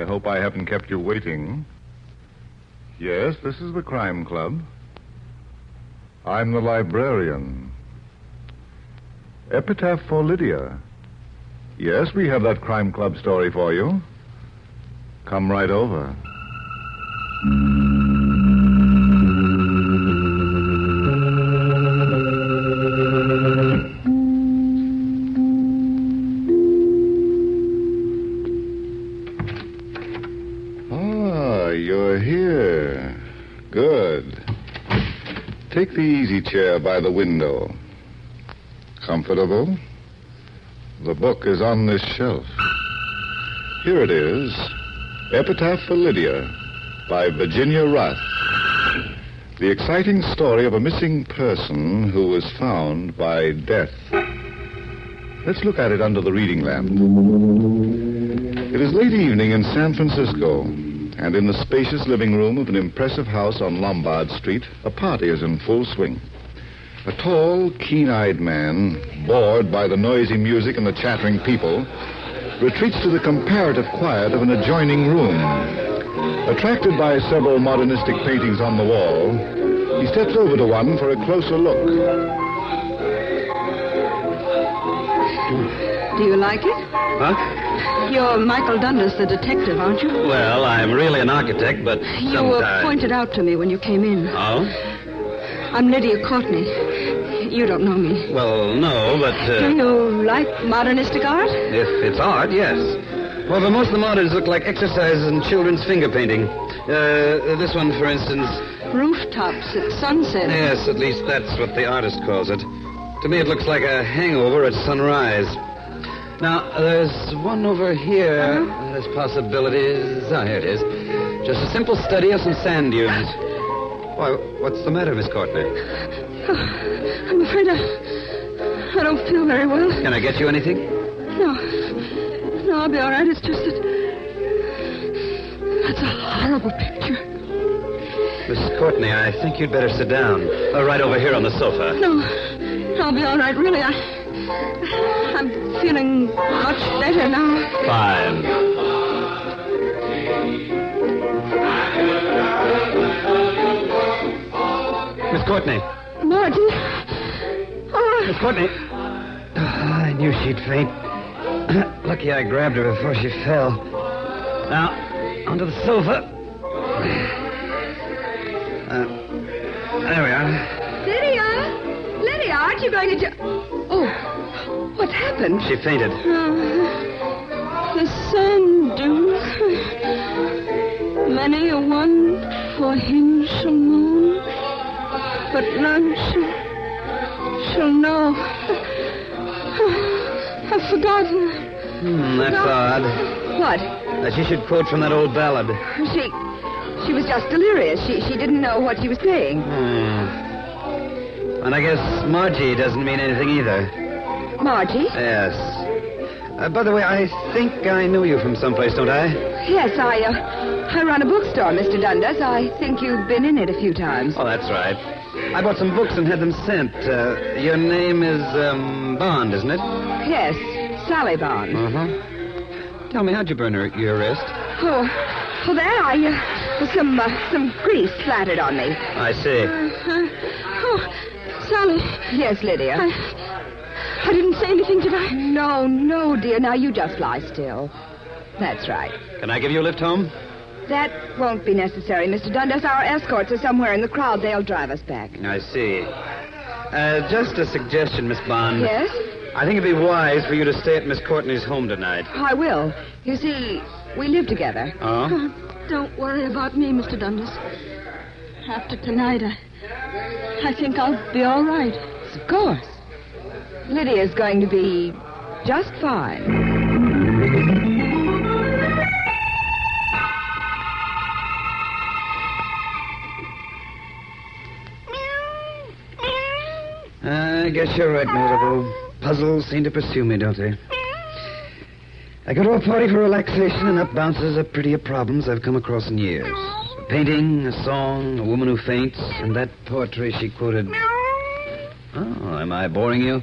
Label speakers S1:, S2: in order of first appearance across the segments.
S1: hope I haven't kept you waiting. Yes, this is the Crime Club. I'm the librarian. Epitaph for Lydia. Yes, we have that Crime Club story for you. Come right over. You're here. Good. Take the easy chair by the window. Comfortable? The book is on this shelf. Here it is. Epitaph for Lydia by Virginia Ruth. The exciting story of a missing person who was found by death. Let's look at it under the reading lamp. It is late evening in San Francisco, and in the spacious living room of an impressive house on Lombard Street, a party is in full swing. A tall, keen-eyed man, bored by the noisy music and the chattering people, retreats to the comparative quiet of an adjoining room. Attracted by several modernistic paintings on the wall, he steps over to one for a closer look.
S2: Do you like it?
S3: Huh?
S2: You're Michael Dundas, the detective, aren't you?
S3: Well, I'm really an architect, but
S2: You were pointed out to me when you came in.
S3: Oh?
S2: I'm Lydia Courtney. You don't know me.
S3: Well, no, but...
S2: Do you like modernistic art?
S3: If it's art, yes. Well, but most of the models look like exercises in children's finger painting. This one, for instance...
S2: Rooftops at sunset.
S3: Yes, at least that's what the artist calls it. To me, it looks like a hangover at sunrise. Now, there's one over here. There's possibilities. Ah, here it is. Just a simple study of some sand dunes. Why, what's the matter, Miss Courtney?
S2: I'm afraid I don't feel very well.
S3: Can I get you anything?
S2: No, I'll be all right. It's just that... That's a horrible picture.
S3: Miss Courtney, I think you'd better sit down. Right over here on the sofa.
S2: No, I'll be all right. Really, I'm feeling much better now.
S3: Fine. Miss Courtney.
S2: Margie. Oh.
S3: Miss Courtney. I knew she'd faint. Lucky I grabbed her before she fell. Now, onto the sofa. There we are.
S2: Lydia, aren't you going to... Oh, what's happened?
S3: She fainted.
S2: The sand dunes. Many a one for him shall mourn, but none shall know. I've forgotten.
S3: That's odd.
S2: What?
S3: That she should quote from that old ballad.
S2: She was just delirious. She didn't know what she was saying.
S3: And I guess Margie doesn't mean anything either.
S2: Margie?
S3: Yes. By the way, I think I know you from someplace, don't I?
S2: Yes, I run a bookstore, Mr. Dundas. I think you've been in it a few times.
S3: Oh, that's right. I bought some books and had them sent. Your name is, Bond, isn't it?
S2: Yes, Sally Bond.
S3: Uh-huh. Tell me, how'd you burn your wrist?
S2: Oh, some grease splattered on me.
S3: I see.
S2: Sally. Yes, Lydia. I didn't say anything, did I? No, dear. Now, you just lie still. That's right.
S3: Can I give you a lift home?
S2: That won't be necessary, Mr. Dundas. Our escorts are somewhere in the crowd. They'll drive us back.
S3: I see. Just a suggestion, Miss Bond.
S2: Yes?
S3: I think it'd be wise for you to stay at Miss Courtney's home tonight.
S2: I will. You see, we live together.
S3: Oh?
S2: Don't worry about me, Mr. Dundas. After tonight, I think I'll be all right. Of course. Lydia's going to be just fine.
S3: I guess you're right, Mabel. Puzzles seem to pursue me, don't they? I go to a party for relaxation, and up bounces a prettier problems I've come across in years. A painting, a song, a woman who faints, and that poetry she quoted. Oh, am I boring you?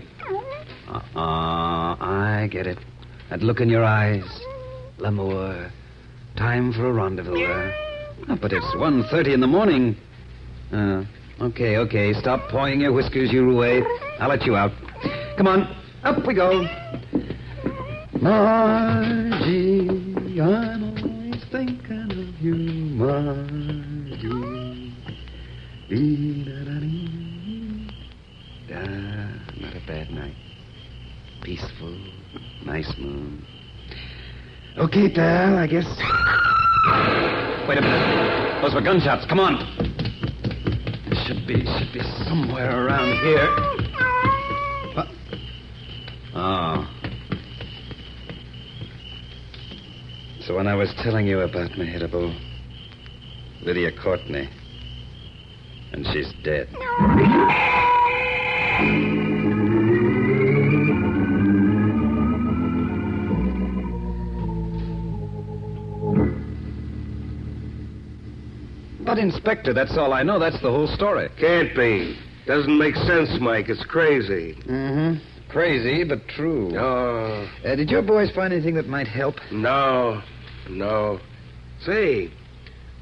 S3: I get it. That look in your eyes. L'amour. Time for a rendezvous. Oh, but it's 1:30 in the morning. Okay. Stop pawing your whiskers, you Rouet. I'll let you out. Come on. Up we go. Margie, I'm always thinking of you, Margie. Not a bad night. Peaceful, nice moon. Okay, pal, I guess. Wait a minute. Those were gunshots. Come on. Should be somewhere around here. What? Oh. So when I was telling you about Mehitable, Lydia Courtney, and she's dead. But, Inspector, that's all I know. That's the whole story.
S4: Can't be. Doesn't make sense, Mike. It's crazy.
S3: Mm-hmm. Crazy, but true.
S4: Oh.
S3: Did your boys find anything that might help?
S4: No. Say,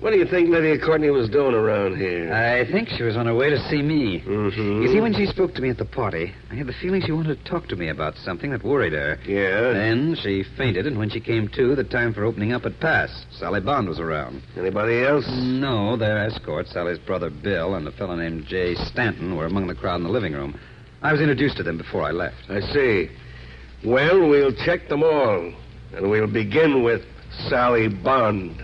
S4: what do you think Lydia Courtney was doing around here?
S3: I think she was on her way to see me.
S4: Mm-hmm.
S3: You see, when she spoke to me at the party, I had the feeling she wanted to talk to me about something that worried her.
S4: Yeah?
S3: Then she fainted, and when she came to, the time for opening up had passed. Sally Bond was around.
S4: Anybody else?
S3: No, their escort, Sally's brother Bill and a fellow named Jay Stanton, were among the crowd in the living room. I was introduced to them before I left.
S4: I see. Well, we'll check them all. And we'll begin with Sally Bond.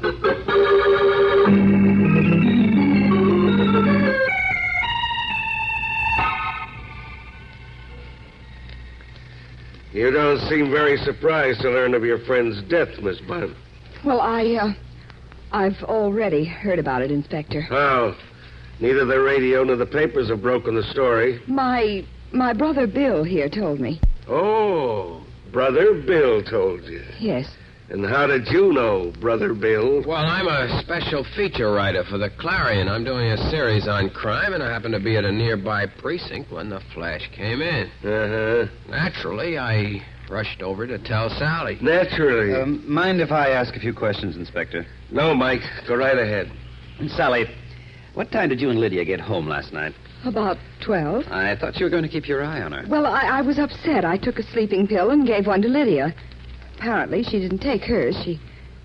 S4: You don't seem very surprised to learn of your friend's death, Miss Bond.
S2: Well, I've already heard about it, Inspector.
S4: How? Neither the radio nor the papers have broken the story.
S2: My brother Bill here told me.
S4: Oh, Brother Bill told you.
S2: Yes.
S4: And how did you know, Brother Bill?
S5: Well, I'm a special feature writer for the Clarion. I'm doing a series on crime, and I happened to be at a nearby precinct when the flash came in.
S4: Uh-huh.
S5: Naturally, I rushed over to tell Sally.
S4: Naturally.
S3: Mind if I ask a few questions, Inspector?
S4: No, Mike. Go right ahead.
S3: Sally, what time did you and Lydia get home last night?
S2: About 12.
S3: I thought you were going to keep your eye on her.
S2: Well, I was upset. I took a sleeping pill and gave one to Lydia. Apparently, she didn't take hers.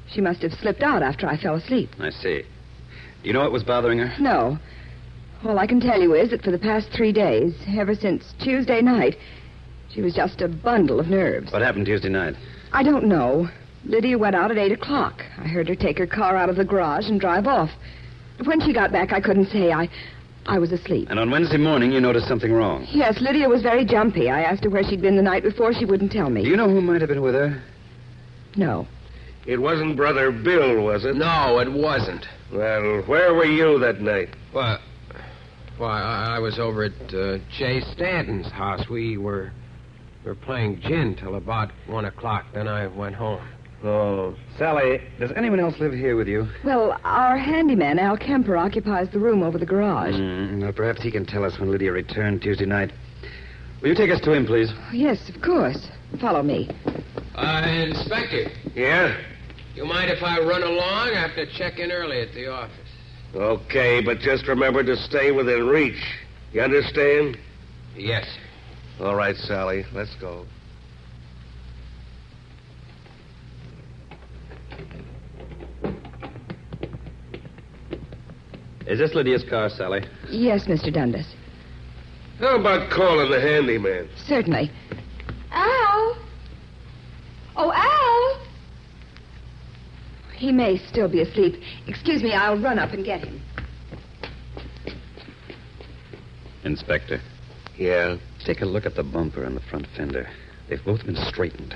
S2: She must have slipped out after I fell asleep.
S3: I see. Do you know what was bothering her?
S2: No. All I can tell you is that for the past 3 days, ever since Tuesday night, she was just a bundle of nerves.
S3: What happened Tuesday night?
S2: I don't know. Lydia went out at 8 o'clock. I heard her take her car out of the garage and drive off. When she got back, I couldn't say. I was asleep.
S3: And on Wednesday morning, you noticed something wrong.
S2: Yes, Lydia was very jumpy. I asked her where she'd been the night before. She wouldn't tell me.
S3: Do you know who might have been with her?
S2: No.
S4: It wasn't Brother Bill, was it?
S5: No, it wasn't.
S4: Well, where were you that night?
S5: Well, I was over at Jay Stanton's house. We were playing gin till about 1 o'clock. Then I went home.
S4: Oh.
S3: Sally, does anyone else live here with you?
S2: Well, our handyman, Al Kemper, occupies the room over the garage.
S3: Well, perhaps he can tell us when Lydia returned Tuesday night. Will you take us to him, please?
S2: Yes, of course. Follow me.
S5: Inspector.
S4: Yeah?
S5: You mind if I run along? I have to check in early at the office.
S4: Okay, but just remember to stay within reach. You understand?
S5: Yes, sir.
S4: All right, Sally. Let's go.
S3: Is this Lydia's car, Sally?
S2: Yes, Mr. Dundas.
S4: How about calling the handyman?
S2: Certainly. Al! Oh, Al! He may still be asleep. Excuse me, I'll run up and get him.
S3: Inspector,
S4: Yeah?
S3: take a look at the bumper and the front fender. They've both been straightened,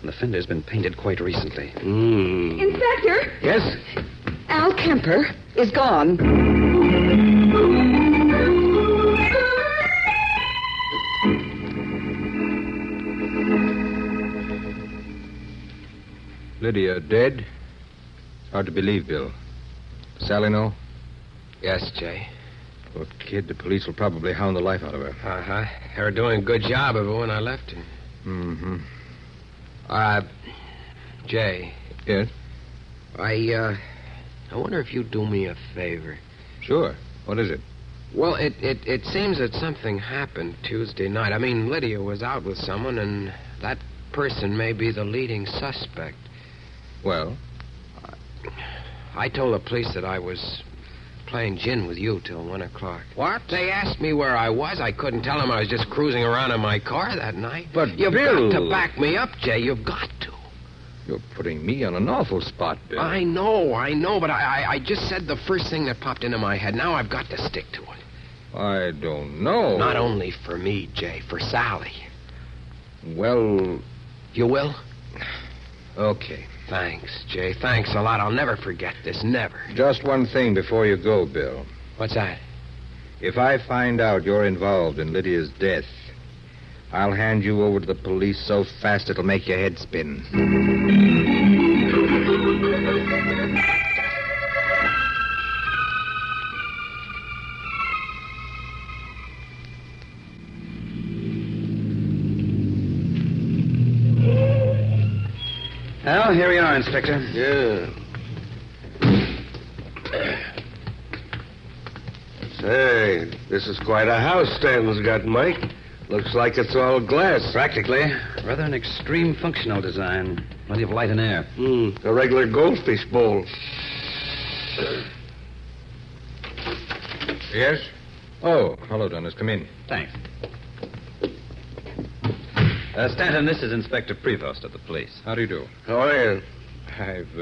S3: and the fender's been painted quite recently.
S2: Inspector!
S4: Yes?
S2: Al Kemper is gone.
S6: Lydia dead? Hard to believe, Bill. Sally know?
S5: Yes, Jay.
S6: Poor kid, the police will probably hound the life out of her.
S5: Uh-huh. They were doing a good job of it when I left her.
S6: Mm-hmm.
S5: Jay.
S6: Yes?
S5: I wonder if you'd do me a favor.
S6: Sure. What is it?
S5: Well, it seems that something happened Tuesday night. I mean, Lydia was out with someone, and that person may be the leading suspect.
S6: Well?
S5: I told the police that I was playing gin with you till 1 o'clock. What? They asked me where I was. I couldn't tell them I was just cruising around in my car that night.
S6: But,
S5: You've
S6: Bill...
S5: got to back me up, Jay. You've got to.
S6: You're putting me on an awful spot, Bill.
S5: I know, but I just said the first thing that popped into my head. Now I've got to stick to it.
S6: I don't know.
S5: Not only for me, Jay, for Sally.
S6: Well...
S5: You will?
S6: Okay.
S5: Thanks, Jay. Thanks a lot. I'll never forget this. Never.
S6: Just one thing before you go, Bill.
S5: What's that?
S6: If I find out you're involved in Lydia's death, I'll hand you over to the police so fast it'll make your head spin.
S3: Well, here we are, Inspector.
S4: Yeah. Say, this is quite a house Stanton's got, Mike. Looks like it's all glass.
S3: Practically. Rather an extreme functional design. Plenty of light and air.
S4: A regular goldfish bowl.
S6: Yes? Oh, hello, Dennis. Come in.
S3: Thanks. Stanton, this is Inspector Prevost of the police.
S6: How do you do?
S4: How are you?
S6: I've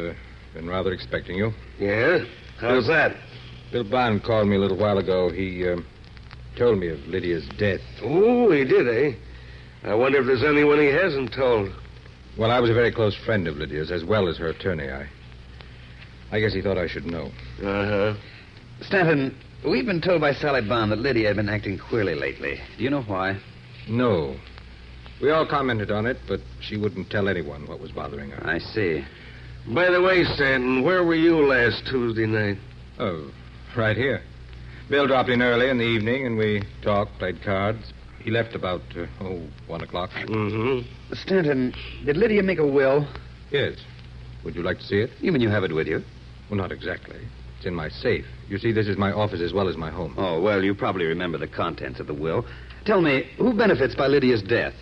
S6: been rather expecting you.
S4: Yeah? How's that?
S6: Bill Bond called me a little while ago. He told me of Lydia's death.
S4: Oh, he did, eh? I wonder if there's anyone he hasn't told.
S6: Well, I was a very close friend of Lydia's, as well as her attorney. I guess he thought I should know.
S4: Uh-huh.
S3: Stanton, we've been told by Sally Bond that Lydia had been acting queerly lately. Do you know why?
S6: No. We all commented on it, but she wouldn't tell anyone what was bothering her.
S3: I see.
S4: By the way, Stanton, where were you last Tuesday night?
S6: Oh, right here. Bill dropped in early in the evening, and we talked, played cards. He left about, 1 o'clock.
S4: Mm-hmm.
S3: Stanton, did Lydia make a will?
S6: Yes. Would you like to see it?
S3: You mean you have it with you?
S6: Well, not exactly. It's in my safe. You see, this is my office as well as my home.
S3: Oh, well, you probably remember the contents of the will. Tell me, who benefits by Lydia's death?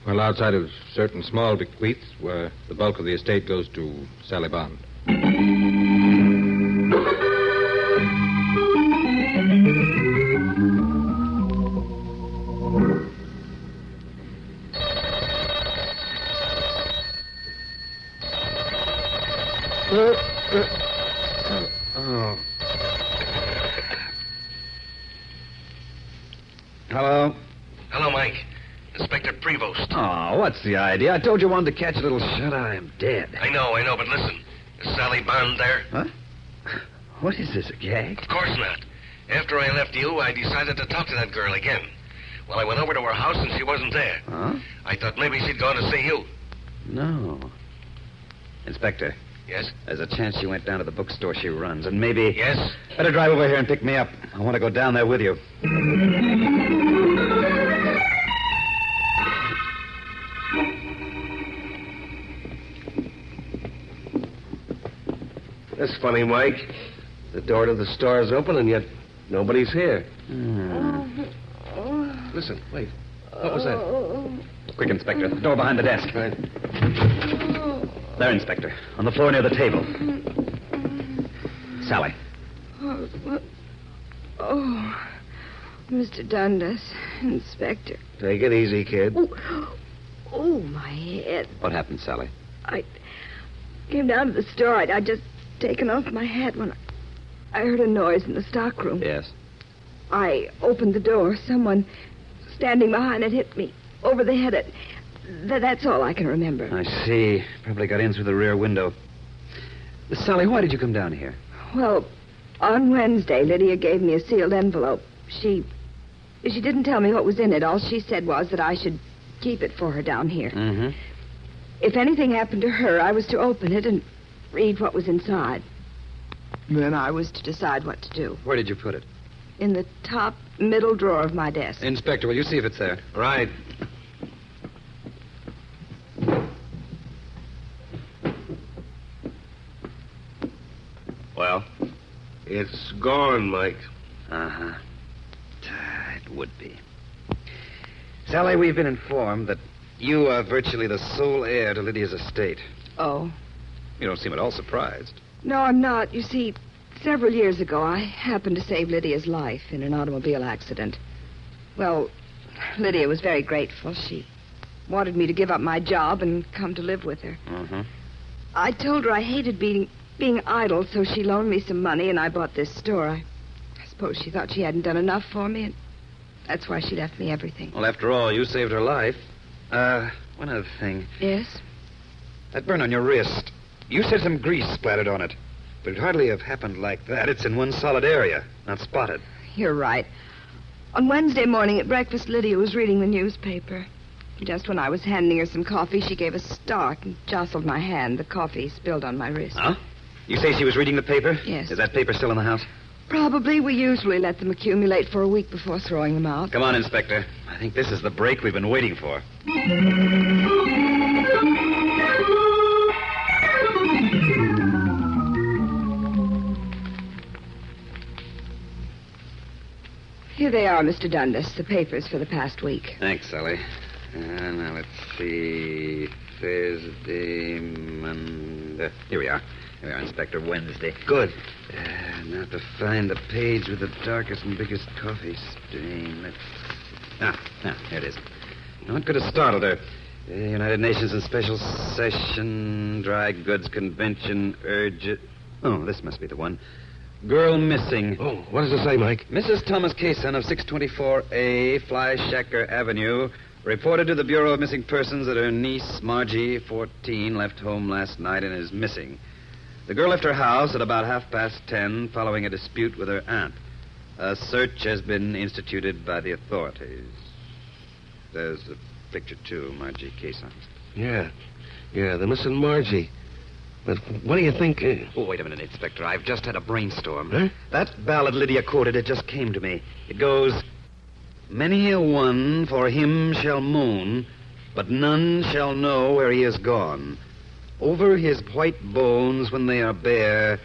S6: Well, outside of certain small bequests, where the bulk of the estate goes to Sally Bond.
S3: Hello?
S4: Hello, Mike. Inspector Prevost.
S3: Oh, what's the idea? I told you I wanted to catch a little shut-eye. I'm dead.
S4: I know, but listen. Is Sally Bond there?
S3: Huh? What is this, a gag?
S4: Of course not. After I left you, I decided to talk to that girl again. Well, I went over to her house and she wasn't there.
S3: Huh?
S4: I thought maybe she'd gone to see you.
S3: No. Inspector,
S4: Yes?
S3: there's a chance she went down to the bookstore she runs, and maybe...
S4: Yes?
S3: Better drive over here and pick me up. I want to go down there with you.
S4: That's funny, Mike. The door to the store is open and yet nobody's here. Listen, wait. What was that?
S3: Quick, Inspector. The door behind the desk.
S4: Right.
S3: There, Inspector. On the floor near the table. Sally.
S2: Oh, Mr. Dundas, Inspector.
S4: Take it easy, kid.
S2: Oh, my head.
S3: What happened, Sally?
S2: I came down to the store. I'd just taken off my hat when I heard a noise in the stockroom.
S3: Yes.
S2: I opened the door. Someone standing behind it hit me over the head. That's all I can remember.
S3: I see. Probably got in through the rear window. Sally, why did you come down here?
S2: Well, on Wednesday, Lydia gave me a sealed envelope. She didn't tell me what was in it. All she said was that I should keep it for her down here.
S3: Mm-hmm.
S2: If anything happened to her, I was to open it and read what was inside. Then I was to decide what to do.
S3: Where did you put it?
S2: In the top middle drawer of my desk.
S3: Inspector, will you see if it's there?
S4: Right. It's gone, Mike.
S3: Uh-huh. It would be. Sally, we've been informed that you are virtually the sole heir to Lydia's estate.
S2: Oh.
S3: You don't seem at all surprised.
S2: No, I'm not. You see, several years ago, I happened to save Lydia's life in an automobile accident. Well, Lydia was very grateful. She wanted me to give up my job and come to live with her.
S3: Mm-hmm.
S2: I told her I hated being idle, so she loaned me some money, and I bought this store. I suppose she thought she hadn't done enough for me, and that's why she left me everything.
S3: Well, after all, you saved her life. One other thing.
S2: Yes?
S3: That burn on your wrist. You said some grease splattered on it. But it'd hardly have happened like that. It's in one solid area, not spotted.
S2: You're right. On Wednesday morning at breakfast, Lydia was reading the newspaper. Just when I was handing her some coffee, she gave a start and jostled my hand. The coffee spilled on my wrist.
S3: Huh? You say she was reading the paper?
S2: Yes.
S3: Is that paper still in the house?
S2: Probably. We usually let them accumulate for a week before throwing them out.
S3: Come on, Inspector. I think this is the break we've been waiting for.
S2: Here they are, Mr. Dundas, the papers for the past week.
S3: Thanks, Sally. Now, let's see. Thursday, Monday. Here we are. Here we are, Inspector. Wednesday.
S4: Good.
S3: Now to find the page with the darkest and biggest coffee stain. Here it is. Now, what could have startled her? United Nations in special session, dry goods convention, Oh, this must be the one. Girl missing.
S4: Oh, what does it say, Mike?
S3: Mrs. Thomas Kaysen of 624A Flyshacker Avenue reported to the Bureau of Missing Persons that her niece, Margie, 14, left home last night and is missing. The girl left her house at about 10:30 following a dispute with her aunt. A search has been instituted by the authorities. There's a picture, too, Margie Kaysen.
S4: Yeah, the missing Margie. But what do you think?
S3: Oh, wait a minute, Inspector. I've just had a brainstorm.
S4: Huh?
S3: That ballad Lydia quoted, it just came to me. It goes, "Many a one for him shall moan, but none shall know where he is gone. Over his white bones when they are bare,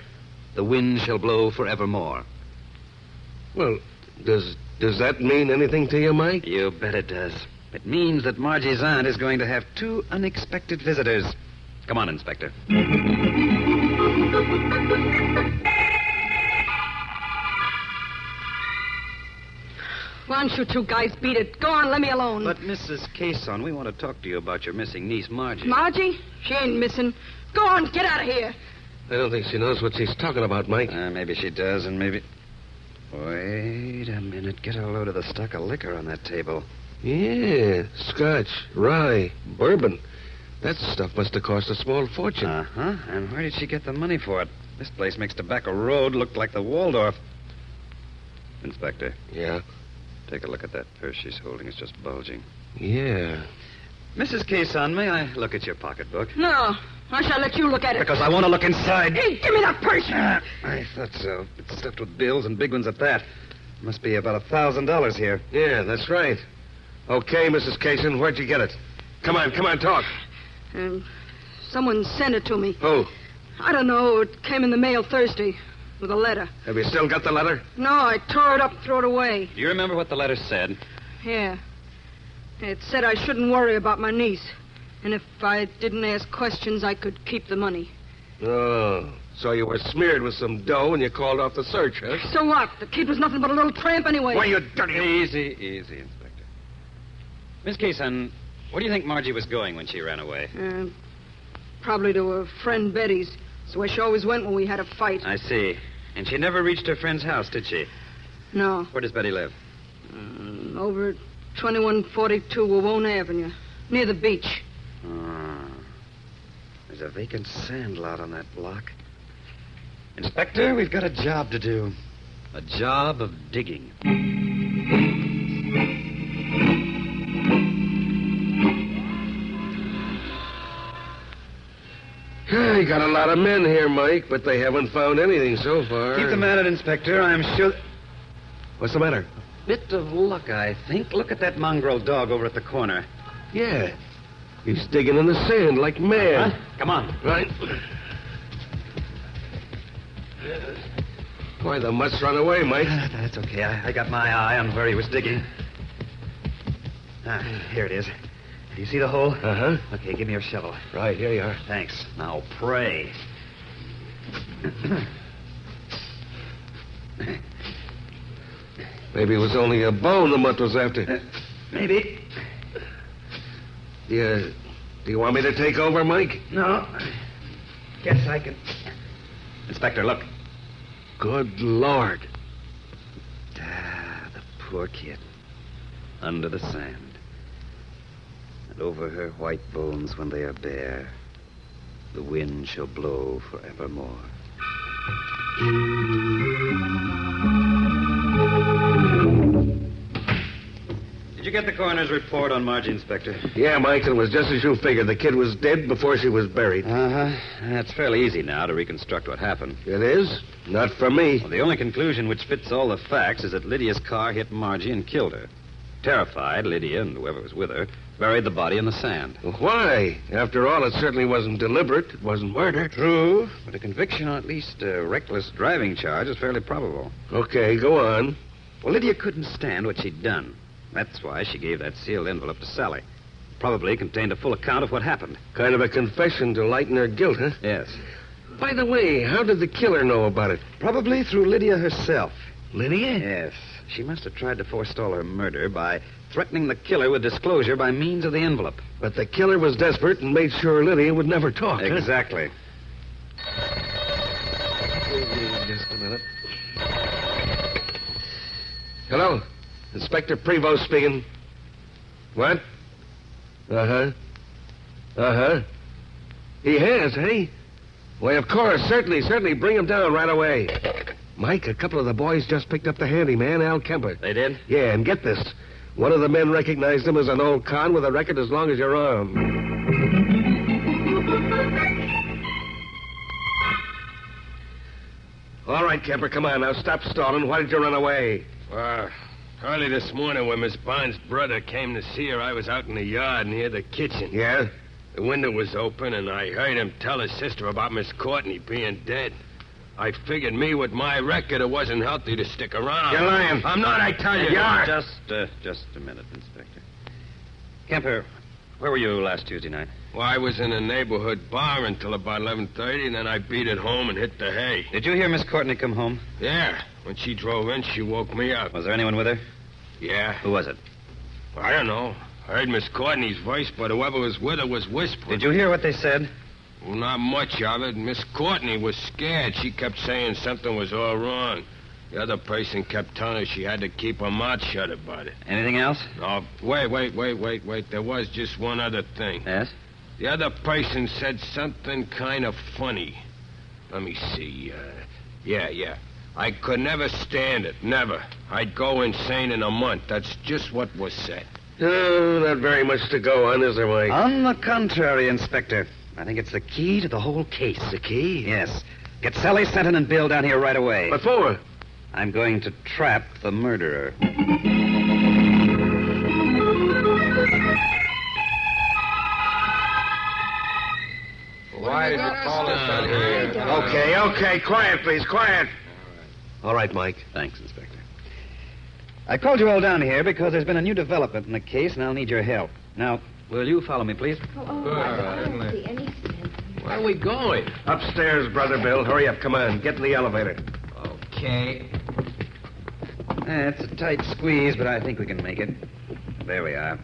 S3: the wind shall blow forevermore."
S4: Well, does that mean anything to you, Mike?
S3: You bet it does. It means that Margie's aunt is going to have 2 unexpected visitors. Come on, Inspector.
S7: Why don't you two guys beat it? Go on, let me alone.
S3: But, Mrs. Kaysen, we want to talk to you about your missing niece, Margie.
S7: Margie? She ain't missing. Go on, get out of here.
S4: I don't think she knows what she's talking about, Mike.
S3: Maybe she does, and maybe... Wait a minute. Get a load of the stock of liquor on that table.
S4: Yeah, scotch, rye, bourbon. That stuff must have cost a small fortune.
S3: Uh-huh. And where did she get the money for it? This place makes Tobacco Road look like the Waldorf. Inspector.
S4: Yeah?
S3: Take a look at that purse she's holding. It's just bulging.
S4: Yeah.
S3: Mrs. Kaysen, may I look at your pocketbook?
S7: No, I shall let you look at it.
S3: Because I want to look inside.
S7: Hey, give me that purse.
S3: I thought so. It's stuffed with bills and big ones at that. Must be about $1,000 here.
S4: Yeah, that's right. Okay, Mrs. Kaysen, where'd you get it? Come on, talk.
S7: Someone sent it to me.
S4: Who?
S7: I don't know. It came in the mail Thursday with a letter.
S4: Have you still got the letter?
S7: No, I tore it up and threw it away.
S3: Do you remember what the letter said?
S7: Yeah. It said I shouldn't worry about my niece. And if I didn't ask questions, I could keep the money.
S4: Oh, so you were smeared with some dough and you called off the search, huh?
S7: So what? The kid was nothing but a little tramp anyway.
S4: Why, you dirty...
S3: Easy, Inspector. Miss Kaysen, where do you think Margie was going when she ran away?
S7: Probably to her friend Betty's. It's where she always went when we had a fight.
S3: I see. And she never reached her friend's house, did she?
S7: No.
S3: Where does Betty live?
S7: Over at 2142 Wawona Avenue, near the beach.
S3: There's a vacant sand lot on that block. Inspector, we've got a job to do. A job of digging.
S4: You got a lot of men here, Mike, but they haven't found anything so far.
S3: Keep them at it, Inspector. I'm sure...
S4: What's the matter?
S3: Bit of luck, I think. Look at that mongrel dog over at the corner.
S4: Yeah. He's digging in the sand like mad.
S3: Come on.
S4: Right. Boy, the mutt's run away, Mike.
S3: That's okay. I got my eye on where he was digging. Here it is. Do you see the hole?
S4: Uh-huh.
S3: Okay, give me your shovel.
S4: Right, here you are.
S3: Thanks. Now pray.
S4: Maybe it was only a bone the mutt was after.
S3: Maybe.
S4: Do you want me to take over, Mike?
S3: No. Guess I can. Inspector, look.
S4: Good Lord.
S3: The poor kid. Under the sand. And over her white bones when they are bare, the wind shall blow forevermore. Did you get the coroner's report on Margie, Inspector?
S4: Yeah, Mike, it was just as you figured. The kid was dead before she was buried.
S3: Uh-huh. It's fairly easy now to reconstruct what happened.
S4: It is? Not for me.
S3: Well, the only conclusion which fits all the facts is that Lydia's car hit Margie and killed her. Terrified, Lydia and whoever was with her buried the body in the sand.
S4: Why? After all, it certainly wasn't deliberate. It wasn't murder.
S3: True, but a conviction on at least a reckless driving charge is fairly probable.
S4: Okay, go on.
S3: Well, Lydia couldn't stand what she'd done. That's why she gave that sealed envelope to Sally. Probably contained a full account of what happened.
S4: Kind of a confession to lighten her guilt, huh?
S3: Yes.
S4: By the way, how did the killer know about it?
S3: Probably through Lydia herself.
S4: Lydia?
S3: Yes. She must have tried to forestall her murder by threatening the killer with disclosure by means of the envelope.
S4: But the killer was desperate and made sure Lydia would never talk.
S3: Exactly.
S4: Just a minute. Hello? Inspector Prevost speaking. What? Uh-huh. Uh-huh. He has, eh? Why, of course. Certainly. Bring him down right away. Mike, a couple of the boys just picked up the handyman, Al Kemper.
S3: They did?
S4: Yeah, and get this. One of the men recognized him as an old con with a record as long as your arm. All right, Kemper, come on now. Stop stalling. Why did you run away?
S5: Early this morning when Miss Bond's brother came to see her, I was out in the yard near the kitchen.
S4: Yeah?
S5: The window was open, and I heard him tell his sister about Miss Courtney being dead. I figured me with my record, it wasn't healthy to stick around.
S4: You're lying.
S5: I'm not, I tell you.
S4: You are.
S3: Just a minute, Inspector. Kemper, where were you last Tuesday night?
S5: Well, I was in a neighborhood bar until about 11:30, and then I beat it home and hit the hay.
S3: Did you hear Miss Courtney come home?
S5: Yeah. When she drove in, she woke me up.
S3: Was there anyone with her?
S5: Yeah.
S3: Who was it?
S5: I don't know. I heard Miss Courtney's voice, but whoever was with her was whispering.
S3: Did you hear what they said?
S5: Well, not much of it. Miss Courtney was scared. She kept saying something was all wrong. The other person kept telling her she had to keep her mouth shut about it.
S3: Anything else?
S5: Oh, wait. There was just one other thing.
S3: Yes?
S5: The other person said something kind of funny. Let me see. Yeah. I could never stand it. Never. I'd go insane in a month. That's just what was said.
S4: Oh, not very much to go on, is there, Mike?
S3: On the contrary, Inspector. I think it's the key to the whole case.
S4: The key?
S3: Yes. Get Sally Senton and Bill down here right away.
S4: What for?
S3: I'm going to trap the murderer.
S5: Why did you call us out here?
S4: Okay. Quiet, please. Quiet. All right, Mike.
S3: Thanks, Inspector. I called you all down here because there's been a new development in the case, and I'll need your help. Now, will you follow me, please?
S2: I don't see any sense.
S5: Where are we going?
S4: Upstairs, Brother Bill. Hurry up. Come on. Get in the elevator.
S5: Okay.
S3: It's a tight squeeze, but I think we can make it. There we are.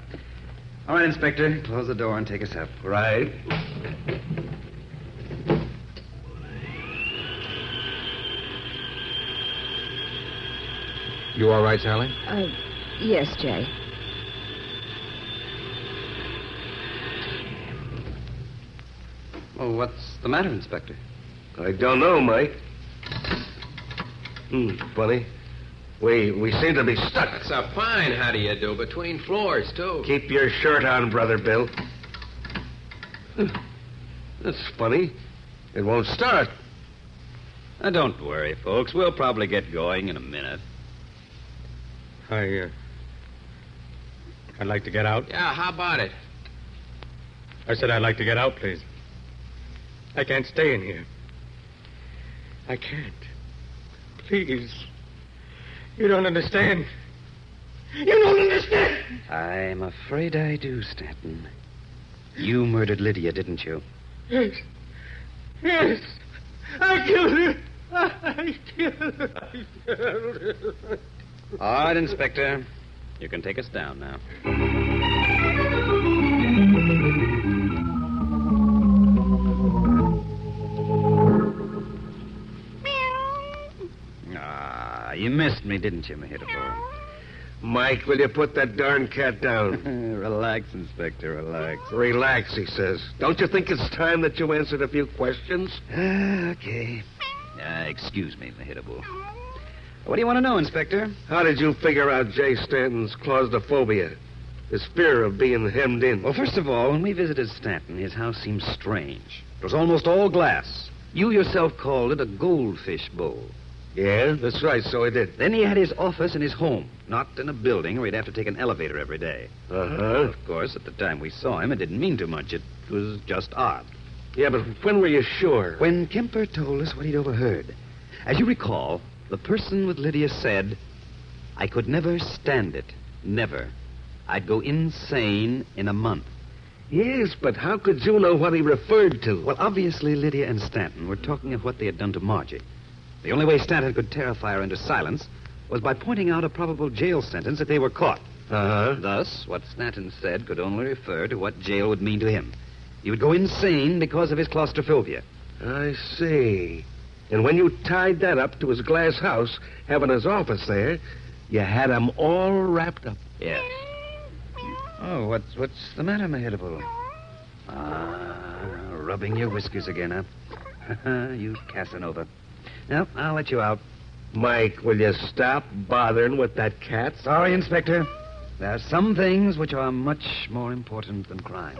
S3: All right, Inspector. Close the door and take us up.
S4: Right.
S5: You all right, Sally?
S2: Yes, Jay.
S3: Oh, what's the matter, Inspector?
S4: I don't know, Mike. Funny. We seem to be stuck.
S5: That's a fine how do you do between floors, too.
S4: Keep your shirt on, Brother Bill. That's funny. It won't start.
S3: Now, don't worry, folks. We'll probably get going in a minute.
S8: I'd like to get out.
S5: Yeah, how about it?
S8: I said I'd like to get out, please. I can't stay in here. I can't. Please. You don't understand. You don't understand!
S3: I'm afraid I do, Stanton. You murdered Lydia, didn't you?
S8: Yes. Yes. I killed her. I killed her.
S3: All right, Inspector. You can take us down now. You missed me, didn't you, Mahitable?
S4: Mike, will you put that darn cat down?
S3: Relax, Inspector, relax.
S4: Relax, he says. Don't you think it's time that you answered a few questions?
S3: Okay. Excuse me, Mahitable. What do you want to know, Inspector?
S4: How did you figure out Jay Stanton's claustrophobia? His fear of being hemmed in?
S3: Well, first of all, when we visited Stanton, his house seemed strange. It was almost all glass. You yourself called it a goldfish bowl.
S4: Yeah, that's right, so he did.
S3: Then he had his office in his home, not in a building where he'd have to take an elevator every day.
S4: Uh-huh.
S3: Of course, at the time we saw him, it didn't mean too much. It was just odd.
S4: Yeah, but when were you sure?
S3: When Kemper told us what he'd overheard. As you recall, the person with Lydia said, "I could never stand it. Never. I'd go insane in a month."
S4: Yes, but how could you know what he referred to?
S3: Well, obviously, Lydia and Stanton were talking of what they had done to Margie. The only way Stanton could terrify her into silence was by pointing out a probable jail sentence if they were caught.
S4: Uh-huh.
S3: Thus, what Stanton said could only refer to what jail would mean to him. He would go insane because of his claustrophobia.
S4: I see. And when you tied that up to his glass house, having his office there, you had him all wrapped up.
S3: Yes. Oh, what's the matter, Mahitable? Rubbing your whiskers again, huh? You Casanova. Now, I'll let you out.
S4: Mike, will you stop bothering with that cat?
S3: Sorry, Inspector. There are some things which are much more important than crime.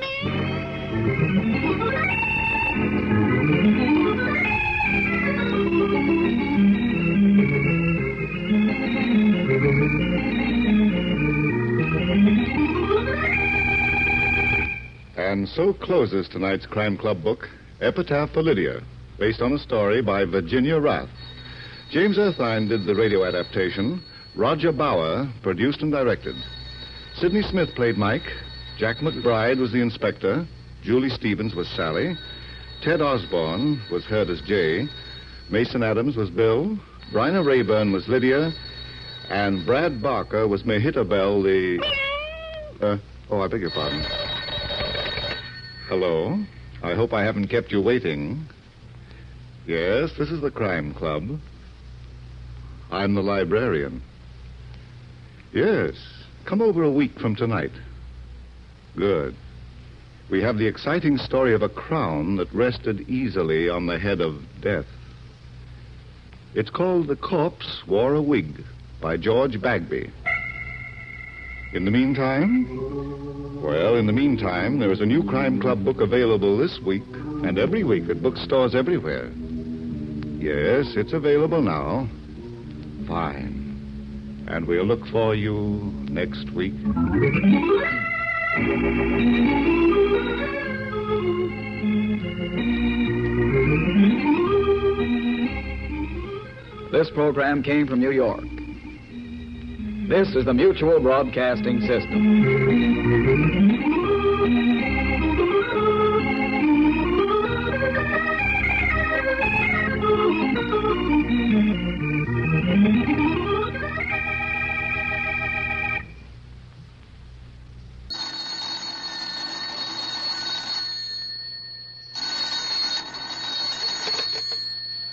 S1: And so closes tonight's Crime Club book, Epitaph for Lydia, based on a story by Virginia Rath. James Erthine did the radio adaptation. Roger Bauer produced and directed. Sidney Smith played Mike. Jack McBride was the inspector. Julie Stevens was Sally. Ted Osborne was heard as Jay. Mason Adams was Bill. Bryna Rayburn was Lydia. And Brad Barker was Mehitabel, the... I beg your pardon. Hello. I hope I haven't kept you waiting. Yes, this is the Crime Club. I'm the librarian. Yes, come over a week from tonight. Good. We have the exciting story of a crown that rested easily on the head of death. It's called The Corpse Wore a Wig by George Bagby. In the meantime? Well, in the meantime, there is a new Crime Club book available this week and every week at bookstores everywhere. Yes, it's available now. Fine. And we'll look for you next week.
S9: This program came from New York. This is the Mutual Broadcasting System.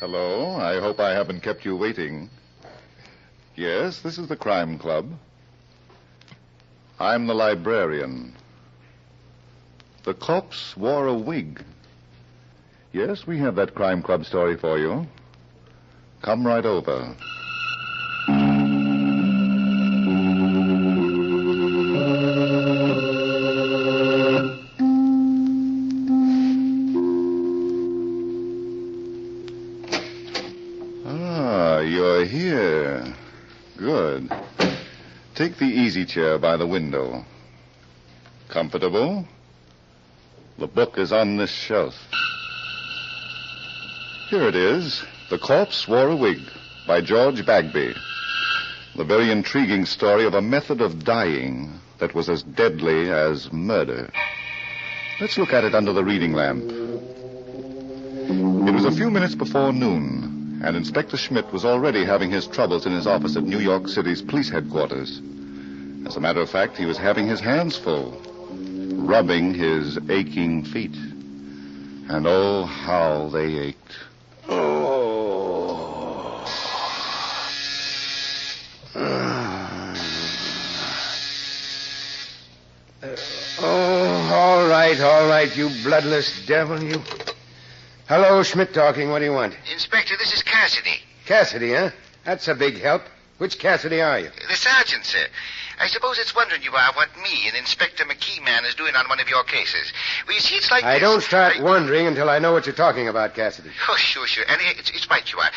S1: Hello. I hope I haven't kept you waiting. Yes, this is the Crime Club. I'm the librarian. The corpse wore a wig. Yes, we have that Crime Club story for you. Come right over. You're here. Good. Take the easy chair by the window. Comfortable? The book is on this shelf. Here it is. The Corpse Wore a Wig by George Bagby. The very intriguing story of a method of dying that was as deadly as murder. Let's look at it under the reading lamp. It was a few minutes before noon, and Inspector Schmidt was already having his troubles in his office at New York City's police headquarters. As a matter of fact, he was having his hands full, rubbing his aching feet. And oh, how they ached.
S10: All right, you bloodless devil, you. Hello, Schmidt talking. What do you want?
S11: Inspector, this is Cassidy.
S10: Cassidy, huh? That's a big help. Which Cassidy are you?
S11: The sergeant, sir. I suppose it's wondering you are what me and Inspector McKee man is doing on one of your cases. Well, you see, it's like
S10: I
S11: this.
S10: don't start wondering until I know what you're talking about, Cassidy.
S11: Oh, sure. And it's right you are.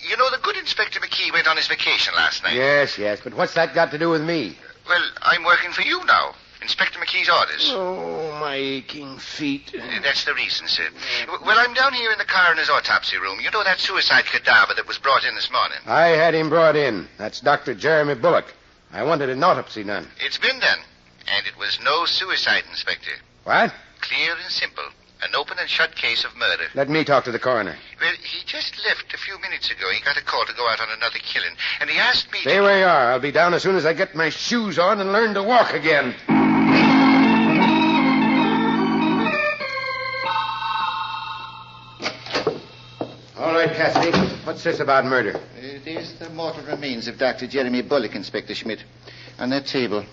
S11: You know, the good Inspector McKee went on his vacation last night.
S10: Yes, but what's that got to do with me?
S11: Well, I'm working for you now. Inspector McKee's orders.
S10: Oh, my aching feet.
S11: That's the reason, sir. Well, I'm down here in the coroner's autopsy room. You know that suicide cadaver that was brought in this morning?
S10: I had him brought in. That's Dr. Jeremy Bullock. I wanted an autopsy done.
S11: It's been done. And it was no suicide, Inspector.
S10: What?
S11: Clear and simple. An open and shut case of murder.
S10: Let me talk to the coroner.
S11: Well, he just left a few minutes ago. He got a call to go out on another killing. And he asked me
S10: Stay where you are. I'll be down as soon as I get my shoes on and learn to walk again. All right, Cassidy. What's this about murder?
S11: There's the mortal remains of Dr. Jeremy Bullock, Inspector Schmidt, on that table.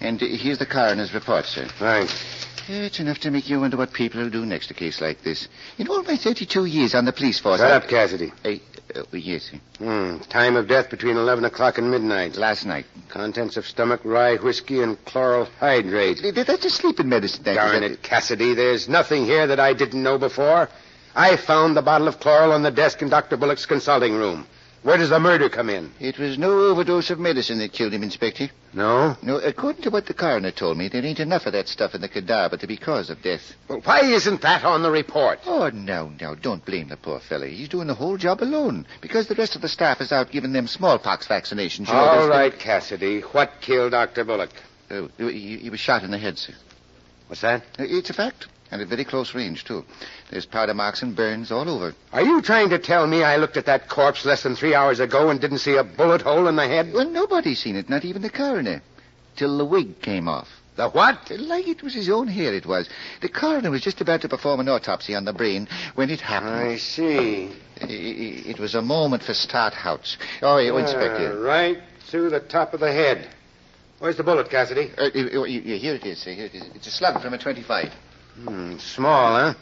S11: And here's the coroner's report, sir.
S10: Thanks.
S11: It's enough to make you wonder what people will do next a case like this. In all my 32 years on the police force...
S10: Shut up, Cassidy.
S11: Yes, sir.
S10: Time of death between 11 o'clock and midnight.
S11: Last night.
S10: Contents of stomach, rye whiskey, and chloral hydrate.
S11: That's a sleeping medicine.
S10: Darn it, Cassidy. There's nothing here that I didn't know before. I found the bottle of chloral on the desk in Dr. Bullock's consulting room. Where does the murder come in?
S11: It was no overdose of medicine that killed him, Inspector.
S10: No?
S11: No, according to what the coroner told me, there ain't enough of that stuff in the cadaver to be cause of death.
S10: Well, why isn't that on the report?
S11: Oh, now, don't blame the poor fella. He's doing the whole job alone. Because the rest of the staff is out giving them smallpox vaccinations.
S10: All right, Cassidy. What killed Dr. Bullock?
S11: He was shot in the head, sir.
S10: What's that?
S11: It's a fact. And at very close range, too. There's powder marks and burns all over.
S10: Are you trying to tell me I looked at that corpse less than 3 hours ago and didn't see a bullet hole in the head?
S11: Well, nobody's seen it, not even the coroner. Till the wig came off.
S10: The what?
S11: Like it was his own hair, it was. The coroner was just about to perform an autopsy on the brain when it happened.
S10: I see.
S11: It was a moment for start-outs. Oh, Inspector.
S10: Right through the top of the head. Where's the bullet, Cassidy?
S11: Here it is, sir. Here it is. It's a slug from a 25.
S10: Small, huh?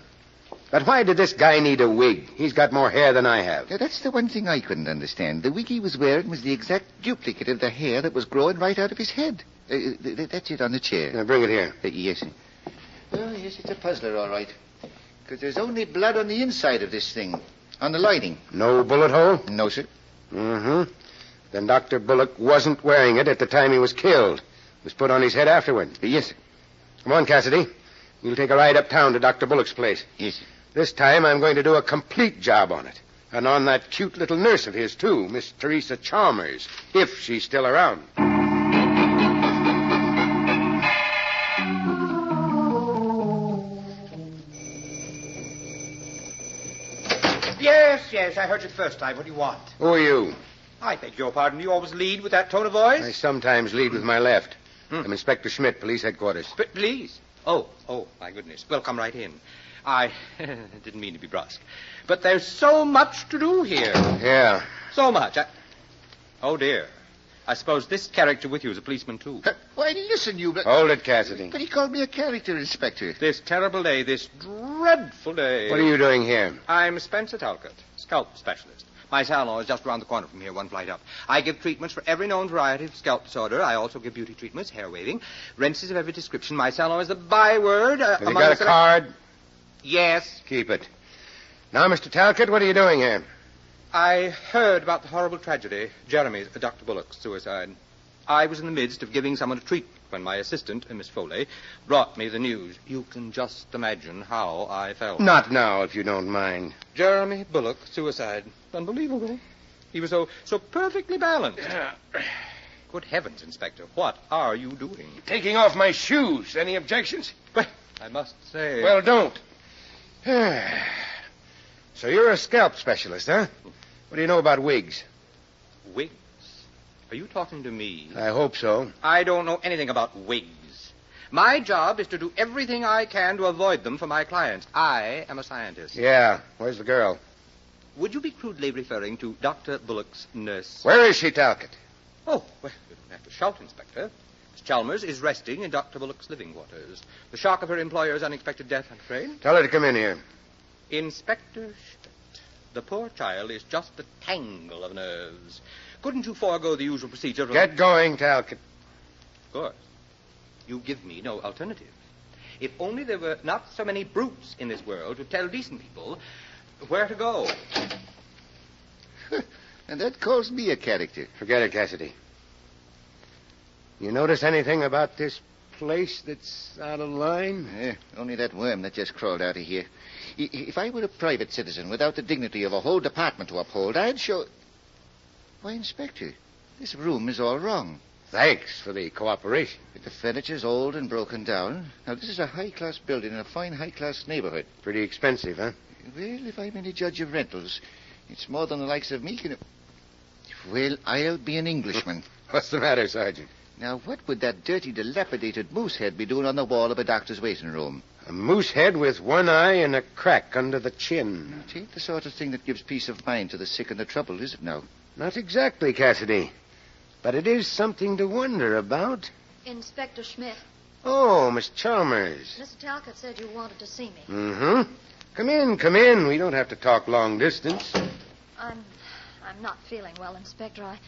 S10: But why did this guy need a wig? He's got more hair than I have.
S11: That's the one thing I couldn't understand. The wig he was wearing was the exact duplicate of the hair that was growing right out of his head. That's it on the chair.
S10: Now, bring it here.
S11: Yes, sir. Oh, yes, it's a puzzler, all right. Because there's only blood on the inside of this thing. On the lining.
S10: No bullet hole?
S11: No, sir.
S10: Mm-hmm. Then Dr. Bullock wasn't wearing it at the time he was killed. It was put on his head afterward.
S11: Yes, sir.
S10: Come on, Cassidy. We'll take a ride uptown to Dr. Bullock's place.
S11: Yes, sir.
S10: This time I'm going to do a complete job on it. And on that cute little nurse of his, too, Miss Teresa Chalmers, if she's still around.
S12: Yes, I heard you the first time. What do you want?
S10: Who are you?
S12: I beg your pardon. Do you always lead with that tone of voice?
S10: I sometimes lead with my left. I'm Inspector Schmidt, police headquarters.
S12: But please. Oh, my goodness. Well, come right in. I didn't mean to be brusque. But there's so much to do here.
S10: Yeah.
S12: So much. Oh, dear. I suppose this character with you is a policeman, too.
S11: Why, listen, you...
S10: Hold it, Cassidy.
S11: But he called me a character, Inspector.
S12: This terrible day, this dreadful day.
S10: What are you doing here?
S12: I'm Spencer Talcott, scalp specialist. My salon is just around the corner from here, one flight up. I give treatments for every known variety of scalp disorder. I also give beauty treatments, hair waving, rinses of every description. My salon is the byword.
S10: Have you got a card?
S12: Yes.
S10: Keep it. Now, Mr. Talcott, what are you doing here?
S12: I heard about the horrible tragedy, Jeremy's, Dr. Bullock's suicide. I was in the midst of giving someone a treatment when my assistant, Miss Foley, brought me the news. You can just imagine how I felt.
S10: Not now, if you don't mind.
S12: Jeremy Bullock, suicide. Unbelievable. He was so perfectly balanced. Good heavens, Inspector, what are you doing?
S5: Taking off my shoes. Any objections?
S12: Well, I must say...
S5: Well, don't.
S10: So you're a scalp specialist, huh? What do you know about wigs?
S12: Wigs? Are you talking to me?
S10: I hope so.
S12: I don't know anything about wigs. My job is to do everything I can to avoid them for my clients. I am a scientist.
S10: Yeah. Where's the girl?
S12: Would you be crudely referring to Dr. Bullock's nurse?
S10: Where is she, Talcott?
S12: Oh, well, you don't have to shout, Inspector. Miss Chalmers is resting in Dr. Bullock's living quarters. The shock of her employer's unexpected death, I'm afraid.
S10: Tell her to come in here.
S12: Inspector Schmidt, the poor child is just a tangle of nerves. Couldn't you forego the usual procedure of...
S10: Get going, Talcott.
S12: Of course. You give me no alternative. If only there were not so many brutes in this world to tell decent people where to go.
S11: And that calls me a character.
S10: Forget it, Cassidy. You notice anything about this place that's out of line?
S11: Only that worm that just crawled out of here. If I were a private citizen without the dignity of a whole department to uphold, I'd show... Why, Inspector, this room is all wrong.
S10: Thanks for the cooperation.
S11: The furniture's old and broken down. Now, this is a high-class building in a fine high-class neighborhood.
S10: Pretty expensive, huh?
S11: Well, if I'm any judge of rentals, it's more than the likes of me can... Well, I'll be an Englishman.
S10: What's the matter, Sergeant?
S11: Now, what would that dirty, dilapidated moose head be doing on the wall of a doctor's waiting room?
S10: A moose head with one eye and a crack under the chin.
S11: It ain't the sort of thing that gives peace of mind to the sick and the troubled, is it now?
S10: Not exactly, Cassidy. But it is something to wonder about.
S13: Inspector Schmidt.
S10: Oh, Miss Chalmers.
S13: Mr. Talcott said you wanted to see me.
S10: Mm-hmm. Come in. We don't have to talk long distance.
S13: I'm not feeling well, Inspector. I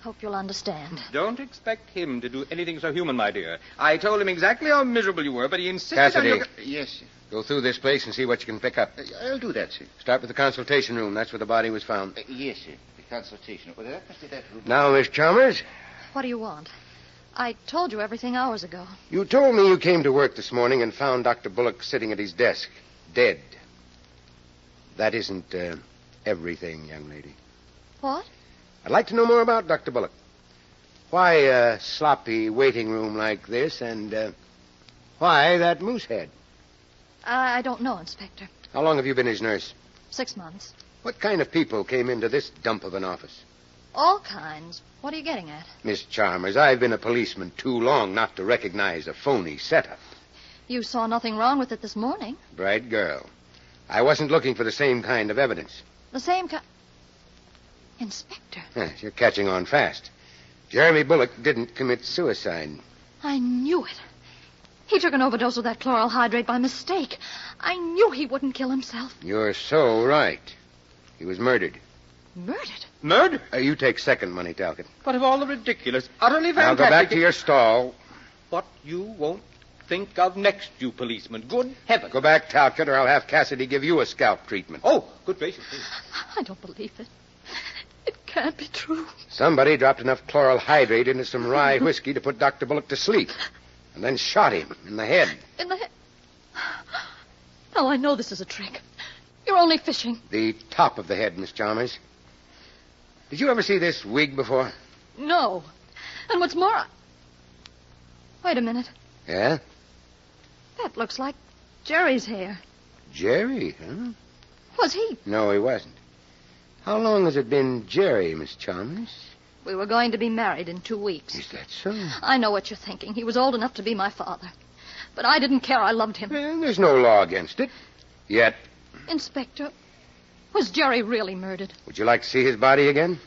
S13: hope you'll understand.
S12: Don't expect him to do anything so human, my dear. I told him exactly how miserable you were, but he insisted
S10: Cassidy.
S12: on your...
S11: Yes, sir.
S10: Go through this place and see what you can pick up.
S11: I'll do that, sir.
S10: Start with the consultation room. That's where the body was found.
S11: Yes, sir. The consultation. Well, that must be that room.
S10: Now, Miss Chalmers,
S13: What do you want? I told you everything hours ago.
S10: you told me you came to work this morning and found Dr. Bullock sitting at his desk, dead. That isn't everything, young lady.
S13: What?
S10: I'd like to know more about Dr. Bullock. Why a sloppy waiting room like this, and why that moose head?
S13: I don't know, Inspector.
S10: How long have you been his nurse?
S13: 6 months.
S10: What kind of people came into this dump of an office?
S13: All kinds. What are you getting at?
S10: Miss Chalmers, I've been a policeman too long not to recognize a phony setup.
S13: You saw nothing wrong with it this morning.
S10: Bright girl. I wasn't looking for the same kind of evidence.
S13: The same kind... Inspector,
S10: Yes, you're catching on fast. Jeremy Bullock didn't commit suicide.
S13: I knew it. He took an overdose of that chloral hydrate by mistake. I knew he wouldn't kill himself.
S10: You're so right. He was murdered.
S13: Murdered?
S12: Murder?
S10: You take second money, Talcott.
S12: What of all the ridiculous, utterly
S10: Now
S12: fantastic...
S10: go back to your stall.
S12: What you won't think of next, you policeman. Good heavens.
S10: Go back, Talcott, or I'll have Cassidy give you a scalp treatment.
S12: Oh, good gracious, please.
S13: I don't believe it. It can't be true.
S10: Somebody dropped enough chloral hydrate into some rye whiskey to put Dr. Bullock to sleep, and then shot him in the head.
S13: In the head. Oh, I know this is a trick. You're only fishing.
S10: The top of the head, Miss Chalmers. Did you ever see this wig before?
S13: No. And what's more... Wait a minute.
S10: Yeah?
S13: That looks like Jerry's hair.
S10: Jerry, huh?
S13: Was he?
S10: No, he wasn't. How long has it been Jerry, Miss Chalmers?
S13: We were going to be married in 2 weeks.
S10: Is that so?
S13: I know what you're thinking. He was old enough to be my father. But I didn't care. I loved him.
S10: Well, there's no law against it. Yet.
S13: Inspector, was Jerry really murdered?
S10: Would you like to see his body again?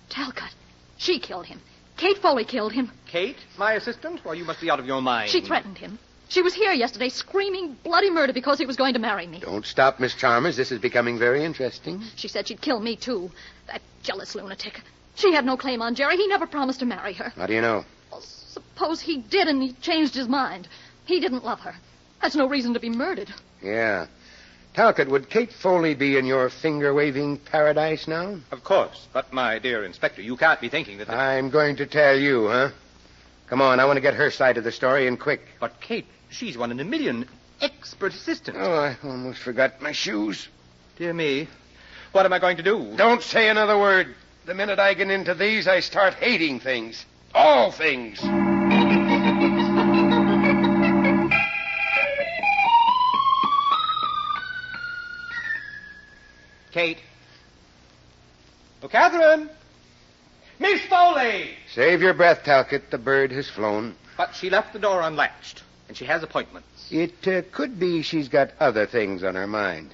S13: Talcott. She killed him. Kate Foley killed him.
S12: Kate, my assistant? Well, you must be out of your mind.
S13: She threatened him. She was here yesterday screaming bloody murder because he was going to marry me.
S10: Don't stop, Miss Chalmers. This is becoming very interesting.
S13: She said she'd kill me, too. That jealous lunatic. She had no claim on Jerry. He never promised to marry her.
S10: How do you know?
S13: Well, suppose he did and he changed his mind. He didn't love her. That's no reason to be murdered.
S10: Yeah. Talcott, would Kate Foley be in your finger-waving paradise now?
S12: Of course. But, my dear Inspector, you can't be thinking that...
S10: I'm going to tell you, huh? Come on, I want to get her side of the story, and quick.
S12: But, Kate, she's one in a million. Expert assistant.
S10: Oh, I almost forgot my shoes.
S12: Dear me. What am I going to do?
S10: Don't say another word. The minute I get into these, I start hating things. All things.
S12: Kate. Oh, Catherine! Miss Foley!
S10: Save your breath, Talcott. The bird has flown.
S12: But she left the door unlatched, and she has appointments.
S10: It could be she's got other things on her mind.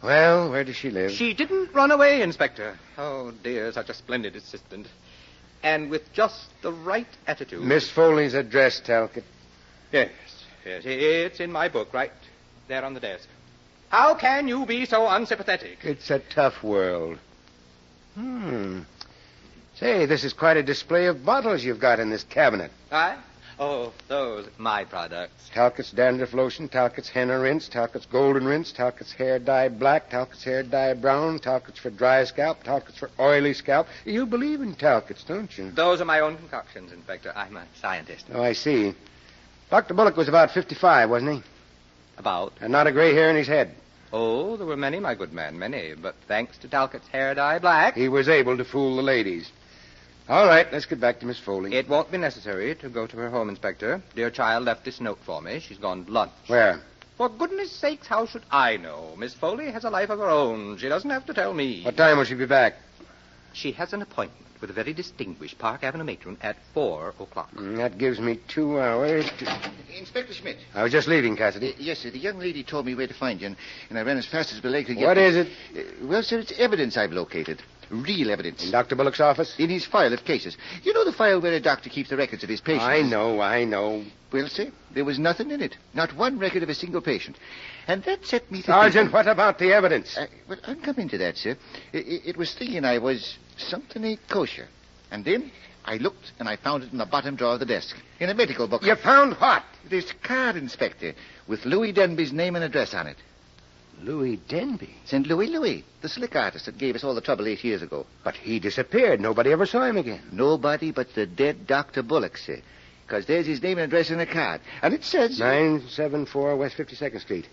S10: Well, where does she live?
S12: She didn't run away, Inspector. Oh, dear, such a splendid assistant. And with just the right attitude.
S10: Miss Foley's address, Talcott.
S12: Yes, it's in my book, right there on the desk. How can you be so unsympathetic?
S10: It's a tough world. Say, this is quite a display of bottles you've got in this cabinet.
S12: Aye? Oh, those, my products.
S10: Talcott's dandruff lotion, Talcott's henna rinse, Talcott's golden rinse, Talcott's hair dye black, Talcott's hair dye brown, Talcott's for dry scalp, Talcott's for oily scalp. You believe in Talcott's, don't you?
S12: Those are my own concoctions, Inspector. I'm a scientist.
S10: Oh, I see. Dr. Bullock was about 55, wasn't he?
S12: About?
S10: And not a gray hair in his head.
S12: Oh, there were many, my good man, many. But thanks to Talcott's hair dye black...
S10: he was able to fool the ladies. All right, let's get back to Miss Foley.
S12: It won't be necessary to go to her home, Inspector. Dear child left this note for me. She's gone to lunch.
S10: Where?
S12: For goodness sakes, how should I know? Miss Foley has a life of her own. She doesn't have to tell me.
S10: What time will she be back?
S12: She has an appointment with a very distinguished Park Avenue matron at 4 o'clock.
S10: That gives me 2 hours to...
S11: Inspector Schmidt.
S10: I was just leaving, Cassidy.
S11: Yes, sir. The young lady told me where to find you, and I ran as fast as my leg could get.
S10: What is it?
S11: Well, sir, it's evidence I've located. Real evidence.
S10: In Dr. Bullock's office?
S11: In his file of cases. You know the file where a doctor keeps the records of his patients?
S10: I know.
S11: Well, sir, there was nothing in it. Not one record of a single patient. And that set me to
S10: Sergeant, what about the evidence?
S11: Well, I'm coming to that, sir. It was thinking I was something ain't kosher. And then I looked and I found it in the bottom drawer of the desk. In a medical book.
S10: You found what?
S11: This card, Inspector, with Louis Denby's name and address on it.
S10: Louis Denby?
S11: St. Louis, the slick artist that gave us all the trouble 8 years ago.
S10: But he disappeared. Nobody ever saw him again.
S11: Nobody but the dead Dr. Bullock, sir. Because there's his name and address in the card. And it says...
S10: 974 West 52nd Street.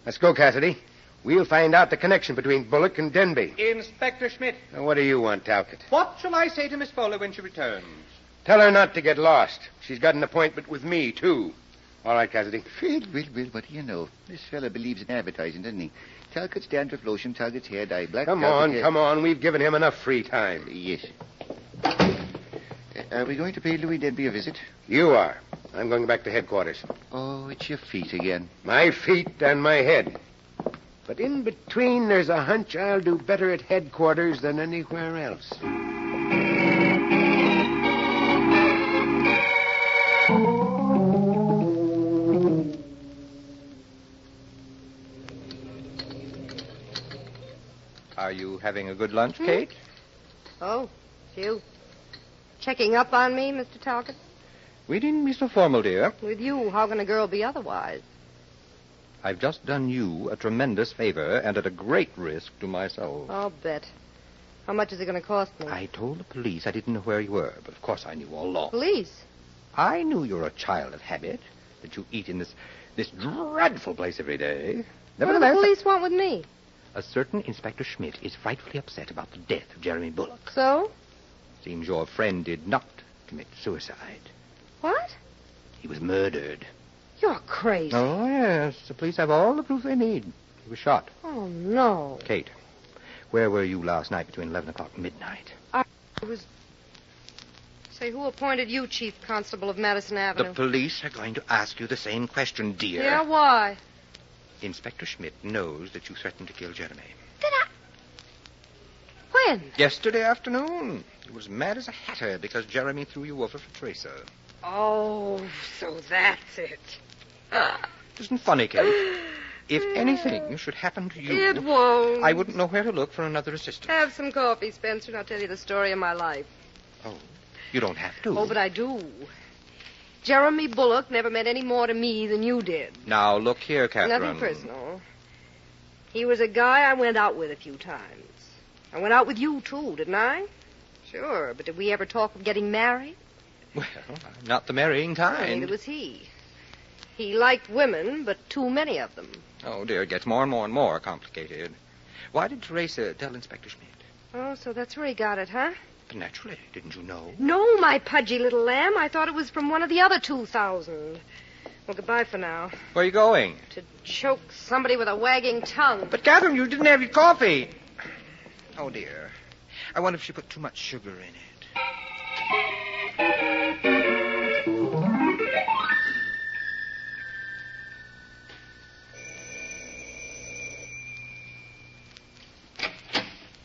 S10: Let's go, Cassidy. We'll find out the connection between Bullock and Denby.
S12: Inspector Schmidt.
S10: Now, what do you want, Talcott?
S12: What shall I say to Miss Foley when she returns?
S10: Tell her not to get lost. She's got an appointment with me, too. All right, Cassidy.
S11: Well, what do you know? This fella believes in advertising, doesn't he? Talcott's dandruff lotion, Talcott's hair dye black.
S10: Come on. We've given him enough free time.
S11: Yes. Are we going to pay Louis Denby a visit?
S10: You are. I'm going back to headquarters.
S11: Oh, it's your feet again.
S10: My feet and my head. But in between, there's a hunch I'll do better at headquarters than anywhere else.
S12: Are you having a good lunch, Kate?
S14: Oh, you. Checking up on me, Mr. Talcott?
S12: We needn't be so formal, dear.
S14: With you, how can a girl be otherwise?
S12: I've just done you a tremendous favor and at a great risk to myself.
S14: I'll bet. How much is it going to cost me?
S12: I told the police I didn't know where you were, but of course I knew all along.
S14: Police?
S12: I knew you're a child of habit, that you eat in this dreadful place every day.
S14: What do the police want with me?
S12: A certain Inspector Schmidt is frightfully upset about the death of Jeremy Bullock.
S14: So?
S12: Seems your friend did not commit suicide.
S14: What?
S12: He was murdered.
S14: You're crazy.
S12: Oh, yes. The police have all the proof they need. He was shot.
S14: Oh, no.
S12: Kate, where were you last night between 11 o'clock and midnight?
S14: I was... Say, who appointed you Chief Constable of Madison Avenue?
S12: The police are going to ask you the same question, dear.
S14: Yeah, why?
S12: Inspector Schmidt knows that you threatened to kill Jeremy.
S14: Did I? When?
S12: Yesterday afternoon. He was mad as a hatter because Jeremy threw you over for Tracer.
S14: Oh, so that's it.
S12: It isn't funny, Kate. If anything should happen to you...
S14: It won't.
S12: I wouldn't know where to look for another assistant.
S14: Have some coffee, Spencer, and I'll tell you the story of my life.
S12: Oh, you don't have to.
S14: Oh, but I do. Jeremy Bullock never meant any more to me than you did.
S12: Now, look here, Catherine.
S14: Nothing personal. He was a guy I went out with a few times. I went out with you, too, didn't I? Sure, but did we ever talk of getting married?
S12: Well, I'm not the marrying kind.
S14: Neither was he. He liked women, but too many of them.
S12: Oh, dear, it gets more and more complicated. Why did Teresa tell Inspector Schmidt?
S14: Oh, so that's where he got it, huh?
S10: Naturally. Didn't you know?
S14: No, my pudgy little lamb. I thought it was from one of the other 2,000. Well, goodbye for now.
S10: Where are you going?
S14: To choke somebody with a wagging tongue.
S10: But, Catherine, you didn't have your coffee. Oh, dear. I wonder if she put too much sugar in it.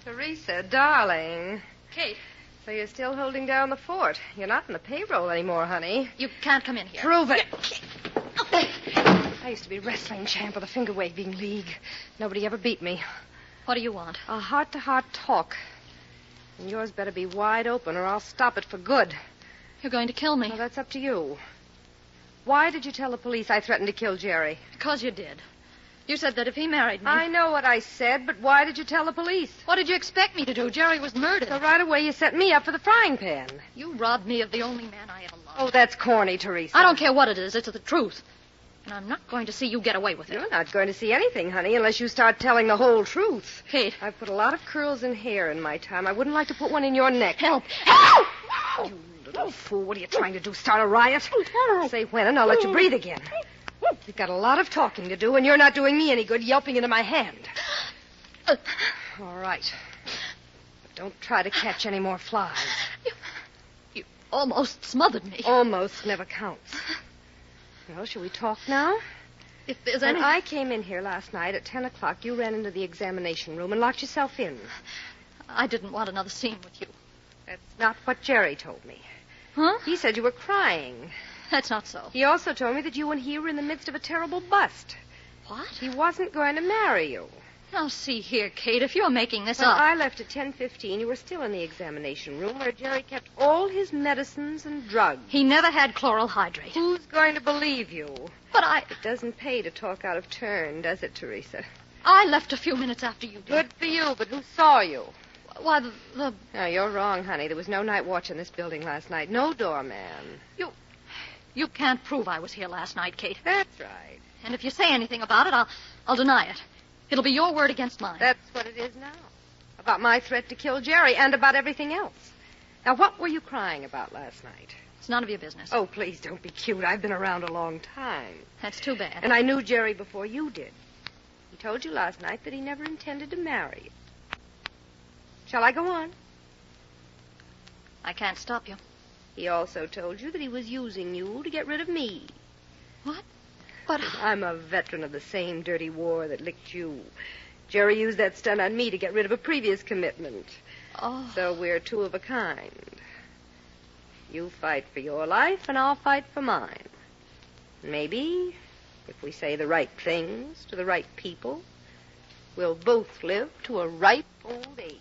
S14: Teresa, darling.
S13: Kate.
S14: So you're still holding down the fort. You're not in the payroll anymore, honey.
S13: You can't come in here.
S14: Prove it. I used to be wrestling champ of the finger waving league. Nobody ever beat me.
S13: What do you want?
S14: A heart-to-heart talk. And yours better be wide open or I'll stop it for good.
S13: You're going to kill me.
S14: Well, that's up to you. Why did you tell the police I threatened to kill Jerry?
S13: Because you did. You said that if he married me...
S14: I know what I said, but why did you tell the police?
S13: What did you expect me to do? Jerry was murdered.
S14: So right away you set me up for the frying pan.
S13: You robbed me of the only man I ever loved.
S14: Oh, that's corny, Teresa.
S13: I don't care what it is. It's the truth. And I'm not going to see you get away with it.
S14: You're not going to see anything, honey, unless you start telling the whole truth.
S13: Kate.
S14: I've put a lot of curls in hair in my time. I wouldn't like to put one in your neck.
S13: Help.
S14: Help! You little fool. What are you trying to do? Start a riot? Say when, and I'll let you breathe again. You've got a lot of talking to do, and you're not doing me any good yelping into my hand. All right. But don't try to catch any more flies.
S13: You almost smothered me.
S14: Almost never counts. Well, shall we talk now?
S13: If there's
S14: When
S13: any...
S14: I came in here last night at 10 o'clock, you ran into the examination room and locked yourself in.
S13: I didn't want another scene with you.
S14: That's not what Jerry told me.
S13: Huh?
S14: He said you were crying.
S13: That's not so.
S14: He also told me that you and he were in the midst of a terrible bust.
S13: What?
S14: He wasn't going to marry you.
S13: Now, see here, Kate, if you're making this
S14: When
S13: up...
S14: I left at 10:15, you were still in the examination room where Jerry kept all his medicines and drugs.
S13: He never had chloral hydrate.
S14: Who's going to believe you?
S13: But I...
S14: It doesn't pay to talk out of turn, does it, Teresa?
S13: I left a few minutes after you did.
S14: Good for you, but who saw you?
S13: Why, the...
S14: No, you're wrong, honey. There was no night watch in this building last night. No doorman.
S13: You can't prove I was here last night, Kate.
S14: That's right.
S13: And if you say anything about it, I'll deny it. It'll be your word against mine.
S14: That's what it is now. About my threat to kill Jerry and about everything else. Now, what were you crying about last night?
S13: It's none of your business.
S14: Oh, please don't be cute. I've been around a long time.
S13: That's too bad.
S14: And I knew Jerry before you did. He told you last night that he never intended to marry you. Shall I go on?
S13: I can't stop you.
S14: He also told you that he was using you to get rid of me.
S13: What? But...
S14: I'm a veteran of the same dirty war that licked you. Jerry used that stunt on me to get rid of a previous commitment.
S13: Oh.
S14: So we're two of a kind. You fight for your life, and I'll fight for mine. Maybe, if we say the right things to the right people, we'll both live to a ripe old age.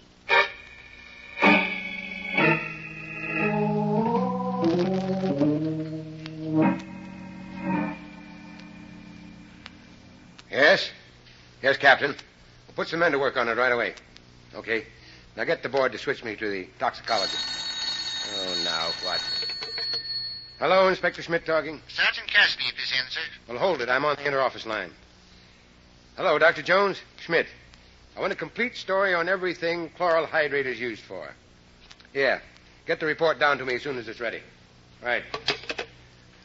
S10: Yes? Yes, Captain. We'll put some men to work on it right away. Okay. Now get the board to switch me to the toxicologist. Oh, now what? Hello, Inspector Schmidt talking.
S11: Sergeant Cassidy at this end, sir.
S10: Well, hold it. I'm on the inter-office line. Hello, Dr. Jones. Schmidt. I want a complete story on everything chloral hydrate is used for. Yeah. Get the report down to me as soon as it's ready. Right.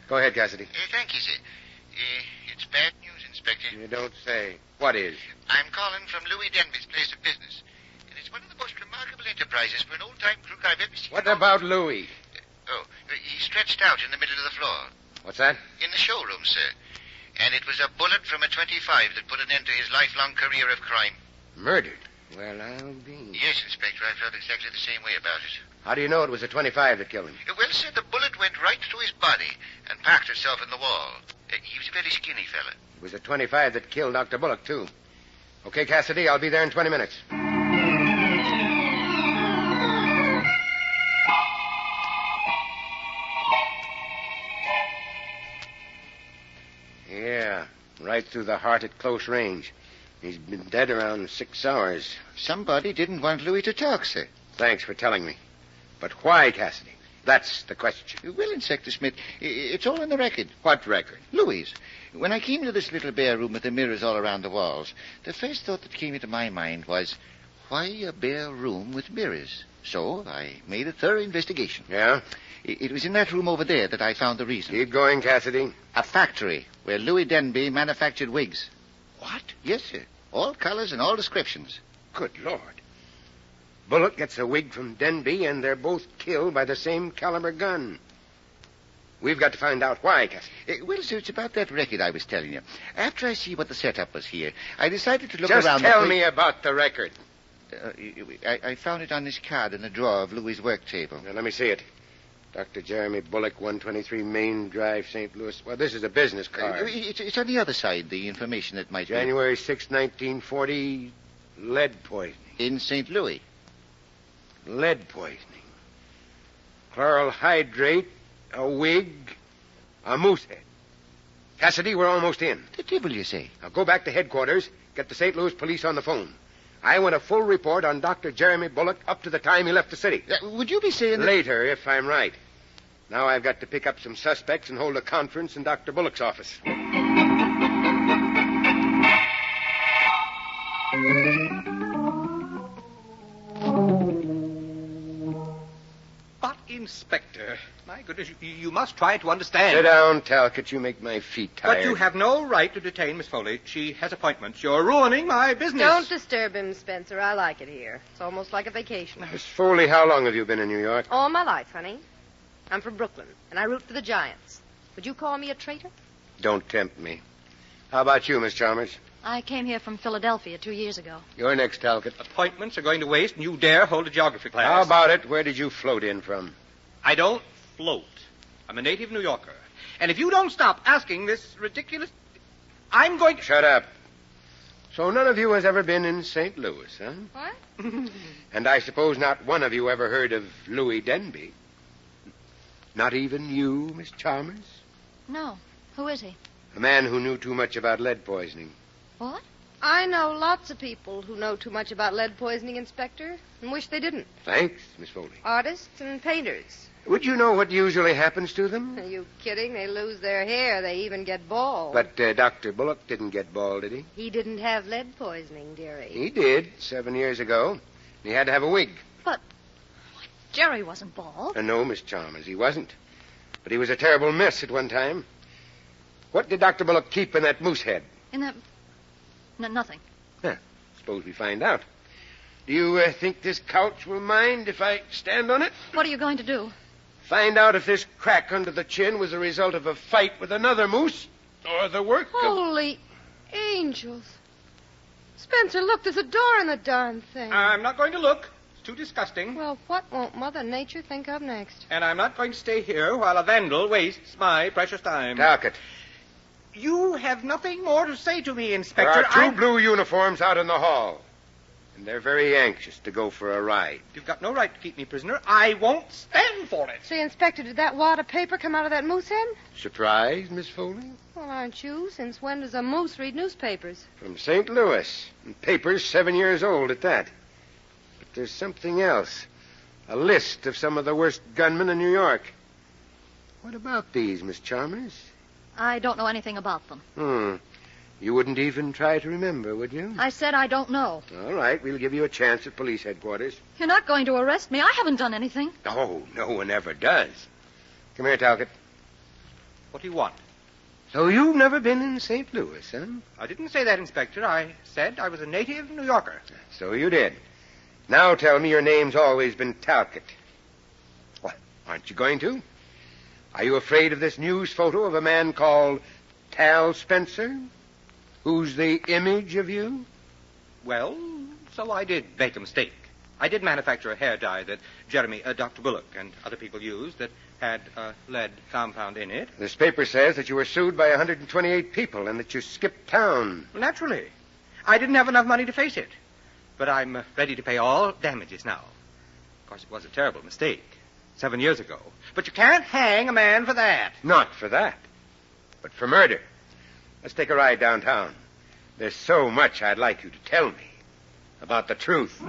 S10: Go ahead, Cassidy.
S11: Thank you, sir. It's bad news, Inspector.
S10: You don't say. What is?
S11: I'm calling from Louis Denby's place of business. And it's one of the most remarkable enterprises for an old-time crook I've ever seen.
S10: What about Louis?
S11: He's stretched out in the middle of the floor.
S10: What's that?
S11: In the showroom, sir. And it was a bullet from a .25 that put an end to his lifelong career of crime.
S10: Murdered? Well, I'll be...
S11: Yes, Inspector. I felt exactly the same way about it.
S10: How do you know it was a .25 that killed him?
S11: Well, sir, the bullet went right through his body and packed itself in the wall. He was a very skinny fella.
S10: It was a .25 that killed Dr. Bullock, too. Okay, Cassidy, I'll be there in 20 minutes. Yeah, right through the heart at close range. He's been dead around 6 hours.
S11: Somebody didn't want Louis to talk, sir.
S10: Thanks for telling me. But why, Cassidy? That's the question.
S11: Well, Inspector Smith, it's all in the record.
S10: What record?
S11: Louis, when I came into this little bare room with the mirrors all around the walls, the first thought that came into my mind was, Why a bare room with mirrors? So I made a thorough investigation.
S10: Yeah?
S11: It was in that room over there that I found the reason.
S10: Keep going, Cassidy.
S11: A factory where Louis Denby manufactured wigs.
S10: What?
S11: Yes, sir. All colors and all descriptions.
S10: Good Lord. Bullock gets a wig from Denby, and they're both killed by the same caliber gun. We've got to find out why, Cassidy.
S11: Well, sir, it's about that record I was telling you. After I see what the setup was here, I decided to look
S10: Just
S11: around...
S10: Just tell me about the record.
S11: I found it on this card in the drawer of Louis's work table.
S10: Now, let me see it. Dr. Jeremy Bullock, 123 Main Drive, St. Louis. Well, this is a business card.
S11: It's on the other side, the information that might
S10: January 6, 1940, lead poisoning.
S11: In St. Louis.
S10: Lead poisoning. Chloral hydrate, a wig, a moose head. Cassidy, we're almost in.
S11: The devil, you say?
S10: Now go back to headquarters, get the St. Louis police on the phone. I want a full report on Dr. Jeremy Bullock up to the time he left the city.
S11: Would you be saying that...
S10: Later, if I'm right. Now I've got to pick up some suspects and hold a conference in Dr. Bullock's office.
S12: But, Inspector, my goodness, you must try to understand.
S10: Sit down, Talcott. You make my feet tired.
S12: But you have no right to detain Miss Foley. She has appointments. You're ruining my business.
S14: Don't disturb him, Spencer. I like it here. It's almost like a vacation.
S10: Miss Foley, how long have you been in New York?
S14: All my life, honey. I'm from Brooklyn, and I root for the Giants. Would you call me a traitor?
S10: Don't tempt me. How about you, Miss Chalmers?
S13: I came here from Philadelphia 2 years ago.
S10: You're next, Talcott.
S12: Appointments are going to waste, and you dare hold a geography class.
S10: How about it? Where did you float in from?
S12: I don't float. I'm a native New Yorker. And if you don't stop asking this ridiculous... I'm going to...
S10: Shut up. So none of you has ever been in St. Louis, huh?
S14: What?
S10: And I suppose not one of you ever heard of Louis Denby. Not even you, Miss Chalmers?
S13: No. Who is he?
S10: A man who knew too much about lead poisoning.
S13: What?
S14: I know lots of people who know too much about lead poisoning, Inspector, and wish they didn't.
S10: Thanks, Miss Foley.
S14: Artists and painters.
S10: Would you know what usually happens to them?
S14: Are you kidding? They lose their hair. They even get bald.
S10: But Dr. Bullock didn't get bald, did he?
S14: He didn't have lead poisoning, dearie.
S10: He did, 7 years ago. He had to have a wig.
S13: But Jerry wasn't bald.
S10: No, Miss Chalmers, he wasn't. But he was a terrible mess at one time. What did Dr. Bullock keep in that moose head?
S13: In that... nothing.
S10: Huh. Suppose we find out. Do you think this couch will mind if I stand on it?
S13: What are you going to do?
S10: Find out if this crack under the chin was the result of a fight with another moose or the work of...
S14: Holy angels. Spencer, look, there's a door in the darn thing.
S12: I'm not going to look. It's too disgusting.
S14: Well, what won't Mother Nature think of next?
S12: And I'm not going to stay here while a vandal wastes my precious time.
S10: Talcott.
S12: You have nothing more to say to me, Inspector.
S10: There are two blue uniforms out in the hall. And they're very anxious to go for a ride.
S12: You've got no right to keep me prisoner. I won't stand for it.
S14: Say, Inspector, did that wad of paper come out of that moose head?
S10: Surprised, Miss Foley?
S14: Well, aren't you? Since when does a moose read newspapers?
S10: From St. Louis. And papers 7 years old at that. But there's something else. A list of some of the worst gunmen in New York. What about these, Miss Chalmers?
S13: I don't know anything about them.
S10: You wouldn't even try to remember, would you?
S13: I said I don't know.
S10: All right, we'll give you a chance at police headquarters.
S13: You're not going to arrest me. I haven't done anything.
S10: Oh, no one ever does. Come here, Talcott.
S12: What do you want?
S10: So you've never been in St. Louis, huh?
S12: I didn't say that, Inspector. I said I was a native New Yorker.
S10: So you did. Now tell me your name's always been Talcott. What, aren't you going to? Are you afraid of this news photo of a man called Tal Spencer? Who's the image of you?
S12: Well, so I did make a mistake. I did manufacture a hair dye that Dr. Bullock and other people used that had a lead compound in it.
S10: This paper says that you were sued by 128 people and that you skipped town.
S12: Well, naturally. I didn't have enough money to face it. But I'm ready to pay all damages now. Of course, it was a terrible mistake 7 years ago. But you can't hang a man for that.
S10: Not for that, but for murder. Let's take a ride downtown. There's so much I'd like you to tell me about the truth.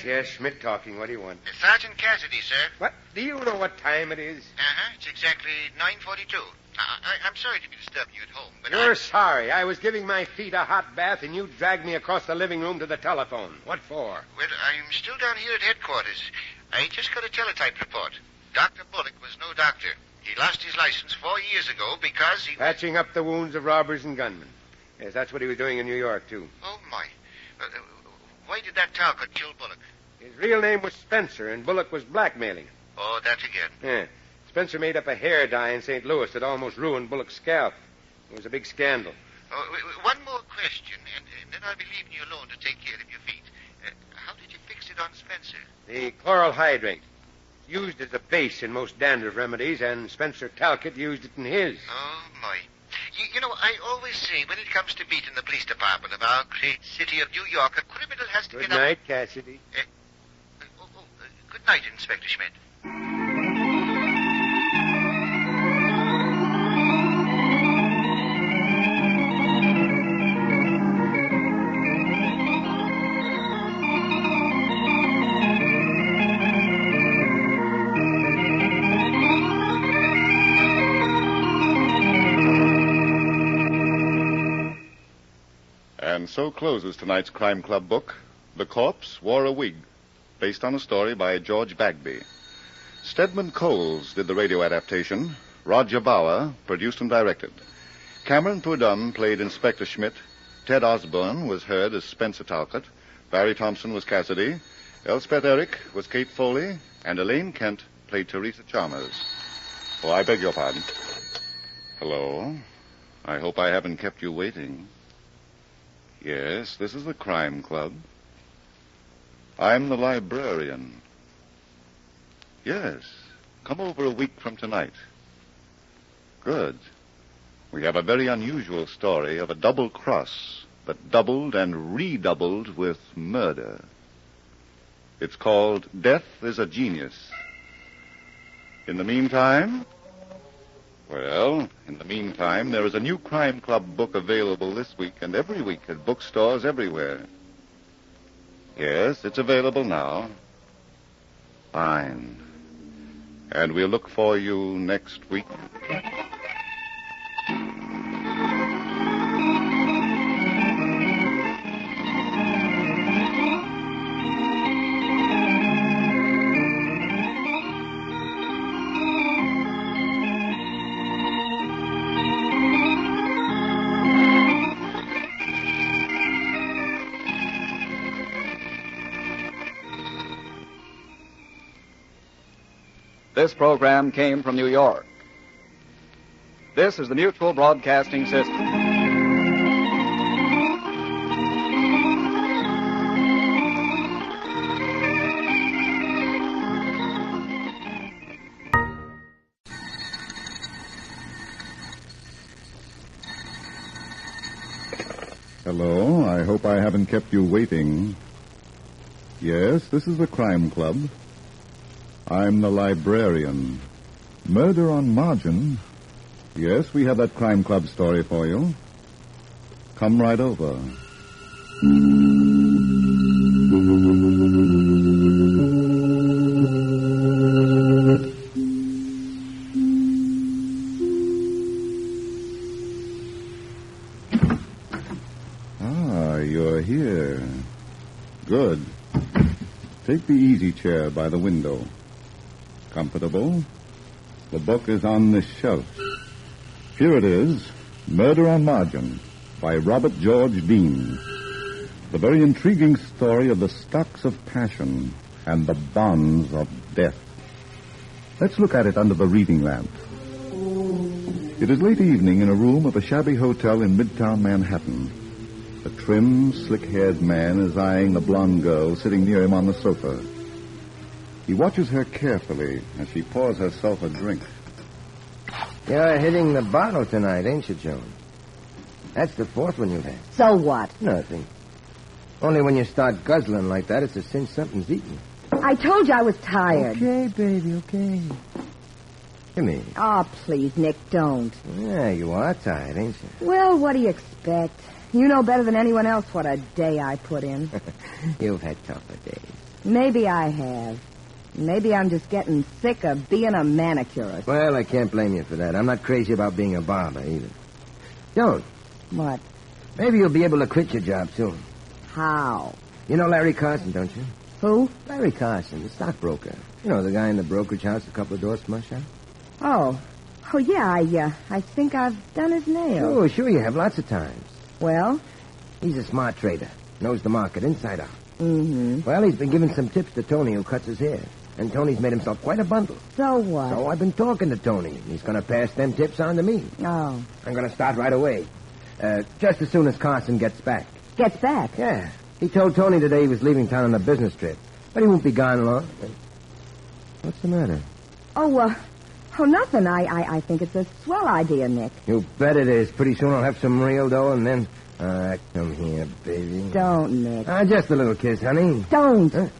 S10: Yes, Schmidt talking. What do you want?
S11: Sergeant Cassidy, sir.
S10: What? Do you know what time it is?
S11: Uh-huh. It's exactly 9:42. I'm sorry to be disturbing you at home, but
S10: You're sorry. I was giving my feet a hot bath, and you dragged me across the living room to the telephone. What for?
S11: Well, I'm still down here at headquarters. I just got a teletype report. Dr. Bullock was no doctor. He lost his license 4 years ago because he...
S10: Patching up the wounds of robbers and gunmen. Yes, that's what he was doing in New York, too.
S11: Oh, my. Why did that Talcott kill Bullock?
S10: His real name was Spencer, and Bullock was blackmailing him.
S11: Oh, that again.
S10: Yeah. Spencer made up a hair dye in St. Louis that almost ruined Bullock's scalp. It was a big scandal.
S11: Oh, one more question, and then I'll be leaving you alone to take care of your feet. How did you fix it on Spencer?
S10: The chloral hydrate. Used as a base in most dandruff remedies, and Spencer Talcott used it in his.
S11: Oh, my. You know, I always say when it comes to beating the police department of our great city of New York, a criminal has to
S10: Good
S11: get up...
S10: night, Cassidy.
S11: Good night, Inspector Schmidt.
S1: And so closes tonight's Crime Club book, The Corpse Wore a Wig, based on a story by George Bagby. Stedman Coles did the radio adaptation. Roger Bauer produced and directed. Cameron Prudhomme played Inspector Schmidt. Ted Osborne was heard as Spencer Talcott. Barry Thompson was Cassidy. Elspeth Eric was Kate Foley. And Elaine Kent played Teresa Chalmers. Oh, I beg your pardon. Hello. I hope I haven't kept you waiting. Yes, this is the Crime Club. I'm the librarian. Yes, come over a week from tonight. Good. We have a very unusual story of a double cross, but doubled and redoubled with murder. It's called Death is a Genius. In the meantime... Well, in the meantime, there is a new Crime Club book available this week and every week at bookstores everywhere. Yes, it's available now. Fine. And we'll look for you next week.
S9: This program came from New York. This is the Mutual Broadcasting System.
S1: Hello, I hope I haven't kept you waiting. Yes, this is the Crime Club. I'm the librarian. Murder on Margin? Yes, we have that Crime Club story for you. Come right over. Ah, you're here. Good. Take the easy chair by the window. Comfortable? The book is on this shelf. Here it is, Murder on Margin, by Robert George Dean. The very intriguing story of the stocks of passion and the bonds of death. Let's look at it under the reading lamp. It is late evening in a room of a shabby hotel in Midtown Manhattan. A trim, slick-haired man is eyeing the blonde girl sitting near him on the sofa. He watches her carefully as she pours herself a drink.
S15: You're hitting the bottle tonight, ain't you, Joan? That's the fourth one you've had.
S16: So what?
S15: Nothing. Only when you start guzzling like that, it's a cinch something's eating.
S16: I told you I was tired.
S15: Okay, baby, okay. Come here.
S16: Oh, please, Nick, don't.
S15: Yeah, you are tired, ain't you?
S16: Well, what do you expect? You know better than anyone else what a day I put in.
S15: You've had tougher days.
S16: Maybe I have. Maybe I'm just getting sick of being a manicurist.
S15: Well, I can't blame you for that. I'm not crazy about being a barber, either. Don't.
S16: What?
S15: Maybe you'll be able to quit your job soon.
S16: How?
S15: You know Larry Carson, don't you?
S16: Who?
S15: Larry Carson, the stockbroker. You know, the guy in the brokerage house a couple of doors from us, huh?
S16: Oh. Oh, yeah, I think I've done his nails.
S15: Oh, sure you have, lots of times.
S16: Well?
S15: He's a smart trader. Knows the market inside out.
S16: Mm-hmm.
S15: Well, he's been giving some tips to Tony, who cuts his hair. And Tony's made himself quite a bundle.
S16: So what?
S15: So I've been talking to Tony. He's going to pass them tips on to me.
S16: Oh.
S15: I'm going to start right away. Just as soon as Carson gets back.
S16: Gets back?
S15: Yeah. He told Tony today he was leaving town on a business trip. But he won't be gone long. What's the matter?
S16: Oh, nothing. I think it's a swell idea, Nick.
S15: You bet it is. Pretty soon I'll have some real dough and then... come here, baby.
S16: Don't, Nick.
S15: Just a little kiss, honey.
S16: Don't.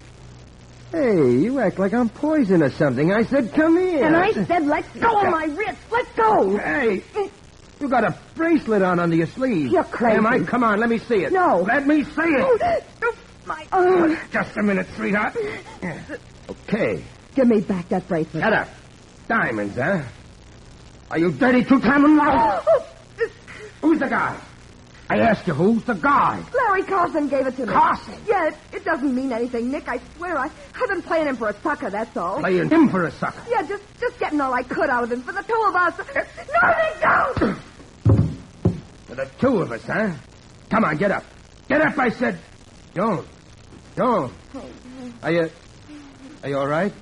S15: Hey, you act like I'm poison or something. I said, come here.
S16: And I said, let go of my wrist. Let go.
S15: Hey, you got a bracelet on under your sleeve.
S16: You're crazy.
S15: Am I? Come on, let me see it.
S16: No.
S15: Let me see it.
S16: My...
S15: Just a minute, sweetheart. Okay.
S16: Give me back that bracelet.
S15: Shut up. Diamonds, huh? Are you dirty two-timing lout? Who's the guy? I asked you, who's the guy?
S16: Larry Carson gave it to me.
S15: Carson?
S16: Yeah, it doesn't mean anything, Nick. I swear I've been playing him for a sucker, that's all.
S15: Playing him for a sucker?
S16: Yeah, just getting all I could out of him for the two of us. No, Nick, don't!
S15: For the two of us, huh? Come on, get up. Get up, I said. Don't. Are you all right?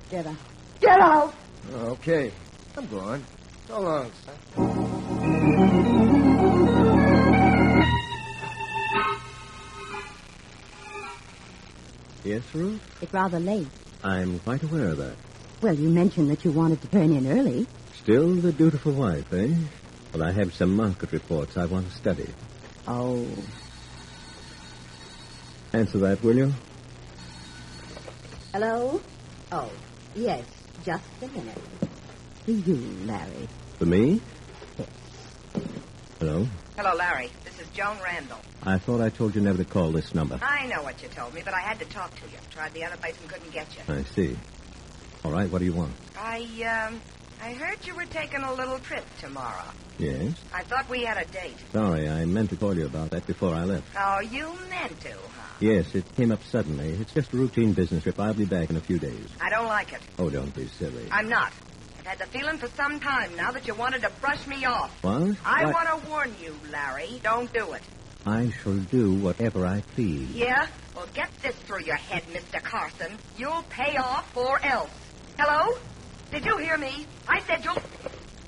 S16: Get out. Get out!
S15: Okay. I'm going. So long, son.
S17: Yes, Ruth?
S18: It's rather late.
S17: I'm quite aware of that.
S18: Well, you mentioned that you wanted to turn in early.
S17: Still the dutiful wife, eh? Well, I have some market reports I want to study.
S18: Oh.
S17: Answer that, will you?
S18: Hello? Oh, yes. Just a minute. For you, Larry.
S17: For me?
S18: Yes.
S17: Hello?
S19: Hello, Larry. This is Joan Randall.
S17: I thought I told you never to call this number.
S19: I know what you told me, but I had to talk to you. Tried the other place and couldn't get you.
S17: I see. All right, what do you want?
S19: I heard you were taking a little trip tomorrow.
S17: Yes?
S19: I thought we had a date.
S17: Sorry, I meant to call you about that before I left.
S19: Oh, you meant to, huh?
S17: Yes, it came up suddenly. It's just a routine business trip. I'll be back in a few days.
S19: I don't like it.
S17: Oh, don't be silly.
S19: I'm not. I've had the feeling for some time now that you wanted to brush me off.
S17: What?
S19: I want to warn you, Larry. Don't do it.
S17: I shall do whatever I please.
S19: Yeah? Well, get this through your head, Mr. Carson. You'll pay off or else. Hello? Did you hear me? I said you'll...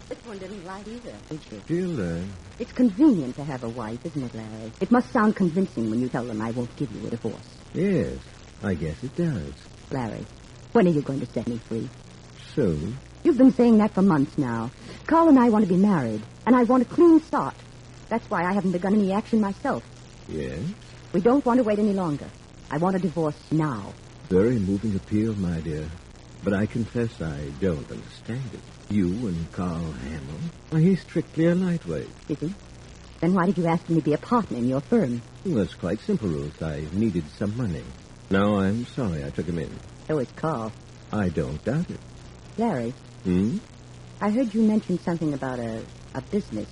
S18: This one didn't write either, did you?
S17: She'll,
S18: It's convenient to have a wife, isn't it, Larry? It must sound convincing when you tell them I won't give you a divorce.
S17: Yes, I guess it does.
S18: Larry, when are you going to set me free?
S17: Soon.
S18: You've been saying that for months now. Carl and I want to be married, and I want a clean start. That's why I haven't begun any action myself.
S17: Yes?
S18: We don't want to wait any longer. I want a divorce now.
S17: Very moving appeal, my dear. But I confess I don't understand it. You and Carl Hamill? Why, he's strictly a lightweight.
S18: Is he? Then why did you ask him to be a partner in your firm?
S17: Well, it's quite simple, Ruth. I needed some money. Now, I'm sorry I took him in.
S18: So is Carl.
S17: I don't doubt it.
S18: Larry. I heard you mention something about a business.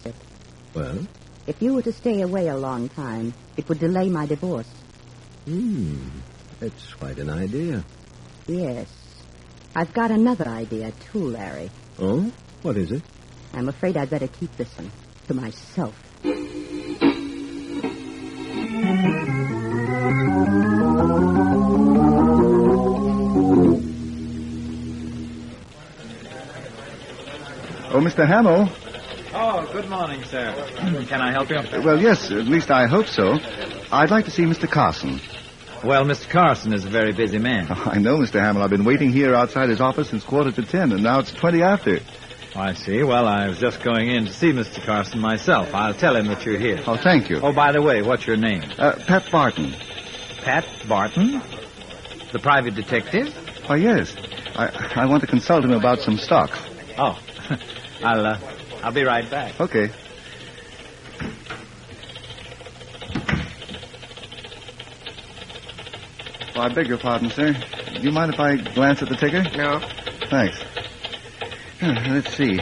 S17: Well?
S18: If you were to stay away a long time, it would delay my divorce.
S17: That's quite an idea.
S18: Yes. I've got another idea, too, Larry.
S17: Oh? What is it?
S18: I'm afraid I'd better keep this one to myself.
S1: Oh, Mr. Hamill.
S9: Oh, good morning, sir. Can I help you?
S1: Well, yes, at least I hope so. I'd like to see Mr. Carson.
S9: Well, Mr. Carson is a very busy man.
S1: Oh, I know, Mr. Hamill. I've been waiting here outside his office since 10:15, and now it's 20 after.
S9: I see. Well, I was just going in to see Mr. Carson myself. I'll tell him that you're here.
S1: Oh, thank you.
S9: Oh, by the way, what's your name?
S1: Pat Barton.
S9: Pat Barton? The private detective?
S1: Oh, yes. I want to consult him about some stocks.
S9: Oh, I'll be right back.
S1: Okay.
S20: Oh, I beg your pardon, sir. Do you mind if I glance at the ticker?
S10: No.
S20: Thanks. Let's see.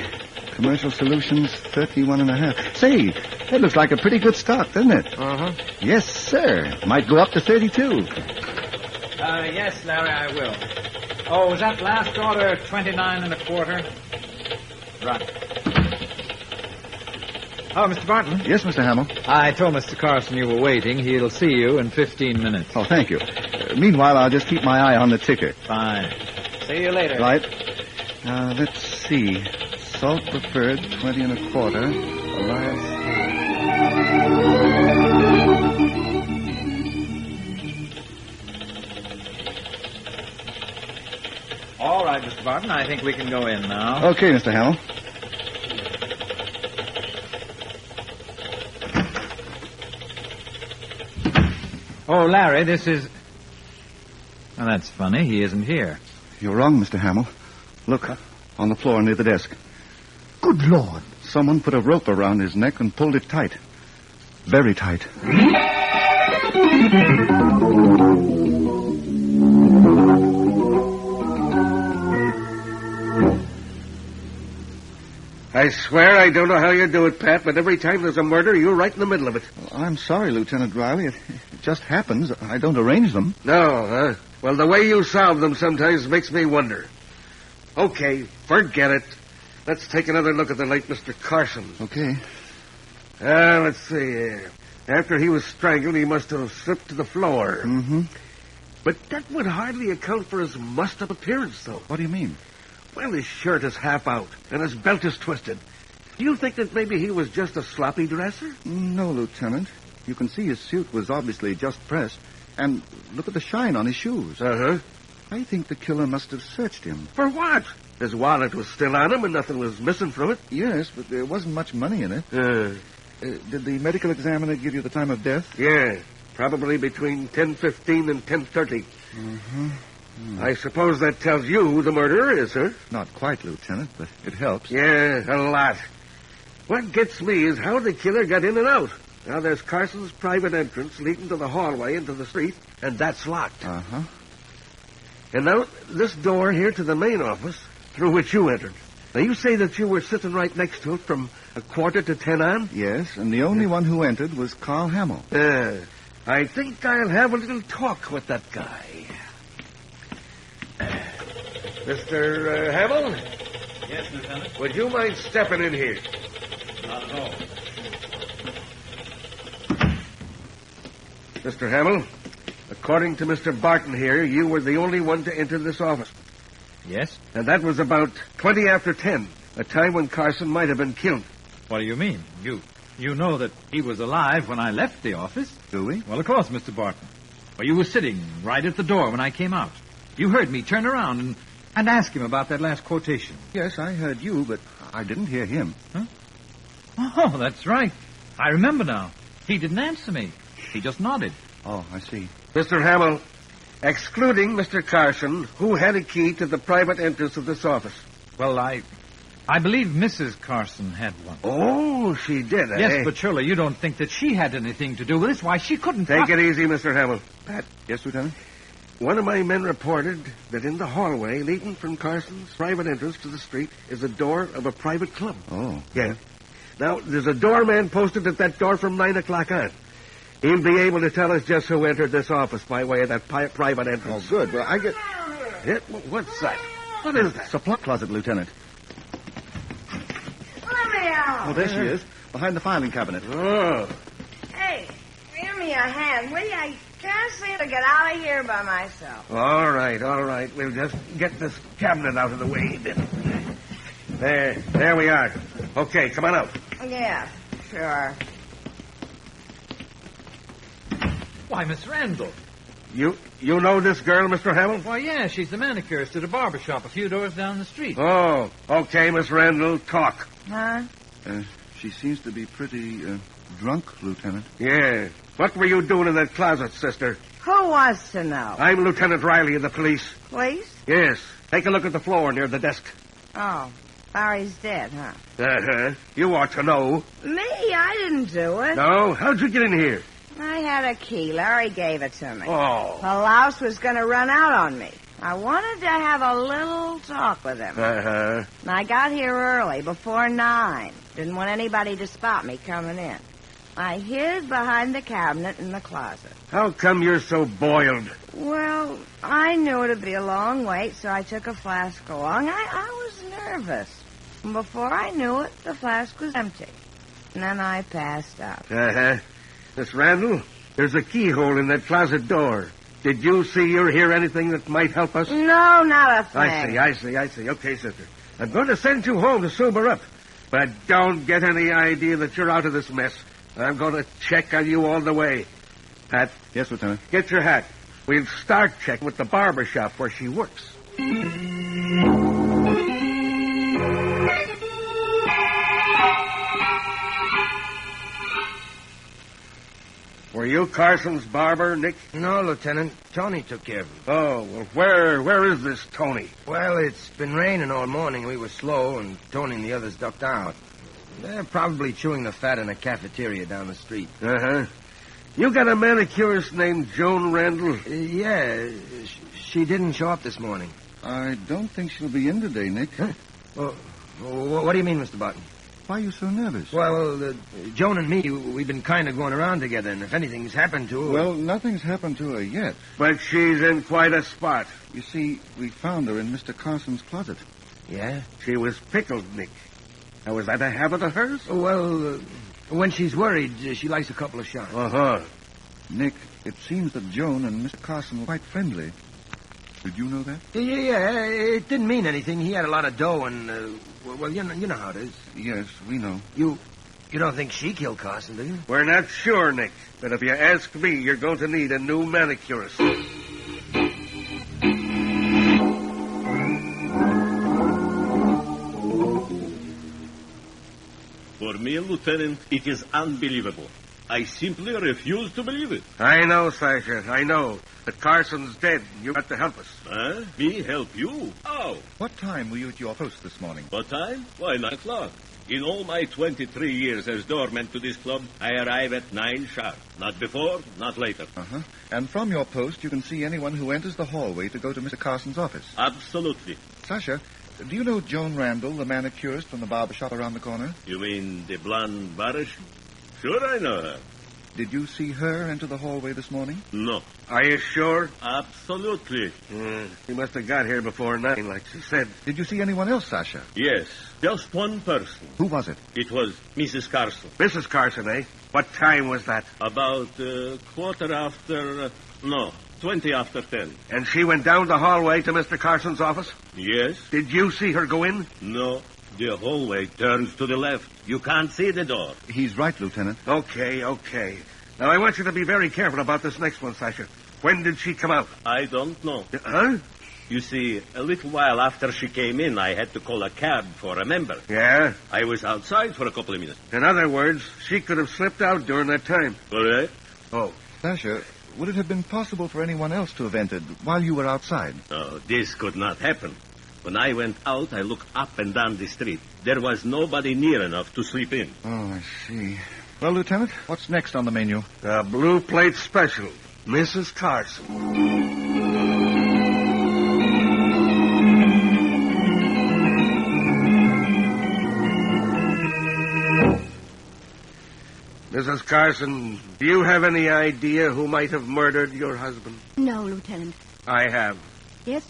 S20: Commercial Solutions, 31.5. Say, that looks like a pretty good stock, doesn't it?
S10: Uh-huh.
S20: Yes, sir. Might go up to 32.
S9: Yes, Larry, I will. Oh, was that last order 29.25? Right. Oh, Mr. Barton.
S20: Yes, Mr. Hamill.
S9: I told Mr. Carson you were waiting. He'll see you in 15 minutes.
S20: Oh, thank you. Meanwhile, I'll just keep my eye on the ticker.
S9: Fine. See you later.
S20: Right. Let's see. Salt preferred, 20.25. Elias.
S9: All right, Mr. Barton. I think we can go in now.
S20: Okay, Mr. Hamill.
S9: Oh, Larry, this is... Well, that's funny. He isn't here.
S20: You're wrong, Mr. Hamill. Look, on the floor near the desk.
S15: Good Lord.
S20: Someone put a rope around his neck and pulled it tight. Very tight.
S4: I swear I don't know how you do it, Pat, but every time there's a murder, you're right in the middle of it.
S20: Well, I'm sorry, Lieutenant Riley. It just happens. I don't arrange them.
S4: No, huh? Well, the way you solve them sometimes makes me wonder. Okay, forget it. Let's take another look at the late Mr. Carson.
S20: Okay.
S4: Let's see. After he was strangled, he must have slipped to the floor.
S20: Mm-hmm.
S4: But that would hardly account for his mussed-up appearance, though.
S20: What do you mean?
S4: Well, his shirt is half out, and his belt is twisted. Do you think that maybe he was just a sloppy dresser?
S20: No, Lieutenant. You can see his suit was obviously just pressed. And look at the shine on his shoes.
S4: Uh-huh.
S20: I think the killer must have searched him.
S4: For what? His wallet was still on him and nothing was missing from it.
S20: Yes, but there wasn't much money in it. Did the medical examiner give you the time of death?
S4: Yeah, probably between 10:15 and 10:30.
S20: Mm-hmm.
S4: I suppose that tells you who the murderer is, huh?
S20: Not quite, Lieutenant, but it helps.
S4: Yeah, a lot. What gets me is how the killer got in and out. Now, there's Carson's private entrance leading to the hallway into the street, and that's locked.
S20: Uh-huh.
S4: And now, this door here to the main office, through which you entered. Now, you say that you were sitting right next to it from 9:45 on?
S20: Yes, and the only one who entered was Carl Hamill.
S4: I think I'll have a little talk with that guy. Mr. Hamill?
S9: Yes, Lieutenant?
S4: Would you mind stepping in here?
S9: Not at all.
S4: Mr. Hamill, according to Mr. Barton here, you were the only one to enter this office.
S9: Yes?
S4: And that was about 20 after 10, a time when Carson might have been killed.
S9: What do you mean? You know that he was alive when I left the office?
S20: Do we?
S9: Well, of course, Mr. Barton. Well, you were sitting right at the door when I came out. You heard me turn around and ask him about that last quotation.
S20: Yes, I heard you, but I didn't hear him.
S9: Huh? Oh, that's right. I remember now. He didn't answer me. He just nodded.
S20: Oh, I see.
S4: Mr. Hamill, excluding Mr. Carson, who had a key to the private entrance of this office?
S9: Well, I believe Mrs. Carson had one.
S4: Oh, she did, eh?
S9: Yes, but surely you don't think that she had anything to do with this. Why, she couldn't...
S4: Take it easy, Mr. Hamill. Pat?
S20: Yes, Lieutenant?
S4: One of my men reported that in the hallway leading from Carson's private entrance to the street is the door of a private club.
S20: Oh.
S4: Yeah. Now, there's a doorman posted at that door from 9 o'clock on. He'll be able to tell us just who entered this office by way of that private entrance.
S20: Oh, good. Well, I get...
S4: What's that? What is that?
S20: It's a plot closet, Lieutenant.
S16: Let me out.
S20: Oh, there she is, behind the filing cabinet.
S4: Oh.
S16: Hey, give me a hand, will you? I can't seem to get out of here by myself.
S4: All right. We'll just get this cabinet out of the way. There we are. Okay, come on out.
S16: Yeah, sure.
S9: Why, Miss Randall.
S4: You know this girl, Mr. Hamill?
S9: Why, yeah, she's the manicurist at a barber shop a few doors down the street.
S4: Oh, okay, Miss Randall, talk.
S16: Huh?
S20: She seems to be pretty drunk, Lieutenant.
S4: Yeah. What were you doing in that closet, sister?
S16: Who wants to know?
S4: I'm Lieutenant Riley of the police.
S16: Police?
S4: Yes. Take a look at the floor near the desk.
S16: Oh, Barry's dead, huh?
S4: Uh-huh. You ought to know.
S16: Me? I didn't do it.
S4: No? How'd you get in here?
S16: I had a key. Larry gave it to me.
S5: Oh.
S16: The louse was going to run out on me. I wanted to have a little talk with him.
S5: Uh-huh.
S16: I got here early, before 9. Didn't want anybody to spot me coming in. I hid behind the cabinet in the closet.
S5: How come you're so boiled?
S16: Well, I knew it'd be a long wait, so I took a flask along. I was nervous. And before I knew it, the flask was empty. And then I passed out.
S5: Uh-huh. Miss Randall, there's a keyhole in that closet door. Did you see or hear anything that might help us?
S16: No, not a thing.
S5: I see. Okay, sister. I'm going to send you home to sober up. But don't get any idea that you're out of this mess. I'm going to check on you all the way. Pat?
S6: Yes, Lieutenant.
S5: Get your hat. We'll start checking with the barber shop where she works. Were you Carson's barber, Nick?
S4: No, Lieutenant. Tony took care of him.
S5: Oh, well, where is this Tony?
S4: Well, it's been raining all morning. We were slow, and Tony and the others ducked out. They're probably chewing the fat in a cafeteria down the street.
S5: Uh-huh. You got a manicurist named Joan Randall?
S4: Yeah. She didn't show up this morning.
S6: I don't think she'll be in today, Nick.
S4: Huh? Well, what do you mean, Mr. Barton?
S6: Why are you so nervous?
S4: Well, Joan and me, we've been kind of going around together, and if anything's happened to her...
S6: Well, nothing's happened to her yet.
S5: But she's in quite a spot.
S6: You see, we found her in Mr. Carson's closet.
S4: Yeah?
S5: She was pickled, Nick. Now, was that a habit of hers?
S4: Well, when she's worried, she likes a couple of shots.
S5: Uh-huh.
S6: Nick, it seems that Joan and Mr. Carson were quite friendly. Did you know that?
S4: Yeah. It didn't mean anything. He had a lot of dough, and, well, you know how it is.
S6: Yes, we know.
S4: You don't think she killed Carson, do you?
S5: We're not sure, Nick. But if you ask me, you're going to need a new manicurist.
S21: For me, Lieutenant, it is unbelievable. I simply refuse to believe it.
S5: I know, Sasha, I know. But Carson's dead. You got to help us.
S21: Huh? Me help you? How?
S6: What time were you at your post this morning?
S21: What time? Why, 9 o'clock. In all my 23 years as doorman to this club, I arrive at 9 sharp. Not before, not later.
S6: Uh-huh. And from your post, you can see anyone who enters the hallway to go to Mr. Carson's office.
S21: Absolutely.
S6: Sasha, do you know Joan Randall, the manicurist from the barber shop around the corner?
S21: You mean the blonde Barish? Sure, I know her.
S6: Did you see her enter the hallway this morning?
S21: No.
S5: Are you sure?
S21: Absolutely.
S5: She must have got here before 9, like she said.
S6: Did you see anyone else, Sasha?
S21: Yes, just one person.
S6: Who was it?
S21: It was Mrs. Carson.
S5: Mrs. Carson, eh? What time was that?
S21: About 20 after 10.
S5: And she went down the hallway to Mr. Carson's office?
S21: Yes.
S5: Did you see her go in?
S21: No. The hallway turns to the left. You can't see the door.
S6: He's right, Lieutenant.
S5: Okay. Now, I want you to be very careful about this next one, Sasha. When did she come out?
S21: I don't know.
S5: Huh?
S21: You see, a little while after she came in, I had to call a cab for a member.
S5: Yeah?
S21: I was outside for a couple of minutes.
S5: In other words, she could have slipped out during that time.
S21: Correct?
S5: Oh.
S6: Sasha, would it have been possible for anyone else to have entered while you were outside?
S21: Oh, this could not happen. When I went out, I looked up and down the street. There was nobody near enough to sleep in.
S6: Oh, I see. Well, Lieutenant, what's next on the menu?
S5: A blue plate special. Mrs. Carson. Mrs. Carson, do you have any idea who might have murdered your husband?
S18: No, Lieutenant.
S5: I have.
S18: Yes?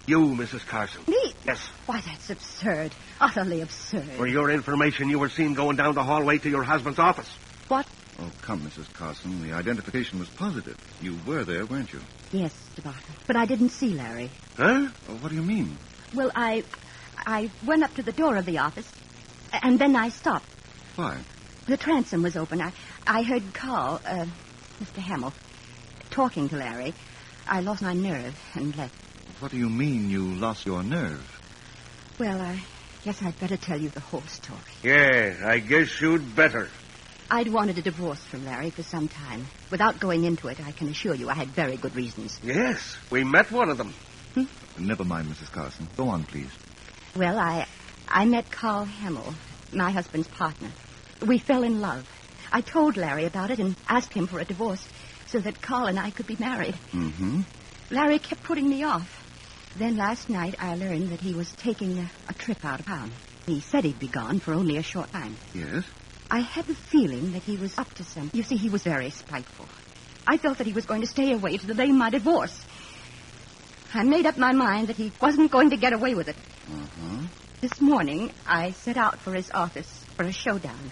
S5: You, Mrs. Carson.
S18: Me?
S5: Yes.
S18: Why, that's absurd. Utterly absurd.
S5: For your information, you were seen going down the hallway to your husband's office.
S18: What?
S6: Oh, come, Mrs. Carson. The identification was positive. You were there, weren't you?
S18: Yes, Mr. Barton. But I didn't see Larry.
S5: Huh?
S6: Oh, what do you mean?
S18: Well, I went up to the door of the office, and then I stopped.
S6: Why?
S18: The transom was open. I heard Carl, Mr. Hamill, talking to Larry. I lost my nerve and left.
S6: What do you mean you lost your nerve?
S18: Well, I guess I'd better tell you the whole story.
S5: Yeah, I guess you'd better.
S18: I'd wanted a divorce from Larry for some time. Without going into it, I can assure you I had very good reasons.
S5: Yes, we met one of them.
S6: Never mind, Mrs. Carson. Go on, please.
S18: Well, I met Carl Hamill, my husband's partner. We fell in love. I told Larry about it and asked him for a divorce so that Carl and I could be married.
S20: Mm-hmm.
S18: Larry kept putting me off. Then last night I learned that he was taking a trip out of town. He said he'd be gone for only a short time.
S20: Yes?
S18: I had the feeling that he was up to something. You see, he was very spiteful. I felt that he was going to stay away to delay my divorce. I made up my mind that he wasn't going to get away with it.
S20: Uh-huh.
S18: This morning, I set out for his office for a showdown.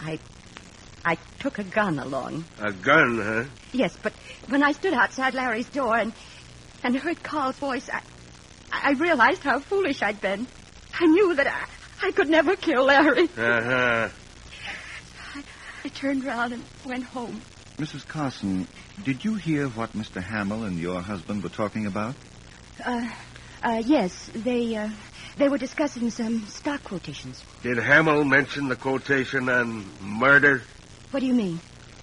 S18: I took a gun along.
S4: A gun, huh?
S18: Yes, but when I stood outside Larry's door and heard Carl's voice, I realized how foolish I'd been. I knew that I could never kill Larry.
S4: Uh-huh.
S18: I turned around and went home.
S20: Mrs. Carson, did you hear what Mr. Hamill and your husband were talking about?
S18: Yes, they were discussing some stock quotations.
S4: Did Hamill mention the quotation on murder?
S18: What do you mean?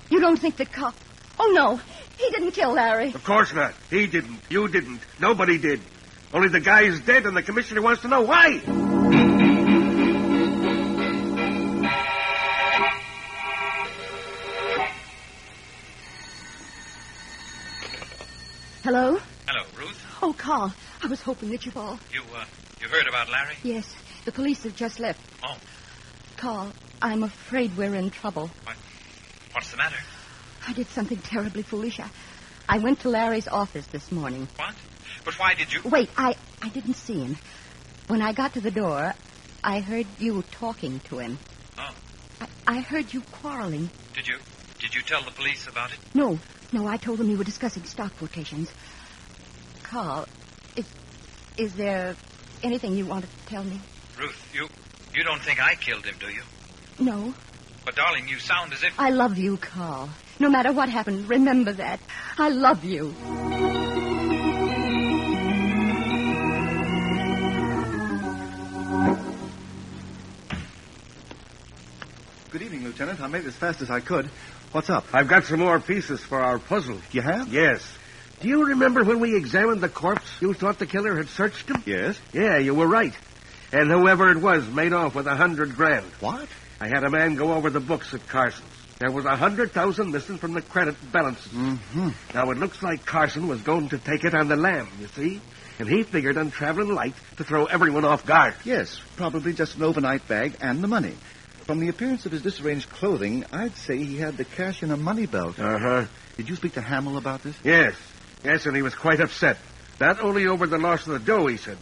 S18: You don't think that Carl... Oh, no, he didn't kill Larry.
S4: Of course not. He didn't. You didn't. Nobody did. Only the guy's dead, and the commissioner wants to know why.
S18: Hello?
S7: Hello, Ruth.
S18: Oh, Carl, I was hoping that you'd call.
S7: You heard about Larry?
S18: Yes, the police have just left.
S7: Oh.
S18: Carl, I'm afraid we're in trouble.
S7: What's the matter?
S18: I did something terribly foolish. I went to Larry's office this morning.
S7: What? But why did you...
S18: Wait, I didn't see him. When I got to the door, I heard you talking to him.
S7: Oh.
S18: I heard you quarreling.
S7: Did you tell the police about it?
S18: No, I told them you were discussing stock quotations. Carl, is there anything you want to tell me?
S7: Ruth, you don't think I killed him, do you?
S18: No.
S7: But, darling, you sound as if...
S18: I love you, Carl. No matter what happened, remember that. I love you.
S20: Good evening, Lieutenant. I made it as fast as I could. What's up?
S4: I've got some more pieces for our puzzle.
S20: You have?
S4: Yes. Do you remember when we examined the corpse? You thought the killer had searched him?
S20: Yes.
S4: Yeah, you were right. And whoever it was made off with $100,000.
S20: What?
S4: I had a man go over the books at Carson's. There was $100,000 missing from the credit balances.
S20: Mm-hmm.
S4: Now, it looks like Carson was going to take it on the lam, you see? And he figured on traveling light to throw everyone off guard.
S20: Yes, probably just an overnight bag and the money. From the appearance of his disarranged clothing, I'd say he had the cash in a money belt.
S4: Uh-huh.
S20: Did you speak to Hamill about this?
S4: Yes, and he was quite upset. Not only over the loss of the dough, he said.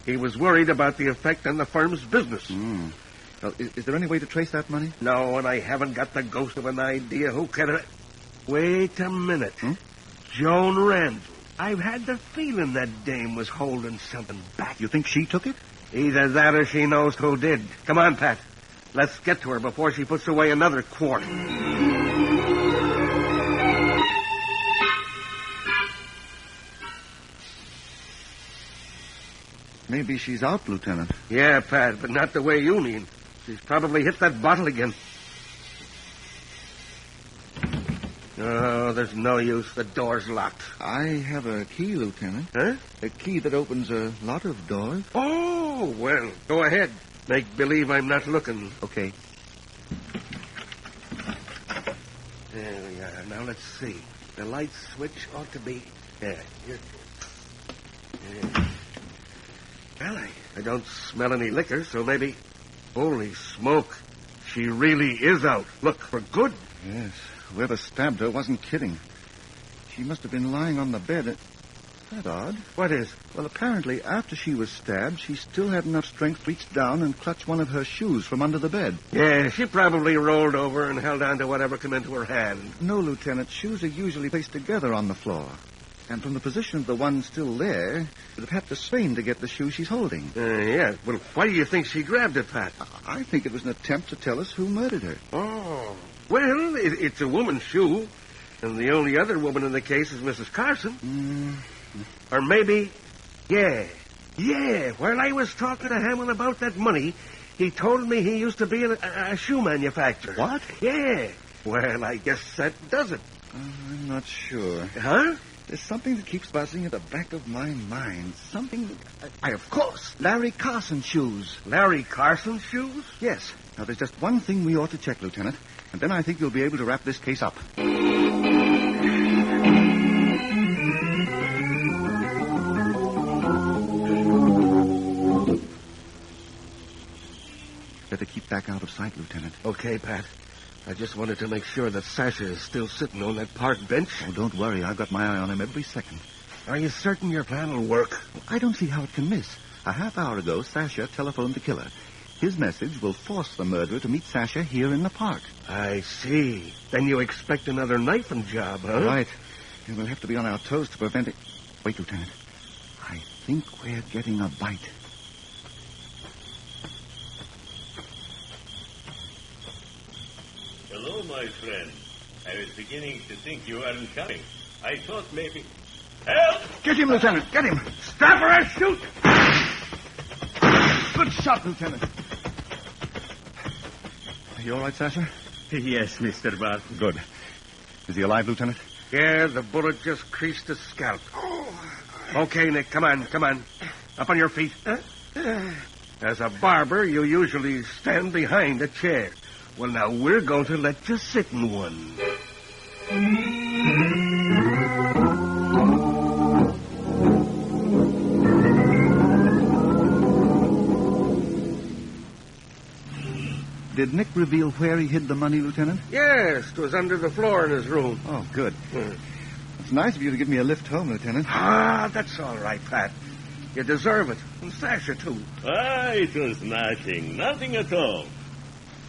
S4: He was worried about the effect on the firm's business.
S20: Mm. Well, is there any way to trace that money?
S4: No, and I haven't got the ghost of an idea who can... Wait a minute. Joan Randall. I've had the feeling that dame was holding something back.
S20: You think she took it?
S4: Either that or she knows who did. Come on, Pat. Let's get to her before she puts away another quart.
S20: Maybe she's out, Lieutenant.
S4: Yeah, Pat, but not the way you mean. She's probably hit that bottle again. Oh, there's no use. The door's locked.
S20: I have a key, Lieutenant.
S4: Huh?
S20: A key that opens a lot of doors.
S4: Oh, well, go ahead. Make believe I'm not looking.
S20: Okay.
S4: There we are. Now, let's see. The light switch ought to be... Here. Well, I don't smell any liquor, so maybe... Holy smoke. She really is out. Look, for good.
S20: Yes. Whoever stabbed her wasn't kidding. She must have been lying on the bed. Is that odd?
S4: What is?
S20: Well, apparently, after she was stabbed, she still had enough strength to reach down and clutch one of her shoes from under the bed.
S4: Yeah, she probably rolled over and held on to whatever came into her hand.
S20: No, Lieutenant. Shoes are usually placed together on the floor. And from the position of the one still there, you'd have had to strain to get the shoe she's holding.
S4: Yeah. Well, why do you think she grabbed it, Pat?
S20: I think it was an attempt to tell us who murdered her.
S4: Oh. Well, it's a woman's shoe. And the only other woman in the case is Mrs. Carson. Or maybe... Yeah. While I was talking to Hammond about that money, he told me he used to be a shoe manufacturer.
S20: What?
S4: Yeah. Well, I guess that does it.
S20: I'm not sure.
S4: Huh?
S20: There's something that keeps buzzing at the back of my mind. Something... of course. Larry Carson's shoes.
S4: Larry Carson's shoes?
S20: Yes. Now, there's just one thing we ought to check, Lieutenant. And then I think you'll be able to wrap this case up. Better keep back out of sight, Lieutenant.
S4: Okay, Pat. I just wanted to make sure that Sasha is still sitting on that park bench.
S20: Oh, don't worry. I've got my eye on him every second.
S4: Are you certain your plan will work?
S20: I don't see how it can miss. A half hour ago, Sasha telephoned the killer. His message will force the murderer to meet Sasha here in the park.
S4: I see. Then you expect another knifing job, huh?
S20: Right. We'll have to be on our toes to prevent it. Wait, Lieutenant. I think we're getting a bite.
S21: Hello, my friend. I was beginning to think you weren't coming. I thought maybe... Help!
S20: Get him, Lieutenant. Get him.
S21: Stop or I shoot!
S20: Good shot, Lieutenant. Are you all right, Sasha?
S21: Yes, Mr. Bart.
S20: Good. Is he alive, Lieutenant?
S4: Yeah, the bullet just creased his scalp. Okay, Nick, come on. Up on your feet. As a barber, you usually stand behind a chair. Well, now we're going to let you sit in one.
S20: Did Nick reveal where he hid the money, Lieutenant?
S4: Yes, it was under the floor in his room.
S20: Oh, good. It's nice of you to give me a lift home, Lieutenant.
S4: Ah, that's all right, Pat. You deserve it. And Sasha, too.
S21: It was nothing at all.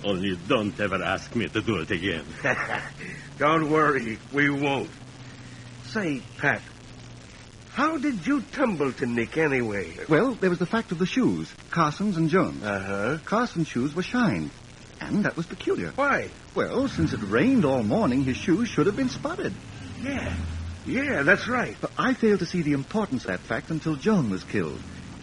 S21: Only don't ever ask me to do it again.
S4: Don't worry, we won't. Say, Pat, how did you tumble to Nick anyway?
S20: Well, there was the fact of the shoes, Carson's and Jones.
S4: Uh-huh.
S20: Carson's shoes were shined, and that was peculiar.
S4: Why?
S20: Well, since it rained all morning, his shoes should have been spotted.
S4: Yeah, that's right.
S20: But I failed to see the importance of that fact until Joan was killed.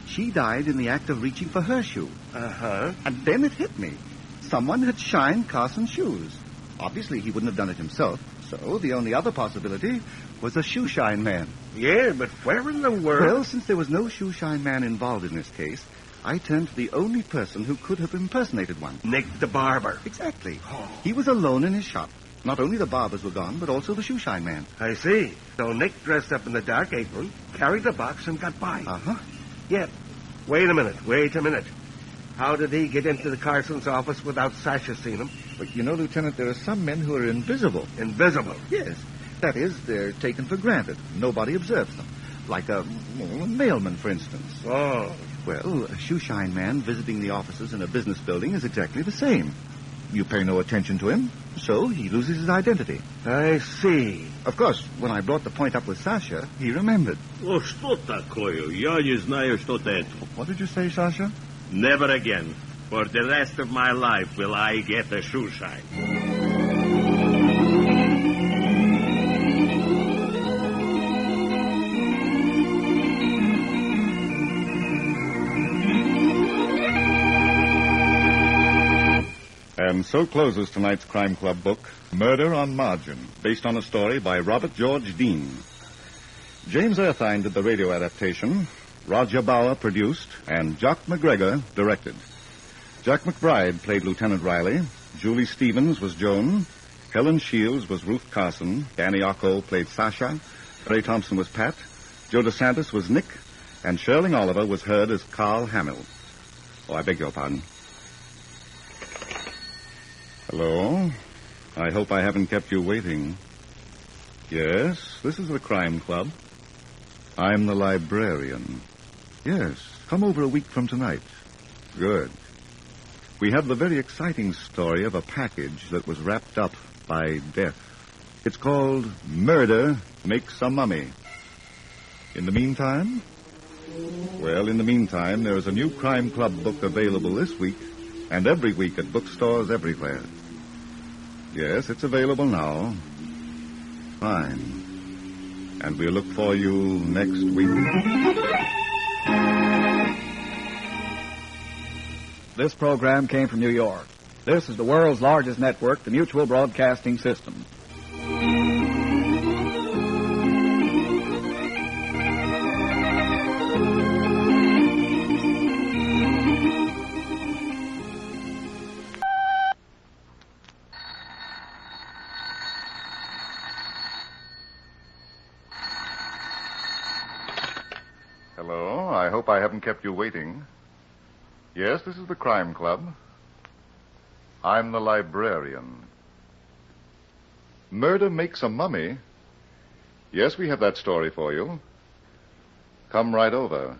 S20: She died in the act of reaching for her shoe.
S4: Uh-huh.
S20: And then it hit me. Someone had shined Carson's shoes. Obviously, he wouldn't have done it himself. So the only other possibility was a shoe shine man.
S4: Yeah, but where in the world?
S20: Well, since there was no shoe shine man involved in this case, I turned to the only person who could have impersonated one.
S4: Nick the barber.
S20: Exactly. He was alone in his shop. Not only the barbers were gone, but also the shoe shine man.
S4: I see. So Nick dressed up in the dark apron, carried the box, and got by.
S20: Uh-huh.
S4: Yeah. Wait a minute. How did he get into the Carson's office without Sasha seeing him?
S20: But you know, Lieutenant, there are some men who are invisible.
S4: Invisible?
S20: Yes. That is, they're taken for granted. Nobody observes them. Like a mailman, for instance.
S4: Oh.
S20: Well, a shoe shine man visiting the offices in a business building is exactly the same. You pay no attention to him, so he loses his identity.
S4: I see.
S20: Of course, when I brought the point up with Sasha, he remembered.
S21: Oh, что такое? Я не знаю, что это.
S20: What did you say, Sasha?
S21: Never again. For the rest of my life will I get a shoe shine.
S1: And so closes tonight's Crime Club book, Murder on Margin, based on a story by Robert George Dean. James Erthine did the radio adaptation, Roger Bauer produced, and Jock McGregor directed. Jack McBride played Lieutenant Riley, Julie Stevens was Joan, Helen Shields was Ruth Carson, Danny Ocko played Sasha, Ray Thompson was Pat, Joe DeSantis was Nick, and Sherling Oliver was heard as Carl Hamill. Oh, I beg your pardon. Hello. I hope I haven't kept you waiting. Yes, this is the Crime Club. I'm the librarian. Yes, come over a week from tonight. Good. We have the very exciting story of a package that was wrapped up by death. It's called Murder Makes a Mummy. In the meantime? Well, in the meantime, there is a new Crime Club book available this week and every week at bookstores everywhere. Yes, it's available now. Fine. And we'll look for you next week.
S9: This program came from New York. This is the world's largest network, the Mutual Broadcasting System.
S1: hope I haven't kept you waiting. Yes, this is the Crime Club. I'm the librarian. Murder makes a mummy? Yes, we have that story for you. Come right over.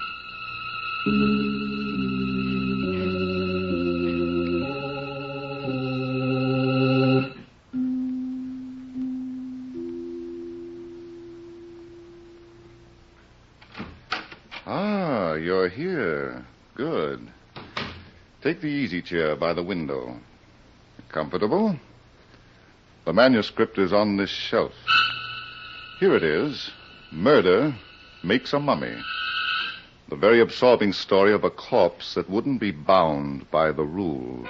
S1: Ah, you're here. Good. Take the easy chair by the window. Comfortable? The manuscript is on this shelf. Here it is. Murder makes a mummy. The very absorbing story of a corpse that wouldn't be bound by the rules.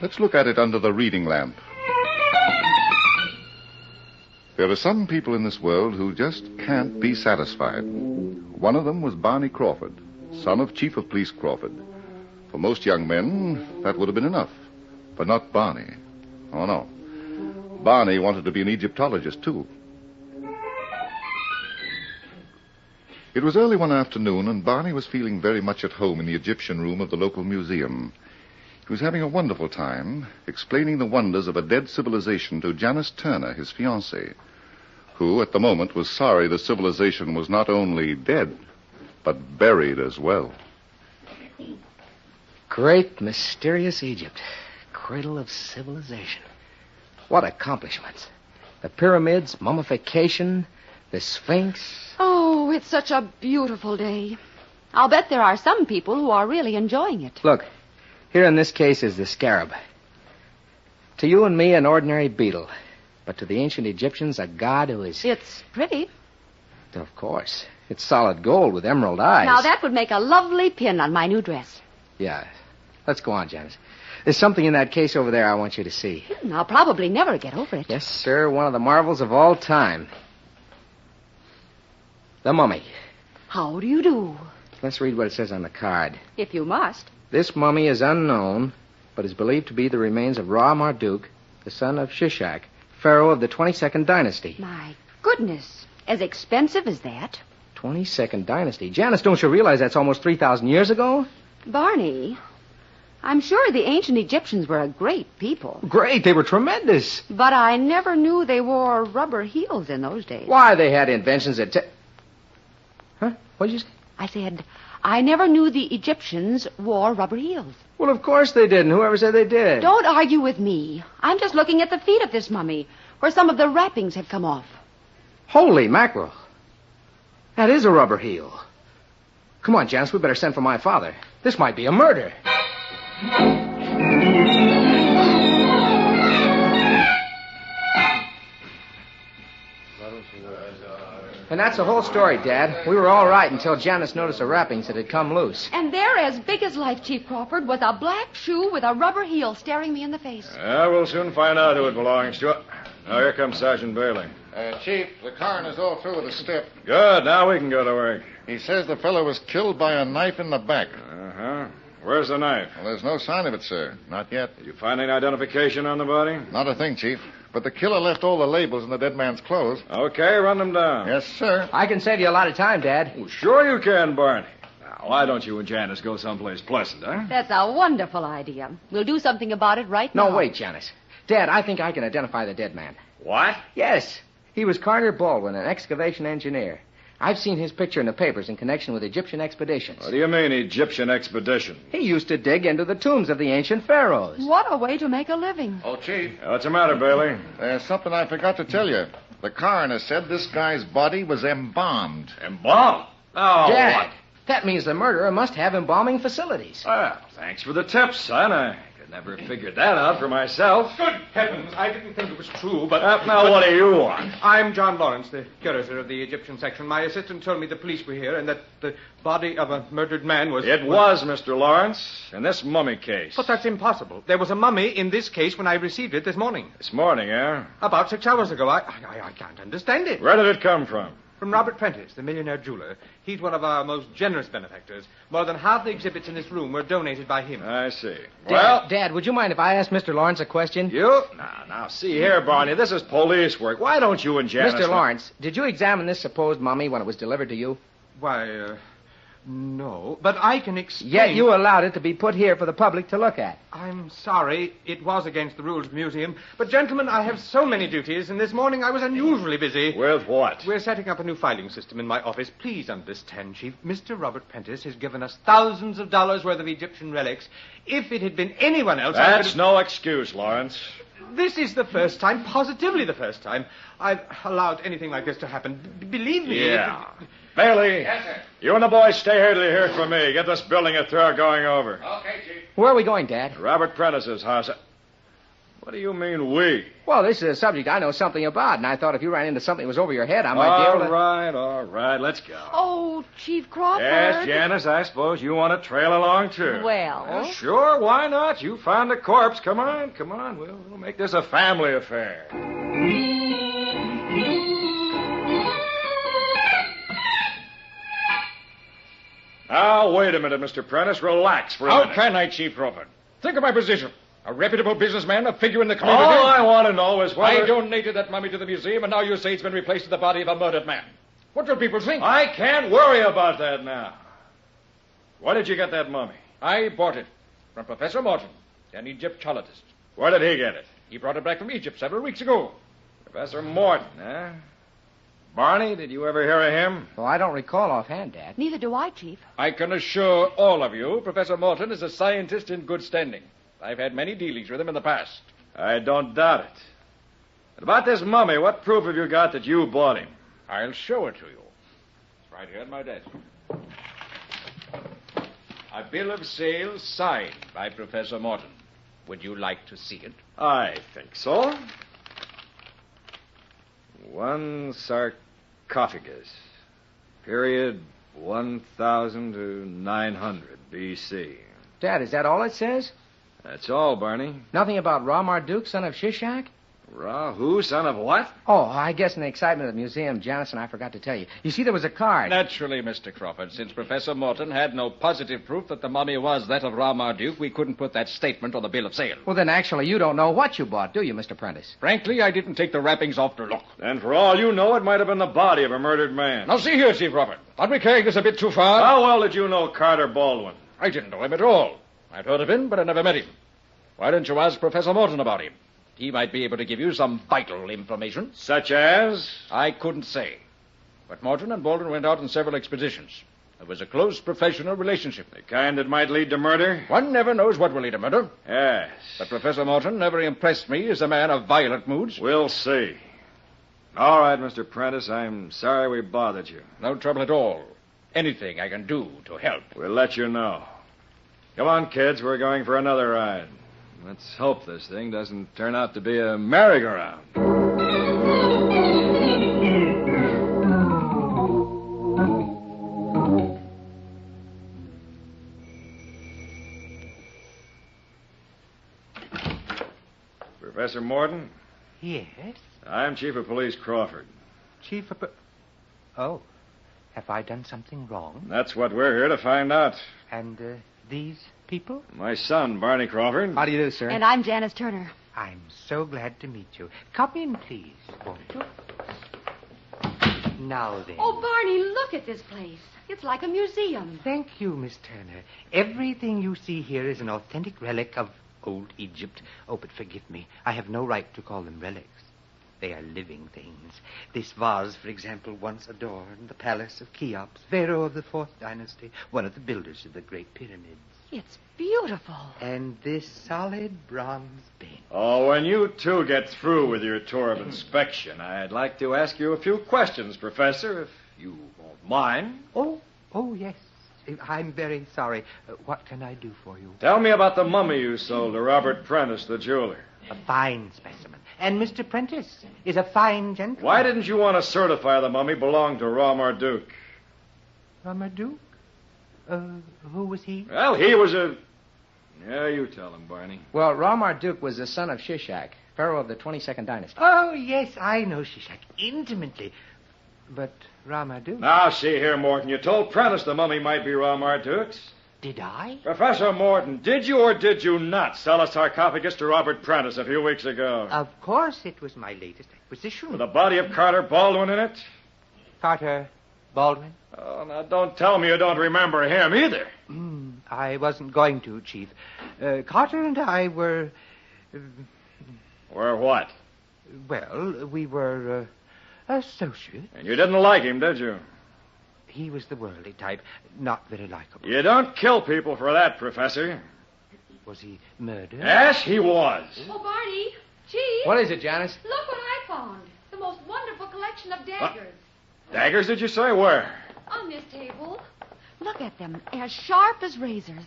S1: Let's look at it under the reading lamp. There are some people in this world who just can't be satisfied. One of them was Barney Crawford, son of Chief of Police Crawford. For most young men, that would have been enough. But not Barney. Oh, no. Barney wanted to be an Egyptologist, too. It was early one afternoon, and Barney was feeling very much at home in the Egyptian room of the local museum. He was having a wonderful time explaining the wonders of a dead civilization to Janice Turner, his fiancée, who, at the moment, was sorry the civilization was not only dead, but buried as well.
S2: Great, mysterious Egypt. Cradle of civilization. What accomplishments. The pyramids, mummification, the Sphinx.
S22: Oh, it's such a beautiful day. I'll bet there are some people who are really enjoying it.
S2: Look, here in this case is the scarab. To you and me, an ordinary beetle. But to the ancient Egyptians, a god who is...
S22: It's pretty.
S2: Of course. It's solid gold with emerald eyes.
S22: Now, that would make a lovely pin on my new dress.
S2: Yeah. Let's go on, Janice. There's something in that case over there I want you to see.
S22: I'll probably never get over it.
S2: Yes, sir. One of the marvels of all time. The mummy.
S22: How do you do?
S2: Let's read what it says on the card.
S22: If you must.
S2: This mummy is unknown, but is believed to be the remains of Ra Marduk, the son of Shishak, pharaoh of the 22nd dynasty.
S22: My goodness. As expensive as that?
S2: 22nd dynasty. Janice, don't you realize that's almost 3,000 years ago?
S22: Barney, I'm sure the ancient Egyptians were a great people.
S2: Great. They were tremendous.
S22: But I never knew they wore rubber heels in those days.
S2: Why, they had inventions that... Huh? What did you say?
S22: I said, I never knew the Egyptians wore rubber heels.
S2: Well, of course they didn't. Whoever said they did.
S22: Don't argue with me. I'm just looking at the feet of this mummy, where some of the wrappings have come off.
S2: Holy mackerel. That is a rubber heel. Come on, Janice, we better send for my father. This might be a murder. And that's the whole story, Dad. We were all right until Janice noticed the wrappings that had come loose.
S22: And there, as big as life, Chief Crawford, was a black shoe with a rubber heel staring me in the face.
S23: We'll soon find out who it belongs to. Now, here comes Sergeant Bailey.
S1: Chief, the coroner's all through with the stip.
S23: Good. Now we can go to work.
S1: He says the fellow was killed by a knife in the back.
S23: Uh-huh. Where's the knife?
S1: Well, there's no sign of it, sir. Not yet.
S23: Did you find any identification on the body?
S1: Not a thing, Chief. But the killer left all the labels in the dead man's clothes.
S23: Okay, run them down.
S1: Yes, sir.
S2: I can save you a lot of time, Dad.
S23: Well, sure you can, Barney. Now, why don't you and Janice go someplace pleasant, huh?
S22: That's a wonderful idea. We'll do something about it right now.
S2: No, wait, Janice. Dad, I think I can identify the dead man.
S23: What?
S2: Yes. He was Carter Baldwin, an excavation engineer. I've seen his picture in the papers in connection with Egyptian expeditions.
S23: What do you mean, Egyptian expedition?
S2: He used to dig into the tombs of the ancient pharaohs.
S22: What a way to make a living.
S1: Oh, Chief.
S23: What's the matter, Bailey?
S1: There's something I forgot to tell you. The coroner said this guy's body was embalmed.
S23: Embalmed? Oh,
S2: Dad,
S23: what?
S2: that means the murderer must have embalming facilities.
S23: Well, thanks for the tip, son. I could never figured that out for myself.
S12: Good heavens, I didn't think it was true, but...
S23: Now, what do you want?
S12: I'm John Lawrence, the curator of the Egyptian section. My assistant told me the police were here and that the body of a murdered man was...
S23: It was, Mr. Lawrence, in this mummy case.
S12: But that's impossible. There was a mummy in this case when I received it this morning.
S23: This morning, eh?
S12: About 6 hours ago. I can't understand it.
S23: Where did it come from?
S12: From Robert Prentice, the millionaire jeweler. He's one of our most generous benefactors. More than half the exhibits in this room were donated by him.
S23: I see.
S2: Dad, would you mind if I asked Mr. Lawrence a question?
S23: You? Now, see here, Barney. This is police work. Why don't you and Janice...
S2: Mr. Lawrence, did you examine this supposed mummy when it was delivered to you?
S12: Why, No, but I can explain...
S2: Yet you allowed it to be put here for the public to look at.
S12: I'm sorry. It was against the rules of the museum. But, gentlemen, I have so many duties, and this morning I was unusually busy.
S23: With what?
S12: We're setting up a new filing system in my office. Please understand, Chief. Mr. Robert Prentice has given us thousands of dollars worth of Egyptian relics. If it had been anyone else...
S23: That's no excuse, Lawrence.
S12: This is the first time, positively the first time, I've allowed anything like this to happen. Believe me...
S23: Yeah. Bailey.
S12: Yes, sir.
S23: You and the boys stay here till you hear from me. Get this building a thorough going over.
S10: Okay, Chief.
S2: Where are we going, Dad?
S23: Robert Prentice's house. What do you mean, we?
S2: Well, this is a subject I know something about, and I thought if you ran into something that was over your head, I might be able to...
S23: All right, let's go.
S22: Oh, Chief Crawford.
S23: Yes, Janice, I suppose you want to trail along, too.
S22: Well...
S23: Sure, why not? You found the corpse. Come on. We'll make this a family affair. Now, wait a minute, Mr. Prentice. Relax for a minute.
S3: How can I, Chief Crawford? Think of my position. A reputable businessman, a figure in the community.
S23: All I want to know is whether...
S3: I donated that mummy to the museum, and now you say it's been replaced with the body of a murdered man. What will people think?
S23: I can't worry about that now. Where did you get that mummy?
S3: I bought it from Professor Morton, an Egyptologist.
S23: Where did he get it?
S3: He brought it back from Egypt several weeks ago.
S23: Professor Morton, eh? Barney, did you ever hear of him?
S2: Well, I don't recall offhand, Dad.
S22: Neither do I, Chief.
S3: I can assure all of you, Professor Morton is a scientist in good standing. I've had many dealings with him in the past.
S23: I don't doubt it. But about this mummy, what proof have you got that you bought him?
S3: I'll show it to you. It's right here at my desk. A bill of sale signed by Professor Morton. Would you like to see it?
S23: I think so. One sarcophagus. Period 1000 to 900 B.C.
S2: Dad, is that all it says?
S23: That's all, Barney.
S2: Nothing about Ra Marduk, son of Shishak?
S23: Ra who? Son of what?
S2: Oh, I guess in the excitement of the museum, Janice and I forgot to tell you. You see, there was a card.
S3: Naturally, Mr. Crawford. Since Professor Morton had no positive proof that the mummy was that of Ra Marduk, we couldn't put that statement on the bill of sale.
S2: Well, then actually you don't know what you bought, do you, Mr. Prentice?
S3: Frankly, I didn't take the wrappings off to look.
S23: And for all you know, it might have been the body of a murdered man.
S3: Now, see here, Chief Robert. Aren't we carrying this a bit too far?
S23: How well did you know Carter Baldwin?
S3: I didn't know him at all. I'd heard of him, but I never met him. Why didn't you ask Professor Morton about him? He might be able to give you some vital information.
S23: Such as?
S3: I couldn't say. But Morton and Baldwin went out on several expeditions. There was a close professional relationship.
S23: The kind that might lead to murder?
S3: One never knows what will lead to murder.
S23: Yes.
S3: But Professor Morton never impressed me as a man of violent moods.
S23: We'll see. All right, Mr. Prentice, I'm sorry we bothered you.
S3: No trouble at all. Anything I can do to help.
S23: We'll let you know. Come on, kids, we're going for another ride. Let's hope this thing doesn't turn out to be a merry-go-round. Professor Morton?
S8: Yes?
S23: I'm Chief of Police Crawford.
S8: Chief of... Oh. Have I done something wrong?
S23: That's what we're here to find out.
S8: And, these people?
S23: My son, Barney Crawford.
S2: How do you do, sir?
S22: And I'm Janice Turner.
S8: I'm so glad to meet you. Come in, please, won't you? Now then.
S22: Oh, Barney, look at this place. It's like a museum.
S8: Thank you, Miss Turner. Everything you see here is an authentic relic of old Egypt. Oh, but forgive me. I have no right to call them relics. They are living things. This vase, for example, once adorned the palace of Cheops, pharaoh of the 4th dynasty, one of the builders of the Great Pyramids.
S22: It's beautiful.
S8: And this solid bronze bench.
S23: Oh, when you two get through with your tour of inspection, I'd like to ask you a few questions, Professor, if you won't mind.
S8: Oh, yes. I'm very sorry. What can I do for you?
S23: Tell me about the mummy you sold to Robert Prentice, the jeweler.
S8: A fine specimen. And Mr. Prentice is a fine gentleman.
S23: Why didn't you want to certify the mummy belonged to Ra Marduk?
S8: Ra Marduk? Who was he?
S23: Well, he was a... Yeah, you tell him, Barney.
S2: Well, Ra Marduk was the son of Shishak, pharaoh of the 22nd dynasty.
S8: Oh, yes, I know Shishak intimately. But Ra Marduk...
S23: Now, see here, Morton. You told Prentice the mummy might be Ra Marduk's.
S8: Did I?
S23: Professor Morton, did you or did you not sell a sarcophagus to Robert Prentice a few weeks ago?
S8: Of course it was my latest acquisition.
S23: With the body of Carter Baldwin in it?
S8: Carter
S12: Baldwin?
S23: Oh, now don't tell me you don't remember him either.
S12: I wasn't going to, Chief. Carter and I were...
S23: Were what?
S12: Well, we were associates.
S23: And you didn't like him, did you?
S12: He was the worldly type, not very likable.
S23: You don't kill people for that, Professor.
S12: Was he murdered?
S23: Yes, he was.
S22: Oh, Barney. Chief.
S2: What is it, Janice?
S22: Look what I found. The most wonderful collection of daggers.
S23: Daggers, did you say? Where?
S22: On this table. Look at them. As sharp as razors.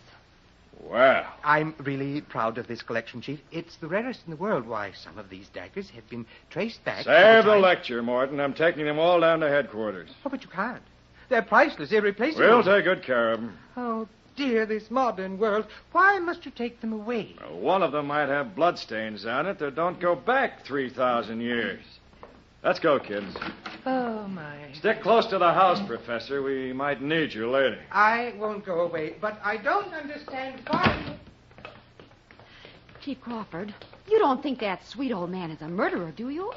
S23: Well.
S12: I'm really proud of this collection, Chief. It's the rarest in the world. Why, some of these daggers have been traced back...
S23: Save the lecture, Morton. I'm taking them all down to headquarters.
S12: Oh, but you can't. They're priceless, irreplaceable.
S23: We'll take good care of them.
S12: Oh, dear, this modern world. Why must you take them away?
S23: One of them might have bloodstains on it that don't go back 3,000 years. Let's go, kids.
S12: Oh, my.
S23: Stick close to the house, Professor. We might need you later.
S12: I won't go away, but I don't understand why...
S22: Chief Crawford, you don't think that sweet old man is a murderer, do you?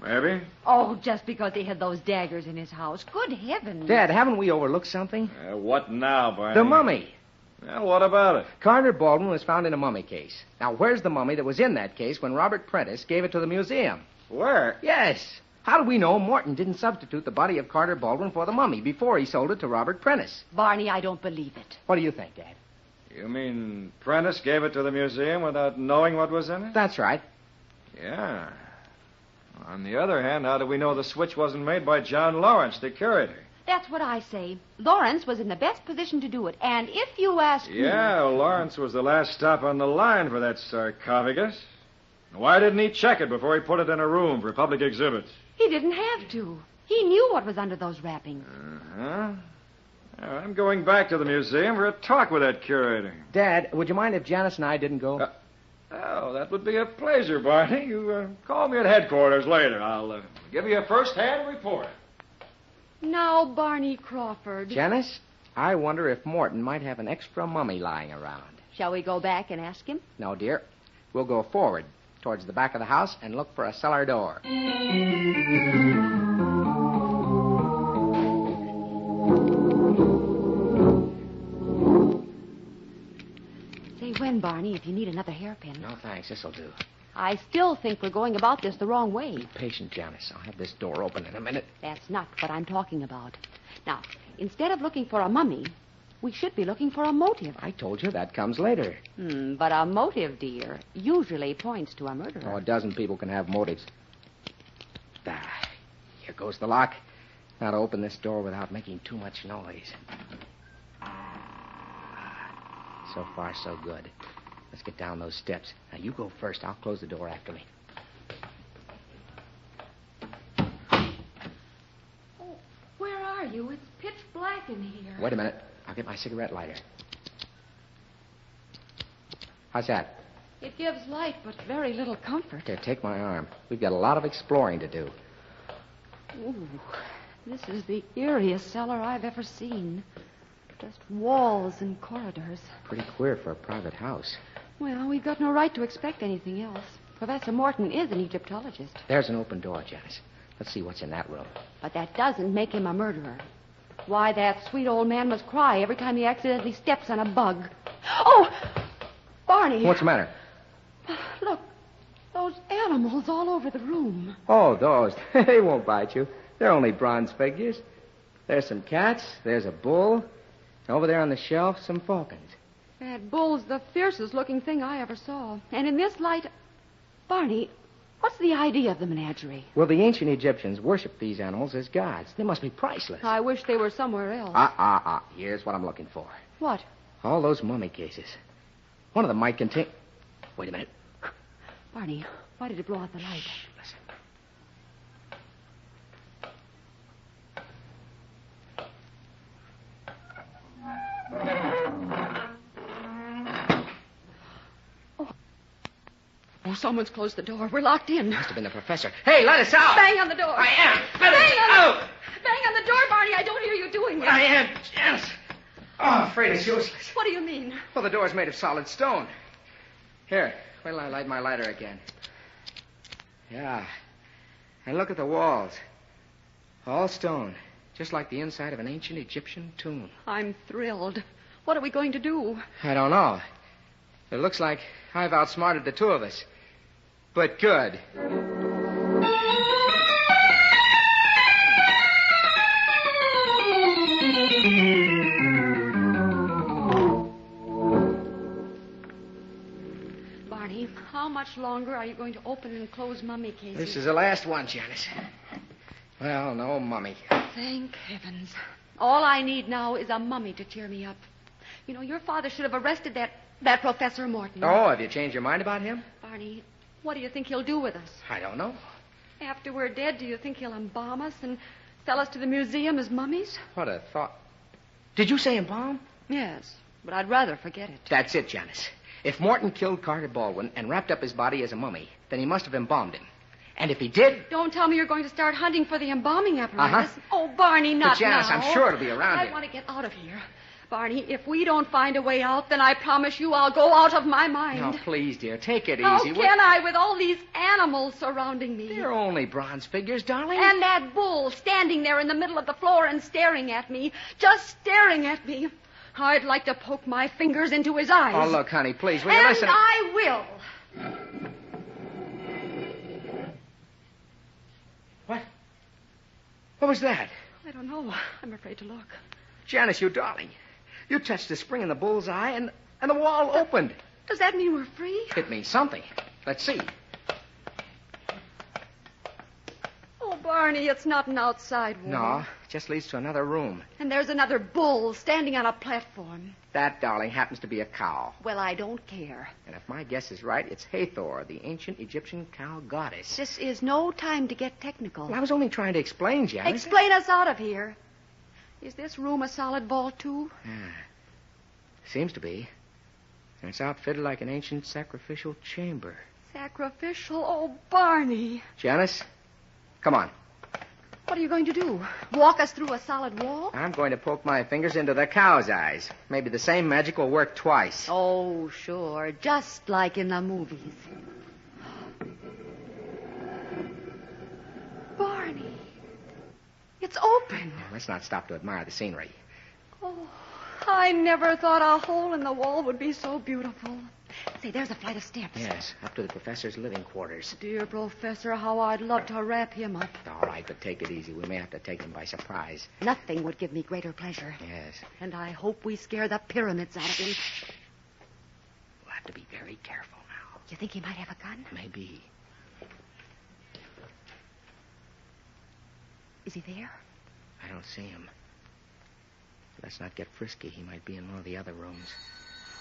S23: Maybe.
S22: Oh, just because he had those daggers in his house. Good heavens.
S2: Dad, haven't we overlooked something?
S23: What now, Barney?
S2: The mummy.
S23: Well, what about it?
S2: Carter Baldwin was found in a mummy case. Now, where's the mummy that was in that case when Robert Prentice gave it to the museum?
S23: Where?
S2: Yes. How do we know Morton didn't substitute the body of Carter Baldwin for the mummy before he sold it to Robert Prentice?
S22: Barney, I don't believe it.
S2: What do you think, Dad?
S23: You mean Prentice gave it to the museum without knowing what was in it?
S2: That's right.
S23: Yeah. On the other hand, how do we know the switch wasn't made by John Lawrence, the curator?
S22: That's what I say. Lawrence was in the best position to do it. And if you ask me...
S23: Yeah, Lawrence was the last stop on the line for that sarcophagus. Why didn't he check it before he put it in a room for public exhibits?
S22: He didn't have to. He knew what was under those wrappings.
S23: Uh-huh. I'm going back to the museum for a talk with that curator.
S2: Dad, would you mind if Janice and I didn't go?
S23: Oh, that would be a pleasure, Barney. You call me at headquarters later. I'll give you a first-hand report.
S22: Now, Barney Crawford.
S2: Janice, I wonder if Morton might have an extra mummy lying around.
S22: Shall we go back and ask him?
S2: No, dear. We'll go forward towards the back of the house and look for a cellar door.
S22: Say when, Barney, if you need another hairpin.
S2: No, thanks. This'll do.
S22: I still think we're going about this the wrong way.
S2: Be patient, Janice. I'll have this door open in a minute.
S22: That's not what I'm talking about. Now, instead of looking for a mummy, we should be looking for a motive.
S2: I told you that comes later.
S22: But a motive, dear, usually points to a murderer.
S2: Oh, a dozen people can have motives. Here goes the lock. Now to open this door without making too much noise. So far, so good. Let's get down those steps. Now, you go first. I'll close the door after me.
S22: Oh, where are you? It's pitch black in here.
S2: Wait a minute. I'll get my cigarette lighter. How's that?
S22: It gives light, but very little comfort.
S2: Here, take my arm. We've got a lot of exploring to do.
S22: Ooh, this is the eeriest cellar I've ever seen. Just walls and corridors.
S2: Pretty queer for a private house.
S22: Well, we've got no right to expect anything else. Professor Morton is an Egyptologist.
S2: There's an open door, Janice. Let's see what's in that room.
S22: But that doesn't make him a murderer. Why, that sweet old man must cry every time he accidentally steps on a bug. Oh! Barney!
S2: What's the matter?
S22: Look, those animals all over the room.
S2: Oh, those. They won't bite you. They're only bronze figures. There's some cats. There's a bull. Over there on the shelf, some falcons.
S22: That bull's the fiercest looking thing I ever saw. And in this light... Barney, what's the idea of the menagerie?
S2: Well, the ancient Egyptians worshipped these animals as gods. They must be priceless.
S22: I wish they were somewhere else.
S2: Here's what I'm looking for.
S22: What?
S2: All those mummy cases. One of them might contain... Wait a minute.
S22: Barney, why did it blow out the light?
S2: Shh, listen.
S22: Oh, someone's closed the door. We're locked in.
S2: Must have been the professor. Hey, let us out!
S22: Bang on the door.
S2: I am.
S22: Bang on the door, Barney. I don't hear you doing it.
S2: I am. Janice. Oh, I'm afraid it's useless.
S22: What do you mean?
S2: Well, the door's made of solid stone. Here, wait till I light my lighter again. Yeah. And look at the walls. All stone. Just like the inside of an ancient Egyptian tomb.
S22: I'm thrilled. What are we going to do?
S2: I don't know. It looks like I've outsmarted the two of us. But good.
S22: Barney, how much longer are you going to open and close mummy cases?
S2: This is the last one, Janice. Well, no mummy.
S22: Thank heavens. All I need now is a mummy to cheer me up. You know, your father should have arrested that Professor Morton.
S2: Oh, have you changed your mind about him?
S22: Barney, what do you think he'll do with us?
S2: I don't know.
S22: After we're dead, do you think he'll embalm us and sell us to the museum as mummies?
S2: What a thought. Did you say embalm?
S22: Yes, but I'd rather forget it.
S2: That's it, Janice. If Morton killed Carter Baldwin and wrapped up his body as a mummy, then he must have embalmed him. And if he did...
S22: Don't tell me you're going to start hunting for the embalming apparatus.
S2: Uh-huh.
S22: Oh, Barney, not
S2: but Janice,
S22: now.
S2: I'm sure it'll be around
S22: I
S2: here.
S22: want to get out of here. Barney, if we don't find a way out, then I promise you I'll go out of my mind.
S2: Now, please, dear, take it
S22: How
S2: easy.
S22: can I with all these animals surrounding me?
S2: They're only bronze figures, darling.
S22: And that bull standing there in the middle of the floor and staring at me. Just staring at me. I'd like to poke my fingers into his eyes.
S2: Oh, look, honey, please, will you
S22: and
S2: listen?
S22: I will.
S2: What was that?
S22: I don't know. I'm afraid to look.
S2: Janice, you darling. You touched the spring in the bull's eye, and the wall opened.
S22: Does that mean we're free?
S2: It means something. Let's see.
S22: Oh, Barney, it's not an outside wall.
S2: No, it just leads to another room.
S22: And there's another bull standing on a platform.
S2: That, darling, happens to be a cow.
S22: Well, I don't care.
S2: And if my guess is right, it's Hathor, the ancient Egyptian cow goddess.
S22: This is no time to get technical.
S2: Well, I was only trying to explain, Janice.
S22: Explain us out of here. Is this room a solid vault, too?
S2: Yeah. Seems to be. And it's outfitted like an ancient sacrificial chamber.
S22: Sacrificial? Oh, Barney.
S2: Janice, come on.
S22: What are you going to do? Walk us through a solid wall?
S2: I'm going to poke my fingers into the cow's eyes. Maybe the same magic will work twice.
S22: Oh, sure. Just like in the movies. Barney. It's open.
S2: Let's not stop to admire the scenery.
S22: Oh, I never thought a hole in the wall would be so beautiful. Say, there's a flight of steps.
S2: Yes, up to the professor's living quarters.
S22: Dear Professor, how I'd love to wrap him up.
S2: All right, but take it easy. We may have to take him by surprise.
S22: Nothing would give me greater pleasure.
S2: Yes.
S22: And I hope we scare the pyramids out of him.
S2: We'll have to be very careful now.
S22: You think he might have a gun?
S2: Maybe.
S22: Is he there?
S2: I don't see him. Let's not get frisky. He might be in one of the other rooms.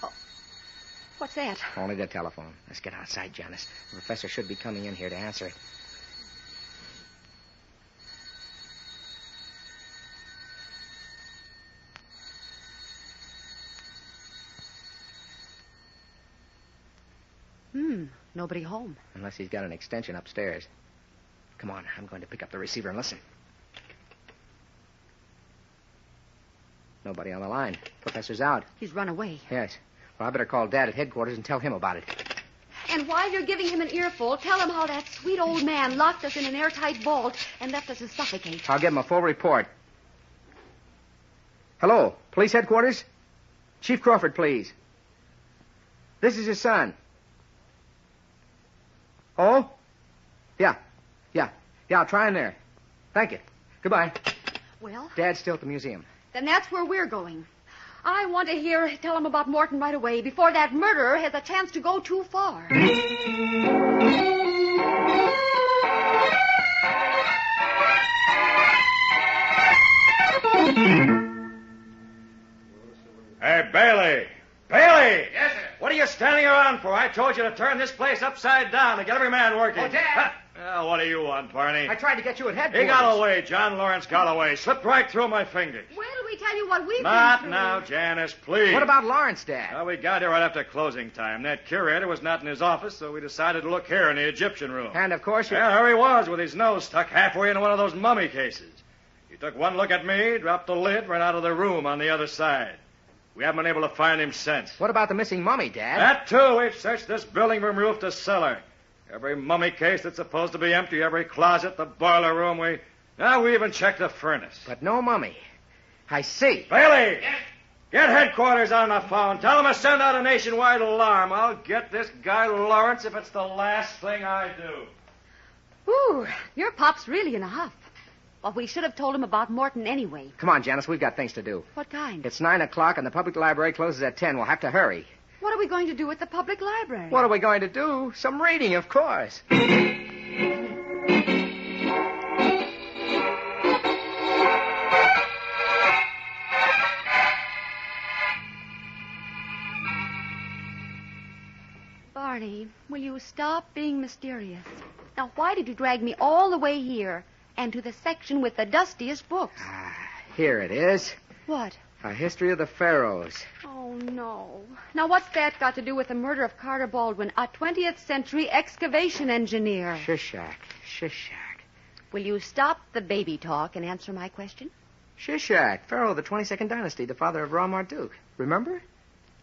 S22: Oh. What's that?
S2: Only the telephone. Let's get outside, Janice. The professor should be coming in here to answer it.
S22: Nobody home.
S2: Unless he's got an extension upstairs. Come on, I'm going to pick up the receiver and listen. Nobody on the line. Professor's out.
S22: He's run away.
S2: Yes. Well, I better call Dad at headquarters and tell him about it.
S22: And while you're giving him an earful, tell him how that sweet old man locked us in an airtight vault and left us to suffocate.
S2: I'll give him a full report. Hello, police headquarters? Chief Crawford, please. This is his son. Oh? Yeah. I'll try in there. Thank you. Goodbye.
S22: Well?
S2: Dad's still at the museum.
S22: Then that's where we're going. I want to tell him about Morton right away before that murderer has a chance to go too far.
S23: Hey, Bailey! Bailey!
S10: Yes, sir.
S23: What are you standing around for? I told you to turn this place upside down and get every man working.
S10: Oh, Dad!
S23: Well, what do you want, Barney?
S10: I tried to get you at headquarters.
S23: He got away. John Lawrence got away. Slipped right through my fingers.
S22: Wait till we tell you what we've
S23: Not
S22: been through.
S23: now, Janice, please.
S2: What about Lawrence, Dad?
S23: Well, we got here right after closing time. That curator was not in his office, so we decided to look here in the Egyptian room.
S2: And, of course,
S23: Yeah, there he was with his nose stuck halfway into one of those mummy cases. He took one look at me, dropped the lid, ran out of the room on the other side. We haven't been able to find him since.
S2: What about the missing mummy, Dad?
S23: That, too. We've searched this building from roof to cellar. Every mummy case that's supposed to be empty, every closet, the boiler room, we Now we even checked the furnace.
S2: But no mummy. I see.
S23: Bailey! Get headquarters on the phone. Tell them to send out a nationwide alarm. I'll get this guy Lawrence if it's the last thing I do.
S22: Ooh, your pop's really in a huff. Well, we should have told him about Morton anyway.
S2: Come on, Janice. We've got things to do.
S22: What kind?
S2: It's 9 o'clock and the public library closes at 10. We'll have to hurry.
S22: What are we going to do at the public library?
S2: What are we going to do? Some reading, of course.
S22: Barney, will you stop being mysterious? Now, why did you drag me all the way here and to the section with the dustiest books?
S2: Here it is.
S22: What?
S2: A history of the pharaohs.
S22: Oh, no. Now, what's that got to do with the murder of Carter Baldwin, a 20th century excavation engineer?
S2: Shishak. Shishak.
S22: Will you stop the baby talk and answer my question?
S2: Shishak, pharaoh of the 22nd dynasty, the father of Ra-Marduk. Remember?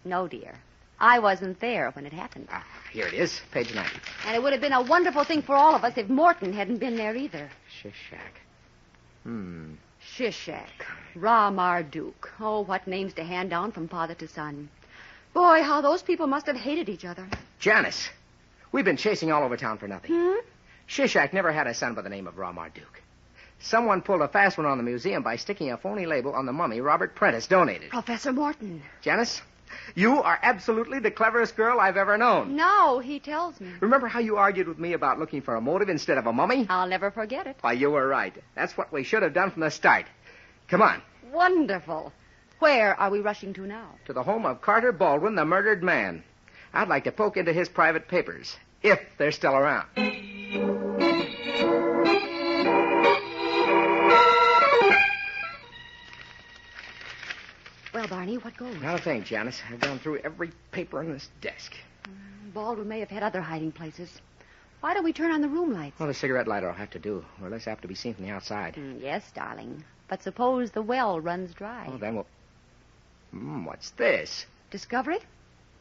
S22: No, dear. I wasn't there when it happened.
S2: Here it is, page 90.
S22: And it would have been a wonderful thing for all of us if Morton hadn't been there either.
S2: Shishak.
S22: Shishak. Ra-Marduk. Oh, what names to hand down from father to son. Boy, how those people must have hated each other.
S2: Janice, we've been chasing all over town for nothing. Shishak never had a son by the name of Ra-Marduk. Someone pulled a fast one on the museum by sticking a phony label on the mummy Robert Prentice donated.
S22: Professor Morton.
S2: Janice, you are absolutely the cleverest girl I've ever known.
S22: No, he tells me.
S2: Remember how you argued with me about looking for a motive instead of a mummy?
S22: I'll never forget it.
S2: Why, you were right. That's what we should have done from the start. Come on.
S22: Wonderful. Where are we rushing to now?
S2: To the home of Carter Baldwin, the murdered man. I'd like to poke into his private papers, if they're still around.
S22: Well, Barney, what goes?
S2: Not a thing, Janice. I've gone through every paper on this desk.
S22: Baldwin may have had other hiding places. Why don't we turn on the room lights?
S2: Well, the cigarette lighter will have to do. We're less apt to be seen from the outside.
S22: Yes, darling. But suppose the well runs dry.
S2: Oh, then we'll... what's this?
S22: Discovery?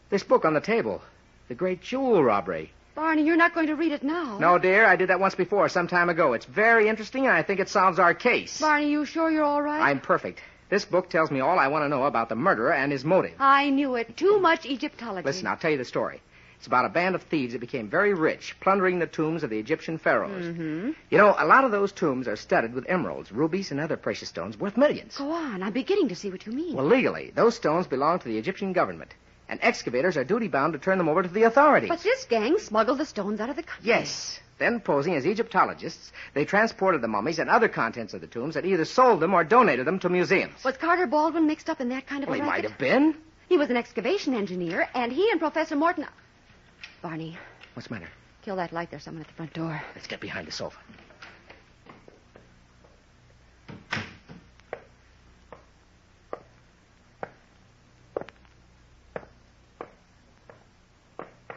S2: This book on the table. The Great Jewel Robbery.
S22: Barney, you're not going to read it now.
S2: No, dear. I did that once before, some time ago. It's very interesting, and I think it solves our case.
S22: Barney, you sure you're all right?
S2: I'm perfect. This book tells me all I want to know about the murderer and his motive.
S22: I knew it. Too much Egyptology.
S2: Listen, I'll tell you the story. It's about a band of thieves that became very rich, plundering the tombs of the Egyptian pharaohs.
S22: Mm-hmm.
S2: You know, a lot of those tombs are studded with emeralds, rubies, and other precious stones worth millions.
S22: Go on. I'm beginning to see what you mean.
S2: Well, legally, those stones belong to the Egyptian government, and excavators are duty-bound to turn them over to the authorities.
S22: But this gang smuggled the stones out of the country.
S2: Yes. Then, posing as Egyptologists, they transported the mummies and other contents of the tombs and either sold them or donated them to museums.
S22: Was Carter Baldwin mixed up in that kind of a
S2: Well, he
S22: racket?
S2: might have been.
S22: He was an excavation engineer, and he and Professor Morton... Barney.
S2: What's the matter?
S22: Kill that light. There's someone at the front door.
S2: Let's get behind the sofa.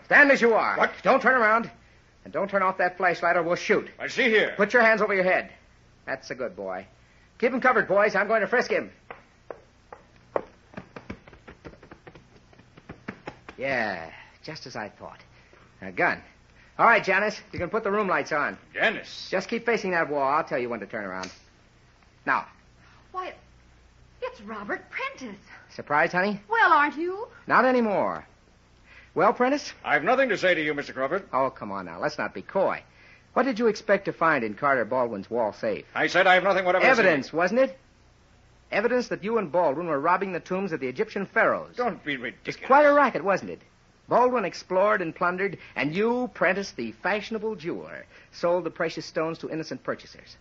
S2: Stand as you are.
S23: What?
S2: Don't turn around. And don't turn off that flashlight or we'll shoot.
S23: I see here.
S2: Put your hands over your head. That's a good boy. Keep him covered, boys. I'm going to frisk him. Yeah, just as I thought. A gun. All right, Janice, you can put the room lights on.
S23: Janice?
S2: Just keep facing that wall. I'll tell you when to turn around. Now.
S22: Why, it's Robert Prentice.
S2: Surprised, honey?
S22: Well, aren't you?
S2: Not anymore. Well, Prentice?
S23: I've nothing to say to you, Mr. Crawford.
S2: Oh, come on now. Let's not be coy. What did you expect to find in Carter Baldwin's wall safe?
S23: I said I have nothing whatever
S2: Evidence,
S23: to say.
S2: wasn't it? Evidence that you and Baldwin were robbing the tombs of the Egyptian pharaohs.
S23: Don't be ridiculous.
S2: It's quite a racket, wasn't it? Baldwin explored and plundered, and you, Prentice, the fashionable jeweler, sold the precious stones to innocent purchasers.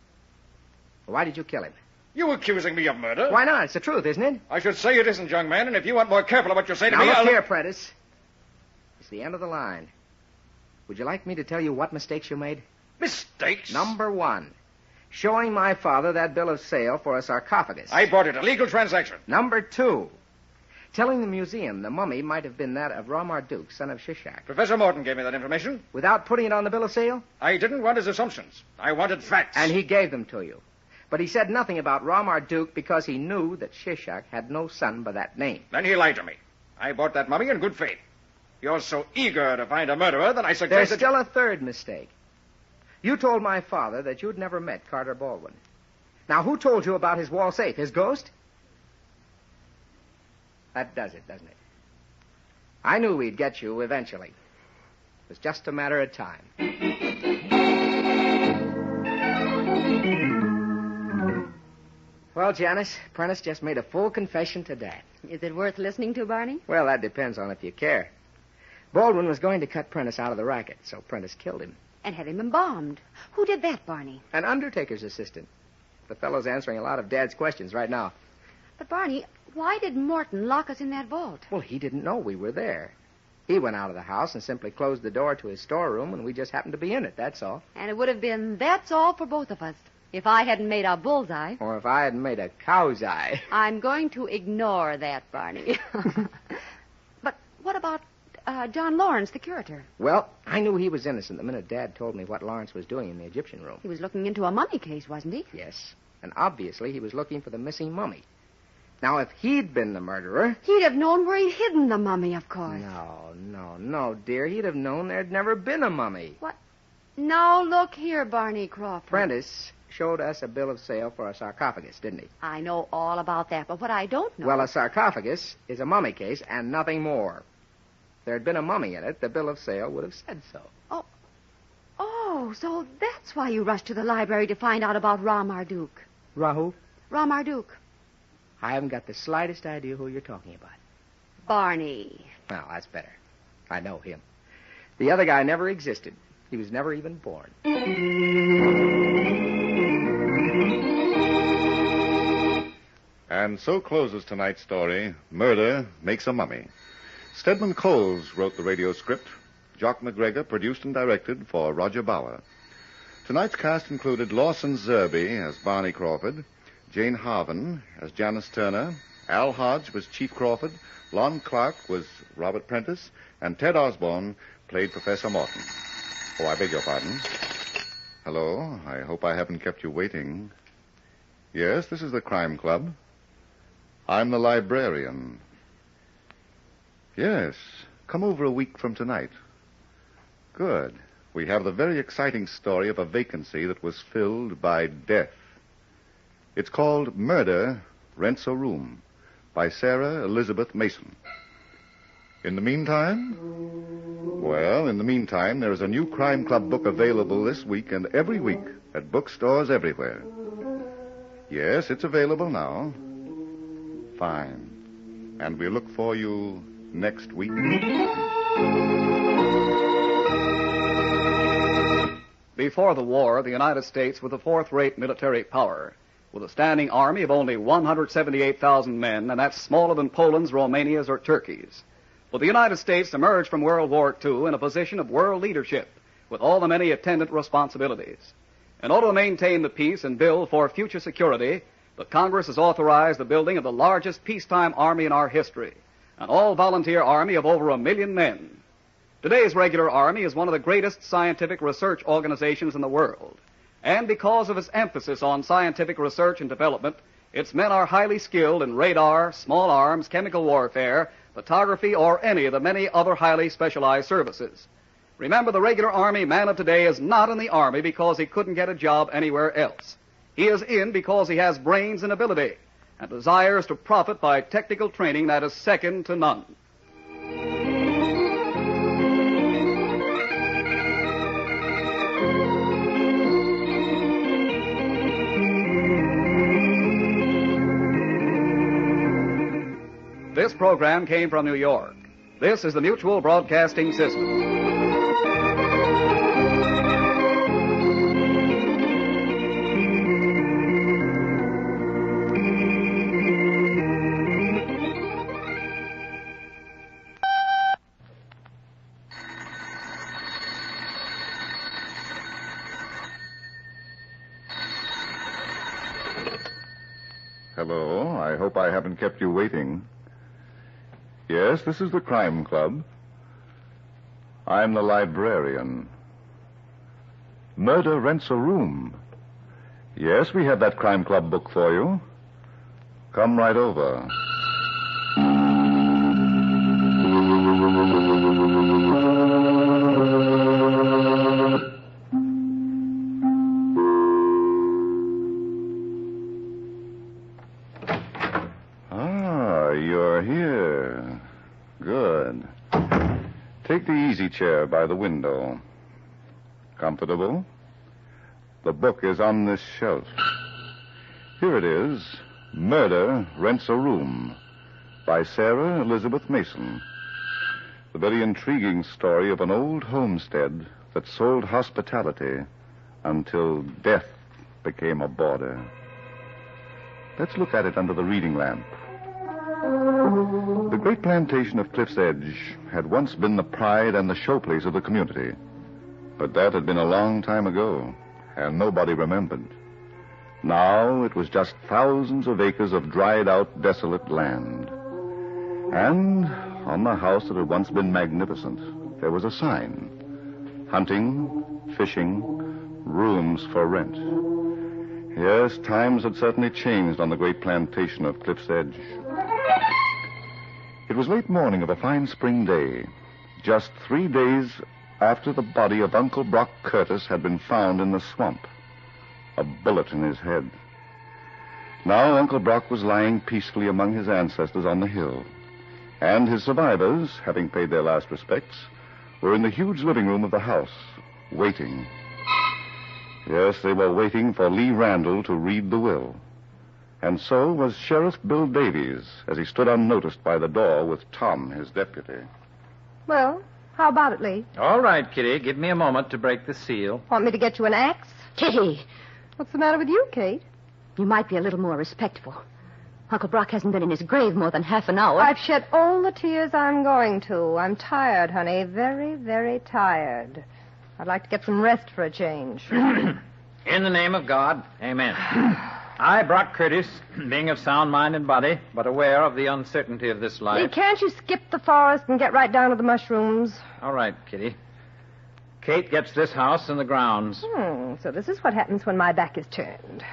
S2: Why did you kill him?
S23: You accusing me of murder?
S2: Why not? It's the truth, isn't it?
S23: I should say it isn't, young man, and if you want more careful of what you say to
S2: Now
S23: me,
S2: look
S23: I'll...
S2: here, Prentice. It's the end of the line. Would you like me to tell you what mistakes you made?
S23: Mistakes?
S2: Number one, showing my father that bill of sale for a sarcophagus.
S23: I bought it. A legal transaction.
S2: Number two, telling the museum the mummy might have been that of Ra-Marduk, son of Shishak.
S23: Professor Morton gave me that information.
S2: Without putting it on the bill of sale?
S23: I didn't want his assumptions. I wanted facts.
S2: And he gave them to you. But he said nothing about Ra-Marduk because he knew that Shishak had no son by that name.
S23: Then he lied to me. I bought that mummy in good faith. You're so eager to find a murderer that I
S2: There's
S23: suggested...
S2: still a third mistake. You told my father that you'd never met Carter Baldwin. Now, who told you about his wall safe? His ghost? That does it, doesn't it? I knew we'd get you eventually. It was just a matter of time. Well, Janice, Prentice just made a full confession to Dad.
S22: Is it worth listening to, Barney?
S2: Well, that depends on if you care. Baldwin was going to cut Prentice out of the racket, so Prentice killed him.
S22: And had him embalmed. Who did that, Barney?
S2: An undertaker's assistant. The fellow's answering a lot of Dad's questions right now.
S22: But, Barney, why did Morton lock us in that vault?
S2: Well, he didn't know we were there. He went out of the house and simply closed the door to his storeroom, and we just happened to be in it, that's all.
S22: And it would have been that's all for both of us if I hadn't made a bullseye.
S2: Or if I hadn't made a cow's eye.
S22: I'm going to ignore that, Barney. But what about John Lawrence, the curator?
S2: Well, I knew he was innocent the minute Dad told me what Lawrence was doing in the Egyptian room.
S22: He was looking into a mummy case, wasn't he?
S2: Yes. And obviously he was looking for the missing mummy. Now, if he'd been the murderer...
S22: He'd have known where he'd hidden the mummy, of course.
S2: No, dear. He'd have known there'd never been a mummy.
S22: What? Now, look here, Barney Crawford.
S2: Prentice showed us a bill of sale for a sarcophagus, didn't he?
S22: I know all about that, but what I don't know...
S2: Well, a sarcophagus is a mummy case and nothing more. If there had been a mummy in it, the bill of sale would have said so.
S22: Oh, so that's why you rushed to the library to find out about Ra Marduk.
S2: Rahu?
S22: Ra Marduk.
S2: I haven't got the slightest idea who you're talking about.
S22: Barney.
S2: Well, that's better. I know him. The other guy never existed. He was never even born.
S1: And so closes tonight's story, Murder Makes a Mummy. Stedman Coles wrote the radio script. Jock McGregor produced and directed for Roger Bauer. Tonight's cast included Lawson Zerby as Barney Crawford, Jane Harvin as Janice Turner, Al Hodge was Chief Crawford, Lon Clark was Robert Prentice, and Ted Osborne played Professor Morton. Oh, I beg your pardon. Hello, I hope I haven't kept you waiting. Yes, this is the Crime Club. I'm the librarian. Yes, come over a week from tonight. Good. We have the very exciting story of a vacancy that was filled by death. It's called Murder Rents a Room by Sarah Elizabeth Mason. In the meantime? Well, in the meantime, there is a new Crime Club book available this week and every week at bookstores everywhere. Yes, it's available now. Fine. And we look for you next week.
S9: Before the war, the United States was a fourth-rate military power, with a standing army of only 178,000 men, and that's smaller than Poland's, Romania's, or Turkey's. But the United States emerged from World War II in a position of world leadership, with all the many attendant responsibilities. In order to maintain the peace and build for future security, the Congress has authorized the building of the largest peacetime army in our history, an all-volunteer army of over 1 million men. Today's regular army is one of the greatest scientific research organizations in the world. And because of its emphasis on scientific research and development, its men are highly skilled in radar, small arms, chemical warfare, photography, or any of the many other highly specialized services. Remember, the regular Army man of today is not in the Army because he couldn't get a job anywhere else. He is in because he has brains and ability and desires to profit by technical training that is second to none. This program came from New York. This is the Mutual Broadcasting System.
S1: Hello, I hope I haven't kept you waiting. Yes, this is the Crime Club. I'm the librarian. Murder Rents a Room. Yes, we have that Crime Club book for you. Come right over. Take the easy chair by the window. Comfortable? The book is on this shelf. Here it is, Murder Rents a Room, by Sarah Elizabeth Mason. The very intriguing story of an old homestead that sold hospitality until death became a border. Let's look at it under the reading lamp. The great plantation of Cliff's Edge had once been the pride and the showplace of the community. But that had been a long time ago, and nobody remembered. Now it was just thousands of acres of dried-out, desolate land. And on the house that had once been magnificent, there was a sign. Hunting, fishing, rooms for rent. Yes, times had certainly changed on the great plantation of Cliff's Edge. It was late morning of a fine spring day, just 3 days after the body of Uncle Brock Curtis had been found in the swamp, a bullet in his head. Now Uncle Brock was lying peacefully among his ancestors on the hill, and his survivors, having paid their last respects, were in the huge living room of the house, waiting. Yes, they were waiting for Lee Randall to read the will. And so was Sheriff Bill Davies, as he stood unnoticed by the door with Tom, his deputy.
S11: Well, how about it, Lee?
S13: All right, Kitty. Give me a moment to break the seal.
S11: Want me to get you an axe?
S18: Kitty,
S11: What's the matter with you, Kate?
S18: you might be a little more respectful. Uncle Brock hasn't been in his grave more than half an hour.
S11: I've shed all the tears I'm going to. I'm tired, honey. Very, very tired. I'd like to get some rest for a change.
S13: In the name of God, amen. I, Brock Curtis, being of sound mind and body, but aware of the uncertainty of this
S11: Lee,
S13: life.
S11: can't you skip the forest and get right down to the mushrooms?
S13: All right, Kitty. Kate gets this house and the grounds.
S11: So this is what happens when my back is turned.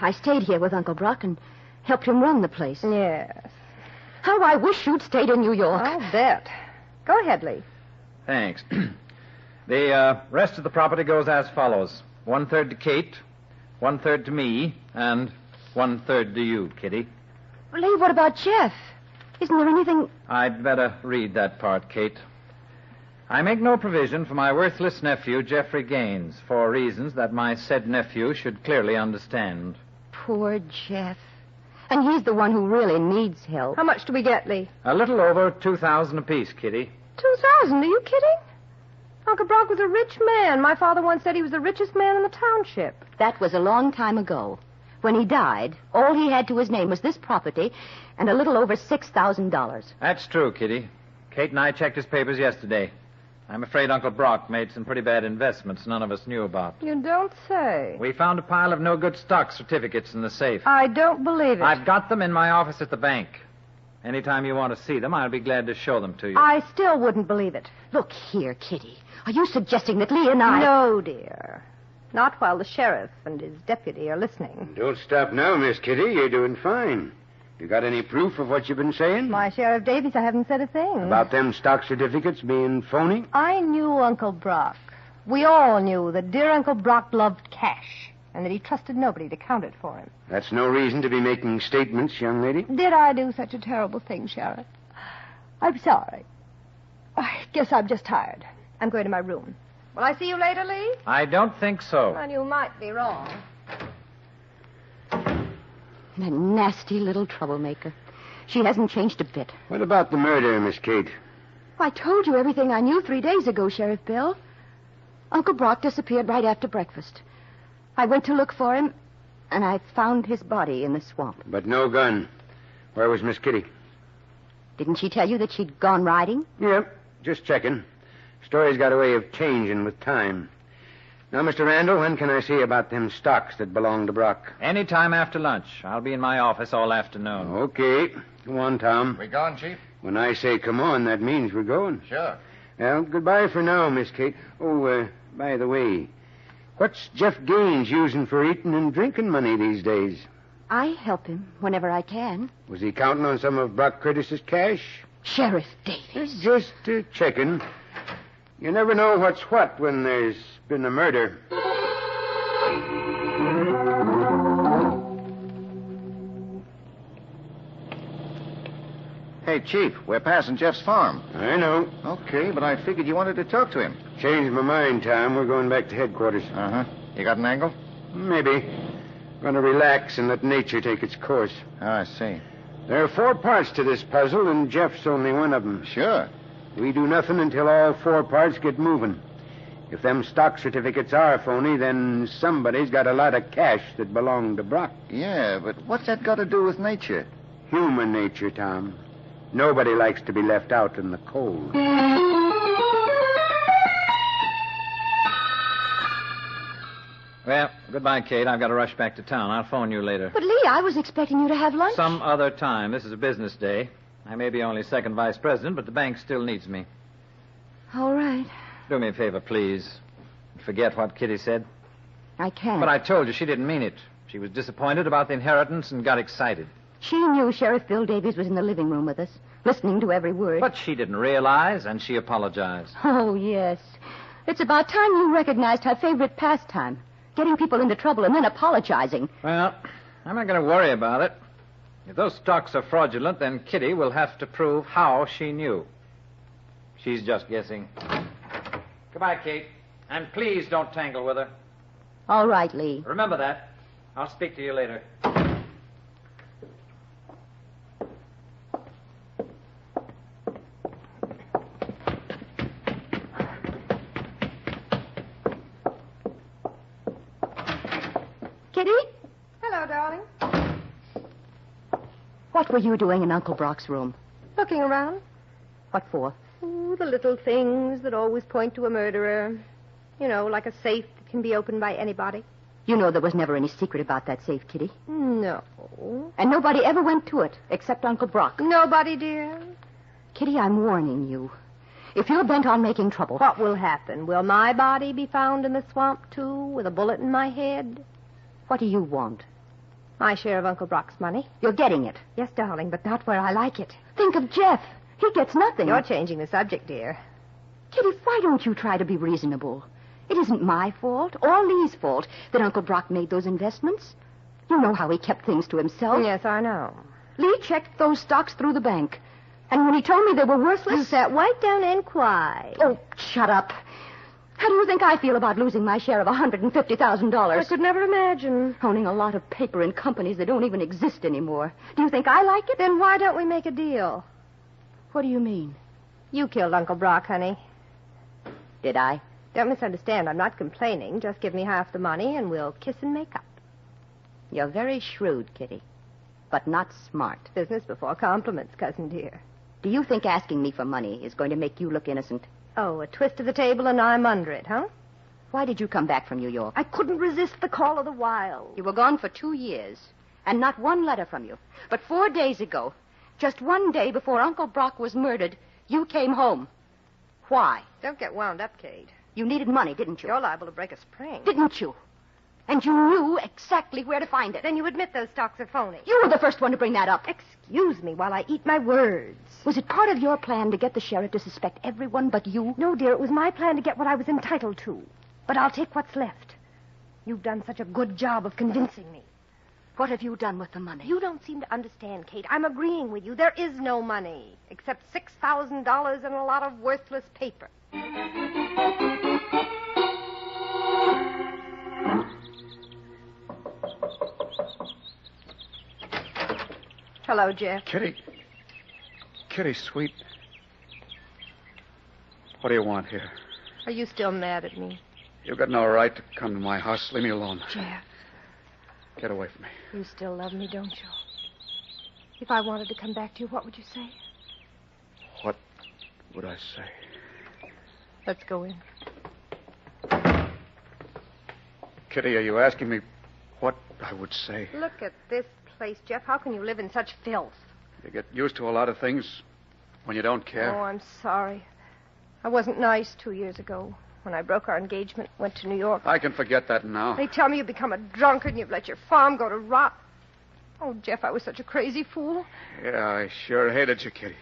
S18: I stayed here with Uncle Brock and helped him run the place.
S11: Yes.
S18: How I wish you'd stayed in New York.
S11: I'll bet. Go ahead, Lee.
S13: Thanks. The rest of the property goes as follows. 1/3 to Kate, 1/3 to me, and 1/3 to you, Kitty.
S18: Lee, what about Jeff? Isn't there anything...
S13: I'd better read that part, Kate. I make no provision for my worthless nephew, Jeffrey Gaines, for reasons that my said nephew should clearly understand.
S18: Poor Jeff. And he's the one who really needs help.
S11: How much do we get, Lee?
S13: A little over 2,000 apiece, Kitty.
S11: 2,000? Are you kidding? Uncle Brock was a rich man. My father once said he was the richest man in the township.
S18: That was a long time ago. When he died, all he had to his name was this property and a little over $6,000.
S13: That's true, Kitty. Kate and I checked his papers yesterday. I'm afraid Uncle Brock made some pretty bad investments none of us knew about.
S11: You don't say.
S13: We found a pile of no-good stock certificates in the safe.
S11: I don't believe it.
S13: I've got them in my office at the bank. Anytime you want to see them, I'll be glad to show them to you.
S11: I still wouldn't believe it.
S18: Look here, Kitty. Are you suggesting that Lee and I...
S11: No, dear. Not while the sheriff and his deputy are listening.
S10: Don't stop now, Miss Kitty. You're doing fine. You got any proof of what you've been saying?
S11: My Sheriff Davies, I haven't said a thing.
S10: About them stock certificates being phony?
S11: I knew Uncle Brock. We all knew that dear Uncle Brock loved cash and that he trusted nobody to count it for him.
S10: That's no reason to be making statements, young lady.
S11: Did I do such a terrible thing, Sheriff? I'm sorry. I guess I'm just tired. I'm going to my room. Will I see you later, Lee?
S13: I don't think so.
S11: Well, you might be wrong.
S18: The nasty little troublemaker. She hasn't changed a bit.
S10: What about the murder, Miss Kate?
S18: I told you everything I knew 3 days ago, Sheriff Bill. Uncle Brock disappeared right after breakfast. I went to look for him, and I found his body in the swamp.
S10: But no gun. Where was Miss Kitty?
S18: Didn't she tell you that she'd gone riding?
S10: Yep, just checking. Story's got a way of changing with time. Now, Mr. Randall, when can I see about them stocks that belong to Brock?
S13: Any time after lunch. I'll be in my office all afternoon.
S10: Okay. Come on, Tom.
S3: We gone, Chief?
S10: When I say come on, that means we're going.
S3: Sure.
S10: Well, goodbye for now, Miss Kate. Oh, by the way, what's Jeff Gaines using for eating and drinking money these days?
S18: I help him whenever I can.
S10: Was he counting on some of Brock Curtis's cash?
S18: Sheriff Davies.
S10: Just checking. You never know what's what when there's been a murder.
S14: Hey, Chief, we're passing Jeff's farm.
S10: I know.
S14: Okay, but I figured you wanted to talk to him.
S10: Changed my mind, Tom. We're going back to headquarters.
S14: Uh-huh. You got an angle?
S10: Maybe. Going to relax and let nature take its course.
S14: Oh, I see.
S10: There are 4 parts to this puzzle, and Jeff's only one of them.
S14: Sure.
S10: We do nothing until all 4 parts get moving. If them stock certificates are phony, then somebody's got a lot of cash that belonged to Brock.
S14: Yeah, but what's that got to do with nature?
S10: Human nature, Tom. Nobody likes to be left out in the cold.
S13: Well, goodbye, Kate. I've got to rush back to town. I'll phone you later.
S11: But, Lee, I was expecting you to have lunch.
S13: Some other time. This is a business day. I may be only second vice president, but the bank still needs me.
S11: All right.
S13: Do me a favor, please. Forget what Kitty said.
S11: I can't.
S13: But I told you she didn't mean it. She was disappointed about the inheritance and got excited.
S11: She knew Sheriff Bill Davies was in the living room with us, listening to every word.
S13: But she didn't realize, and she apologized.
S11: Oh, yes. It's about time you recognized her favorite pastime. Getting people into trouble and then apologizing.
S13: Well, I'm not going to worry about it. If those stocks are fraudulent, then Kitty will have to prove how she knew. She's just guessing. Goodbye, Kate. And please don't tangle with her.
S11: All right, Lee.
S13: Remember that. I'll speak to you later.
S11: Kitty?
S17: Hello, darling.
S11: What were you doing in Uncle Brock's room?
S17: Looking around.
S11: What for?
S17: Ooh, the little things that always point to a murderer. You know, like a safe that can be opened by anybody.
S11: You know there was never any secret about that safe, Kitty.
S17: No.
S11: And nobody ever went to it, except Uncle Brock.
S17: Nobody, dear.
S11: Kitty, I'm warning you. If you're bent on making trouble...
S17: What will happen? Will my body be found in the swamp, too, with a bullet in my head?
S11: What do you want?
S17: My share of Uncle Brock's money.
S11: You're getting it.
S17: Yes, darling, but not where I like it.
S11: Think of Jeff. He gets nothing.
S17: You're changing the subject, dear.
S11: Kitty, why don't you try to be reasonable? It isn't my fault or Lee's fault that Uncle Brock made those investments. You know how he kept things to himself.
S17: Yes, I know.
S11: Lee checked those stocks through the bank. And when he told me they were worthless...
S17: You sat right down and cried.
S11: Oh, shut up. How do you think I feel about losing my share of $150,000?
S17: I could never imagine.
S11: Owning a lot of paper in companies that don't even exist anymore. Do you think I like it?
S17: Then why don't we make a deal?
S11: What do you mean?
S17: You killed Uncle Brock, honey.
S11: Did I?
S17: Don't misunderstand. I'm not complaining. Just give me half the money and we'll kiss and make up.
S11: You're very shrewd, Kitty. But not smart.
S17: Business before compliments, cousin dear.
S11: Do you think asking me for money is going to make you look innocent?
S17: Oh, a twist of the table and I'm under it, huh?
S11: Why did you come back from New York?
S17: I couldn't resist the call of the wild.
S11: You were gone for 2 years, and not one letter from you. But 4 days ago, just one day before Uncle Brock was murdered, you came home. Why?
S17: Don't get wound up, Kate.
S11: You needed money, didn't you?
S17: You're liable to break a spring.
S11: Didn't you? And you knew exactly where to find it.
S17: Then you admit those stocks are phony.
S11: You were the first one to bring that up.
S17: Excuse me while I eat my words.
S11: Was it part of your plan to get the sheriff to suspect everyone but you?
S17: No, dear, it was my plan to get what I was entitled to. But I'll take what's left. You've done such a good job of convincing me.
S11: What have you done with the money?
S17: You don't seem to understand, Kate. I'm agreeing with you. There is no money, except $6,000 and a lot of worthless paper. Hello, Jeff.
S19: Kitty. Kitty, sweet. What do you want here?
S17: Are you still mad at me?
S19: You've got no right to come to my house. Leave me alone.
S17: Jeff.
S19: Get away from me.
S17: You still love me, don't you? If I wanted to come back to you, what would you say?
S19: What would I say?
S17: Let's go in.
S19: Kitty, are you asking me what I would say?
S17: Look at this place, Jeff. How can you live in such filth?
S19: You get used to a lot of things when you don't care.
S17: Oh, I'm sorry. I wasn't nice 2 years ago when I broke our engagement, went to New York.
S19: I can forget that now.
S17: They tell me you've become a drunkard and you've let your farm go to rot. Oh, Jeff, I was such a crazy fool.
S19: Yeah, I sure hated you, Kitty.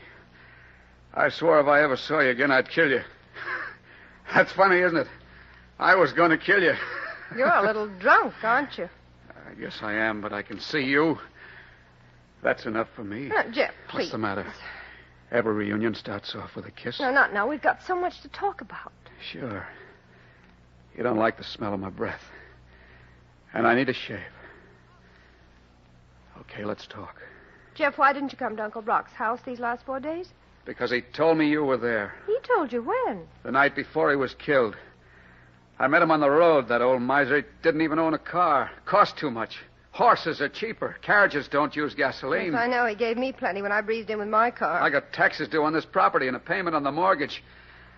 S19: I swore if I ever saw you again, I'd kill you. That's funny, isn't it? I was going to kill you.
S17: You're a little drunk, aren't you?
S19: I guess I am, but I can see you. That's enough for me.
S17: Jeff, please.
S19: What's the matter? Every reunion starts off with a kiss.
S17: No, not now. We've got so much to talk about.
S19: Sure. You don't like the smell of my breath. And I need a shave. Okay, let's talk.
S17: Jeff, why didn't you come to Uncle Brock's house these last 4 days?
S19: Because he told me you were there.
S17: He told you when?
S19: The night before he was killed. I met him on the road, that old miser. He didn't even own a car. Cost too much. Horses are cheaper. Carriages don't use gasoline.
S17: Yes, I know. He gave me plenty when I breezed in with my car.
S19: I got taxes due on this property and a payment on the mortgage.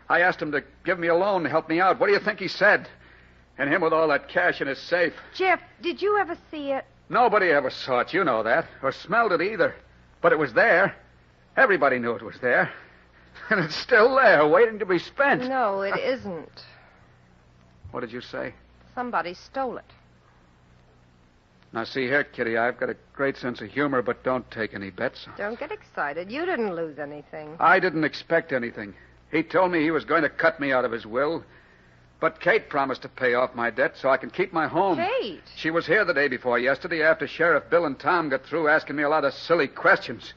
S19: I asked him to give me a loan to help me out. What do you think he said? And him with all that cash in his safe.
S17: Jeff, did you ever see it?
S19: Nobody ever saw it, you know that. Or smelled it either. But it was there. Everybody knew it was there. And it's still there, waiting to be spent.
S17: No, it isn't.
S19: What did you say?
S17: Somebody stole it.
S19: Now, see here, Kitty, I've got a great sense of humor, but don't take any bets.
S17: Don't get excited. You didn't lose anything.
S19: I didn't expect anything. He told me he was going to cut me out of his will. But Kate promised to pay off my debt so I can keep my home.
S17: Kate?
S19: She was here the day before yesterday after Sheriff Bill and Tom got through asking me a lot of silly questions.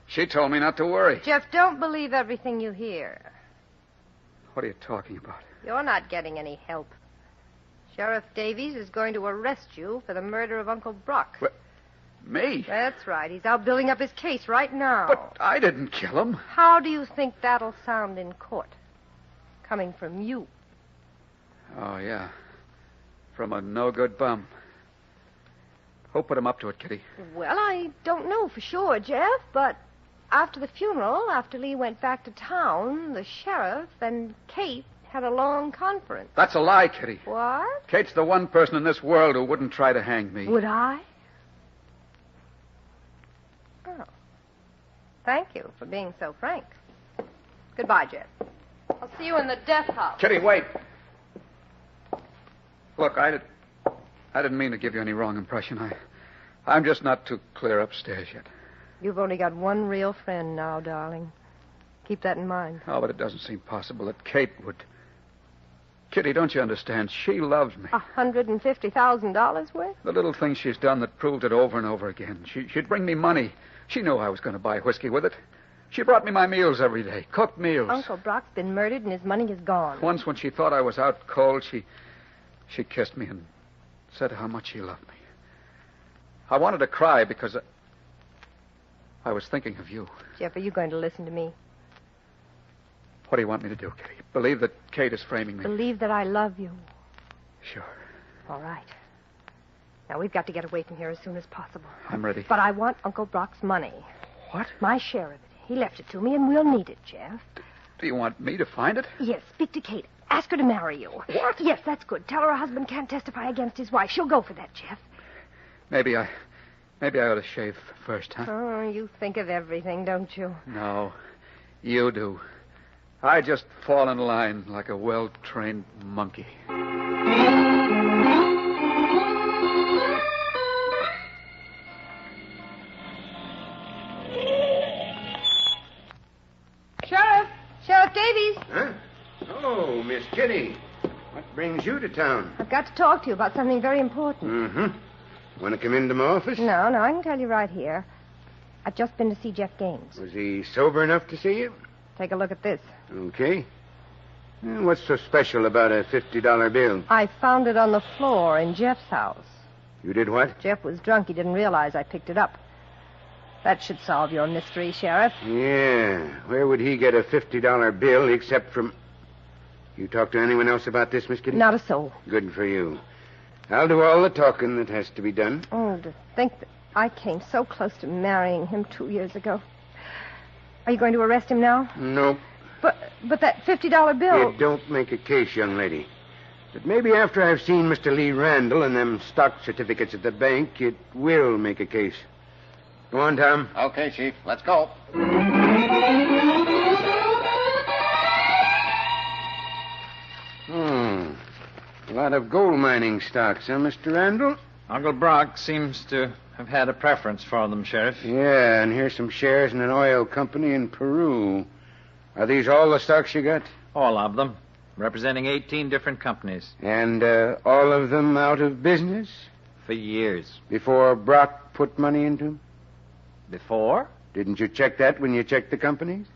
S19: She told me not to worry.
S17: Jeff, don't believe everything you hear.
S19: What are you talking about?
S17: You're not getting any help. Sheriff Davies is going to arrest you for the murder of Uncle Brock.
S19: What? Me?
S17: That's right. He's out building up his case right now.
S19: But I didn't kill him.
S17: How do you think that'll sound in court? Coming from you.
S19: Oh, yeah. From a no-good bum. Who put him up to it, Kitty?
S17: Well, I don't know for sure, Jeff, but after the funeral, after Lee went back to town, the sheriff and Kate had a long conference.
S19: That's a lie, Kitty.
S17: What?
S19: Kate's the one person in this world who wouldn't try to hang me.
S17: Would I? Oh. Thank you for being so frank. Goodbye, Jeff. I'll see you in the death house.
S19: Kitty, wait. Look, I didn't mean to give you any wrong impression. I'm just not too clear upstairs yet.
S17: You've only got one real friend now, darling. Keep that in mind.
S19: Oh, but it doesn't seem possible that Kate would. Kitty, don't you understand? She loves me.
S17: $150,000 worth?
S19: The little things she's done that proved it over and over again. She'd bring me money. She knew I was going to buy whiskey with it. She brought me my meals every day, cooked meals.
S17: Uncle Brock's been murdered and his money is gone.
S19: Once when she thought I was out cold, she kissed me and said how much she loved me. I wanted to cry because I was thinking of you.
S17: Jeff, are you going to listen to me?
S19: What do you want me to do, Kitty? Believe that Kate is framing me?
S17: Believe that I love you.
S19: Sure.
S17: All right. Now, we've got to get away from here as soon as possible.
S19: I'm ready.
S17: But I want Uncle Brock's money.
S19: What?
S17: My share of it. He left it to me, and we'll need it, Jeff.
S19: Do you want me to find it?
S17: Yes, speak to Kate. Ask her to marry you.
S19: What?
S17: Yes, that's good. Tell her husband can't testify against his wife. She'll go for that, Jeff.
S19: Maybe I ought to shave first, huh?
S17: Oh, you think of everything, don't you?
S19: No, you do. I just fall in line like a well-trained monkey.
S17: Sheriff Davies.
S10: Huh? Oh, Miss Kitty. What brings you to town?
S17: I've got to talk to you about something very important.
S10: Mm-hmm. Want to come into my office?
S17: No, I can tell you right here. I've just been to see Jeff Gaines.
S10: Was he sober enough to see you?
S17: Take a look at this.
S10: Okay. What's so special about a $50 bill?
S17: I found it on the floor in Jeff's house.
S10: You did what?
S17: Jeff was drunk. He didn't realize I picked it up. That should solve your mystery, Sheriff.
S10: Yeah. Where would he get a $50 bill except from... You talked to anyone else about this, Miss Kitty?
S17: Not a soul.
S10: Good for you. I'll do all the talking that has to be done.
S17: Oh, to think that I came so close to marrying him 2 years ago. Are you going to arrest him now?
S10: Nope.
S17: But that $50 bill...
S10: It don't make a case, young lady. But maybe after I've seen Mr. Lee Randall and them stock certificates at the bank, it will make a case. Go on, Tom.
S14: Okay, Chief. Let's go.
S10: A lot of gold mining stocks, huh, Mr. Randall?
S13: Uncle Brock seems to have had a preference for them, Sheriff.
S10: Yeah, and here's some shares in an oil company in Peru. Are these all the stocks you got?
S13: All of them, representing 18 different companies.
S10: And all of them out of business?
S13: For years.
S10: Before Brock put money into them?
S13: Before?
S5: Didn't you check that when you checked the companies?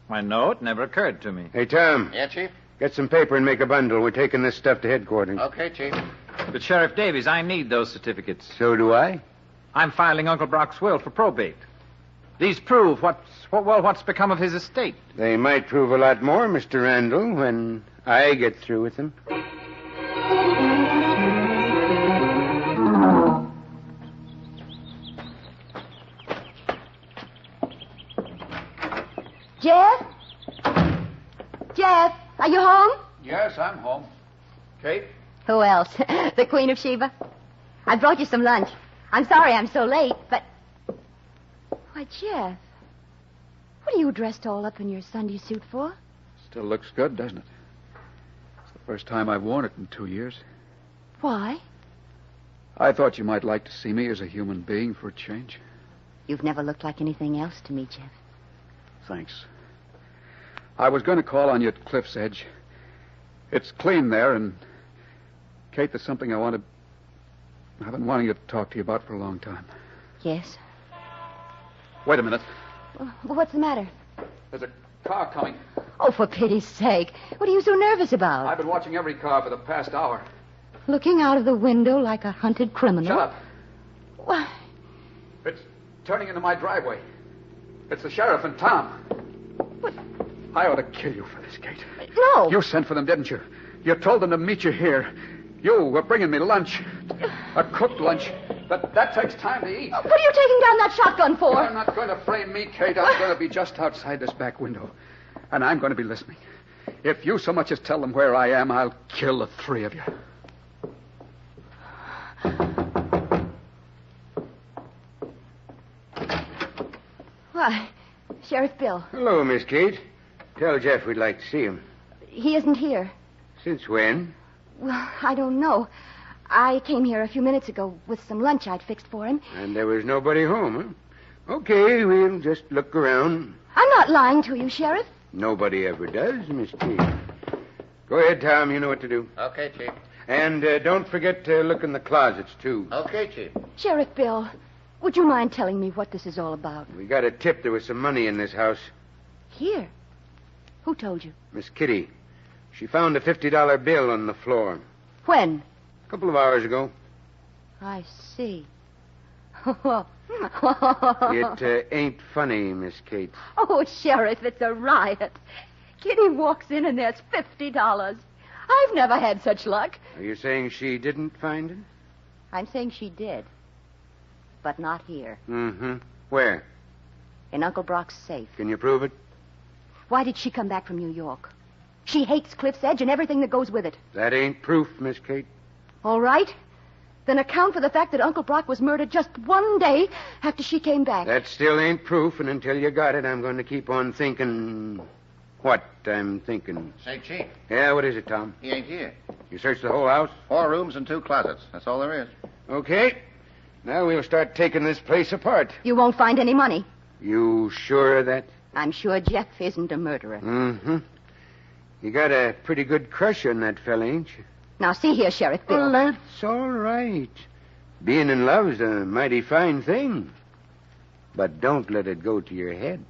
S13: Why, no, it never occurred to me.
S5: Hey, Tom.
S14: Yeah, Chief?
S5: Get some paper and make a bundle. We're taking this stuff to headquarters.
S14: Okay, Chief.
S13: But, Sheriff Davies, I need those certificates.
S5: So do I.
S13: I'm filing Uncle Brock's will for probate. These prove what's become of his estate.
S5: They might prove a lot more, Mr. Randall, when I get through with them.
S11: Jeff? Jeff, are you home?
S19: Yes, I'm home. Kate?
S11: Who else? The Queen of Sheba? I brought you some lunch. I'm sorry I'm so late, but... Why, Jeff, what are you dressed all up in your Sunday suit for?
S19: Still looks good, doesn't it? It's the first time I've worn it in 2 years.
S11: Why?
S19: I thought you might like to see me as a human being for a change.
S11: You've never looked like anything else to me, Jeff.
S19: Thanks. I was going to call on you at Cliff's Edge. It's clean there, and... Kate, there's something I've been wanting to talk to you about for a long time.
S11: Yes?
S19: Wait a minute.
S11: Well, what's the matter?
S19: There's a car coming.
S11: Oh, for pity's sake. What are you so nervous about?
S19: I've been watching every car for the past hour.
S11: Looking out of the window like a hunted criminal?
S19: Shut up.
S11: Why?
S19: It's turning into my driveway. It's the sheriff and Tom.
S11: What?
S19: I ought to kill you for this, Kate.
S11: No.
S19: You sent for them, didn't you? You told them to meet you here. You were bringing me lunch. A cooked lunch. But that takes time to eat.
S11: What are you taking down that shotgun for?
S19: You're not going to frame me, Kate. I'm going to be just outside this back window. And I'm going to be listening. If you so much as tell them where I am, I'll kill the three of you.
S11: Why, Sheriff Bill.
S5: Hello, Miss Kate. Tell Jeff we'd like to see him.
S11: He isn't here.
S5: Since when?
S11: Well, I don't know. I came here a few minutes ago with some lunch I'd fixed for him.
S5: And there was nobody home, huh? Okay, we'll just look around.
S11: I'm not lying to you, Sheriff.
S5: Nobody ever does, Miss Kate. Go ahead, Tom. You know what to do.
S14: Okay, Chief.
S5: And don't forget to look in the closets, too.
S14: Okay, Chief.
S11: Sheriff Bill, would you mind telling me what this is all about?
S5: We got a tip there was some money in this house.
S11: Here? Who told you?
S5: Miss Kitty. She found a $50 bill on the floor.
S11: When?
S5: A couple of hours ago.
S11: I see.
S5: It ain't funny, Miss Kate.
S11: Oh, Sheriff, it's a riot. Kitty walks in and there's $50. I've never had such luck.
S5: Are you saying she didn't find it?
S11: I'm saying she did. But not here.
S5: Mm-hmm. Where?
S11: In Uncle Brock's safe.
S5: Can you prove it?
S11: Why did she come back from New York? She hates Cliff's Edge and everything that goes with it.
S5: That ain't proof, Miss Kate.
S11: All right. Then account for the fact that Uncle Brock was murdered just one day after she came back.
S5: That still ain't proof, and until you got it, I'm going to keep on thinking what I'm thinking.
S14: Say, Chief.
S5: Yeah, what is it, Tom?
S14: He ain't here.
S5: You searched the whole house?
S14: 4 rooms and 2 closets. That's all there is.
S5: Okay. Now we'll start taking this place apart.
S11: You won't find any money.
S5: You sure of that?
S11: I'm sure Jeff isn't a murderer.
S5: Mm-hmm. You got a pretty good crush on that fella, ain't you?
S11: Now, see here, Sheriff Bill.
S5: Well, that's all right. Being in love's a mighty fine thing. But don't let it go to your head.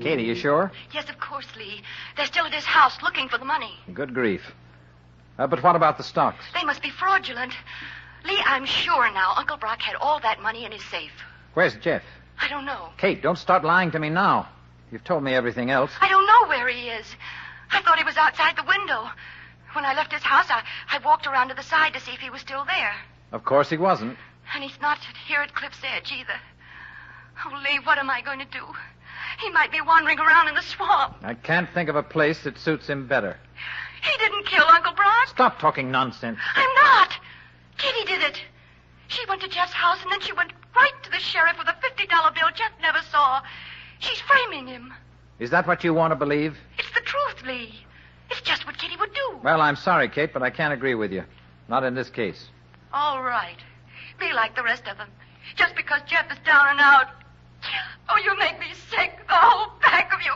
S13: Katie, you sure?
S18: Yes, of course, Lee. They're still at his house looking for the money.
S13: Good grief. But what about the stocks?
S18: They must be fraudulent. Lee, I'm sure now Uncle Brock had all that money in his safe.
S13: Where's Jeff?
S18: I don't know.
S13: Kate, don't start lying to me now. You've told me everything else.
S18: I don't know where he is. I thought he was outside the window. When I left his house, I walked around to the side to see if he was still there.
S13: Of course he wasn't.
S18: And he's not here at Cliff's Edge either. Oh, Lee, what am I going to do? He might be wandering around in the swamp.
S13: I can't think of a place that suits him better.
S18: He didn't kill Uncle Brock.
S13: Stop talking nonsense.
S18: I'm not. Kitty did it. She went to Jeff's house, and then she went right to the sheriff with a $50 bill Jeff never saw. She's framing him.
S13: Is that what you want to believe?
S18: It's the truth, Lee. It's just what Kitty would do.
S13: Well, I'm sorry, Kate, but I can't agree with you. Not in this case.
S18: All right. Be like the rest of them. Just because Jeff is down and out. Oh, you make me sick, the whole pack of you.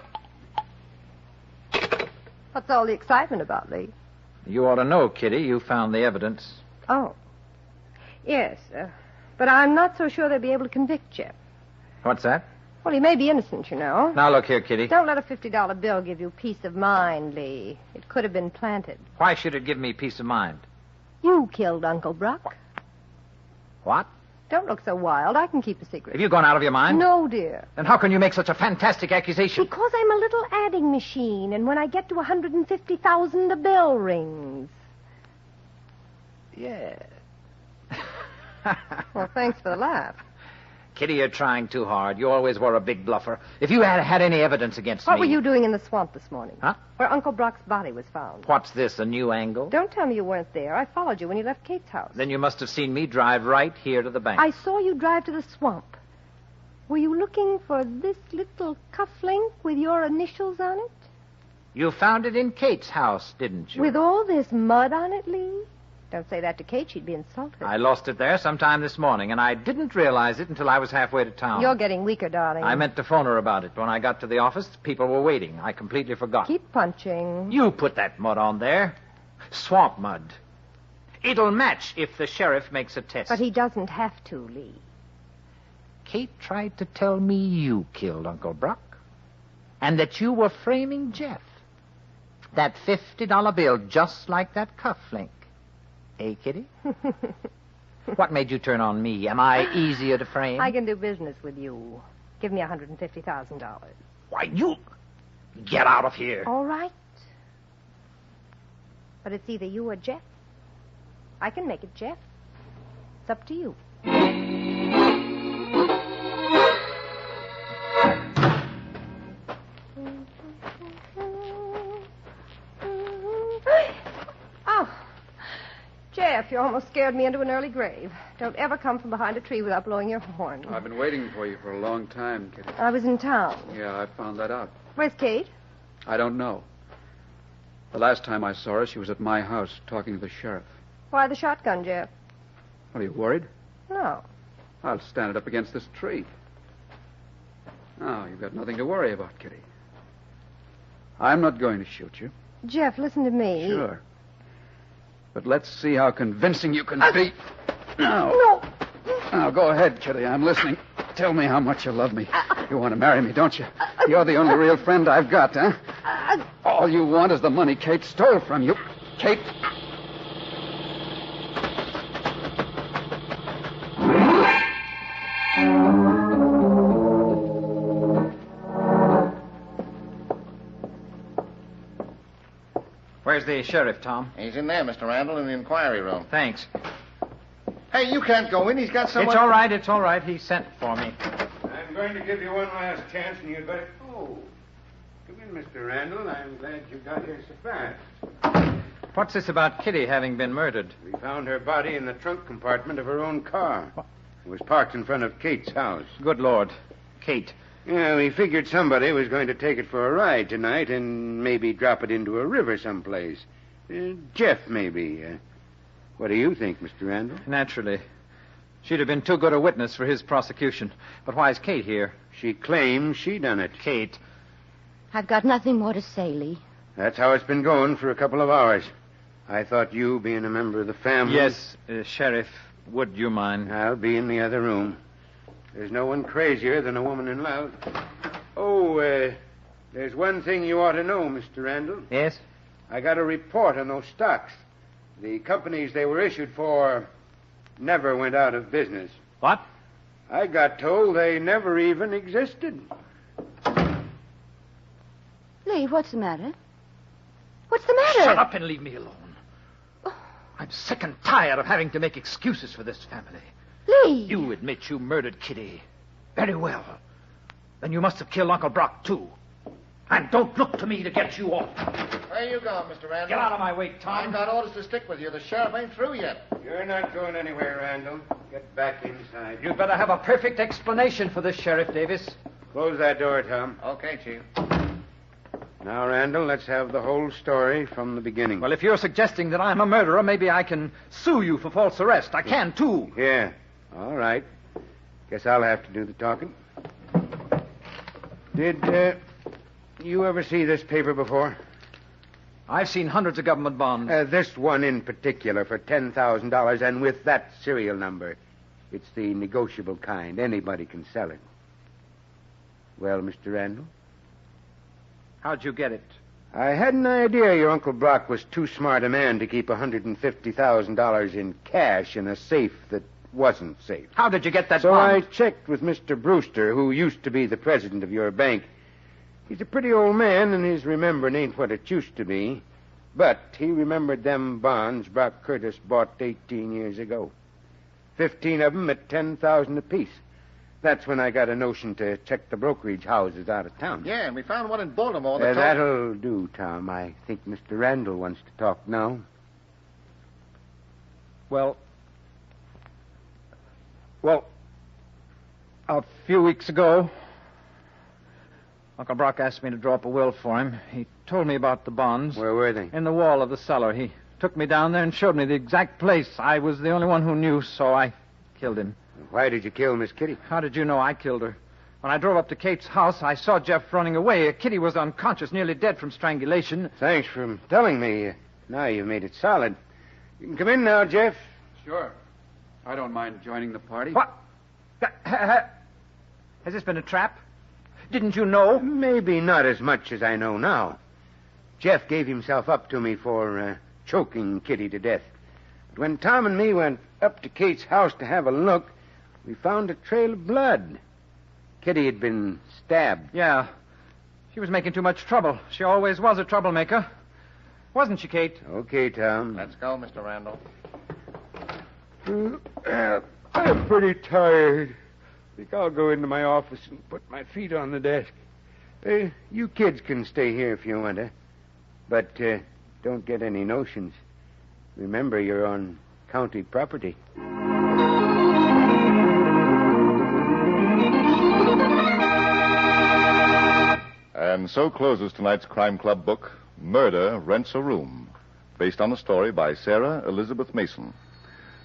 S17: What's all the excitement about, Lee?
S13: You ought to know, Kitty. You found the evidence.
S17: Oh. Yes, but I'm not so sure they'll be able to convict Jeff.
S13: What's that?
S17: Well, he may be innocent, you know.
S13: Now, look here, Kitty.
S17: Don't let a $50 bill give you peace of mind, Lee. It could have been planted.
S13: Why should it give me peace of mind?
S17: You killed Uncle Bruck.
S13: What?
S17: Don't look so wild. I can keep a secret.
S13: Have you gone out of your mind?
S17: No, dear.
S13: Then how can you make such a fantastic accusation?
S17: Because I'm a little adding machine, and when I get to 150,000, the bell rings.
S13: Yeah.
S17: Well, thanks for the laugh.
S13: Kitty, you're trying too hard. You always were a big bluffer. If you had any evidence against
S17: What
S13: me...
S17: were you doing in the swamp this morning?
S13: Huh?
S17: Where Uncle Brock's body was found.
S13: What's this, a new angle?
S17: Don't tell me you weren't there. I followed you when you left Kate's house.
S13: Then you must have seen me drive right here to the bank.
S17: I saw you drive to the swamp. Were you looking for this little cufflink with your initials on it?
S13: You found it in Kate's house, didn't you?
S17: With all this mud on it, Lee? Don't say that to Kate. She'd be insulted.
S13: I lost it there sometime this morning, and I didn't realize it until I was halfway to town.
S17: You're getting weaker, darling.
S13: I meant to phone her about it. When I got to the office, people were waiting. I completely forgot.
S17: Keep punching.
S13: You put that mud on there. Swamp mud. It'll match if the sheriff makes a test.
S17: But he doesn't have to, Lee.
S13: Kate tried to tell me you killed Uncle Bruck, and that you were framing Jeff. That $50 bill, just like that cufflink. Eh, Kitty? What made you turn on me? Am I easier to frame?
S17: I can do business with you. Give me $150,000.
S13: Why, you... Get out of here.
S17: All right. But it's either you or Jeff. I can make it Jeff. It's up to you. Jeff, you almost scared me into an early grave. Don't ever come from behind a tree without blowing your horn.
S19: I've been waiting for you for a long time, Kitty.
S17: I was in town.
S19: Yeah, I found that out.
S17: Where's Kate?
S19: I don't know. The last time I saw her, she was at my house talking to the sheriff.
S17: Why the shotgun, Jeff?
S19: Are you worried?
S17: No.
S19: I'll stand it up against this tree. Now, you've got nothing to worry about, Kitty. I'm not going to shoot you.
S17: Jeff, listen to me.
S19: Sure. But let's see how convincing you can be. Now.
S17: No.
S19: Now, go ahead, Kitty. I'm listening. Tell me how much you love me. You want to marry me, don't you? You're the only real friend I've got, huh? All you want is the money Kate stole from you. Kate...
S13: Where's the sheriff, Tom?
S14: He's in there, Mr. Randall, in the inquiry room.
S13: Thanks.
S14: Hey, you can't go in. He's got someone...
S13: It's all right. He sent for me.
S5: I'm going to give you one last chance, and you'd better... Oh, come in, Mr. Randall. I'm glad you got here so fast.
S13: What's this about Kitty having been murdered?
S5: We found her body in the trunk compartment of her own car. It was parked in front of Kate's house.
S13: Good Lord. Kate.
S5: Yeah, we figured somebody was going to take it for a ride tonight and maybe drop it into a river someplace. Jeff, maybe. What do you think, Mr. Randall?
S13: Naturally. She'd have been too good a witness for his prosecution. But why is Kate here?
S5: She claims she done it.
S13: Kate.
S11: I've got nothing more to say, Lee.
S5: That's how it's been going for a couple of hours. I thought you, being a member of the family...
S13: Yes, Sheriff, would you mind?
S5: I'll be in the other room. There's no one crazier than a woman in love. Oh, there's one thing you ought to know, Mr. Randall.
S13: Yes?
S5: I got a report on those stocks. The companies they were issued for never went out of business.
S13: What?
S5: I got told they never even existed.
S11: Lee, what's the matter? What's the matter?
S13: Shut up and leave me alone. I'm sick and tired of having to make excuses for this family.
S11: Lee!
S13: You admit you murdered Kitty. Very well. Then you must have killed Uncle Brock, too. And don't look to me to get you off.
S14: Where you going, Mr. Randall?
S13: Get out of my way, Tom.
S14: I've got orders to stick with you. The sheriff ain't through yet.
S5: You're not going anywhere, Randall. Get back inside.
S13: You'd better have a perfect explanation for this, Sheriff Davis.
S5: Close that door, Tom.
S14: Okay, Chief.
S5: Now, Randall, let's have the whole story from the beginning.
S13: Well, if you're suggesting that I'm a murderer, maybe I can sue you for false arrest. I can, too.
S5: Yeah. All right. Guess I'll have to do the talking. Did you ever see this paper before?
S13: I've seen hundreds of government bonds.
S5: This one in particular for $10,000, and with that serial number. It's the negotiable kind. Anybody can sell it. Well, Mr. Randall?
S13: How'd you get it?
S5: I had an idea your Uncle Brock was too smart a man to keep $150,000 in cash in a safe that wasn't safe.
S13: How did you get that
S5: So
S13: bond?
S5: I checked with Mr. Brewster, who used to be the president of your bank. He's a pretty old man, and his remembering ain't what it used to be. But he remembered them bonds Brock Curtis bought 18 years ago. 15 of them at $10,000 apiece. That's when I got a notion to check the brokerage houses out of town.
S14: Yeah, and we found one in Baltimore that
S5: That'll do, Tom. I think Mr. Randall wants to talk now.
S13: Well, a few weeks ago, Uncle Brock asked me to draw up a will for him. He told me about the bonds.
S5: Where were they?
S13: In the wall of the cellar. He took me down there and showed me the exact place. I was the only one who knew, so I killed him.
S5: Why did you kill Miss Kitty?
S13: How did you know I killed her? When I drove up to Kate's house, I saw Jeff running away. Kitty was unconscious, nearly dead from strangulation.
S5: Thanks for telling me. Now you've made it solid. You can come in now, Jeff.
S19: Sure. I don't mind joining the party.
S13: What? Has this been a trap? Didn't you know?
S5: Maybe not as much as I know now. Jeff gave himself up to me for choking Kitty to death. But when Tom and me went up to Kate's house to have a look, we found a trail of blood. Kitty had been stabbed.
S13: Yeah. She was making too much trouble. She always was a troublemaker. Wasn't she, Kate?
S5: Okay, Tom.
S14: Let's go, Mr. Randall.
S5: I'm pretty tired. I think I'll go into my office and put my feet on the desk. You kids can stay here if you want to. But don't get any notions. Remember, you're on county property.
S1: And so closes tonight's Crime Club book, Murder Rents a Room, based on a story by Sarah Elizabeth Mason.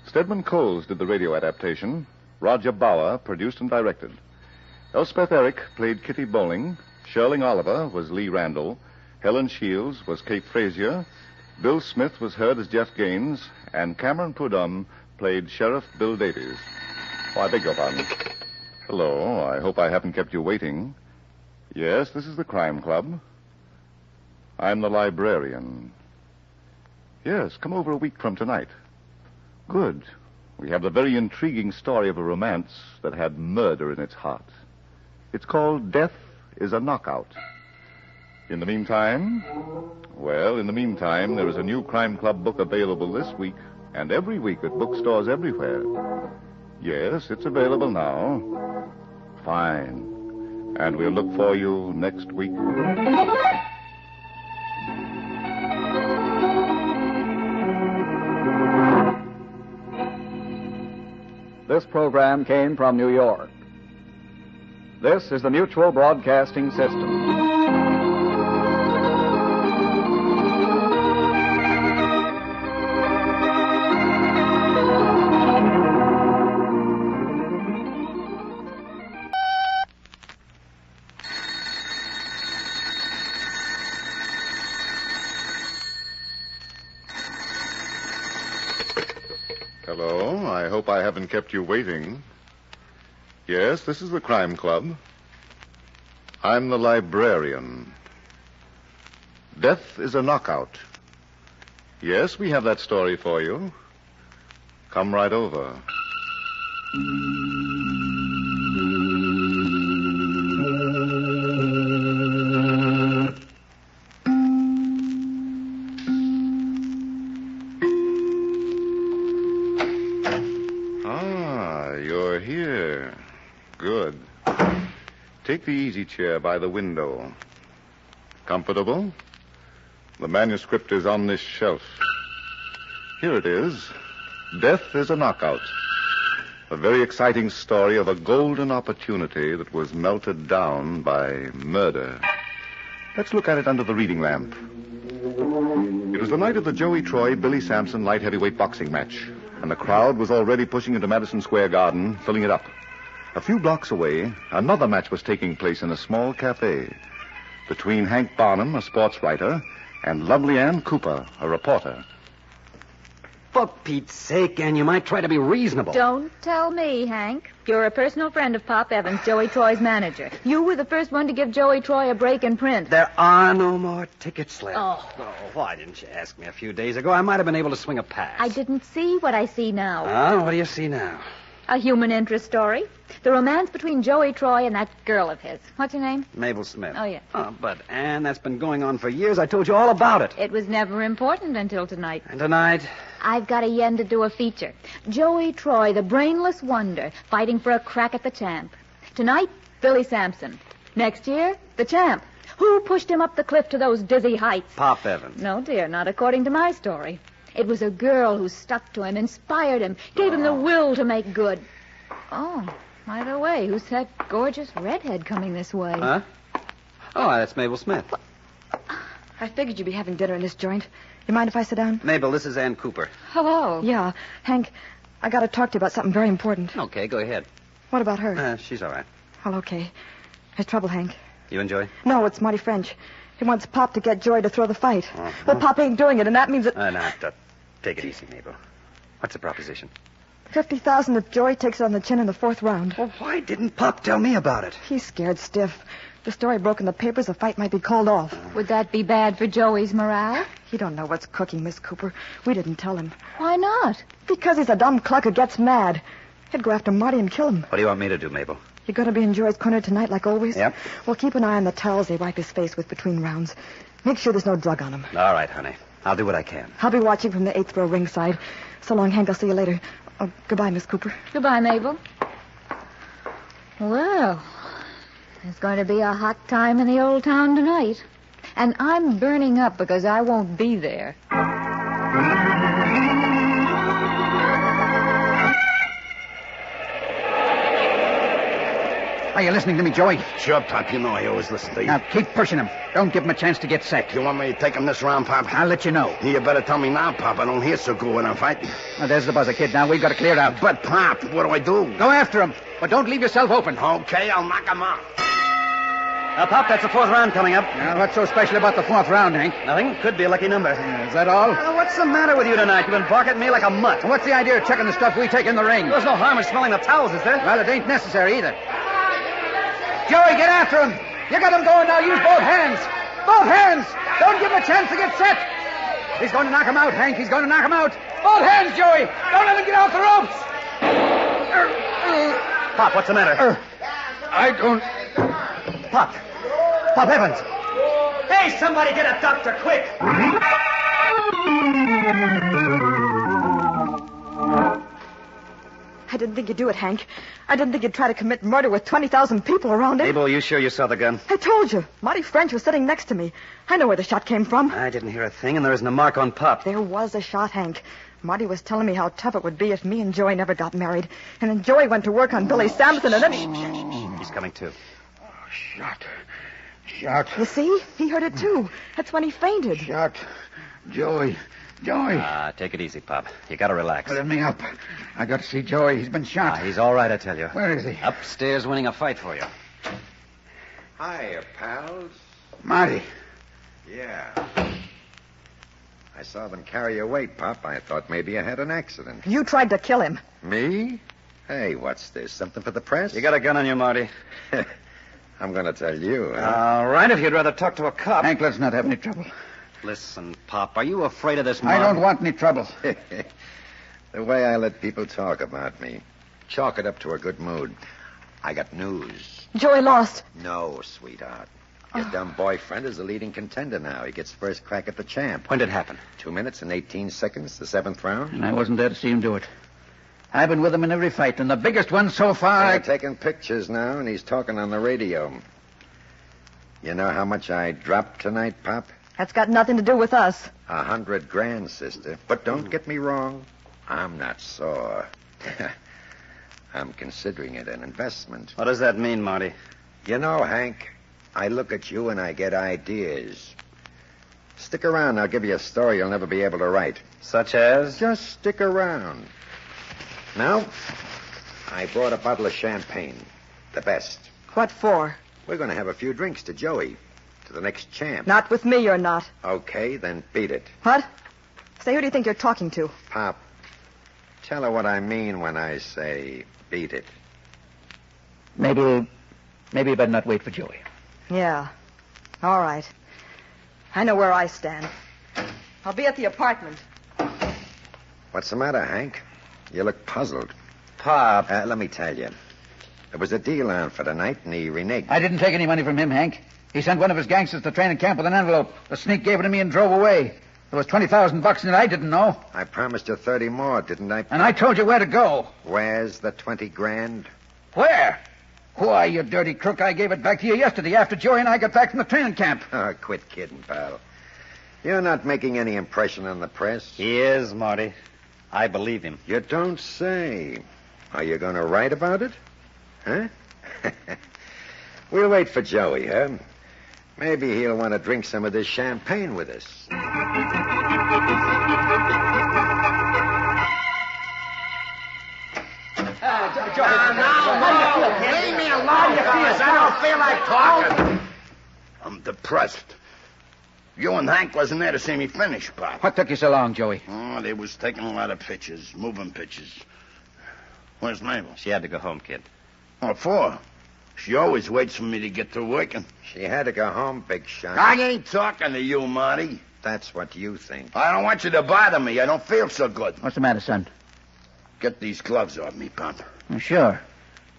S1: Stedman Coles did the radio adaptation. Roger Bauer produced and directed. Elspeth Eric played Kitty Bowling. Sherling Oliver was Lee Randall. Helen Shields was Kate Frazier. Bill Smith was heard as Jeff Gaines. And Cameron Prudhomme played Sheriff Bill Davies. Oh, I beg your pardon. Hello. I hope I haven't kept you waiting. Yes, this is the Crime Club. I'm the librarian. Yes, come over a week from tonight. Good. We have the very intriguing story of a romance that had murder in its heart. It's called Death is a Knockout. In the meantime, there is a new Crime Club book available this week and every week at bookstores everywhere. Yes, it's available now. Fine. And we'll look for you next week.
S9: This program came from New York. This is the Mutual Broadcasting System.
S1: Hello. I hope I haven't kept you waiting. Yes, this is the Crime Club. I'm the librarian. Death is a Knockout. Yes, we have that story for you. Come right over. You're here. Good. Take the easy chair by the window. Comfortable? The manuscript is on this shelf. Here it is. Death is a Knockout. A very exciting story of a golden opportunity that was melted down by murder. Let's look at it under the reading lamp. It was the night of the Joey Troy-Billy Sampson light heavyweight boxing match, and the crowd was already pushing into Madison Square Garden, filling it up. A few blocks away, another match was taking place in a small cafe between Hank Barnum, a sports writer,
S6: and lovely Ann Cooper, a reporter.
S15: For Pete's sake, Ann, you might try to be reasonable.
S16: Don't tell me, Hank. You're a personal friend of Pop Evans, Joey Troy's manager. You were the first one to give Joey Troy a break in print.
S15: There are no more tickets left.
S16: Oh.
S15: Why didn't you ask me a few days ago? I might have been able to swing a pass.
S16: I didn't see what I see now.
S15: Oh, what do you see now?
S16: A human interest story. The romance between Joey Troy and that girl of his. What's her name?
S15: Mabel Smith.
S16: Oh, yeah.
S15: Oh, but, Ann, that's been going on for years. I told you all about it.
S16: It was never important until tonight.
S15: And tonight?
S16: I've got a yen to do a feature. Joey Troy, the brainless wonder, fighting for a crack at the champ. Tonight, Billy Sampson. Next year, the champ. Who pushed him up the cliff to those dizzy heights?
S15: Pop Evans.
S16: No, dear, not according to my story. It was a girl who stuck to him, inspired him, gave him the will to make good. Oh, by the way, who's that gorgeous redhead coming this way?
S15: Huh? Oh, that's Mabel Smith.
S24: I figured you'd be having dinner in this joint. You mind if I sit down?
S15: Mabel, this is Ann Cooper.
S24: Hello. Yeah, Hank, I got to talk to you about something very important.
S15: Okay, go ahead.
S24: What about her?
S15: She's all right.
S24: Well, okay. There's trouble, Hank.
S15: You enjoy?
S24: No, it's Marty French. He wants Pop to get Joy to throw the fight. Well, Pop ain't doing it, and that means that...
S15: Now, take it easy, Mabel. What's the proposition?
S24: 50,000 if Joy takes it on the chin in the 4th round.
S15: Well, why didn't Pop tell me about it?
S24: He's scared stiff. The story broke in the papers, the fight might be called off.
S16: Would that be bad for Joey's morale?
S24: He don't know what's cooking, Miss Cooper. We didn't tell him.
S16: Why not?
S24: Because he's a dumb cluck who gets mad. He'd go after Marty and kill him.
S15: What do you want me to do, Mabel?
S24: You going to be in Joy's corner tonight, like always?
S15: Yep.
S24: Well, keep an eye on the towels they wipe his face with between rounds. Make sure there's no drug on him.
S15: All right, honey. I'll do what I can.
S24: I'll be watching from the 8th row ringside. So long, Hank. I'll see you later. Oh, goodbye, Miss Cooper.
S16: Goodbye, Mabel. Well, there's going to be a hot time in the old town tonight. And I'm burning up because I won't be there.
S25: Are you listening to me, Joey?
S20: Sure, Pop. You know I always listen to you.
S25: Now, keep pushing him. Don't give him a chance to get set.
S20: You want me to take him this round, Pop?
S25: I'll let you know.
S20: You better tell me now, Pop. I don't hear so good when I'm fighting.
S25: Now, there's the buzzer, kid. Now, we've got to clear it out.
S20: But, Pop, what do I do?
S25: Go after him, but don't leave yourself open.
S20: Okay, I'll knock him out.
S15: Pop, that's the 4th round coming up.
S25: Now, what's so special about the 4th round, Hank?
S15: Nothing. Could be a lucky number.
S25: Is that all?
S15: What's the matter with you tonight? You've been barking at me like a mutt.
S25: What's the idea of checking the stuff we take in the ring?
S15: There's no harm in smelling the towels, is there?
S25: Well, it ain't necessary either. Joey, get after him. You got him going now. Use both hands. Both hands. Don't give him a chance to get set. He's going to knock him out, Hank. He's going to knock him out. Both hands, Joey. Don't let him get off the ropes.
S15: Pop, what's the matter?
S25: I don't...
S15: Pop. Pop Evans. Hey, somebody get a doctor, quick.
S24: I didn't think you'd do it, Hank. I didn't think you'd try to commit murder with 20,000 people around it.
S15: Mabel, you sure you saw the gun?
S24: I told you. Marty French was sitting next to me. I know where the shot came from.
S15: I didn't hear a thing, and there isn't a mark on Pop.
S24: There was a shot, Hank. Marty was telling me how tough it would be if me and Joey never got married. And then Joey went to work on Billy Sampson, and then...
S15: He's coming, too.
S25: Shot.
S24: You see? He heard it, too. That's when he fainted.
S25: Shot. Joey.
S15: Take it easy, Pop. You gotta relax.
S25: Let me up. I got to see Joey. He's been shot.
S15: He's all right, I tell you.
S25: Where is he?
S15: Upstairs winning a fight for you.
S26: Hiya, pals.
S25: Marty.
S26: Yeah. I saw them carry you away, Pop. I thought maybe you had an accident.
S24: You tried to kill him.
S26: Me? Hey, what's this? Something for the press?
S15: You got a gun on you, Marty.
S26: I'm going to tell you.
S15: All right, if you'd rather talk to a cop.
S25: Hank, let's not have any trouble.
S15: Listen, Pop, are you afraid of this mob?
S25: I don't want any trouble.
S26: The way I let people talk about me. Chalk it up to a good mood. I got news.
S24: Joey lost.
S26: No, sweetheart. Your dumb boyfriend is the leading contender now. He gets first crack at the champ.
S15: When did it happen?
S26: 2 minutes and 18 seconds, the 7th round.
S25: And I wasn't there to see him do it. I've been with him in every fight, and the biggest one so far...
S26: They're taking pictures now, and he's talking on the radio. You know how much I dropped tonight, Pop?
S24: That's got nothing to do with us.
S26: $100,000, sister. But don't get me wrong. I'm not sore. I'm considering it an investment.
S15: What does that mean, Marty?
S26: You know, Hank, I look at you and I get ideas. Stick around. I'll give you a story you'll never be able to write.
S15: Such as?
S26: Just stick around. Now, I brought a bottle of champagne. The best.
S24: What for?
S26: We're going to have a few drinks to Joey. to the next champ.
S24: Not with me, you're not.
S26: Okay, then beat it.
S24: What? Say, who do you think you're talking to?
S26: Pop, tell her what I mean when I say beat it.
S15: Maybe you better not wait for Joey.
S24: Yeah. All right. I know where I stand. I'll be at the apartment.
S26: What's the matter, Hank? You look puzzled.
S15: Pop.
S26: Let me tell you. There was a deal on for tonight, and he reneged.
S15: I didn't take any money from him, Hank. He sent one of his gangsters to training camp with an envelope. The sneak gave it to me and drove away. There was $20,000 in it. I didn't know.
S26: I promised you 30 more, didn't I?
S15: And I told you where to go.
S26: Where's the 20 grand?
S15: Where? Why, you dirty crook, I gave it back to you yesterday after Joey and I got back from the training camp.
S26: Oh, quit kidding, pal. You're not making any impression on the press.
S4: He is, Marty. I believe him.
S26: You don't say. Are you going to write about it? Huh? We'll wait for Joey, huh? Maybe he'll want to drink some of this champagne with us.
S7: Leave me alone, fellas. I don't feel like talking.
S8: I'm depressed. You and Hank wasn't there to see me finish, Pop.
S15: What took you so long, Joey?
S8: Oh, they was taking a lot of pictures, moving pictures. Where's Mabel?
S4: She had to go home, kid.
S8: What for? She always waits for me to get through working.
S26: She had to go home, big shot.
S8: I ain't talking to you, Marty.
S26: That's what you think.
S8: I don't want you to bother me. I don't feel so good.
S15: What's the matter, son?
S8: Get these gloves off me, Pop.
S15: Sure.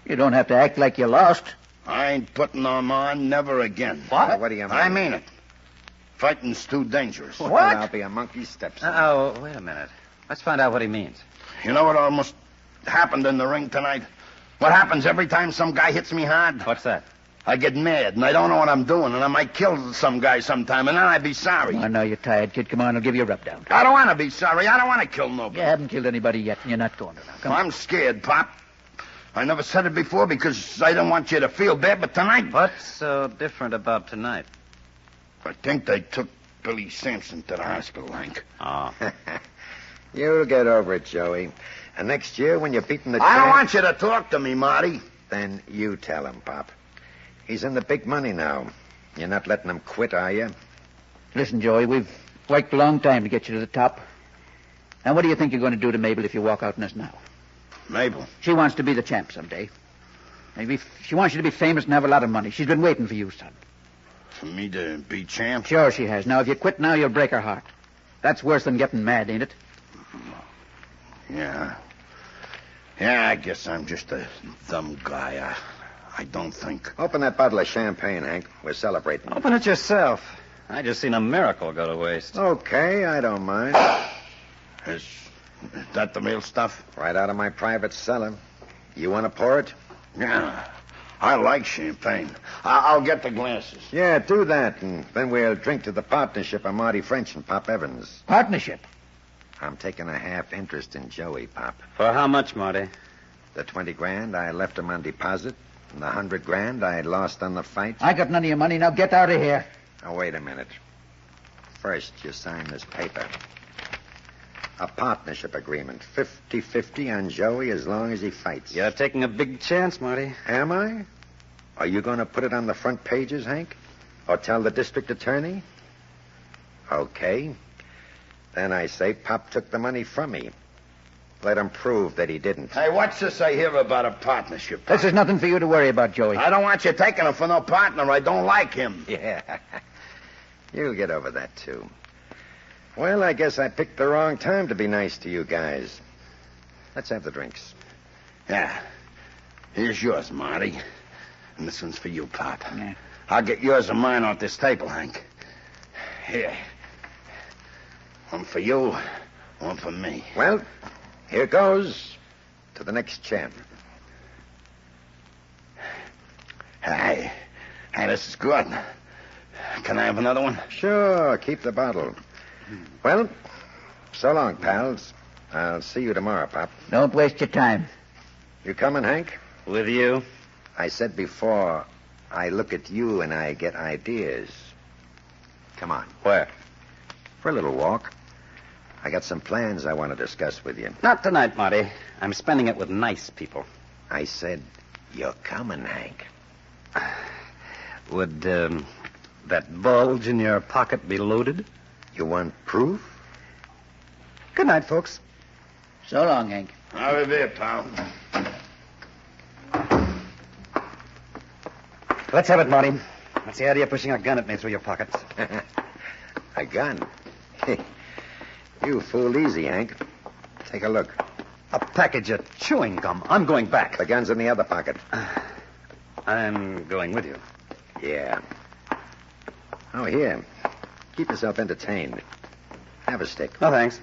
S15: You don't have to act like you lost.
S8: I ain't putting them on never again.
S26: What? What do you mean?
S8: I mean it. Fighting's too dangerous.
S26: Well, I'll be a monkey steps.
S4: Oh, wait a minute. Let's find out what he means.
S8: You know what almost happened in the ring tonight? What happens every time some guy hits me hard?
S4: What's that?
S8: I get mad, and I don't know what I'm doing, and I might kill some guy sometime, and then I'd be sorry.
S15: I know you're tired, kid. Come on, I'll give you a rub down.
S8: I don't want to be sorry. I don't want to kill nobody.
S15: You haven't killed anybody yet, and you're not going to now. Come on.
S8: I'm scared, Pop. I never said it before because I didn't want you to feel bad, but tonight...
S4: What's so different about tonight?
S8: I think they took Billy Sampson to the hospital, Hank.
S4: Oh.
S26: You'll get over it, Joey. And next year, when you're beating the
S8: I don't
S26: champ,
S8: want you to talk to me, Marty.
S26: then you tell him, Pop. He's in the big money now. You're not letting him quit, are you?
S15: Listen, Joey, we've worked a long time to get you to the top. And what do you think you're going to do to Mabel if you walk out on us now?
S8: Mabel?
S15: She wants to be the champ someday. Maybe she wants you to be famous and have a lot of money. She's been waiting for you, son.
S8: For me to be champ?
S15: Sure she has. Now, if you quit now, you'll break her heart. That's worse than getting mad, ain't it?
S8: Yeah. Yeah, I guess I'm just a dumb guy. I don't think.
S26: Open that bottle of champagne, Hank. We're celebrating.
S4: Open it yourself. I just seen a miracle go to waste.
S26: Okay, I don't mind.
S8: Is that the real stuff?
S26: Right out of my private cellar. You want to pour it?
S8: Yeah. I like champagne. I'll get the glasses.
S26: Yeah, do that, and then we'll drink to the partnership of Marty French and Pop Evans.
S15: Partnership?
S26: I'm taking a half interest in Joey, Pop.
S4: For how much, Marty?
S26: The 20 grand I left him on deposit, and the 100 grand I lost on the fight.
S15: I got none of your money. Now get out of here.
S26: Now, wait a minute. First, you sign this paper. A partnership agreement. 50-50 on Joey as long as he fights.
S4: You're taking a big chance, Marty.
S26: Am I? Are you going to put it on the front pages, Hank? Or tell the district attorney? Okay. Then I say Pop took the money from me. Let him prove that he didn't.
S8: Hey, what's this I hear about a partnership?
S15: This is nothing for you to worry about, Joey.
S8: I don't want you taking him for no partner. I don't like him.
S26: Yeah. You'll get over that, too. Well, I guess I picked the wrong time to be nice to you guys. Let's have the drinks.
S8: Yeah. Here's yours, Marty. And this one's for you, Pop.
S15: Yeah.
S8: I'll get yours and mine off this table, Hank. Here. One for you, one for me.
S26: Well, here goes to the next champ.
S8: Hey, this is good. Can I have another one?
S26: Sure, keep the bottle. Well, so long, pals. I'll see you tomorrow, Pop.
S15: Don't waste your time.
S26: You coming, Hank?
S4: With you?
S26: I said before, I look at you and I get ideas. Come on.
S4: Where?
S26: For a little walk. I got some plans I want to discuss with you.
S4: Not tonight, Marty. I'm spending it with nice people.
S26: I said, you're coming, Hank.
S4: Would that bulge in your pocket be loaded?
S26: You want proof?
S4: Good night, folks.
S15: So long, Hank.
S8: Au revoir, pal.
S4: Let's have it, Marty. What's the idea of pushing a gun at me through your pocket?
S26: A gun? You fooled easy, Hank. Take a look.
S4: A package of chewing gum. I'm going back.
S26: The gun's in the other pocket.
S4: I'm going with you.
S26: Yeah. Oh, here. Keep yourself entertained. Have a stick.
S4: No, thanks.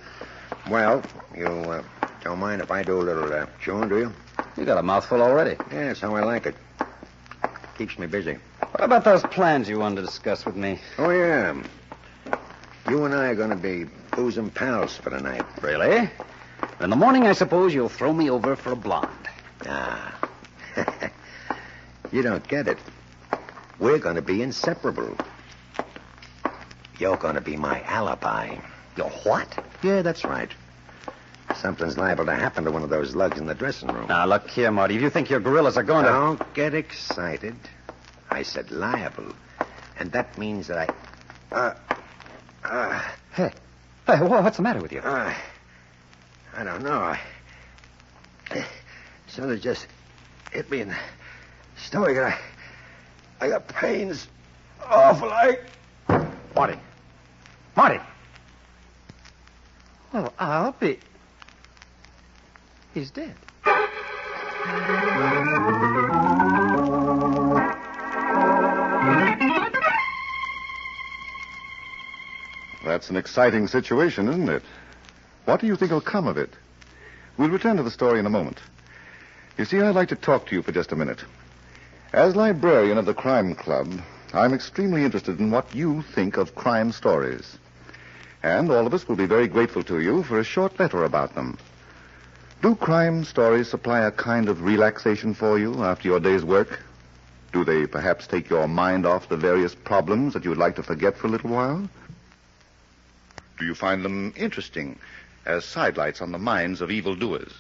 S26: Well, you don't mind if I do a little chewing, do you?
S4: You got a mouthful already.
S26: Yeah, that's how I like it. Keeps me busy.
S4: What about those plans you wanted to discuss with me?
S26: Oh, yeah. You and I are going to be bosom pals for the night.
S4: Really? In the morning, I suppose you'll throw me over for a blonde.
S26: Ah. You don't get it. We're going to be inseparable. You're going to be my alibi.
S4: Your what?
S26: Yeah, that's right. Something's liable to happen to one of those lugs in the dressing room.
S4: Now, look here, Marty. If you think your gorillas are going to...
S26: Don't get excited. I said liable. And that means that
S4: Hey, what's the matter with you?
S26: I don't know. Something just hit me in the stomach. I got pains. Awful.
S4: Marty. Marty. Well, I'll be... He's dead.
S1: That's an exciting situation, isn't it? What do you think will come of it? We'll return to the story in a moment. You see, I'd like to talk to you for just a minute. As librarian of the Crime Club, I'm extremely interested in what you think of crime stories. And all of us will be very grateful to you for a short letter about them. Do crime stories supply a kind of relaxation for you after your day's work? Do they perhaps take your mind off the various problems that you would like to forget for a little while? Do you find them interesting as sidelights on the minds of evildoers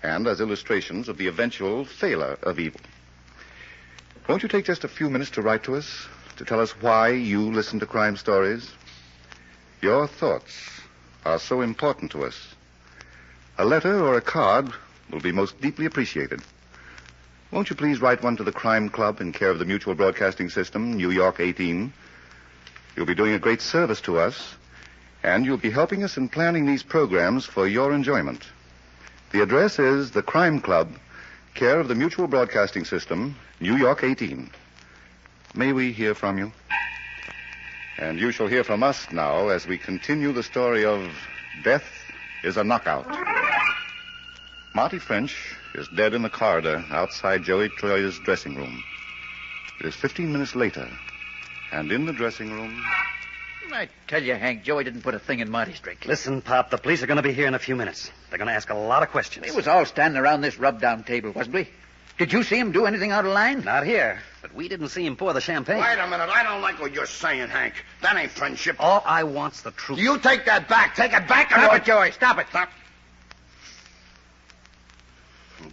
S1: and as illustrations of the eventual failure of evil? Won't you take just a few minutes to write to us, to tell us why you listen to crime stories? Your thoughts are so important to us. A letter or a card will be most deeply appreciated. Won't you please write one to the Crime Club in care of the Mutual Broadcasting System, New York 18? You'll be doing a great service to us, and you'll be helping us in planning these programs for your enjoyment. The address is the Crime Club, care of the Mutual Broadcasting System, New York 18. May we hear from you? And you shall hear from us now as we continue the story of Death is a Knockout. Marty French is dead in the corridor outside Joey Troy's dressing room. It is 15 minutes later, and in the dressing room...
S15: I tell you, Hank, Joey didn't put a thing in Marty's drink.
S4: Listen, Pop, the police are going to be here in a few minutes. They're going to ask a lot of questions.
S15: We was all standing around this rub-down table, wasn't we? Did you see him do anything out of line?
S4: Not here, but we didn't see him pour the champagne.
S8: Wait a minute. I don't like what you're saying, Hank. That ain't friendship.
S4: All I want's the truth.
S8: You take that back. Take it back.
S15: Stop it, Joey. Stop it.
S8: Stop.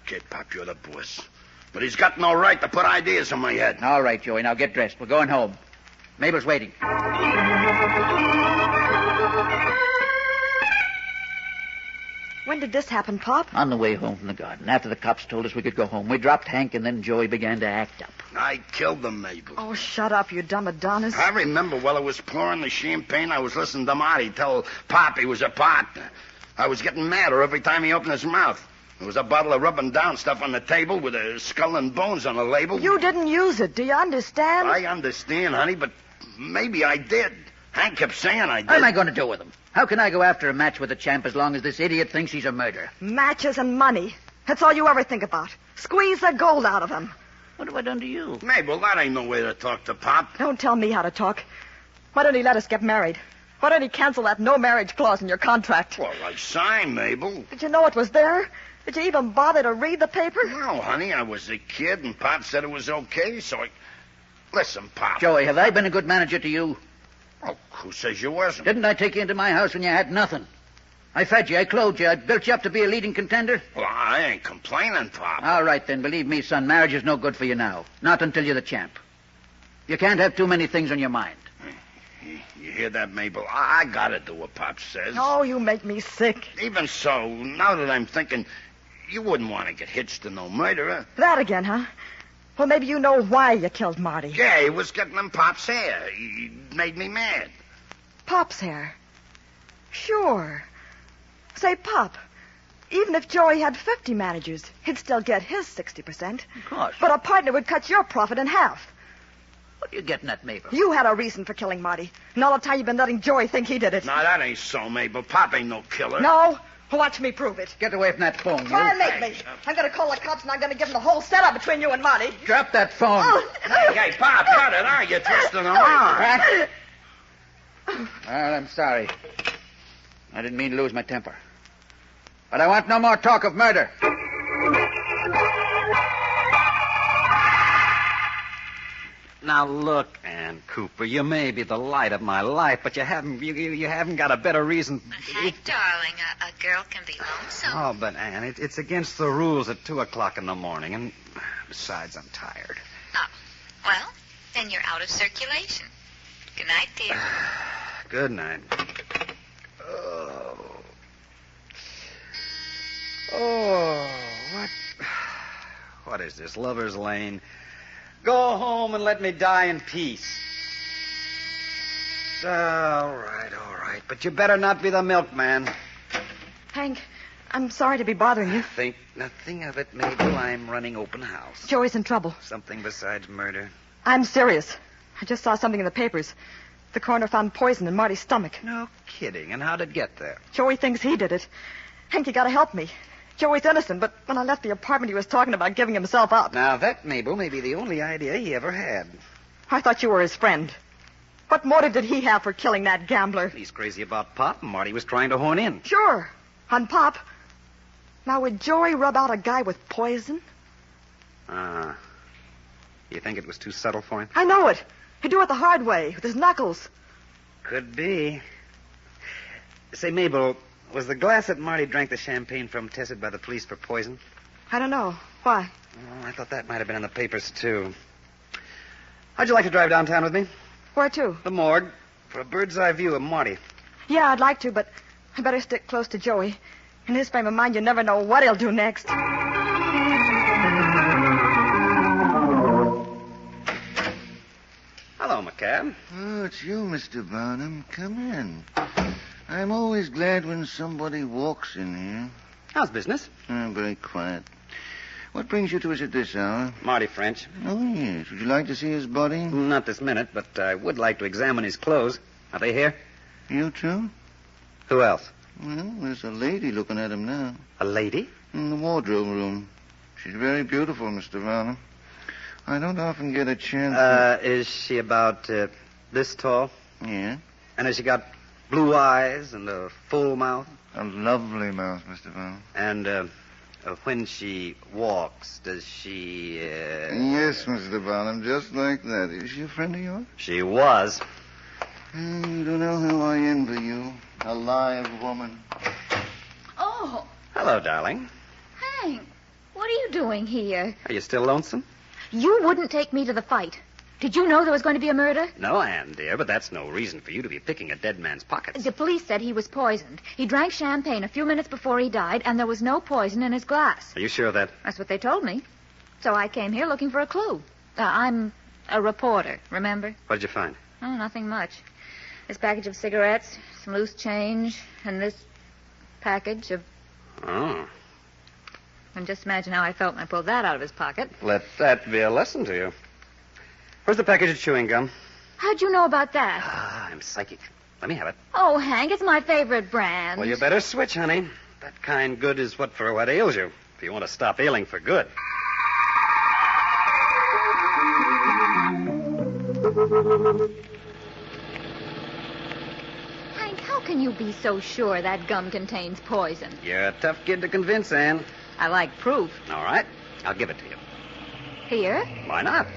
S8: Okay, Pop, you're the boss. But he's got no right to put ideas in my head.
S15: All right, Joey. Now get dressed. We're going home. Mabel's waiting.
S24: When did this happen, Pop?
S15: On the way home from the garden. After the cops told us we could go home. We dropped Hank, and then Joey began to act up.
S8: I killed them, Mabel.
S24: Oh, shut up, you dumb Adonis.
S8: I remember while I was pouring the champagne, I was listening to Marty tell Pop he was a partner. I was getting madder every time he opened his mouth. There was a bottle of rubbing down stuff on the table with a skull and bones on the label.
S24: You didn't use it. Do you understand?
S8: I understand, honey, but maybe I did. Hank kept saying I did.
S15: What am I going to do with him? How can I go after a match with the champ as long as this idiot thinks he's a murderer?
S24: Matches and money. That's all you ever think about. Squeeze the gold out of him.
S15: What have I done to you?
S8: Mabel, that ain't no way to talk to Pop.
S24: Don't tell me how to talk. Why don't he let us get married? Why don't he cancel that no marriage clause in your contract?
S8: Well, I signed, Mabel.
S24: Did you know it was there? Did you even bother to read the paper?
S8: No, honey, I was a kid, and Pop said it was okay, so I... Listen, Pop.
S15: Joey, have I been a good manager to you?
S8: Oh, who says you wasn't?
S15: Didn't I take you into my house when you had nothing? I fed you, I clothed you, I built you up to be a leading contender.
S8: Well, I ain't complaining, Pop.
S15: All right, then. Believe me, son, marriage is no good for you now. Not until you're the champ. You can't have too many things on your mind.
S8: You hear that, Mabel? I gotta do what Pop says.
S24: Oh, you make me sick.
S8: Even so, now that I'm thinking, you wouldn't want to get hitched to no murderer.
S24: That again, huh? Well, maybe you know why you killed Marty.
S8: Yeah, he was getting in Pop's hair. He made me mad.
S24: Pop's hair? Sure. Say, Pop, even if Joey had 50 managers, he'd still get his 60%.
S15: Of course.
S24: But a partner would cut your profit in half.
S15: What are you getting at, Mabel?
S24: You had a reason for killing Marty. And all the time you've been letting Joey think he did it.
S8: Now, that ain't so, Mabel. Pop ain't no killer.
S24: No? Watch me prove it.
S15: Get away from that phone, you.
S24: Try and make me. I'm going to call the cops, and I'm going to give them the whole setup between you and Marty.
S15: Drop that phone.
S24: Oh.
S8: Hey, Pop, cut it out. You're twisting the arm.
S15: Well, I'm sorry. I didn't mean to lose my temper. But I want no more talk of murder.
S4: Now look, Ann Cooper, you may be the light of my life, but you haven't got a better reason.
S2: Hank, darling, a girl can be lonesome.
S4: Oh, but Ann, it's against the rules at 2:00 in the morning, and besides, I'm tired.
S2: Oh, well, then you're out of circulation. Good night, dear.
S4: Good night. Oh, what is this, Lover's Lane? Go home and let me die in peace. All right. But you better not be the milkman.
S24: Hank, I'm sorry to be bothering you.
S4: Think nothing of it, Mabel. I'm running open house.
S24: Joey's in trouble.
S4: Something besides murder.
S24: I'm serious. I just saw something in the papers. The coroner found poison in Marty's stomach.
S4: No kidding. And how'd it get there?
S24: Joey thinks he did it. Hank, you gotta help me. Joey's innocent, but when I left the apartment, he was talking about giving himself up.
S4: Now, that, Mabel, may be the only idea he ever had.
S24: I thought you were his friend. What motive did he have for killing that gambler?
S4: He's crazy about Pop, and Marty was trying to hone in.
S24: Sure, on Pop. Now, would Joey rub out a guy with poison?
S4: You think it was too subtle for him?
S24: I know it. He'd do it the hard way, with his knuckles.
S4: Could be. Say, Mabel, was the glass that Marty drank the champagne from tested by the police for poison?
S24: I don't know. Why?
S4: Oh, I thought that might have been in the papers, too. How'd you like to drive downtown with me?
S24: Where to?
S4: The morgue, for a bird's-eye view of Marty.
S24: Yeah, I'd like to, but I better stick close to Joey. In his frame of mind, you never know what he'll do next.
S4: Hello, McCab.
S20: Oh, it's you, Mr. Barnum. Come in. I'm always glad when somebody walks in here.
S4: How's business?
S20: Very quiet. What brings you to us at this hour?
S4: Marty French.
S20: Oh, yes. Would you like to see his body?
S4: Not this minute, but I would like to examine his clothes. Are they here?
S20: You too?
S4: Who else?
S20: Well, there's a lady looking at him now.
S4: A lady?
S20: In the wardrobe room. She's very beautiful, Mr. Barnum. I don't often get a chance.
S4: Is she about this tall?
S20: Yeah.
S4: And has she got blue eyes and a full mouth?
S20: A lovely mouth, Mr. Barnum.
S4: And when she walks, does she...
S20: Yes, Mr. Barnum, just like that. Is she a friend of yours?
S4: She was.
S20: You don't know how I envy you. A live woman.
S16: Oh,
S4: Hello, darling.
S16: Hank, what are you doing here?
S4: Are you still lonesome?
S16: You wouldn't take me to the fight. Did you know there was going to be a murder?
S4: No, Ann, dear, but that's no reason for you to be picking a dead man's pockets.
S16: The police said he was poisoned. He drank champagne a few minutes before he died, and there was no poison in his glass.
S4: Are you sure of that?
S16: That's what they told me. So I came here looking for a clue. I'm a reporter, remember?
S4: What did you find?
S16: Oh, nothing much. This package of cigarettes, some loose change, and this package of...
S4: Oh.
S16: And just imagine how I felt when I pulled that out of his pocket.
S4: Let that be a lesson to you. Where's the package of chewing gum?
S16: How'd you know about that?
S4: I'm psychic. Let me have it.
S16: Oh, Hank, it's my favorite brand.
S4: Well, you better switch, honey. That kind good is what for what ails you. If you want to stop ailing for good.
S16: Hank, how can you be so sure that gum contains poison?
S4: You're a tough kid to convince, Ann.
S16: I like proof.
S4: All right. I'll give it to you.
S16: Here?
S4: Why not?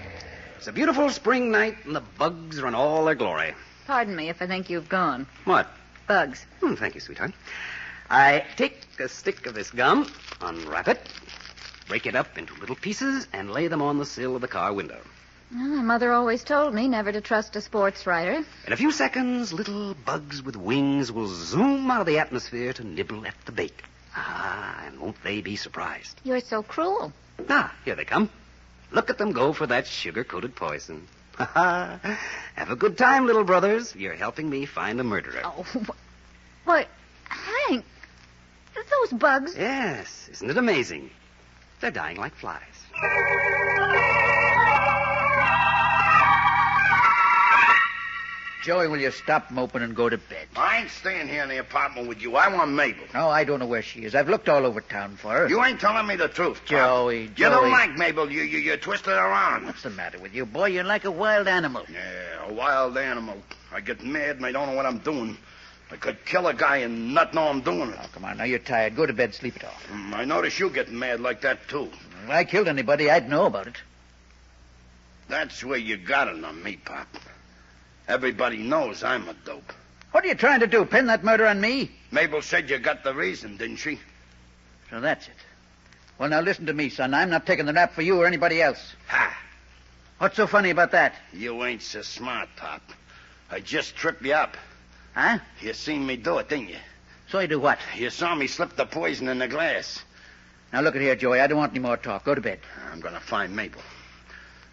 S4: It's a beautiful spring night, and the bugs are in all their glory.
S16: Pardon me if I think you've gone.
S4: What?
S16: Bugs.
S4: Thank you, sweetheart. I take a stick of this gum, unwrap it, break it up into little pieces, and lay them on the sill of the car window.
S16: Well, my mother always told me never to trust a sports writer.
S3: In a few seconds, little bugs with wings will zoom out of the atmosphere to nibble at the bait. And won't they be surprised?
S16: You're so cruel.
S3: Here they come. Look at them go for that sugar-coated poison. Have a good time, little brothers. You're helping me find the murderer.
S16: Oh, why, Hank, those bugs...
S3: Yes, isn't it amazing? They're dying like flies.
S15: Joey, will you stop moping and go to bed?
S8: I ain't staying here in the apartment with you. I want Mabel.
S15: No, I don't know where she is. I've looked all over town for her.
S8: You ain't telling me the truth, Pop.
S15: Joey.
S8: You don't like Mabel. You twist her around.
S15: What's the matter with you, boy? You're like a wild animal.
S8: Yeah, a wild animal. I get mad and I don't know what I'm doing. I could kill a guy and not know I'm doing it.
S15: Oh, come on, now you're tired. Go to bed, sleep it off.
S8: I notice you getting mad like that, too.
S15: If I killed anybody, I'd know about it.
S8: That's where you got it on me, Pop. Everybody knows I'm a dope.
S15: What are you trying to do, pin that murder on me?
S8: Mabel said you got the reason, didn't she?
S15: So that's it. Well, now listen to me, son. I'm not taking the rap for you or anybody else.
S8: Ha!
S15: What's so funny about that?
S8: You ain't so smart, Pop. I just tripped you up.
S15: Huh?
S8: You seen me do it, didn't you?
S15: So I do what?
S8: You saw me slip the poison in the glass.
S15: Now look at here, Joey. I don't want any more talk. Go to bed.
S8: I'm going to find Mabel.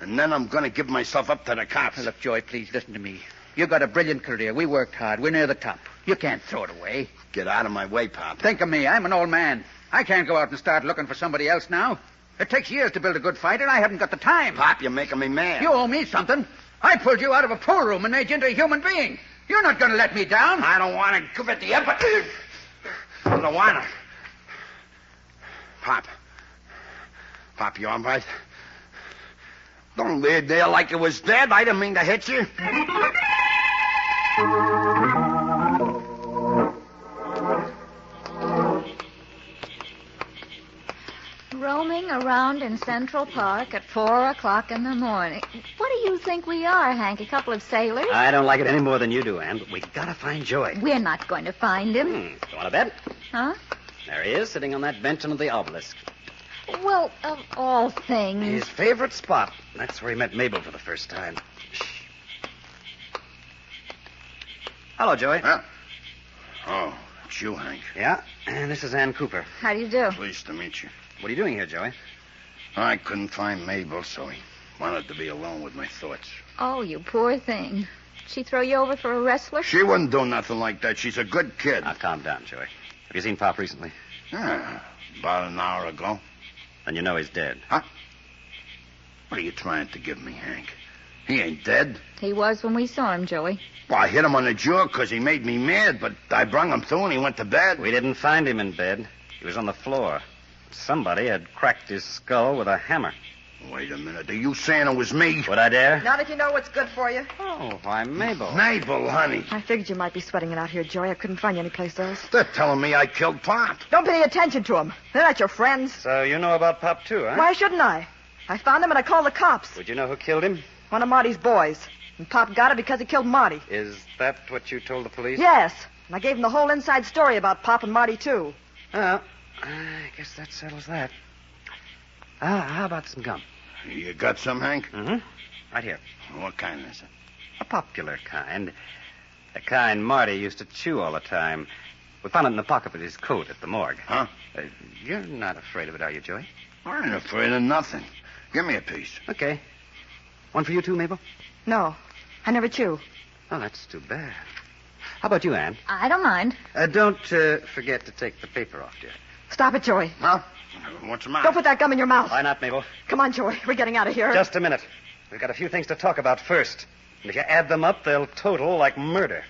S8: And then I'm going to give myself up to the cops.
S15: Now, look, Joey, please listen to me. You got a brilliant career. We worked hard. We're near the top. You can't throw it away.
S8: Get out of my way, Pop.
S15: Think of me. I'm an old man. I can't go out and start looking for somebody else now. It takes years to build a good fight, and I haven't got the time.
S8: Pop, you're making me mad.
S15: You owe me something. I pulled you out of a pool room and made you into a human being. You're not going to let me down.
S8: I don't want to give it to you, but... I don't want to. Pop, you all right? Don't lay there like it was dead. I didn't mean to hit you.
S16: Roaming around in Central Park at 4 o'clock in the morning. What do you think we are, Hank? A couple of sailors?
S3: I don't like it any more than you do, Ann, but we gotta find Joey.
S16: We're not going to find him.
S3: You want to bet?
S16: Huh?
S3: There he is, sitting on that bench under the obelisk.
S16: Well, of all things...
S3: His favorite spot. That's where he met Mabel for the first time. Shh. Hello, Joey.
S8: Huh? Oh, it's you, Hank.
S3: Yeah, and this is Ann Cooper.
S16: How do you do?
S8: Pleased to meet you.
S3: What are you doing here, Joey?
S8: I couldn't find Mabel, so he wanted to be alone with my thoughts.
S16: Oh, you poor thing. She throw you over for a wrestler?
S8: She wouldn't do nothing like that. She's a good kid.
S3: Now, calm down, Joey. Have you seen Pop recently?
S8: Yeah, about an hour ago.
S3: Then you know he's dead.
S8: Huh? What are you trying to give me, Hank? He ain't dead.
S16: He was when we saw him, Joey.
S8: Well, I hit him on the jaw because he made me mad, but I brung him through and he went to bed.
S3: We didn't find him in bed. He was on the floor. Somebody had cracked his skull with a hammer.
S8: Wait a minute. Are you saying it was me?
S3: Would I dare?
S24: Not if you know what's good for you.
S3: Oh, why, Mabel.
S8: Mabel, honey.
S24: I figured you might be sweating it out here, Joey. I couldn't find you anyplace else.
S8: They're telling me I killed Pop.
S24: Don't pay any attention to them. They're not your friends.
S3: So you know about Pop, too, huh?
S24: Why shouldn't I? I found him and I called the cops.
S3: Would you know who killed him?
S24: One of Marty's boys. And Pop got it because he killed Marty.
S3: Is that what you told the police?
S24: Yes. And I gave him the whole inside story about Pop and Marty, too.
S3: Well, I guess that settles that. How about some gum?
S8: You got some, Hank?
S3: Mm-hmm. Right here.
S8: What kind is it?
S3: A popular kind. The kind Marty used to chew all the time. We found it in the pocket of his coat at the morgue.
S8: Huh?
S3: You're not afraid of it, are you, Joey?
S8: I ain't afraid of nothing. Give me a piece.
S3: Okay. One for you, too, Mabel?
S24: No. I never chew.
S3: Oh, that's too bad. How about you, Ann?
S16: I don't mind.
S3: Don't forget to take the paper off, dear.
S24: Stop it, Joey.
S8: Huh? What's the matter?
S24: Don't put that gum in your mouth.
S3: Why not, Mabel?
S24: Come on, Joey. We're getting out of here.
S3: Just a minute. We've got a few things to talk about first. And if you add them up, they'll total like murder.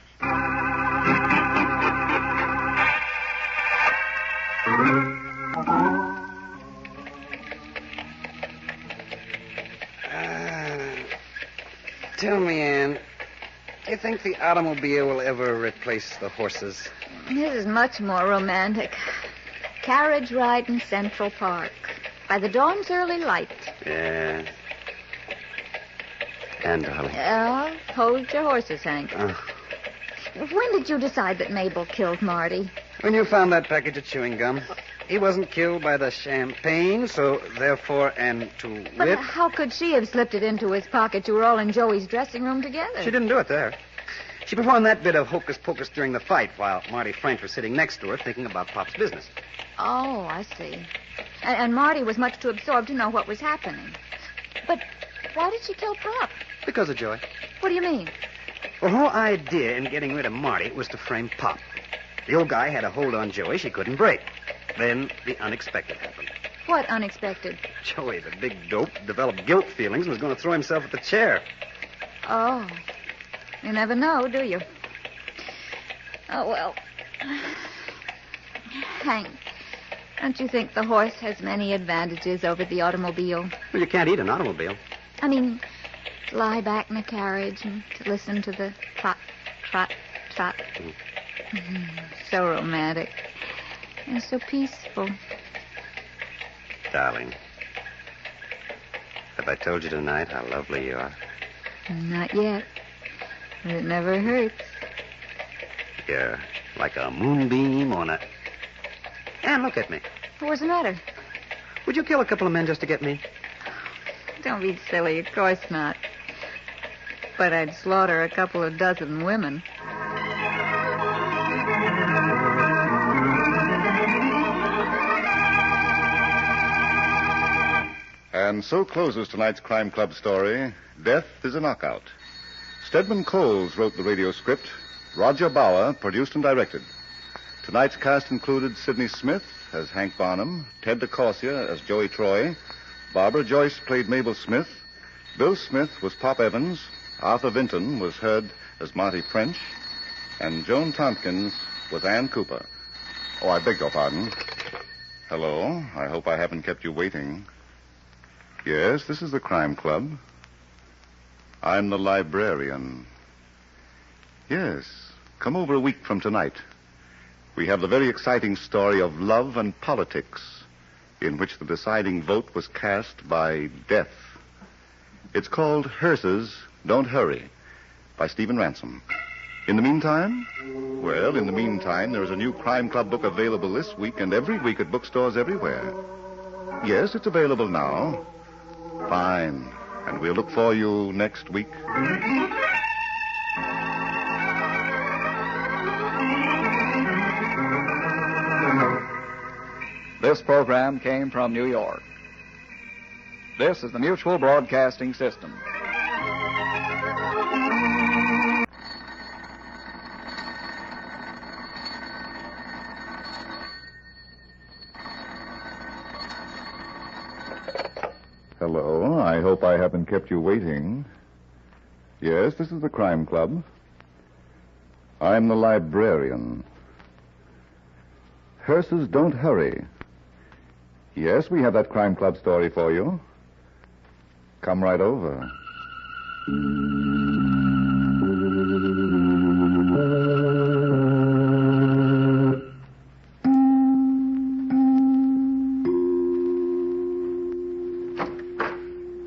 S3: Tell me, Ann, do you think the automobile will ever replace the horses?
S16: This is much more romantic. Carriage ride in Central Park. By the dawn's early light.
S3: Yeah. And, darling.
S16: Hold your horses, Hank. When did you decide that Mabel killed Marty?
S3: When you found that package of chewing gum.
S4: He wasn't killed by the champagne, so therefore, and to
S16: But
S4: wit...
S16: how could she have slipped it into his pocket? You were all in Joey's dressing room together.
S4: She didn't do it there. She performed that bit of hocus-pocus during the fight while Marty Frank was sitting next to her thinking about Pop's business.
S16: Oh, I see. And Marty was much too absorbed to know what was happening. But why did she kill Pop?
S4: Because of Joy.
S16: What do you mean?
S4: Well, her idea in getting rid of Marty was to frame Pop. The old guy had a hold on Joey she couldn't break. Then the unexpected happened.
S16: What unexpected?
S4: Joey, the big dope, developed guilt feelings and was going to throw himself at the chair.
S16: Oh. You never know, do you? Oh, well. Hank, don't you think the horse has many advantages over the automobile?
S4: Well, you can't eat an automobile.
S16: I mean, to lie back in a carriage and to listen to the trot, trot, trot. So romantic. And so peaceful.
S4: Darling, have I told you tonight how lovely you are?
S16: Not yet. But it never hurts.
S4: You're like a moonbeam on a... Anne, look at me.
S16: What's the matter?
S4: Would you kill a couple of men just to get me?
S16: Don't be silly. Of course not. But I'd slaughter a couple of dozen women.
S1: And so closes tonight's Crime Club story, Death is a Knockout. Stedman Coles wrote the radio script. Roger Bauer produced and directed. Tonight's cast included Sidney Smith as Hank Barnum, Ted DeCorsia as Joey Troy, Barbara Joyce played Mabel Smith, Bill Smith was Pop Evans, Arthur Vinton was heard as Marty French, and Joan Tompkins was Ann Cooper. Oh, I beg your pardon. Hello. I hope I haven't kept you waiting. Yes, this is the Crime Club. I'm the librarian. Yes, come over a week from tonight. We have the very exciting story of love and politics, in which the deciding vote was cast by death. It's called Hearse's Don't Hurry by Stephen Ransom. In the meantime? Well, in the meantime, there is a new Crime Club book available this week and every week at bookstores everywhere. Yes, it's available now. Fine. And we'll look for you next week.
S9: This program came from New York. This is the Mutual Broadcasting System.
S1: Hello. I hope I haven't kept you waiting. Yes, this is the Crime Club. I'm the librarian. Hearse's Don't Hurry. Yes, we have that Crime Club story for you. Come right over.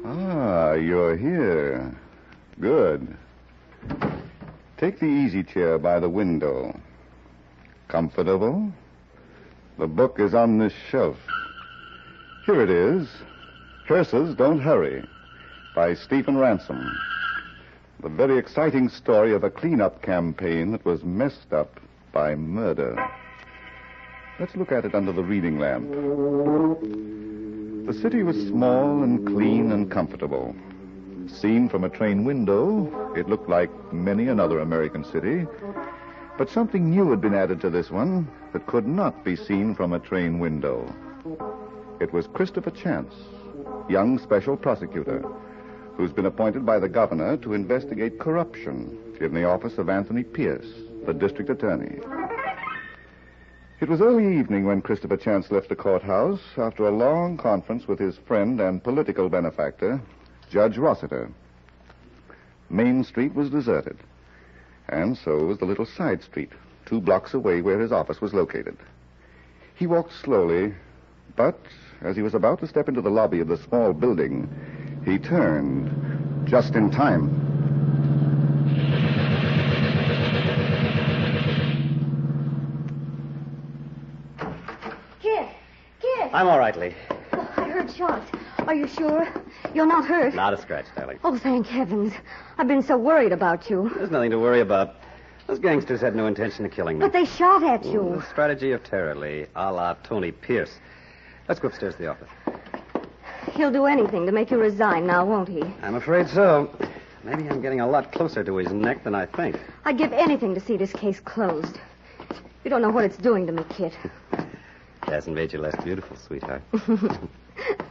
S1: Ah, you're here. Good. Take the easy chair by the window. Comfortable? The book is on this shelf. Here it is. Hearse's Don't Hurry by Stephen Ransom. The very exciting story of a cleanup campaign that was messed up by murder. Let's look at it under the reading lamp. The city was small and clean and comfortable. Seen from a train window, it looked like many another American city. But something new had been added to this one that could not be seen from a train window. It was Christopher Chance, young special prosecutor, who's been appointed by the governor to investigate corruption in the office of Anthony Pierce, the district attorney. It was early evening when Christopher Chance left the courthouse after a long conference with his friend and political benefactor, Judge Rossiter. Main Street was deserted, and so was the little side street, 2 blocks away where his office was located. He walked slowly, but as he was about to step into the lobby of the small building, he turned just in time.
S11: Here,
S3: I'm all right, Lee.
S11: I heard shots. Are you sure? You're not hurt?
S3: Not a scratch, darling.
S11: Oh, thank heavens. I've been so worried about you.
S3: There's nothing to worry about. Those gangsters had no intention of killing me.
S11: But they shot at you.
S3: The strategy of terror, Lee, a la Tony Pierce. Let's go upstairs to the office.
S11: He'll do anything to make you resign now, won't he?
S3: I'm afraid so. Maybe I'm getting a lot closer to his neck than I think.
S11: I'd give anything to see this case closed. You don't know what it's doing to me, Kit.
S3: It hasn't made you less beautiful, sweetheart.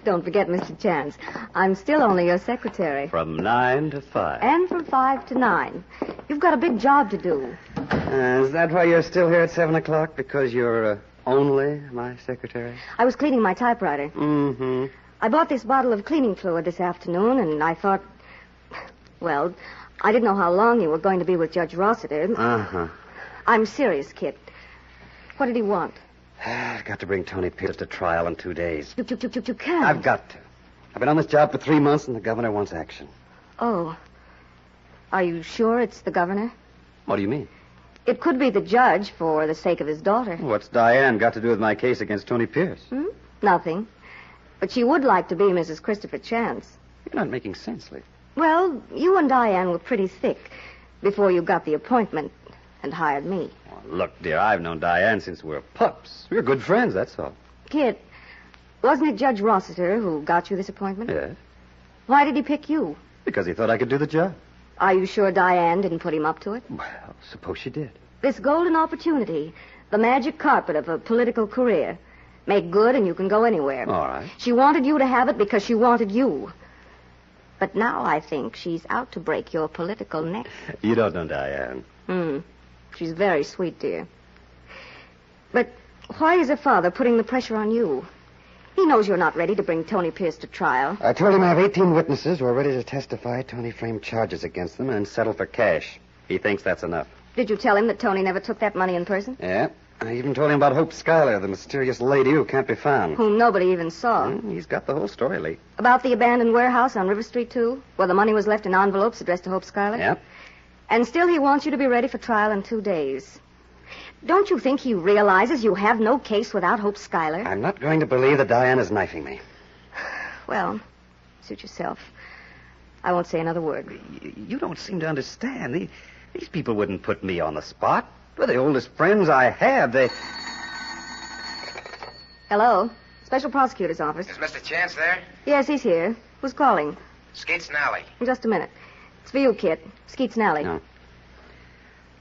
S11: Don't forget, Mr. Chance. I'm still only your secretary.
S3: From 9 to 5.
S11: And from 5 to 9. You've got a big job to do.
S3: Is that why you're still here at 7 o'clock? Because you're only my secretary?
S11: I was cleaning my typewriter.
S3: Mm-hmm.
S11: I bought this bottle of cleaning fluid this afternoon, and I thought... Well, I didn't know how long you were going to be with Judge Rossiter.
S3: Uh-huh.
S11: I'm serious, Kit. What did he want?
S3: I've got to bring Tony Pierce to trial in 2 days.
S11: You can't.
S3: I've got to. I've been on this job for 3 months, and the governor wants action.
S11: Oh. Are you sure it's the governor?
S3: What do you mean?
S11: It could be the judge for the sake of his daughter.
S3: What's Diane got to do with my case against Tony Pierce?
S11: Nothing. But she would like to be Mrs. Christopher Chance.
S3: You're not making sense, Lee.
S11: Well, you and Diane were pretty thick before you got the appointment and hired me.
S3: Well, look, dear, I've known Diane since we were pups. We're good friends, that's all.
S11: Kit, wasn't it Judge Rossiter who got you this appointment?
S3: Yes.
S11: Why did he pick you?
S3: Because he thought I could do the job.
S11: Are you sure Diane didn't put him up to it?
S3: Well, suppose she did.
S11: This golden opportunity, the magic carpet of a political career. Make good and you can go anywhere.
S3: All right.
S11: She wanted you to have it because she wanted you. But now I think she's out to break your political neck.
S3: You don't know Diane.
S11: She's very sweet, dear. But why is her father putting the pressure on you? He knows you're not ready to bring Tony Pierce to trial.
S3: I told him I have 18 witnesses who are ready to testify. Tony framed charges against them and settled for cash. He thinks that's enough.
S11: Did you tell him that Tony never took that money in person?
S3: Yeah. I even told him about Hope Schuyler, the mysterious lady who can't be found.
S11: Whom nobody even saw.
S3: He's got the whole story, Lee.
S11: About the abandoned warehouse on River Street, too? Where the money was left in envelopes addressed to Hope Schuyler?
S3: Yep.
S11: And still he wants you to be ready for trial in 2 days. Don't you think he realizes you have no case without Hope Schuyler?
S3: I'm not going to believe that Diane is knifing me.
S11: Well, suit yourself. I won't say another word.
S3: You don't seem to understand. These people wouldn't put me on the spot. They're the oldest friends I have. They...
S11: Hello? Special Prosecutor's Office.
S10: Is Mr. Chance there?
S11: Yes, he's here. Who's calling?
S10: Skeets Nally.
S11: Just a minute. It's for you, Kit. Skeets Nally.
S3: No.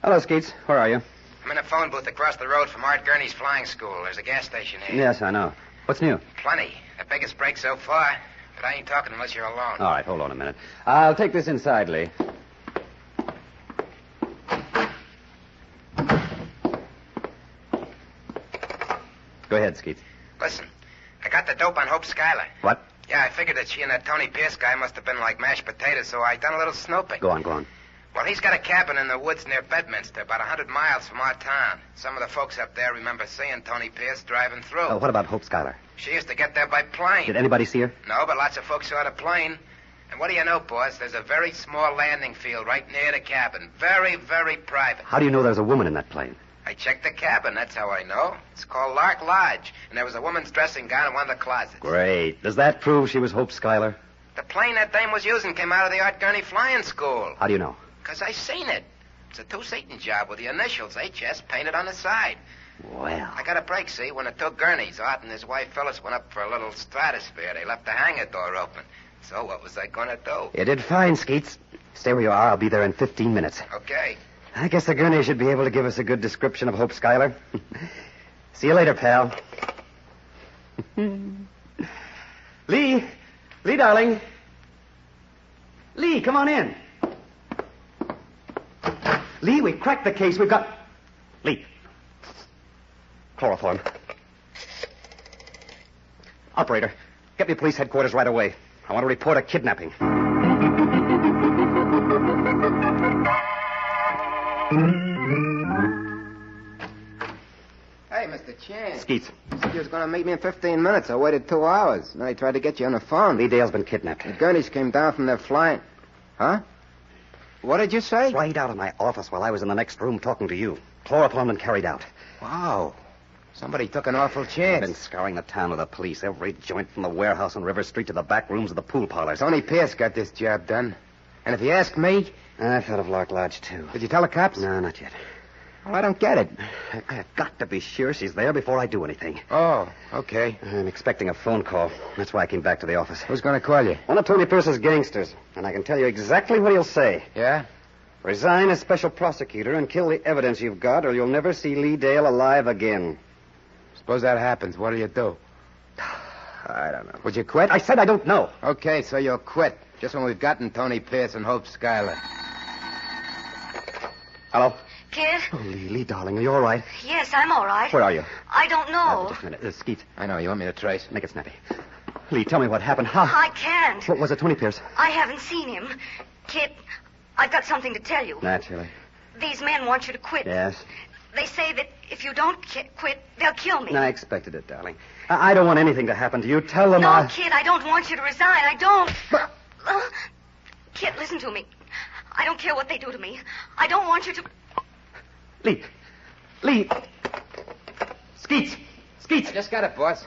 S3: Hello, Skeets. Where are you?
S10: I'm in a phone booth across the road from Art Gurney's flying school. There's a gas station here.
S3: Yes, I know. What's new?
S10: Plenty. The biggest break so far. But I ain't talking unless you're alone.
S3: All right, hold on a minute. I'll take this inside, Lee. Go ahead, Skeets.
S10: Listen, I got the dope on Hope Schuyler.
S3: What?
S10: Yeah, I figured that she and that Tony Pierce guy must have been like mashed potatoes, so I done a little snooping.
S3: Go on.
S10: Well, he's got a cabin in the woods near Bedminster, about 100 miles from our town. Some of the folks up there remember seeing Tony Pierce driving through.
S3: Oh, what about Hope Schuyler?
S10: She used to get there by plane.
S3: Did anybody see her?
S10: No, but lots of folks saw the plane. And what do you know, boss? There's a very small landing field right near the cabin. Very, very private.
S3: How do you know there's a woman in that plane?
S10: I checked the cabin, that's how I know. It's called Lark Lodge, and there was a woman's dressing gown in one of the closets.
S3: Great. Does that prove she was Hope Schuyler?
S10: The plane that dame was using came out of the Art Gurney Flying School.
S3: How do you know?
S10: Because I seen it. It's a two-seating job with the initials HS painted on the side.
S3: Well.
S10: I got a break, see, when the two Gurneys, Art and his wife Phyllis, went up for a little stratosphere. They left the hangar door open. So what was I going to do?
S3: You did fine, Skeets. Stay where you are. I'll be there in 15 minutes.
S10: Okay.
S3: I guess the Gurney should be able to give us a good description of Hope Schuyler. See you later, pal. Lee, darling. Lee, come on in. Lee, we cracked the case. We've got... Lee. Chloroform. Operator, get me police headquarters right away. I want to report a kidnapping.
S12: Hey, Mr. Chance.
S3: Skeets.
S12: You said you was going to meet me in 15 minutes. I waited 2 hours. Now he tried to get you on the phone.
S3: Lee Dale's been kidnapped.
S12: The Gurneys came down from their flying... Huh? What did you say?
S3: Right out of my office while I was in the next room talking to you. Chloroform and carried out.
S12: Wow. Somebody took an awful
S3: I've
S12: chance.
S3: been scouring the town with the police. Every joint from the warehouse on River Street to the back rooms of the pool parlors.
S12: Tony Pierce got this job done. And if you ask me...
S3: I thought of Lark Lodge, too.
S12: Did you tell the cops?
S3: No, not yet.
S12: Well, I don't get it.
S3: I've got to be sure she's there before I do anything.
S12: Oh, okay.
S3: I'm expecting a phone call. That's why I came back to the office.
S12: Who's going to call you?
S3: One of Tony Pierce's gangsters. And I can tell you exactly what he'll say.
S12: Yeah?
S3: Resign as special prosecutor and kill the evidence you've got, or you'll never see Lee Dale alive again.
S12: Suppose that happens. What'll you do?
S3: I don't know.
S12: Would you quit?
S3: I said I don't know.
S12: Okay, so you'll quit. Just when we've gotten Tony Pierce and Hope Schuyler.
S3: Hello?
S2: Kid?
S3: Oh, Lee, darling, are you all right?
S2: Yes, I'm all right.
S3: Where are you?
S2: I don't know.
S3: Just a minute. Skeet.
S12: I know. You want me to trace?
S3: Make it snappy. Lee, tell me what happened. How?
S2: I can't.
S3: What was it, Tony Pierce?
S2: I haven't seen him. Kid, I've got something to tell you.
S3: Naturally.
S2: These men want you to quit.
S3: Yes?
S2: They say that if you don't quit, they'll kill me.
S3: I expected it, darling. I don't want anything to happen to you. Tell them
S2: No, Kid, I don't want you to resign. I don't. Kid, listen to me. I don't care what they do to me. I don't want you to...
S3: Lee! Skeets!
S12: I just got it, boss.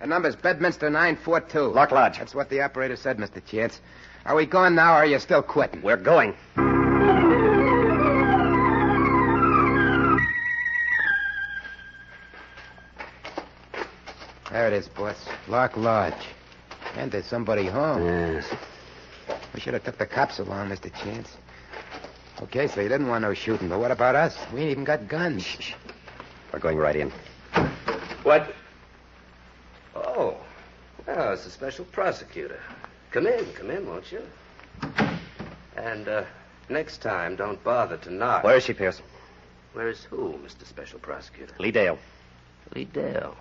S12: The number's Bedminster 942.
S3: Lark Lodge.
S12: That's what the operator said, Mr. Chance. Are we going now, or are you still quitting?
S3: We're going.
S12: There it is, boss. Lark Lodge. And there's somebody home.
S3: Yes.
S12: We should have took the cops along, Mr. Chance. Okay, so you didn't want no shooting, but what about us? We ain't even got guns.
S3: Shh. We're going right in.
S17: What? Oh. Well, it's a special prosecutor. Come in, won't you? And, next time, don't bother to knock.
S3: Where is she, Pierce?
S17: Where's who, Mr. Special Prosecutor?
S3: Lee Dale.
S17: Lee Dale.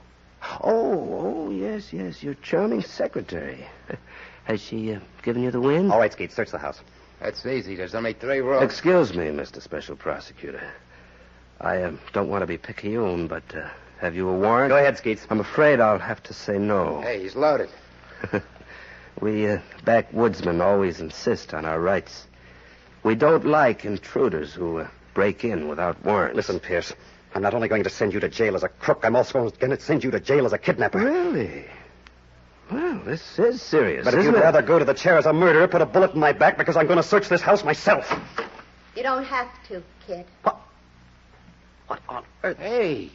S17: Oh, yes, your charming secretary. Has she given you the wind?
S3: All right, Skeet, search the house.
S12: That's easy. There's only 3 rooms.
S17: Excuse me, Mr. Special Prosecutor. I don't want to be picayune, but have you a warrant?
S3: Go ahead, Skeets.
S17: I'm afraid I'll have to say no.
S12: Hey, he's loaded.
S17: We backwoodsmen always insist on our rights. We don't like intruders who break in without warrants.
S3: Listen, Pierce, I'm not only going to send you to jail as a crook, I'm also going to send you to jail as a kidnapper.
S17: Really? Well, this is serious,
S3: But if
S17: isn't
S3: you'd
S17: it?
S3: rather go to the chair as a murderer, put a bullet in my back because I'm going to search this house myself.
S11: You don't have to, kid.
S3: What on earth?
S12: Hey.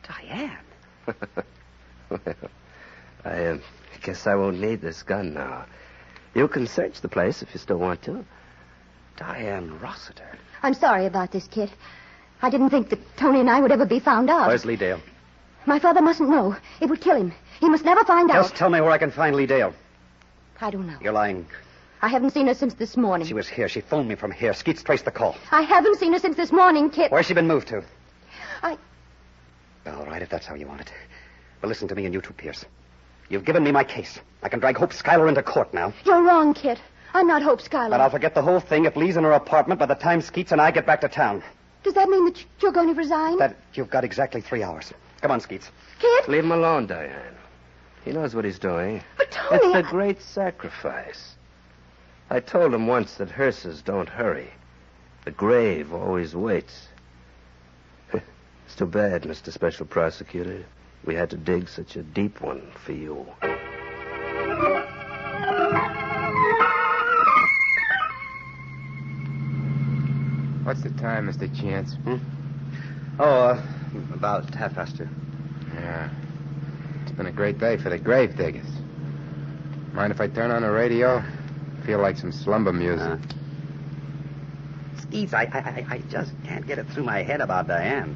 S3: Diane.
S17: Well, I guess I won't need this gun now. You can search the place if you still want to.
S3: Diane Rossiter.
S11: I'm sorry about this, kid. I didn't think that Tony and I would ever be found out.
S3: Where's Lee Dale?
S11: My father mustn't know. It would kill him. He must never find out.
S3: Just tell me where I can find Lee Dale.
S11: I don't know.
S3: You're lying.
S11: I haven't seen her since this morning.
S3: She was here. She phoned me from here. Skeets traced the call.
S11: I haven't seen her since this morning, Kit.
S3: Where's she been moved to?
S11: I...
S3: All right, if that's how you want it. But listen to me and you too, Pierce. You've given me my case. I can drag Hope Schuyler into court now.
S11: You're wrong, Kit. I'm not Hope Schuyler.
S3: But I'll forget the whole thing if Lee's in her apartment by the time Skeets and I get back to town.
S11: Does that mean that you're going to resign?
S3: That you've got exactly 3 hours. Come on, Skeets.
S11: Kit?
S17: Leave him alone, Diane. He knows what he's doing.
S11: But Tony...
S17: It's a great sacrifice. I told him once that hearses don't hurry. The grave always waits. It's too bad, Mr. Special Prosecutor. We had to dig such a deep one for you.
S12: What's the time, Mr. Chance?
S3: About 2:30.
S12: Yeah. It's been a great day for the grave diggers. Mind if I turn on the radio? Feel like some slumber music.
S3: Skeets, I just can't get it through my head about Diane.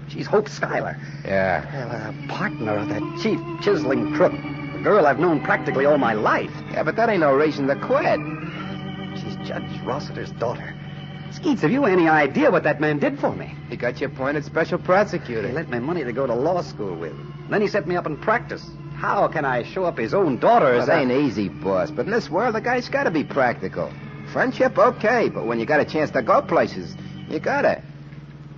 S3: She's Hope Schuyler.
S12: Yeah.
S3: A partner of that chief chiseling crook. The girl I've known practically all my life.
S12: Yeah, but that ain't no reason to quit.
S3: She's Judge Rossiter's daughter. Skeets, have you any idea what that man did for me?
S12: He got you appointed special prosecutor.
S3: He lent me money to go to law school with. Then he set me up in practice. How can I show up his own daughter as
S12: It ain't easy, boss, but in this world, the guy's got to be practical. Friendship, okay, but when you got a chance to go places, you got to.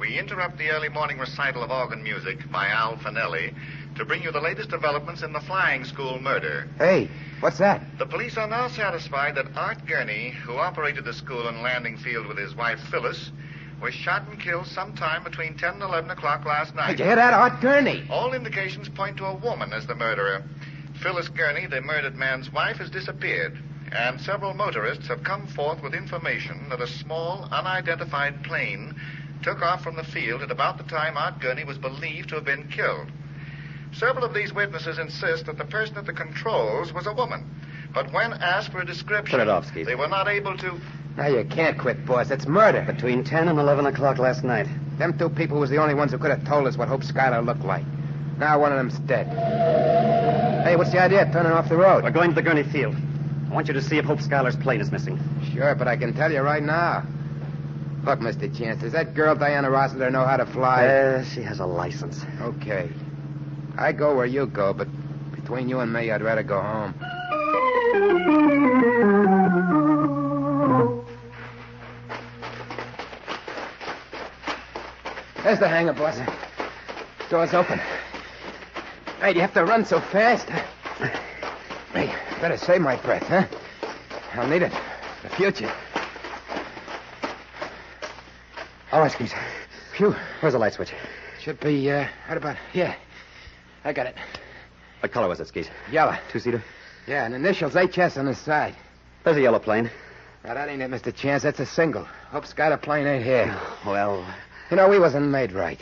S1: We interrupt the early morning recital of organ music by Al Finelli to bring you the latest developments in the flying school murder.
S12: Hey, what's that?
S1: The police are now satisfied that Art Gurney, who operated the school in Landing Field with his wife Phyllis,
S13: was shot and killed sometime between 10 and 11 o'clock last night.
S12: Did you hear that, Art Gurney?
S13: All indications point to a woman as the murderer. Phyllis Gurney, the murdered man's wife, has disappeared, and several motorists have come forth with information that a small, unidentified plane took off from the field at about the time Art Gurney was believed to have been killed. Several of these witnesses insist that the person at the controls was a woman, but when asked for a description,
S4: Put it off, Skeet.
S13: they were not able to...
S12: Now, you can't quit, boss. It's murder.
S4: Between 10 and 11 o'clock last night.
S12: Them two people was the only ones who could have told us what Hope Schuyler looked like. Now one of them's dead. Hey, what's the idea of turning off the road?
S4: We're going to the Gurney Field. I want you to see if Hope Schuyler's plane is missing.
S12: Sure, but I can tell you right now. Look, Mr. Chance, does that girl Diana Rossiter know how to fly?
S4: She has a license.
S12: Okay. I go where you go, but between you and me, I'd rather go home. There's the hangar, boss. Door's open. Hey, do you have to run so fast? Hey, better save my breath, huh? I'll need it for the future.
S4: All right, Skeet.
S12: Phew.
S4: Where's the light switch?
S12: Should be, right about here. I got it.
S4: What color was it, Skeet?
S12: Yellow.
S4: Two-seater?
S12: Yeah, and initials HS on the side.
S4: There's a yellow plane.
S12: Now, that ain't it, Mr. Chance. That's a single. Hope Schuyler plane ain't here.
S4: Well...
S12: You know, we wasn't made right.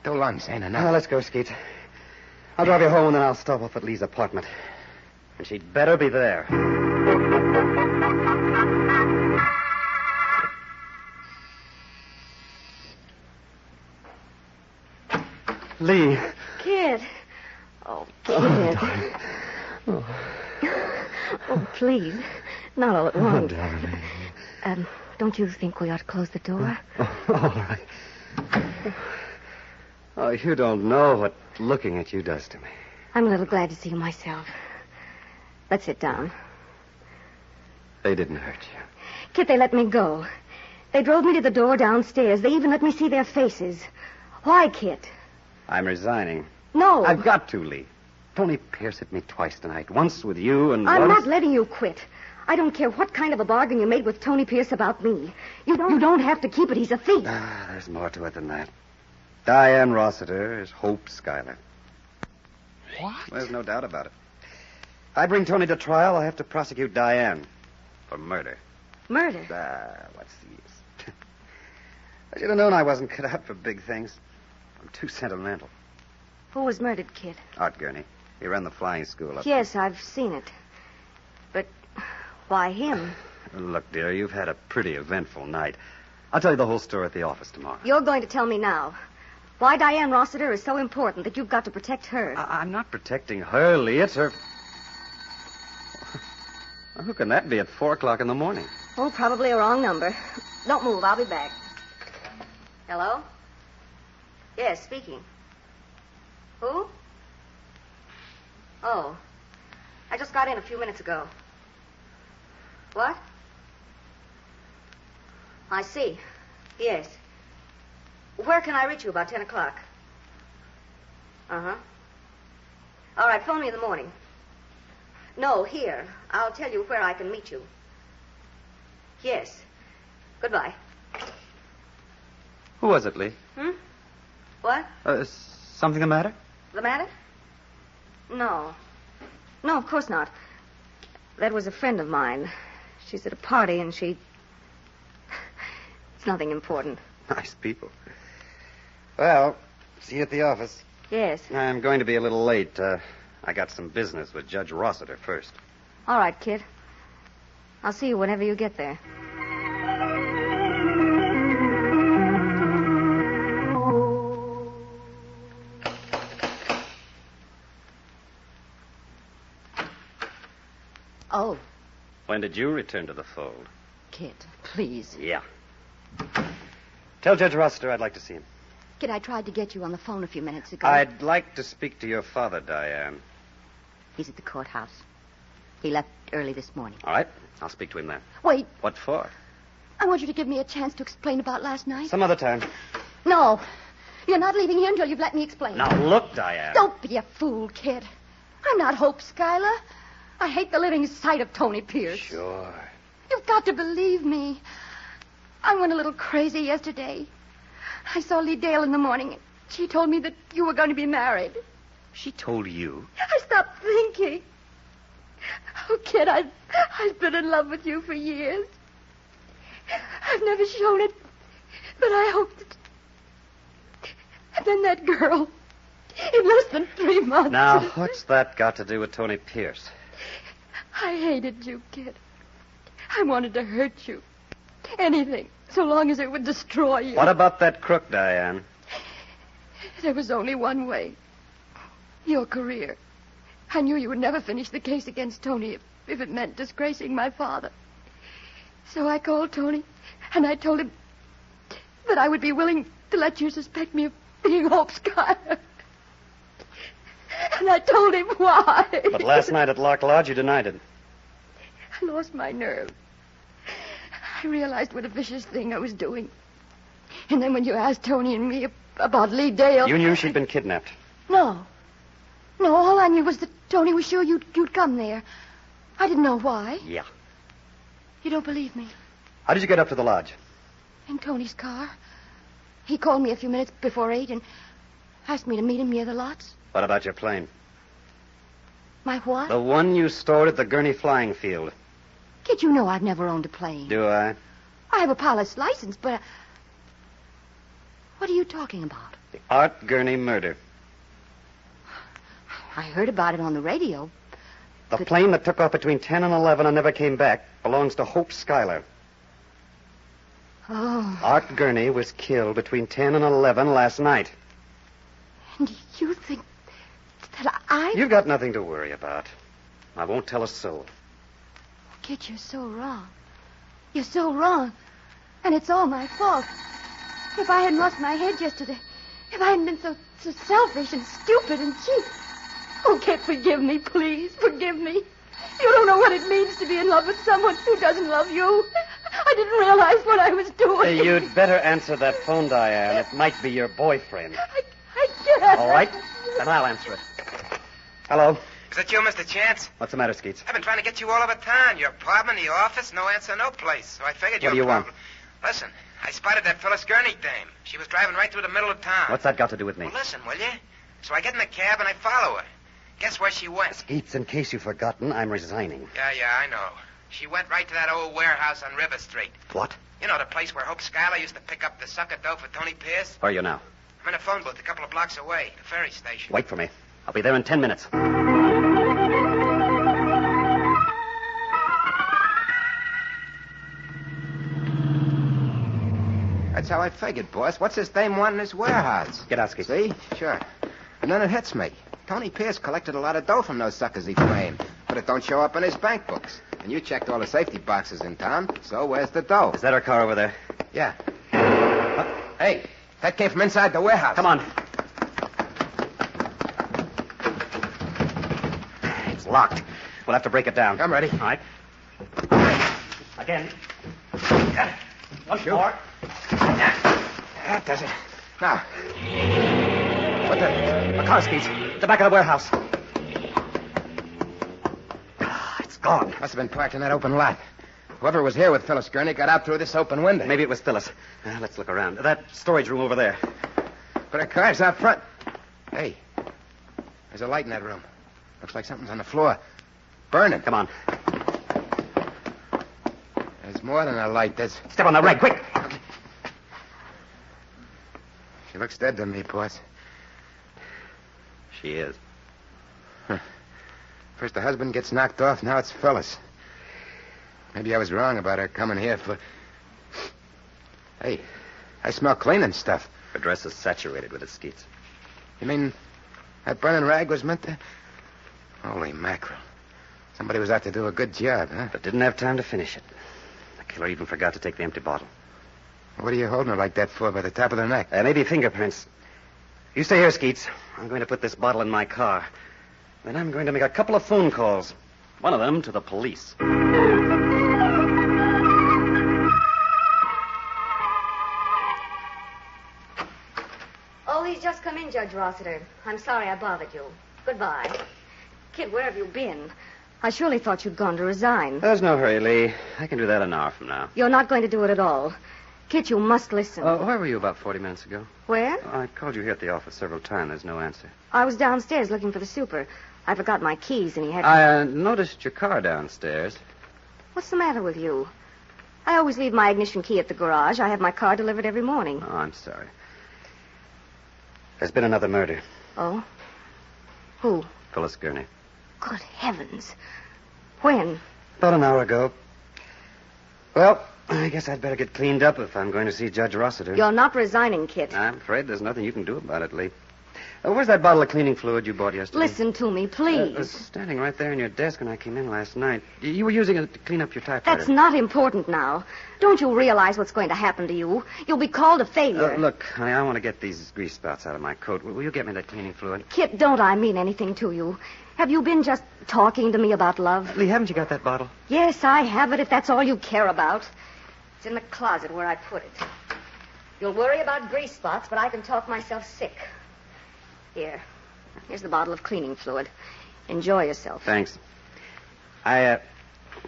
S12: 2 lungs ain't enough.
S4: Now, let's go, Skeet. I'll drive you home, and then I'll stop off at Lee's apartment. And she'd better be there. Lee.
S2: Kid. Oh, Kid.
S4: Oh,
S2: Oh, please. Not all at once.
S4: darling.
S2: Don't you think we ought to close the door?
S4: All right. Oh, you don't know what looking at you does to me.
S2: I'm a little glad to see you myself. Let's sit down.
S4: They didn't hurt you.
S2: Kid, they let me go. They drove me to the door downstairs. They even let me see their faces. Why, Kid?
S4: I'm resigning.
S2: No.
S4: I've got to, Lee. Tony Pierce hit me twice tonight. Once with you and
S2: I'm
S4: once...
S2: not letting you quit. I don't care what kind of a bargain you made with Tony Pierce about me. You don't have to keep it. He's a thief.
S4: There's more to it than that. Diane Rossiter is Hope Schuyler.
S2: What?
S4: There's no doubt about it. If I bring Tony to trial, I'll have to prosecute Diane for murder.
S2: Murder?
S4: What's the use? I should have known I wasn't cut out for big things. I'm too sentimental.
S2: Who was murdered, Kid?
S4: Art Gurney. He ran the flying school up
S2: Yes, I've seen it. But why him?
S4: Look, dear, you've had a pretty eventful night. I'll tell you the whole story at the office tomorrow.
S2: You're going to tell me now. Why Diane Rossiter is so important that you've got to protect her.
S4: I'm not protecting her, Lee. It's her... Well, who can that be at 4 o'clock in the morning?
S2: Oh, probably a wrong number. Don't move. I'll be back. Hello? Yes, speaking. Who? Oh. I just got in a few minutes ago. What? I see. Yes. Where can I reach you about 10 o'clock? Uh-huh. All right, phone me in the morning. No, here. I'll tell you where I can meet you. Yes. Goodbye.
S4: Who was it, Lee?
S2: What?
S4: Something the matter?
S2: The matter? No. No, of course not. That was a friend of mine. She's at a party and she... It's nothing important.
S4: Nice people. Well, see you at the office.
S2: Yes.
S4: I'm going to be a little late. I got some business with Judge Rossiter first.
S2: All right, Kid. I'll see you whenever you get there.
S11: Oh,
S4: When did you return to the fold?
S11: Kid, please.
S4: Yeah. Tell Judge Rossiter I'd like to see him.
S11: Kid, I tried to get you on the phone a few minutes ago.
S4: I'd like to speak to your father, Diane.
S11: He's at the courthouse. He left early this morning.
S4: All right. I'll speak to him then.
S11: Wait,
S4: What for?
S11: I want you to give me a chance to explain about last night.
S4: Some other time.
S11: No, you're not leaving here until you've let me explain.
S4: Now, look, Diane.
S11: Don't be a fool, Kid. I'm not Hope Schuyler. I hate the living sight of Tony Pierce.
S4: Sure.
S11: You've got to believe me. I went a little crazy yesterday. I saw Lee Dale in the morning. She told me that you were going to be married.
S3: She told you?
S11: I stopped thinking. Oh, Kid, I've been in love with you for years. I've never shown it, but I hoped that... And then that girl, in less than 3 months...
S3: Now, what's that got to do with Tony Pierce?
S11: I hated you, Kid. I wanted to hurt you. Anything, so long as it would destroy you.
S3: What about that crook, Diane?
S11: There was only one way. Your career. I knew you would never finish the case against Tony if it meant disgracing my father. So I called Tony, and I told him that I would be willing to let you suspect me of being Hope Schuyler. And I told him why.
S3: But last night at Lock Lodge, you denied it.
S11: I lost my nerve. I realized what a vicious thing I was doing. And then when you asked Tony and me about Lee Dale...
S3: You knew she'd been kidnapped.
S11: No. No, all I knew was that Tony was sure you'd come there. I didn't know why.
S3: Yeah.
S11: You don't believe me?
S3: How did you get up to the lodge?
S11: In Tony's car. He called me a few minutes before 8 and asked me to meet him near the lots.
S3: What about your plane?
S11: My what?
S3: The one you stored at the Gurney flying field.
S11: Kid, you know I've never owned a plane.
S3: Do I?
S11: I have a pilot's license, but... What are you talking about?
S3: The Art Gurney murder.
S11: I heard about it on the radio.
S3: The plane that took off between 10 and 11 and never came back belongs to Hope Schuyler.
S11: Oh.
S3: Art Gurney was killed between 10 and 11 last night.
S11: And you think that I...
S3: You've got nothing to worry about. I won't tell a soul.
S11: Kid, you're so wrong. You're so wrong. And it's all my fault. If I hadn't lost my head yesterday, if I hadn't been so selfish and stupid and cheap... Oh, Kid, forgive me, please. Forgive me. You don't know what it means to be in love with someone who doesn't love you. I didn't realize what I was doing.
S3: You'd better answer that phone, Diane. It might be your boyfriend.
S11: I can't.
S3: All right. Then I'll answer it. Hello.
S10: Is that you, Mr. Chance?
S3: What's the matter, Skeets?
S10: I've been trying to get you all over town. Your apartment, the office, no answer, no place. So I figured
S3: What do you want?
S10: Listen, I spotted that Phyllis Gurney dame. She was driving right through the middle of town.
S3: What's that got to do with me?
S10: Well, listen, will you? So I get in the cab and I follow her. Guess where she went?
S3: Skeets, in case you've forgotten, I'm resigning.
S10: Yeah, I know. She went right to that old warehouse on River Street.
S3: What?
S10: You know, the place where Hope Schuyler used to pick up the sucker dough for Tony Pierce?
S3: Where are you now?
S10: I'm in a phone booth a couple of blocks away, the ferry station.
S3: Wait for me. I'll be there in 10 minutes.
S12: That's how I figured, boss. What's this dame want in this warehouse?
S3: Get out, Skeets.
S12: See? Sure. And then it hits me. Tony Pierce collected a lot of dough from those suckers he framed, but it don't show up in his bank books. And you checked all the safety boxes in town, so where's the dough?
S3: Is that her car over there?
S12: Yeah. Hey, that came from inside the warehouse.
S3: Come on. It's locked. We'll have to break it down.
S12: I'm ready.
S3: All right. Again. Once
S12: Shoot.
S3: more.
S12: That does it. Now. What the?
S3: A car, Skeets. At the back of the warehouse. It's gone.
S12: Must have been parked in that open lot. Whoever was here with Phyllis Gurney got out through this open window.
S3: Maybe it was Phyllis. Let's look around. That storage room over there.
S12: But her car's out front. Hey, there's a light in that room. Looks like something's on the floor. Burning.
S3: Come on.
S12: There's more than a light. There's...
S3: Step on the rag, quick.
S12: Okay. She looks dead to me, boss.
S3: She is.
S12: Huh. First the husband gets knocked off, now it's Phyllis. Maybe I was wrong about her coming here for... Hey, I smell cleaning stuff.
S3: Her dress is saturated with it, Skeets.
S12: You mean that burning rag was meant to... Holy mackerel. Somebody was out to do a good job, huh?
S3: But didn't have time to finish it. The killer even forgot to take the empty bottle.
S12: What are you holding her like that for, by the top of the neck?
S3: Maybe fingerprints. You stay here, Skeets. I'm going to put this bottle in my car. Then I'm going to make a couple of phone calls. One of them to the police.
S2: Oh, he's just come in, Judge Rossiter. I'm sorry I bothered you. Goodbye. Kid, where have you been? I surely thought you'd gone to resign.
S3: There's no hurry, Lee. I can do that an hour from now.
S2: You're not going to do it at all. Kit, you must listen.
S4: Where were you about 40 minutes ago?
S2: Where?
S4: I called you here at the office several times. There's no answer.
S2: I was downstairs looking for the super. I forgot my keys, and he had...
S4: I noticed your car downstairs.
S2: What's the matter with you? I always leave my ignition key at the garage. I have my car delivered every morning.
S4: Oh, I'm sorry. There's been another murder.
S2: Oh? Who?
S4: Phyllis Gurney.
S2: Good heavens. When?
S4: About an hour ago. Well, I guess I'd better get cleaned up if I'm going to see Judge Rossiter.
S2: You're not resigning, Kit.
S4: I'm afraid there's nothing you can do about it, Lee. Where's that bottle of cleaning fluid you bought yesterday?
S2: Listen to me, please.
S4: It was standing right there in your desk when I came in last night. You were using it to clean up your typewriter.
S2: That's not important now. Don't you realize what's going to happen to you? You'll be called a failure.
S4: Look, honey, I want to get these grease spots out of my coat. Will you get me that cleaning fluid?
S2: Kit, don't I mean anything to you? Have you been just talking to me about love?
S4: Lee, haven't you got that bottle?
S2: Yes, I have it, if that's all you care about. It's in the closet where I put it. You'll worry about grease spots, but I can talk myself sick. Here's the bottle of cleaning fluid. Enjoy yourself.
S4: Thanks. I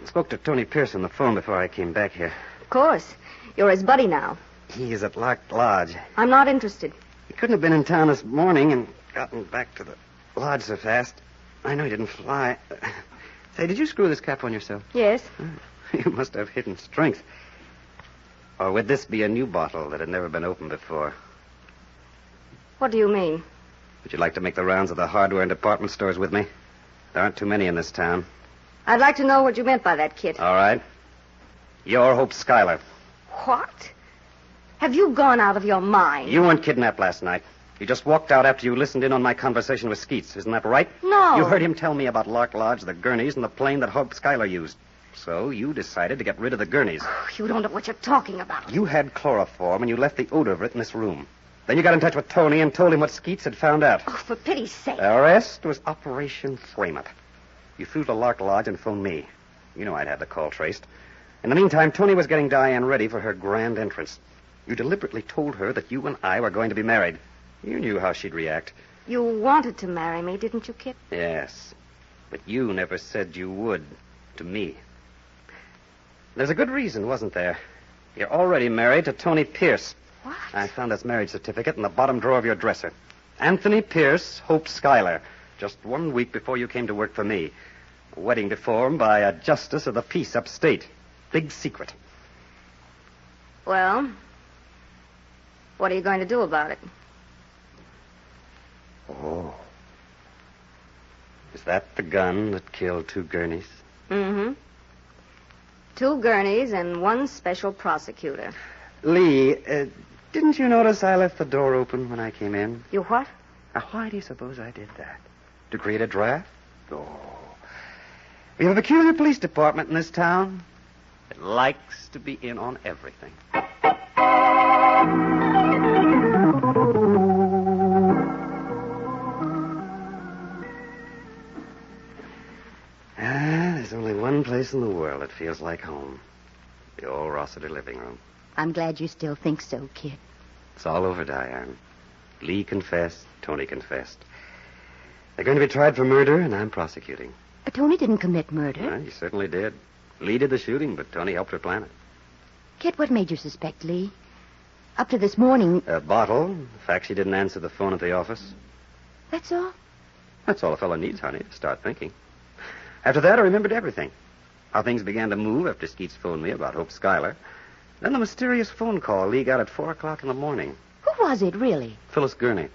S4: spoke to Tony Pierce on the phone before I came back here.
S2: Of course. You're his buddy now.
S4: He is at Lock Lodge.
S2: I'm not interested.
S4: He couldn't have been in town this morning and gotten back to the lodge so fast. I know he didn't fly. Say, did you screw this cap on yourself?
S2: Yes.
S4: You must have hidden strength. Or would this be a new bottle that had never been opened before?
S2: What do you mean?
S4: Would you like to make the rounds of the hardware and department stores with me? There aren't too many in this town.
S2: I'd like to know what you meant by that, Kit.
S4: All right. You're Hope Schuyler.
S2: What? Have you gone out of your mind?
S4: You weren't kidnapped last night. You just walked out after you listened in on my conversation with Skeets. Isn't that right?
S2: No.
S4: You heard him tell me about Lark Lodge, the Gurneys, and the plane that Hope Schuyler used. So you decided to get rid of the Gurneys.
S2: You don't know what you're talking about.
S4: You had chloroform, and you left the odor of it in this room. Then you got in touch with Tony and told him what Skeets had found out.
S2: Oh, for pity's sake.
S4: The rest was Operation Frame-Up. You flew to Lark Lodge and phoned me. You know I'd have the call traced. In the meantime, Tony was getting Diane ready for her grand entrance. You deliberately told her that you and I were going to be married. You knew how she'd react.
S2: You wanted to marry me, didn't you, Kit?
S4: Yes. But you never said you would to me. There's a good reason, wasn't there? You're already married to Tony Pierce.
S2: What?
S4: I found this marriage certificate in the bottom drawer of your dresser. Anthony Pierce, Hope Schuyler. Just 1 week before you came to work for me. A wedding performed by a justice of the peace upstate. Big secret.
S2: Well, what are you going to do about it?
S4: Oh. Is that the gun that killed 2 Gurneys?
S2: Mm-hmm. 2 Gurneys and 1 special prosecutor.
S4: Lee, didn't you notice I left the door open when I came in?
S2: You what?
S4: Now, why do you suppose I did that? To create a draft? Oh. We have a peculiar police department in this town. It likes to be in on everything. There's only one place in the world that feels like home. The old Rossiter living room.
S14: I'm glad you still think so, Kit.
S4: It's all over, Diane. Lee confessed. Tony confessed. They're going to be tried for murder, and I'm prosecuting.
S14: But Tony didn't commit murder.
S4: Well, he certainly did. Lee did the shooting, but Tony helped her plan it.
S14: Kit, what made you suspect Lee? Up to this morning...
S4: A bottle. The fact she didn't answer the phone at the office.
S14: That's all?
S4: That's all a fellow needs, honey, to start thinking. After that, I remembered everything. How things began to move after Skeets phoned me about Hope Schuyler. Then the mysterious phone call Lee got at 4 o'clock in the morning.
S14: Who was it, really?
S4: Phyllis Gurney.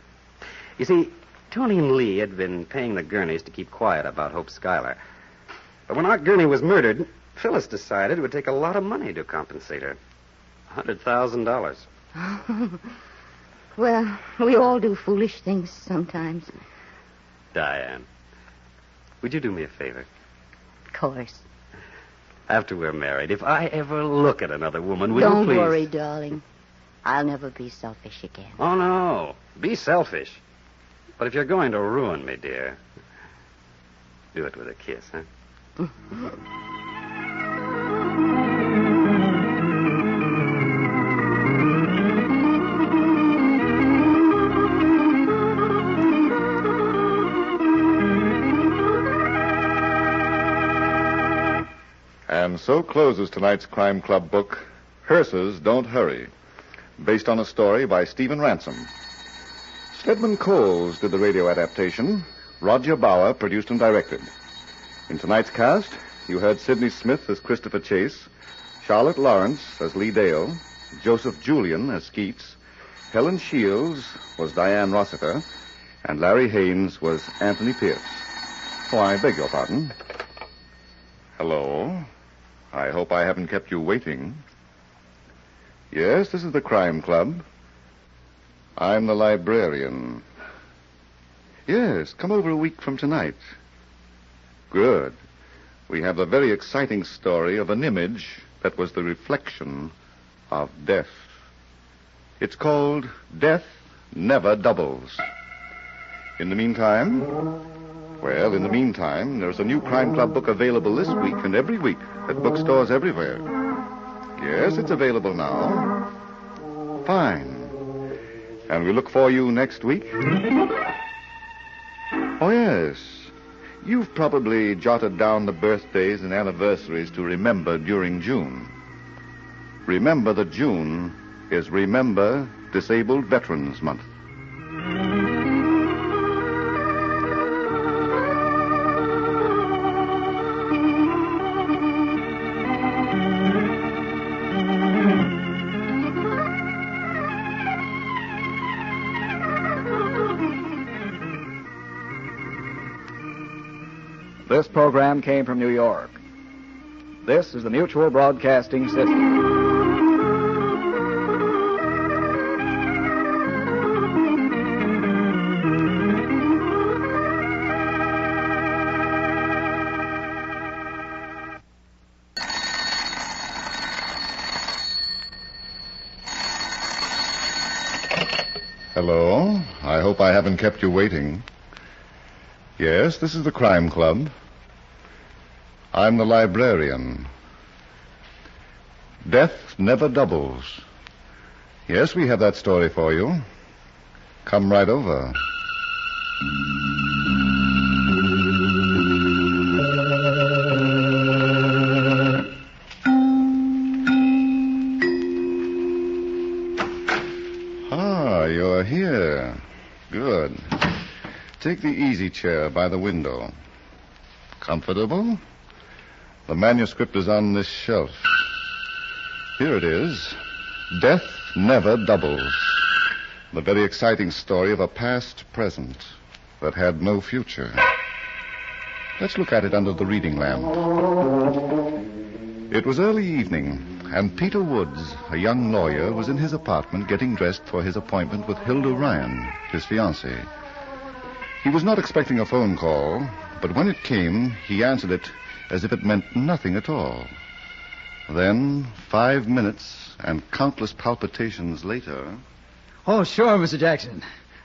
S4: You see, Tony and Lee had been paying the Gurneys to keep quiet about Hope Schuyler. But when Art Gurney was murdered, Phyllis decided it would take a lot of money to compensate her. $100,000.
S14: Well, we all do foolish things sometimes.
S4: Diane, would you do me a favor?
S14: Of course.
S4: After we're married, if I ever look at another woman, will you please...
S14: Don't worry, darling. I'll never be selfish again.
S4: Oh, no. Be selfish. But if you're going to ruin me, dear, do it with a kiss, huh?
S1: And so closes tonight's Crime Club book, Hearses Don't Hurry, based on a story by Stephen Ransom. Stedman Coles did the radio adaptation. Roger Bauer produced and directed. In tonight's cast, you heard Sidney Smith as Christopher Chase, Charlotte Lawrence as Lee Dale, Joseph Julian as Skeets, Helen Shields was Diane Rossiter, and Larry Haynes was Anthony Pierce. Oh, I beg your pardon. Hello. I hope I haven't kept you waiting. Yes, this is the Crime Club. I'm the librarian. Yes, come over a week from tonight. Good. We have the very exciting story of an image that was the reflection of death. It's called Death Never Doubles. In the meantime, there's a new Crime Club book available this week and every week at bookstores everywhere. Yes, it's available now. Fine. And we look for you next week. Oh, yes. You've probably jotted down the birthdays and anniversaries to remember during June. Remember that June is Remember Disabled Veterans Month.
S9: This program came from New York. This is the Mutual Broadcasting System.
S1: Hello. I hope I haven't kept you waiting. Yes, this is the Crime Club. I'm the librarian. Death Never Doubles. Yes, we have that story for you. Come right over. Ah, you're here. Good. Take the easy chair by the window. Comfortable? The manuscript is on this shelf. Here it is. Death Never Doubles. The very exciting story of a past present that had no future. Let's look at it under the reading lamp. It was early evening, and Peter Woods, a young lawyer, was in his apartment getting dressed for his appointment with Hilda Ryan, his fiancée. He was not expecting a phone call, but when it came, he answered it as if it meant nothing at all. Then, 5 minutes and countless palpitations later...
S15: Oh, sure, Mr. Jackson.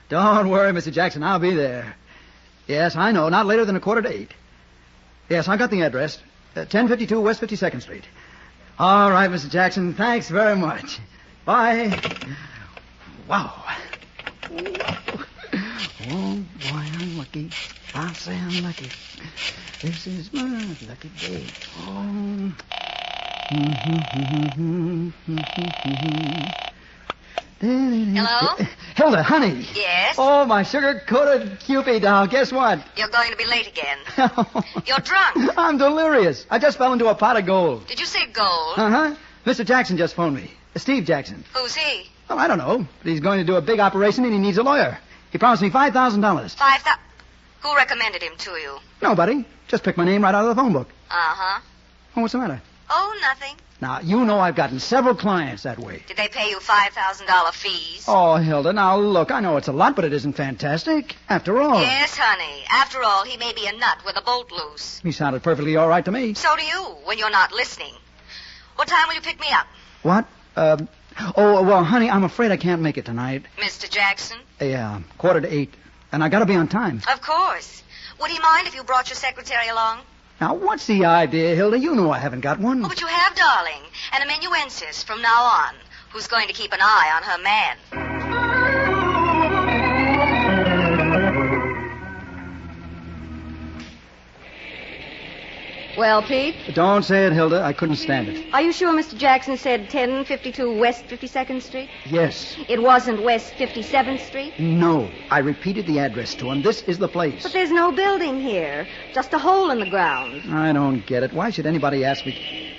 S15: Don't worry, Mr. Jackson. I'll be there. Yes, I know. Not later than 7:45. Yes, I got the address. 1052 West 52nd Street. All right, Mr. Jackson. Thanks very much. Bye. Wow. Oh, boy, I'm lucky. I'll say I'm lucky. This is my lucky day. Oh.
S2: Hello?
S15: Hilda, honey.
S2: Yes?
S15: Oh, my sugar-coated Cupid doll. Guess what?
S2: You're going to be late again. You're drunk.
S15: I'm delirious. I just fell into a pot of gold.
S2: Did you say gold?
S15: Uh-huh. Mr. Jackson just phoned me. Steve Jackson.
S2: Who's he?
S15: Well, I don't know. But he's going to do a big operation and he needs a lawyer. He promised me $5,000.
S2: $5,000? Who recommended him to you?
S15: Nobody. Just picked my name right out of the phone book.
S2: Uh-huh.
S15: Oh, what's the matter?
S2: Oh, nothing.
S15: Now, you know I've gotten several clients that way.
S2: Did they pay you $5,000 fees?
S15: Oh, Hilda, now look, I know it's a lot, but it isn't fantastic. After all.
S2: Yes, honey. After all, he may be a nut with a bolt loose.
S15: He sounded perfectly all right to me.
S2: So do you, when you're not listening. What time will you pick me up?
S15: What? Oh, well, honey, I'm afraid I can't make it tonight.
S2: Mr. Jackson?
S15: Yeah, 7:45. And I gotta be on time.
S2: Of course. Would he mind if you brought your secretary along?
S15: Now, what's the idea, Hilda? You know I haven't got one.
S2: Oh, but you have, darling. An amanuensis from now on, who's going to keep an eye on her man. Well, Pete?
S15: Don't say it, Hilda. I couldn't stand it.
S2: Are you sure Mr. Jackson said 1052 West 52nd Street?
S15: Yes.
S2: It wasn't West 57th Street?
S15: No. I repeated the address to him. This is the place.
S2: But there's no building here. Just a hole in the ground.
S15: I don't get it. Why should anybody ask me?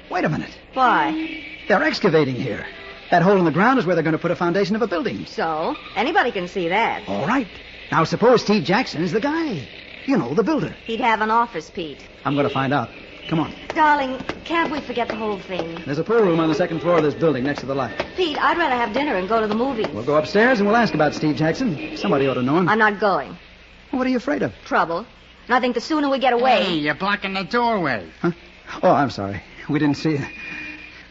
S15: Wait a minute.
S2: Why?
S15: They're excavating here. That hole in the ground is where they're going to put a foundation of a building.
S2: So? Anybody can see that.
S15: All right. Now, suppose Steve Jackson is the guy. You know, the builder.
S2: He'd have an office, Pete.
S15: I'm going to find out. Come on.
S2: Darling, can't we forget the whole thing?
S15: There's a pool room on the second floor of this building next to the light.
S2: Pete, I'd rather have dinner and go to the movies.
S15: We'll go upstairs and we'll ask about Steve Jackson. Somebody ought to know him.
S2: I'm not going.
S15: What are you afraid of?
S2: Trouble. And I think the sooner we get away...
S5: Hey, you're blocking the doorway.
S15: Huh? Oh, I'm sorry. We didn't see you.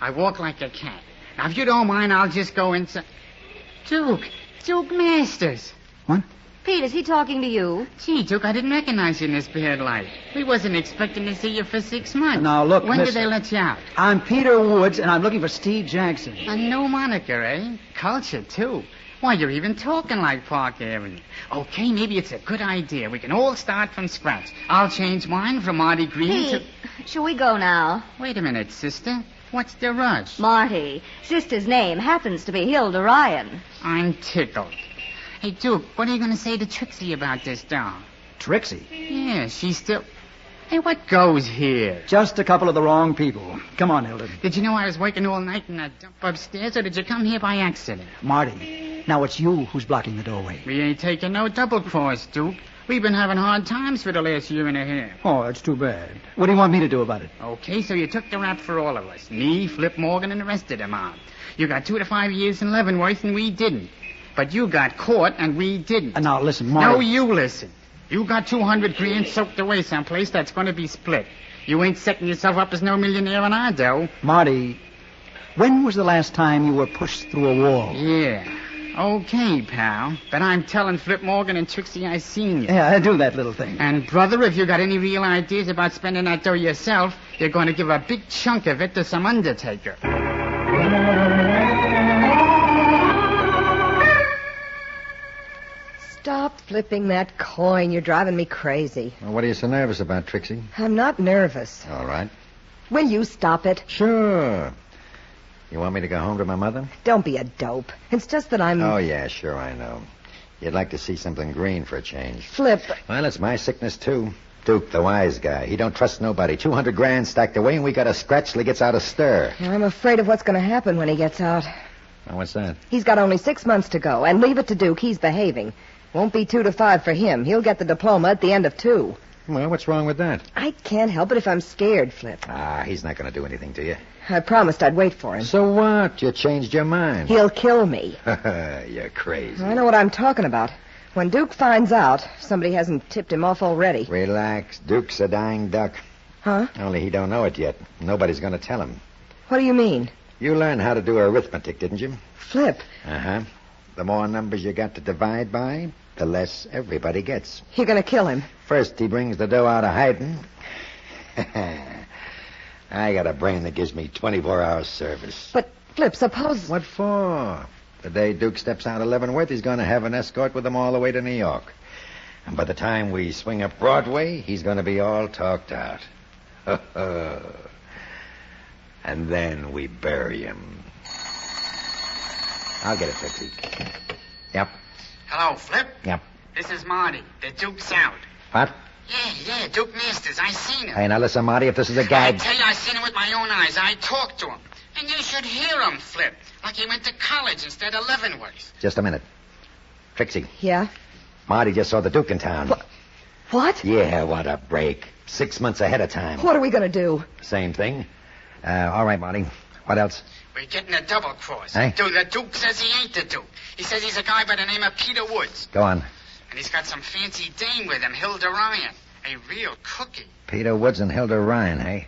S5: I walk like a cat. Now, if you don't mind, I'll just go inside. Duke Masters.
S15: What?
S2: Pete, is he talking to you?
S5: Gee, Duke, I didn't recognize you in this bad light. We wasn't expecting to see you for 6 months.
S15: Now, look,
S5: When
S15: mister,
S5: did they let you out?
S15: I'm Peter Woods, and I'm looking for Steve Jackson.
S5: A new moniker, eh? Culture, too. Why, you're even talking like Park Avenue. Okay, maybe it's a good idea. We can all start from scratch. I'll change mine from Marty Green
S2: Pete, shall we go now?
S5: Wait a minute, sister. What's the rush?
S2: Marty. Sister's name happens to be Hilda Ryan.
S5: I'm tickled. Hey, Duke, what are you going to say to Trixie about this doll?
S15: Trixie?
S5: Yeah, she's still... Hey, what goes here?
S15: Just a couple of the wrong people. Come on, Hilda.
S5: Did you know I was working all night in that dump upstairs, or did you come here by accident?
S15: Marty, now it's you who's blocking the doorway.
S5: We ain't taking no double cross, Duke. We've been having hard times for the last year and a half.
S15: Oh, that's too bad. What do you want me to do about it?
S5: Okay, so you took the rap for all of us. Me, Flip Morgan, and the rest of them out. You got 2 to 5 years in Leavenworth, and we didn't. But you got caught, and we didn't.
S15: Now, listen, Marty.
S5: No, you listen. You got 200 grand soaked away someplace that's going to be split. You ain't setting yourself up as no millionaire on our dough.
S15: Marty, when was the last time you were pushed through a wall?
S5: Yeah. Okay, pal. But I'm telling Flip Morgan and Trixie I seen you.
S15: Yeah, I do that little thing.
S5: And, brother, if you got any real ideas about spending that dough yourself, you're going to give a big chunk of it to some undertaker.
S18: Stop flipping that coin. You're driving me crazy.
S26: Well, what are you so nervous about, Trixie?
S18: I'm not nervous.
S26: All right.
S18: Will you stop it?
S26: Sure. You want me to go home to my mother?
S18: Don't be a dope. It's just that I'm...
S26: Oh, yeah, sure, I know. You'd like to see something green for a change.
S18: Flip.
S26: Well, it's my sickness, too. Duke, the wise guy. He don't trust nobody. 200 grand stacked away, and we got a scratch till he gets out of stir.
S18: I'm afraid of what's going to happen when he gets out.
S26: Well, what's that?
S18: He's got only 6 months to go, and leave it to Duke. He's behaving. Won't be 2 to 5 for him. He'll get the diploma at the end of 2.
S26: Well, what's wrong with that?
S18: I can't help it if I'm scared, Flip.
S26: Ah, he's not going to do anything to you.
S18: I promised I'd wait for him.
S26: So what? You changed your mind.
S18: He'll kill me.
S26: You're crazy.
S18: I know what I'm talking about. When Duke finds out, somebody hasn't tipped him off already.
S26: Relax. Duke's a dying duck.
S18: Huh?
S26: Only he don't know it yet. Nobody's going to tell him.
S18: What do you mean?
S26: You learned how to do arithmetic, didn't you?
S18: Flip.
S26: Uh-huh. The more numbers you got to divide by, the less everybody gets.
S18: You're going to kill him.
S26: First, he brings the dough out of hiding. I got a brain that gives me 24 hours service.
S18: But, Flip, suppose...
S26: What for? The day Duke steps out of Leavenworth, he's going to have an escort with him all the way to New York. And by the time we swing up Broadway, he's going to be all talked out. And then we bury him. I'll get it, Trixie. Yep.
S5: Hello, Flip?
S26: Yep.
S5: This is Marty. The Duke's out.
S26: What?
S5: Yeah, Duke Masters. I seen him.
S26: Hey, now listen, Marty, if this is a gag...
S5: I tell you, I seen him with my own eyes. I talked to him. And you should hear him, Flip. Like he went to college instead of Leavenworth.
S26: Just a minute. Trixie.
S18: Yeah?
S26: Marty just saw the Duke in town.
S18: What?
S26: Yeah, what a break. 6 months ahead of time.
S18: What are we going to do?
S26: Same thing. All right, Marty. What else?
S5: We're getting a double cross.
S26: Hey?
S5: Dude, the Duke says he ain't the Duke. He says he's a guy by the name of Peter Woods.
S26: Go on.
S5: And he's got some fancy dame with him, Hilda Ryan. A real cookie.
S26: Peter Woods and Hilda Ryan, hey?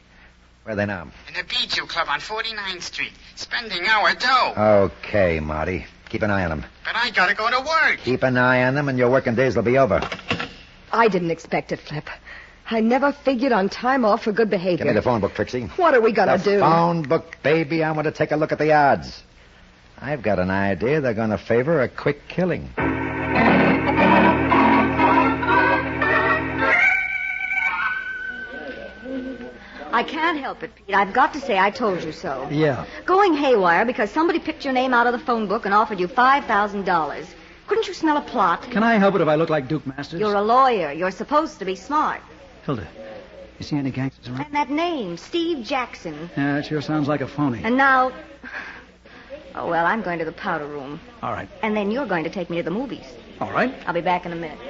S26: Where are they now?
S5: In the Bijou Club on 49th Street. Spending our dough.
S26: Okay, Marty. Keep an eye on them.
S5: But I gotta go to work.
S26: Keep an eye on them and your working days will be over.
S18: I didn't expect it, Flip. I never figured on time off for good behavior.
S26: Give me the phone book, Trixie.
S18: What are we going to do?
S26: The phone book, baby. I want to take a look at the odds. I've got an idea they're going to favor a quick killing.
S2: I can't help it, Pete. I've got to say I told you so.
S15: Yeah.
S2: Going haywire because somebody picked your name out of the phone book and offered you $5,000. Couldn't you smell a plot?
S15: Can I help it if I look like Duke Masters?
S2: You're a lawyer. You're supposed to be smart.
S15: Hilda, you see any gangsters around?
S2: And that name, Steve Jackson.
S15: Yeah, it sure sounds like a phony.
S2: And now... Oh, well, I'm going to the powder room.
S15: All right.
S2: And then you're going to take me to the movies.
S15: All right.
S2: I'll be back in a minute.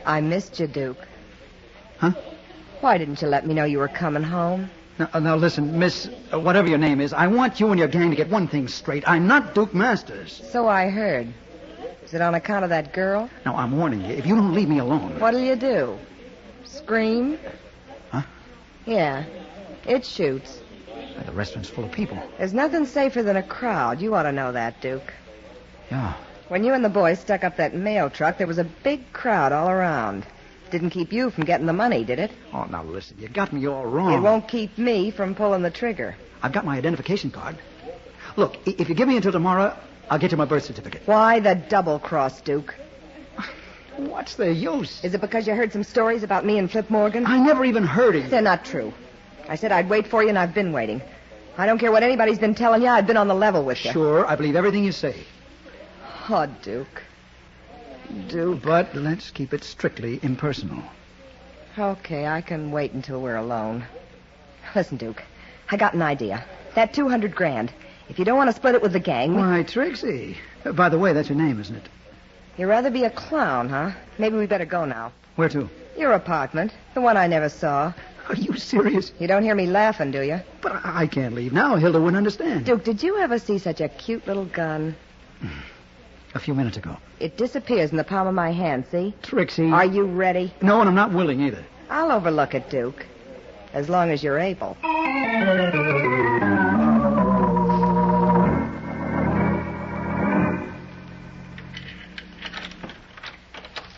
S18: I missed you, Duke.
S15: Huh?
S18: Why didn't you let me know you were coming home?
S15: Now listen, Miss, whatever your name is, I want you and your gang to get one thing straight. I'm not Duke Masters.
S18: So I heard. Is it on account of that girl?
S15: Now, I'm warning you, if you don't leave me alone...
S18: What'll you do? Scream?
S15: Huh?
S18: Yeah, it shoots.
S15: The restaurant's full of people.
S18: There's nothing safer than a crowd. You ought to know that, Duke.
S15: Yeah.
S18: When you and the boys stuck up that mail truck, there was a big crowd all around. Didn't keep you from getting the money, did it?
S15: Oh, now listen, you got me all wrong.
S18: It won't keep me from pulling the trigger.
S15: I've got my identification card. Look, if you give me until tomorrow, I'll get you my birth certificate.
S18: Why the double-cross, Duke?
S15: What's the use?
S18: Is it because you heard some stories about me and Flip Morgan?
S15: I never even heard of you.
S18: They're not true. I said I'd wait for you, and I've been waiting. I don't care what anybody's been telling you. I've been on the level with you.
S15: Sure, I believe everything you say.
S18: Oh, Duke. Duke.
S15: But let's keep it strictly impersonal.
S18: Okay, I can wait until we're alone. Listen, Duke, I got an idea. That $200,000. If you don't want to split it with the gang...
S15: Why, Trixie. By the way, that's your name, isn't it?
S18: You'd rather be a clown, huh? Maybe we better go now.
S15: Where to?
S18: Your apartment. The one I never saw.
S15: Are you serious?
S18: You don't hear me laughing, do you?
S15: But I can't leave now. Hilda wouldn't understand.
S18: Duke, did you ever see such a cute little gun?
S15: A few minutes ago.
S18: It disappears in the palm of my hand, see?
S15: Trixie.
S18: Are you ready?
S15: No, and I'm not willing either.
S18: I'll overlook it, Duke. As long as you're able.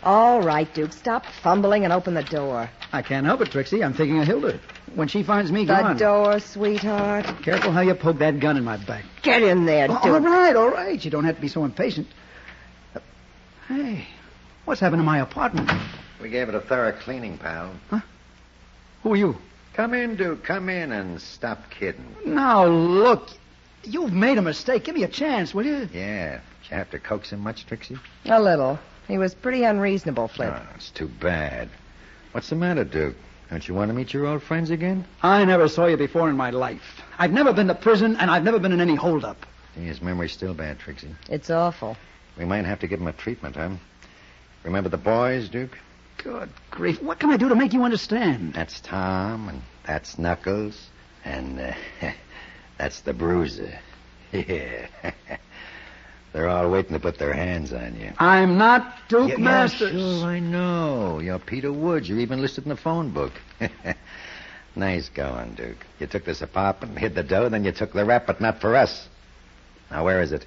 S18: All right, Duke. Stop fumbling and open the door.
S15: I can't help it, Trixie. I'm thinking of Hilda. When she finds me
S18: The
S15: gone...
S18: door, sweetheart.
S15: Careful how you poke that gun in my back.
S18: Get in there, Duke.
S15: All right. You don't have to be so impatient. Hey, what's happened to my apartment?
S26: We gave it a thorough cleaning, pal.
S15: Huh? Who are you?
S26: Come in, Duke. Come in and stop kidding.
S15: Now, look. You've made a mistake. Give me a chance, will you?
S26: Yeah. Did you have to coax him much, Trixie?
S18: A little. He was pretty unreasonable, Flip.
S26: Oh, it's too bad. What's the matter, Duke? Don't you want to meet your old friends again?
S15: I never saw you before in my life. I've never been to prison, and I've never been in any holdup.
S26: His memory's still bad, Trixie.
S18: It's awful.
S26: We might have to give him a treatment, huh? Remember the boys, Duke?
S15: Good grief. What can I do to make you understand?
S26: That's Tom, and that's Knuckles, and that's the Bruiser. Yeah. They're all waiting to put their hands on you.
S15: I'm not Duke Masters.
S26: Sure, I know. You're Peter Woods. You're even listed in the phone book. Nice going, Duke. You took this apartment, hid the dough, then you took the rap, but not for us. Now, where is it?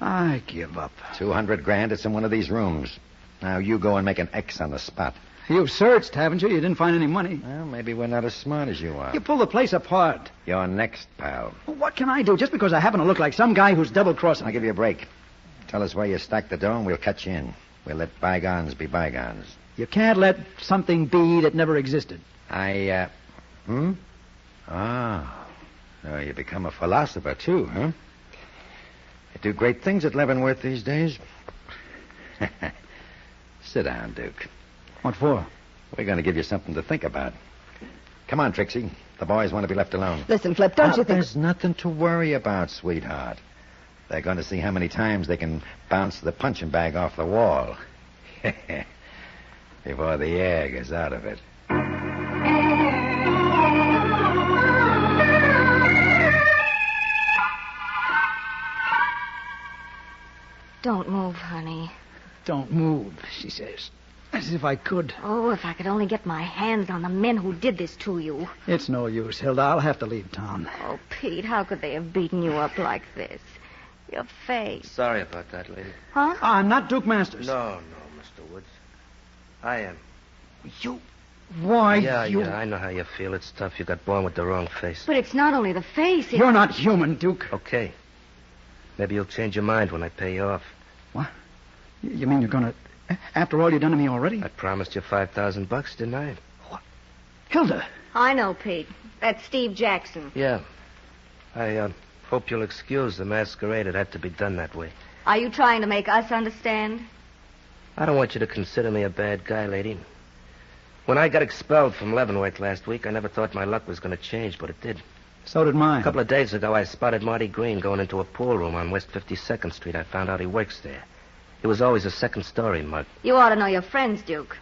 S15: I give up.
S26: $200,000. It's in one of these rooms. Now, you go and make an X on the spot.
S15: You've searched, haven't you? You didn't find any money.
S26: Well, maybe we're not as smart as you are.
S15: You pulled the place apart.
S26: You're next, pal.
S15: Well, what can I do just because I happen to look like some guy who's double-crossing?
S26: I'll give you a break. Tell us where you stacked the dough, and we'll cut you in. We'll let bygones be bygones.
S15: You can't let something be that never existed.
S26: Oh, you become a philosopher, too, huh? You do great things at Leavenworth these days. Sit down, Duke.
S15: What for?
S26: We're going to give you something to think about. Come on, Trixie. The boys want to be left alone.
S18: Listen, Flip, don't you think...
S26: There's nothing to worry about, sweetheart. They're going to see how many times they can bounce the punching bag off the wall. Before the air gets out of it.
S2: Don't move, honey.
S15: Don't move, she says. As if I could.
S2: Oh, if I could only get my hands on the men who did this to you.
S15: It's no use, Hilda. I'll have to leave town.
S2: Oh, Pete, how could they have beaten you up like this? Your face.
S17: Sorry about that, lady.
S2: Huh?
S15: I'm not Duke Masters.
S17: No, Mr. Woods. I am.
S15: You... Why,
S17: Yeah,
S15: you...
S17: I know how you feel. It's tough. You got born with the wrong face.
S2: But it's not only the face. It's...
S15: You're not human, Duke.
S17: Okay. Maybe you'll change your mind when I pay you off.
S15: What? You mean you're going to After all you've done to me already?
S17: I promised you $5,000, didn't I?
S15: Hilda.
S2: I know, Pete. That's Steve Jackson.
S17: Yeah. I hope you'll excuse the masquerade. It had to be done that way.
S2: Are you trying to make us understand?
S17: I don't want you to consider me a bad guy, lady. When I got expelled from Leavenworth last week, I never thought my luck was going to change, but it did.
S15: So did mine.
S17: A couple of days ago, I spotted Marty Green going into a pool room on West 52nd Street. I found out he works there. He was always a second-story mug.
S2: You ought to know your friends, Duke.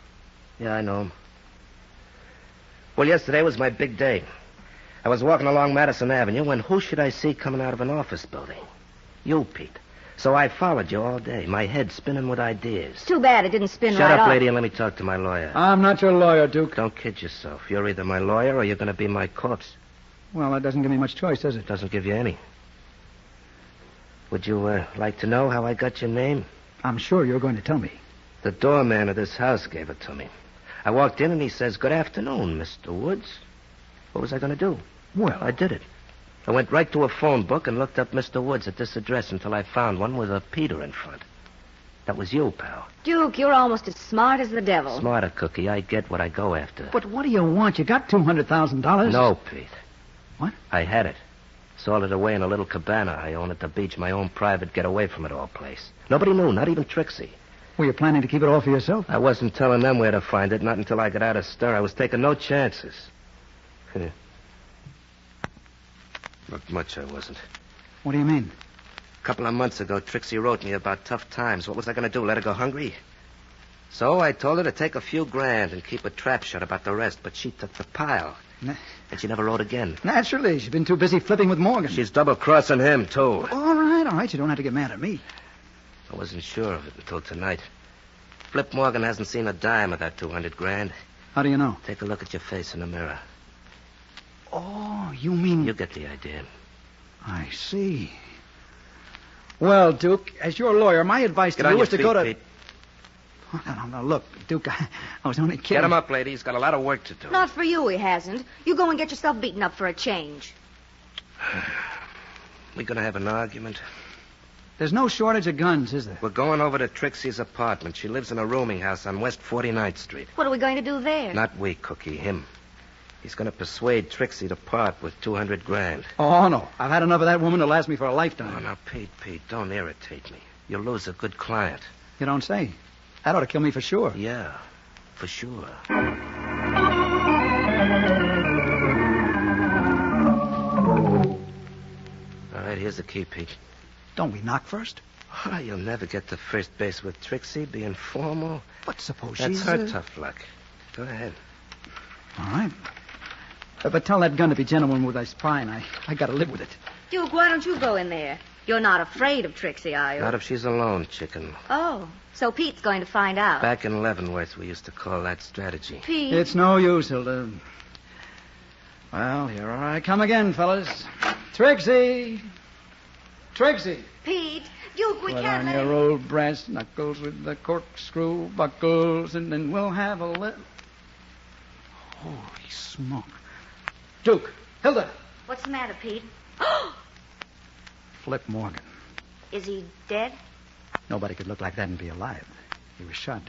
S17: Yeah, I know him. Well, yesterday was my big day. I was walking along Madison Avenue when who should I see coming out of an office building? You, Pete. So I followed you all day, my head spinning with ideas.
S2: Too bad it didn't spin
S17: Shut
S2: right
S17: up,
S2: off.
S17: lady, and let me talk to my lawyer.
S15: I'm not your lawyer, Duke.
S17: Don't kid yourself. You're either my lawyer or you're going to be my corpse.
S15: Well, that doesn't give me much choice, does it?
S17: Doesn't give you any. Would you like to know how I got your name?
S15: I'm sure you're going to tell me.
S17: The doorman of this house gave it to me. I walked in and he says, "Good afternoon, Mr. Woods." What was I going to do?
S15: Well,
S17: I did it. I went right to a phone book and looked up Mr. Woods at this address until I found one with a Peter in front. That was you, pal.
S2: Duke, you're almost as smart as the devil.
S17: Smarter, Cookie. I get what I go after.
S15: But what do you want? You got $200,000.
S17: No, Pete.
S15: What?
S17: I had it. Sold it away in a little cabana I own at the beach, my own private get-away-from-it-all place. Nobody knew, not even Trixie.
S15: Were you planning to keep it all for yourself?
S17: I wasn't telling them where to find it, not until I got out of stir. I was taking no chances. Not much I wasn't.
S15: What do you mean?
S17: A couple of months ago, Trixie wrote me about tough times. What was I going to do, let her go hungry? So I told her to take a few grand and keep a trap shut about the rest, but she took the pile. And she never wrote again.
S15: Naturally. She's been too busy flipping with Morgan.
S17: She's double-crossing him, too.
S15: All right. You don't have to get mad at me.
S17: I wasn't sure of it until tonight. Flip Morgan hasn't seen a dime of that 200 grand.
S15: How do you know?
S17: Take a look at your face in the mirror.
S15: Oh, you mean...
S17: You get the idea.
S15: I see. Well, Duke, as your lawyer, my advice to you is to go to...
S17: Pete.
S15: No, look, Duke, I was only kidding.
S17: Get him up, lady. He's got a lot of work to do.
S2: Not for you, he hasn't. You go and get yourself beaten up for a change.
S17: We gonna have an argument?
S15: There's no shortage of guns, is there?
S17: We're going over to Trixie's apartment. She lives in a rooming house on West 49th Street.
S2: What are we going to do there?
S17: Not we, Cookie, him. He's going to persuade Trixie to part with 200 grand.
S15: Oh, no. I've had enough of that woman to last me for a lifetime.
S17: Oh, now, Pete, don't irritate me. You'll lose a good client.
S15: You don't say. That ought to kill me for sure.
S17: Yeah, for sure. All right, here's the key, Pete.
S15: Don't we knock first?
S17: Oh, you'll never get to first base with Trixie, being formal.
S15: But suppose
S17: That's
S15: she's...
S17: her tough luck. Go ahead.
S15: All right. But tell that gun to be gentleman with his pine. I got to live with it.
S2: Duke, why don't you go in there? You're not afraid of Trixie, are you?
S17: Not if she's alone, chicken.
S2: Oh, so Pete's going to find out.
S17: Back in Leavenworth, we used to call that strategy.
S2: Pete.
S15: It's no use, Hilda. Well, here I come again, fellas. Trixie! Trixie!
S2: Pete, Duke, we
S15: Put
S2: can't
S15: on
S2: let
S15: your old brass knuckles with the corkscrew buckles, and then we'll have a little... Holy smoke. Duke! Hilda!
S2: What's the matter, Pete?
S15: Flip Morgan.
S2: Is he dead?
S15: Nobody could look like that and be alive. He was shot.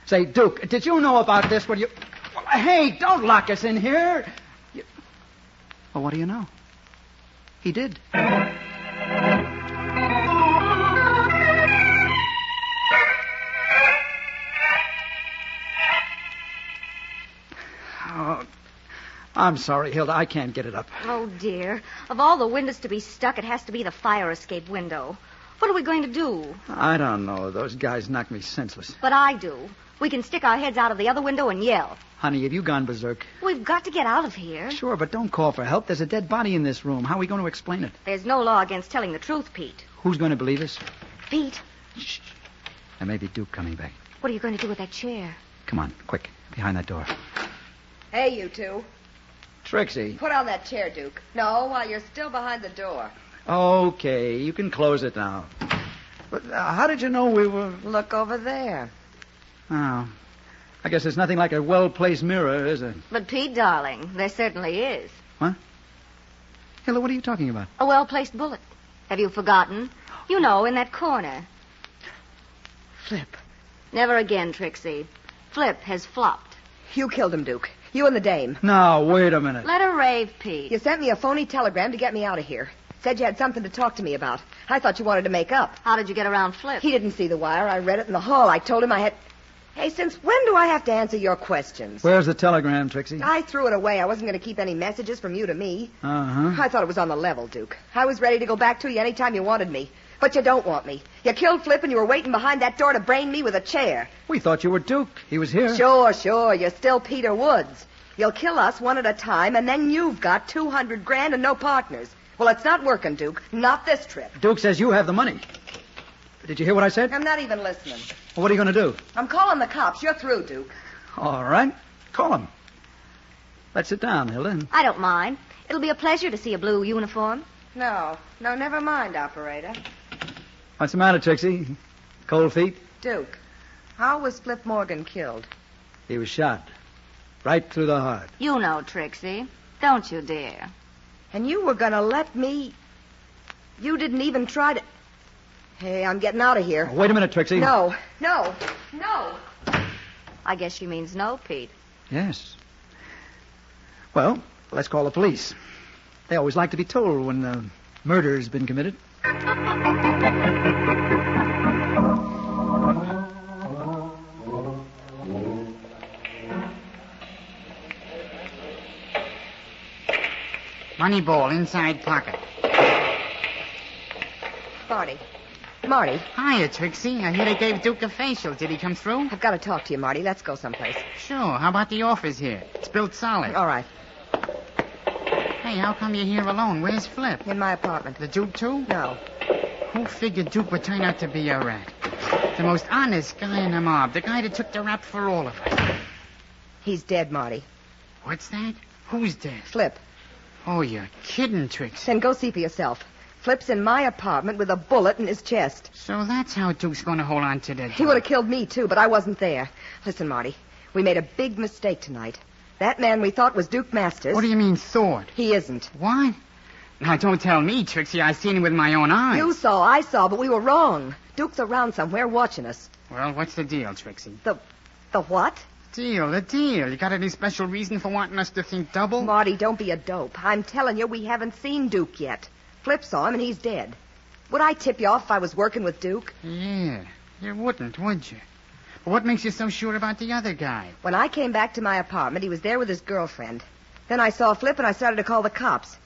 S15: Say, Duke, did you know about this when you... Well, hey, don't lock us in here. Well, what do you know? He did. Oh, I'm sorry, Hilda. I can't get it up.
S2: Oh, dear. Of all the windows to be stuck, it has to be the fire escape window. What are we going to do?
S15: I don't know. Those guys knocked me senseless.
S2: But I do. We can stick our heads out of the other window and yell.
S15: Honey, have you gone berserk?
S2: We've got to get out of here.
S15: Sure, but don't call for help. There's a dead body in this room. How are we going to explain it?
S2: There's no law against telling the truth, Pete.
S15: Who's going to believe us?
S2: Pete.
S15: Shh. There may be Duke coming back.
S2: What are you going to do with that chair?
S15: Come on, quick. Behind that door.
S18: Hey, you two.
S15: Trixie.
S18: Put on that chair, Duke. No, while you're still behind the door.
S15: Okay, you can close it now. But how did you know we were...
S18: Look over there.
S15: Oh. I guess there's nothing like a well-placed mirror, is there?
S2: But, Pete, darling, there certainly is.
S15: What? Hilda, what are you talking about?
S2: A well-placed bullet. Have you forgotten? You know, in that corner.
S18: Flip.
S2: Never again, Trixie. Flip has flopped.
S18: You killed him, Duke. You and the dame.
S15: Now, wait a minute.
S2: Let her rave, Pete.
S18: You sent me a phony telegram to get me out of here. Said you had something to talk to me about. I thought you wanted to make up.
S2: How did you get around Flip?
S18: He didn't see the wire. I read it in the hall. I told him I had... Hey, since when do I have to answer your questions?
S15: Where's the telegram, Trixie?
S18: I threw it away. I wasn't going to keep any messages from you to me.
S15: Uh-huh.
S18: I thought it was on the level, Duke. I was ready to go back to you any time you wanted me. But you don't want me. You killed Flip and you were waiting behind that door to brain me with a chair.
S15: We thought you were Duke. He was here.
S18: Sure. You're still Peter Woods. You'll kill us one at a time, and then you've got 200 grand and no partners. Well, it's not working, Duke. Not this trip.
S15: Duke says you have the money. Did you hear what I said?
S18: I'm not even listening.
S15: Well, what are you going to do?
S18: I'm calling the cops. You're through, Duke.
S15: All right. Call him. Let's sit down, Hilda.
S2: I don't mind. It'll be a pleasure to see a blue uniform.
S18: No, never mind, operator.
S15: What's the matter, Trixie? Cold feet?
S18: Duke, how was Flip Morgan killed?
S15: He was shot. Right through the heart.
S2: You know, Trixie. Don't you dare.
S18: And you were going to let me... You didn't even try to... Hey, I'm getting out of here.
S15: Oh, wait a minute, Trixie.
S18: No.
S2: I guess she means no, Pete.
S15: Yes. Well, let's call the police. They always like to be told when a murder's been committed.
S5: Money ball, inside pocket.
S18: Marty.
S5: Hiya, Trixie. I hear they gave Duke a facial. Did he come through?
S18: I've got to talk to you, Marty. Let's go someplace.
S5: Sure. How about the office here? It's built solid.
S18: All right.
S5: Hey, how come you're here alone? Where's Flip?
S18: In my apartment.
S5: The Duke, too?
S18: No.
S5: Who figured Duke would turn out to be a rat? The most honest guy in the mob. The guy that took the rap for all of us.
S18: He's dead, Marty.
S5: What's that? Who's dead?
S18: Flip.
S5: Oh, you're kidding, Trixie.
S18: Then go see for yourself. Flip's in my apartment with a bullet in his chest.
S5: So that's how Duke's going to hold on to that.
S18: He would have killed me, too, but I wasn't there. Listen, Marty, we made a big mistake tonight. That man we thought was Duke Masters...
S5: What do you mean, thought?
S18: He isn't.
S5: What? Now, don't tell me, Trixie. I seen him with my own eyes.
S18: You saw, I saw, but we were wrong. Duke's around somewhere watching us.
S5: Well, what's the deal, Trixie?
S18: The what?
S5: The deal. You got any special reason for wanting us to think double?
S18: Marty, don't be a dope. I'm telling you, we haven't seen Duke yet. Flip saw him, and he's dead. Would I tip you off if I was working with Duke?
S5: Yeah, you wouldn't, would you? But what makes you so sure about the other guy?
S18: When I came back to my apartment, he was there with his girlfriend. Then I saw Flip, and I started to call the cops.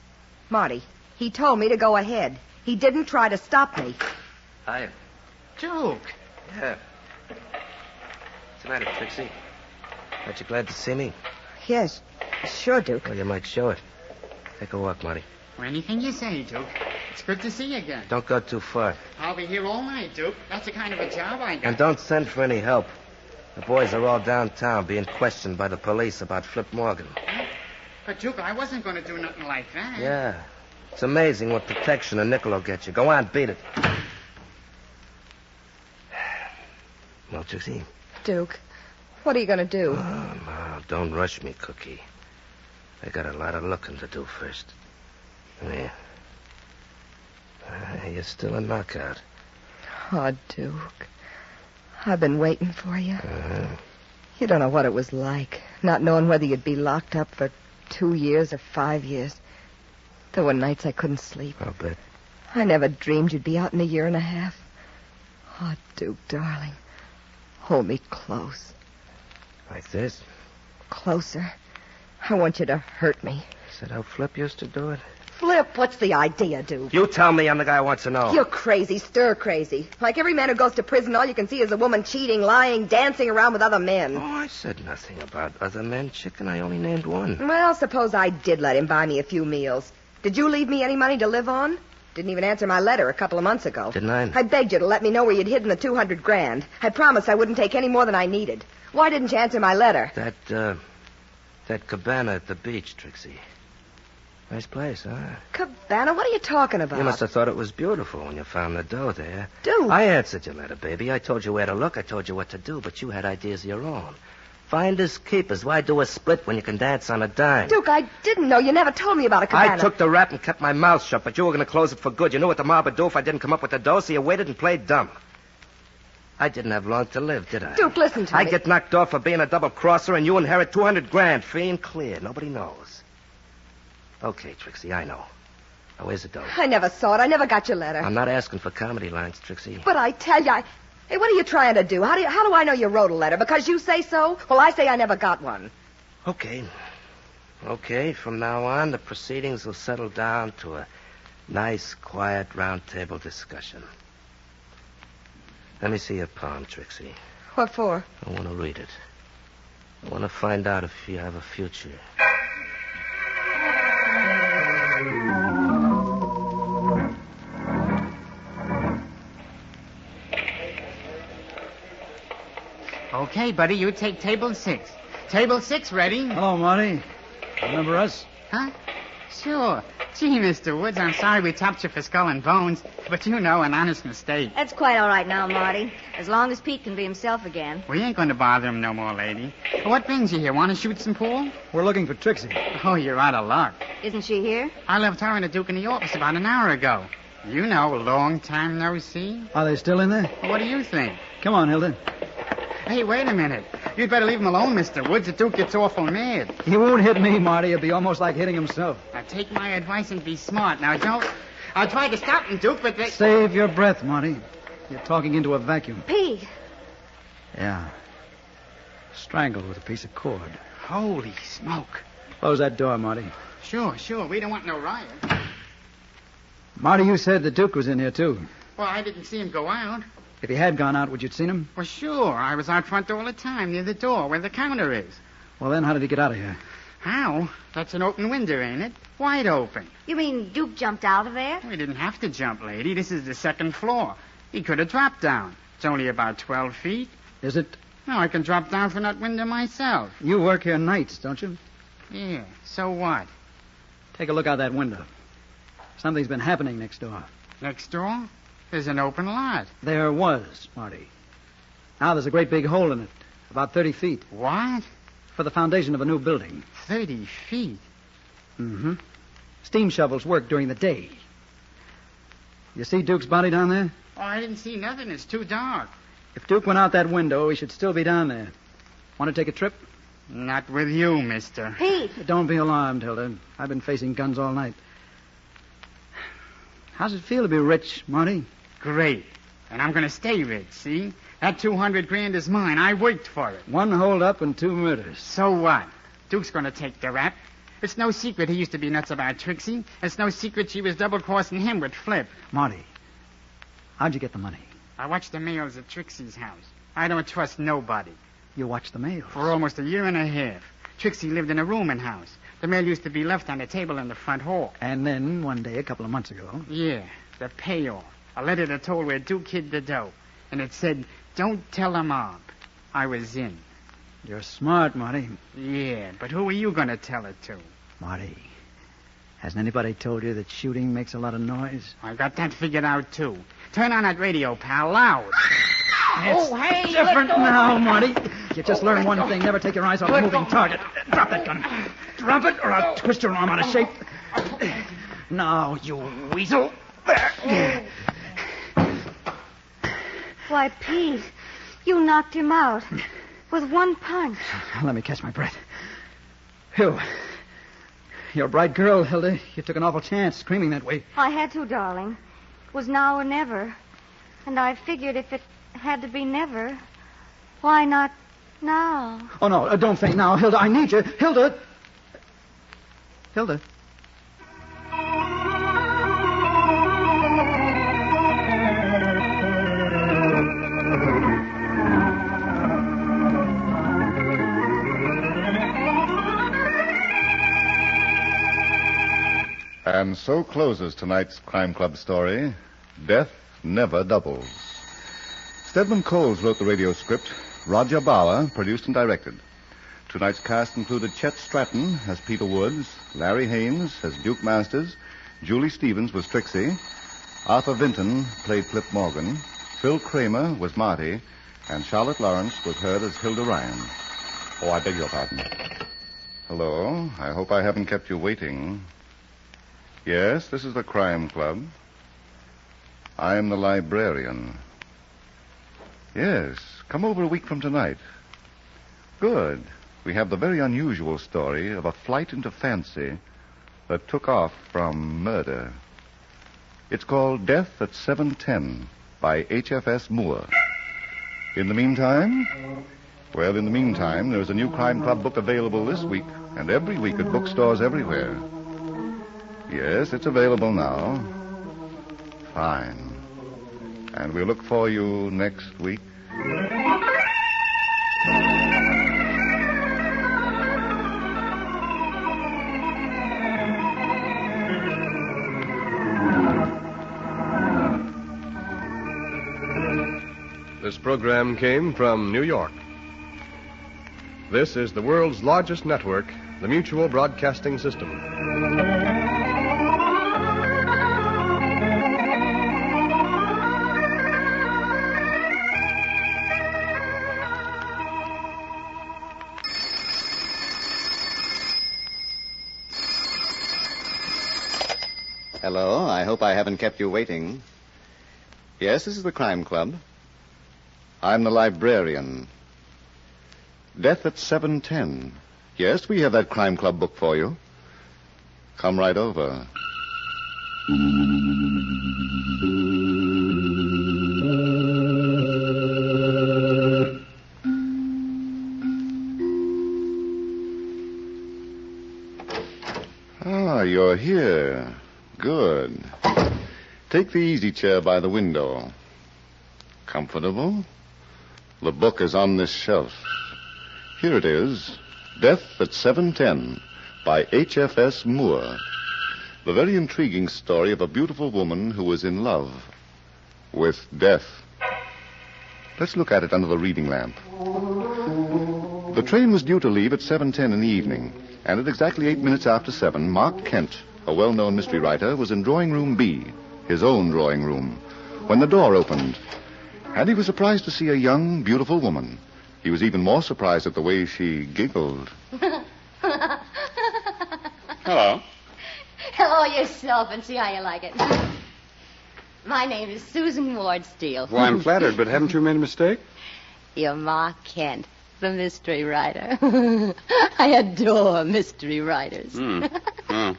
S18: Marty, he told me to go ahead. He didn't try to stop me.
S17: Hi.
S5: Duke.
S17: Yeah. What's the matter, Trixie? Aren't you glad to see me?
S18: Yes, sure, Duke.
S17: Well, you might show it. Take a walk, Marty.
S5: Well, anything you say, Duke. It's good to see you again.
S17: Don't go too far.
S5: I'll be here all night, Duke. That's the kind of a job I got.
S17: And don't send for any help. The boys are all downtown being questioned by the police about Flip Morgan.
S5: Huh? But, Duke, I wasn't going to do nothing like that.
S17: Yeah. It's amazing what protection a nickel will get you. Go on, beat it. Well, Trixie?
S18: Duke, what are you going to do?
S17: Oh, no, don't rush me, Cookie. I got a lot of looking to do first. Yeah. You're still a knockout.
S18: Oh, Duke. I've been waiting for you.
S17: Uh-huh.
S18: You don't know what it was like, not knowing whether you'd be locked up for 2 years or 5 years. There were nights I couldn't sleep.
S17: I'll bet.
S18: I never dreamed you'd be out in a year and a half. Oh, Duke, darling. Hold me close.
S17: Like this?
S18: Closer. I want you to hurt me.
S17: Is that how Flip used to do it?
S18: Flip, what's the idea, Duke?
S17: You tell me. I'm the guy who wants to know.
S18: You're crazy, stir crazy. Like every man who goes to prison, all you can see is a woman cheating, lying, dancing around with other men.
S17: Oh, I said nothing about other men, chicken. I only named one.
S18: Well, suppose I did let him buy me a few meals. Did you leave me any money to live on? Didn't even answer my letter a couple of months ago.
S17: Didn't I?
S18: I begged you to let me know where you'd hidden the 200 grand. I promised I wouldn't take any more than I needed. Why didn't you answer my letter?
S17: That cabana at the beach, Trixie. Nice place, huh?
S18: Cabana? What are you talking about?
S17: You must have thought it was beautiful when you found the dough there.
S18: Duke!
S17: I answered your letter, baby. I told you where to look. I told you what to do, but you had ideas of your own. Finders keepers. Why do a split when you can dance on a dime?
S18: Duke, I didn't know. You never told me about a cabana.
S17: I took the rap and kept my mouth shut, but you were going to close it for good. You knew what the mob would do if I didn't come up with the dough, so you waited and played dumb. I didn't have long to live, did I?
S18: Duke, listen to
S17: I
S18: me.
S17: get knocked off for being a double-crosser, and you inherit 200 grand, free and clear. Nobody knows. Okay, Trixie, I know. Now, where's the dough?
S18: I never saw it. I never got your letter.
S17: I'm not asking for comedy lines, Trixie.
S18: But I tell you, hey, what are you trying to do? How do I know you wrote a letter? Because you say so? Well, I say I never got one.
S17: Okay. Okay, from now on, the proceedings will settle down to a nice, quiet, round-table discussion. Let me see your palm, Trixie.
S18: What for?
S17: I want to read it. I want to find out if you have a future.
S5: Okay, buddy, you take table 6. Table 6 ready?
S15: Hello, Marty. Remember us?
S5: Huh? Sure. Gee, Mr. Woods, I'm sorry we topped you for skull and bones, but you know, an honest mistake.
S2: That's quite all right now, Marty. As long as Pete can be himself again.
S5: We ain't going to bother him no more, lady. What brings you here? Want to shoot some pool?
S15: We're looking for Trixie.
S5: Oh, you're out of luck.
S2: Isn't she here?
S5: I left her and the Duke in the office about an hour ago. You know, long time no see.
S15: Are they still in there?
S5: What do you think?
S15: Come on, Hilda.
S5: Hey, wait a minute. You'd better leave him alone, Mr. Woods. The Duke gets awful mad.
S15: He won't hit me, Marty. It'll be almost like hitting himself.
S5: Now, take my advice and be smart. Now, don't... I tried to stop him, Duke, but they...
S15: Save your breath, Marty. You're talking into a vacuum.
S2: Pete.
S15: Yeah. Strangled with a piece of cord.
S5: Holy smoke.
S15: Close that door, Marty.
S5: Sure. We don't want no riot.
S15: Marty, you said the Duke was in here, too.
S5: Well, I didn't see him go out.
S15: If he had gone out, would you have seen him?
S5: Well, sure. I was out front all the time, near the door, where the counter is.
S15: Well, then, how did he get out of here?
S5: How? That's an open window, ain't it? Wide open.
S2: You mean Duke jumped out of there?
S5: We didn't have to jump, lady. This is the second floor. He could have dropped down. It's only about 12 feet.
S15: Is it?
S5: No, I can drop down from that window myself.
S15: You work here nights, don't you?
S5: Yeah, so what?
S15: Take a look out that window. Something's been happening next door.
S5: Next door? There's an open lot.
S15: There was, Marty. Now there's a great big hole in it, about 30 feet.
S5: What?
S15: For the foundation of a new building.
S5: 30 feet?
S15: Mm-hmm. Steam shovels work during the day. You see Duke's body down there?
S5: Oh, I didn't see nothing. It's too dark.
S15: If Duke went out that window, he should still be down there. Want to take a trip?
S5: Not with you, mister.
S2: Pete!
S15: Don't be alarmed, Hilda. I've been facing guns all night. How's it feel to be rich, Marty?
S5: Great. And I'm going to stay rich, see? That 200 grand is mine. I worked for it.
S15: 1 hold-up and 2 murders.
S5: So what? Duke's going to take the rap. It's no secret he used to be nuts about Trixie. It's no secret she was double-crossing him with Flip.
S15: Marty, how'd you get the money?
S5: I watched the mails at Trixie's house. I don't trust nobody.
S15: You watched the mails?
S5: For almost a year and a half. Trixie lived in a rooming house. The mail used to be left on the table in the front hall.
S15: And then, one day, a couple of months ago...
S5: Yeah, the payoff. A letter that told where Duke hid the dough. And it said, don't tell a mob. I was in.
S15: You're smart, Marty.
S5: Yeah, but who are you going to tell it to?
S15: Marty, hasn't anybody told you that shooting makes a lot of noise?
S5: I got that figured out, too. Turn on that radio, pal, loud.
S2: Oh, hey!
S15: Different now, Marty. You just learned one thing. Never take your eyes off a moving target. Drop that gun. Drop it, or I'll twist your arm out of shape. Now, you weasel. There.
S2: Why, Pete, you knocked him out with one punch.
S15: Let me catch my breath. Phew. You're a bright girl, Hilda. You took an awful chance screaming that way.
S2: I had to, darling. It was now or never. And I figured if it had to be never, why not now?
S15: Oh, no, don't faint now, Hilda. I need you. Hilda. Hilda.
S1: And so closes tonight's Crime Club story, Death Never Doubles. Stedman Coles wrote the radio script. Roger Bauer produced and directed. Tonight's cast included Chet Stratton as Peter Woods, Larry Haynes as Duke Masters, Julie Stevens was Trixie, Arthur Vinton played Flip Morgan, Phil Kramer was Marty, and Charlotte Lawrence was heard as Hilda Ryan. Oh, I beg your pardon. Hello. I hope I haven't kept you waiting. Yes, this is the Crime Club. I am the librarian. Yes. Come over a week from tonight. Good. We have the very unusual story of a flight into fancy that took off from murder. It's called Death at 7:10 by HFS Moore. In the meantime, there's a new Crime Club book available this week and every week at bookstores everywhere. Yes, it's available now. Fine. And we'll look for you next week.
S6: This program came from New York. This is the world's largest network, the Mutual Broadcasting System.
S19: Hello, I hope I haven't kept you waiting. Yes, this is the Crime Club. I'm the librarian. Death at 7:10. Yes, we have that Crime Club book for you. Come right over. Ah, you're here. Good. Take the easy chair by the window. Comfortable? The book is on this shelf. Here it is. Death at 7:10 by HFS Moore. The very intriguing story of a beautiful woman who was in love with death. Let's look at it under the reading lamp. The train was due to leave at 7:10 in the evening, and at exactly 8 minutes after 7, Mark Kent, a well-known mystery writer, was in drawing room B, his own drawing room, when the door opened. And he was surprised to see a young, beautiful woman. He was even more surprised at the way she giggled. Hello.
S21: Hello yourself and see how you like it. My name is Susan Ward Steele.
S22: Well, I'm flattered, but haven't you made a mistake?
S21: You're Mark Kent, the mystery writer. I adore mystery writers.
S22: Oh.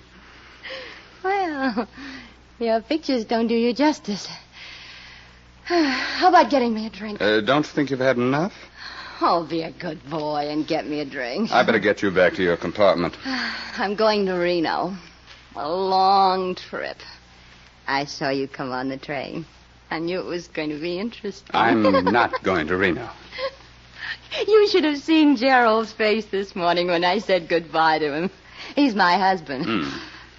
S21: Well, your pictures don't do you justice. How about getting me a drink?
S22: Don't you think you've had enough?
S21: Oh, be a good boy and get me a drink.
S22: I better get you back to your compartment.
S21: I'm going to Reno. A long trip. I saw you come on the train. I knew it was going to be interesting.
S22: I'm not going to Reno.
S21: You should have seen Gerald's face this morning when I said goodbye to him. He's my husband.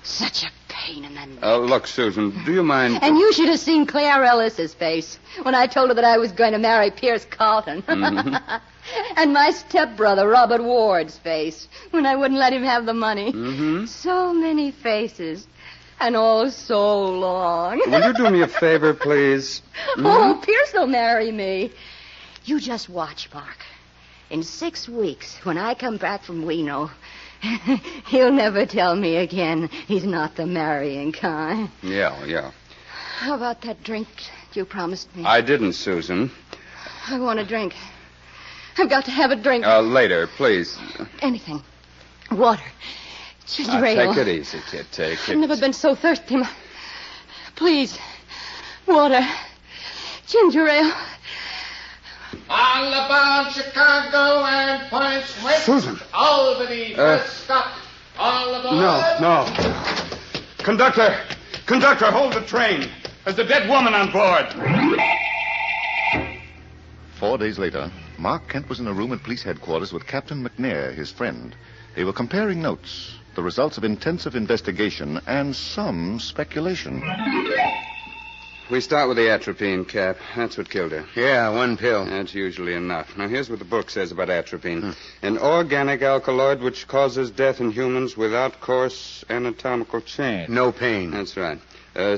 S21: Such a pain in the neck.
S22: Look, Susan, do you mind...
S21: And you should have seen Claire Ellis's face when I told her that I was going to marry Pierce Carlton. And my stepbrother, Robert Ward's face, when I wouldn't let him have the money. So many faces, and all so long.
S22: Will you do me a favor, please?
S21: Oh, Pierce will marry me. You just watch, Mark. In 6 weeks, when I come back from Reno, he'll never tell me again he's not the marrying kind.
S22: Yeah.
S21: How about that drink you promised me?
S22: I didn't, Susan.
S21: I want a drink. I've got to have a drink.
S22: Later, please.
S21: Anything. Water. Ginger ale.
S22: Take it easy, kid. Take it.
S21: I've never been so thirsty. Please. Water. Ginger ale.
S7: All about Chicago and points west.
S22: Susan.
S7: Albany, first stop. All aboard.
S22: No. Conductor, hold the train. There's a dead woman on board.
S1: 4 days later, Mark Kent was in a room at police headquarters with Captain McNair, his friend. They were comparing notes, the results of intensive investigation, and some speculation.
S22: We start with the atropine, Cap. That's what killed her.
S8: Yeah, 1 pill.
S22: That's usually enough. Now, here's what the book says about atropine. An organic alkaloid which causes death in humans without coarse anatomical change.
S8: No pain.
S22: That's right.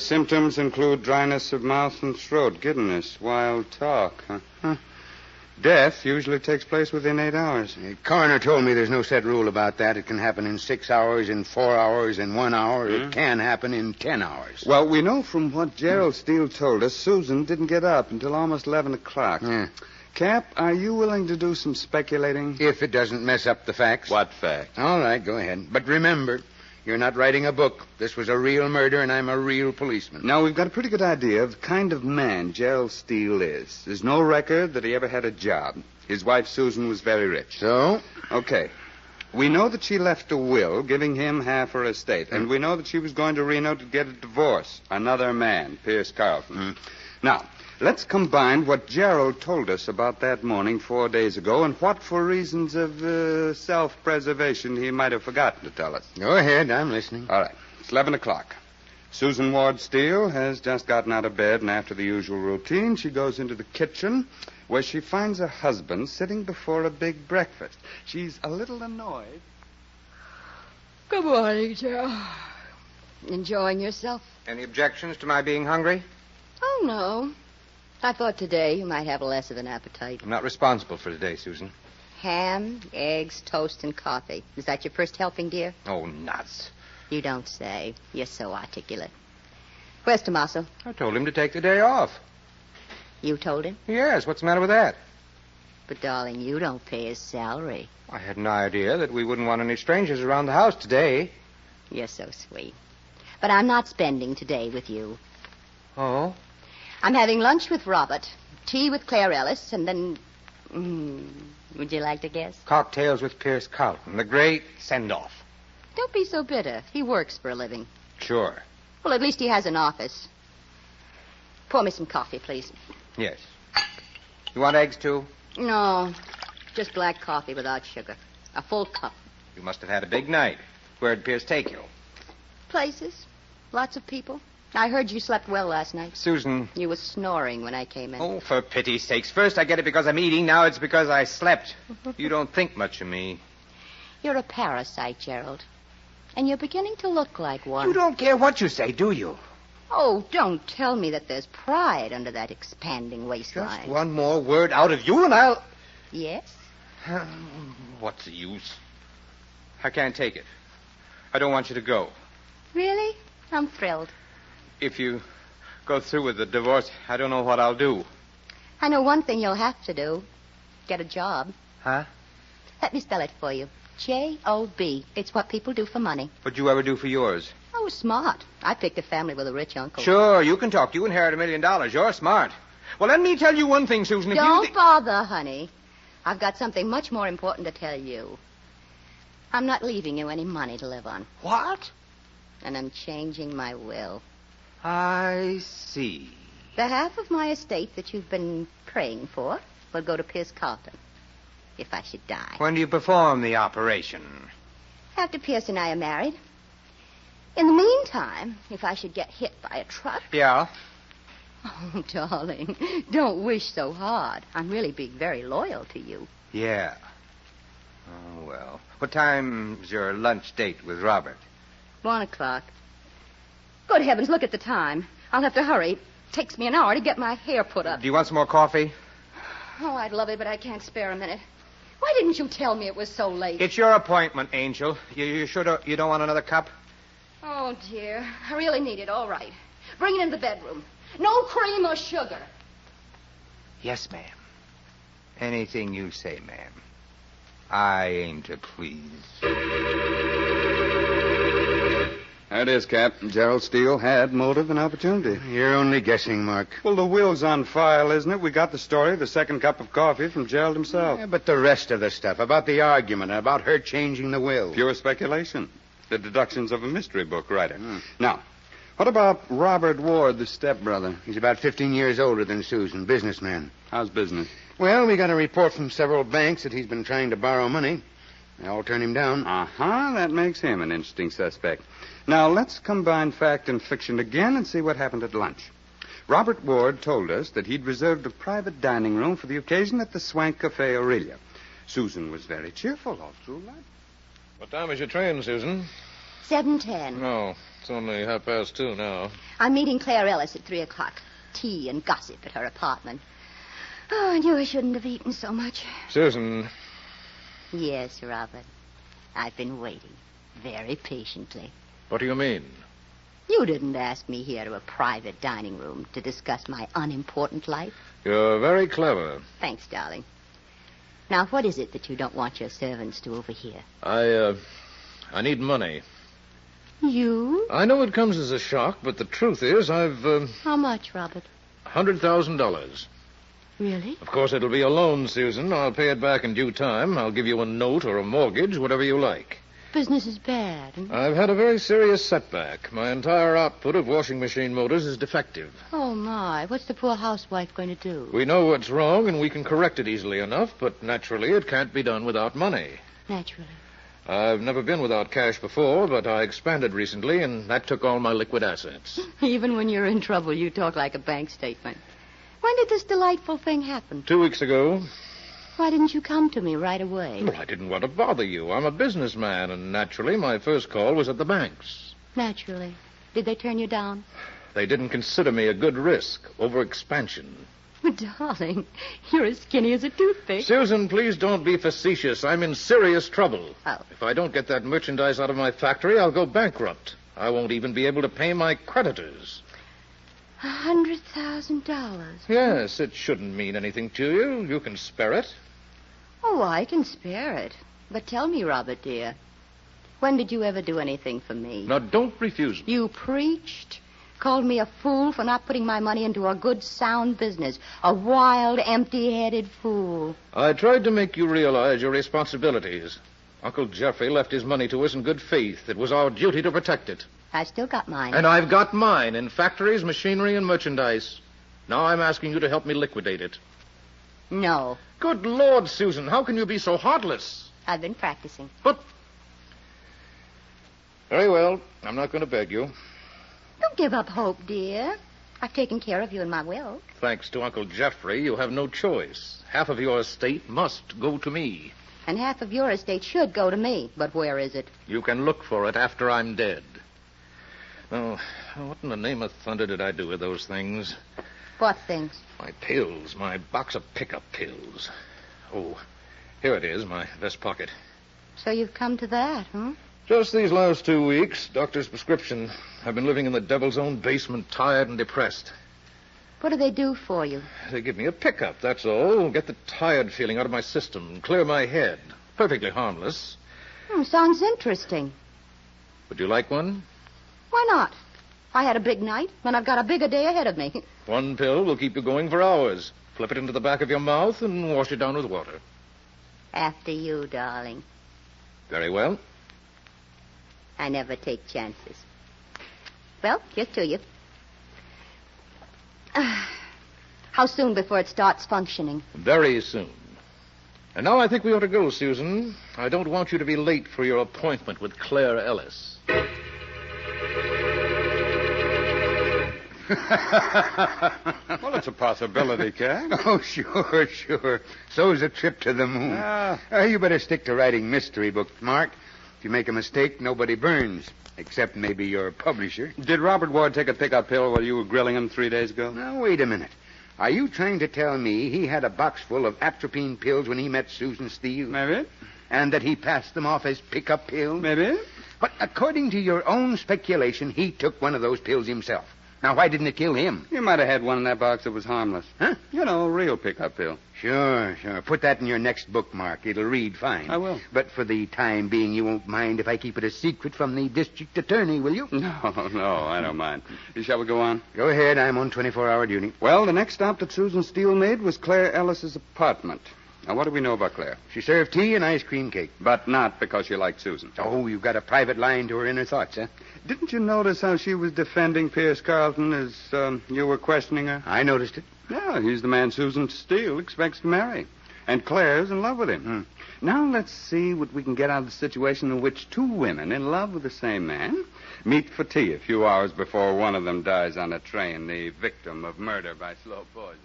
S22: Symptoms include dryness of mouth and throat, giddiness, wild talk. Death usually takes place within 8 hours.
S13: The coroner told me there's no set rule about that. It can happen in 6 hours, in 4 hours, in 1 hour. It can happen in 10 hours.
S22: Well, we know from what Gerald Steele told us, Susan didn't get up until almost 11 o'clock.
S13: Yeah.
S22: Cap, are you willing to do some speculating?
S13: If it doesn't mess up the facts.
S22: What facts?
S13: All right, go ahead. But remember, you're not writing a book. This was a real murder, and I'm a real policeman.
S22: Now, we've got a pretty good idea of the kind of man Gerald Steele is. There's no record that he ever had a job. His wife, Susan, was very rich.
S13: So?
S22: Okay. We know that she left a will giving him half her estate, and we know that she was going to Reno to get a divorce. Another man, Pierce Carlton. Now, let's combine what Gerald told us about that morning 4 days ago and what, for reasons of self-preservation, he might have forgotten to tell us.
S13: Go ahead, I'm listening.
S22: All right. It's 11 o'clock. Susan Ward Steele has just gotten out of bed, and after the usual routine, she goes into the kitchen, where she finds her husband sitting before a big breakfast. She's a little annoyed.
S21: Good morning, Joe. Enjoying yourself?
S12: Any objections to my being hungry?
S21: Oh, no. I thought today you might have less of an appetite.
S12: I'm not responsible for today, Susan.
S21: Ham, eggs, toast, and coffee. Is that your first helping, dear?
S12: Oh, nuts.
S21: You don't say. You're so articulate. Where's Tommaso?
S12: I told him to take the day off.
S21: You told him?
S12: Yes, what's the matter with that?
S21: But, darling, you don't pay his salary.
S12: I had an idea that we wouldn't want any strangers around the house today.
S21: You're so sweet. But I'm not spending today with you.
S12: Oh?
S21: I'm having lunch with Robert, tea with Claire Ellis, and then... would you like to guess?
S12: Cocktails with Pierce Carlton, the great send-off.
S21: Don't be so bitter. He works for a living.
S12: Sure.
S21: Well, at least he has an office. Pour me some coffee, please.
S12: Yes. You want eggs, too?
S21: No, just black coffee without sugar. A full cup.
S12: You must have had a big night. Where'd Pierce take you?
S21: Places. Lots of people. I heard you slept well last night.
S12: Susan.
S21: You were snoring when I came in.
S12: Oh, for pity's sakes. First I get it because I'm eating. Now it's because I slept. You don't think much of me.
S21: You're a parasite, Gerald. And you're beginning to look like one.
S12: You don't care what you say, do you?
S21: Oh, don't tell me that there's pride under that expanding waistline.
S12: Just one more word out of you and I'll...
S21: Yes?
S12: What's the use? I can't take it. I don't want you to go.
S21: Really? I'm thrilled.
S12: If you go through with the divorce, I don't know what I'll do.
S21: I know one thing you'll have to do. Get a job.
S12: Huh?
S21: Let me spell it for you. J-O-B. It's what people do for money.
S12: What'd you ever do for yours?
S21: Oh, smart. I picked a family with a rich uncle.
S12: Sure, you can talk. You inherit $1 million. You're smart. Well, let me tell you one thing, Susan. If
S21: Don't bother, honey. I've got something much more important to tell you. I'm not leaving you any money to live on.
S12: What?
S21: And I'm changing my will.
S12: I see.
S21: The half of my estate that you've been praying for will go to Pierce Carlton if I should die.
S12: When do you perform the operation?
S21: After Pierce and I are married. In the meantime, if I should get hit by a truck...
S12: Yeah?
S21: Oh, darling, don't wish so hard. I'm really being very loyal to you.
S12: Yeah. Oh, well. What time's your lunch date with Robert?
S21: 1 o'clock. Good heavens, look at the time. I'll have to hurry. It takes me an hour to get my hair put up.
S12: Do you want some more coffee?
S21: Oh, I'd love it, but I can't spare a minute. Why didn't you tell me it was so late?
S12: It's your appointment, Angel. You sure you don't want another cup?
S21: Oh, dear. I really need it. All right. Bring it in the bedroom. No cream or sugar.
S12: Yes, ma'am. Anything you say, ma'am. I aim to please.
S22: There it is, Cap. Gerald Steele had motive and opportunity.
S13: You're only guessing, Mark.
S22: Well, the will's on file, isn't it? We got the story, the second cup of coffee from Gerald himself.
S13: Yeah, but the rest of the stuff, about the argument, about her changing the will.
S22: Pure speculation. The deductions of a mystery book writer. Now, what about Robert Ward, the stepbrother?
S13: He's about 15 years older than Susan, businessman.
S22: How's business?
S13: Well, we got a report from several banks that he's been trying to borrow money. They all turned him down.
S22: Uh-huh. That makes him an interesting suspect. Now, let's combine fact and fiction again and see what happened at lunch. Robert Ward told us that he'd reserved a private dining room for the occasion at the Swank Cafe Aurelia. Susan was very cheerful all through lunch.
S6: What time is your train, Susan?
S21: 7:10.
S6: No, it's only 2:30 now.
S21: I'm meeting Claire Ellis at 3 o'clock. Tea and gossip at her apartment. Oh, I knew I shouldn't have eaten so much.
S6: Susan.
S21: Yes, Robert. I've been waiting very patiently.
S6: What do you mean?
S21: You didn't ask me here to a private dining room to discuss my unimportant life.
S6: You're very clever.
S21: Thanks, darling. Now, what is it that you don't want your servants to overhear?
S6: I need money.
S21: You?
S6: I know it comes as a shock, but the truth is I've,
S21: How much, Robert?
S6: $100,000.
S21: Really?
S6: Of course, it'll be a loan, Susan. I'll pay it back in due time. I'll give you a note or a mortgage, whatever you like.
S21: Business is bad.
S6: I've had a very serious setback. My entire output of washing machine motors is defective.
S21: Oh, my. What's the poor housewife going to do?
S6: We know what's wrong, and we can correct it easily enough, but naturally it can't be done without money.
S21: Naturally.
S6: I've never been without cash before, but I expanded recently, and that took all my liquid assets.
S21: Even when you're in trouble, you talk like a bank statement. When did this delightful thing happen?
S6: 2 weeks ago.
S21: Why didn't you come to me right away?
S6: Well, I didn't want to bother you. I'm a businessman, and naturally my first call was at the banks.
S21: Naturally. Did they turn you down?
S6: They didn't consider me a good risk. Overexpansion.
S21: Darling, you're as skinny as a toothpick.
S6: Susan, please don't be facetious. I'm in serious trouble.
S21: Oh.
S6: If I don't get that merchandise out of my factory, I'll go bankrupt. I won't even be able to pay my creditors.
S21: $100,000.
S6: Yes, it shouldn't mean anything to you. You can spare it.
S21: Oh, I can spare it. But tell me, Robert, dear, when did you ever do anything for me?
S6: Now, don't refuse me.
S21: You preached, called me a fool for not putting my money into a good, sound business. A wild, empty-headed fool.
S6: I tried to make you realize your responsibilities. Uncle Jeffrey left his money to us in good faith. It was our duty to protect it.
S21: I've still got mine.
S6: And I've got mine in factories, machinery, and merchandise. Now I'm asking you to help me liquidate it.
S21: No.
S6: Good Lord, Susan, how can you be so heartless?
S21: I've been practicing.
S6: But... Very well. I'm not going to beg you.
S21: Don't give up hope, dear. I've taken care of you in my will.
S6: Thanks to Uncle Jeffrey, you have no choice. Half of your estate must go to me.
S21: And half of your estate should go to me. But where is it?
S6: You can look for it after I'm dead. Oh, what in the name of thunder did I do with those things?
S21: What things?
S6: My pills, my box of pickup pills. Oh, here it is, my vest pocket.
S21: So you've come to that, huh?
S6: Just these last 2 weeks, doctor's prescription. I've been living in the devil's own basement, tired and depressed.
S21: What do they do for you?
S6: They give me a pickup, that's all. Get the tired feeling out of my system, clear my head. Perfectly harmless.
S21: Sounds interesting.
S6: Would you like one?
S21: Why not? I had a big night, and I've got a bigger day ahead of me.
S6: One pill will keep you going for hours. Flip it into the back of your mouth and wash it down with water.
S21: After you, darling.
S6: Very well.
S21: I never take chances. Well, here's to you. How soon before it starts functioning?
S6: Very soon. And now I think we ought to go, Susan. I don't want you to be late for your appointment with Claire Ellis.
S22: Well, it's a possibility, Cat.
S13: Oh, sure. So's a trip to the moon. You better stick to writing mystery books, Mark. If you make a mistake, nobody burns. Except maybe your publisher.
S22: Did Robert Ward take a pickup pill while you were grilling him 3 days ago?
S13: Now, wait a minute. Are you trying to tell me he had a box full of atropine pills when he met Susan Steele?
S22: Maybe.
S13: And that he passed them off as pickup pills?
S22: Maybe.
S13: But according to your own speculation, he took one of those pills himself. Now, why didn't it kill him?
S22: You might have had one in that box that was harmless.
S13: Huh?
S22: You know, a real pickup pill.
S13: Sure. Put that in your next bookmark. It'll read fine.
S22: I will.
S13: But for the time being, you won't mind if I keep it a secret from the district attorney, will you?
S22: No, I don't mind. Shall we go on?
S13: Go ahead. I'm on 24-hour duty.
S22: Well, the next stop that Susan Steele made was Claire Ellis's apartment. Now, what do we know about Claire?
S13: She served tea and ice cream cake.
S22: But not because she liked Susan.
S13: Oh, you've got a private line to her inner thoughts, huh?
S22: Didn't you notice how she was defending Pierce Carlton as you were questioning her?
S13: I noticed it.
S22: Yeah, he's the man Susan Steele expects to marry. And Claire's in love with him. Now let's see what we can get out of the situation in which two women in love with the same man meet for tea a few hours before one of them dies on a train, the victim of murder by slow poison.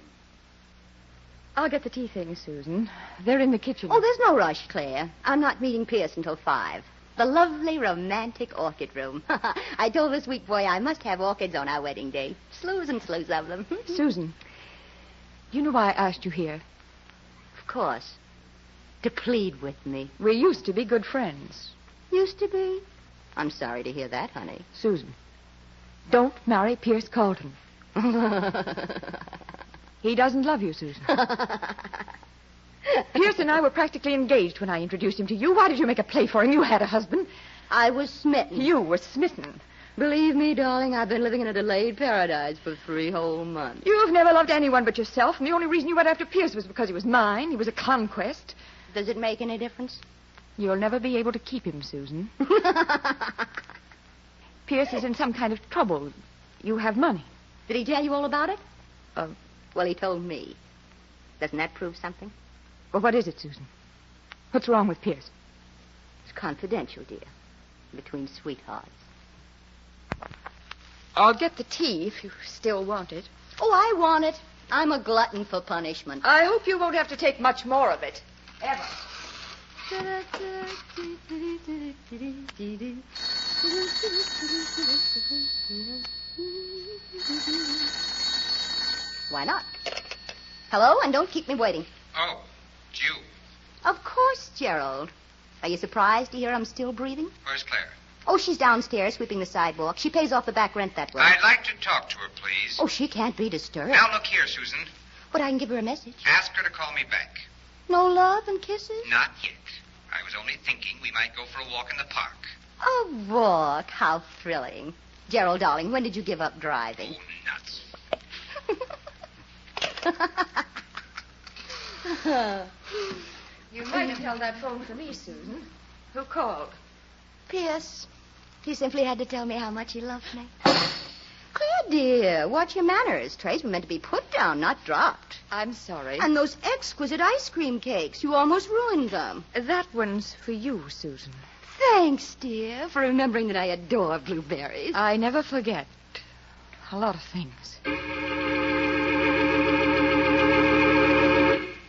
S14: I'll get the tea things, Susan. They're in the kitchen.
S21: Oh, there's no rush, Claire. I'm not meeting Pierce until 5. The lovely, romantic orchid room. I told the sweet boy I must have orchids on our wedding day. Slews and slews of them.
S14: Susan,
S11: You know why I asked you here?
S21: Of course. To plead with me.
S11: We used to be good friends.
S21: Used to be? I'm sorry to hear that, honey.
S11: Susan, don't marry Pierce Carlton. He doesn't love you, Susan. Pierce and I were practically engaged when I introduced him to you. Why did you make a play for him? You had a husband.
S21: I was smitten.
S11: You were smitten.
S21: Believe me, darling, I've been living in a delayed paradise for 3 whole months.
S11: You've never loved anyone but yourself, and the only reason you went after Pierce was because he was mine. He was a conquest.
S21: Does it make any difference?
S11: You'll never be able to keep him, Susan. Pierce is in some kind of trouble. You have money.
S21: Did he tell you all about it? Well, he told me. Doesn't that prove something?
S11: Well, what is it, Susan? What's wrong with Pierce?
S21: It's confidential, dear. Between sweethearts.
S11: I'll get the tea if you still want it.
S21: Oh, I want it. I'm a glutton for punishment.
S11: I hope you won't have to take much more of it. Ever.
S21: Why not? Hello, and don't keep me waiting.
S22: Oh, it's you.
S21: Of course, Gerald. Are you surprised to hear I'm still breathing?
S22: Where's Claire?
S21: Oh, she's downstairs sweeping the sidewalk. She pays off the back rent that way.
S22: I'd like to talk to her, please.
S21: Oh, she can't be disturbed.
S22: Now, look here, Susan.
S21: But I can give her a message.
S22: Ask her to call me back.
S21: No love and kisses?
S22: Not yet. I was only thinking we might go for a walk in the park.
S21: A walk? How thrilling. Gerald, darling, when did you give up driving?
S22: Oh, nuts.
S11: You might have held that phone for me, Susan. Who called?
S21: Pierce. He simply had to tell me how much he loved me. Claire, dear, watch your manners. Trays were meant to be put down, not dropped.
S11: I'm sorry.
S21: And those exquisite ice cream cakes. You almost ruined them.
S11: That one's for you, Susan.
S21: Thanks, dear, for remembering that I adore blueberries.
S11: I never forget a lot of things.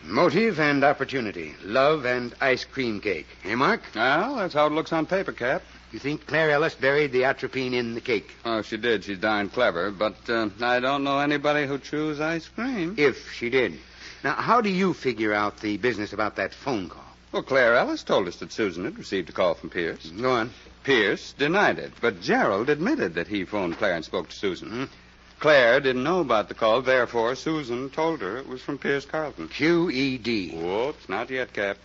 S13: Motive and opportunity. Love and ice cream cake. Eh, Mark?
S22: Well, that's how it looks on paper, Cap.
S13: You think Claire Ellis buried the atropine in the cake?
S22: Oh, she did. She's darn clever. But I don't know anybody who chews ice cream.
S13: If she did. Now, how do you figure out the business about that phone call?
S22: Well, Claire Ellis told us that Susan had received a call from Pierce.
S13: Go on.
S22: Pierce denied it, but Gerald admitted that he phoned Claire and spoke to Susan. Mm-hmm. Claire didn't know about the call, therefore Susan told her it was from Pierce Carlton.
S13: Q.E.D.
S22: Whoops, not yet, Cap.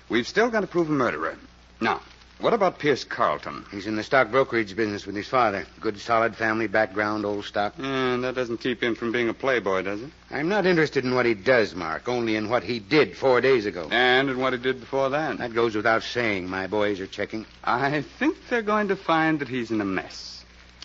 S22: We've still got to prove a murderer. Now, what about Pierce Carlton?
S13: He's in the stock brokerage business with his father. Good, solid family background, old stock.
S22: And that doesn't keep him from being a playboy, does it?
S13: I'm not interested in what he does, Mark, only in what he did 4 days ago.
S22: And in what he did before that.
S13: That goes without saying. My boys are checking.
S22: I think they're going to find that he's in a mess.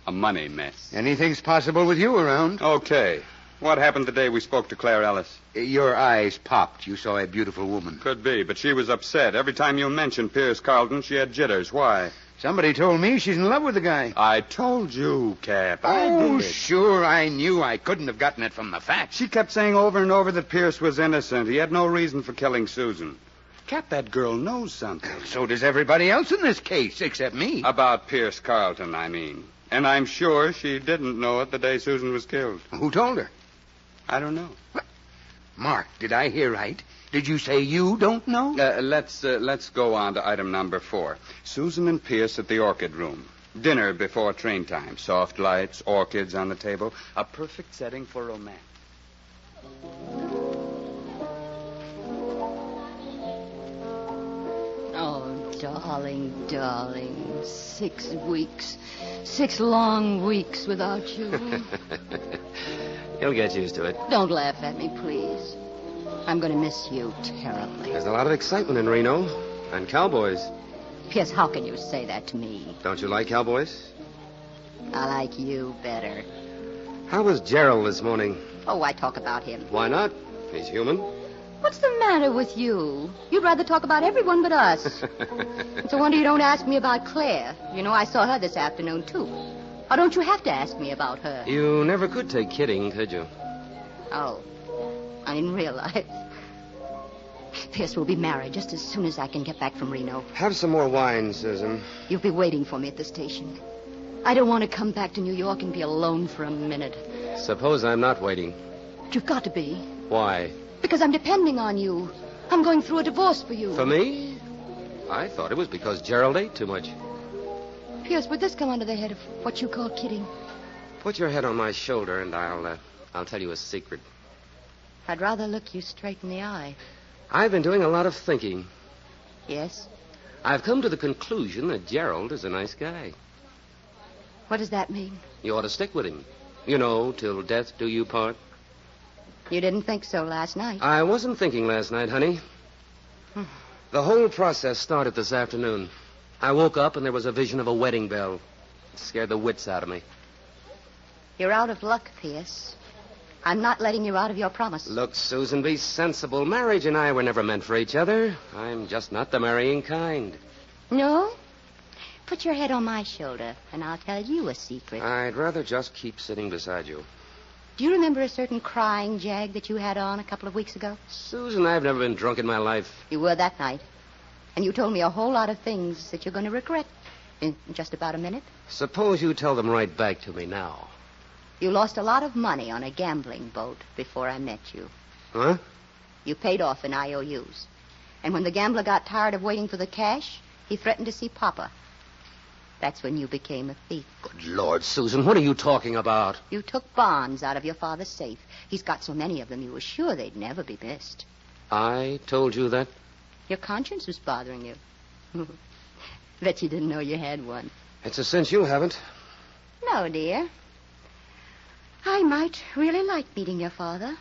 S22: A money mess.
S13: Anything's possible with you around.
S22: Okay. What happened the day we spoke to Claire Ellis?
S13: Your eyes popped. You saw a beautiful woman.
S22: Could be, but she was upset. Every time you mentioned Pierce Carlton, she had jitters. Why?
S13: Somebody told me she's in love with the guy.
S22: I told you, Cap.
S13: Oh, sure, I knew. I couldn't have gotten it from the facts.
S22: She kept saying over and over that Pierce was innocent. He had no reason for killing Susan. Cap, that girl knows something.
S13: So does everybody else in this case, except me.
S22: About Pierce Carlton, I mean. And I'm sure she didn't know it the day Susan was killed.
S13: Who told her?
S22: I don't know.
S13: What? Mark, did I hear right? Did you say you don't know?
S22: Let's go on to item number 4. Susan and Pierce at the Orchid Room. Dinner before train time. Soft lights, orchids on the table. A perfect setting for romance.
S21: Oh, darling, darling. 6 weeks. 6 long weeks without you.
S17: You'll get used to it.
S21: Don't laugh at me, please. I'm going to miss you terribly.
S17: There's a lot of excitement in Reno. And cowboys.
S21: Pierce, how can you say that to me?
S17: Don't you like cowboys?
S21: I like you better.
S17: How was Gerald this morning?
S21: Oh, why talk about him?
S17: Why not? He's human.
S21: What's the matter with you? You'd rather talk about everyone but us. It's a wonder you don't ask me about Claire. You know, I saw her this afternoon, too. Or don't you have to ask me about her?
S17: You never could take kidding, could you?
S21: Oh, I didn't realize. Pierce will be married just as soon as I can get back from Reno.
S17: Have some more wine, Susan.
S21: You'll be waiting for me at the station. I don't want to come back to New York and be alone for a minute.
S17: Suppose I'm not waiting.
S21: You've got to be.
S10: Why?
S21: Because I'm depending on you. I'm going through a divorce for you.
S10: For me? I thought it was because Gerald ate too much.
S21: Pierce, would this come under the head of what you call kidding?
S10: Put your head on my shoulder, and I'll tell you a secret.
S21: I'd rather look you straight in the eye.
S10: I've been doing a lot of thinking.
S21: Yes?
S10: I've come to the conclusion that Gerald is a nice guy.
S21: What does that mean?
S10: You ought to stick with him. You know, till death do you part.
S21: You didn't think so last night.
S10: I wasn't thinking last night, honey. The whole process started this afternoon. I woke up and there was a vision of a wedding bell. It scared the wits out of me.
S21: You're out of luck, Pierce. I'm not letting you out of your promise.
S10: Look, Susan, be sensible. Marriage and I were never meant for each other. I'm just not the marrying kind.
S21: No? Put your head on my shoulder, and I'll tell you a secret.
S10: I'd rather just keep sitting beside you.
S21: Do you remember a certain crying jag that you had on a couple of weeks ago?
S10: Susan, I've never been drunk in my life.
S21: You were that night. And you told me a whole lot of things that you're going to regret in just about a minute.
S10: Suppose you tell them right back to me now.
S21: You lost a lot of money on a gambling boat before I met you.
S10: Huh?
S21: You paid off in IOUs. And when the gambler got tired of waiting for the cash, he threatened to see Papa. That's when you became a thief.
S10: Good Lord, Susan, what are you talking about?
S21: You took bonds out of your father's safe. He's got so many of them, you were sure they'd never be missed.
S10: I told you that?
S21: Your conscience was bothering you. Bet you didn't know you had one.
S10: It's a cinch you haven't.
S21: No, dear. I might really like meeting your father,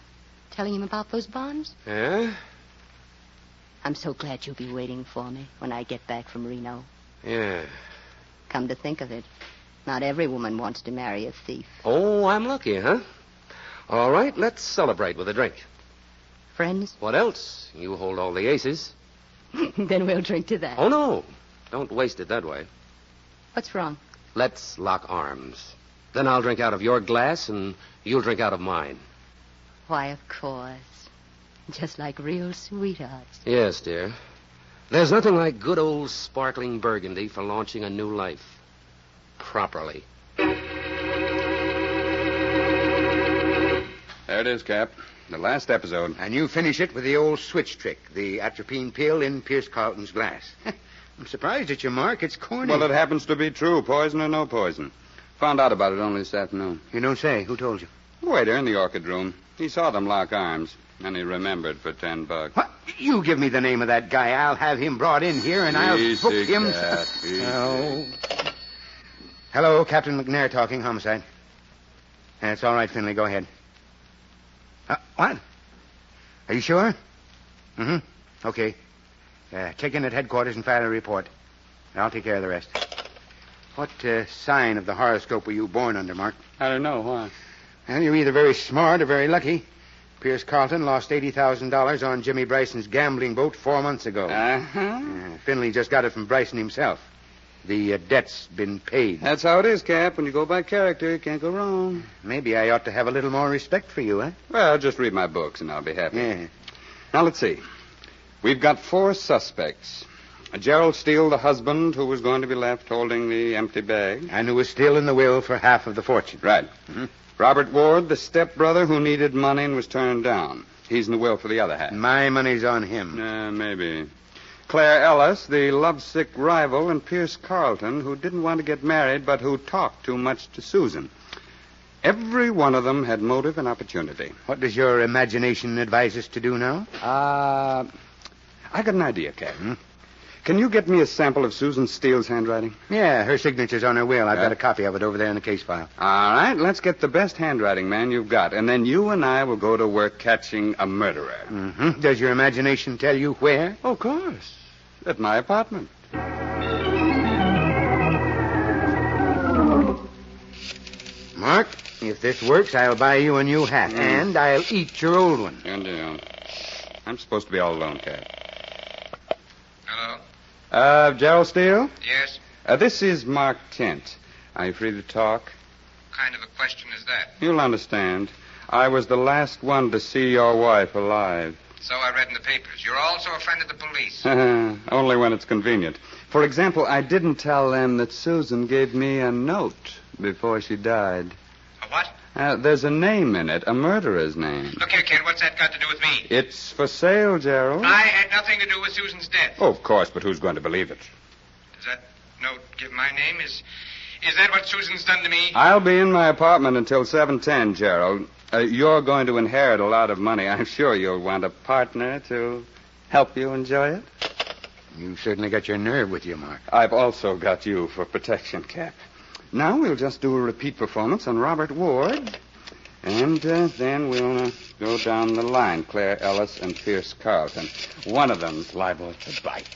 S21: telling him about those bonds.
S10: Yeah?
S21: I'm so glad you'll be waiting for me when I get back from Reno.
S10: Yeah.
S21: Come to think of it, not every woman wants to marry a thief.
S10: Oh, I'm lucky, huh? All right, let's celebrate with a drink.
S21: Friends?
S10: What else? You hold all the aces.
S21: Then we'll drink to that.
S10: Oh, no. Don't waste it that way.
S21: What's wrong?
S10: Let's lock arms. Then I'll drink out of your glass, and you'll drink out of mine.
S21: Why, of course. Just like real sweethearts.
S10: Yes, dear. There's nothing like good old sparkling Burgundy for launching a new life. Properly.
S22: There it is, Cap. The last episode.
S13: And you finish it with the old switch trick, the atropine pill in Pierce Carlton's glass. I'm surprised at you, Mark. It's corny.
S22: Well, it happens to be true, poison or no poison. Found out about it only this afternoon.
S13: You don't say. Who told you?
S22: The waiter in the orchid room. He saw them lock arms, and he remembered for $10.
S13: What? You give me the name of that guy. I'll have him brought in here, and I'll book him.
S22: Cat,
S13: oh. Hello, Captain McNair talking, homicide. That's all right, Finley. Go ahead. What? Are you sure? Mm-hmm. Okay. Check in at headquarters and file a report. I'll take care of the rest. What sign of the horoscope were you born under, Mark?
S22: I don't know. Why?
S13: Well, you're either very smart or very lucky. Pierce Carlton lost $80,000 on Jimmy Bryson's gambling boat 4 months ago.
S22: Uh-huh.
S13: Finley just got it from Bryson himself. The debt's been paid.
S22: That's how it is, Cap. When you go by character, you can't go wrong.
S13: Maybe I ought to have a little more respect for you, huh?
S22: Well, just read my books, and I'll be happy.
S13: Yeah.
S22: Now, let's see. We've got 4 suspects. Gerald Steele, the husband, who was going to be left holding the empty bag.
S13: And who was still in the will for half of the fortune.
S22: Right.
S13: Mm-hmm.
S22: Robert Ward, the stepbrother who needed money and was turned down. He's in the will for the other half.
S13: My money's on him.
S22: Maybe. Claire Ellis, the lovesick rival, and Pierce Carlton, who didn't want to get married but who talked too much to Susan. Every one of them had motive and opportunity.
S13: What does your imagination advise us to do now?
S22: I got an idea, Captain. Can you get me a sample of Susan Steele's handwriting?
S13: Yeah, her signature's on her will. I've got a copy of it over there in the case file.
S22: All right, let's get the best handwriting man you've got, and then you and I will go to work catching a murderer.
S13: Mm-hmm. Does your imagination tell you where?
S22: Of course. At my apartment.
S13: Mark, if this works, I'll buy you a new hat, and I'll eat your old one.
S22: And I'm supposed to be all alone, Cap.
S16: Hello?
S22: Gerald Steele?
S16: Yes?
S22: This is Mark Kent. Are you free to talk?
S16: What kind of a question is that?
S22: You'll understand. I was the last one to see your wife alive.
S16: So I read in the papers. You're also a friend of the police.
S22: Only when it's convenient. For example, I didn't tell them that Susan gave me a note before she died.
S16: A what?
S22: There's a name in it, a murderer's name.
S16: Look here, Kent, what's that got to do with me?
S22: It's for sale, Gerald.
S16: I had nothing to do with Susan's death.
S22: Oh, of course, but who's going to believe it?
S16: Does that note give my name? Is that what Susan's done to me?
S22: I'll be in my apartment until 7:10, Gerald. You're going to inherit a lot of money. I'm sure you'll want a partner to help you enjoy it.
S13: You certainly got your nerve with you, Mark.
S22: I've also got you for protection, Cap. Now we'll just do a repeat performance on Robert Ward. And then we'll go down the line. Claire Ellis and Pierce Carlton. One of them's liable to bite.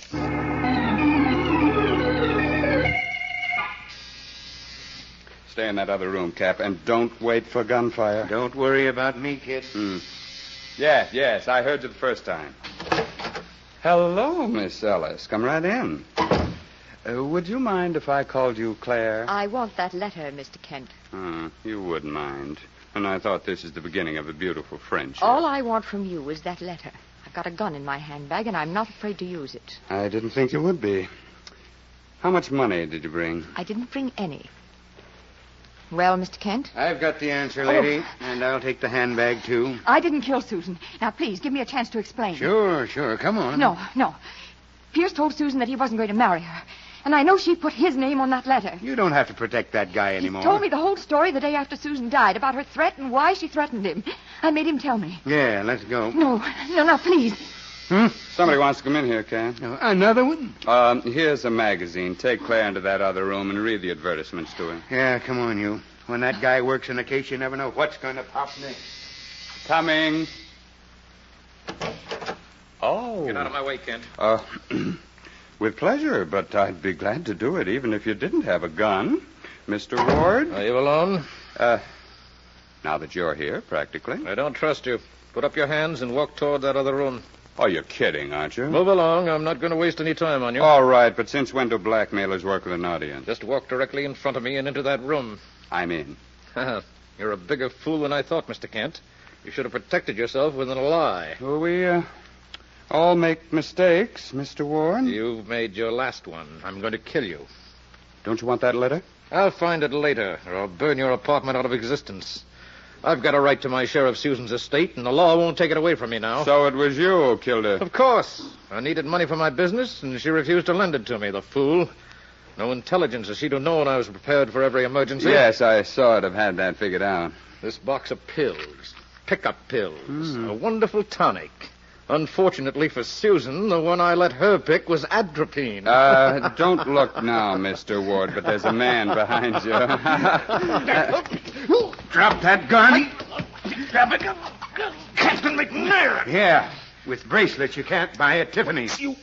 S22: Stay in that other room, Cap, and don't wait for gunfire.
S13: Don't worry about me, kid.
S22: Yes, I heard you the first time. Hello, Miss Ellis. Come right in. Would you mind if I called you Claire?
S11: I want that letter, Mr. Kent.
S22: You wouldn't mind. And I thought this is the beginning of a beautiful friendship.
S11: All I want from you is that letter. I've got a gun in my handbag, and I'm not afraid to use it.
S22: I didn't think you would be. How much money did you bring?
S11: I didn't bring any. Well, Mr. Kent?
S13: I've got the answer, lady, and I'll take the handbag, too.
S11: I didn't kill Susan. Now, please, give me a chance to explain.
S13: Sure. Come on.
S11: No. Pierce told Susan that he wasn't going to marry her. And I know she put his name on that letter.
S13: You don't have to protect that guy anymore.
S11: He told me the whole story the day after Susan died, about her threat and why she threatened him. I made him tell me.
S13: Yeah, let's go.
S11: No, please.
S22: Somebody wants to come in here, Cap.
S13: Another one?
S22: Here's a magazine. Take Claire into that other room and read the advertisements to her.
S13: Yeah, come on, you. When that guy works in a case, you never know what's going to pop next.
S22: Coming. Oh.
S6: Get out of my way, Kent.
S22: With pleasure, but I'd be glad to do it even if you didn't have a gun. Mr. Ward?
S6: Are you alone?
S22: Now that you're here, practically.
S6: I don't trust you. Put up your hands and walk toward that other room.
S22: Oh, you're kidding, aren't you?
S6: Move along. I'm not going to waste any time on you.
S22: All right, but since when do blackmailers work with an audience?
S6: Just walk directly in front of me and into that room.
S22: I'm in.
S6: You're a bigger fool than I thought, Mr. Kent. You should have protected yourself with a lie.
S22: Well, we all make mistakes, Mr. Ward.
S6: You've made your last one. I'm going to kill you.
S22: Don't you want that letter?
S6: I'll find it later, or I'll burn your apartment out of existence. I've got a right to my share of Susan's estate, and the law won't take it away from me now.
S22: So it was you who killed her?
S6: Of course. I needed money for my business, and she refused to lend it to me, the fool. No intelligence, as she'd have known I was prepared for every emergency.
S22: Yes, I sort of had that figured out.
S6: This box of pills, pickup pills, a wonderful tonic. Unfortunately for Susan, the one I let her pick was atropine.
S22: Don't look now, Mr. Ward, but there's a man behind you.
S13: Drop that gun.
S8: Drop it. Captain McNair.
S13: Yeah, with bracelets you can't buy at Tiffany's.
S22: You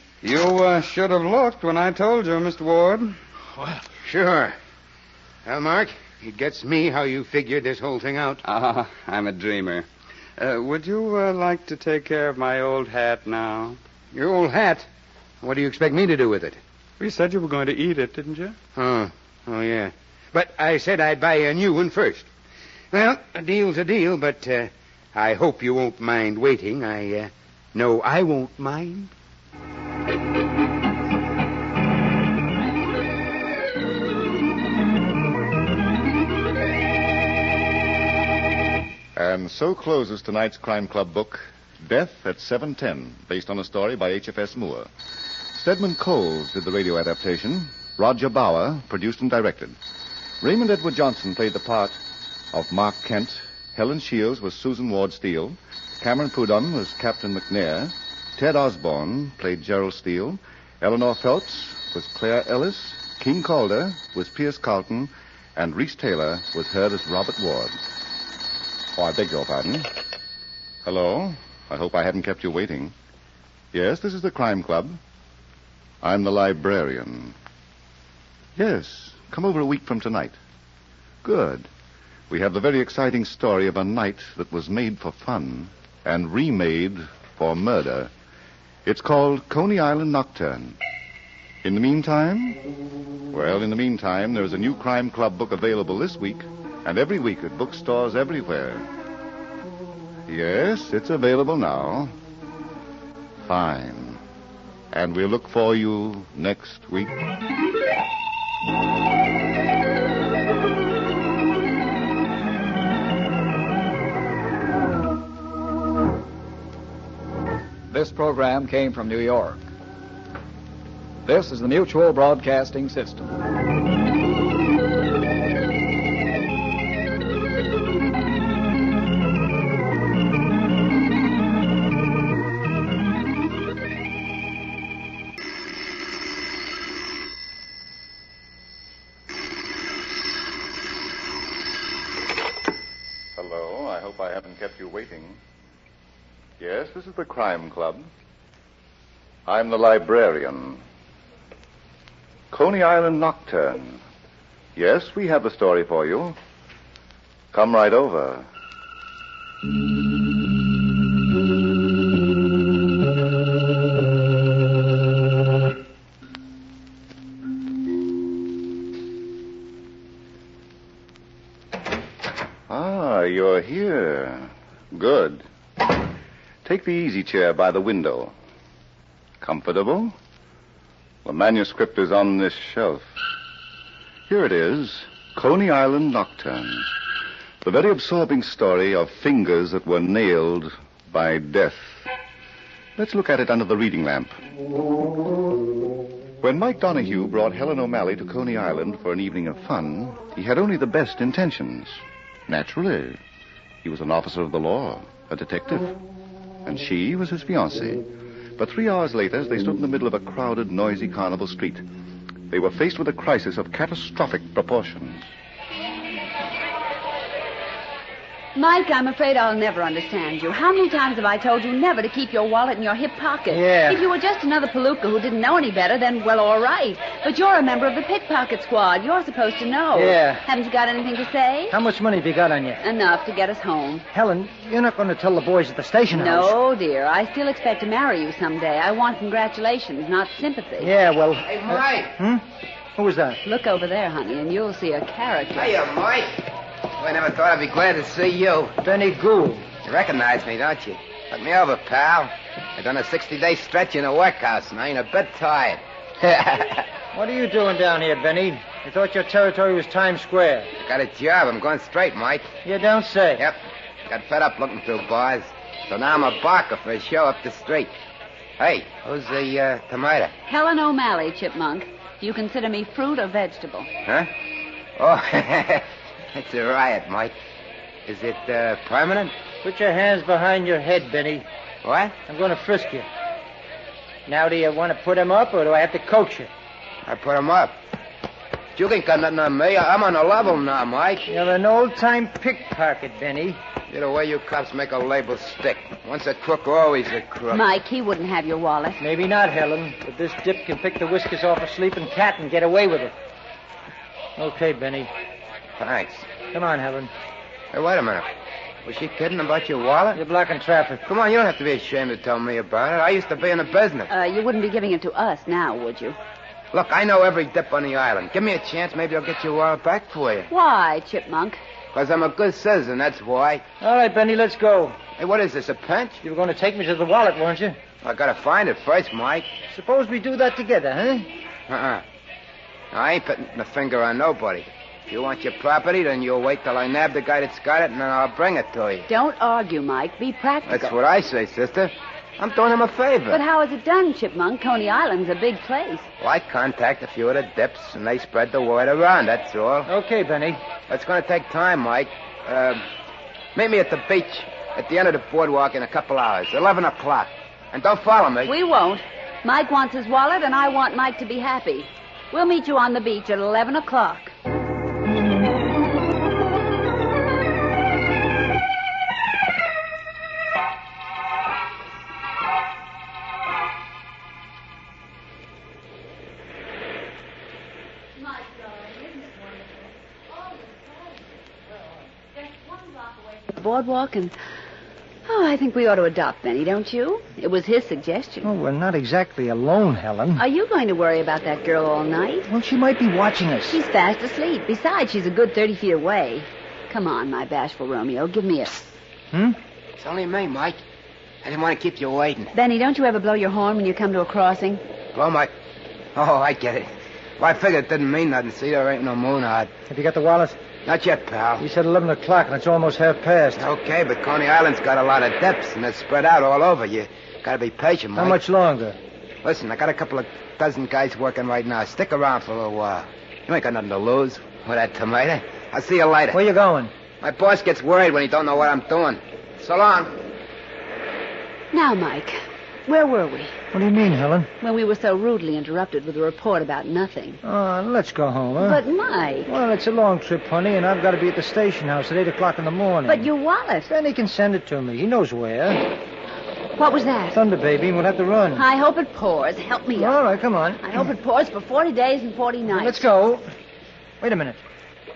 S22: should have looked when I told you, Mr. Ward.
S13: Well, sure. Well, Mark, it gets me how you figured this whole thing out.
S22: I'm a dreamer. Would you like to take care of my old hat now?
S13: Your old hat? What do you expect me to do with it?
S22: You said you were going to eat it, didn't you?
S13: Oh, yeah. But I said I'd buy you a new one first. Well, a deal's a deal, but I hope you won't mind waiting. No, I won't mind.
S19: And so closes tonight's Crime Club book, Death at 7:10, based on a story by H.F.S. Moore. Stedman Coles did the radio adaptation. Roger Bauer produced and directed. Raymond Edward Johnson played the part of Mark Kent. Helen Shields was Susan Ward Steele. Cameron Prudhomme was Captain McNair. Ted Osborne played Gerald Steele. Eleanor Phelps was Claire Ellis. King Calder was Pierce Carlton. And Reese Taylor was heard as Robert Ward. Oh, I beg your pardon. Hello. I hope I haven't kept you waiting. Yes, this is the Crime Club. I'm the librarian. Yes, come over a week from tonight. Good. We have the very exciting story of a night that was made for fun and remade for murder. It's called Coney Island Nocturne. In the meantime? Well, in the meantime, there's a new Crime Club book available this week and every week at bookstores everywhere. Yes, it's available now. Fine. And we'll look for you next week.
S9: This program came from New York. This is the Mutual Broadcasting System.
S1: Hello, I hope I haven't kept you waiting. Yes, this is the Crime Club. I'm the librarian. Coney Island Nocturne. Yes, we have the story for you. Come right over. Ah, you're here. Good. Take the easy chair by the window. Comfortable? The manuscript is on this shelf. Here it is, Coney Island Nocturne. The very absorbing story of fingers that were nailed by death. Let's look at it under the reading lamp. When Mike Donahue brought Helen O'Malley to Coney Island for an evening of fun, he had only the best intentions. Naturally. He was an officer of the law, a detective. And she was his fiancée. But 3 hours later, as they stood in the middle of a crowded, noisy carnival street, they were faced with a crisis of catastrophic proportions.
S21: Mike, I'm afraid I'll never understand you. How many times have I told you never to keep your wallet in your hip pocket?
S12: Yeah.
S21: If you were just another palooka who didn't know any better, then, well, all right. But you're a member of the pickpocket squad. You're supposed to know.
S12: Yeah.
S21: Haven't you got anything to say?
S12: How much money have you got on you?
S21: Enough to get us home.
S12: Helen, you're not going to tell the boys at the station house.
S21: No, dear. I still expect to marry you someday. I want congratulations, not sympathy.
S12: Yeah, well...
S3: Hey, Mike.
S12: Who was that?
S21: Look over there, honey, and you'll see a character.
S3: Hiya, Mike. I never thought I'd be glad to see you.
S12: Benny Gould.
S3: You recognize me, don't you? Look me over, pal. I've done a 60-day stretch in a workhouse, and I ain't a bit tired.
S12: What are you doing down here, Benny? I thought your territory was Times Square.
S3: I got a job. I'm going straight, Mike.
S12: You don't say.
S3: Yep. Got fed up looking through bars. So now I'm a barker for a show up the street. Hey, who's the tomato?
S21: Helen O'Malley, Chipmunk. Do you consider me fruit or vegetable?
S3: Huh? Oh, it's a riot, Mike. Is it permanent?
S12: Put your hands behind your head, Benny.
S3: What?
S12: I'm going to frisk you. Now, do you want to put him up, or do I have to coach you?
S3: I put him up. You ain't got nothing on me. I'm on a level now, Mike.
S12: You're an old-time pickpocket, Benny.
S3: You're the way you cops make a label stick. Once a crook, always a crook.
S21: Mike, he wouldn't have your wallet.
S12: Maybe not, Helen, but this dip can pick the whiskers off a sleeping cat and get away with it. Okay, Benny.
S3: Thanks.
S12: Come on, Helen.
S3: Hey, wait a minute. Was she kidding about your wallet?
S12: You're blocking traffic.
S3: Come on, you don't have to be ashamed to tell me about it. I used to be in the business.
S21: You wouldn't be giving it to us now, would you?
S3: Look, I know every dip on the island. Give me a chance, maybe I'll get your wallet back for you.
S21: Why, Chipmunk?
S3: Because I'm a good citizen, that's why.
S12: All right, Benny, let's go.
S3: Hey, what is this, a pinch?
S12: You were going to take me to the wallet, weren't you?
S3: I gotta find it first, Mike.
S12: Suppose we do that together, huh?
S3: Uh-uh. I ain't putting the finger on nobody. If you want your property, then you'll wait till I nab the guy that's got it, and then I'll bring it to you.
S21: Don't argue, Mike. Be practical.
S3: That's what I say, sister. I'm doing him a favor.
S21: But how is it done, Chipmunk? Coney Island's a big place.
S3: Well, I contact a few of the dips, and they spread the word around, that's all.
S12: Okay, Benny.
S3: It's going to take time, Mike. Meet me at the beach at the end of the boardwalk in a couple hours, 11 o'clock. And don't follow me.
S21: We won't. Mike wants his wallet, and I want Mike to be happy. We'll meet you on the beach at 11 o'clock. Boardwalk, and I think we ought to adopt Benny, don't you? It was his suggestion.
S12: Oh, we're not exactly alone, Helen.
S21: Are you going to worry about that girl all night?
S12: Well, she might be watching us.
S21: She's fast asleep. Besides, she's a good 30 feet away. Come on, my bashful Romeo, give me a...
S3: It's only me, Mike. I didn't want to keep you waiting.
S21: Benny, don't you ever blow your horn when you come to a crossing?
S3: Blow my... Oh, I get it. Well, I figured it didn't mean nothing. See, there ain't no moon out.
S12: Have you got the wallet?
S3: Not yet, pal.
S12: You said 11 o'clock, and it's almost half past.
S3: Okay, but Coney Island's got a lot of depths, and it's spread out all over. You Gotta be patient, Mike.
S12: How much longer?
S3: Listen, I got a couple of dozen guys working right now. Stick around for a little while. You ain't got nothing to lose with that tomato. I'll see you later.
S12: Where you going?
S3: My boss gets worried when he don't know what I'm doing. So long.
S4: Now, Mike, where were we?
S12: What do you mean, Helen?
S4: When we were so rudely interrupted with a report about nothing.
S12: Let's go home, huh?
S4: But, Mike...
S12: Well, it's a long trip, honey, and I've got to be at the station house at 8 o'clock in the morning.
S4: But your wallet...
S12: Benny can send it to me. He knows where.
S4: What was that?
S12: Thunder, baby. We'll have to run.
S4: I hope it pours. Help me up.
S12: All right, come on.
S4: I hope it pours for 40 days and 40 nights.
S12: Let's go. Wait a minute.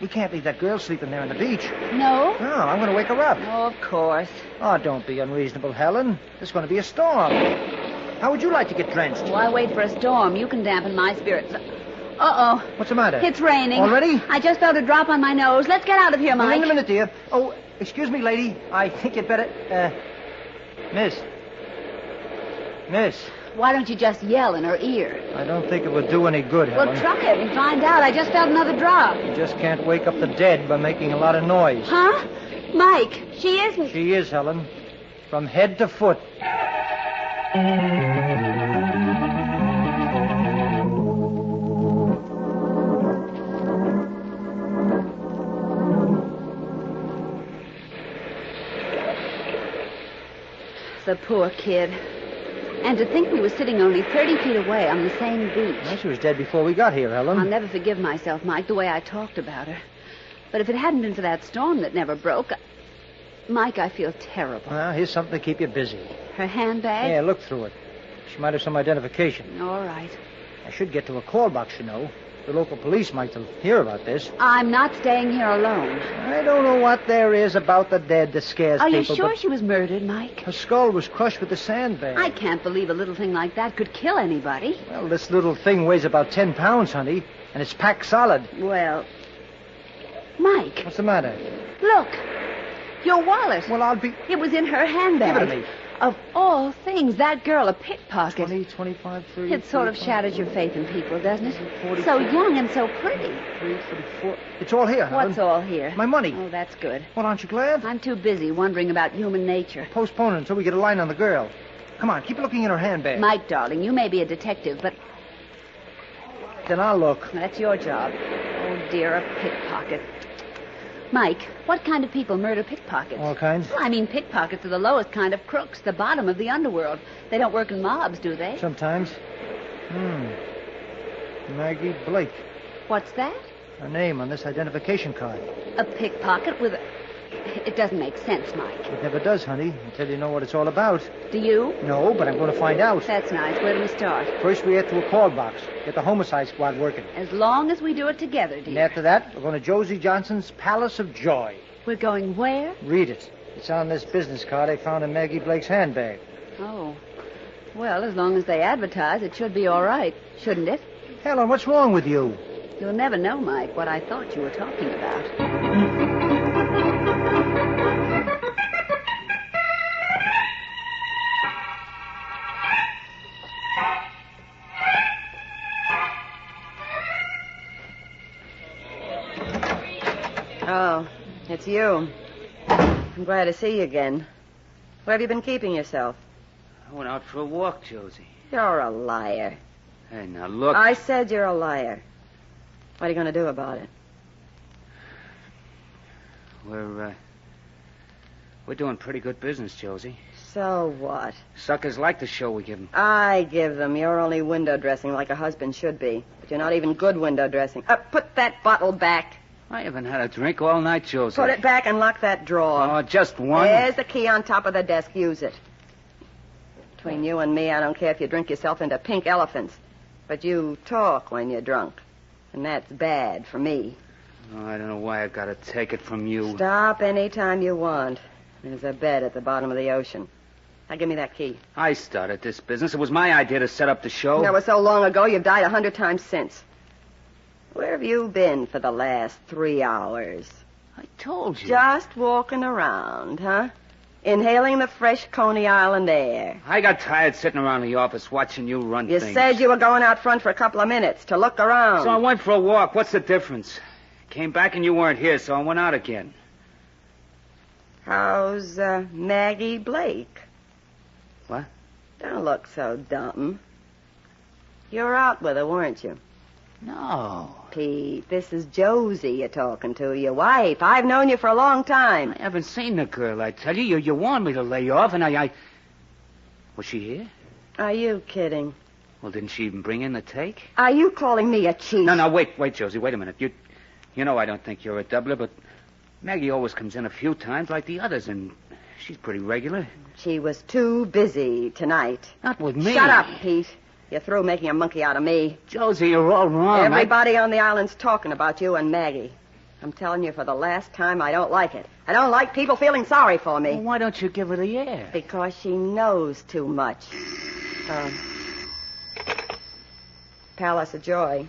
S12: We can't leave that girl sleeping there on the beach.
S4: No?
S12: No, I'm going to wake her up.
S4: Oh, of course.
S12: Oh, don't be unreasonable, Helen. There's going to be a storm. How would you like to get drenched?
S4: Why wait for a storm? You can dampen my spirits. Uh-oh.
S12: What's the matter?
S4: It's raining.
S12: Already?
S4: I just felt a drop on my nose. Let's get out of here, Mike.
S12: Wait a minute, dear. Oh, excuse me, lady. I think you'd better... Miss.
S4: Why don't you just yell in her ear?
S12: I don't think it would do any good, Helen.
S4: Well, try it and find out. I just felt another drop.
S12: You just can't wake up the dead by making a lot of noise.
S4: Huh? Mike, she isn't.
S12: She is, Helen. From head to foot.
S4: The poor kid. And to think we were sitting only 30 feet away on the same beach.
S12: Well, she was dead before we got here, Helen.
S4: I'll never forgive myself, Mike, the way I talked about her. But if it hadn't been for that storm that never broke... Mike, I feel terrible.
S12: Well, here's something to keep you busy.
S4: Her handbag?
S12: Yeah, look through it. She might have some identification.
S4: All right.
S12: I should get to a call box, you know. The local police might hear about this.
S4: I'm not staying here alone.
S12: I don't know what there is about the dead that scares
S4: Are
S12: people.
S4: you sure she was murdered, Mike?
S12: Her skull was crushed with the sandbag.
S4: I can't believe a little thing like that could kill anybody.
S12: Well, this little thing weighs about 10 pounds, honey, and it's packed solid.
S4: Well, Mike.
S12: What's the matter?
S4: Look. Your wallet.
S12: Well, I'll be...
S4: It was in her handbag.
S12: Give it to me.
S4: Of all things, that girl a pickpocket.
S12: 20, 25, 30...
S4: It sort of shatters your faith in people, doesn't it? 40, so young and so pretty.
S12: 34... It's all here, Helen.
S4: What's all here?
S12: My money.
S4: Oh, that's good.
S12: Well, aren't you glad?
S4: I'm too busy wondering about human nature.
S12: Postpone it until we get a line on the girl. Come on, keep looking in her handbag.
S4: Mike, darling, you may be a detective, but...
S12: Then I'll look.
S4: That's your job. Oh, dear, a pickpocket. Mike, what kind of people murder pickpockets?
S12: All kinds?
S4: Well, I mean, pickpockets are the lowest kind of crooks, the bottom of the underworld. They don't work in mobs, do they?
S12: Sometimes. Maggie Blake.
S4: What's that?
S12: Her name on this identification card.
S4: A pickpocket with a... It doesn't make sense, Mike.
S12: It never does, honey, until you know what it's all about.
S4: Do you?
S12: No, but I'm going to find out.
S4: That's nice. Where do we start?
S12: First, we head to a call box. Get the homicide squad working.
S4: As long as we do it together, dear.
S12: And after that, we're going to Josie Johnson's Palace of Joy.
S4: We're going where?
S12: Read it. It's on this business card I found in Maggie Blake's handbag.
S4: Oh. Well, as long as they advertise, it should be all right, shouldn't it?
S12: Helen, what's wrong with you?
S4: You'll never know, Mike, what I thought you were talking about.
S18: Oh, it's you. I'm glad to see you again. Where have you been keeping yourself?
S20: I went out for a walk, Josie.
S18: You're a liar.
S20: Hey, now look.
S18: I said you're a liar. What are you going to do about it?
S20: We're doing pretty good business, Josie.
S18: So what?
S20: Suckers like the show we give them.
S18: I give them. You're only window dressing like a husband should be. But you're not even good window dressing. Put that bottle back.
S20: I haven't had a drink all night, Josie.
S18: Put it back and lock that drawer.
S20: Oh, just one?
S18: There's the key on top of the desk. Use it. Between you and me, I don't care if you drink yourself into pink elephants. But you talk when you're drunk. And that's bad for me.
S20: Oh, I don't know why I gotta take it from you.
S18: Stop any time you want. There's a bed at the bottom of the ocean. Now give me that key.
S20: I started this business. It was my idea to set up the show.
S18: That was so long ago, you've died 100 times since. Where have you been for the last 3 hours?
S20: I told you.
S18: Just walking around, huh? Inhaling the fresh Coney Island air.
S20: I got tired sitting around the office watching you run
S18: You
S20: things.
S18: said you were going out front for a couple of minutes to look around.
S20: So I went for a walk. What's the difference? Came back and you weren't here, so I went out again.
S18: How's Maggie Blake?
S20: What?
S18: Don't look so dumb. You were out with her, weren't you?
S12: No.
S18: Pete, this is Josie you're talking to, your wife. I've known you for a long time.
S12: I haven't seen the girl, I tell you. You warned me to lay off, and I... Was she here?
S18: Are you kidding?
S12: Well, didn't she even bring in the take?
S18: Are you calling me a cheat?
S12: No, wait, Josie, wait a minute. You know I don't think you're a doubler, but Maggie always comes in a few times like the others, and she's pretty regular.
S18: She was too busy tonight.
S12: Not with me.
S18: Shut up, Pete. You're through making a monkey out of me.
S12: Josie, you're all wrong.
S18: Everybody on the island's talking about you and Maggie. I'm telling you for the last time, I don't like it. I don't like people feeling sorry for me.
S12: Well, why don't you give her the air?
S18: Because she knows too much. Palace of Joy.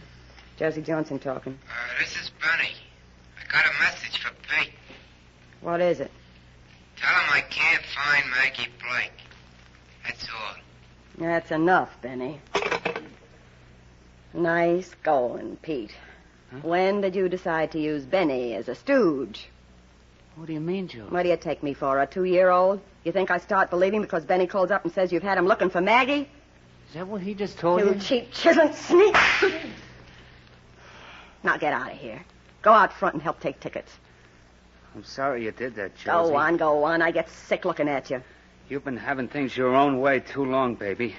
S18: Josie Johnson talking.
S16: This is Benny. I got a message for Pete.
S18: What is it?
S16: Tell him I can't find Maggie Blake. That's all.
S18: That's enough, Benny. Nice going, Pete. Huh? When did you decide to use Benny as a stooge?
S12: What do you mean, Joe?
S18: What do you take me for, a 2-year-old? You think I start believing because Benny calls up and says you've had him looking for Maggie?
S12: Is that what he just told you?
S18: You cheap, chiseling sneak! Now get out of here. Go out front and help take tickets.
S12: I'm sorry you did that, Josie.
S18: Go on. I get sick looking at you.
S12: You've been having things your own way too long, baby.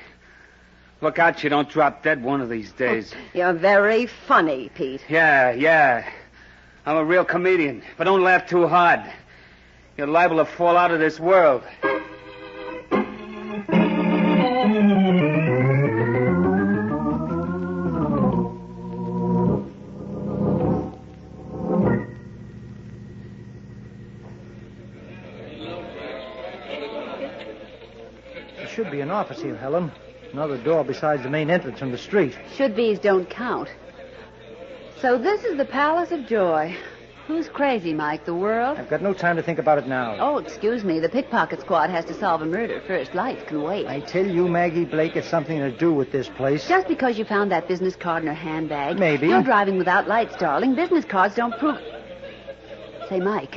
S12: Look out you don't drop dead one of these days.
S18: You're very funny, Pete.
S12: Yeah. I'm a real comedian, but don't laugh too hard. You're liable to fall out of this world.
S15: There should be an office here, Helen. Another door besides the main entrance from the street.
S4: Should-be's don't count. So this is the Palace of Joy. Who's crazy, Mike? The world?
S15: I've got no time to think about it now.
S4: Oh, excuse me. The pickpocket squad has to solve a murder first. Lights can wait.
S15: I tell you, Maggie Blake has something to do with this place.
S4: Just because you found that business card in her handbag.
S15: Maybe.
S4: You're driving without lights, darling. Business cards don't prove... Say, Mike.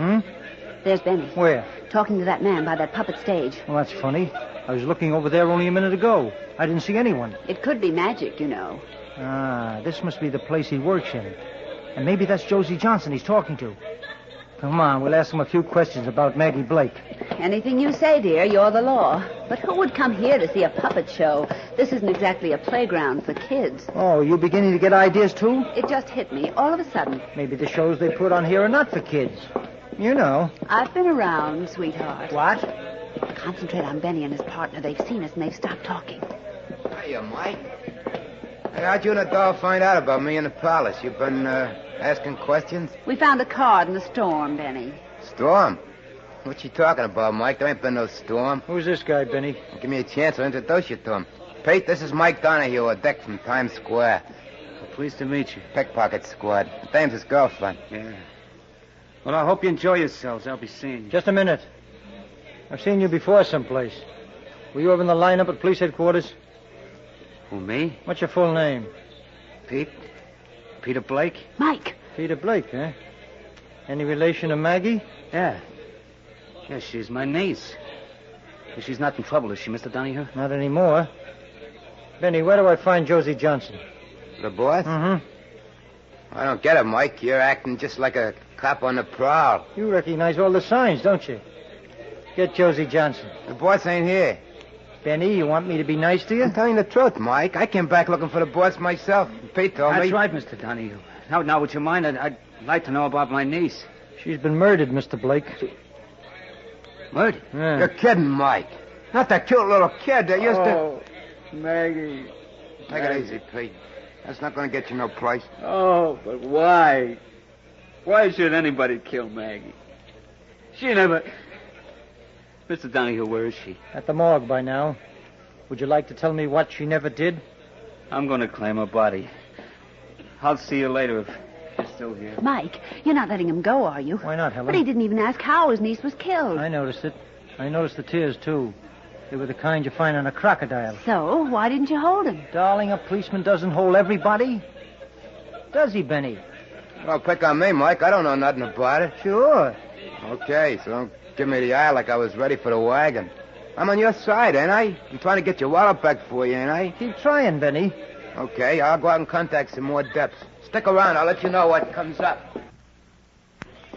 S4: There's Benny.
S15: Where?
S4: Talking to that man by that puppet stage.
S15: Well, that's funny. I was looking over there only a minute ago. I didn't see anyone.
S4: It could be magic, you know.
S15: This must be the place he works in. And maybe that's Josie Johnson he's talking to. Come on, we'll ask him a few questions about Maggie Blake.
S4: Anything you say, dear, you're the law. But who would come here to see a puppet show? This isn't exactly a playground for kids.
S15: Oh, you beginning to get ideas, too?
S4: It just hit me all of a sudden.
S15: Maybe the shows they put on here are not for kids. You know.
S4: I've been around, sweetheart.
S15: What?
S4: Concentrate on Benny and his partner. They've seen us and they've stopped talking.
S3: Hiya, Mike. Hey, how'd you and the doll find out about me in the palace? You've been, asking questions?
S4: We found a card in the storm, Benny.
S3: Storm? What you talking about, Mike? There ain't been no storm.
S15: Who's this guy, Benny?
S3: Give me a chance, I'll introduce you to him. Pete, this is Mike Donahue, a dick from Times Square.
S12: Well, pleased to meet you.
S3: Pickpocket squad. Dame's his girlfriend.
S12: Yeah. Well, I hope you enjoy yourselves. I'll be seeing you.
S15: Just a minute. I've seen you before someplace. Were you over in the lineup at police headquarters?
S12: Who, me?
S15: What's your full name?
S12: Pete. Peter Blake.
S4: Mike.
S15: Peter Blake, huh? Any relation to Maggie?
S12: Yeah. Yeah, she's my niece. She's not in trouble, is she, Mr. Donahue?
S15: Not anymore. Benny, where do I find Josie Johnson?
S3: The boss?
S15: Mm-hmm.
S3: I don't get it, Mike. You're acting just like a cop on the prowl.
S15: You recognize all the signs, don't you? Get Josie Johnson.
S3: The boss ain't here.
S15: Benny, you want me to be nice to you?
S3: I'm telling you the truth, Mike. I came back looking for the boss myself. Pete told me.
S12: That's right, Mr. Donahue. Now, would you mind? I'd like to know about my niece.
S15: She's been murdered, Mr. Blake.
S12: Murdered?
S15: Yeah.
S3: You're kidding, Mike. Not that cute little kid that used
S12: to... Maggie.
S3: Take it easy, Pete. That's not going to get you no place.
S12: Oh, but why? Why should anybody kill Maggie? She never... Mr. Donahue, where is she?
S15: At the morgue by now. Would you like to tell me what she never did?
S12: I'm going to claim her body. I'll see you later if you're still here.
S4: Mike, you're not letting him go, are you?
S15: Why not, Helen?
S4: But he didn't even ask how his niece was killed.
S15: I noticed it. I noticed the tears, too. They were the kind you find on a crocodile.
S4: So, why didn't you hold him?
S15: Darling, a policeman doesn't hold everybody. Does he, Benny?
S3: Well, pick on me, Mike. I don't know nothing about it.
S15: Sure.
S3: Okay, so don't give me the eye like I was ready for the wagon. I'm on your side, ain't I? I'm trying to get your wallet back for you, ain't I?
S15: Keep trying, Benny.
S3: Okay, I'll go out and contact some more depths. Stick around. I'll let you know what comes up.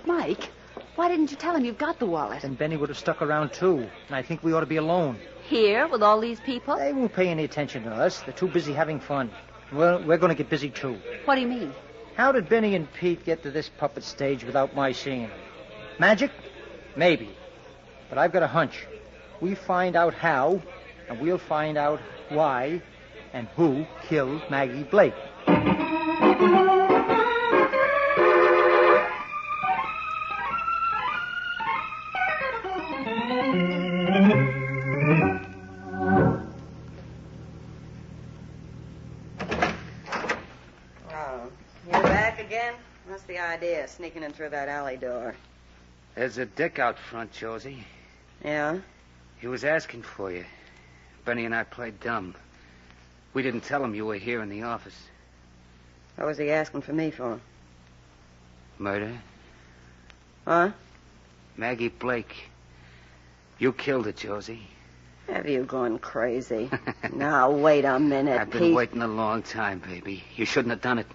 S4: Mike, why didn't you tell him you've got the wallet?
S15: Then Benny would have stuck around, too. And I think we ought to be alone.
S4: Here, with all these people?
S15: They won't pay any attention to us. They're too busy having fun. Well, we're going to get busy, too.
S4: What do you mean?
S15: How did Benny and Pete get to this puppet stage without my seeing them? Magic? Maybe. But I've got a hunch. We find out how, and we'll find out why and who killed Maggie Blake.
S18: What's the idea, sneaking in through that alley door?
S20: There's a dick out front, Josie.
S18: Yeah?
S20: He was asking for you. Benny and I played dumb. We didn't tell him you were here in the office.
S18: What was he asking for me for?
S20: Murder?
S18: Huh?
S20: Maggie Blake. You killed her, Josie.
S18: Have you gone crazy? Now, wait a minute,
S20: I've been
S18: Pete.
S20: waiting a long time, baby. You shouldn't have done it.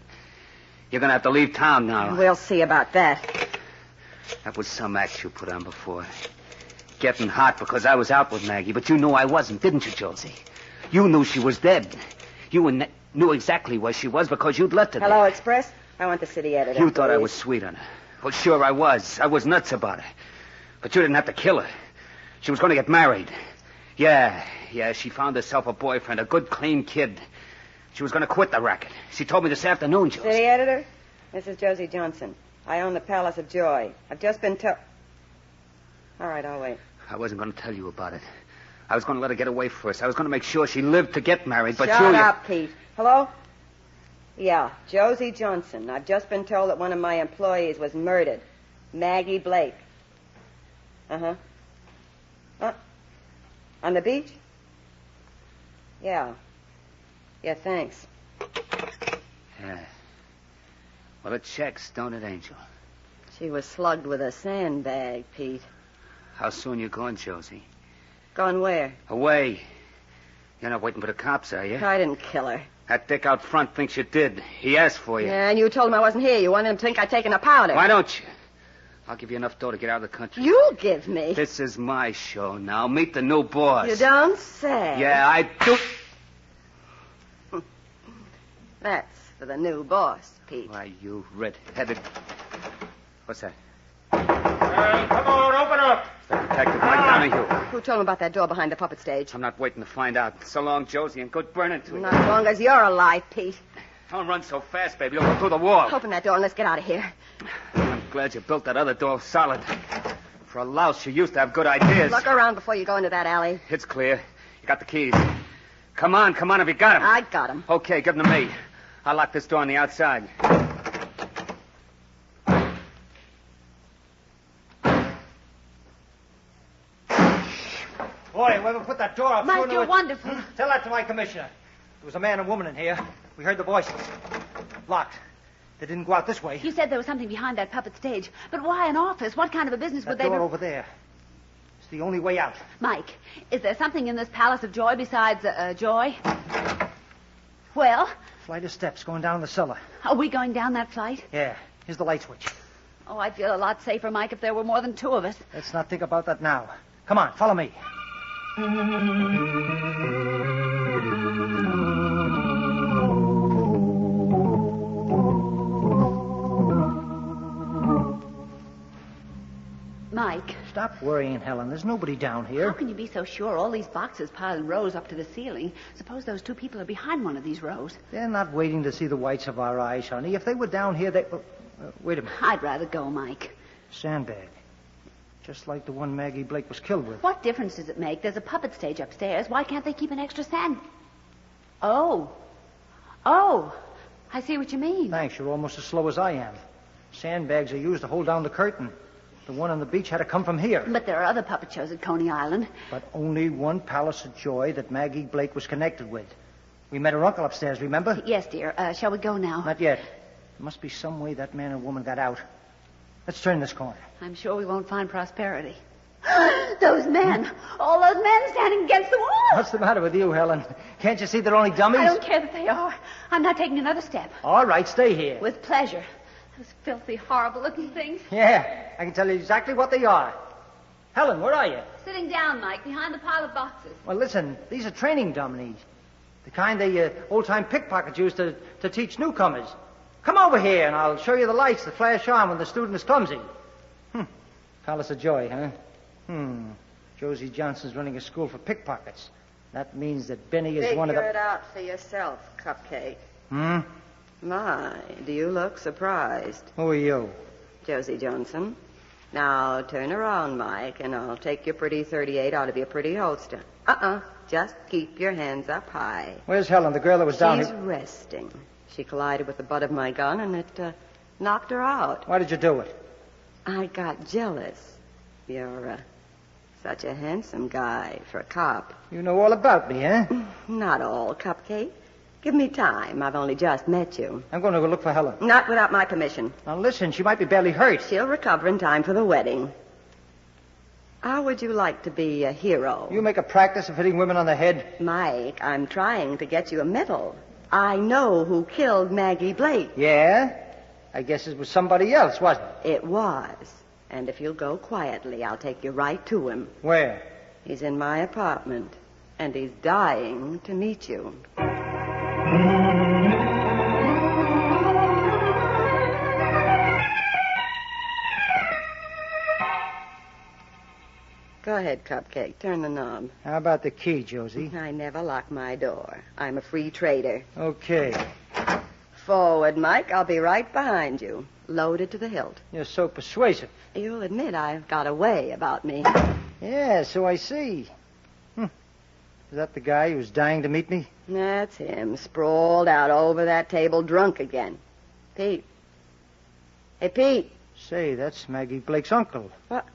S20: You're going to have to leave town now.
S18: We'll see about that.
S20: That was some act you put on before. Getting hot because I was out with Maggie, but you knew I wasn't, didn't you, Josie? You knew she was dead. You knew exactly where she was because you'd left her
S18: Hello,
S20: there.
S18: Express? I want the city editor.
S20: You thought I
S18: please.
S20: was sweet on her. Well, sure I was. I was nuts about her. But you didn't have to kill her. She was going to get married. Yeah, she found herself a boyfriend, a good, clean kid. She was going to quit the racket. She told me this afternoon, Josie.
S18: City editor? This is Josie Johnson. I own the Palace of Joy. I've just been told... All right, I'll wait.
S20: I wasn't going to tell you about it. I was going to let her get away first. I was going to make sure she lived to get married, but
S18: Shut up, Pete. Hello? Yeah, Josie Johnson. I've just been told that one of my employees was murdered. Maggie Blake. Uh-huh. On the beach? Yeah. Yeah, thanks.
S20: Yeah. Well, it checks, don't it, Angel?
S18: She was slugged with a sandbag, Pete.
S20: How soon you going, Josie?
S18: Gone where?
S20: Away. You're not waiting for the cops, are you?
S18: I didn't kill her.
S20: That dick out front thinks you did. He asked for you.
S18: Yeah, and you told him I wasn't here. You wanted him to think I'd taken a powder.
S20: Why don't you? I'll give you enough dough to get out of the country.
S18: You give me?
S20: This is my show now. Meet the new boss.
S18: You don't say.
S20: Yeah, I do.
S18: That's for the new boss, Pete.
S20: Why, you red-headed... What's that?
S7: Come on, open up.
S20: It's the detective, Mike Donahue.
S18: Who told him about that door behind the puppet stage?
S20: I'm not waiting to find out. So long, Josie, and good burning to you.
S18: Not as long as you're alive, Pete.
S20: Don't run so fast, baby. You'll go through the wall.
S18: Open that door and let's get out of here.
S20: I'm glad you built that other door solid. For a louse, you used to have good ideas.
S18: Look around before you go into that alley.
S20: It's clear. You got the keys. Come on, have you got them?
S18: I got them.
S20: Okay, give them to me. I'll lock this door on the outside.
S15: Boy, whoever put that door up...
S4: Mike, you're wonderful.
S15: Tell that to my commissioner. There was a man and woman in here. We heard the voices. Locked. They didn't go out this way.
S4: You said there was something behind that puppet stage. But why an office? What kind of a business would
S15: That
S4: they
S15: door
S4: be...
S15: over there. It's the only way out.
S4: Mike, is there something in this Palace of Joy besides joy? Well?
S15: Flight of steps going down the cellar.
S4: Are we going down that flight?
S15: Yeah. Here's the light switch.
S4: Oh, I'd feel a lot safer, Mike, if there were more than two of us.
S15: Let's not think about that now. Come on, follow me.
S4: Mike.
S15: Stop worrying, Helen. There's nobody down here.
S4: How can you be so sure? All these boxes piled in rows up to the ceiling. Suppose those two people are behind one of these rows.
S15: They're not waiting to see the whites of our eyes, honey. If they were down here, they... wait a minute.
S4: I'd rather go, Mike.
S15: Sandbag. Just like the one Maggie Blake was killed with.
S4: What difference does it make? There's a puppet stage upstairs. Why can't they keep an extra sand... Oh, I see what you mean.
S15: Thanks. You're almost as slow as I am. Sandbags are used to hold down the curtain. The one on the beach had to come from here.
S4: But there are other puppet shows at Coney Island.
S15: But only one Palace of Joy that Maggie Blake was connected with. We met her uncle upstairs, remember?
S4: Yes, dear. Shall we go now?
S15: Not yet. There must be some way that man and woman got out. Let's turn this corner.
S4: I'm sure we won't find prosperity. Those men. All those men standing against the wall.
S12: What's the matter with you, Helen? Can't you see they're only dummies?
S4: I don't care that they are. I'm not taking another step.
S12: All right, stay here.
S4: With pleasure. Those filthy, horrible-looking things.
S12: Yeah, I can tell you exactly what they are. Helen, where are you?
S4: Sitting down, Mike, behind the pile of boxes.
S12: Well, listen, these are training dummies. The kind the old-time pickpockets used to teach newcomers. Come over here, and I'll show you the lights that flash on when the student is clumsy. Palace of Joy, huh? Josie Johnson's running a school for pickpockets. That means that Benny is one of the...
S18: Figure it out for yourself, Cupcake. My, do you look surprised?
S12: Who are you?
S18: Josie Johnson. Now, turn around, Mike, and I'll take your pretty 38 out of your pretty holster. Just keep your hands up high.
S12: Where's Helen, the girl that was down
S18: She's
S12: here?
S18: resting. She collided with the butt of my gun, and it knocked her out.
S12: Why did you do it?
S18: I got jealous. You're such a handsome guy for a cop.
S12: You know all about me, huh?
S18: Not all, Cupcake. Give me time. I've only just met you.
S12: I'm going to go look for Helen.
S18: Not without my permission.
S12: Now, listen, she might be badly hurt.
S18: She'll recover in time for the wedding. How would you like to be a hero?
S12: You make a practice of hitting women on the head?
S18: Mike, I'm trying to get you a medal. I know who killed Maggie Blake.
S12: Yeah? I guess it was somebody else, wasn't it?
S18: It was. And if you'll go quietly, I'll take you right to him.
S12: Where?
S18: He's in my apartment, and he's dying to meet you. Go ahead, Cupcake. Turn the knob.
S12: How about the key, Josie?
S18: I never lock my door. I'm a free trader.
S12: Okay.
S18: Forward, Mike. I'll be right behind you. Loaded to the hilt.
S12: You're so persuasive.
S18: You'll admit I've got a way about me.
S12: Yeah, so I see. Is that the guy who's dying to meet me?
S18: That's him, sprawled out over that table, drunk again. Pete. Hey, Pete.
S12: Say, that's Maggie Blake's uncle.
S18: What?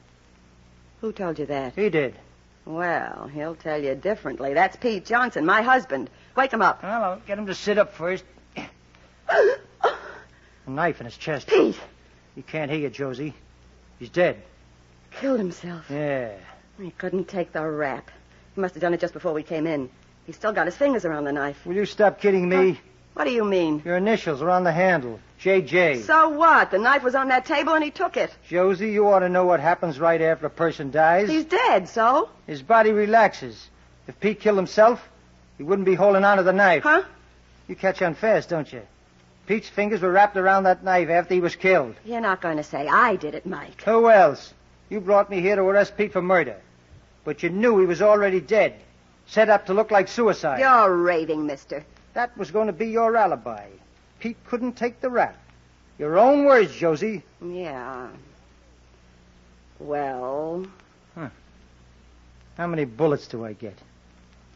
S18: Who told you that?
S12: He did.
S18: Well, he'll tell you differently. That's Pete Johnson, my husband. Wake him up.
S12: Well, I'll get him to sit up first. A knife in his chest.
S18: Pete!
S12: He can't hear you, Josie. He's dead.
S18: Killed himself.
S12: Yeah.
S18: He couldn't take the rap. He must have done it just before we came in. He's still got his fingers around the knife.
S12: Will you stop kidding me?
S18: What do you mean?
S12: Your initials are on the handle. J.J.
S18: So what? The knife was on that table and he took it.
S12: Josie, you ought to know what happens right after a person dies.
S18: He's dead, so?
S12: His body relaxes. If Pete killed himself, he wouldn't be holding on to the knife.
S18: Huh?
S12: You catch on fast, don't you? Pete's fingers were wrapped around that knife after he was killed.
S18: You're not going to say I did it, Mike.
S12: Who else? You brought me here to arrest Pete for murder. But you knew he was already dead. Set up to look like suicide.
S18: You're raving, mister.
S12: That was going to be your alibi. Pete couldn't take the rap. Your own words, Josie.
S18: Yeah. Well?
S12: How many bullets do I get?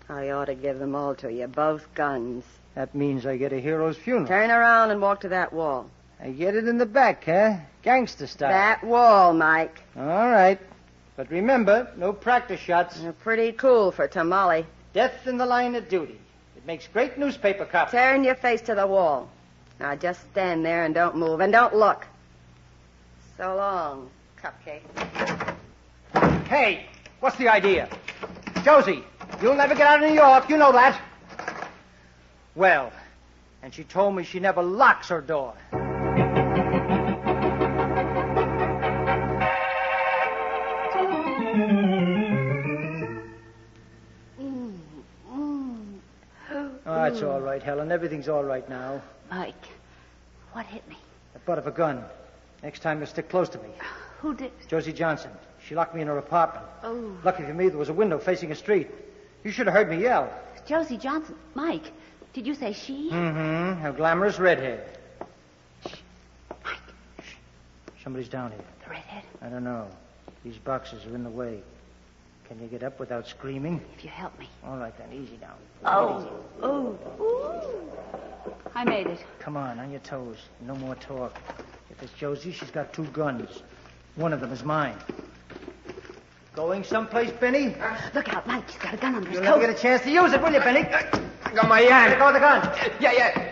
S18: I ought to give them all to you, both guns.
S12: That means I get a hero's funeral.
S18: Turn around and walk to that wall.
S12: I get it in the back, huh? Gangster style.
S18: That wall, Mike.
S12: All right. But remember, no practice shots.
S18: You're pretty cool for tamale.
S12: Death in the line of duty. It makes great newspaper copy.
S18: Turn your face to the wall. Now just stand there and don't move and don't look. So long, Cupcake.
S12: Hey, what's the idea? Josie, you'll never get out of New York. You know that. Well, and she told me she never locks her door. Oh, it's all right, Helen. Everything's all right now.
S4: Mike, what hit me?
S12: The butt of a gun. Next time you'll stick close to me.
S4: Who did?
S12: Josie Johnson. She locked me in her apartment.
S4: Oh.
S12: Lucky for me, there was a window facing a street. You should have heard me yell.
S4: Josie Johnson. Mike, did you say she?
S12: Mm-hmm. Her glamorous redhead.
S4: Shh. Mike.
S12: Shh. Somebody's down here.
S4: The redhead?
S12: I don't know. These boxes are in the way. Can you get up without screaming?
S4: If you help me.
S12: All right, then. Easy now.
S4: Oh.
S12: Easy.
S4: Oh. Ooh. I made it.
S12: Come on your toes. No more talk. If it's Josie, she's got 2 guns. One of them is mine. Going someplace, Benny?
S4: Look out, Mike. He's got a gun under his
S12: You'll
S4: coat.
S12: never get a chance to use it, will you, Benny?
S3: I got my hand.
S12: Let go of the gun.
S3: Yeah.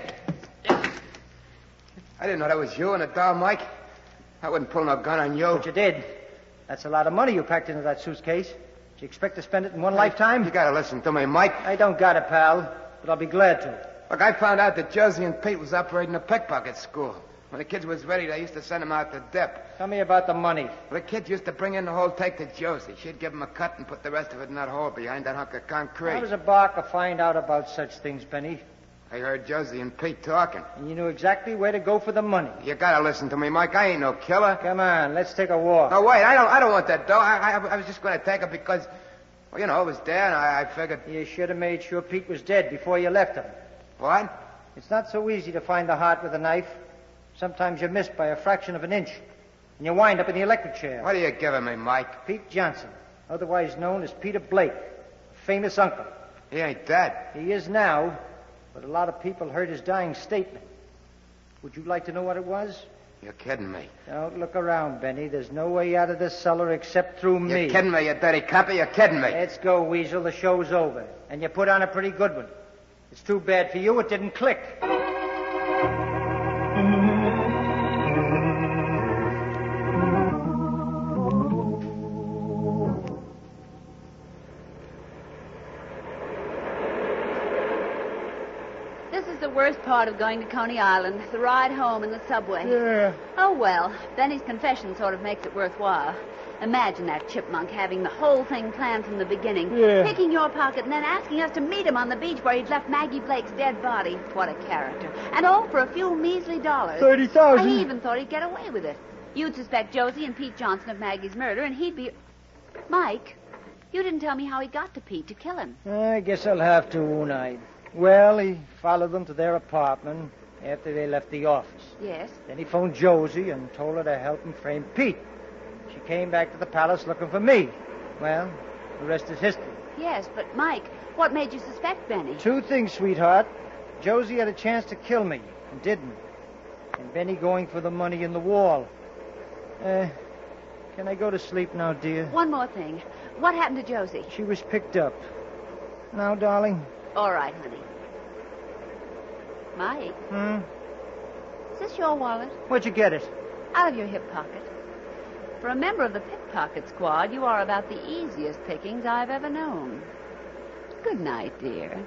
S3: I didn't know that was you in the door, Mike. I wouldn't pull no gun on you.
S12: But you did. That's a lot of money you packed into that suitcase. Do you expect to spend it in one lifetime?
S3: You gotta listen to me, Mike.
S12: I don't got it, pal, but I'll be glad to.
S3: Look, I found out that Josie and Pete was operating a pickpocket school. When the kids was ready, they used to send them out to dip.
S12: Tell me about the money.
S3: Well, the kids used to bring in the whole take to Josie. She'd give them a cut and put the rest of it in that hole behind that hunk of concrete.
S12: How does a barker find out about such things, Benny?
S3: I heard Josie and Pete talking.
S12: And you knew exactly where to go for the money.
S3: You gotta listen to me, Mike. I ain't no killer.
S12: Come on, let's take a walk.
S3: No, wait, I don't want that dough. I was just gonna take it because, well, you know, it was there, and I figured...
S12: You should have made sure Pete was dead before you left him.
S3: What?
S12: It's not so easy to find the heart with a knife. Sometimes you miss by a fraction of an inch, and you wind up in the electric chair.
S3: What are you giving me, Mike?
S12: Pete Johnson, otherwise known as Peter Blake, a famous uncle.
S3: He ain't dead.
S12: He is now, but a lot of people heard his dying statement. Would you like to know what it was?
S3: You're kidding me.
S12: Don't look around, Benny. There's no way out of this cellar except through me.
S3: You're kidding me, you dirty copper. You're kidding me.
S12: Let's go, Weasel. The show's over. And you put on a pretty good one. It's too bad for you it didn't click.
S4: This is the worst part of going to Coney Island, the ride home in the subway.
S12: Yeah.
S4: Oh, well, Benny's confession sort of makes it worthwhile. Imagine that chipmunk having the whole thing planned from the beginning.
S12: Yeah.
S4: Picking your pocket and then asking us to meet him on the beach where he'd left Maggie Blake's dead body. What a character. And all for a few measly dollars.
S12: $30,000.
S4: I even thought he'd get away with it. You'd suspect Josie and Pete Johnson of Maggie's murder, and he'd be... Mike, you didn't tell me how he got to Pete to kill him.
S12: I guess I'll have to, won't I? Well, he followed them to their apartment after they left the office.
S4: Yes?
S12: Then he phoned Josie and told her to help him frame Pete. She came back to the palace looking for me. Well, the rest is history.
S4: Yes, but Mike, what made you suspect Benny?
S12: Two things, sweetheart. Josie had a chance to kill me and didn't. And Benny going for the money in the wall. Can I go to sleep now, dear?
S4: One more thing. What happened to Josie?
S12: She was picked up. Now, darling?
S4: All right, honey. Mike? Is this your wallet?
S12: Where'd you get it?
S4: Out of your hip pocket. For a member of the pickpocket squad, you are about the easiest pickings I've ever known. Good night, dear.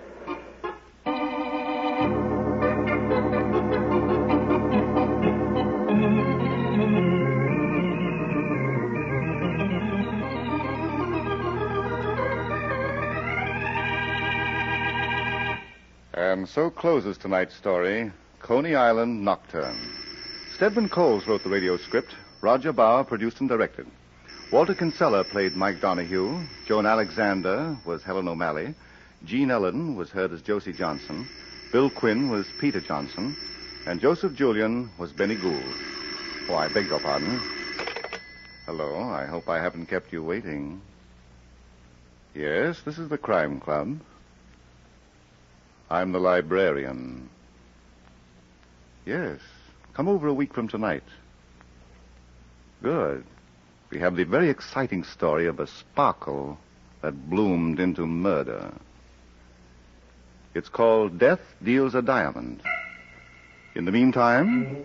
S1: And so closes tonight's story, Coney Island Nocturne. Stedman Coles wrote the radio script. Roger Bauer produced and directed. Walter Kinsella played Mike Donahue. Joan Alexander was Helen O'Malley. Jean Ellen was heard as Josie Johnson. Bill Quinn was Peter Johnson. And Joseph Julian was Benny Gould. Oh, I beg your pardon. Hello, I hope I haven't kept you waiting. Yes, this is the Crime Club. I'm the librarian. Yes, come over a week from tonight. Good. We have the very exciting story of a sparkle that bloomed into murder. It's called Death Deals a Diamond. In the meantime,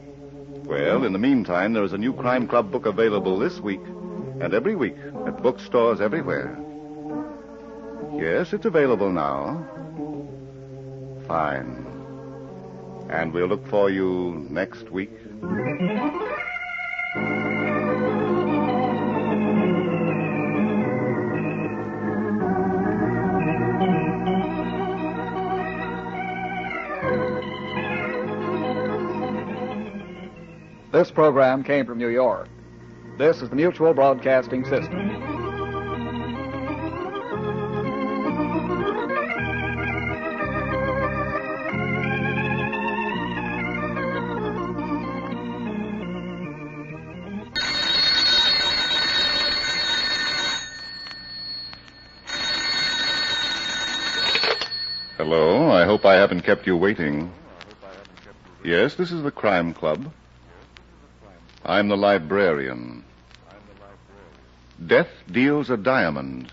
S1: there is a new Crime Club book available this week and every week at bookstores everywhere. Yes, it's available now. Fine. And we'll look for you next week.
S9: This program came from New York. This is the Mutual Broadcasting System.
S1: Hello, I hope I haven't kept you waiting. Yes, this is the Crime Club. I'm the librarian. Death Deals a Diamond.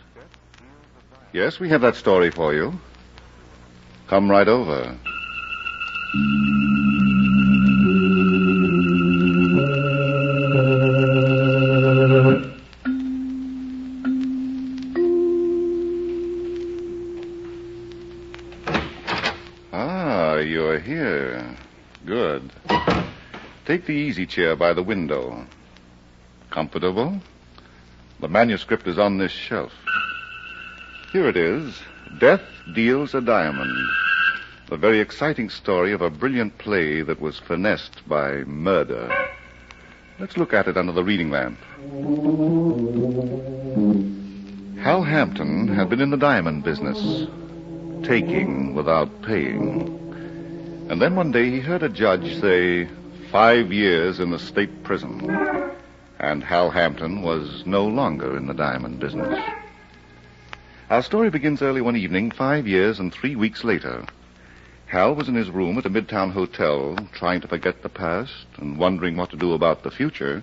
S1: Yes, we have that story for you. Come right over. you're here. Good. Take the easy chair by the window. Comfortable? The manuscript is on this shelf. Here it is. Death Deals a Diamond. The very exciting story of a brilliant play that was finessed by murder. Let's look at it under the reading lamp. Hal Hampton had been in the diamond business, taking without paying. And then one day he heard a judge say 5 years in the state prison. And Hal Hampton was no longer in the diamond business. Our story begins early one evening, 5 years and 3 weeks later. Hal was in his room at a midtown hotel, trying to forget the past and wondering what to do about the future,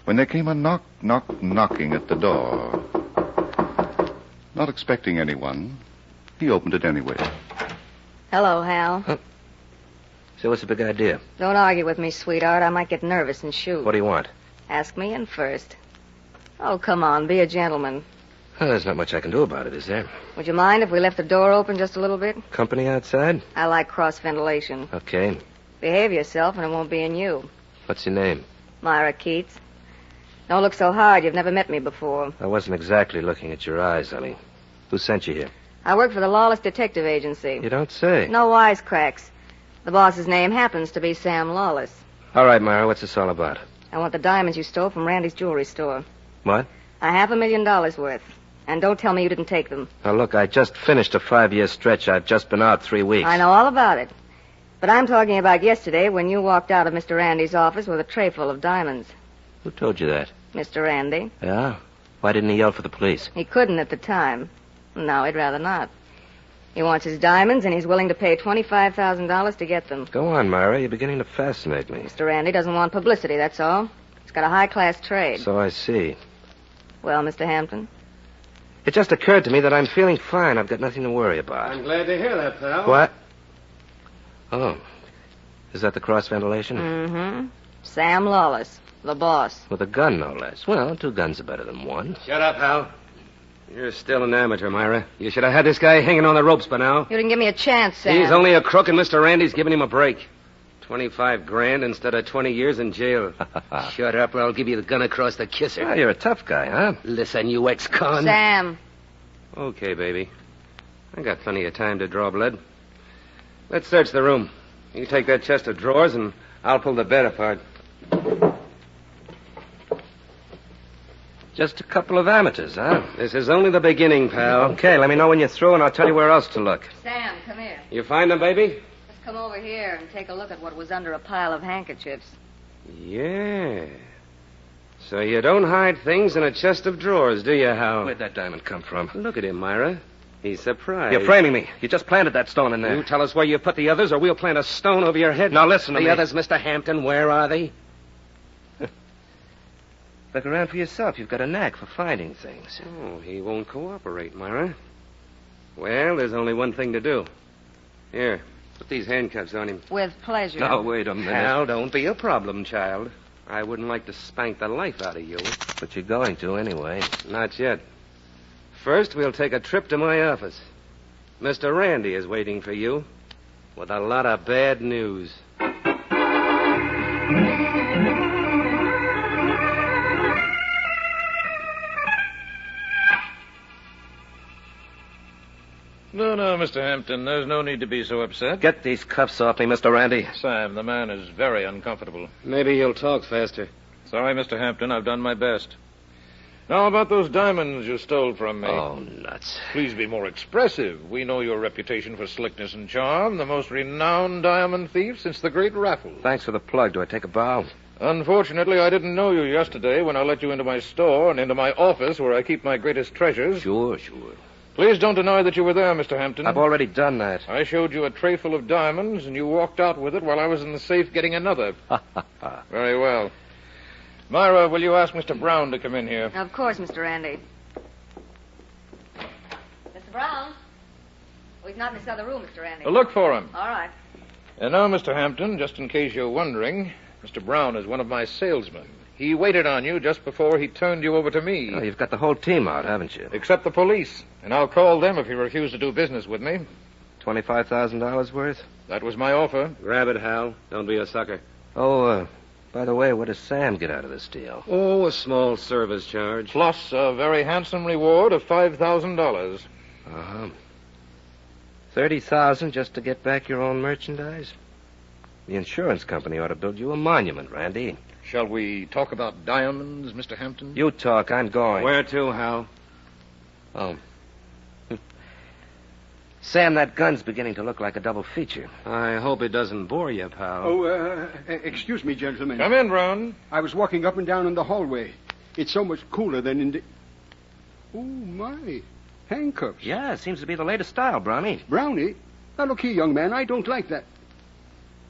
S1: when there came a knocking at the door. Not expecting anyone, he opened it anyway.
S21: Hello, Hal.
S17: Huh? So what's the big idea?
S21: Don't argue with me, sweetheart. I might get nervous and shoot.
S17: What do you want?
S21: Ask me in first. Oh, come on, be a gentleman.
S17: Well, there's not much I can do about it, is there?
S21: Would you mind if we left the door open just a little bit?
S17: Company outside?
S21: I like cross-ventilation.
S17: Okay.
S21: Behave yourself, and it won't be in you.
S17: What's your name?
S21: Myra Keats. Don't look so hard. You've never met me before.
S17: I wasn't exactly looking at your eyes, honey. Who sent you here?
S21: I work for the Lawless Detective Agency.
S17: You don't say.
S21: No wisecracks. The boss's name happens to be Sam Lawless.
S17: All right, Myra, what's this all about?
S21: I want the diamonds you stole from Randy's jewelry store.
S17: What?
S21: $500,000 worth. And don't tell me you didn't take them.
S17: Now, look, I just finished a 5-year stretch. I've just been out 3 weeks.
S21: I know all about it. But I'm talking about yesterday when you walked out of Mr. Randy's office with a tray full of diamonds.
S17: Who told you that?
S21: Mr. Randy.
S17: Yeah? Why didn't he yell for the police?
S21: He couldn't at the time. No, he'd rather not. He wants his diamonds, and he's willing to pay $25,000 to get them.
S17: Go on, Myra. You're beginning to fascinate me.
S21: Mr. Randy doesn't want publicity, that's all. He's got a high-class trade.
S17: So I see.
S21: Well, Mr. Hampton?
S17: It just occurred to me that I'm feeling fine. I've got nothing to worry about.
S10: I'm glad to hear that, pal.
S17: What? Oh. Is that the cross-ventilation?
S21: Mm-hmm. Sam Lawless, the boss.
S17: With a gun, no less. Well, 2 guns are better than 1.
S10: Shut up, Hal. You're still an amateur, Myra. You should have had this guy hanging on the ropes by now.
S21: You didn't give me a chance, Sam.
S10: He's only a crook, and Mr. Randy's giving him a break. 25 grand instead of 20 years in jail. Shut up, or I'll give you the gun across the kisser.
S17: Well, you're a tough guy, huh?
S10: Listen, you ex-con.
S21: Sam.
S10: Okay, baby. I got plenty of time to draw blood. Let's search the room. You take that chest of drawers, and I'll pull the bed apart.
S17: Just a couple of amateurs, huh?
S10: This is only the beginning, pal.
S17: Okay, let me know when you're through, and I'll tell you where else to look.
S21: Sam, come here.
S10: You find them, baby?
S21: Let's come over here and take a look at what was under a pile of handkerchiefs.
S10: Yeah. So you don't hide things in a chest of drawers, do you, Hal?
S17: Where'd that diamond come from?
S10: Look at him, Myra. He's surprised.
S17: You're framing me. You just planted that stone in there.
S10: You tell us where you put the others, or we'll plant a stone over your head.
S17: Now listen to me.
S10: The others, Mr. Hampton, where are they?
S17: Look around for yourself. You've got a knack for finding things.
S10: Oh, he won't cooperate, Myra. Well, there's only one thing to do. Here, put these handcuffs on him.
S21: With pleasure.
S17: Now, wait a minute.
S10: Hal, don't be a problem, child. I wouldn't like to spank the life out of you.
S17: But you're going to anyway.
S10: Not yet. First, we'll take a trip to my office. Mr. Randy is waiting for you with a lot of bad news.
S6: No, Mr. Hampton. There's no need to be so upset.
S17: Get these cuffs off me, Mr. Randy.
S6: Sam, the man is very uncomfortable.
S10: Maybe he'll talk faster.
S6: Sorry, Mr. Hampton. I've done my best. Now, about those diamonds you stole from me.
S17: Oh, nuts.
S6: Please be more expressive. We know your reputation for slickness and charm, the most renowned diamond thief since the great raffle.
S17: Thanks for the plug. Do I take a bow?
S6: Unfortunately, I didn't know you yesterday when I let you into my store and into my office where I keep my greatest treasures.
S17: Sure.
S6: Please don't deny that you were there, Mr. Hampton.
S17: I've already done that.
S6: I showed you a tray full of diamonds, and you walked out with it while I was in the safe getting another. Very well. Myra, will you ask Mr. Brown to come in here?
S21: Of course, Mr. Randy. Mr. Brown? Oh, he's not in this other room, Mr. Randy.
S6: Look for him.
S21: All right.
S6: And now, Mr. Hampton, just in case you're wondering, Mr. Brown is one of my salesmen. He waited on you just before he turned you over to me.
S17: Oh, you've got the whole team out, haven't you?
S6: Except the police. And I'll call them if you refuse to do business with me.
S17: $25,000 worth?
S6: That was my offer.
S10: Grab it, Hal. Don't be a sucker.
S17: Oh, by the way, what does Sam get out of this deal?
S10: Oh, a small service charge.
S6: Plus a very handsome reward of $5,000.
S17: Uh-huh. $30,000 just to get back your own merchandise? The insurance company ought to build you a monument, Randy.
S6: Shall we talk about diamonds, Mr. Hampton?
S17: You talk. I'm going.
S10: Where to, Hal?
S17: Oh. Sam, that gun's beginning to look like a double feature.
S10: I hope it doesn't bore you, pal.
S2: Oh, excuse me, gentlemen.
S6: Come in, Brown.
S2: I was walking up and down in the hallway. It's so much cooler than in the... Oh, my. Handcuffs.
S17: Yeah, it seems to be the latest style, Brownie.
S2: Brownie? Now, look here, young man. I don't like that.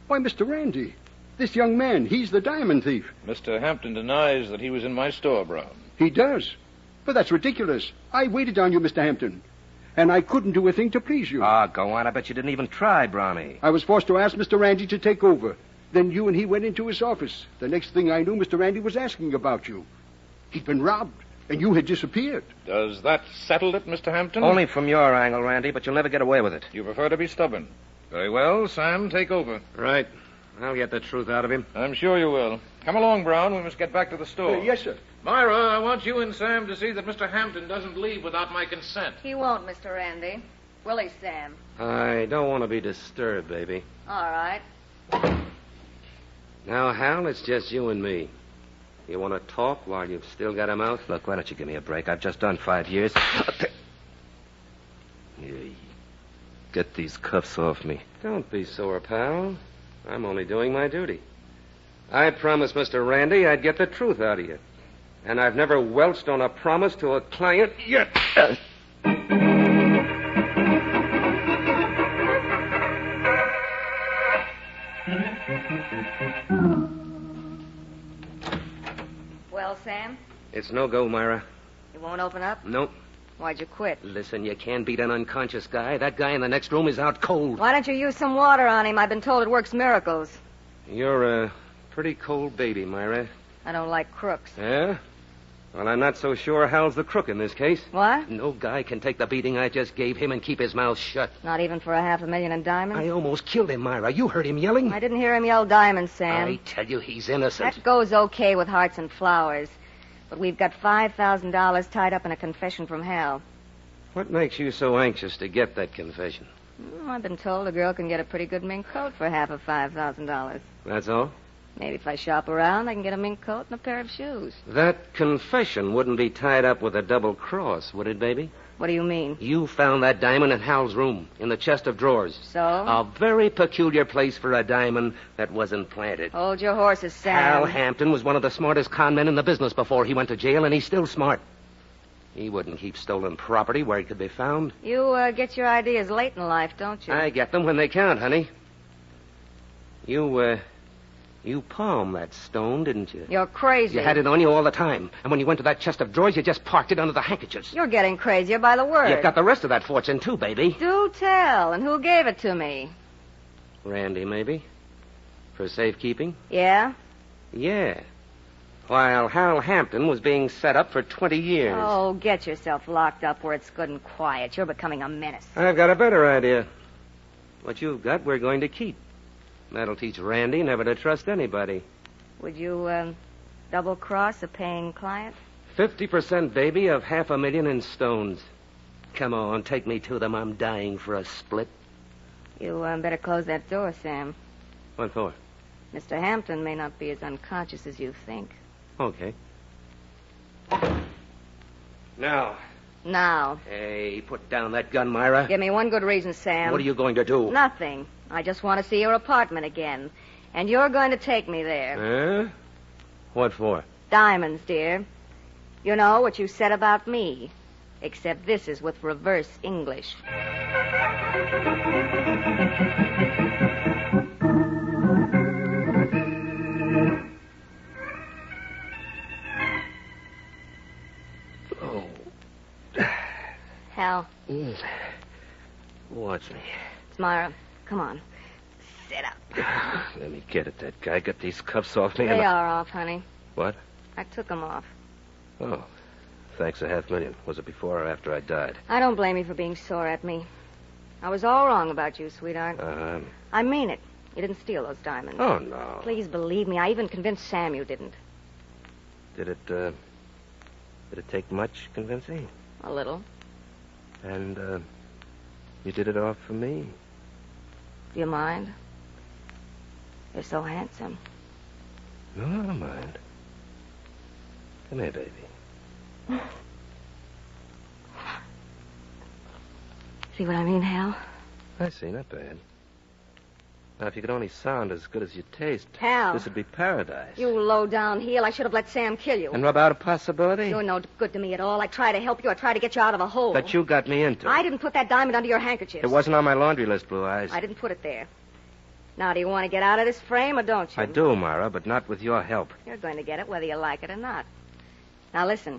S2: Why, Mr. Randy, this young man, he's the diamond thief.
S6: Mr. Hampton denies that he was in my store, Brown.
S2: He does. But that's ridiculous. I waited on you, Mr. Hampton. And I couldn't do a thing to please you.
S17: Ah, go on. I bet you didn't even try, Brownie.
S2: I was forced to ask Mr. Randy to take over. Then you and he went into his office. The next thing I knew, Mr. Randy was asking about you. He'd been robbed, and you had disappeared.
S6: Does that settle it, Mr. Hampton?
S17: Only from your angle, Randy, but you'll never get away with it.
S6: You prefer to be stubborn. Very well, Sam, take over.
S10: Right. I'll get the truth out of him.
S6: I'm sure you will. Come along, Brown. We must get back to the store.
S2: Yes, sir.
S6: Myra, I want you and Sam to see that Mr. Hampton doesn't leave without my consent.
S21: He won't, Mr. Randy. Will he, Sam?
S10: I don't want to be disturbed, baby.
S21: All right.
S10: Now, Hal, it's just you and me. You want to talk while you've still got him out?
S17: Look, why don't you give me a break? I've just done 5 years. Get these cuffs off me.
S10: Don't be sore, pal. I'm only doing my duty. I promised Mr. Randy I'd get the truth out of you. And I've never welched on a promise to a client yet.
S21: Well, Sam,
S10: It's no go, Myra.
S21: you won't open up?
S10: Nope.
S21: Why'd you quit?
S10: Listen, you can't beat an unconscious guy. That guy in the next room is out cold.
S21: Why don't you use some water on him? I've been told it works miracles.
S10: You're a pretty cold baby, Myra.
S21: I don't like crooks.
S10: Yeah? Well, I'm not so sure Hal's the crook in this case.
S21: What?
S10: No guy can take the beating I just gave him and keep his mouth shut.
S21: Not even for $500,000 in diamonds?
S10: I almost killed him, Myra. You heard him yelling.
S21: I didn't hear him yell diamonds, Sam.
S10: I tell you, he's innocent.
S21: That goes okay with hearts and flowers. But we've got $5,000 tied up in a confession from Hal.
S10: What makes you so anxious to get that confession?
S21: I've been told a girl can get a pretty good mink coat for half of $5,000.
S10: That's all?
S21: Maybe if I shop around, I can get a mink coat and a pair of shoes.
S10: That confession wouldn't be tied up with a double cross, would it, baby?
S21: What do you mean?
S10: You found that diamond in Hal's room, in the chest of drawers.
S21: So?
S10: A very peculiar place for a diamond that wasn't planted.
S21: Hold your horses, Sam.
S10: Hal Hampton was one of the smartest con men in the business before he went to jail, and he's still smart. He wouldn't keep stolen property where it could be found.
S21: You get your ideas late in life, don't you?
S10: I get them when they count, honey. You palmed that stone, didn't you?
S21: You're crazy.
S10: You had it on you all the time. And when you went to that chest of drawers, you just parked it under the handkerchiefs.
S21: You're getting crazier by the word.
S10: You've got the rest of that fortune, too, baby.
S21: Do tell. And who gave it to me?
S10: Randy, maybe. For safekeeping?
S21: Yeah?
S10: Yeah. While Hal Hampton was being set up for 20 years.
S21: Oh, get yourself locked up where it's good and quiet. You're becoming a menace.
S10: I've got a better idea. What you've got, we're going to keep. That'll teach Randy never to trust anybody.
S21: Would you, double-cross a paying client?
S10: 50%, baby, of $500,000 in stones. Come on, take me to them. I'm dying for a split.
S21: You, better close that door, Sam.
S10: What for?
S21: Mr. Hampton may not be as unconscious as you think.
S10: Okay. Now.
S21: Now.
S10: Hey, put down that gun, Myra.
S21: Give me one good reason, Sam.
S10: What are you going to do?
S21: Nothing. I just want to see your apartment again. And you're going to take me there.
S10: Huh? What for?
S21: Diamonds, dear. You know what you said about me. Except this is with reverse English.
S17: Oh.
S21: Hal.
S17: Watch me.
S21: It's Myra. Come on. Sit up.
S17: Let me get at that guy. Get these cuffs off me.
S21: They are off, honey.
S17: What?
S21: I took them off.
S17: Oh. Thanks $500,000. Was it before or after I died?
S21: I don't blame you for being sore at me.
S11: I was all wrong about you, sweetheart.
S17: Uh-huh.
S11: I mean it. You didn't steal those diamonds.
S17: Oh, no.
S11: Please believe me. I even convinced Sam you didn't.
S17: Did it take much convincing?
S11: A little.
S17: And, you did it all for me?
S11: Do you mind? You're so handsome.
S17: No, I don't mind. Come here, baby.
S11: See what I mean, Hal?
S17: I see, not bad. Now, if you could only sound as good as you taste,
S11: Hal.
S17: this would be paradise.
S11: You low-down heel. I should have let Sam kill you.
S17: And rub out a possibility?
S11: You're no good to me at all. I try to help you. I try to get you out of a hole.
S17: That you got me into.
S11: I didn't put that diamond under your handkerchief.
S17: It wasn't on my laundry list, Blue Eyes.
S11: I didn't put it there. Now, do you want to get out of this frame or don't you?
S17: I do, Myra, but not with your help.
S11: You're going to get it whether you like it or not. Now, listen.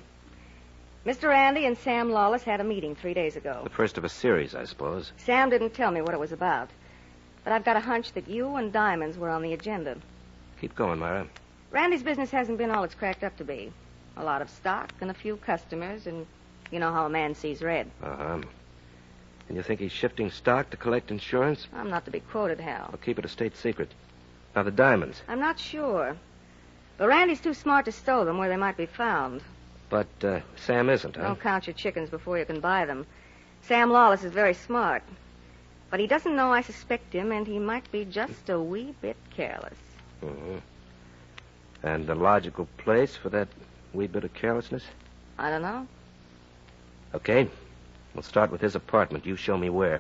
S11: Mr. Randy and Sam Lawless had a meeting 3 days ago.
S17: The first of a series, I suppose.
S11: Sam didn't tell me what it was about. But I've got a hunch that you and diamonds were on the agenda.
S17: Keep going, Myra.
S11: Randy's business hasn't been all it's cracked up to be. A lot of stock and a few customers, and you know how a man sees red.
S17: Uh-huh. And you think he's shifting stock to collect insurance?
S11: I'm not to be quoted, Hal.
S17: I'll keep it a state secret. Now, the diamonds.
S11: I'm not sure. But Randy's too smart to stow them where they might be found.
S17: But Sam isn't, huh?
S11: Don't count your chickens before you can buy them. Sam Lawless is very smart. But he doesn't know I suspect him, and he might be just a wee bit careless.
S17: Mm-hmm. And the logical place for that wee bit of carelessness?
S11: I don't know.
S17: Okay. We'll start with his apartment. You show me where.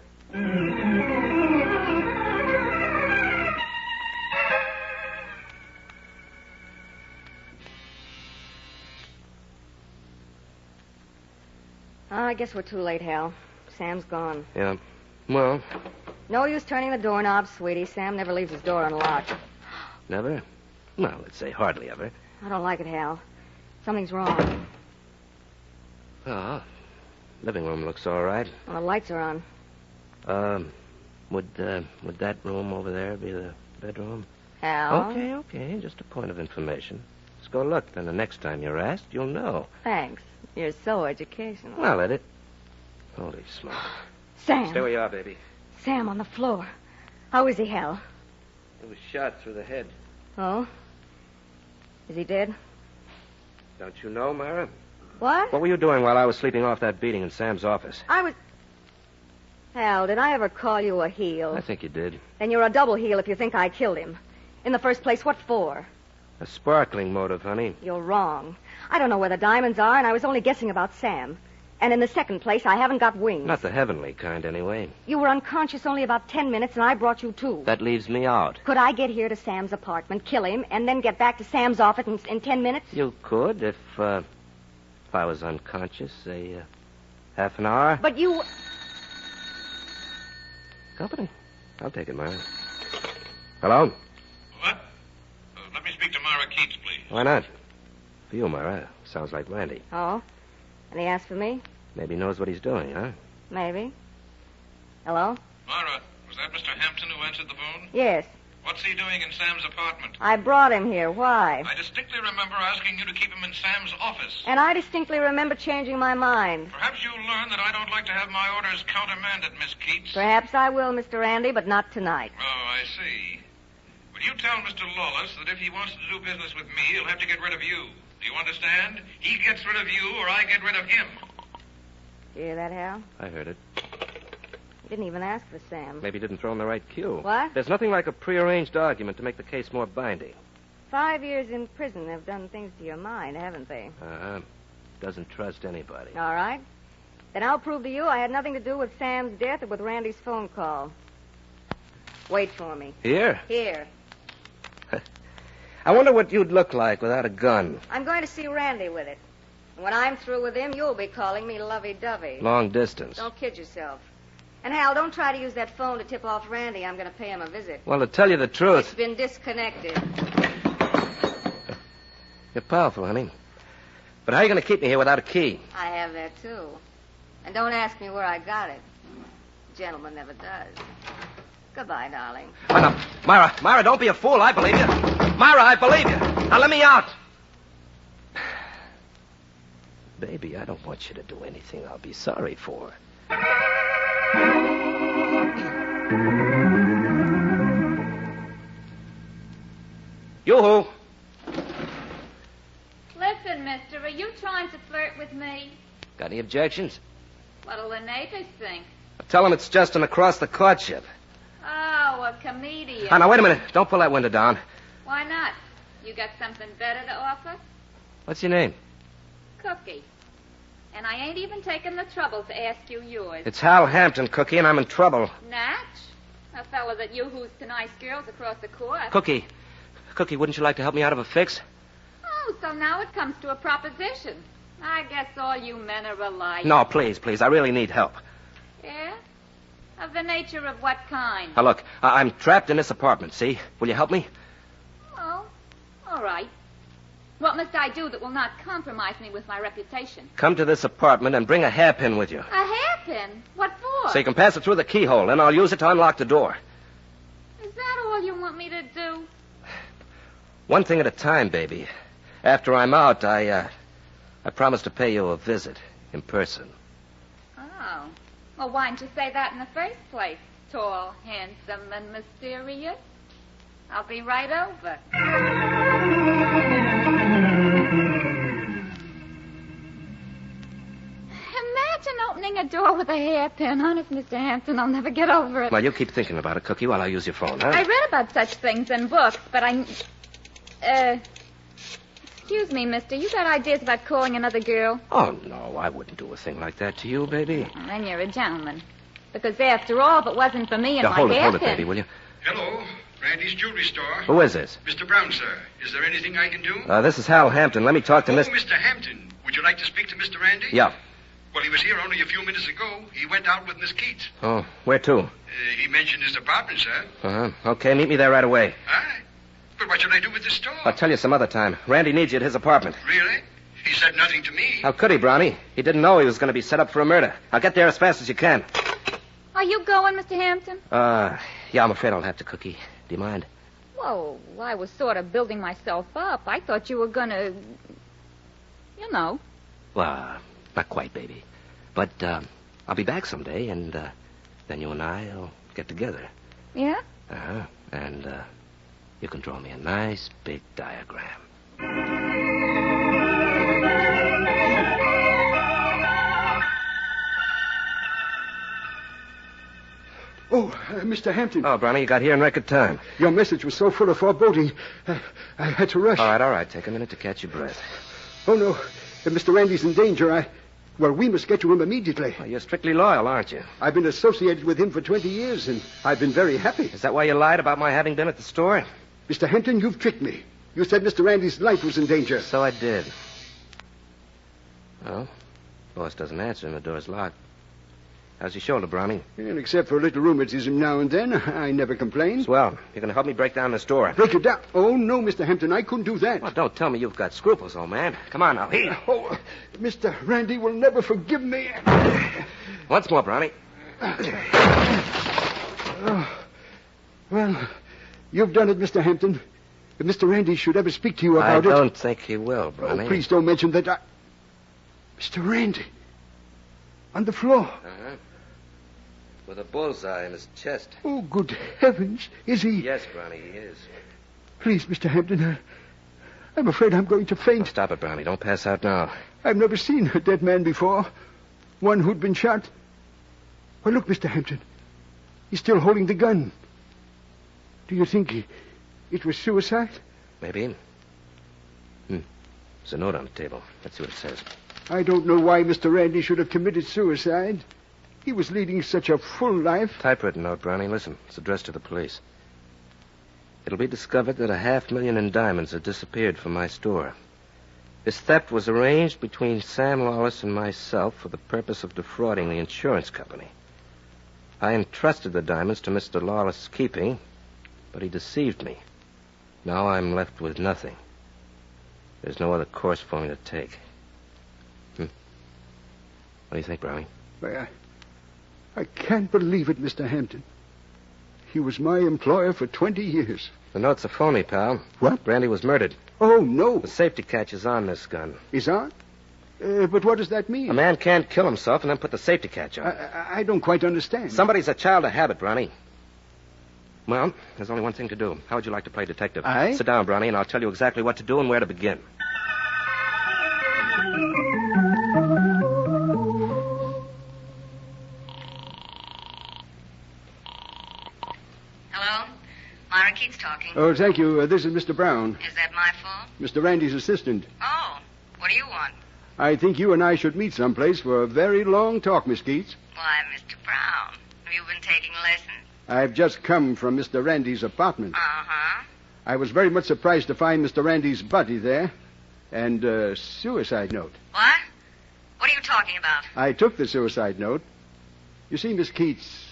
S11: I guess we're too late, Hal. Sam's gone.
S17: Yeah. Well,
S11: No use turning the doorknob, sweetie. Sam never leaves his door unlocked.
S17: never? Well, let's say hardly ever.
S11: I don't like it, Hal. Something's wrong.
S17: Oh, living room looks all right.
S11: Well, the lights are on.
S17: Would that room over there be the bedroom?
S11: Hal?
S17: Okay. Just a point of information. Let's go look. Then the next time you're asked, you'll know.
S11: Thanks. You're so educational.
S17: Well, let it. Holy smoke.
S11: Sam.
S17: Stay where you are, baby.
S11: Sam on the floor. How is he, Hal?
S17: He was shot through the head.
S11: Oh? Is he dead?
S17: Don't you know, Myra?
S11: What?
S17: What were you doing while I was sleeping off that beating in Sam's office?
S11: I was... Hal, did I ever call you a heel?
S17: I think you did.
S11: Then you're a double heel if you think I killed him. In the first place, what for?
S17: A sparkling motive, honey.
S11: You're wrong. I don't know where the diamonds are, and I was only guessing about Sam. And in the second place, I haven't got wings.
S17: Not the heavenly kind, anyway.
S11: You were unconscious only about 10 minutes, and I brought you 2.
S17: That leaves me out.
S11: Could I get here to Sam's apartment, kill him, and then get back to Sam's office in 10 minutes?
S17: You could if I was unconscious, say, half an hour.
S11: But you...
S17: Company. I'll take it, Myra. Hello?
S16: What? Let me speak to Myra Keats, please.
S17: Why not? For you, Myra. Sounds like Randy.
S11: Oh? And he asked for me?
S17: Maybe he knows what he's doing, huh?
S11: Maybe. Hello?
S16: Myra, was that Mr. Hampton who answered the phone?
S11: Yes.
S16: What's he doing in Sam's apartment?
S11: I brought him here. Why?
S16: I distinctly remember asking you to keep him in Sam's office.
S11: And I distinctly remember changing my mind.
S16: Perhaps you'll learn that I don't like to have my orders countermanded, Miss Keats.
S11: Perhaps I will, Mr. Randy, but not tonight.
S16: Oh, I see. Will you tell Mr. Lawless that if he wants to do business with me, he'll have to get rid of you? Do you understand? He gets rid of you, or I get rid of him.
S11: You hear that, Hal?
S17: I heard it.
S11: He didn't even ask for Sam.
S17: Maybe he didn't throw in the right cue.
S11: What?
S17: There's nothing like a prearranged argument to make the case more binding.
S11: 5 years in prison have done things to your mind, haven't they?
S17: Doesn't trust anybody.
S11: All right. Then I'll prove to you I had nothing to do with Sam's death or with Randy's phone call. Wait for me.
S17: Here?
S11: Here.
S17: I wonder what you'd look like without a gun.
S11: I'm going to see Randy with it. And when I'm through with him, you'll be calling me lovey-dovey.
S17: Long distance.
S11: Don't kid yourself. And, Hal, don't try to use that phone to tip off Randy. I'm going to pay him a visit.
S17: Well, to tell you the truth...
S11: It's been disconnected.
S17: You're powerful, honey. But how are you going to keep me here without a key?
S11: I have that, too. And don't ask me where I got it. A gentleman never does. Goodbye, darling.
S17: Oh, no. Myra, don't be a fool. I believe you. Myra, I believe you. Now let me out. Baby, I don't want you to do anything I'll be sorry for.
S10: Yoo-hoo.
S5: Listen, mister, are you trying to flirt with me?
S10: Got any objections?
S5: What'll the neighbors think?
S10: Tell them it's just an across-the-courtship.
S5: Oh, a comedian.
S10: Oh, now, wait a minute. Don't pull that window down.
S5: Why not? You got something better to offer?
S10: What's your name?
S5: Cookie. And I ain't even taken the trouble to ask you yours.
S10: It's Hal Hampton, Cookie, and I'm in trouble.
S5: Natch? A fellow that yoo-hoos to nice girls across the court.
S10: Cookie, wouldn't you like to help me out of a fix?
S5: Oh, so now it comes to a proposition. I guess all you men are alike.
S10: No, please. I really need help.
S5: Yeah? Of the nature of what kind?
S10: Now, look, I'm trapped in this apartment, see? Will you help me?
S5: Oh, all right. What must I do that will not compromise me with my reputation?
S10: Come to this apartment and bring a hairpin with you.
S5: A hairpin? What for?
S10: So you can pass it through the keyhole, and I'll use it to unlock the door.
S5: Is that all you want me to do?
S10: One thing at a time, baby. After I'm out, I promise to pay you a visit in person.
S5: Oh. Well, why didn't you say that in the first place? Tall, handsome, and mysterious. I'll be right over. Imagine opening a door with a hairpin. Honest, Mr. Hampton, I'll never get over it.
S10: Well, you keep thinking about it, Cookie, while I use your phone, huh?
S5: I read about such things in books, but excuse me, mister. You got ideas about calling another girl?
S10: Oh, no, I wouldn't do a thing like that to you, baby.
S5: Well, then you're a gentleman. Because after all, if it wasn't for me and my
S10: hold
S5: hairpin...
S10: it, baby, will you?
S16: Hello, Randy's jewelry store.
S10: Who is this?
S16: Mr. Brown, sir. Is there anything I can do?
S10: This is Hal Hampton. Let me talk to
S16: Mr. Hampton. Would you like to speak to Mr. Randy?
S10: Yeah.
S16: Well, he was here only a few minutes ago. He went out with Miss Keats.
S10: Oh, where to?
S16: He mentioned his apartment, sir.
S10: Uh-huh. Okay, meet me there right away.
S16: All right. But what should I do with this store?
S10: I'll tell you some other time. Randy needs you at his apartment.
S16: Really? He said nothing to me.
S10: How could he, Brownie? He didn't know he was going to be set up for a murder. I'll get there as fast as you can.
S5: Are you going, Mr. Hampton?
S10: Yeah, I'm afraid I'll have to, Cookie. Do you mind?
S5: Whoa, I was sort of building myself up. I thought you were gonna... You know.
S10: Well, not quite, baby. But, I'll be back someday, and, then you and I'll get together.
S5: Yeah?
S10: Uh-huh. And, you can draw me a nice big diagram.
S2: Oh, Mr. Hampton.
S10: Oh, Brownie, you got here in record time.
S2: Your message was so full of foreboding, I had to rush.
S10: All right. Take a minute to catch your breath.
S2: Oh, no. If Mr. Randy's in danger, well, we must get to him immediately.
S10: Well, you're strictly loyal, aren't you?
S2: I've been associated with him for 20 years, and I've been very happy.
S10: Is that why you lied about my having been at the store?
S2: Mr. Hampton, you've tricked me. You said Mr. Randy's life was in danger.
S10: So I did. Well, boss doesn't answer and the door's locked. How's your shoulder, Brownie?
S2: And except for a little rheumatism now and then, I never complain.
S10: Swell. You're going to help me break down this door.
S2: Break it down? Oh, no, Mr. Hampton, I couldn't do that.
S10: Well, don't tell me you've got scruples, old man. Come on now. Here.
S2: Oh, Mr. Randy will never forgive me.
S10: Once more, Brownie.
S2: Well, you've done it, Mr. Hampton. If Mr. Randy should ever speak to you about it...
S10: I don't think he will, Brownie.
S2: Oh, please don't mention that Mr. Randy. On the floor.
S10: Uh-huh. With a bullseye in his chest.
S2: Oh, good heavens. Is he?
S10: Yes, Brownie, he is.
S2: Please, Mr. Hampton, I'm afraid I'm going to faint.
S10: Oh, stop it, Brownie. Don't pass out now.
S2: I've never seen a dead man before. One who'd been shot. Well, look, Mr. Hampton. He's still holding the gun. Do you think it was suicide?
S10: Maybe. There's a note on the table. Let's see what it says.
S2: I don't know why Mr. Randy should have committed suicide. He was leading such a full life.
S10: Typewritten note, Brownie. Listen, it's addressed to the police. It'll be discovered that $500,000 in diamonds have disappeared from my store. This theft was arranged between Sam Lawless and myself for the purpose of defrauding the insurance company. I entrusted the diamonds to Mr. Lawless' keeping, but he deceived me. Now I'm left with nothing. There's no other course for me to take. What do you think, Brownie?
S2: I can't believe it, Mr. Hampton. He was my employer for 20 years.
S10: The note's a phony, pal.
S2: What?
S10: Randy was murdered.
S2: Oh, no.
S10: The safety catch is on this gun.
S2: Is on? But what does that mean?
S10: A man can't kill himself and then put the safety catch on.
S2: I don't quite understand.
S10: Somebody's a child of habit, Brownie. Well, there's only one thing to do. How would you like to play detective?
S2: Aye?
S10: Sit down, Brownie, and I'll tell you exactly what to do and where to begin.
S11: Hello? Myra Keats talking.
S2: Oh, thank you. This is Mr. Brown,
S11: Is that my fault?
S2: Mr. Randy's assistant.
S11: Oh, what do you want?
S2: I think you and I should meet someplace for a very long talk, Miss Keats.
S11: Why, Mr. Brown, have you been taking lessons?
S2: I've just come from Mr. Randy's apartment.
S11: Uh-huh.
S2: I was very much surprised to find Mr. Randy's body there and a suicide note.
S11: What? What are you talking about?
S2: I took the suicide note. You see, Miss Keats,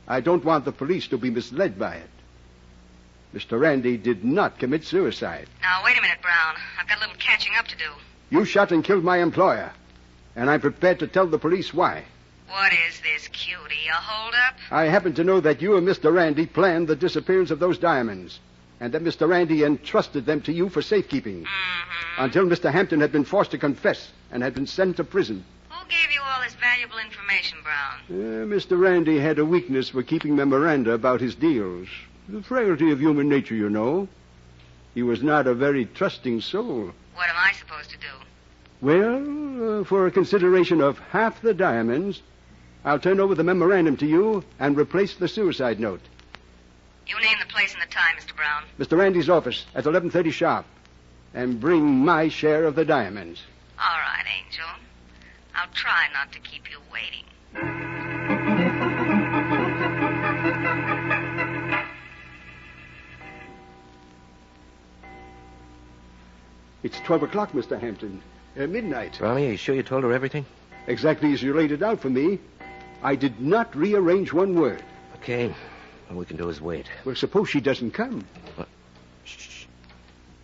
S2: I don't want the police to be misled by it. Mr. Randy did not commit suicide.
S11: Now, wait a minute, Brown. I've got a little catching up to do.
S2: You shot and killed my employer, and I'm prepared to tell the police why.
S11: What is this, cutie? A holdup?
S2: I happen to know that you and Mr. Randy planned the disappearance of those diamonds, and that Mr. Randy entrusted them to you for safekeeping.
S11: Mm-hmm.
S2: Until Mr. Hampton had been forced to confess and had been sent to prison.
S11: Who gave you all this valuable information, Brown?
S2: Mr. Randy had a weakness for keeping memoranda about his deals. The frailty of human nature, you know. He was not a very trusting soul.
S11: What am I supposed to do?
S2: Well, for a consideration of half the diamonds, I'll turn over the memorandum to you and replace the suicide note.
S11: You name the place and the time, Mr. Brown.
S2: Mr. Randy's office at 11:30 sharp. And bring my share of the diamonds.
S11: All right, Angel. I'll try not to keep you waiting.
S2: It's 12 o'clock, Mr. Hampton. Midnight.
S10: Brownie, are you sure you told her everything?
S2: Exactly as you laid it out for me. I did not rearrange one word.
S10: Okay. All we can do is wait.
S2: Well, suppose she doesn't come.
S10: What? Shh.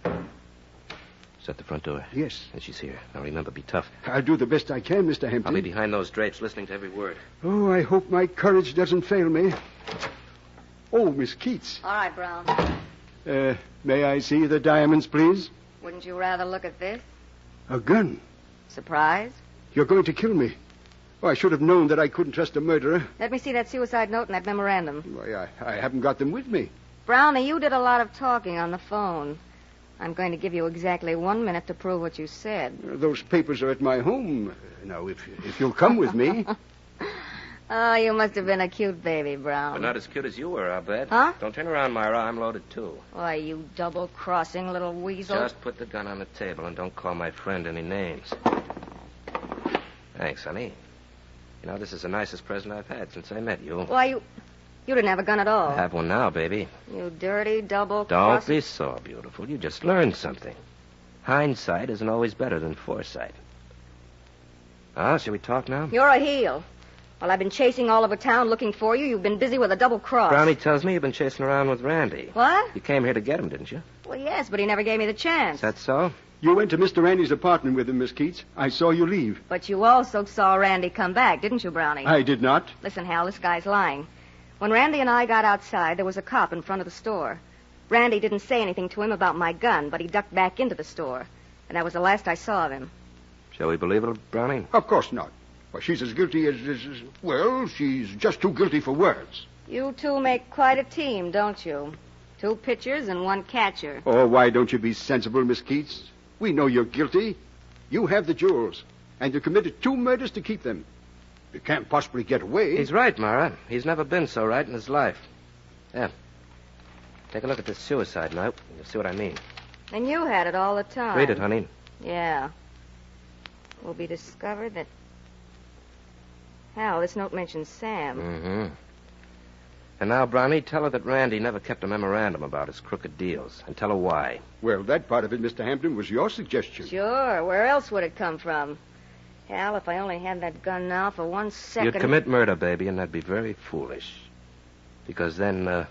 S10: Is that the front door?
S2: Yes.
S10: And she's here. Now remember, be tough.
S2: I'll do the best I can, Mr. Hampton.
S10: I'll be behind those drapes, listening to every word.
S2: Oh, I hope my courage doesn't fail me. Oh, Miss Keats.
S11: All right, Brown.
S2: May I see the diamonds, please?
S11: Wouldn't you rather look at this?
S2: A gun.
S11: Surprise?
S2: You're going to kill me. Oh, I should have known that I couldn't trust a murderer.
S11: Let me see that suicide note and that memorandum.
S2: Why, I haven't got them with me.
S11: Brownie, you did a lot of talking on the phone. I'm going to give you exactly 1 minute to prove what you said.
S2: Those papers are at my home. Now, if you'll come with me.
S11: Oh, you must have been a cute baby, Brown.
S10: But not as cute as you were, I'll bet.
S11: Huh?
S10: Don't turn around, Myra. I'm loaded, too.
S11: Why, you double-crossing little weasel.
S10: Just put the gun on the table and don't call my friend any names. Thanks, honey. You know, this is the nicest present I've had since I met you.
S11: Why, you didn't have a gun at all.
S10: I have one now, baby.
S11: You dirty double-crossing...
S10: Don't be so beautiful. You just learned something. Hindsight isn't always better than foresight. Ah, shall we talk now?
S11: You're a heel. While I've been chasing all over town looking for you, you've been busy with a double cross.
S10: Brownie tells me you've been chasing around with Randy.
S11: What?
S10: You came here to get him, didn't you?
S11: Well, yes, but he never gave me the chance.
S10: Is that so?
S2: You went to Mr. Randy's apartment with him, Miss Keats. I saw you leave.
S11: But you also saw Randy come back, didn't you, Brownie?
S2: I did not.
S11: Listen, Hal, this guy's lying. When Randy and I got outside, there was a cop in front of the store. Randy didn't say anything to him about my gun, but he ducked back into the store. And that was the last I saw of him.
S10: Shall we believe it, Brownie?
S2: Of course not. Well, she's as guilty as... Well, she's just too guilty for words.
S11: You two make quite a team, don't you? 2 pitchers and 1 catcher.
S2: Oh, why don't you be sensible, Miss Keats? We know you're guilty. You have the jewels, and you committed 2 murders to keep them. You can't possibly get away.
S10: He's right, Mara. He's never been so right in his life. Yeah. Take a look at this suicide note. You'll see what I mean.
S11: And you had it all the time.
S10: Read it, honey.
S11: Yeah. It will be discovered that... Hal, this note mentions Sam.
S10: Mm-hmm. And now, Brownie, tell her that Randy never kept a memorandum about his crooked deals. And tell her why.
S2: Well, that part of it, Mr. Hampton, was your suggestion.
S11: Sure. Where else would it come from? Hal, if I only had that gun now for 1 second...
S10: You'd commit murder, baby, and that'd be very foolish. Because then,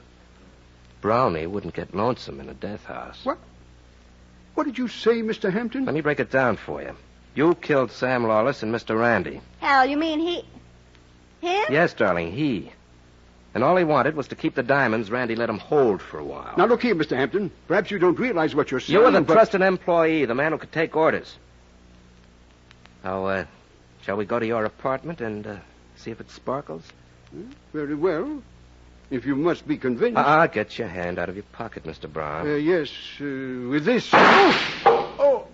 S10: Brownie wouldn't get lonesome in a death house.
S2: What? What did you say, Mr. Hampton?
S10: Let me break it down for you. You killed Sam Lawless and Mr. Randy.
S11: Hal, you mean he... Him?
S10: Yes, darling, he. And all he wanted was to keep the diamonds Randy let him hold for a while.
S2: Now, look here, Mr. Hampton. Perhaps you don't realize what you're saying.
S10: You were the trusted employee, the man who could take orders. Now, shall we go to your apartment and see if it sparkles?
S2: Very well. If you must be convinced.
S10: Get your hand out of your pocket, Mr. Brown.
S2: Yes, with this.
S11: Hal,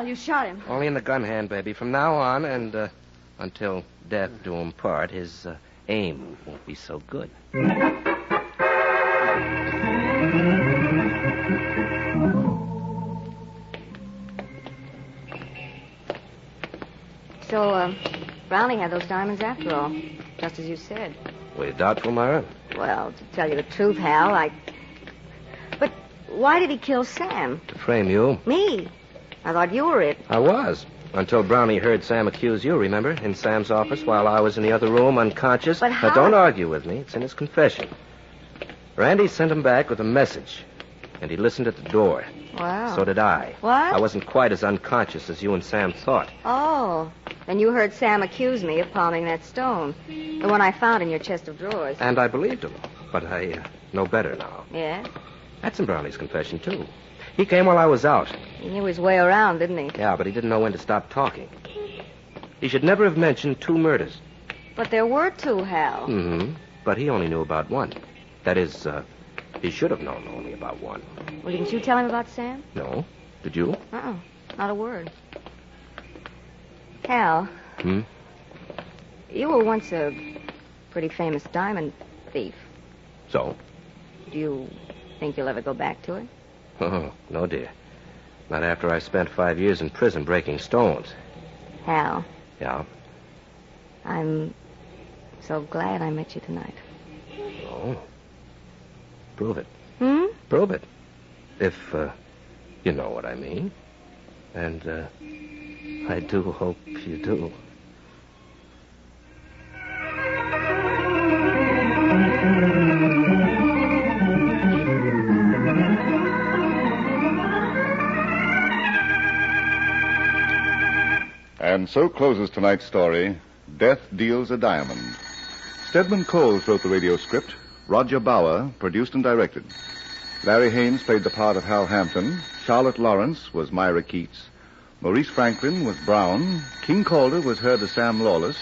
S11: you shot him.
S10: Only in the gun hand, baby. From now on and until death do him part, his aim won't be so good.
S11: So, Brownie had those diamonds after all, just as you said.
S10: Were you doubtful, Myra?
S11: Well, to tell you the truth, Hal, But why did he kill Sam?
S10: To frame you.
S11: Me? I thought you were it.
S10: I was. Until Brownie heard Sam accuse you, remember? In Sam's office while I was in the other room, unconscious.
S11: But how?
S10: Now, don't argue with me. It's in his confession. Randy sent him back with a message. And he listened at the door.
S11: Wow.
S10: So did I.
S11: What?
S10: I wasn't quite as unconscious as you and Sam thought.
S11: Oh. Then you heard Sam accuse me of palming that stone. The one I found in your chest of drawers.
S10: And I believed him. But I know better now.
S11: Yeah?
S10: That's in Brownie's confession, too. He came while I was out.
S11: He knew his way around, didn't he?
S10: Yeah, but he didn't know when to stop talking. He should never have mentioned 2 murders.
S11: But there were 2, Hal.
S10: Mm-hmm. But he only knew about 1. That is, he should have known only about 1.
S11: Well, didn't you tell him about Sam?
S10: No. Did you?
S11: Uh-uh. Not a word. Hal.
S10: Hmm?
S11: You were once a pretty famous diamond thief.
S10: So?
S11: Do you think you'll ever go back to it?
S10: Oh, no, dear. Not after I spent 5 years in prison breaking stones.
S11: Hal.
S10: Yeah?
S11: I'm so glad I met you tonight.
S10: Oh. Prove it.
S11: Hmm?
S10: Prove it. If, you know what I mean. And, I do hope you do.
S1: And so closes tonight's story, Death Deals a Diamond. Stedman Coles wrote the radio script. Roger Bauer produced and directed. Larry Haynes played the part of Hal Hampton. Charlotte Lawrence was Myra Keats. Maurice Franklin was Brown. King Calder was heard as Sam Lawless.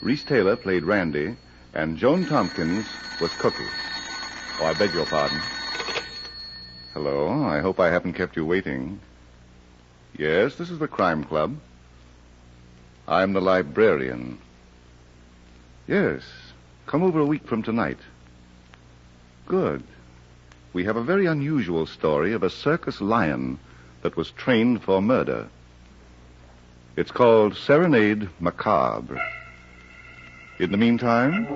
S1: Reese Taylor played Randy. And Joan Tompkins was Cookie. Oh, I beg your pardon. Hello, I hope I haven't kept you waiting. Yes, this is the Crime Club. I'm the librarian. Yes, come over a week from tonight. Good. We have a very unusual story of a circus lion that was trained for murder. It's called Serenade Macabre. In the meantime,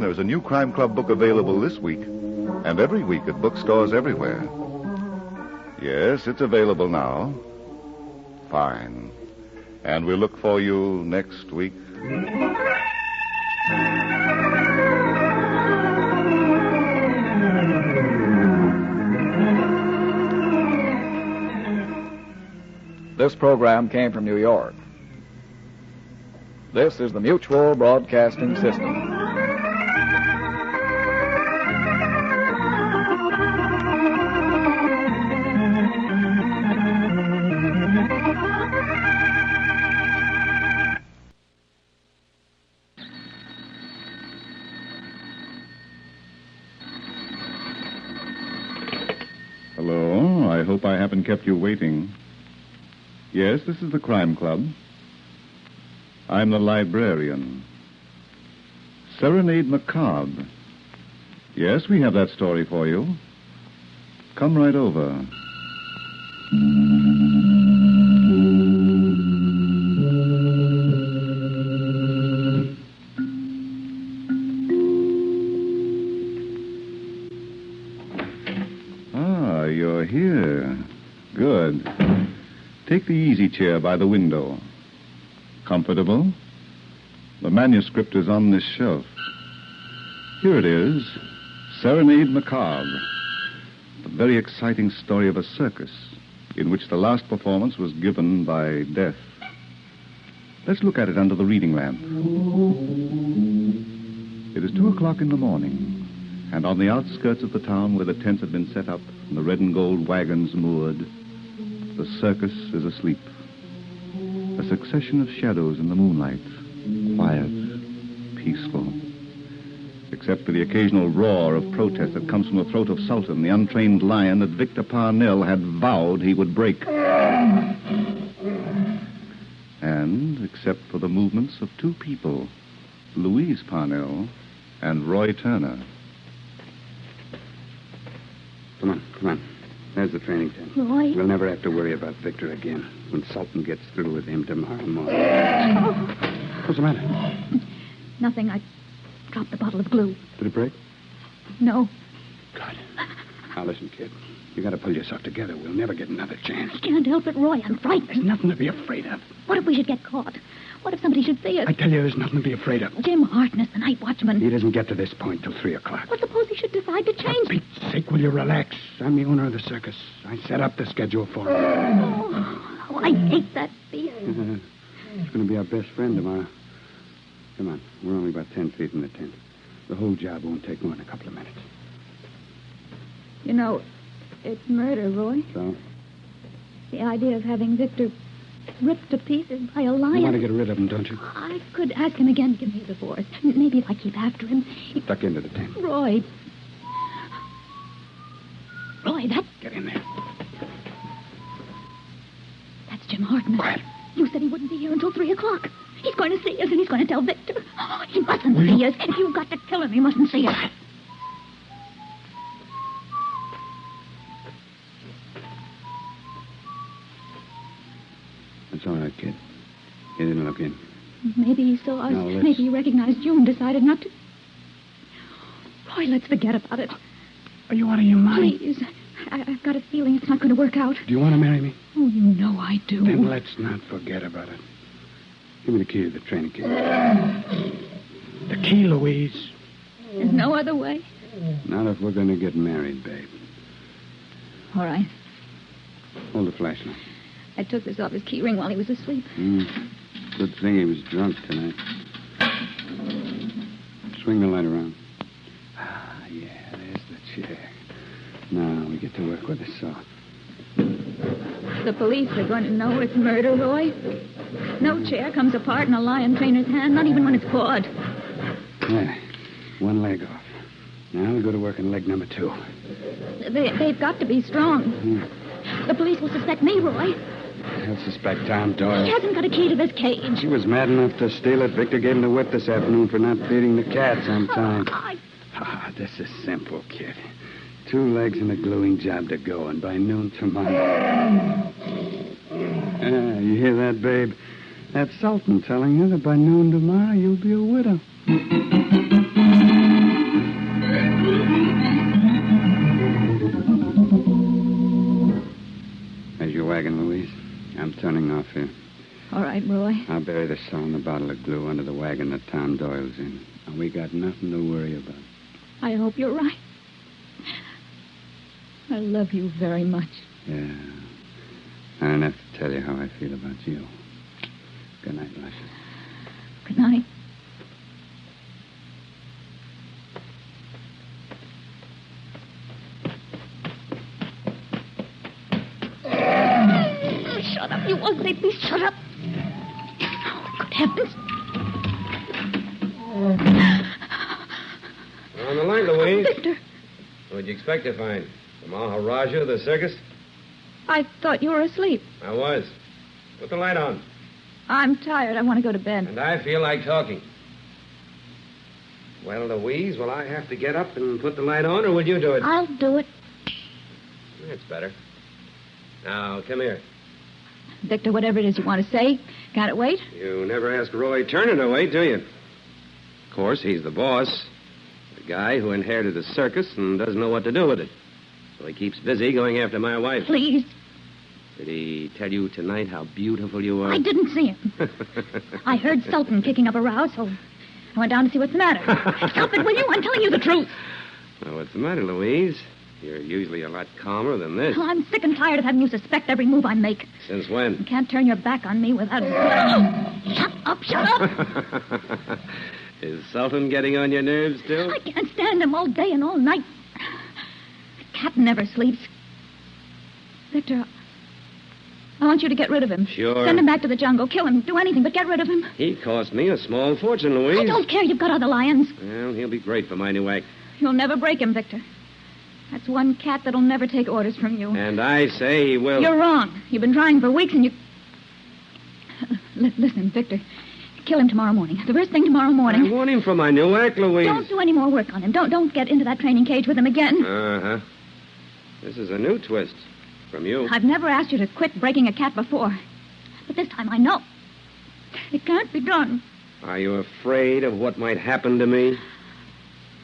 S1: there's a new Crime Club book available this week, and every week at bookstores everywhere. Yes, it's available now. Fine. And we'll look for you next week.
S9: This program came from New York. This is the Mutual Broadcasting System.
S1: Hello, I hope I haven't kept you waiting. Yes, this is the Crime Club. I'm the librarian. Serenade Macabre. Yes, we have that story for you. Come right over. Ah, you're here. Good. Take the easy chair by the window. Comfortable? The manuscript is on this shelf. Here it is, Serenade Macabre. A very exciting story of a circus in which the last performance was given by death. Let's look at it under the reading lamp. It is 2:00 in the morning, and on the outskirts of the town where the tents have been set up and the red and gold wagons moored, the circus is asleep.
S8: A succession of shadows in the moonlight. Quiet. Peaceful. Except for the occasional roar of protest that comes from the throat of Sultan, the untrained lion that Victor Parnell had vowed he would break. And, except for the movements of two people, Louise Parnell and Roy Turner.
S22: Come on. There's the training tent.
S21: Roy?
S22: We'll never have to worry about Victor again when Sultan gets through with him tomorrow morning. What's the matter?
S14: Nothing. I dropped the bottle of glue.
S22: Did it break?
S14: No.
S22: Good. Now, listen, kid. You gotta pull yourself together. We'll never get another chance.
S14: I can't help it, Roy. I'm frightened.
S22: There's nothing to be afraid of.
S14: What if we should get caught? What if somebody should see us?
S22: I tell you, there's nothing to be afraid of.
S14: Jim Harkness, the night watchman.
S22: He doesn't get to this point till 3 o'clock.
S14: Well, suppose he should decide to change.
S22: For Pete's sake, will you relax? I'm the owner of the circus. I set up the schedule for him.
S14: Oh, I hate that beast.
S22: It's going to be our best friend tomorrow. Come on. We're only about 10 feet in the tent. The whole job won't take more than a couple of minutes.
S14: You know, it's murder, Roy.
S22: So?
S14: The idea of having Victor ripped to pieces by a lion.
S22: You want to get rid of him, don't you?
S14: I could ask him again to give me a divorce. Maybe if I keep after him.
S22: Duck into the tent.
S14: Roy, that...
S22: Get in there.
S14: That's Jim Harkness.
S22: Quiet.
S14: You said he wouldn't be here until 3 o'clock. He's going to see us, and he's going to tell Victor. Oh, he mustn't see us. If you've got to kill him, he mustn't see us.
S22: That's all right, kid. He didn't look in.
S14: Maybe he saw us.
S22: No, let's...
S14: Maybe he recognized you and decided not to. Roy, let's forget about it.
S22: Are you out of your mind?
S14: Please. I've got a feeling it's not going to work out.
S22: Do you want to marry me?
S14: Oh, you know I do.
S22: Then let's not forget about it. Give me the key to the training key. The key, Louise.
S14: There's no other way?
S22: Not if we're going to get married, babe.
S14: All right.
S22: Hold the flashlight.
S14: I took this off his key ring while he was asleep.
S22: Good thing he was drunk tonight. Swing the light around. Ah, yeah, there's the chair. Now we get to work with the saw.
S14: The police are going to know it's murder, Roy. No chair comes apart in a lion trainer's hand, not even when it's pawed.
S22: Yeah, one leg off. Now we go to work on leg number 2.
S14: They've got to be strong. The police will suspect me, Roy.
S22: They'll suspect Tom Doyle.
S14: He hasn't got a key to this cage.
S22: He was mad enough to steal it. Victor gave him the whip this afternoon for not feeding the cats on time. This is simple, kid. 2 legs and a gluing job to go, and by noon tomorrow. You hear that, babe? That's Sultan telling you that by noon tomorrow you'll be a widow. There's your wagon, Louise. I'm turning off here.
S14: All right, Roy.
S22: I'll bury the saw and the bottle of glue under the wagon that Tom Doyle's in. And we got nothing to worry about.
S14: I hope you're right. I love you very much.
S22: Yeah. I don't have to tell you how I feel about you. Good night, Luscious.
S14: Good night. Shut up, you ugly beast. Shut up. Oh, good heavens.
S23: You're on the line, Louise.
S14: Victor.
S23: What'd you expect to find? The Maharaja of the circus?
S14: I thought you were asleep.
S23: I was. Put the light on.
S14: I'm tired. I want to go to bed.
S23: And I feel like talking. Well, Louise, will I have to get up and put the light on, or will you do it?
S14: I'll do it.
S23: That's better. Now, come here.
S14: Victor, whatever it is you want to say, can't it wait?
S23: You never ask Roy Turner to wait, do you? Of course, he's the boss. The guy who inherited the circus and doesn't know what to do with it. So he keeps busy going after my wife.
S14: Please.
S23: Did he tell you tonight how beautiful you are?
S14: I didn't see him. I heard Sultan kicking up a row, so I went down to see what's the matter. Stop it, will you? I'm telling you the truth.
S23: Well, what's the matter, Louise? You're usually a lot calmer than this.
S14: Oh, I'm sick and tired of having you suspect every move I make.
S23: Since when?
S14: You can't turn your back on me without... Shut up, shut up!
S23: Is Sultan getting on your nerves, still?
S14: I can't stand him all day and all night. The cat never sleeps. Victor, I want you to get rid of him.
S23: Sure.
S14: Send him back to the jungle. Kill him. Do anything, but get rid of him.
S23: He cost me a small fortune, Louise.
S14: I don't care. You've got other lions.
S23: Well, he'll be great for my new act.
S14: You'll never break him, Victor. That's one cat that'll never take orders from you.
S23: And I say he will.
S14: You're wrong. You've been trying for weeks and you... Listen, Victor. Kill him tomorrow morning. The first thing tomorrow morning.
S23: I want him for my new act, Louise.
S14: Don't do any more work on him. Don't get into that training cage with him again.
S23: Uh-huh. This is a new twist from you.
S14: I've never asked you to quit breaking a cat before. But this time I know. It can't be done.
S23: Are you afraid of what might happen to me?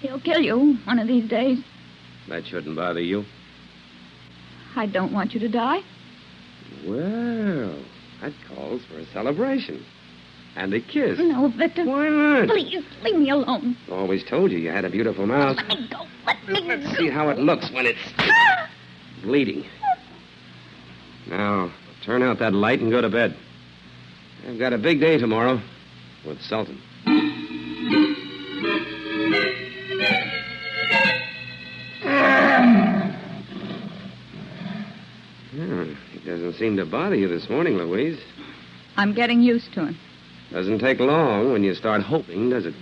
S14: He'll kill you one of these days.
S23: That shouldn't bother you.
S14: I don't want you to die.
S23: Well, that calls for a celebration. And a kiss.
S14: No, Victor.
S23: Why not?
S14: Please, leave me alone.
S23: Always told you had a beautiful mouth.
S14: Let me go. Let me
S23: Let's
S14: go.
S23: see how it looks when it's bleeding. Now, turn out that light and go to bed. I've got a big day tomorrow with Sultan. He doesn't seem to bother you this morning, Louise.
S14: I'm getting used to him.
S23: Doesn't take long when you start hoping, does it?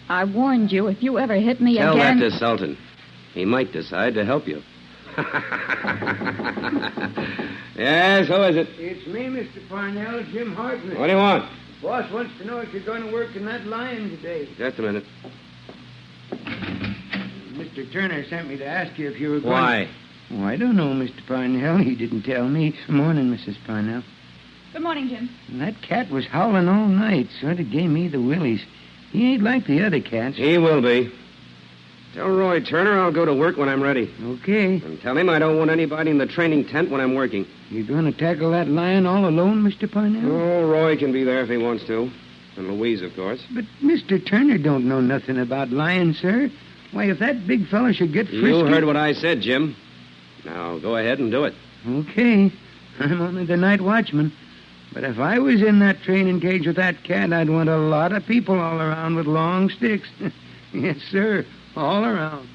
S14: I warned you, if you ever hit me
S23: Tell
S14: again...
S23: that to Sultan. He might decide to help you. Yes, who is it?
S7: It's me, Mr. Parnell, Jim Hartman.
S23: What do you want?
S7: The boss wants to know if you're going to work in that lion today.
S23: Just a minute.
S7: Mr. Turner sent me to ask you if you were going...
S23: Why?
S7: Oh, I don't know, Mr. Parnell. He didn't tell me. Morning, Mrs. Parnell.
S14: Good morning, Jim.
S7: That cat was howling all night. Sort of gave me the willies. He ain't like the other cats.
S23: He will be. Tell Roy Turner I'll go to work when I'm ready.
S7: Okay.
S23: And tell him I don't want anybody in the training tent when I'm working.
S7: You going to tackle that lion all alone, Mr. Parnell?
S23: Oh, Roy can be there if he wants to. And Louise, of course.
S7: But Mr. Turner don't know nothing about lions, sir. Why, if that big fella should get frisky...
S23: You heard what I said, Jim. Now, go ahead and do it.
S7: Okay. I'm only the night watchman. But if I was in that training cage with that cat, I'd want a lot of people all around with long sticks. Yes, sir. All around.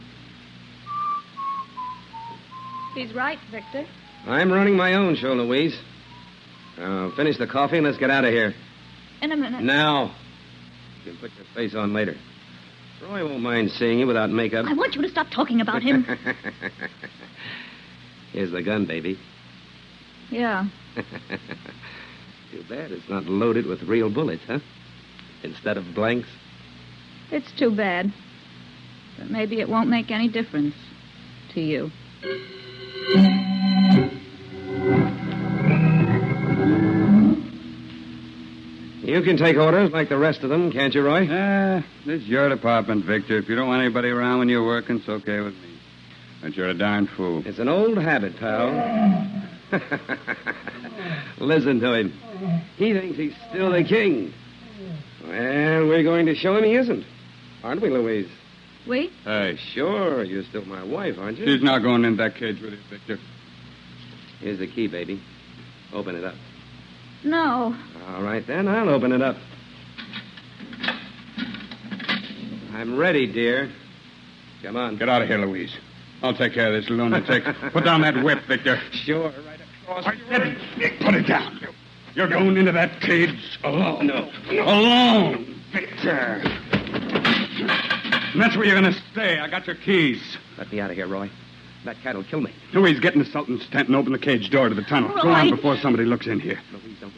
S14: He's right, Victor.
S23: I'm running my own show, Louise. Now, finish the coffee and let's get out of here.
S14: In a minute.
S23: Now. You can put your face on later. Roy won't mind seeing you without makeup.
S14: I want you to stop talking about him.
S23: Here's the gun, baby.
S14: Yeah.
S23: Too bad it's not loaded with real bullets, huh? Instead of blanks.
S14: It's too bad. But maybe it won't make any difference to you.
S23: You can take orders like the rest of them, can't you, Roy?
S22: This is your department, Victor. If you don't want anybody around when you're working, it's okay with me. But you're a darn fool.
S23: It's an old habit, pal. Listen to him. He thinks he's still the king. Well, we're going to show him he isn't. Aren't we, Louise?
S14: We?
S23: Sure. You're still my wife, aren't you?
S22: She's not going in that cage with you, Victor.
S23: Here's the key, baby. Open it up.
S14: No.
S23: All right, then. I'll open it up. I'm ready, dear. Come on.
S22: Get out of here, Louise. I'll take care of this lunatic. Put down that whip, Victor.
S23: Sure, right across.
S22: Put it down. You're going into that cage alone.
S23: No.
S22: Alone, Victor. And that's where you're going to stay. I got your keys.
S23: Let me out of here, Roy. That cat will kill me.
S22: Louise, get in the Sultan's tent and open the cage door to the tunnel.
S14: Roy.
S23: Oh,
S22: Go on before somebody looks in here.
S23: Louise, don't.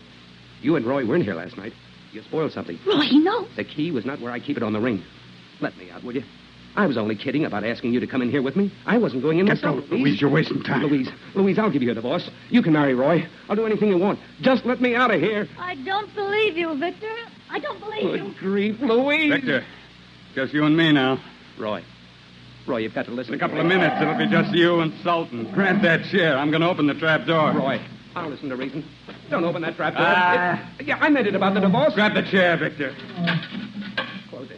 S23: You and Roy were in here last night. You spoiled something.
S14: Roy, no.
S23: The key was not where I keep it on the ring. Let me out, will you? I was only kidding about asking you to come in here with me. I wasn't going in
S22: Get
S23: myself.
S22: out, Louise. You're wasting time.
S23: Louise, I'll give you a divorce. You can marry Roy. I'll do anything you want. Just let me out of here.
S14: I don't believe you, Victor. I don't believe you.
S23: Good grief, Louise.
S22: Victor, just you and me now.
S23: Roy, you've got to listen.
S22: In a couple of minutes, it'll be just you and Sultan. Grab that chair. I'm going to open the trap door.
S23: Roy, I'll listen to reason. Don't open that trap door. Yeah, I meant it about the divorce.
S22: Grab the chair, Victor.
S23: Close it.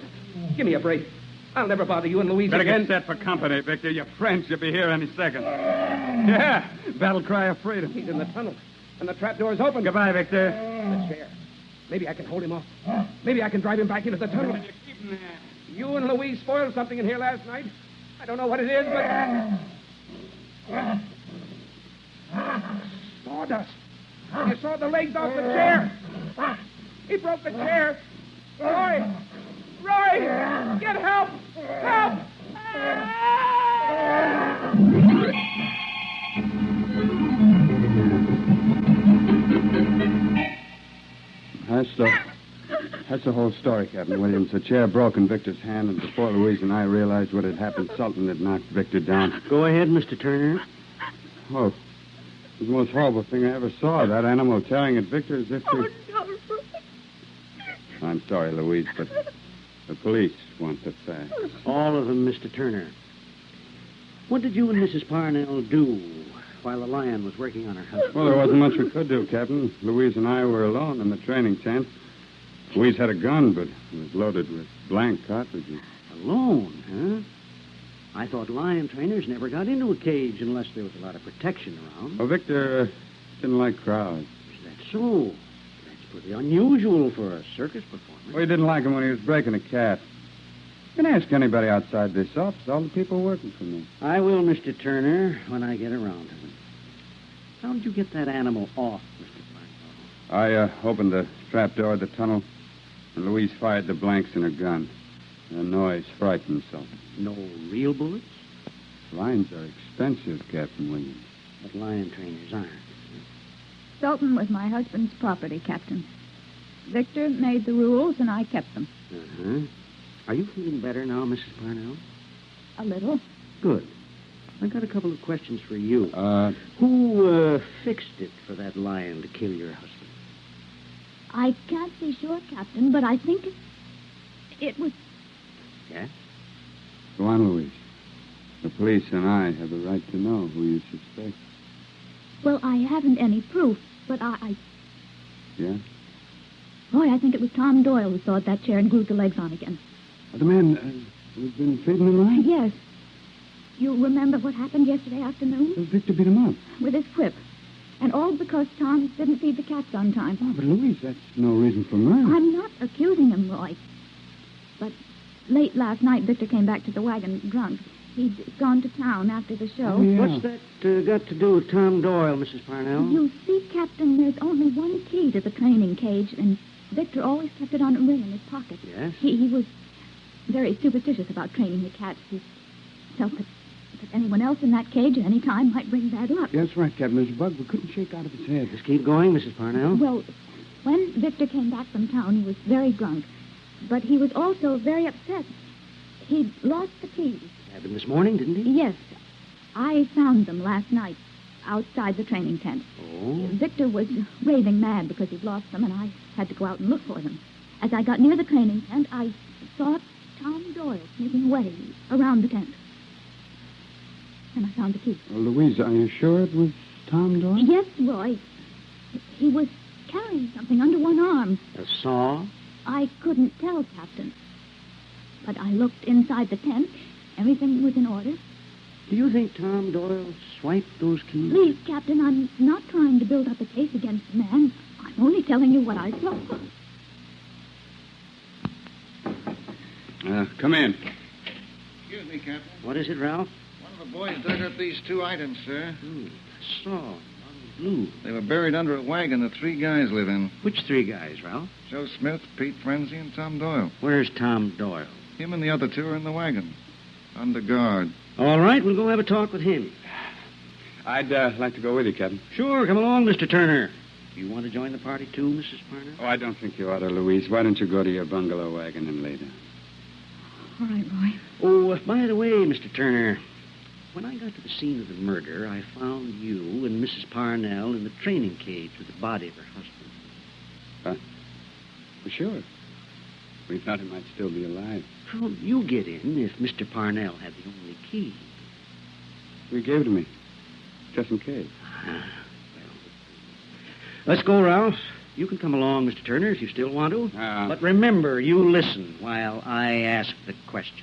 S23: Give me a break. I'll never bother you and Louise
S22: Better
S23: again.
S22: get set for company, Victor. Your friend should be here any second. Yeah, battle cry of freedom.
S23: He's in the tunnel, and the trap door's open.
S22: Goodbye, Victor.
S23: The chair. Maybe I can hold him off. Maybe I can drive him back into the tunnel. You and Louise spoiled something in here last night. I don't know what it is, but... Sawdust.
S13: You saw the legs off the chair. He broke the chair. Roy! Roy! Get help! Help!
S2: That's the whole story, Captain Williams. The chair broke in Victor's hand, and before Louise and I realized what had happened, Sultan had knocked Victor down.
S7: Go ahead, Mr. Turner.
S2: Oh, it was the most horrible thing I ever saw. That animal tearing at Victor as if he...
S14: Oh, no, Roy.
S2: I'm sorry, Louise, but the police want the facts.
S7: All of them, Mr. Turner. What did you and Mrs. Parnell do while the lion was working on her husband?
S2: Well, there wasn't much we could do, Captain. Louise and I were alone in the training tent. Louise had a gun, but it was loaded with blank cartridges.
S7: Alone, huh? I thought lion trainers never got into a cage unless there was a lot of protection around.
S2: Well, Victor didn't like crowds.
S7: Is that so? That's pretty unusual for a circus performer.
S2: Well, he didn't like him when he was breaking a cat. You can ask anybody outside this office, all the people working for me.
S7: I will, Mr. Turner, when I get around to them. How did you get that animal off, Mr. Parnell?
S2: I opened the trap door of the tunnel, and Louise fired the blanks in her gun. The noise frightened Sultan.
S7: No real bullets?
S2: Lions are expensive, Captain Williams.
S7: But lion trainers aren't.
S14: Sultan was my husband's property, Captain. Victor made the rules, and I kept them.
S7: Uh-huh. Are you feeling better now, Mrs. Parnell?
S14: A little.
S7: Good. I got a couple of questions for you. Who fixed it for that lion to kill your husband?
S14: I can't be sure, Captain, but I think it was...
S7: Yeah?
S2: Go on, Louise. The police and I have the right to know who you suspect.
S14: Well, I haven't any proof, but I...
S2: Yeah?
S14: Roy, I think it was Tom Doyle who sawed that chair and glued the legs on again.
S2: The man who's been feeding him right?
S14: Yes. You remember what happened yesterday afternoon?
S2: Well, Victor beat him up.
S14: With his whip. And all because Tom didn't feed the cats on time.
S2: Oh, but Louise, that's no reason for murder.
S14: I'm not accusing him, Roy. But late last night, Victor came back to the wagon drunk. He'd gone to town after the show.
S2: Oh, yeah.
S7: What's that got to do with Tom Doyle, Mrs. Parnell?
S14: You see, Captain, there's only one key to the training cage, and Victor always kept it on a ring in his pocket.
S7: Yes?
S14: He was very superstitious about training the cats. He felt that anyone else in that cage at any time might bring bad luck.
S2: Yeah, that's right, Captain. There's a bug we couldn't shake out of his head.
S7: Just keep going, Mrs. Parnell.
S14: Well, when Victor came back from town, he was very drunk. But he was also very upset. He'd lost the keys.
S7: Happened this morning, didn't he?
S14: Yes. I found them last night outside the training tent.
S7: Oh?
S14: Victor was raving mad because he'd lost them, and I had to go out and look for them. As I got near the training tent, I saw Tom Doyle sneaking away around the tent. And I found the key.
S2: Well, Louise, are you sure it was Tom Doyle?
S14: Yes, Roy. He was carrying something under one arm.
S7: A saw?
S14: I couldn't tell, Captain. But I looked inside the tent. Everything was in order.
S7: Do you think Tom Doyle swiped those keys?
S14: Please, Captain, I'm not trying to build up a case against the man. I'm only telling you what I saw.
S2: Come in.
S19: Excuse me, Captain.
S7: What is it, Ralph?
S19: One of the boys dug up these two items, sir.
S7: Saw. Blue.
S19: They were buried under a wagon that three guys live in.
S7: Which three guys, Ralph?
S19: Joe Smith, Pete Frenzy, and Tom Doyle.
S7: Where's Tom Doyle?
S19: Him and the other two are in the wagon. Under guard.
S7: All right, we'll go have a talk with him.
S2: I'd like to go with you, Captain.
S7: Sure, come along, Mr. Turner. You want to join the party, too, Mrs. Parnell?
S2: Oh, I don't think you ought to, Louise. Why don't you go to your bungalow wagon and lay down?
S14: All right, Roy.
S7: Oh, by the way, Mr. Turner, when I got to the scene of the murder, I found you and Mrs. Parnell in the training cage with the body of her husband.
S2: Well, sure. We thought he might still be alive.
S7: How did you get in if Mr. Parnell had the only key?
S2: He gave it to me, just in case.
S7: Let's go, Ralph. You can come along, Mr. Turner, if you still want to. But remember, you listen while I ask the question.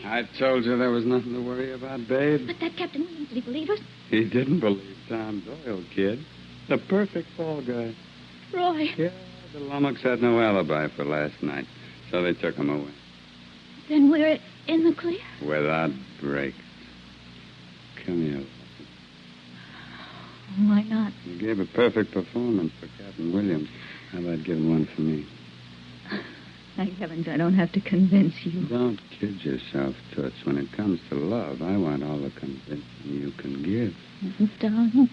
S2: I told you there was nothing to worry about, babe.
S14: But that Captain Williams, did he believe us?
S2: He didn't believe Tom Doyle, kid. The perfect fall guy.
S14: Roy.
S2: Yeah, the Lummox had no alibi for last night, so they took him away.
S14: Then we're in the clear?
S15: Without brakes. Come here.
S14: Why not?
S15: You gave a perfect performance for Captain Williams. How about giving one for me?
S14: Thank heavens I don't have to convince you.
S15: Don't kid yourself, Toots. When it comes to love, I want all the convincing you can give.
S14: Darling.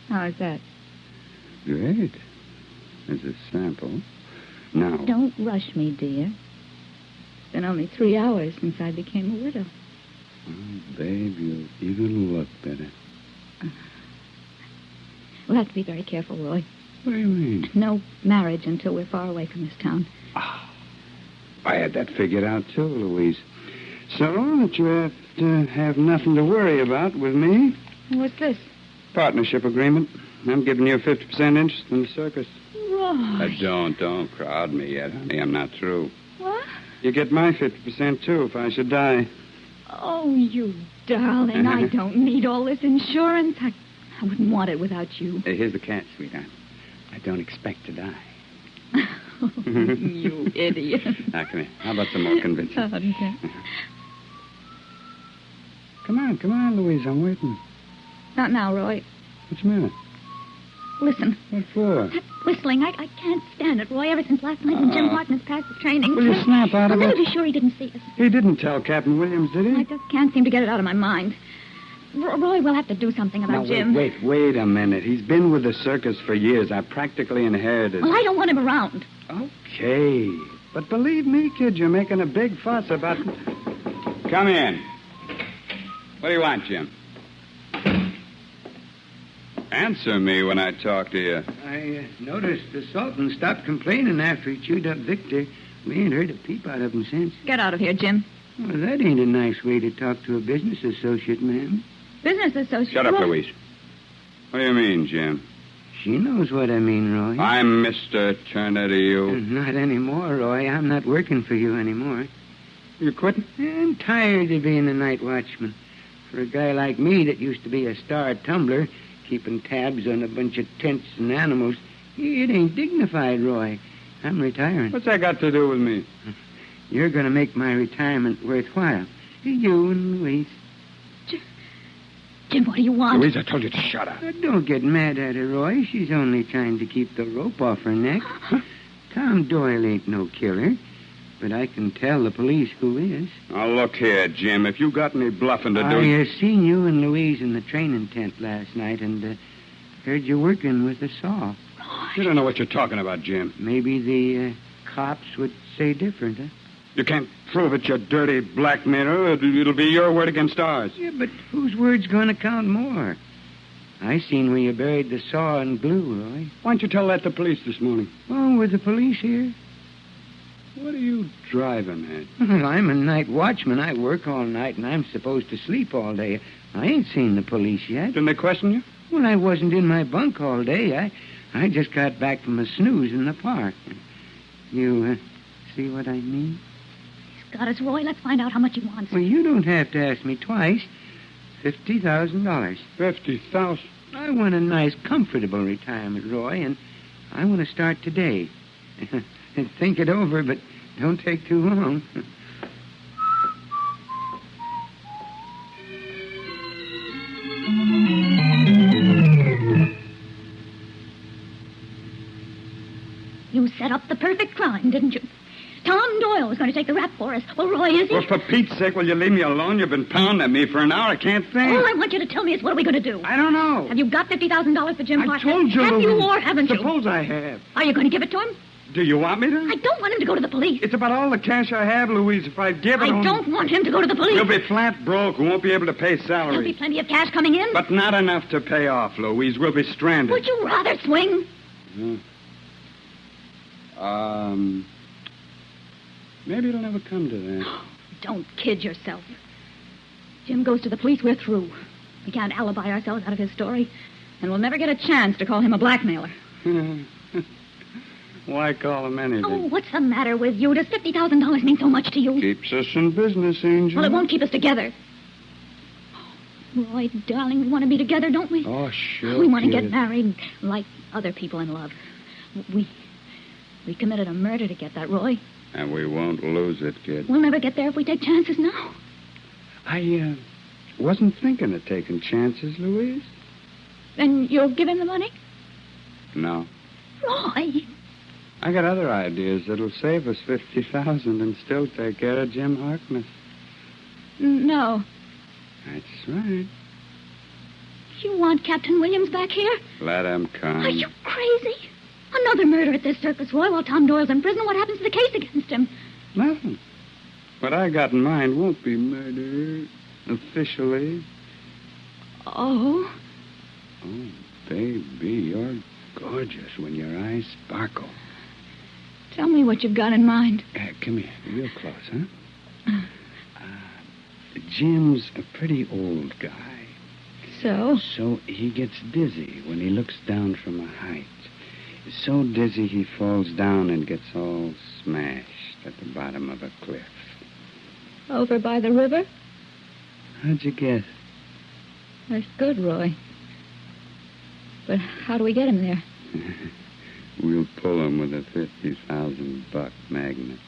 S14: How's that?
S15: Great. As a sample. Now...
S14: Don't rush me, dear. It's been only 3 hours since I became a widow.
S15: Oh, babe, you even look better.
S14: We'll have to be very careful, Roy.
S15: What do you mean?
S14: No marriage until we're far away from this town.
S15: I had that figured out, too, Louise. So that you have to have nothing to worry about with me.
S14: What's this?
S15: Partnership agreement. I'm giving you a 50% interest in the circus.
S14: Roy.
S15: Don't crowd me yet, honey. I'm not through.
S14: What?
S15: You get my 50%, too, if I should die.
S14: Oh, you darling. I don't need all this insurance. I wouldn't want it without you.
S15: Here's the catch, sweetheart. I don't expect to die.
S14: You idiot.
S15: Now, come here. How about some more convincing?
S14: Okay.
S15: Come on, Louise. I'm waiting.
S14: Not now, Roy.
S15: What's the matter?
S14: Listen.
S15: What for?
S14: That whistling, I can't stand it, Roy. Ever since last night when Jim Harkness passed the training.
S15: Will you snap out of
S14: I'm
S15: it?
S14: going to be sure he didn't see us.
S15: He didn't tell Captain Williams, did he?
S14: I just can't seem to get it out of my mind. Roy, we'll have to do something about Jim.
S15: Wait a minute. He's been with the circus for years. I practically inherited.
S14: Well, I don't want him around.
S15: Okay. But believe me, kid, you're making a big fuss about... Come in. What do you want, Jim? Answer me when I talk to you.
S7: I noticed the Sultan stopped complaining after he chewed up Victor. We ain't heard a peep out of him since.
S14: Get out of here, Jim.
S7: Well, that ain't a nice way to talk to a business associate, ma'am.
S14: Business associate?
S15: Shut up, Louise. What do you mean, Jim?
S7: She knows what I mean, Roy.
S15: I'm Mr. Turner to you.
S7: Not anymore, Roy. I'm not working for you anymore.
S15: You quitting?
S7: I'm tired of being a night watchman. For a guy like me that used to be a star tumbler, keeping tabs on a bunch of tents and animals, it ain't dignified, Roy. I'm retiring.
S15: What's that got to do with me?
S7: You're going to make my retirement worthwhile. You and Louise.
S14: Jim, what do you want?
S15: Louise, I told you to shut up.
S7: Don't get mad at her, Roy. She's only trying to keep the rope off her neck. Tom Doyle ain't no killer. But I can tell the police who is.
S15: Now, look here, Jim. If you got any bluffing to do...
S7: I seen you and Louise in the training tent last night and heard you working with a saw.
S15: You don't know what you're talking about, Jim.
S7: Maybe the cops would say different, huh?
S15: You can't prove it, you dirty blackmailer. It'll be your word against ours.
S7: Yeah, but whose word's going to count more? I seen where you buried the saw and glue, Roy.
S15: Why don't you tell that to police this morning?
S7: Oh, with the police here?
S15: What are you driving at?
S7: Well, I'm a night watchman. I work all night, and I'm supposed to sleep all day. I ain't seen the police yet.
S15: Didn't they question you?
S7: Well, I wasn't in my bunk all day. I just got back from a snooze in the park. You see what I mean?
S14: He's got us, Roy. Let's find out how much he wants.
S7: Well, you don't have to ask me twice. $50,000.
S15: $50,000?
S7: I want a nice, comfortable retirement, Roy, and I want to start today. Think it over, but don't take too long.
S14: You set up the perfect crime, didn't you? Tom Doyle was going to take the rap for us. Well, Roy, is he?
S15: Well, for Pete's sake, will you leave me alone? You've been pounding at me for an hour. I can't think.
S14: All I want you to tell me is what are we going to do?
S15: I don't know.
S14: Have you got $50,000 for Jim Harkness?
S15: I told you.
S14: Have you or haven't you?
S15: Suppose I have.
S14: Are you going to give it to him?
S15: Do you want me to?
S14: I don't want him to go to the police.
S15: It's about all the cash I have, Louise. If I give it
S14: I don't want him to go to the police.
S15: We'll be flat broke. We won't be able to pay salaries.
S14: There'll be plenty of cash coming in.
S15: But not enough to pay off, Louise. We'll be stranded.
S14: Would you rather swing?
S15: Maybe it'll never come to that.
S14: Don't kid yourself. Jim goes to the police, we're through. We can't alibi ourselves out of his story, and we'll never get a chance to call him a blackmailer.
S15: Why call him anything?
S14: Oh, what's the matter with you? Does $50,000 mean so much to you?
S15: Keeps us in business, Angel.
S14: Well, it won't keep us together. Roy, darling, we want to be together, don't we?
S15: Oh, sure.
S14: We want to get married like other people in love. We committed a murder to get that, Roy.
S15: And we won't lose it, kid.
S14: We'll never get there if we take chances now.
S15: I wasn't thinking of taking chances, Louise.
S14: Then you'll give him the money?
S15: No.
S14: Roy!
S15: I got other ideas that'll save us $50,000 and still take care of Jim Harkness.
S14: No.
S15: That's right.
S14: You want Captain Williams back here?
S15: Let him come.
S14: Are you crazy? Another murder at this circus, Roy, while Tom Doyle's in prison. What happens to the case against him?
S15: Nothing. What I got in mind won't be murder officially.
S14: Oh?
S15: Oh, baby, you're gorgeous when your eyes sparkle.
S14: Tell me what you've got in mind.
S15: Come here, real close, huh? Jim's a pretty old guy.
S14: So?
S15: So he gets dizzy when he looks down from a height. So dizzy he falls down and gets all smashed at the bottom of a cliff.
S14: Over by the river?
S15: How'd you guess?
S14: That's good, Roy. But how do we get him there?
S15: We'll pull him with a $50,000 magnet.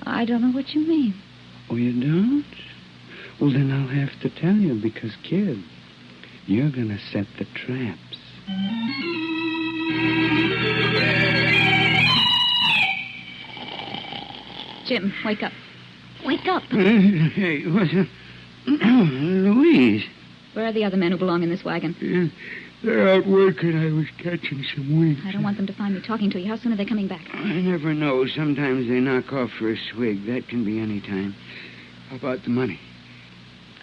S14: I don't know what you mean.
S15: Oh, you don't? Well, then I'll have to tell you because, kid, you're going to set the traps.
S14: Jim, wake up. Wake up.
S15: Hey, what's up? Louise.
S14: Where are the other men who belong in this wagon?
S15: They're out working. I was catching some winks.
S14: I don't want them to find me talking to you. How soon are they coming back?
S15: I never know. Sometimes they knock off for a swig. That can be any time. How about the money?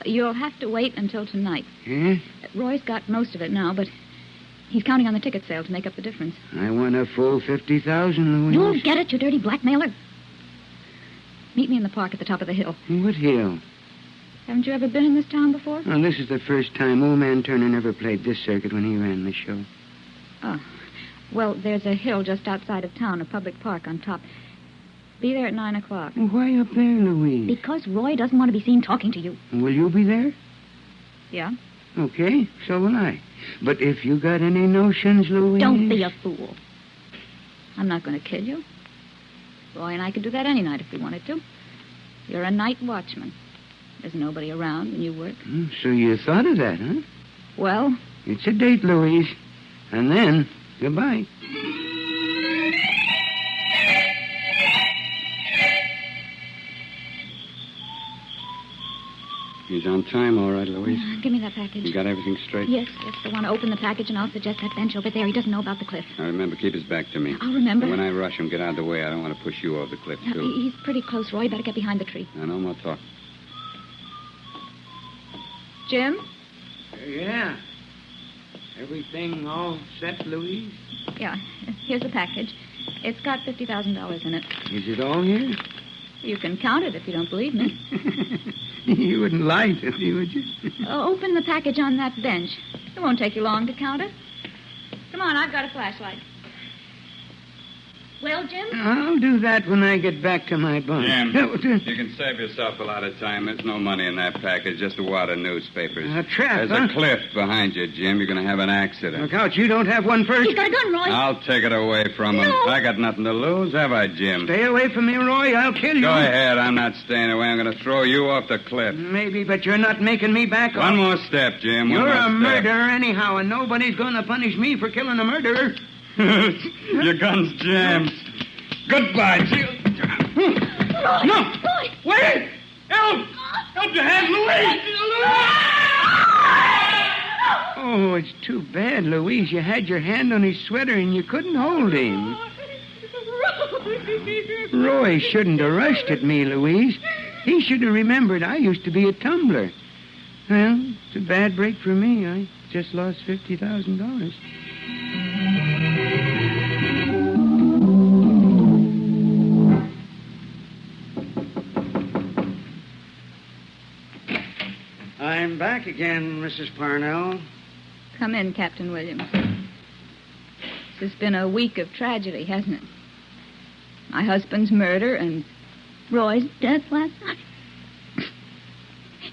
S14: You'll have to wait until tonight.
S15: Yeah?
S14: Roy's got most of it now, but he's counting on the ticket sale to make up the difference.
S15: I want a full $50,000, Louise.
S14: You'll get it, you dirty blackmailer. Meet me in the park at the top of the hill.
S15: What hill?
S14: Haven't you ever been in this town before?
S15: Oh, this is the first time. Old man Turner never played this circuit when he ran the show.
S14: Oh. Well, there's a hill just outside of town, a public park on top. Be there at 9 o'clock.
S15: Why up there, Louise?
S14: Because Roy doesn't want to be seen talking to you.
S15: Will you be there?
S14: Yeah.
S15: Okay, so will I. But if you got any notions, Louise...
S14: Don't be a fool. I'm not going to kill you. Roy and I could do that any night if we wanted to. You're a night watchman. There's nobody around when you work.
S15: So you thought of that, huh?
S14: Well?
S15: It's a date, Louise. And then, goodbye. He's on time, all right, Louise.
S14: Give me that package.
S15: You got everything straight?
S14: Yes. I want to open the package, and I'll suggest that bench over there. He doesn't know about the cliff.
S15: Now, remember, keep his back to me.
S14: I'll remember.
S15: And when I rush him, get out of the way. I don't want to push you off the cliff, too.
S14: He's pretty close, Roy. Better get behind the tree.
S15: Now, no more talk.
S14: Jim?
S15: Yeah. Everything all set, Louise?
S14: Yeah. Here's the package. It's got $50,000 in it.
S15: Is it all here?
S14: You can count it if you don't believe me.
S15: You wouldn't lie to me, would you?
S14: Open the package on that bench. It won't take you long to count it. Come on, I've got a flashlight. Well, Jim?
S15: I'll do that when I get back to my bunk.
S19: Jim, you can save yourself a lot of time. There's no money in that package, just a wad of newspapers.
S15: A trap,
S19: There's a cliff behind you, Jim. You're going to have an accident.
S15: Look out, you don't have one first.
S14: He's got a gun, Roy.
S19: I'll take it away from him. I got nothing to lose, have I, Jim?
S15: Stay away from me, Roy. I'll kill you.
S19: Go ahead. I'm not staying away. I'm going to throw you off the cliff.
S15: Maybe, but you're not making me back off.
S19: One more step, Jim.
S15: You're a
S19: step.
S15: murderer anyhow, and nobody's going to punish me for killing a murderer.
S19: Your gun's jammed. Goodbye, Jill.
S14: Roy!
S19: No!
S14: Roy!
S19: Wait! Help! Help your hand, Louise!
S15: Oh, it's too bad, Louise. You had your hand on his sweater and you couldn't hold him. Roy shouldn't have rushed at me, Louise. He should have remembered I used to be a tumbler. Well, it's a bad break for me. I just lost $50,000. I'm back again, Mrs. Parnell.
S14: Come in, Captain Williams. This has been a week of tragedy, hasn't it? My husband's murder and Roy's death last night.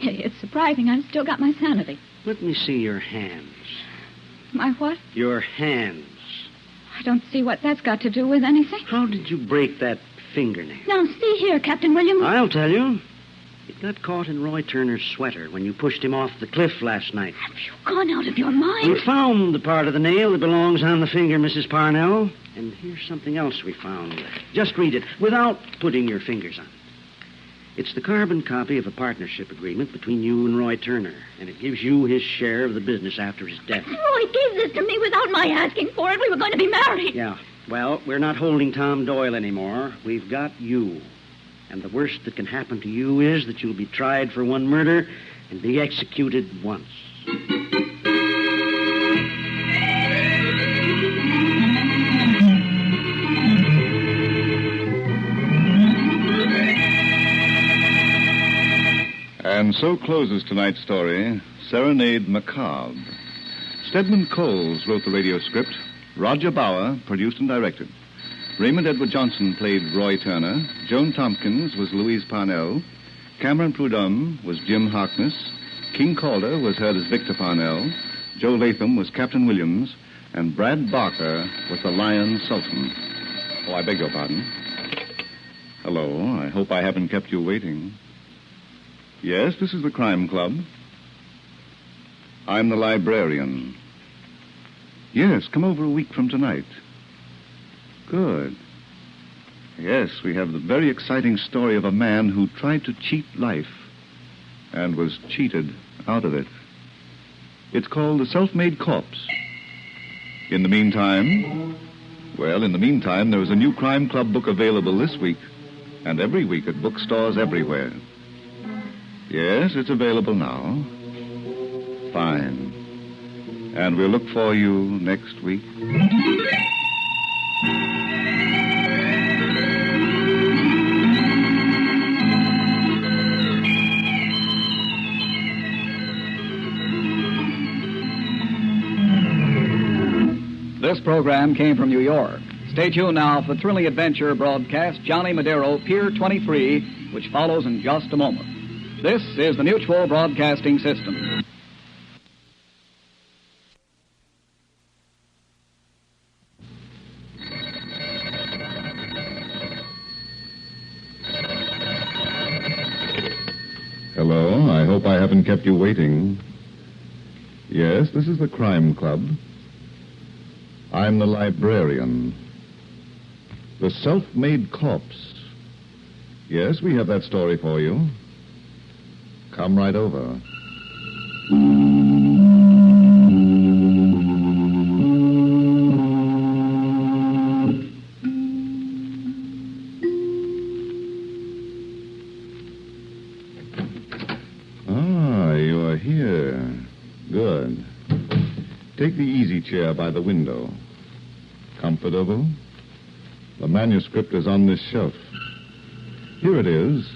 S14: It's surprising I've still got my sanity.
S15: Let me see your hands.
S14: My what?
S15: Your hands.
S14: I don't see what that's got to do with anything.
S3: How did you break that fingernail?
S14: Now, see here, Captain Williams.
S3: I'll tell you. It got caught in Roy Turner's sweater when you pushed him off the cliff last night.
S14: Have you gone out of your mind?
S3: We found the part of the nail that belongs on the finger, Mrs. Parnell. And here's something else we found. Just read it without putting your fingers on it. It's the carbon copy of a partnership agreement between you and Roy Turner, and it gives you his share of the business after his death.
S14: Roy gave this to me without my asking for it. We were going to be married.
S3: Yeah. Well, we're not holding Tom Doyle anymore. We've got you. And the worst that can happen to you is that you'll be tried for one murder and be executed once.
S8: And so closes tonight's story, Serenade Macabre. Stedman Coles wrote the radio script. Roger Bauer produced and directed. Raymond Edward Johnson played Roy Turner. Joan Tompkins was Louise Parnell. Cameron Prudhomme was Jim Harkness. King Calder was heard as Victor Parnell. Joe Latham was Captain Williams. And Brad Barker was the Lion Sultan. Oh, I beg your pardon. Hello, I hope I haven't kept you waiting. Yes, this is the Crime Club. I'm the librarian. Yes, come over a week from tonight. Good. Yes, we have the very exciting story of a man who tried to cheat life and was cheated out of it. It's called The Self-Made Corpse. In the meantime, there is a new Crime Club book available this week and every week at bookstores everywhere. Yes, it's available now. Fine. And we'll look for you next week.
S9: This program came from New York. Stay tuned now for the thrilling adventure broadcast Johnny Madero, Pier 23, which follows in just a moment. This is the Mutual Broadcasting System.
S1: Hello, I hope I haven't kept you waiting. Yes, this is the Crime Club. I'm the librarian. The Self-Made Corpse. Yes, we have that story for you. Come right over. Ah, you are here. Good. Take the easy chair by the window. Comfortable? The manuscript is on this shelf. Here it is,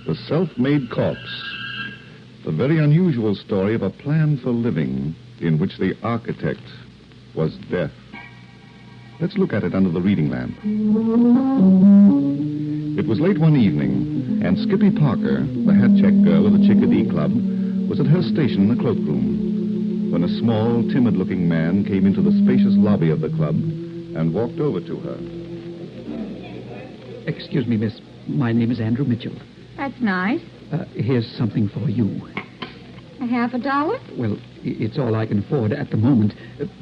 S1: The Self-Made Corpse. The very unusual story of a plan for living in which the architect was death. Let's look at it under the reading lamp. It was late one evening, and Skippy Parker, the hat-check girl of the Chickadee Club, was at her station in the cloakroom when a small, timid-looking man came into the spacious lobby of the club and walked over to her.
S18: Excuse me, miss. My name is Andrew Mitchell.
S20: That's nice.
S18: Here's something for you.
S20: $50?
S18: Well, it's all I can afford at the moment.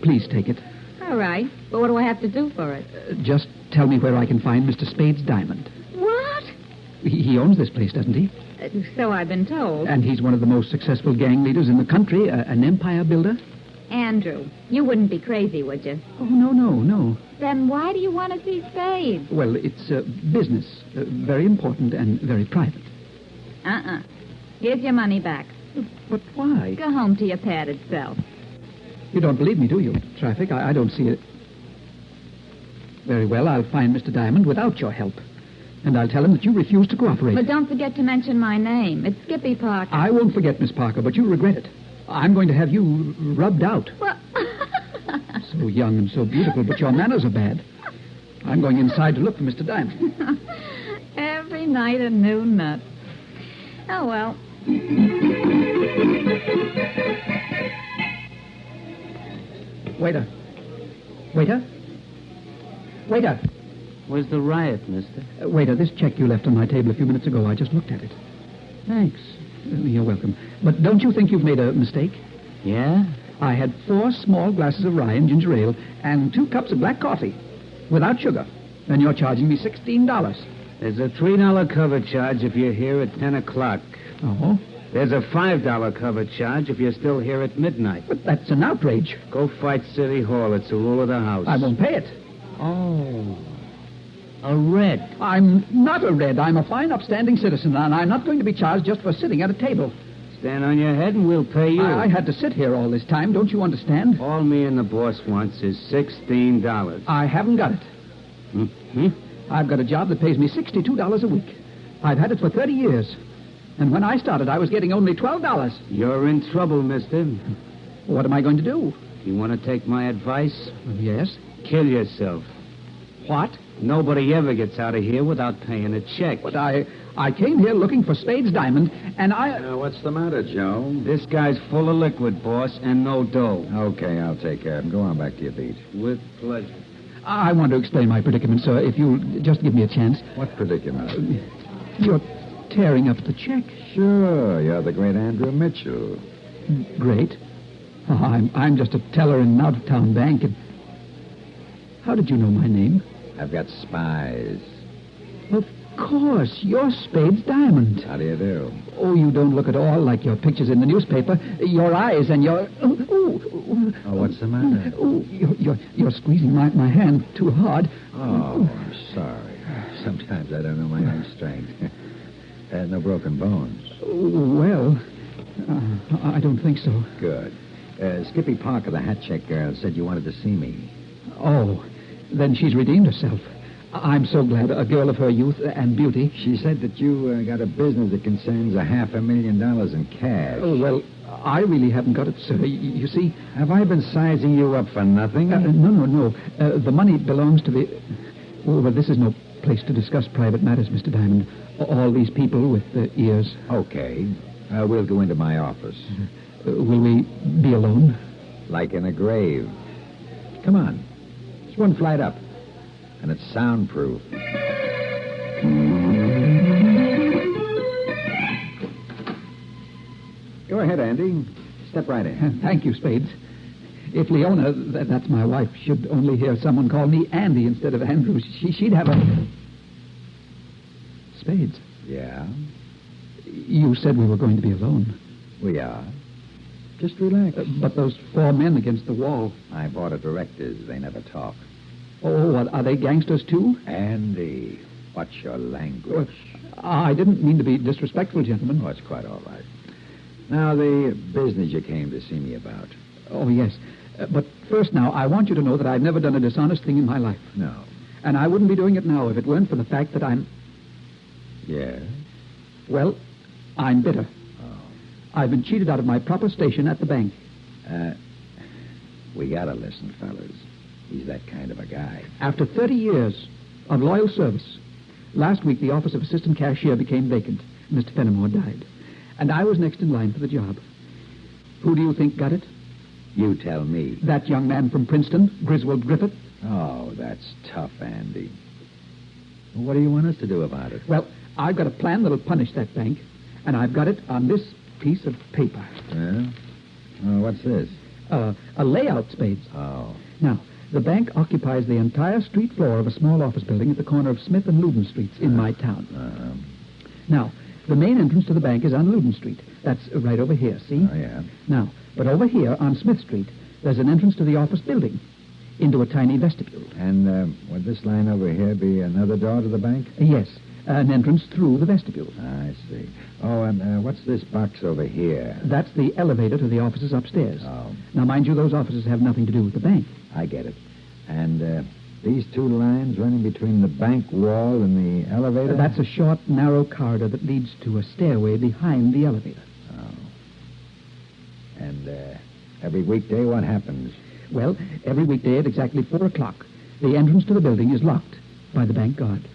S18: Please take it.
S20: All right. But what do I have to do for it?
S18: Just tell me where I can find Mr. Spade's diamond.
S20: What?
S18: He owns this place, doesn't he?
S20: So I've been told.
S18: And he's one of the most successful gang leaders in the country, an empire builder.
S20: Andrew, you wouldn't be crazy, would you?
S18: Oh, no.
S20: Then why do you want to see Spade?
S18: Well, it's business. Very important and very private.
S20: Here's your money back.
S18: But why?
S20: Go home to your padded self.
S18: You don't believe me, do you? Traffic, I don't see it. Very well, I'll find Mr. Diamond without your help. And I'll tell him that you refuse to cooperate.
S20: But don't forget to mention my name. It's Skippy Parker.
S18: I won't forget, Miss Parker, but you'll regret it. I'm going to have you rubbed out.
S20: Well...
S18: So young and so beautiful, but your manners are bad. I'm going inside to look for Mr. Diamond.
S20: Every night a new nut. Oh, well.
S18: Waiter. Waiter.
S4: Where's the riot, mister?
S18: Waiter, this check you left on my table a few minutes ago, I just looked at it.
S4: Thanks.
S18: You're welcome. But don't you think you've made a mistake?
S4: Yeah?
S18: I had 4 small glasses of rye and ginger ale and 2 cups of black coffee without sugar. And you're charging me $16.
S4: There's a $3 cover charge if you're here at 10 o'clock.
S18: Oh?
S4: There's a $5 cover charge if you're still here at midnight.
S18: But that's an outrage.
S4: Go fight City Hall. It's a rule of the house.
S18: I won't pay it.
S4: Oh. A red.
S18: I'm not a red. I'm a fine, upstanding citizen, and I'm not going to be charged just for sitting at a table.
S4: Stand on your head and we'll pay you.
S18: I had to sit here all this time. Don't you understand?
S4: All me and the boss wants is $16.
S18: I haven't got it.
S4: Mm-hmm.
S18: I've got a job that pays me $62 a week. I've had it for 30 years. And when I started, I was getting only $12.
S4: You're in trouble, mister.
S18: What am I going to do?
S4: You want to take my advice?
S18: Yes.
S4: Kill yourself.
S18: What?
S4: Nobody ever gets out of here without paying a check.
S18: But I came here looking for Spade's diamond, and
S8: what's the matter, Joe?
S4: This guy's full of liquid, boss, and no dough.
S8: Okay, I'll take care of him. Go on back to your beat.
S4: With pleasure.
S18: I want to explain my predicament, sir, if you'll just give me a chance.
S8: What predicament?
S18: You're tearing up the check.
S8: Sure, you're the great Andrew Mitchell.
S18: Great? Oh, I'm just a teller in an out-of-town bank, and... How did you know my name?
S8: I've got spies.
S18: Of course, you're Spade's diamond.
S8: How do you do?
S18: Oh, you don't look at all like your pictures in the newspaper. Your eyes and your...
S8: Oh, what's the matter?
S18: Oh, you're squeezing my hand too hard.
S8: Oh, I'm sorry. Sometimes I don't know my own strength. No broken bones.
S18: Well, I don't think so.
S8: Good. Skippy Parker, the hat check girl, said you wanted to see me.
S18: Oh, then she's redeemed herself. I'm so glad. A girl of her youth and beauty.
S8: She said that you got a business that concerns $500,000 in cash.
S18: Oh, well, I really haven't got it, sir. You see...
S8: Have I been sizing you up for nothing?
S18: No. The money belongs to the... Oh, well, this is no place to discuss private matters, Mr. Diamond. All these people with ears.
S8: Okay. We'll go into my office.
S18: Will we be alone?
S8: Like in a grave. Come on. It's one flight up. And it's soundproof. Go ahead, Andy. Step right in.
S18: Thank you, Spades. If Leona, that's my wife, should only hear someone call me Andy instead of Andrew, she'd have a... Spades.
S8: Yeah?
S18: You said we were going to be alone.
S8: We are. Just relax.
S18: But those 4 men against the wall...
S8: My board of directors, they never talk.
S18: Oh, what, are they gangsters, too?
S8: Andy, watch your language.
S18: I didn't mean to be disrespectful, gentlemen.
S8: Oh, it's quite all right. Now, the business you came to see me about.
S18: Oh, yes. But first now, I want you to know that I've never done a dishonest thing in my life.
S8: No.
S18: And I wouldn't be doing it now if it weren't for the fact that I'm...
S8: Yes?
S18: Well, I'm bitter.
S8: Oh.
S18: I've been cheated out of my proper station at the bank.
S8: We gotta listen, fellas. He's that kind of a guy.
S18: After 30 years of loyal service, last week the office of assistant cashier became vacant. Mr. Fenimore died. And I was next in line for the job. Who do you think got it?
S8: You tell me.
S18: That young man from Princeton, Griswold Griffith.
S8: Oh, that's tough, Andy. Well, what do you want us to do about it?
S18: Well, I've got a plan that'll punish that bank, and I've got it on this piece of paper.
S8: Yeah? Oh, what's this?
S18: A layout, Spades.
S8: Oh.
S18: Now, the bank occupies the entire street floor of a small office building at the corner of Smith and Loudon Streets in my town. Now, the main entrance to the bank is on Loudon Street. That's right over here, see?
S8: Oh, yeah.
S18: Now, but over here on Smith Street, there's an entrance to the office building into a tiny vestibule.
S8: And would this line over here be another door to the bank?
S18: Yes, an entrance through the vestibule.
S8: I see. Oh, and what's this box over here?
S18: That's the elevator to the offices upstairs.
S8: Oh.
S18: Now, mind you, those offices have nothing to do with the bank.
S8: I get it. And these 2 lines running between the bank wall and the elevator?
S18: That's a short, narrow corridor that leads to a stairway behind the elevator.
S8: Oh. And every weekday, what happens?
S18: Well, every weekday at exactly 4 o'clock, the entrance to the building is locked by the bank guard.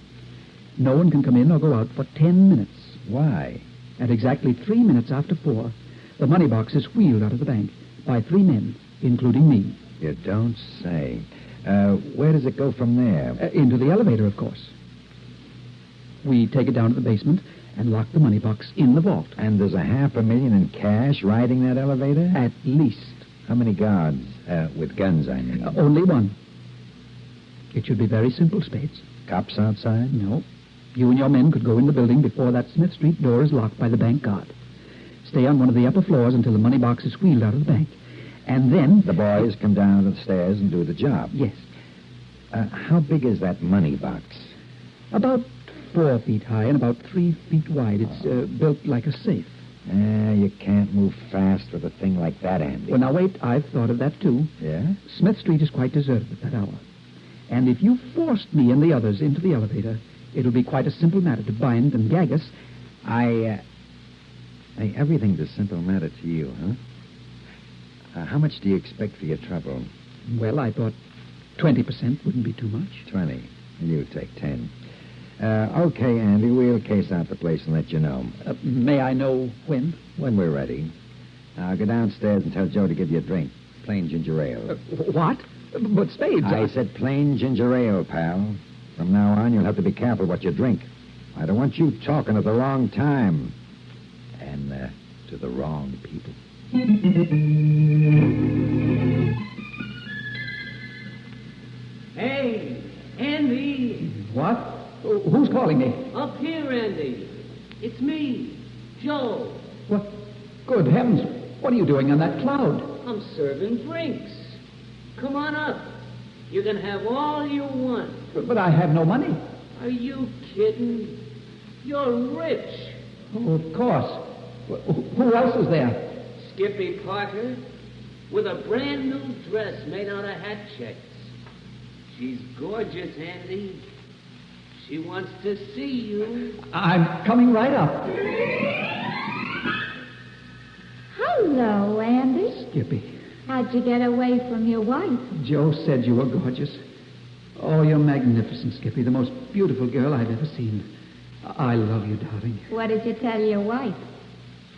S18: No one can come in or go out for 10 minutes.
S8: Why?
S18: At exactly 3 minutes after 4, the money box is wheeled out of the bank by 3 men, including me.
S6: You don't say. Where does it go from there?
S18: Into the elevator, of course. We take it down to the basement and lock the money box in the vault.
S6: And there's $500,000 in cash riding that elevator?
S18: At least.
S6: How many guards? With guns, I mean.
S18: Only one. It should be very simple, Spades.
S6: Cops outside?
S18: No. You and your men could go in the building before that Smith Street door is locked by the bank guard. Stay on one of the upper floors until the money box is wheeled out of the bank. And then...
S6: The boys come down the stairs and do the job.
S18: Yes.
S6: How big is that money box?
S18: About 4 feet high and about 3 feet wide. It's built like a safe.
S6: You can't move fast with a thing like that, Andy.
S18: Well, now, wait. I've thought of that, too.
S6: Yeah?
S18: Smith Street is quite deserted at that hour. And if you forced me and the others into the elevator, it'll be quite a simple matter to bind and gag us.
S6: Everything's a simple matter to you, huh? How much do you expect for your trouble?
S18: Well, I thought 20% wouldn't be too much.
S6: 20. You take 10. Okay, Andy, we'll case out the place and let you know.
S18: May I know when?
S6: When we're ready. Now, go downstairs and tell Joe to give you a drink. Plain ginger ale.
S18: What? But Spades...
S6: I said plain ginger ale, pal. From now on, you'll have to be careful what you drink. I don't want you talking at the wrong time. And to the wrong people.
S12: Hey, Andy.
S18: What? Who's calling me?
S12: Up here, Andy. It's me, Joe.
S18: What? Good heavens. What are you doing on that cloud?
S12: I'm serving drinks. Come on up. You can have all you want.
S18: But I have no money.
S12: Are you kidding? You're rich.
S18: Oh, of course. Who else is there?
S12: Skippy Parker, with a brand new dress made out of hat checks. She's gorgeous, Andy. She wants to see you.
S18: I'm coming right up.
S20: Hello, Andy.
S18: Skippy.
S20: How'd you get away from your wife?
S18: Joe said you were gorgeous. Oh, you're magnificent, Skippy. The most beautiful girl I've ever seen. I love you, darling.
S20: What did you tell your wife?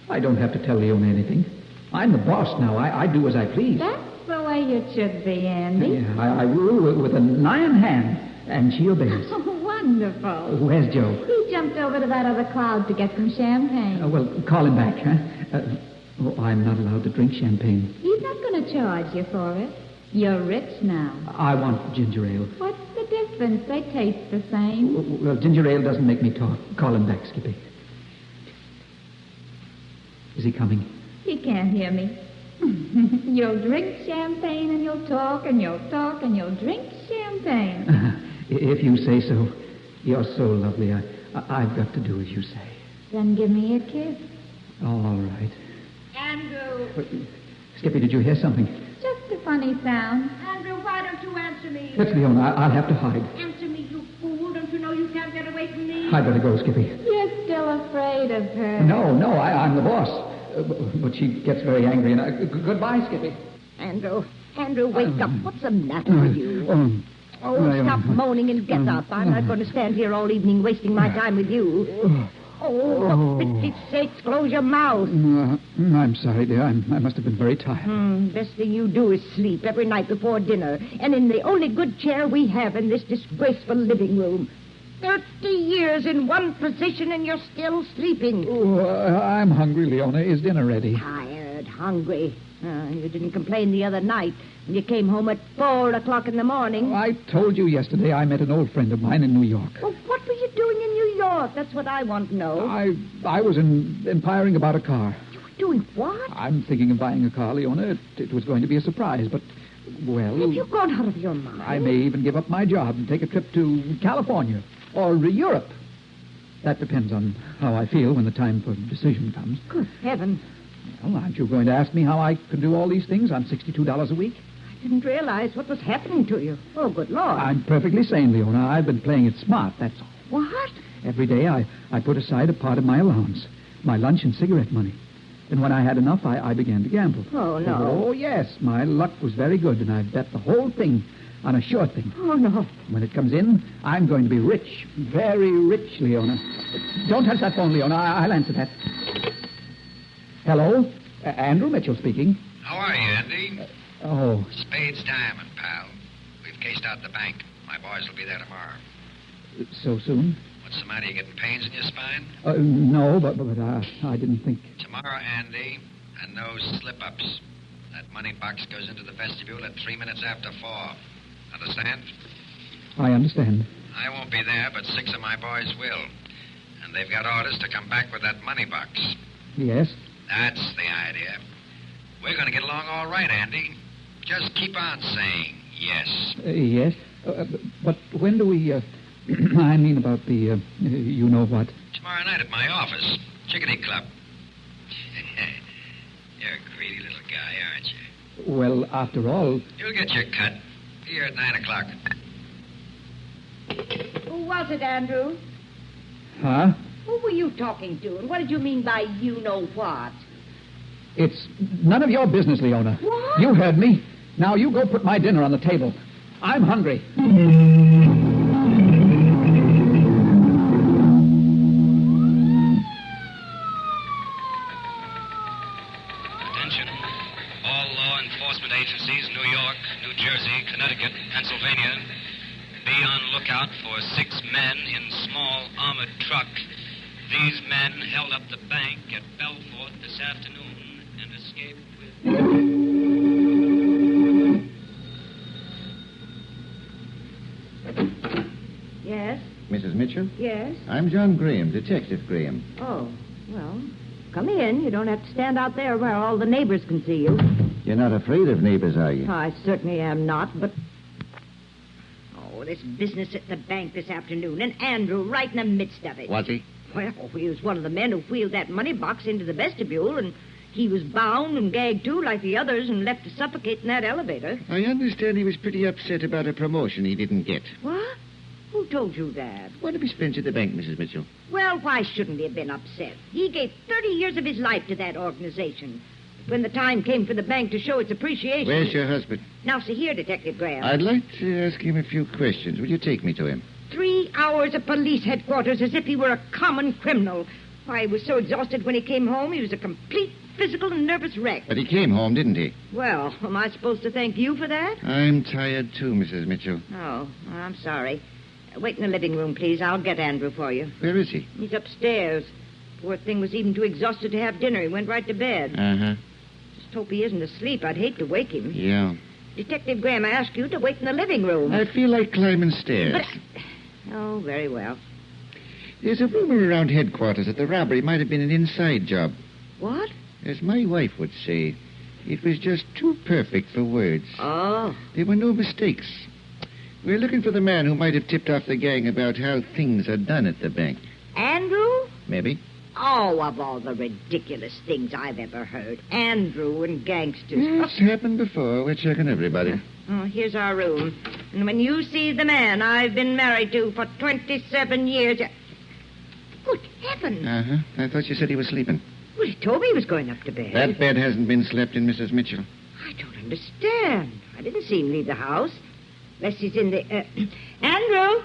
S18: I don't have to tell Leona anything. I'm the boss now. I do as I please.
S20: That's the way it should be, Andy.
S18: Yeah, I rule with an iron hand, and she obeys.
S20: Oh, wonderful.
S18: Where's Joe?
S20: He jumped over to that other cloud to get some champagne.
S18: Well, call him back, huh? I'm not allowed to drink champagne.
S20: He's not going to charge you for it. You're rich now.
S18: I want ginger ale.
S20: What's the difference? They taste the same.
S18: Well, ginger ale doesn't make me talk. Call him back, Skippy. Is he coming?
S20: He can't hear me. You'll drink champagne and you'll talk and you'll talk and you'll drink champagne.
S18: If you say so. You're so lovely. I've got to do as you say.
S20: Then give me a kiss.
S18: All right.
S5: Andrew.
S18: Skippy, did you hear something?
S20: Just a funny sound.
S5: Andrew, why don't you answer me?
S18: That's Leona. I'll have to hide.
S5: Answer me, you fool. Don't you know you can't get away from me?
S18: I'd better go, Skippy.
S20: You're still afraid of her.
S18: No, I'm the boss. But she gets very angry. And goodbye, Skippy.
S17: Andrew, wake up. What's the matter with you? Stop moaning and get up. I'm not going to stand here all evening wasting my time with you. For pity's sake, close your mouth.
S18: I'm sorry, dear. I must have been very tired.
S17: Best thing you do is sleep every night before dinner, and in the only good chair we have in this disgraceful living room. 30 years in one position, and you're still sleeping.
S18: I'm hungry, Leona. Is dinner ready?
S17: Tired, hungry. You didn't complain the other night when you came home at 4 o'clock in the morning.
S18: I told you yesterday I met an old friend of mine in New York.
S17: Well, what were you doing in New York? That's what I want to know.
S18: I was inquiring about a car.
S17: You were doing what?
S18: I'm thinking of buying a car, Leona. It was going to be a surprise, but, well...
S17: Have you gone out of your mind?
S18: I may even give up my job and take a trip to California or Europe. That depends on how I feel when the time for decision comes.
S17: Good heavens.
S18: Well, aren't you going to ask me how I can do all these things on $62 a week?
S17: I didn't realize what was happening to you. Oh, good Lord.
S18: I'm perfectly sane, Leona. I've been playing it smart, that's all.
S17: What?
S18: Every day I put aside a part of my allowance, my lunch and cigarette money. And when I had enough, I began to gamble.
S17: Oh, no.
S18: Oh, yes. My luck was very good, and I bet the whole thing on a sure thing.
S17: Oh, no.
S18: When it comes in, I'm going to be rich. Very rich, Leona. Don't touch that phone, Leona. I'll answer that. Hello? Andrew Mitchell speaking.
S16: How are you, Andy?
S18: Oh.
S10: Spade's diamond, pal. We've cased out the bank. My boys will be there tomorrow.
S18: So soon?
S10: What's the matter? You getting pains in your spine?
S18: No, but I didn't think.
S10: Tomorrow, Andy, and no slip-ups. That money box goes into the vestibule at 3 minutes after 4. Understand?
S18: I understand.
S10: I won't be there, but 6 of my boys will. And they've got orders to come back with that money box.
S18: Yes?
S10: That's the idea. We're going to get along all right, Andy. Just keep on saying yes.
S18: Yes? But when do we, I mean about the, you know what?
S10: Tomorrow night at my office. Chickadee Club. You're a greedy little guy, aren't you?
S18: Well, after all...
S10: You'll get your cut. Be here at 9 o'clock.
S17: Who was it, Andrew?
S18: Huh?
S17: Who were you talking to, and what did you mean by you know what?
S18: It's none of your business, Leona.
S17: What?
S18: You heard me. Now you go put my dinner on the table. I'm hungry.
S11: Attention. All law enforcement agencies, New York, New Jersey, Connecticut, Pennsylvania, be on lookout for 6 men in small armored truck. These men held up the bank at Belfort this afternoon and escaped with...
S17: Yes?
S6: Mrs. Mitchell?
S17: Yes?
S6: I'm John Graham, Detective Graham.
S17: Oh, well, come in. You don't have to stand out there where all the neighbors can see you.
S6: You're not afraid of neighbors, are you?
S17: I certainly am not, but... Oh, this business at the bank this afternoon, and Andrew right in the midst of it.
S6: Was he?
S17: Well, he was one of the men who wheeled that money box into the vestibule, and he was bound and gagged, too, like the others, and left to suffocate in that elevator.
S6: I understand he was pretty upset about a promotion he didn't get.
S17: What? Who told you that?
S6: One of his friends at the bank, Mrs. Mitchell.
S17: Well, why shouldn't he have been upset? He gave 30 years of his life to that organization. But when the time came for the bank to show its appreciation...
S6: Where's your husband?
S17: Now, see here, Detective Graham.
S6: I'd like to ask him a few questions. Will you take me to him?
S17: 3 hours at police headquarters as if he were a common criminal. Why, he was so exhausted when he came home, he was a complete physical and nervous wreck.
S6: But he came home, didn't he?
S17: Well, am I supposed to thank you for that?
S6: I'm tired, too, Mrs. Mitchell.
S17: Oh, I'm sorry. Wait in the living room, please. I'll get Andrew for you.
S6: Where is he?
S17: He's upstairs. Poor thing was even too exhausted to have dinner. He went right to bed.
S6: Uh-huh.
S17: Just hope he isn't asleep. I'd hate to wake him.
S6: Yeah.
S17: Detective Graham, I ask you to wait in the living room.
S6: I feel like climbing stairs.
S17: Oh, very well.
S6: There's a rumor around headquarters that the robbery might have been an inside job.
S17: What?
S6: As my wife would say, it was just too perfect for words.
S17: Oh.
S6: There were no mistakes. We're looking for the man who might have tipped off the gang about how things are done at the bank.
S17: Andrew?
S6: Maybe.
S17: Oh, of all the ridiculous things I've ever heard. Andrew and gangsters.
S6: It's happened before. We're checking everybody.
S17: Oh, here's our room. And when you see the man I've been married to for 27 years... Good heavens.
S6: Uh-huh. I thought you said he was sleeping.
S17: Well, he told me he was going up to bed.
S6: That bed hasn't been slept in, Mrs. Mitchell.
S17: I don't understand. I didn't see him leave the house. Unless he's in the... Andrew!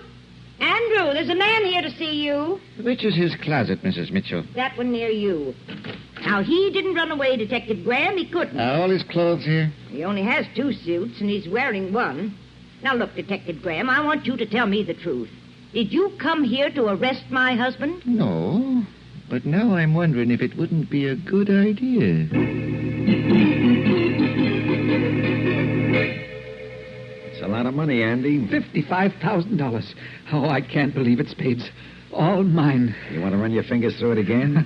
S17: Andrew, there's a man here to see you.
S6: Which is his closet, Mrs. Mitchell?
S17: That one near you. Now, he didn't run away, Detective Graham. He couldn't.
S6: Are all his clothes here?
S17: He only has 2 suits, and he's wearing one. Now, look, Detective Graham, I want you to tell me the truth. Did you come here to arrest my husband?
S6: No. But now I'm wondering if it wouldn't be a good idea. It's a lot of money, Andy.
S18: $55,000. Oh, I can't believe it, Spades. All mine.
S6: You want to run your fingers through it again?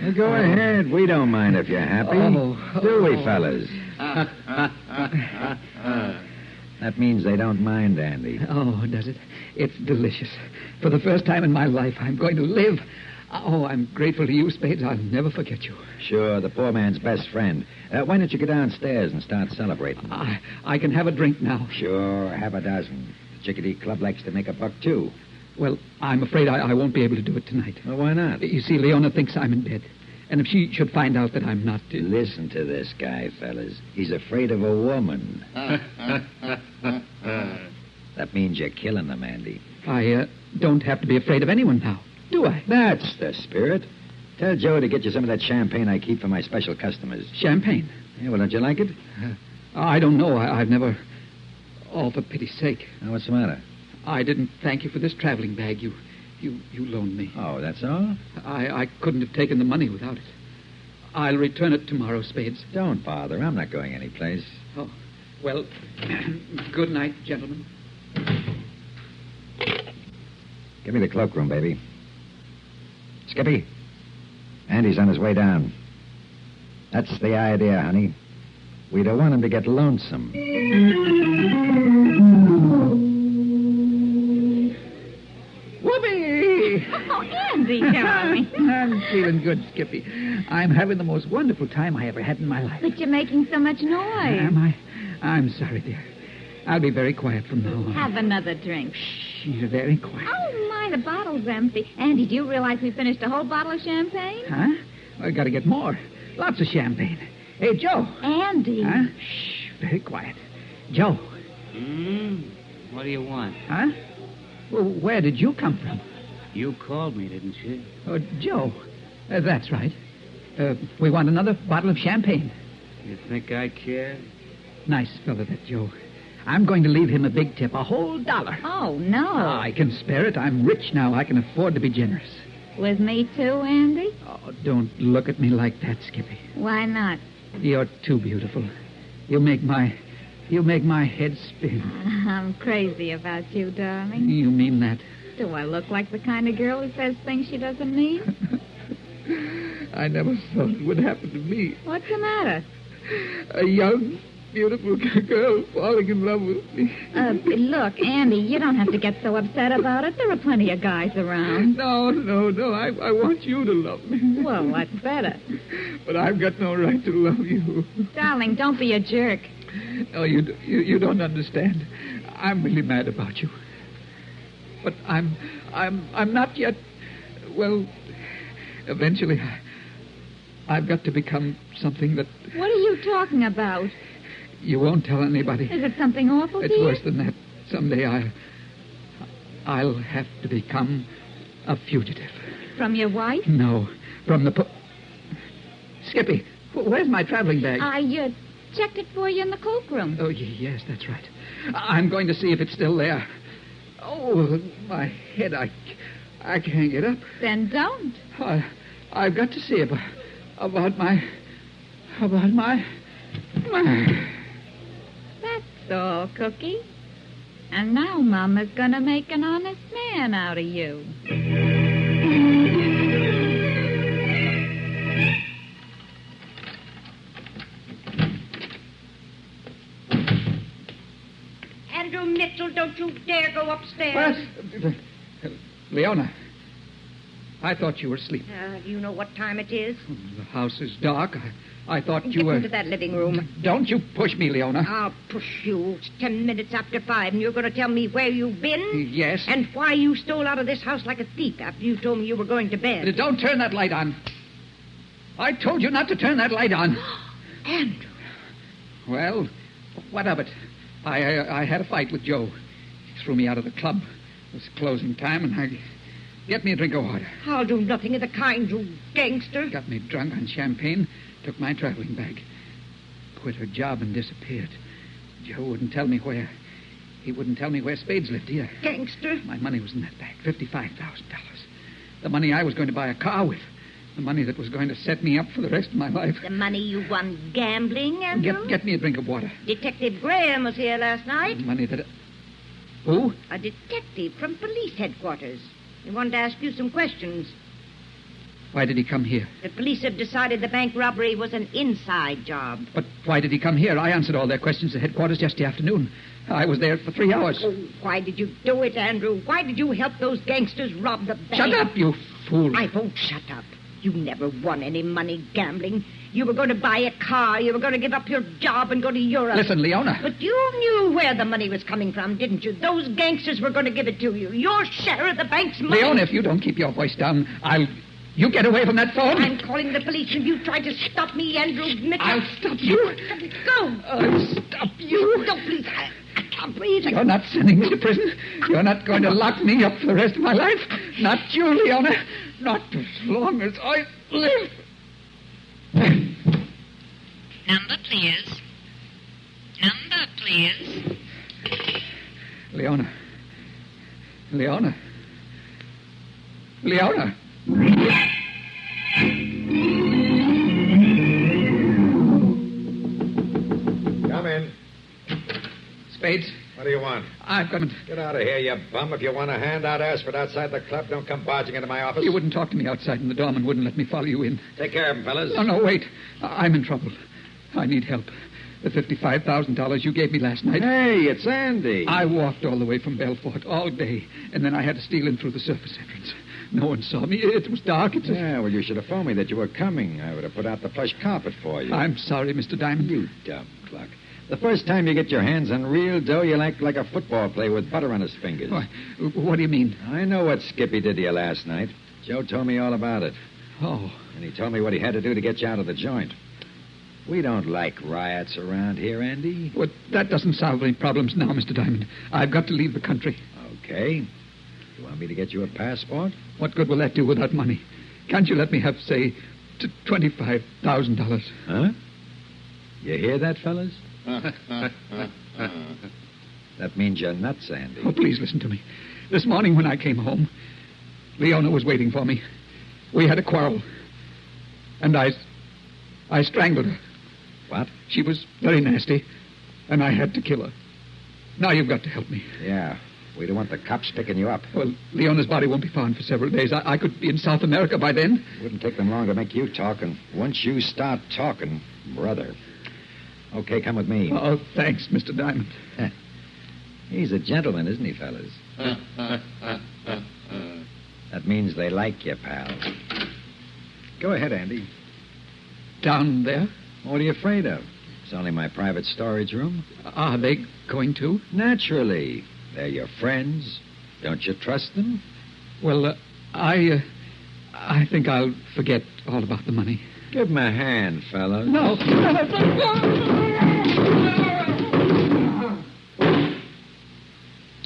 S6: Well, go ahead. We don't mind if you're happy. Do we, fellas? That means they don't mind, Andy.
S18: Oh, does it? It's delicious. For the first time in my life, I'm going to live. Oh, I'm grateful to you, Spades. I'll never forget you.
S6: Sure, the poor man's best friend. Why don't you go downstairs and start celebrating?
S18: I can have a drink now.
S6: Sure, have a dozen. The Chickadee Club likes to make a buck, too.
S18: Well, I'm afraid I won't be able to do it tonight.
S6: Well, why not?
S18: You see, Leona thinks I'm in bed. And if she should find out that I'm not...
S6: Listen to this guy, fellas. He's afraid of a woman. That means you're killing them, Andy.
S18: I don't have to be afraid of anyone now, do I?
S6: That's the spirit. Tell Joe to get you some of that champagne I keep for my special customers.
S18: Champagne?
S6: Yeah, well, don't you like it?
S18: I don't know. I've never... Oh, for pity's sake.
S6: Now, what's the matter?
S18: I didn't thank you for this traveling bag you loaned me.
S6: Oh, that's all?
S18: I couldn't have taken the money without it. I'll return it tomorrow, Spades.
S6: Don't bother. I'm not going anyplace.
S18: Oh, well, good night, gentlemen.
S6: Give me the cloakroom, baby. Skippy, Andy's on his way down. That's the idea, honey. We don't want him to get lonesome.
S18: Whoopee!
S14: Oh, Andy, darling.
S18: I'm feeling good, Skippy. I'm having the most wonderful time I ever had in my life.
S14: But you're making so much noise.
S18: Am I? I'm sorry, dear. I'll be very quiet from now on.
S14: Have another drink.
S18: She's very quiet.
S14: Oh, my, the bottle's empty. Andy, do you realize we finished a whole bottle of champagne?
S18: Huh? I gotta get more. Lots of champagne. Hey, Joe.
S14: Andy.
S18: Huh? Shh, very quiet. Joe.
S12: What do you want?
S18: Huh? Well, where did you come from?
S12: You called me, didn't you?
S18: Oh, Joe. That's right. We want another bottle of champagne.
S12: You think I care?
S18: Nice fellow, that Joe. I'm going to leave him a big tip, a whole $1.
S14: Oh, no.
S18: I can spare it. I'm rich now. I can afford to be generous.
S14: With me, too, Andy?
S18: Oh, don't look at me like that, Skippy.
S14: Why not?
S18: You're too beautiful. You make my head spin.
S14: I'm crazy about you, darling.
S18: You mean that?
S14: Do I look like the kind of girl who says things she doesn't mean?
S18: I never thought it would happen to me.
S14: What's the matter?
S18: A young, beautiful girl falling in love with me.
S14: Look, Andy, you don't have to get so upset about it. There are plenty of guys around.
S18: No. I want you to love me.
S14: Well, that's better.
S18: But I've got no right to love you.
S14: Darling, don't be a jerk.
S18: Oh, you don't understand. I'm really mad about you. But I'm not yet. Well, eventually, I've got to become something that.
S14: What are you talking about?
S18: You won't tell anybody.
S14: Is it something awful,
S18: It's
S14: dear?
S18: worse than that. Someday I'll have to become a fugitive.
S14: From your wife?
S18: No, from the. Skippy, where's my traveling bag?
S14: I checked it for you in the cloakroom.
S18: Oh, yes, that's right. I'm going to see if it's still there. Oh, my head, I can't get up.
S14: Then don't.
S18: I've got to see about my...
S14: That's all, Cookie. And now Mama's gonna make an honest man out of you.
S17: Andrew Mitchell, don't you dare go upstairs.
S18: What? Leona, I thought you were asleep.
S17: Do you know what time it is?
S18: The house is dark. I thought you
S17: Get
S18: were...
S17: into that living room.
S18: Don't you push me, Leona.
S17: I'll push you. It's 10 minutes after 5, and you're going to tell me where you've been?
S18: Yes.
S17: And why you stole out of this house like a thief after you told me you were going to bed.
S18: Don't turn that light on. I told you not to turn that light on.
S17: Andrew.
S18: Well, what of it? I had a fight with Joe. He threw me out of the club. It was closing time, and get me a drink of water.
S17: I'll do nothing of the kind, you gangster.
S18: Got me drunk on champagne, took my traveling bag. Quit her job and disappeared. Joe wouldn't tell me where. He wouldn't tell me where Spades lived either.
S17: Gangster.
S18: My money was in that bag, $55,000. The money I was going to buy a car with. The money that was going to set me up for the rest of my life.
S17: The money you won gambling, Andrew?
S18: Get me a drink of water.
S17: Detective Graham was here last night.
S18: The money that... Who?
S17: A detective from police headquarters. He wanted to ask you some questions.
S18: Why did he come here?
S17: The police have decided the bank robbery was an inside job.
S18: But why did he come here? I answered all their questions at headquarters yesterday afternoon. I was there for 3 hours.
S17: Oh, why did you do it, Andrew? Why did you help those gangsters rob the bank?
S18: Shut up, you fool.
S17: I won't shut up. You never won any money gambling. You were going to buy a car. You were going to give up your job and go to Europe.
S18: Listen, Leona.
S17: But you knew where the money was coming from, didn't you? Those gangsters were going to give it to you. Your share of the bank's money.
S18: Leona, if you don't keep your voice down, You get away from that phone.
S17: I'm calling the police, and you tried to stop me, Andrew Mitchell.
S18: I'll stop you.
S17: Go.
S18: I'll stop you.
S17: Don't, please. I can't breathe.
S18: You're not sending me to prison. You're not going to lock me up for the rest of my life. Not you, Leona. Not as long as I live.
S21: Number, please. up, please?
S18: Leona. Leona. Leona.
S22: Come in.
S18: Spades.
S22: What do you want?
S18: I've got...
S22: Get out of here, you bum. If you want a handout, ask for it outside the club. Don't come barging into my office.
S18: You wouldn't talk to me outside in the dorm and wouldn't let me follow you in.
S22: Take care of him, fellas.
S18: No, wait. I'm in trouble. I need help. The $55,000 you gave me last night.
S22: Hey, it's Andy.
S18: I walked all the way from Belfort all day, and then I had to steal in through the surface entrance. No one saw me. It was dark.
S22: Yeah, well, you should have phoned me that you were coming. I would have put out the plush carpet for you.
S18: I'm sorry, Mr. Diamond.
S22: You dumb cluck. The first time you get your hands on real dough, you'll act like a football player with butter on his fingers.
S18: What do you mean?
S22: I know what Skippy did to you last night. Joe told me all about it.
S18: Oh.
S22: And he told me what he had to do to get you out of the joint. We don't like riots around here, Andy.
S18: Well, that doesn't solve any problems now, Mr. Diamond. I've got to leave the country.
S22: Okay. You want me to get you a passport?
S18: What good will that do without money? Can't you let me have, say, $25,000?
S22: Huh? You hear that, fellas? That means you're nuts, Andy.
S18: Oh, please listen to me. This morning when I came home, Leona was waiting for me. We had a quarrel. And I strangled her.
S22: What?
S18: She was very nasty, and I had to kill her. Now you've got to help me.
S22: Yeah. We don't want the cops picking you up.
S18: Well, Leona's body won't be found for several days. I could be in South America by then.
S22: It wouldn't take them long to make you talk, and once you start talking, brother. Okay, come with me.
S18: Oh, thanks, Mr. Diamond.
S22: He's a gentleman, isn't he, fellas? That means they like you, pal. Go ahead, Andy.
S18: Down there?
S22: What are you afraid of? It's only my private storage room.
S18: Are they going to?
S22: Naturally. They're your friends. Don't you trust them?
S18: Well, I think I'll forget all about the money.
S22: Give him a hand, fellas.
S18: No.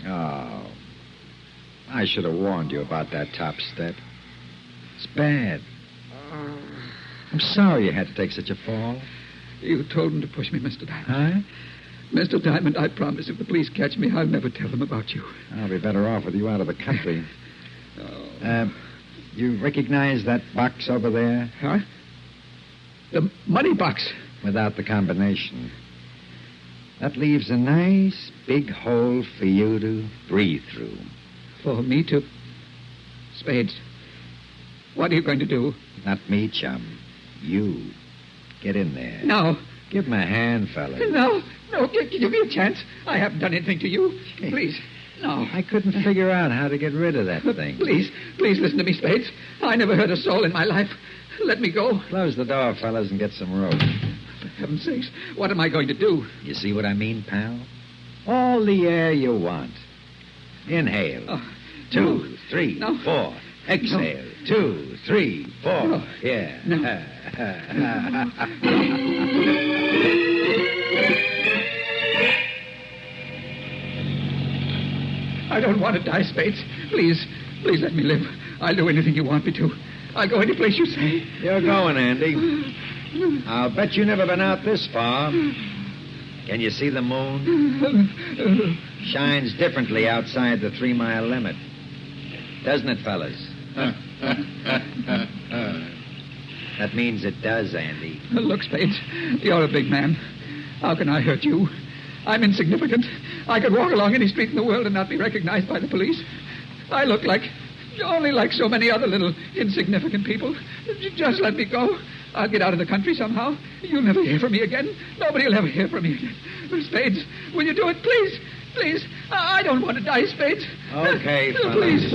S22: Oh. I should have warned you about that top step. It's bad. I'm sorry you had to take such a fall.
S18: You told them to push me, Mr. Diamond.
S22: Huh?
S18: Mr. Diamond, I promise if the police catch me, I'll never tell them about you.
S22: I'll be better off with you out of the country. You recognize that box over there?
S18: Huh? The money box?
S22: Without the combination. That leaves a nice big hole for you to breathe through.
S18: For me to... Spades. What are you going to do?
S22: Not me, chum. You. Get in there.
S18: No.
S22: Give him a hand, fella.
S18: No. Give me a chance. I haven't done anything to you. Please. No.
S22: I couldn't figure out how to get rid of that thing.
S18: Please listen to me, Spades. I never hurt a soul in my life. Let me go.
S22: Close the door, fellas, and get some rope.
S18: For heaven's sakes, what am I going to do?
S22: You see what I mean, pal? All the air you want. Inhale. 2, 3, 4. Exhale. 2, 3, 4.
S18: No.
S22: Yeah.
S18: No. I don't want to die, Spades. Please let me live. I'll do anything you want me to. I'll go any place you say.
S22: You're going, Andy. I'll bet you've never been out this far. Can you see the moon? Shines differently outside the 3-mile limit. Doesn't it, fellas? That means it does, Andy.
S18: Look, Spades, you're a big man. How can I hurt you? I'm insignificant. I could walk along any street in the world and not be recognized by the police. I look only like so many other little insignificant people. Just let me go. I'll get out of the country somehow. You'll never hear from me again. Nobody will ever hear from me again. Spades, will you do it, please? Please. I don't want to die, Spades.
S22: Okay, fellas.
S18: Please.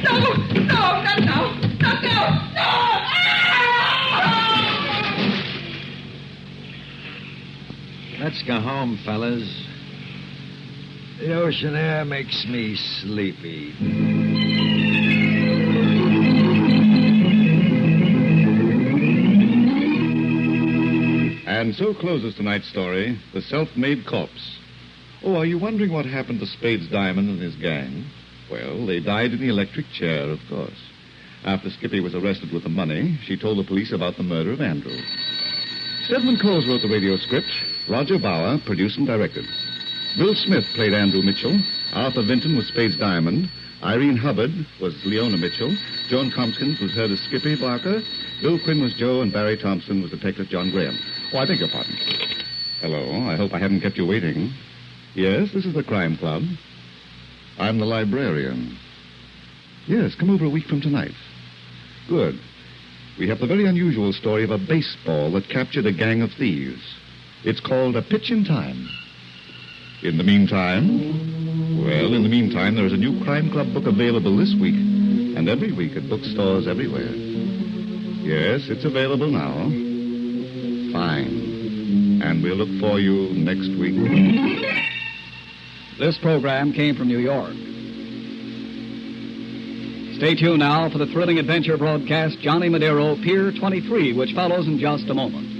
S18: No, not now. Not now. No!
S22: Let's go home, fellas. The ocean air makes me sleepy.
S1: And so closes tonight's story, The Self-Made Corpse. Oh, are you wondering what happened to Spades Diamond and his gang? Well, they died in the electric chair, of course. After Skippy was arrested with the money, she told the police about the murder of Andrew. Stedman Coles wrote the radio script.
S8: Roger Bauer produced and directed. Bill Smith played Andrew Mitchell. Arthur Vinton was Spades Diamond. Irene Hubbard was Leona Mitchell. Joan Tompkins was heard as Skippy Barker. Bill Quinn was Joe, and Barry Thompson was Detective John Graham. Oh, I beg your pardon. Hello, I hope I haven't kept you waiting. Yes, this is the Crime Club. I'm the librarian. Yes, come over a week from tonight. Good. We have the very unusual story of a baseball that captured a gang of thieves. It's called A Pitch in Time. In the meantime, there is a new Crime Club book available this week and every week at bookstores everywhere. Yes, it's available now. Fine. And we'll look for you next week.
S9: This program came from New York. Stay tuned now for the thrilling adventure broadcast Johnny Madero, Pier 23, which follows in just a moment.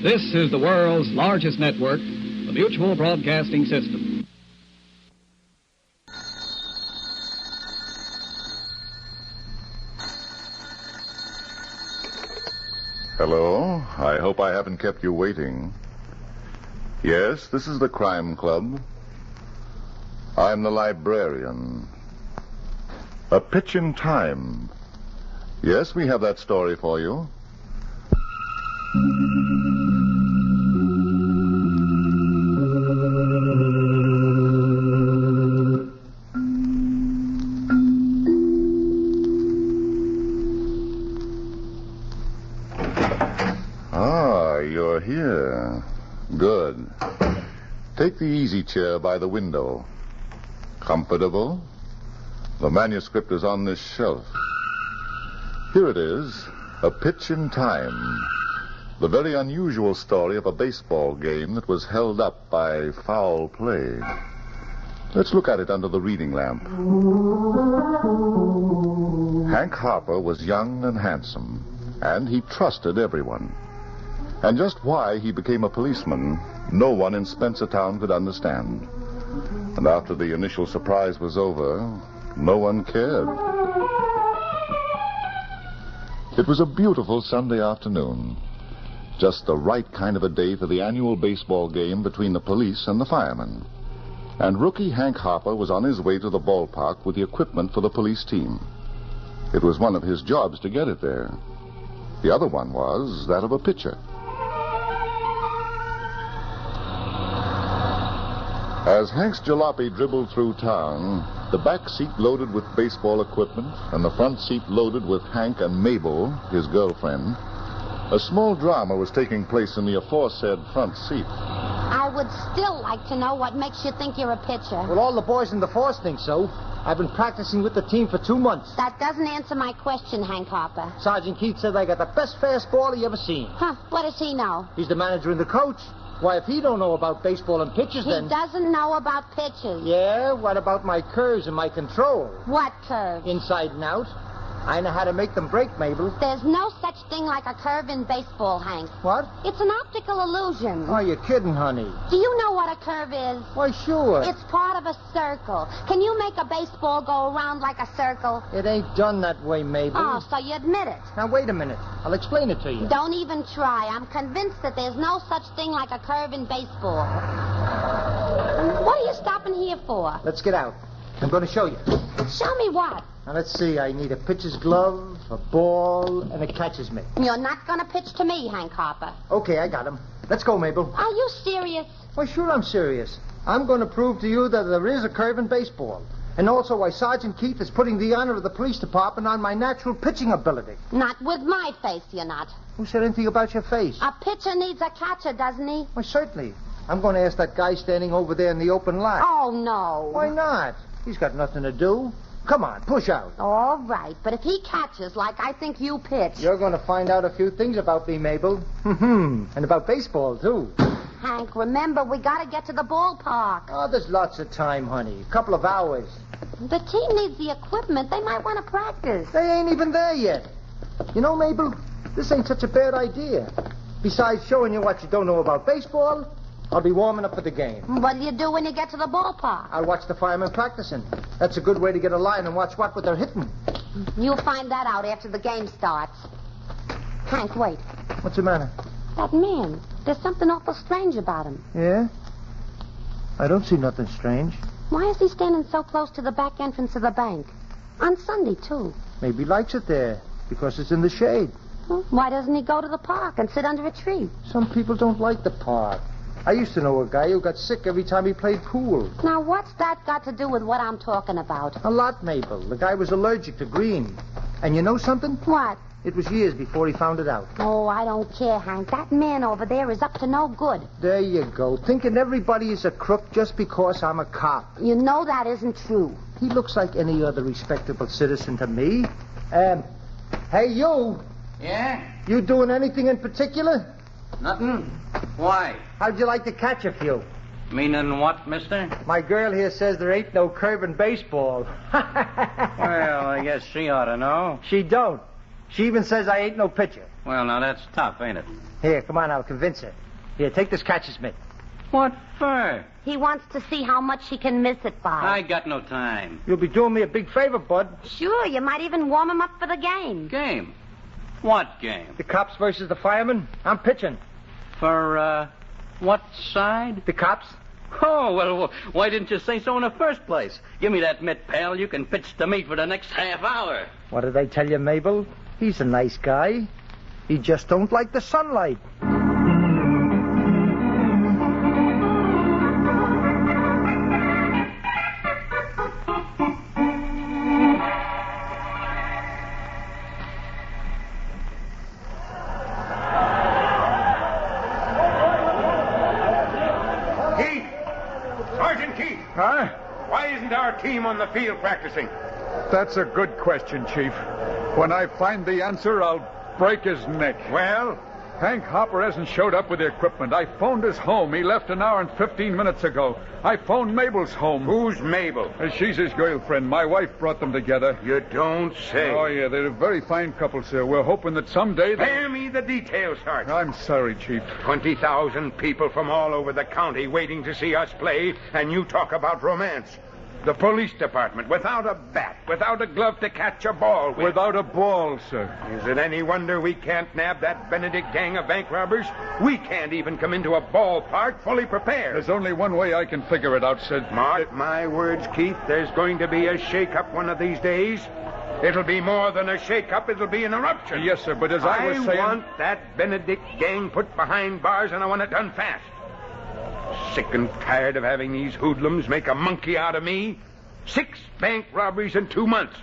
S9: This is the world's largest network, the Mutual Broadcasting System.
S1: Hello. I hope I haven't kept you waiting. Yes, this is the Crime Club. I'm the librarian. A Pitch in Time. Yes, we have that story for you. Ah, you're here. Good. Take the easy chair by the window. Comfortable? The manuscript is on this shelf. Here it is, A Pitch in Time. The very unusual story of a baseball game that was held up by foul play. Let's look at it under the reading lamp. Hank Harper was young and handsome, and he trusted everyone. And just why he became a policeman, no one in Spencertown could understand. And after the initial surprise was over, no one cared. It was a beautiful Sunday afternoon. Just the right kind of a day for the annual baseball game between the police and the firemen. And rookie Hank Harper was on his way to the ballpark with the equipment for the police team. It was one of his jobs to get it there. The other one was that of a pitcher. As Hank's jalopy dribbled through town, the back seat loaded with baseball equipment and the front seat loaded with Hank and Mabel, his girlfriend, a small drama was taking place in the aforesaid front seat.
S13: I would still like to know what makes you think you're a pitcher.
S21: Well, all the boys in the force think so. I've been practicing with the team for 2 months.
S13: That doesn't answer my question, Hank Harper.
S21: Sergeant Keith said I got the best fastball he ever seen.
S13: Huh, what does he know?
S21: He's the manager and the coach. Why, if he don't know about baseball and pitches, then...
S13: He doesn't know about pitches.
S21: Yeah? What about my curves and my control?
S13: What curves?
S21: Inside and out. I know how to make them break, Mabel.
S13: There's no such thing like a curve in baseball, Hank.
S21: What?
S13: It's an optical illusion.
S21: Oh, you're kidding, honey.
S13: Do you know what a curve is?
S21: Why, sure.
S13: It's part of a circle. Can you make a baseball go around like a circle?
S21: It ain't done that way, Mabel.
S13: Oh, so you admit it.
S21: Now, wait a minute. I'll explain it to you.
S13: Don't even try. I'm convinced that there's no such thing like a curve in baseball. What are you stopping here for?
S21: Let's get out. I'm going to show you.
S13: Show me what?
S21: Now, let's see. I need a pitcher's glove, a ball, and a catcher's mitt.
S13: You're not going to pitch to me, Hank Harper.
S21: Okay, I got him. Let's go, Mabel.
S13: Are you serious?
S21: Why, sure I'm serious. I'm going to prove to you that there is a curve in baseball. And also why Sergeant Keith is putting the honor of the police department on my natural pitching ability.
S13: Not with my face, you're not.
S21: Who said anything about your face?
S13: A pitcher needs a catcher, doesn't he?
S21: Why, certainly. I'm going to ask that guy standing over there in the open lot.
S13: Oh, no.
S21: Why not? He's got nothing to do. Come on, push out.
S13: All right, but if he catches like I think you pitch...
S21: You're going to find out a few things about me, Mabel. And about baseball, too.
S13: Hank, remember, we got to get to the ballpark.
S21: Oh, there's lots of time, honey. A couple of hours.
S13: The team needs the equipment. They might want to practice.
S21: They ain't even there yet. You know, Mabel, this ain't such a bad idea. Besides showing you what you don't know about baseball, I'll be warming up for the game.
S13: What'll you do when you get to the ballpark?
S21: I'll watch the firemen practicing. That's a good way to get a line and watch what they're hitting.
S13: You'll find that out after the game starts. Hank, wait.
S21: What's the matter?
S13: That man. There's something awful strange about him.
S21: Yeah? I don't see nothing strange.
S13: Why is he standing so close to the back entrance of the bank? On Sunday, too.
S21: Maybe he likes it there because it's in the shade.
S13: Well, why doesn't he go to the park and sit under a tree?
S21: Some people don't like the park. I used to know a guy who got sick every time he played pool.
S13: Now, what's that got to do with what I'm talking about?
S21: A lot, Mabel. The guy was allergic to green. And you know something?
S13: What?
S21: It was years before he found it out.
S13: Oh, I don't care, Hank. That man over there is up to no good.
S21: There you go. Thinking everybody is a crook just because I'm a cop.
S13: You know that isn't true.
S21: He looks like any other respectable citizen to me. Hey, you.
S2: Yeah?
S21: You doing anything in particular?
S2: Nothing. Why?
S21: How'd you like to catch a few?
S2: Meaning what, mister?
S21: My girl here says there ain't no curve in baseball.
S2: Well, I guess she ought to know.
S21: She don't. She even says I ain't no pitcher.
S2: Well, now that's tough, ain't it?
S21: Here, come on, I'll convince her. Here, take this catcher's mitt.
S2: What for?
S13: He wants to see how much he can miss it by.
S2: I got no time.
S21: You'll be doing me a big favor, bud.
S13: Sure, you might even warm him up for the game.
S2: Game? What game?
S21: The cops versus the firemen. I'm pitching.
S2: For, what side?
S21: The cops.
S2: Oh, well, why didn't you say so in the first place? Give me that mitt, pal. You can pitch to me for the next half hour.
S21: What did I tell you, Mabel? He's a nice guy. He just don't like the sunlight.
S16: Keith! Sergeant Keith!
S7: Huh?
S16: Why isn't our team on the field practicing?
S7: That's a good question, Chief. When I find the answer, I'll break his neck.
S16: Well?
S7: Hank Hopper hasn't showed up with the equipment. I phoned his home. He left an hour and 15 minutes ago. I phoned Mabel's home.
S16: Who's Mabel?
S7: She's his girlfriend. My wife brought them together.
S16: You don't say.
S7: Oh, yeah, they're a very fine couple, sir. We're hoping that someday they...
S16: Spare me the details, Sergeant.
S7: I'm sorry, Chief.
S16: 20,000 people from all over the county waiting to see us play, and you talk about romance. The police department, without a bat, without a glove to catch a ball with.
S7: Without a ball, sir.
S16: Is it any wonder we can't nab that Benedict gang of bank robbers? We can't even come into a ballpark fully prepared.
S7: There's only one way I can figure it out, sir.
S16: Mark my words, Keith. There's going to be a shake-up one of these days. It'll be more than a shake-up. It'll be an eruption.
S7: Yes, sir, but as I was saying...
S16: I want that Benedict gang put behind bars, and I want it done fast. Sick and tired of having these hoodlums make a monkey out of me. 6 bank robberies in 2 months.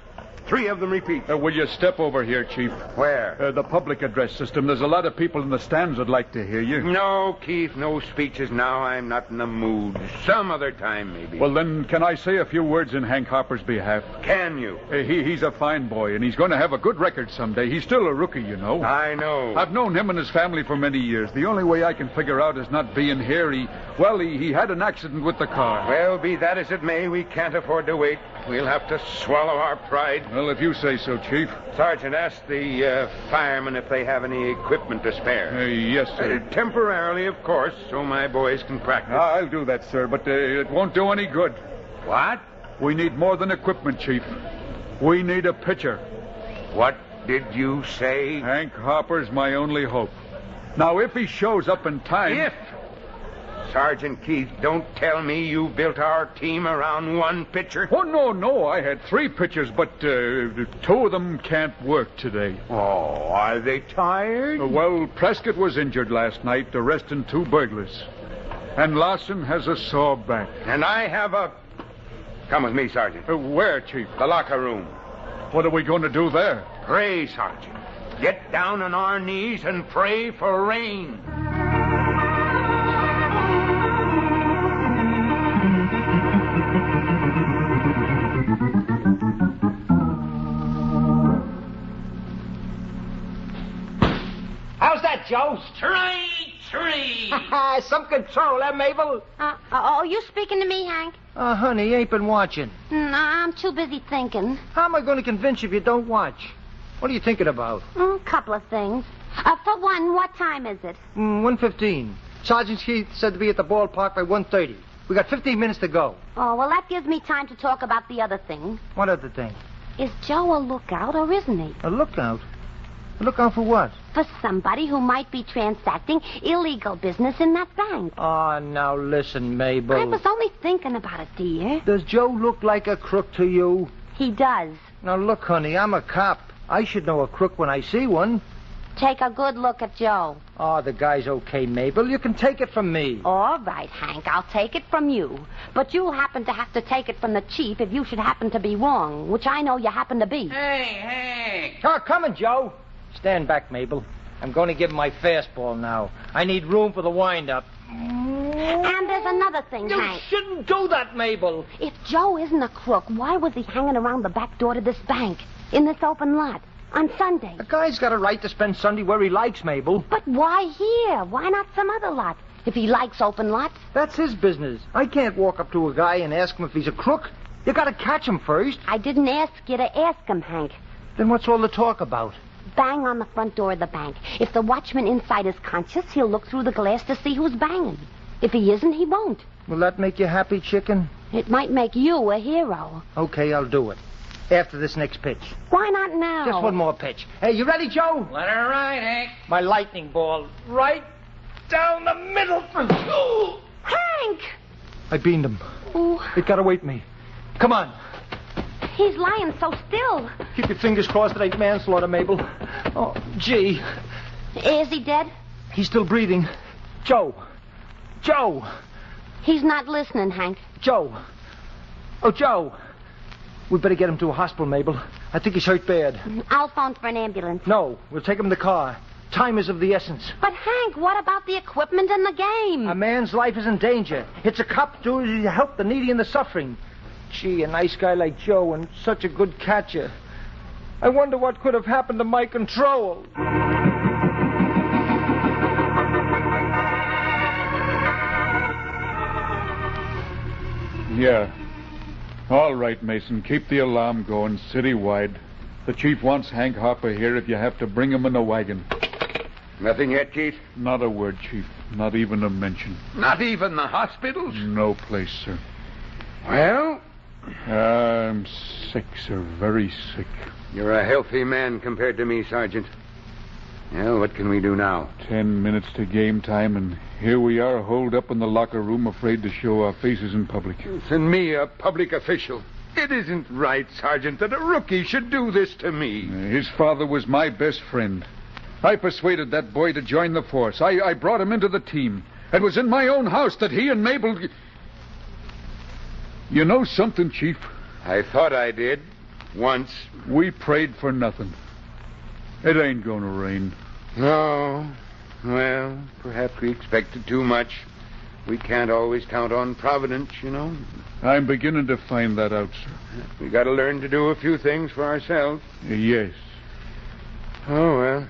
S16: 3 of them repeat.
S7: Will you step over here, Chief?
S16: Where?
S7: The public address system. There's a lot of people in the stands that'd like to hear you.
S16: No, Keith, no speeches now. I'm not in the mood. Some other time, maybe.
S7: Well, then, can I say a few words in Hank Hopper's behalf?
S16: Can you?
S7: He's a fine boy, and he's going to have a good record someday. He's still a rookie, you know.
S16: I know.
S7: I've known him and his family for many years. The only way I can figure out is not being here. He had an accident with the car.
S16: Well, be that as it may, we can't afford to wait. We'll have to swallow our pride.
S7: Well, if you say so, Chief.
S16: Sergeant, ask the firemen if they have any equipment to spare.
S7: Yes, sir.
S16: Temporarily, of course, so my boys can practice.
S7: I'll do that, sir, but it won't do any good.
S16: What?
S7: We need more than equipment, Chief. We need a pitcher.
S16: What did you say?
S7: Hank Hopper's my only hope. Now, if he shows up in time...
S16: If? Sergeant Keith, don't tell me you built our team around one pitcher.
S7: Oh, no. I had 3 pitchers, but 2 of them can't work today.
S16: Oh, are they tired?
S7: Well, Prescott was injured last night, arresting 2 burglars. And Lawson has a sore back.
S16: And I have a... Come with me, Sergeant.
S7: Where, Chief?
S16: The locker room.
S7: What are we going to do there?
S16: Pray, Sergeant. Get down on our knees and pray for rain.
S21: How's that, Joe?
S12: Straight tree.
S21: Some control, Mabel?
S13: You speaking to me, Hank?
S21: Honey, you ain't been watching.
S13: No, I'm too busy thinking.
S21: How am I going to convince you if you don't watch? What are you thinking about?
S13: A couple of things. For one, what time is it?
S21: 1:15. Sergeant Keith said to be at the ballpark by 1:30. We got 15 minutes to go.
S13: Oh, well, that gives me time to talk about the other thing.
S21: What other thing?
S13: Is Joe a lookout or isn't he?
S21: A lookout? Look out for what?
S13: For somebody who might be transacting illegal business in that bank.
S21: Oh, now listen, Mabel.
S13: I was only thinking about it, dear.
S21: Does Joe look like a crook to you?
S13: He does.
S21: Now, look, honey, I'm a cop. I should know a crook when I see one.
S13: Take a good look at Joe.
S21: Oh, the guy's okay, Mabel. You can take it from me.
S13: All right, Hank, I'll take it from you. But you'll happen to have to take it from the chief if you should happen to be wrong, which I know you happen to be.
S2: Hey, Hank!
S21: Oh, coming, Joe. Stand back, Mabel. I'm going to give him my fastball now. I need room for the wind-up.
S13: And there's another thing, Hank.
S21: You shouldn't do that, Mabel.
S13: If Joe isn't a crook, why was he hanging around the back door to this bank in this open lot on Sunday?
S21: A guy's got a right to spend Sunday where he likes, Mabel.
S13: But why here? Why not some other lot? If he likes open lots?
S21: That's his business. I can't walk up to a guy and ask him if he's a crook. You got to catch him first.
S13: I didn't ask you to ask him, Hank.
S21: Then what's all the talk about?
S13: Bang on the front door of the bank. If the watchman inside is conscious, he'll look through the glass to see who's banging. If he isn't, he won't.
S21: Will that make you happy, chicken?
S13: It might make you a hero.
S21: Okay, I'll do it. After this next pitch.
S13: Why not now?
S21: Just one more pitch. Hey, you ready, Joe?
S2: Let her ride, Hank.
S21: My lightning ball right down the middle.
S13: Hank!
S21: I beamed him.
S13: Ooh.
S21: It got away from me. Come on.
S13: He's lying so still.
S21: Keep your fingers crossed it ain't manslaughter, Mabel. Oh, gee.
S13: Is he dead?
S21: He's still breathing. Joe. Joe.
S13: He's not listening, Hank.
S21: Joe. Oh, Joe. We better get him to a hospital, Mabel. I think he's hurt bad.
S13: I'll phone for an ambulance.
S21: No, we'll take him in the car. Time is of the essence.
S13: But, Hank, what about the equipment and the game?
S21: A man's life is in danger. It's a cop's duty to help the needy and the suffering. Gee, a nice guy like Joe and such a good catcher. I wonder what could have happened to my control.
S7: Yeah. All right, Mason. Keep the alarm going citywide. The chief wants Hank Harper here if you have to bring him in a wagon.
S16: Nothing yet, Chief?
S7: Not a word, Chief. Not even a mention.
S16: Not even the hospitals?
S7: No place, sir.
S16: Well?
S7: I'm sick, sir. Very sick.
S16: You're a healthy man compared to me, Sergeant. Well, what can we do now?
S7: 10 minutes to game time, and here we are, holed up in the locker room, afraid to show our faces in public.
S16: And me, a public official. It isn't right, Sergeant, that a rookie should do this to me.
S7: His father was my best friend. I persuaded that boy to join the force. I brought him into the team. It was in my own house that he and Mabel... You know something, Chief?
S16: I thought I did. Once.
S7: We prayed for nothing. It ain't gonna rain.
S16: No. Well, perhaps we expected too much. We can't always count on Providence, you know.
S7: I'm beginning to find that out, sir.
S16: We gotta learn to do a few things for ourselves.
S7: Yes.
S16: Oh, well.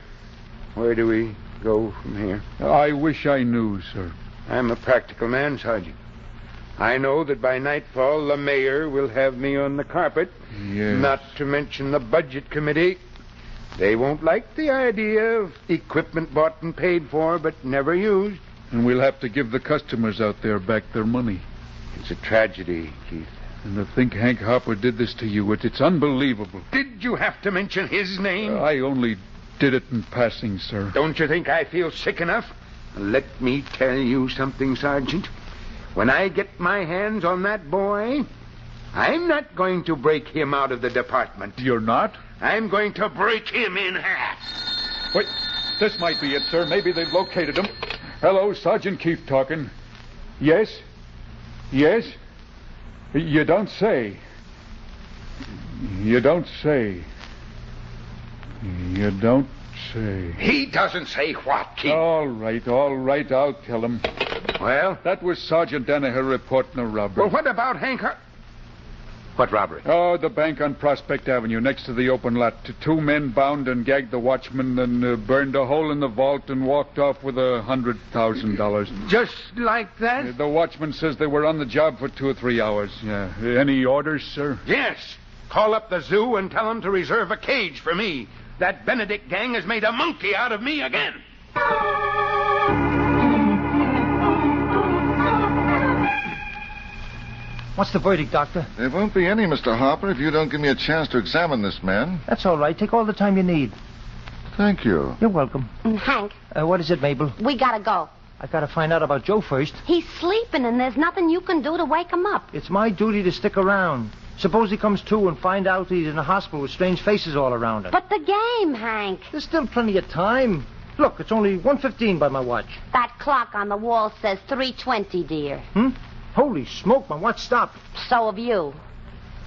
S16: Where do we go from here?
S7: I wish I knew, sir.
S16: I'm a practical man, Sergeant. I know that by nightfall the mayor will have me on the carpet.
S7: Yes.
S16: Not to mention the budget committee. They won't like the idea of equipment bought and paid for but never used.
S7: And we'll have to give the customers out there back their money.
S16: It's a tragedy, Keith.
S7: And to think Hank Harper did this to you, it's unbelievable.
S16: Did you have to mention his name?
S7: I only did it in passing, sir.
S16: Don't you think I feel sick enough? Let me tell you something, Sergeant. When I get my hands on that boy, I'm not going to break him out of the department.
S7: You're not?
S16: I'm going to break him in half.
S7: Wait, this might be it, sir. Maybe they've located him. Hello, Sergeant Keefe talking. Yes? Yes? You don't say. You don't say. You don't say.
S16: He doesn't say what, Keith.
S7: All right, I'll tell him.
S16: Well?
S7: That was Sergeant Danaher reporting a robbery.
S16: Well, what about Hank? What robbery?
S7: Oh, the bank on Prospect Avenue, next to the open lot. Two men bound and gagged the watchman and burned a hole in the vault and walked off with $100,000.
S16: Just like that?
S7: The watchman says they were on the job for 2 or 3 hours. Yeah. Any orders, sir?
S16: Yes. Call up the zoo and tell them to reserve a cage for me. That Benedict gang has made a monkey out of me again.
S21: What's the verdict, Doctor?
S1: There won't be any, Mr. Harper, if you don't give me a chance to examine this man.
S21: That's all right. Take all the time you need.
S1: Thank you.
S21: You're welcome.
S13: Hank,
S21: What is it, Mabel?
S13: we gotta go.
S21: I gotta find out about Joe first.
S13: He's sleeping, and there's nothing you can do to wake him up.
S21: It's my duty to stick around. Suppose he comes to and find out he's in a hospital with strange faces all around him.
S13: But the game, Hank.
S21: There's still plenty of time. Look, it's only 1:15 by my watch.
S13: That clock on the wall says 3:20, dear.
S21: Holy smoke, my watch stopped.
S13: So have you.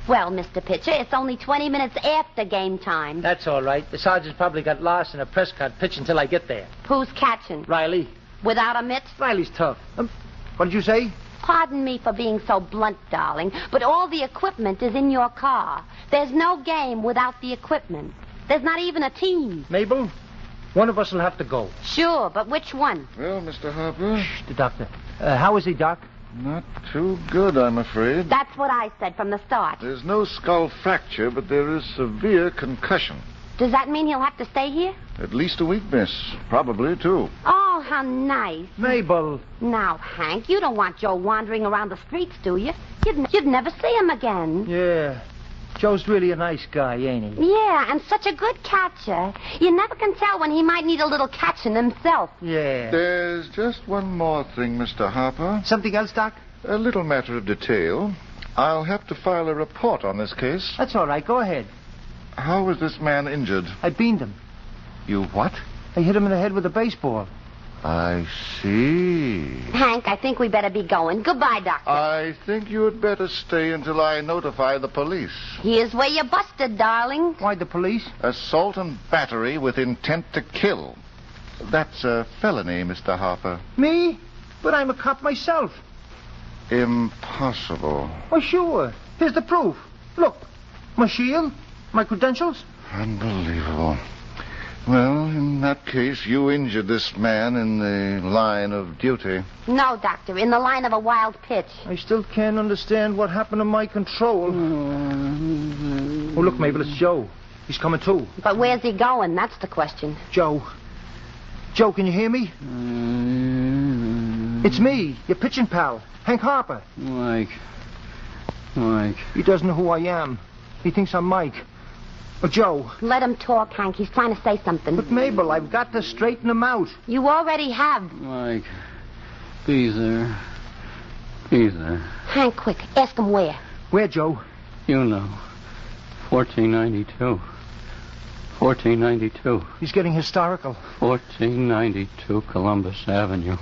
S13: Well, Mr. Pitcher, it's only 20 minutes after game time.
S21: That's all right. The sergeant's probably got lost in a press cart pitch until I get there.
S13: Who's catching?
S21: Riley.
S13: Without a mitt?
S21: Riley's tough. What did you say?
S13: Pardon me for being so blunt, darling, but all the equipment is in your car. There's no game without the equipment. There's not even a team.
S21: Mabel, one of us will have to go.
S13: Sure, but which one?
S1: Well, Mr. Harper?
S21: The doctor. How is he, Doc?
S1: Not too good, I'm afraid.
S13: That's what I said from the start.
S1: There's no skull fracture, but there is severe concussion.
S13: Does that mean he'll have to stay here?
S1: At least a week, miss. Probably, too.
S13: Oh, how nice.
S21: Mabel.
S13: Now, Hank, you don't want Joe wandering around the streets, do you? You'd never see him again.
S21: Yeah. Joe's really a nice guy, ain't he?
S13: Yeah, and such a good catcher. You never can tell when he might need a little catching himself.
S21: Yeah.
S1: There's just one more thing, Mr. Harper.
S21: Something else, Doc?
S1: A little matter of detail. I'll have to file a report on this case.
S21: That's all right. Go ahead.
S1: How was this man injured?
S21: I beamed him.
S1: You what?
S21: I hit him in the head with a baseball.
S1: I see.
S13: Hank, I think we better be going. Goodbye, Doctor.
S1: I think you had better stay until I notify the police.
S13: Here's where you busted, darling.
S21: Why the police?
S1: Assault and battery with intent to kill. That's a felony, Mr. Harper.
S21: Me? But I'm a cop myself.
S1: Impossible.
S21: Well, sure. Here's the proof. Look. My shield. My credentials.
S1: Unbelievable. Well, in that case, you injured this man in the line of duty.
S13: No, Doctor, in the line of a wild pitch.
S21: I still can't understand what happened to my control. Oh, look, Mabel, it's Joe. He's coming too.
S13: But where's he going? That's the question.
S21: Joe. Joe, can you hear me? It's me, your pitching pal, Hank Harper.
S2: Mike.
S21: He doesn't know who I am. He thinks I'm Mike. But Joe.
S13: Let him talk, Hank. He's trying to say something.
S21: But Mabel, I've got to straighten him out.
S13: You already have.
S2: Mike. Be there.
S13: Hank, quick. Ask him where.
S21: Where, Joe?
S2: You know. 1492. 1492.
S21: He's getting historical.
S2: 1492 Columbus Avenue.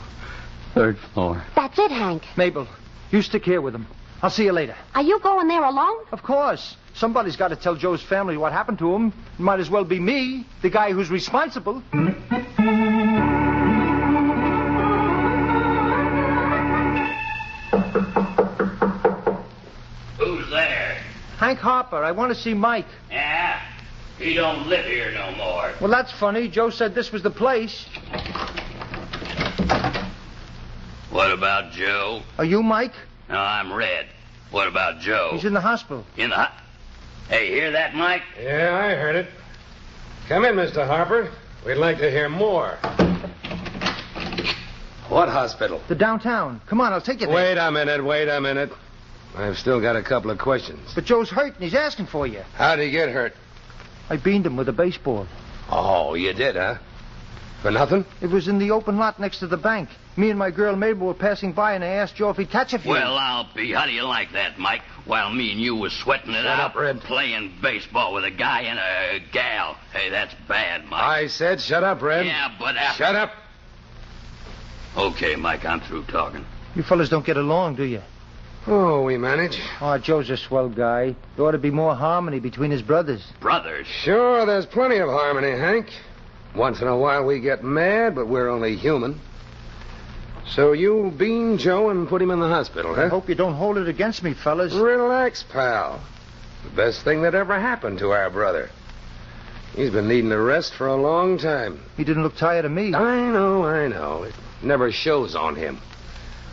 S2: 3rd floor.
S13: That's it, Hank.
S21: Mabel, you stick here with him. I'll see you later.
S13: Are you going there alone?
S21: Of course. Somebody's got to tell Joe's family what happened to him. It might as well be me, the guy who's responsible.
S15: Who's there?
S21: Hank Harper. I want to see Mike.
S15: Yeah? He don't live here no more.
S21: Well, that's funny. Joe said this was the place.
S15: What about Joe?
S21: Are you Mike?
S15: No, I'm Red. What about Joe?
S21: He's in the hospital.
S15: Hey, hear that, Mike?
S19: Yeah, I heard it. Come in, Mr. Harper. We'd like to hear more. What hospital?
S21: The downtown. Come on, I'll take you there.
S19: Wait a minute. I've still got a couple of questions.
S21: But Joe's hurt and he's asking for you.
S19: How'd he get hurt?
S21: I beamed him with a baseball.
S19: Oh, you did, huh? For nothing?
S21: It was in the open lot next to the bank. Me and my girl Mabel were passing by and I asked Joe if he'd catch a few.
S15: Well, I'll be. How do you like that, Mike? While me and you was sweating it
S19: Shut
S15: out.
S19: up, Red.
S15: Playing baseball with a guy and a gal. Hey, that's bad, Mike.
S19: I said shut up, Red.
S15: Yeah, but...
S19: Shut up.
S15: Okay, Mike, I'm through talking.
S21: You fellas don't get along, do you?
S19: Oh, we manage.
S21: Oh, Joe's a swell guy. There ought to be more harmony between his brothers.
S15: Brothers?
S19: Sure, there's plenty of harmony, Hank. Once in a while we get mad, but we're only human. So you bean Joe and put him in the hospital, huh?
S21: I hope you don't hold it against me, fellas.
S19: Relax, pal. The best thing that ever happened to our brother. He's been needing a rest for a long time.
S21: He didn't look tired of me.
S19: I know. It never shows on him.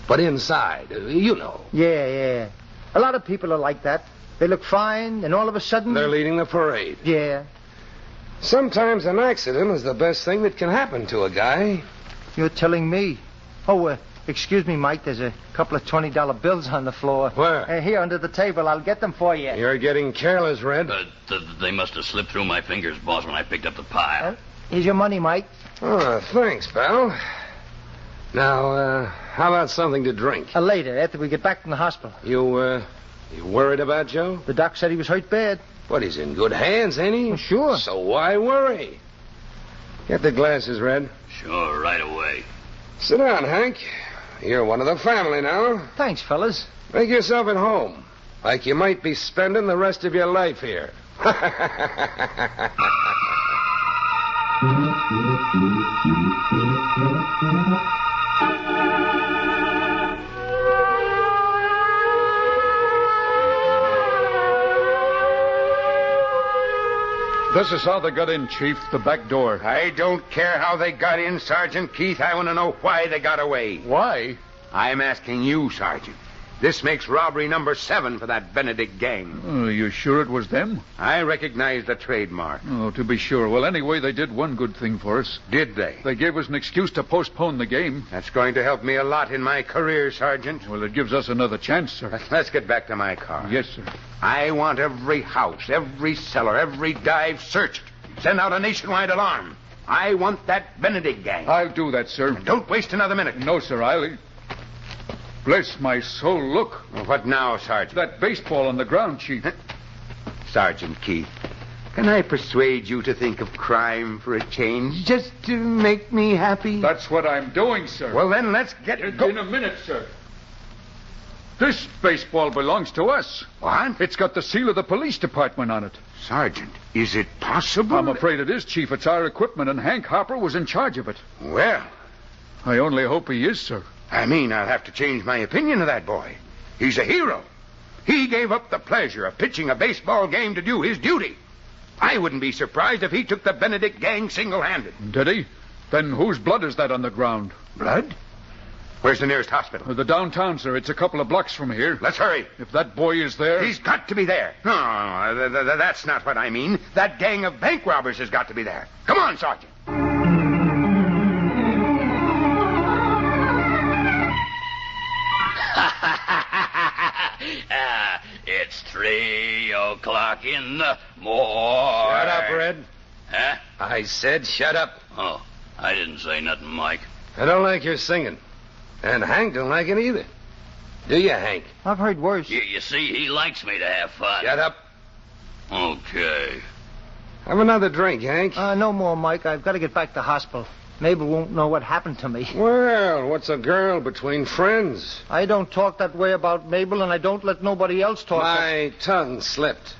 S19: But inside, you know.
S21: Yeah. A lot of people are like that. They look fine, and all of a sudden...
S19: They're leading the parade.
S21: Yeah.
S19: Sometimes an accident is the best thing that can happen to a guy.
S21: You're telling me. Oh, excuse me, Mike. There's a couple of $20 bills on the floor.
S19: Where?
S21: Here, under the table. I'll get them for you.
S19: You're getting careless, Red.
S15: They must have slipped through my fingers, boss, when I picked up the pile.
S21: Here's your money, Mike.
S19: Oh, thanks, pal. Now, how about something to drink?
S21: Later, after we get back from the hospital.
S19: You worried about Joe?
S21: The doc said he was hurt bad.
S19: But he's in good hands, ain't he?
S21: Well, sure.
S19: So why worry? Get the glasses, Red.
S15: Sure, right away.
S19: Sit down, Hank. You're one of the family now.
S21: Thanks, fellas.
S19: Make yourself at home. Like you might be spending the rest of your life here.
S7: This is how they got in, Chief. The back door.
S16: I don't care how they got in, Sergeant Keith. I want to know why they got away.
S7: Why?
S16: I'm asking you, Sergeant. This makes robbery number 7 for that Benedict gang.
S7: Oh, you sure it was them?
S16: I recognize the trademark.
S7: Oh, to be sure. Well, anyway, they did one good thing for us.
S16: Did they?
S7: They gave us an excuse to postpone the game.
S16: That's going to help me a lot in my career, Sergeant.
S7: Well, it gives us another chance, sir.
S16: Let's get back to my car.
S7: Yes, sir.
S16: I want every house, every cellar, every dive searched. Send out a nationwide alarm. I want that Benedict gang.
S7: I'll do that, sir.
S16: And don't waste another minute.
S7: No, sir. Bless my soul, look.
S16: What now, Sergeant?
S7: That baseball on the ground, Chief.
S16: Sergeant Keith, can I persuade you to think of crime for a change, just to make me happy?
S7: That's what I'm doing, sir.
S16: Well, then, let's get...
S7: In a minute, sir. This baseball belongs to us.
S16: What?
S7: It's got the seal of the police department on it.
S16: Sergeant, is it possible?
S7: I'm afraid it is, Chief. It's our equipment, and Hank Harper was in charge of it.
S16: Well...
S7: I only hope he is, sir.
S16: I mean, I'll have to change my opinion of that boy. He's a hero. He gave up the pleasure of pitching a baseball game to do his duty. I wouldn't be surprised if he took the Benedict gang single-handed.
S7: Did he? Then whose blood is that on the ground?
S16: Blood? Where's the nearest hospital?
S7: The downtown, sir. It's a couple of blocks from here.
S16: Let's hurry.
S7: If that boy is there...
S16: He's got to be there. No, that's not what I mean. That gang of bank robbers has got to be there. Come on, Sergeant.
S15: It's 3 o'clock in the morning.
S19: Shut up, Red.
S15: Huh?
S19: I said shut up.
S15: Oh, I didn't say nothing, Mike.
S19: I don't like your singing. And Hank don't like it either. Do you, Hank?
S21: I've heard worse.
S15: You see, he likes me to have fun.
S19: Shut up.
S15: Okay.
S19: Have another drink, Hank.
S21: No more, Mike. I've got to get back to the hospital. Mabel won't know what happened to me.
S19: Well, what's a girl between friends?
S21: I don't talk that way about Mabel, and I don't let nobody else talk.
S19: My tongue slipped.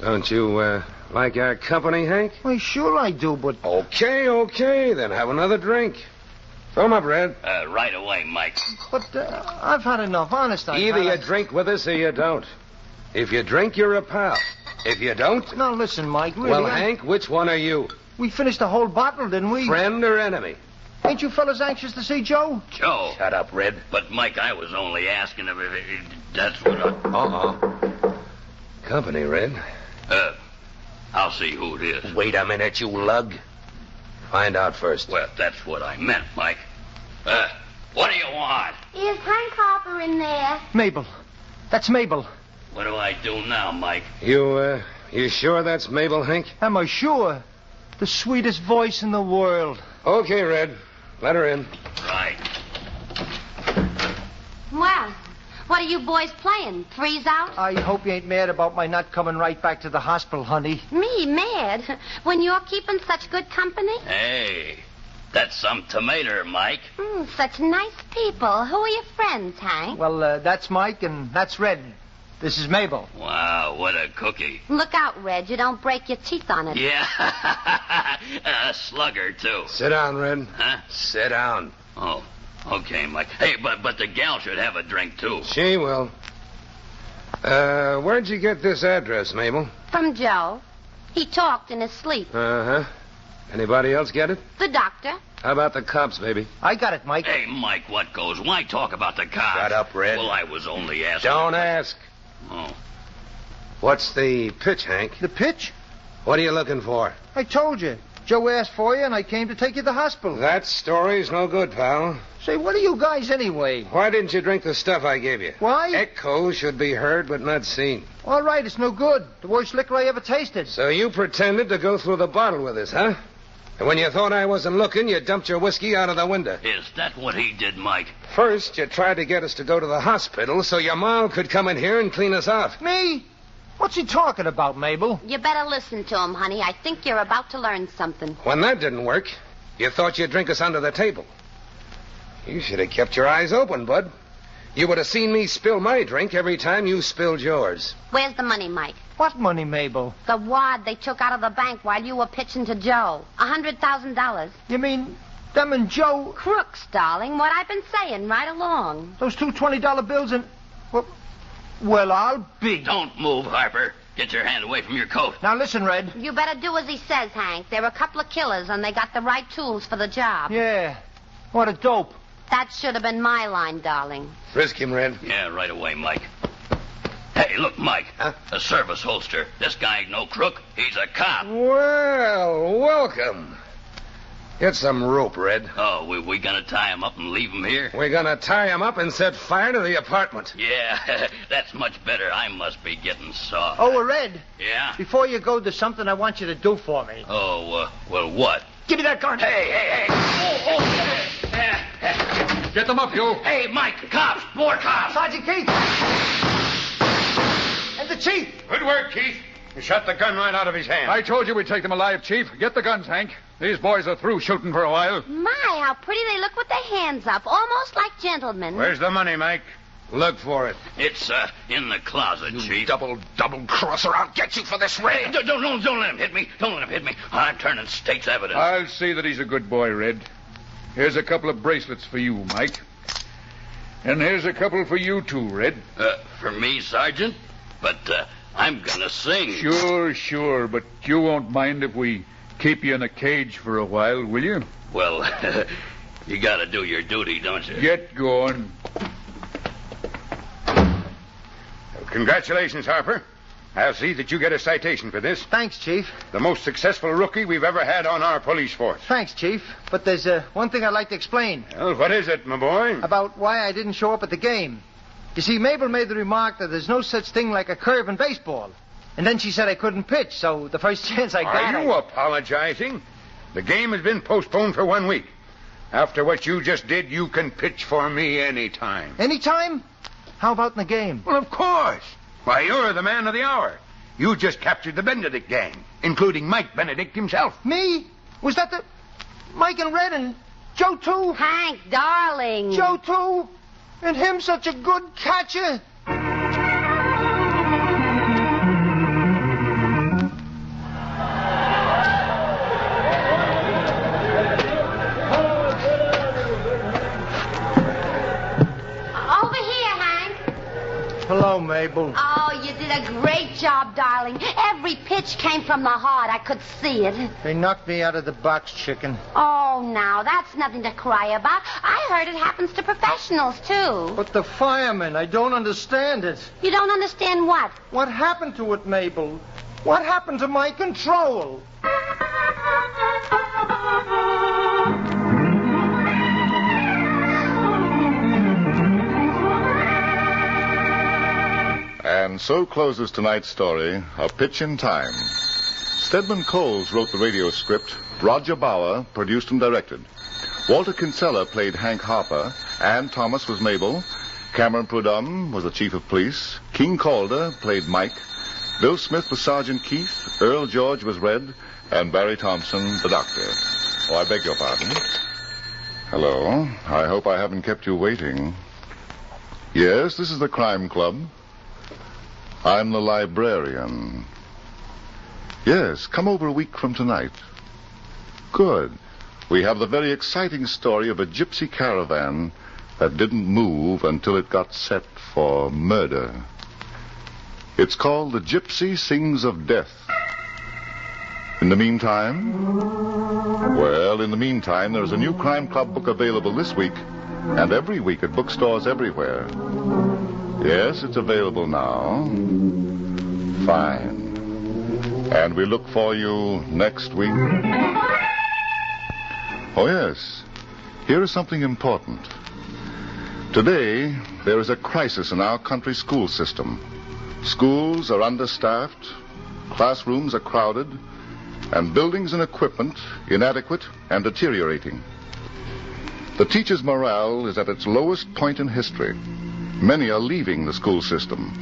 S19: Don't you, like our company, Hank?
S21: Well, sure I do, but...
S19: Okay, then have another drink. Fill 'em up, Red.
S15: Right away, Mike.
S21: But I've had enough, honest.
S19: Either you drink with us or you don't. If you drink, you're a pal. If you don't...
S21: Now, listen, Mike, really...
S19: Well, Hank, which one are you?
S21: We finished the whole bottle, didn't we?
S19: Friend or enemy?
S21: Ain't you fellas anxious to see Joe?
S15: Joe?
S19: Shut up, Red.
S15: But, Mike, I was only asking if that's what I...
S19: Company, Red.
S15: I'll see who it is.
S19: Wait a minute, you lug. Find out first.
S15: Well, that's what I meant, Mike. What do you want?
S13: Is Hank Harper in there?
S21: Mabel. That's Mabel.
S15: What do I do now, Mike?
S19: You sure that's Mabel, Hank?
S21: Am I sure? The sweetest voice in the world.
S19: Okay, Red. Let her in.
S15: Right.
S13: Well, what are you boys playing? Three's out?
S21: I hope you ain't mad about my not coming right back to the hospital, honey.
S13: Me mad? When you're keeping such good company?
S15: Hey, that's some tomato, Mike.
S13: Such nice people. Who are your friends, Hank?
S21: Well, that's Mike and that's Red. This is Mabel.
S15: Wow, what a cookie.
S13: Look out, Red. You don't break your teeth on it.
S15: Yeah. A slugger, too.
S19: Sit down, Red.
S15: Huh?
S19: Sit down.
S15: Oh, okay, Mike. Hey, but the gal should have a drink, too.
S19: She will. Where'd you get this address, Mabel?
S13: From Joe. He talked in his sleep.
S19: Uh-huh. Anybody else get it?
S13: The doctor.
S19: How about the cops, baby?
S21: I got it, Mike.
S15: Hey, Mike, what goes? Why talk about the cops?
S19: Shut up, Red.
S15: Well, I was only asking.
S19: Don't ask.
S15: Oh.
S19: What's the pitch, Hank?
S21: The pitch?
S19: What are you looking for?
S21: I told you. Joe asked for you, and I came to take you to the hospital.
S19: That story's no good, pal.
S21: Say, what are you guys anyway?
S19: Why didn't you drink the stuff I gave you?
S21: Why?
S19: Echo should be heard but not seen.
S21: All right, it's no good. The worst liquor I ever tasted.
S19: So you pretended to go through the bottle with us, huh? And when you thought I wasn't looking, you dumped your whiskey out of the window.
S15: Is that what he did, Mike?
S19: First, you tried to get us to go to the hospital so your mom could come in here and clean us out.
S21: Me? What's he talking about, Mabel?
S13: You better listen to him, honey. I think you're about to learn something.
S19: When that didn't work, you thought you'd drink us under the table. You should have kept your eyes open, Bud. You would have seen me spill my drink every time you spilled yours.
S13: Where's the money, Mike?
S21: What money, Mabel?
S13: The wad they took out of the bank while you were pitching to Joe. $100,000.
S21: You mean them and Joe?
S13: Crooks, darling. What I've been saying right along.
S21: Those two $20 bills and... Well, I'll be...
S15: Don't move, Harper. Get your hand away from your coat.
S21: Now, listen, Red.
S13: You better do as he says, Hank. They're a couple of killers, and they got the right tools for the job.
S21: Yeah. What a dope.
S13: That should have been my line, darling.
S19: Frisk him, Red.
S15: Yeah, right away, Mike. Hey, look, Mike.
S19: Huh?
S15: A service holster. This guy ain't no crook. He's a cop.
S19: Well, welcome. Get some rope, Red.
S15: Oh, we gonna tie him up and leave him here?
S19: We're gonna tie him up and set fire to the apartment.
S15: Yeah, that's much better. I must be getting soft.
S21: Oh, Red.
S15: Yeah?
S21: Before you go, there's something I want you to do for me.
S15: Oh, well, what?
S21: Give me that gun.
S15: Hey.
S7: Get them up, you.
S15: Hey, Mike, cops, more cops.
S21: Sergeant Keith. And the chief.
S16: Good work, Keith. You shot the gun right out of his hand.
S7: I told you we'd take them alive, Chief. Get the guns, Hank. These boys are through shooting for a while.
S13: My, how pretty they look with their hands up. Almost like gentlemen.
S16: Where's the money, Mike?
S19: Look for it.
S15: It's, in the closet, Chief.
S19: Double crosser. I'll get you for this, Red.
S15: Don't let him hit me. Don't let him hit me. I'm turning state's evidence.
S7: I'll see that he's a good boy, Red. Here's a couple of bracelets for you, Mike. And here's a couple for you, too, Red.
S15: For me, Sergeant? But, I'm gonna sing.
S7: Sure, but you won't mind if we keep you in a cage for a while, will you?
S15: Well, you gotta do your duty, don't you?
S7: Get going.
S16: Congratulations, Harper. I'll see that you get a citation for this.
S21: Thanks, Chief.
S16: The most successful rookie we've ever had on our police force.
S21: Thanks, Chief. But there's one thing I'd like to explain.
S16: Well, what is it, my boy?
S21: About why I didn't show up at the game. You see, Mabel made the remark that there's no such thing like a curve in baseball. And then she said I couldn't pitch, so the first chance I got...
S16: Are you apologizing? The game has been postponed for 1 week. After what you just did, you can pitch for me anytime.
S21: Anytime? How about in the game?
S16: Well, of course. Why, you're the man of the hour. You just captured the Benedict gang, including Mike Benedict himself.
S21: Me? Was that the... Mike and Red and Joe, too?
S13: Hank, darling.
S21: Joe, too? And him such a good catcher? Hello, Mabel.
S13: Oh, you did a great job, darling. Every pitch came from the heart. I could see it.
S21: They knocked me out of the box, chicken.
S13: Oh, now, that's nothing to cry about. I heard it happens to professionals, too.
S21: But the firemen, I don't understand it.
S13: You don't understand what?
S21: What happened to it, Mabel? What happened to my control?
S1: And so closes tonight's story, A Pitch in Time. Stedman Coles wrote the radio script. Roger Bauer produced and directed. Walter Kinsella played Hank Harper. Ann Thomas was Mabel. Cameron Prudhomme was the chief of police. King Calder played Mike. Bill Smith was Sergeant Keith. Earl George was Red. And Barry Thompson, the doctor. Oh, I beg your pardon. Hello. I hope I haven't kept you waiting. Yes, this is the Crime Club. I'm the librarian. Yes, come over a week from tonight. Good. We have the very exciting story of a gypsy caravan that didn't move until it got set for murder. It's called The Gypsy Sings of Death. In the meantime? Well, in the meantime, there's a new Crime Club book available this week and every week at bookstores everywhere. Yes, it's available now. Fine. And we look for you next week. Oh, yes. Here is something important. Today, there is a crisis in our country school system. Schools are understaffed, classrooms are crowded, and buildings and equipment inadequate and deteriorating. The teachers' morale is at its lowest point in history. Many are leaving the school system.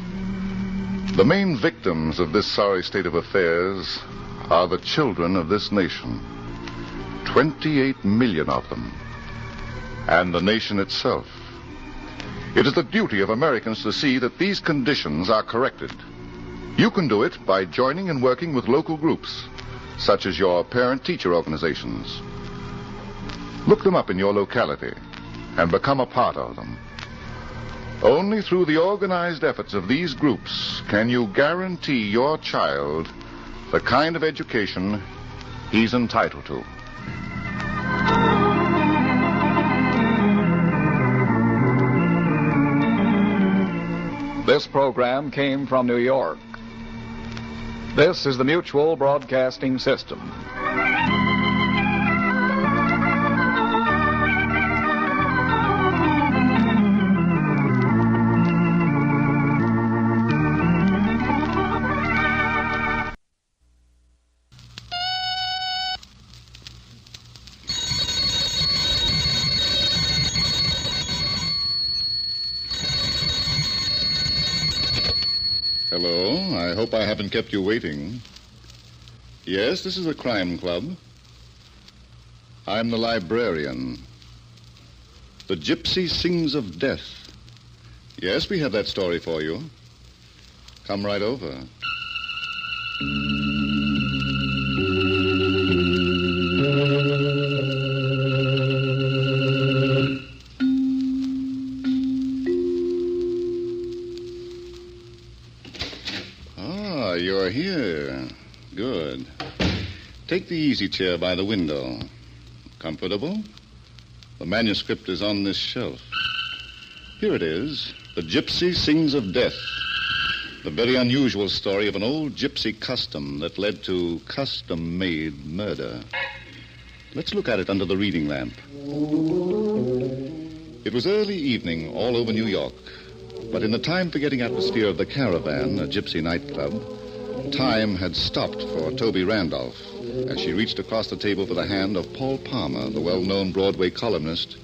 S1: The main victims of this sorry state of affairs are the children of this nation. 28 million of them. And the nation itself. It is the duty of Americans to see that these conditions are corrected. You can do it by joining and working with local groups, such as your parent-teacher organizations. Look them up in your locality and become a part of them. Only through the organized efforts of these groups can you guarantee your child the kind of education he's entitled to.
S9: This program came from New York. This is the Mutual Broadcasting System.
S1: Hello, I hope I haven't kept you waiting. Yes, this is a crime club. I'm the librarian. The Gypsy Sings of Death. Yes, we have that story for you. Come right over. You're here. Good. Take the easy chair by the window. Comfortable? The manuscript is on this shelf. Here it is. The Gypsy Sings of Death. The very unusual story of an old gypsy custom that led to custom-made murder. Let's look at it under the reading lamp. It was early evening all over New York. But in the time-forgetting atmosphere of the Caravan, a gypsy nightclub, time had stopped for Toby Randolph as she reached across the table for the hand of Paul Palmer, the well-known Broadway columnist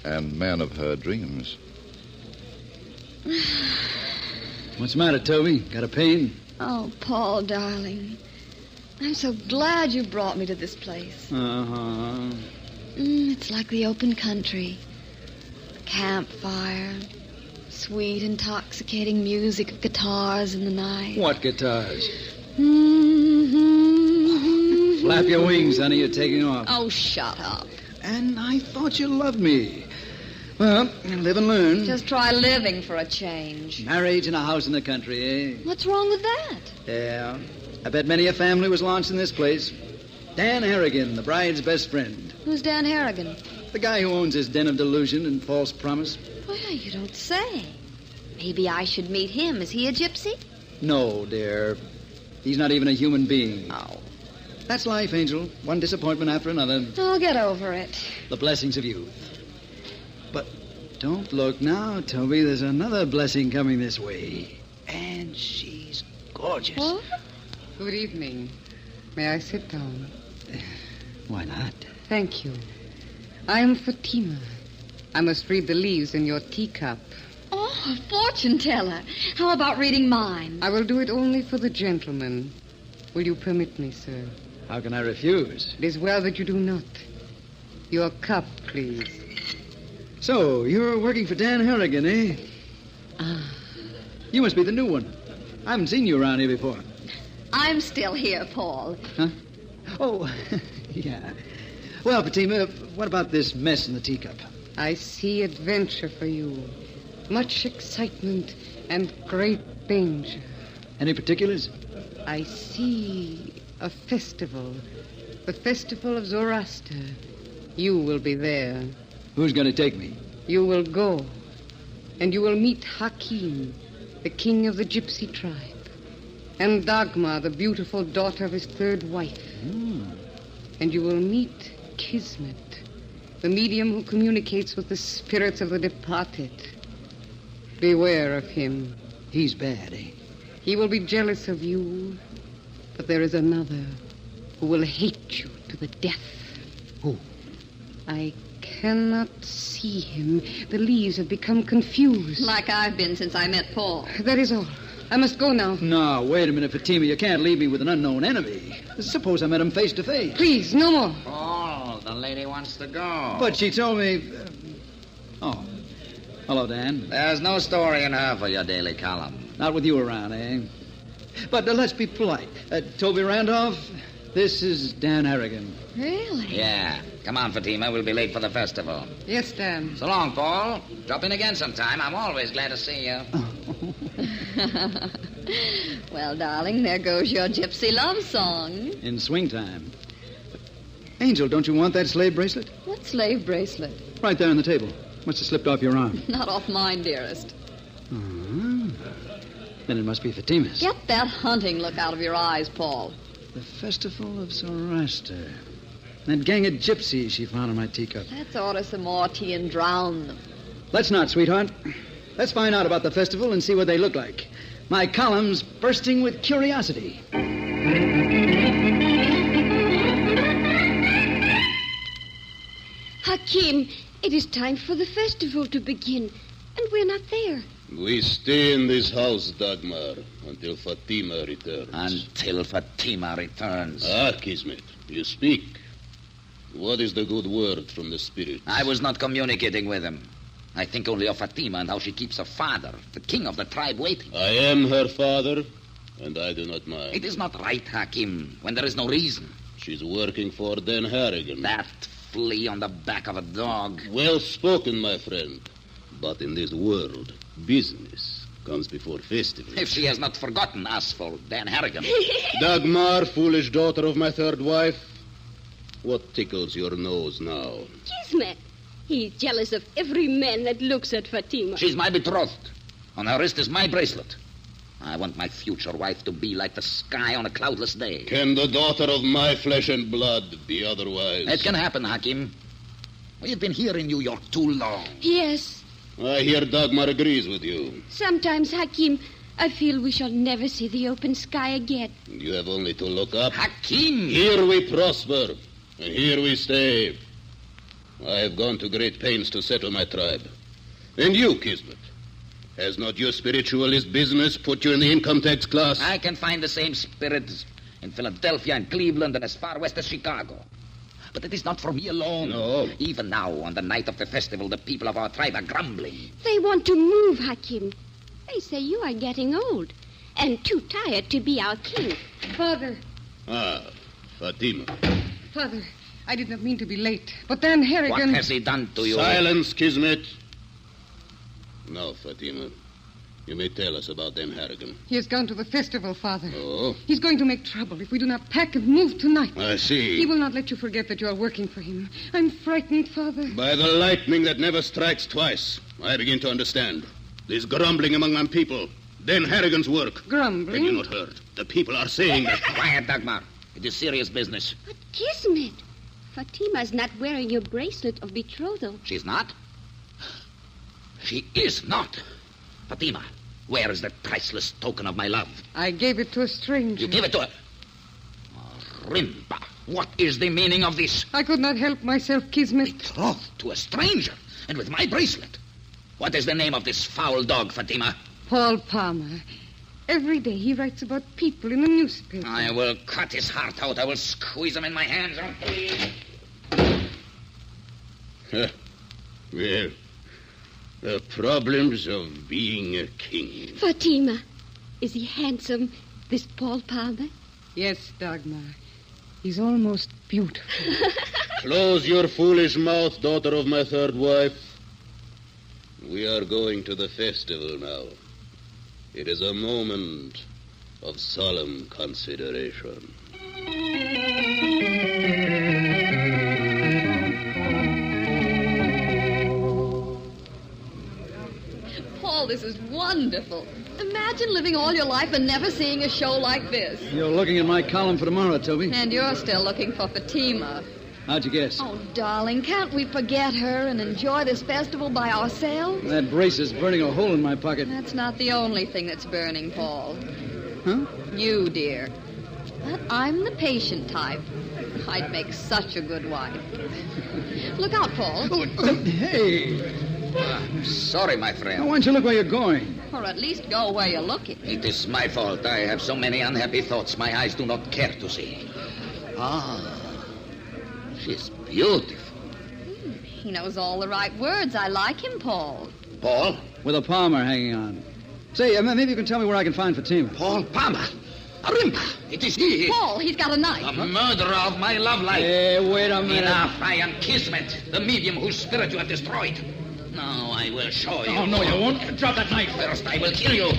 S1: and man of her dreams.
S3: What's the matter, Toby? Got a pain?
S4: Oh, Paul, darling. I'm so glad you brought me to this place.
S3: Uh-huh.
S4: It's like the open country. Campfire. Sweet, intoxicating music of guitars in the night.
S3: What guitars? Flap your wings, honey. You're taking off.
S4: Oh, shut up.
S3: And I thought you loved me. Well, live and learn.
S4: Just try living for a change.
S3: Marriage in a house in the country, eh?
S4: What's wrong with that?
S3: Yeah. I bet many a family was launched in this place. Dan Harrigan, the bride's best friend.
S4: Who's Dan Harrigan?
S3: The guy who owns his den of delusion and false promise.
S4: Well, you don't say. Maybe I should meet him. Is he a gypsy?
S3: No, dear. He's not even a human being.
S4: Oh.
S3: That's life, Angel. One disappointment after another.
S4: I'll get over it.
S3: The blessings of youth. But don't look now, Toby. There's another blessing coming this way. And she's gorgeous.
S4: What?
S23: Good evening. May I sit down?
S3: Why not?
S23: Thank you. I am Fatima. I must read the leaves in your teacup.
S4: Oh, fortune teller. How about reading mine?
S23: I will do it only for the gentleman. Will you permit me, sir?
S3: How can I refuse?
S23: It is well that you do not. Your cup, please.
S3: So, you're working for Dan Harrigan, eh?
S23: Ah.
S3: You must be the new one. I haven't seen you around here before.
S4: I'm still here, Paul.
S3: Huh? Oh, yeah. Well, Fatima, what about this mess in the teacup?
S23: I see adventure for you. Much excitement and great danger.
S3: Any particulars?
S23: I see a festival. The festival of Zoroaster. You will be there.
S3: Who's going to take me?
S23: You will go. And you will meet Hakim, the king of the gypsy tribe. And Dagmar, the beautiful daughter of his third wife. And you will meet Kismet, the medium who communicates with the spirits of the departed. Beware of him.
S3: He's bad, eh?
S23: He will be jealous of you, but there is another, who will hate you to the death.
S19: Who?
S23: I cannot see him. The leaves have become confused.
S4: Like I've been since I met Paul.
S23: That is all. I must go now.
S3: No, wait a minute, Fatima. You can't leave me with an unknown enemy. Suppose I met him face to face.
S23: Please, no more.
S5: Paul, the lady wants to go.
S3: But she told me... Oh. Hello, Dan.
S5: There's no story in her for your daily column.
S3: Not with you around, eh? But let's be polite. Toby Randolph, this is Dan Harrigan.
S4: Really?
S5: Yeah. Come on, Fatima. We'll be late for the festival.
S23: Yes, Dan.
S5: So long, Paul. Drop in again sometime. I'm always glad to see you.
S4: Well, darling, there goes your gypsy love song.
S3: In swing time. Angel, don't you want that slave bracelet?
S4: What slave bracelet?
S3: Right there on the table. Must have slipped off your arm.
S4: Not off mine, dearest.
S3: Then it must be Fatima's.
S4: Get that hunting look out of your eyes, Paul.
S3: The Festival of Zoroaster. That gang of gypsies she found in my teacup.
S4: Let's order some more tea and drown them.
S3: Let's not, sweetheart. Let's find out about the festival and see what they look like. My column's bursting with curiosity.
S10: Hakim, it is time for the festival to begin, and we're not there.
S20: We stay in this house, Dagmar, until Fatima returns.
S5: Until Fatima returns.
S20: Ah, Kismet, you speak. What is the good word from the spirit?
S5: I was not communicating with him. I think only of Fatima and how she keeps her father, the king of the tribe, waiting.
S20: I am her father, and I do not mind.
S5: It is not right, Hakim, when there is no reason.
S20: She's working for Dan Harrigan.
S5: That flea on the back of a dog.
S20: Well spoken, my friend. But in this world, business comes before festival.
S5: If she has not forgotten us for Dan Harrigan.
S20: Dagmar, foolish daughter of my third wife, what tickles your nose now?
S10: Kismet. He's jealous of every man that looks at Fatima.
S5: She's my betrothed. On her wrist is my bracelet. I want my future wife to be like the sky on a cloudless day.
S20: Can the daughter of my flesh and blood be otherwise?
S5: It can happen, Hakim. We've been here in New York too long.
S10: Yes.
S20: I hear Dagmar agrees with you.
S10: Sometimes, Hakim, I feel we shall never see the open sky again.
S20: You have only to look up.
S5: Hakim!
S20: Here we prosper, and here we stay. I have gone to great pains to settle my tribe. And you, Kismet, has not your spiritualist business put you in the income tax class?
S5: I can find the same spirits in Philadelphia and Cleveland and as far west as Chicago. But it is not for me alone.
S20: No.
S5: Even now, on the night of the festival, the people of our tribe are grumbling.
S10: They want to move, Hakim. They say you are getting old and too tired to be our king.
S23: Father.
S20: Ah, Fatima.
S23: Father, I did not mean to be late, but Dan Harrigan...
S5: What has he done to you?
S20: Silence, Kismet. Now, Fatima, you may tell us about Dan Harrigan.
S23: He has gone to the festival, Father.
S20: Oh?
S23: He's going to make trouble if we do not pack and move tonight.
S20: I see.
S23: He will not let you forget that you are working for him. I'm frightened, Father.
S20: By the lightning that never strikes twice, I begin to understand. There's grumbling among my people. Dan Harrigan's work.
S23: Grumbling?
S20: Have you not heard? The people are saying that...
S5: Quiet, Dagmar. It is serious business.
S10: But Kismet, Fatima's not wearing your bracelet of betrothal.
S5: She's not? She is not. Fatima, where is the priceless token of my love?
S23: I gave it to a stranger.
S5: You gave it to her? Oh, Rimba, what is the meaning of this?
S23: I could not help myself, Kismet.
S5: Betrothed to a stranger, and with my bracelet. What is the name of this foul dog, Fatima?
S23: Paul Palmer. Every day he writes about people in the newspaper.
S5: I will cut his heart out. I will squeeze him in my hands.
S20: Well, the problems of being a king.
S10: Fatima, is he handsome, this Paul Palmer?
S23: Yes, Dagmar. He's almost beautiful.
S20: Close your foolish mouth, daughter of my third wife. We are going to the festival now. It is a moment of solemn consideration.
S4: Paul, this is wonderful. Imagine living all your life and never seeing a show like this.
S3: You're looking at my column for tomorrow, Toby.
S4: And you're still looking for Fatima.
S3: How'd you guess?
S4: Oh, darling, can't we forget her and enjoy this festival by ourselves?
S3: That brace is burning a hole in my pocket.
S4: That's not the only thing that's burning, Paul.
S3: Huh?
S4: You, dear. But I'm the patient type. I'd make such a good wife. Look out, Paul.
S3: Hey.
S5: I'm sorry, my friend.
S3: Why don't you look where you're going?
S4: Or at least go where you're looking.
S5: It is my fault. I have so many unhappy thoughts my eyes do not care to see. Ah, she's beautiful.
S4: He knows all the right words. I like him, Paul.
S5: Paul?
S3: With a Palmer hanging on. Say, maybe you can tell me where I can find Fatima.
S5: Paul Palmer? Arimba, it is he.
S4: Paul, he's got a knife.
S5: The murderer of my love life.
S3: Hey, wait a minute.
S5: Enough, I am Kismet, the medium whose spirit you have destroyed. Now I will show you.
S3: Oh, no, you won't. Drop that knife.
S5: First, I will kill you.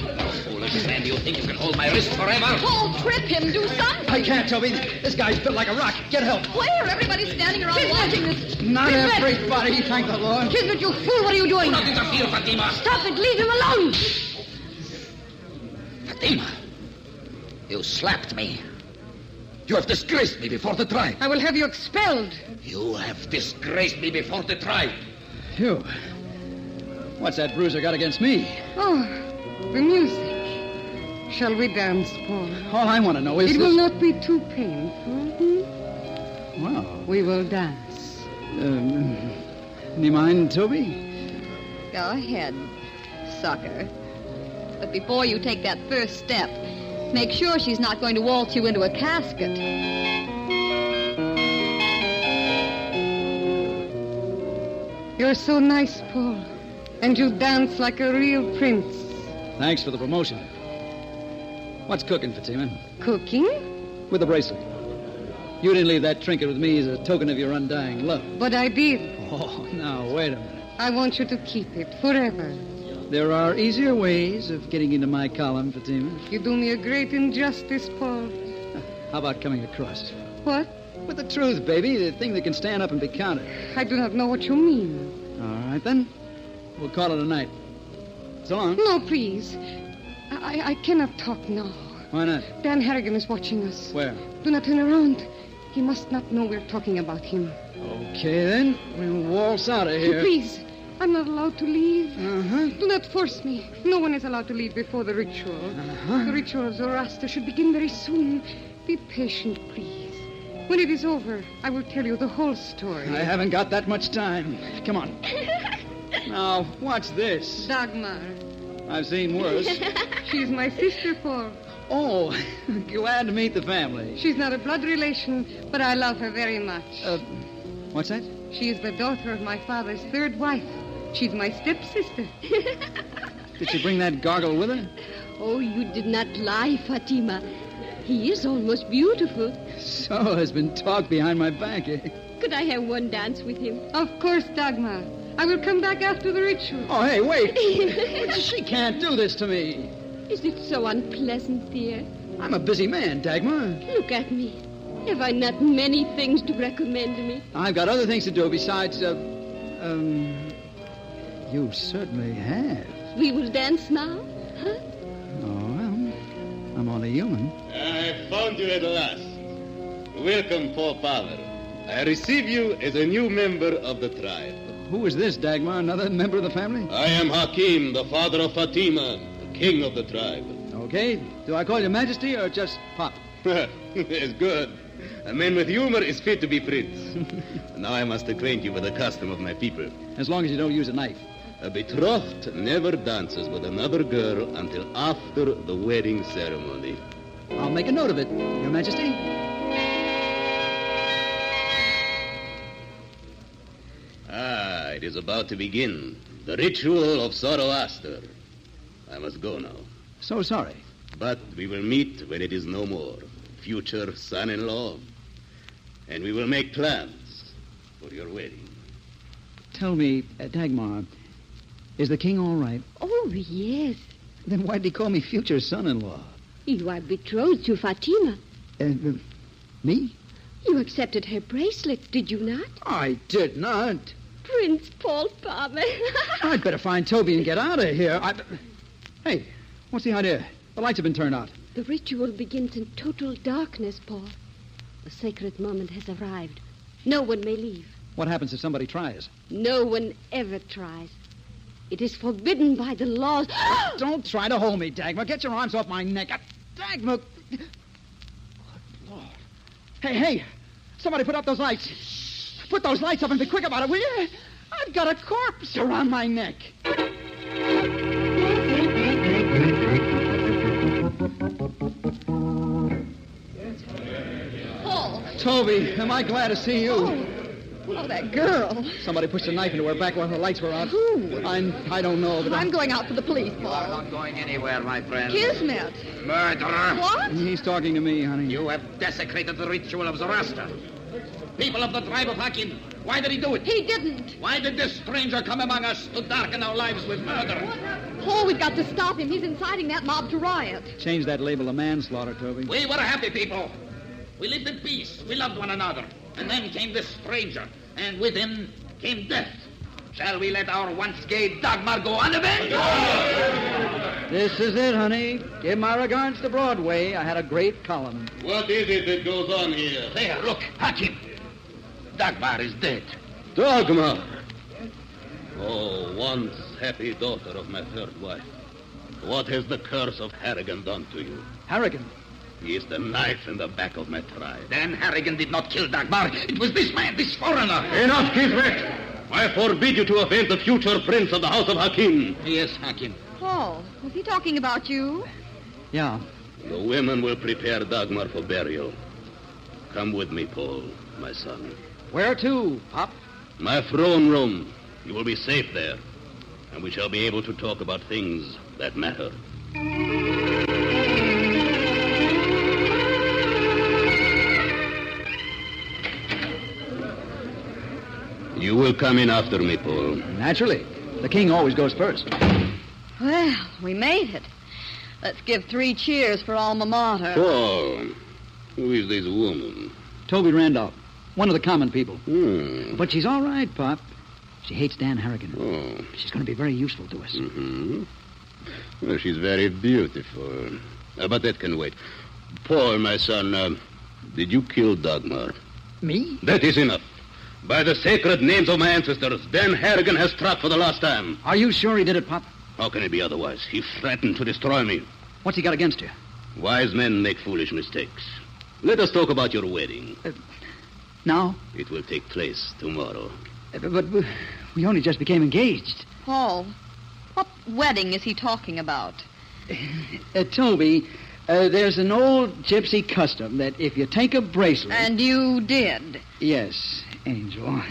S5: Foolish man, do you think you can hold my wrist forever?
S4: Paul, trip him. Do something.
S3: I can't, Toby. This guy's built like a rock. Get help.
S4: Where? Everybody's standing around watching this.
S3: Not everybody, thank the Lord.
S4: Kismet, you fool. What are you doing?
S5: Do not interfere, Fatima.
S4: Stop it. Leave him alone.
S5: Fatima, you slapped me. You have disgraced me before the tribe.
S23: I will have you expelled.
S5: You have disgraced me before the tribe.
S3: Phew. What's that bruiser got against me?
S23: Oh, the music. Shall we dance, Paul?
S3: All I want to know is
S23: It will not be too painful.
S3: Well,
S23: we will dance.
S3: You mind, Toby?
S4: Go ahead, sucker. But before you take that first step, make sure she's not going to waltz you into a casket.
S23: You're so nice, Paul. And you dance like a real prince.
S3: Thanks for the promotion. What's cooking, Fatima?
S23: Cooking?
S3: With the bracelet. You didn't leave that trinket with me as a token of your undying love.
S23: But I did.
S3: Oh, now, wait a minute.
S23: I want you to keep it forever.
S3: There are easier ways of getting into my column, Fatima.
S23: You do me a great injustice, Paul.
S3: How about coming across?
S23: What?
S3: With the truth, baby. The thing that can stand up and be counted.
S23: I do not know what you mean.
S3: All right, then. We'll call it a night. So long.
S23: No, please. I cannot talk now.
S3: Why not?
S23: Dan Harrigan is watching us.
S3: Where?
S23: Do not turn around. He must not know we're talking about him.
S3: Okay, then. We'll waltz out of here.
S23: Please. I'm not allowed to leave.
S3: Uh-huh.
S23: Do not force me. No one is allowed to leave before the ritual.
S3: Uh-huh.
S23: The ritual of Zoroaster should begin very soon. Be patient, please. When it is over, I will tell you the whole story.
S3: I haven't got that much time. Come on. Now, what's this?
S23: Dagmar.
S3: I've seen worse.
S23: She's my sister, Paul.
S3: Oh, glad to meet the family.
S23: She's not a blood relation, but I love her very much.
S3: What's that?
S23: She is the daughter of my father's third wife. She's my stepsister.
S3: Did she bring that gargle with her?
S10: Oh, you did not lie, Fatima. He is almost beautiful.
S3: So has been talk behind my back, eh?
S10: Could I have one dance with him?
S23: Of course, Dagmar. I will come back after the ritual.
S3: Oh, hey, wait. She can't do this to me.
S10: Is it so unpleasant, dear?
S3: I'm a busy man, Dagmar.
S10: Look at me. Have I not many things to recommend me?
S3: I've got other things to do besides, you certainly have.
S10: We will dance now, huh?
S3: Oh, well, I'm only human.
S20: I found you at last. Welcome, Paul Palmer. I receive you as a new member of the tribe.
S3: Who is this, Dagmar? Another member of the family?
S20: I am Hakim, the father of Fatima, the king of the tribe.
S3: Okay. Do I call you Majesty or just Pop?
S20: It's good. A man with humor is fit to be prince. Now I must acquaint you with the custom of my people.
S3: As long as you don't use a knife.
S20: A betrothed never dances with another girl until after the wedding ceremony.
S3: I'll make a note of it, Your Majesty.
S20: Ah, it is about to begin. The ritual of Zoroaster. I must go now.
S3: So sorry.
S20: But we will meet when it is no more. Future son-in-law. And we will make plans for your wedding.
S3: Tell me, Dagmar, is the king all right?
S10: Oh, yes.
S3: Then why did he call me future son-in-law?
S10: You are betrothed to Fatima.
S3: Me?
S10: You accepted her bracelet, did you not?
S3: I did not.
S10: Prince Paul Palmer.
S3: I'd better find Toby and get out of here. Hey, what's the idea? The lights have been turned out.
S10: The ritual begins in total darkness, Paul. The sacred moment has arrived. No one may leave.
S3: What happens if somebody tries?
S10: No one ever tries. It is forbidden by the laws.
S3: Don't try to hold me, Dagmar. Get your arms off my neck. Dagmar! Hey, somebody put up those lights. Put those lights up and be quick about it, will you? I've got a corpse around my neck.
S23: Paul.
S3: Toby, am I glad to see you?
S23: Oh, that girl.
S3: Somebody pushed a knife into her back while the lights were out.
S23: Who?
S3: I don't know, but
S23: I'm going out for the police, Paul.
S5: I'm not going anywhere, my friend.
S23: Kismet.
S5: Murderer.
S23: What?
S3: He's talking to me, honey.
S5: You have desecrated the ritual of Zoroaster. People of the tribe of Hakim, why did he do it?
S23: He didn't.
S5: Why did this stranger come among us to darken our lives with murder?
S23: Paul, we've got to stop him. He's inciting that mob to riot.
S3: Change that label to manslaughter, Toby.
S5: We were happy people. We lived in peace. We loved one another. And then came this stranger. And with him came death. Shall we let our once gay Dagmar go unavenged?
S3: This is it, honey. Give my regards to Broadway. I had a great column.
S20: What is it that goes on here?
S5: There, look, Hakim. Dagmar is dead.
S20: Dagmar! Oh, once happy daughter of my third wife. What has the curse of Harrigan done to you?
S3: Harrigan?
S20: He is the knife in the back of my tribe.
S5: Then Harrigan did not kill Dagmar. It was this man, this foreigner.
S20: Enough, Kismet! I forbid you to offend the future prince of the House of Hakim.
S5: Yes, Hakim.
S23: Paul, was he talking about you?
S3: Yeah.
S20: The women will prepare Dagmar for burial. Come with me, Paul, my son.
S3: Where to, Pop?
S20: My throne room. You will be safe there. And we shall be able to talk about things that matter. You will come in after me, Paul.
S3: Naturally. The king always goes first.
S23: Well, we made it. Let's give 3 cheers for Alma Mater.
S20: Paul, who is this woman?
S3: Toby Randolph. One of the common people.
S20: Hmm.
S3: But she's all right, Pop. She hates Dan Harrigan.
S20: Oh.
S3: She's going to be very useful to us.
S20: Mm-hmm. Well, she's very beautiful. But that can wait. Paul, my son, did you kill Dagmar?
S3: Me?
S20: That is enough. By the sacred names of my ancestors, Dan Harrigan has struck for the last time.
S3: Are you sure he did it, Pop?
S20: How can it be otherwise? He threatened to destroy me.
S3: What's he got against you?
S20: Wise men make foolish mistakes. Let us talk about your wedding.
S3: Now?
S20: It will take place tomorrow.
S3: But we only just became engaged.
S23: Paul, what wedding is he talking about?
S3: Toby, there's an old gypsy custom that if you take a bracelet...
S23: And you did?
S3: Yes, Angel.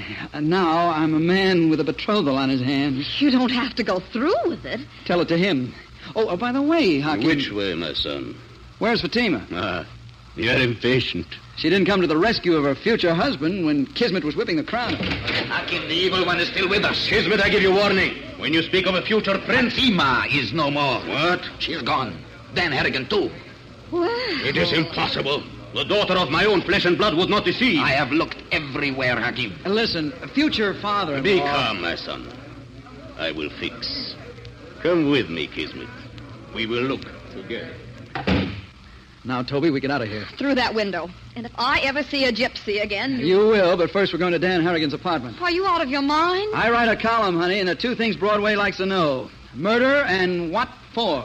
S3: Now I'm a man with a betrothal on his hands.
S23: You don't have to go through with it.
S3: Tell it to him. Oh, by the way, Hakim...
S20: Which way, my son?
S3: Where's Fatima?
S20: You're impatient.
S3: She didn't come to the rescue of her future husband when Kismet was whipping the crowd.
S5: Hakim, the evil one is still with us.
S20: Kismet, I give you warning. When you speak of a future prince...
S5: Fatima is no more.
S20: What?
S5: She's gone. Dan Harrigan, too.
S23: Well...
S20: It is impossible. The daughter of my own flesh and blood would not deceive.
S5: I have looked everywhere, Hakim.
S3: Listen, future father-in-law...
S20: Be calm, my son. I will fix. Come with me, Kismet. We will look together.
S3: Now, Toby, we get out of here.
S23: Through that window. And if I ever see a gypsy again...
S3: You will, but first we're going to Dan Harrigan's apartment.
S23: Are you out of your mind?
S3: I write a column, honey, and the 2 things Broadway likes to know. Murder and what for.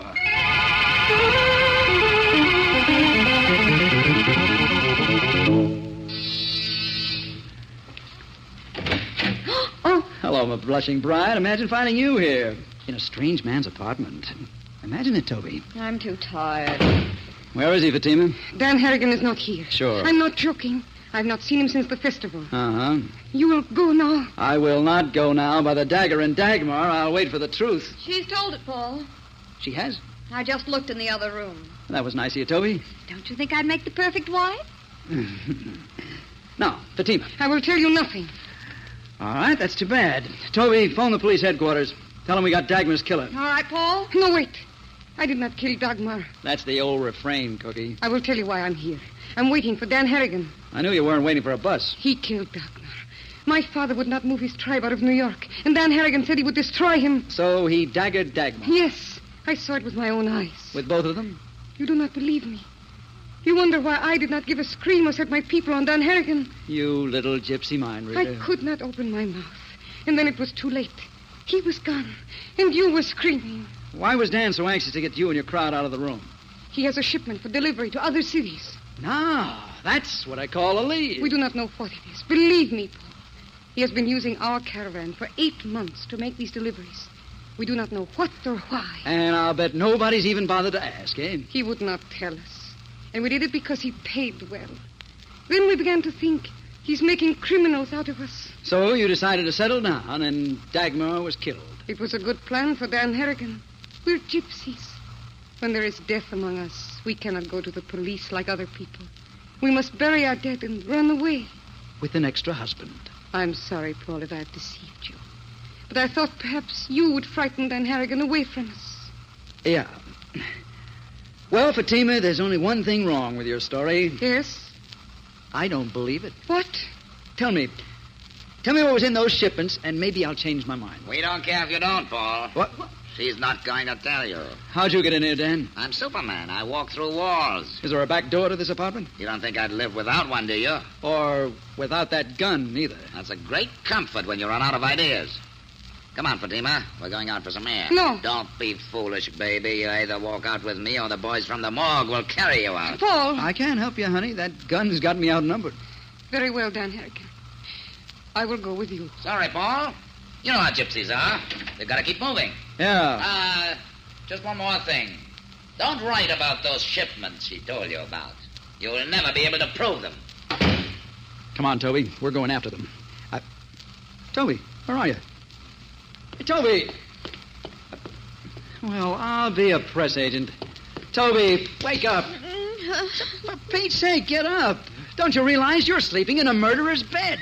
S3: Oh, hello, my blushing bride. Imagine finding you here in a strange man's apartment. Imagine it, Toby.
S23: I'm too tired.
S3: Where is he, Fatima?
S23: Dan Harrigan is not here.
S3: Sure.
S23: I'm not joking. I've not seen him since the festival.
S3: Uh-huh.
S23: You will go now.
S3: I will not go now. By the dagger and Dagmar, I'll wait for the truth.
S23: She's told it, Paul.
S3: She has?
S23: I just looked in the other room.
S3: That was nice of you, Toby.
S23: Don't you think I'd make the perfect wife?
S3: Now, Fatima.
S23: I will tell you nothing.
S3: All right, that's too bad. Toby, phone the police headquarters. Tell them we got Dagmar's killer.
S23: All right, Paul. No, wait. I did not kill Dagmar.
S3: That's the old refrain, Cookie.
S23: I will tell you why I'm here. I'm waiting for Dan Harrigan.
S3: I knew you weren't waiting for a bus.
S23: He killed Dagmar. My father would not move his tribe out of New York, and Dan Harrigan said he would destroy him.
S3: So he daggered Dagmar?
S23: Yes. I saw it with my own eyes.
S3: With both of them?
S23: You do not believe me. You wonder why I did not give a scream or set my people on Dan Harrigan.
S3: You little gypsy mind reader.
S23: I could not open my mouth. And then it was too late. He was gone, and you were screaming.
S3: Why was Dan so anxious to get you and your crowd out of the room?
S23: He has a shipment for delivery to other cities.
S3: Now, that's what I call a lead.
S23: We do not know what it is. Believe me, Paul. He has been using our caravan for 8 months to make these deliveries. We do not know what or why.
S3: And I'll bet nobody's even bothered to ask, eh?
S23: He would not tell us. And we did it because he paid well. Then we began to think he's making criminals out of us.
S3: So you decided to settle down, and Dagmar was killed.
S23: It was a good plan for Dan Harrigan. We're gypsies. When there is death among us, we cannot go to the police like other people. We must bury our dead and run away.
S3: With an extra husband.
S23: I'm sorry, Paul, if I've deceived you. But I thought perhaps you would frighten Dan Harrigan away from us.
S3: Yeah. Well, Fatima, there's only one thing wrong with your story.
S23: Yes?
S3: I don't believe it.
S23: What?
S3: Tell me what was in those shipments, and maybe I'll change my mind.
S5: We don't care if you don't, Paul.
S3: What?
S5: She's not going to tell you.
S3: How'd you get in here, Dan?
S5: I'm Superman. I walk through walls.
S3: Is there a back door to this apartment?
S5: You don't think I'd live without one, do you?
S3: Or without that gun, either.
S5: That's a great comfort when you run out of ideas. Come on, Fatima. We're going out for some air.
S23: No.
S5: Don't be foolish, baby. You either walk out with me or the boys from the morgue will carry you out.
S23: Paul.
S3: I can't help you, honey. That gun's got me outnumbered.
S23: Very well, Dan Harrigan. I will go with you.
S5: Sorry, Paul. You know how gypsies are. They've got to keep moving.
S3: Yeah.
S5: Just one more thing. Don't write about those shipments she told you about. You'll never be able to prove them.
S3: Come on, Toby. We're going after them. Toby, where are you? Hey, Toby! Well, I'll be a press agent. Toby, wake up. For Pete's sake, get up. Don't you realize you're sleeping in a murderer's bed?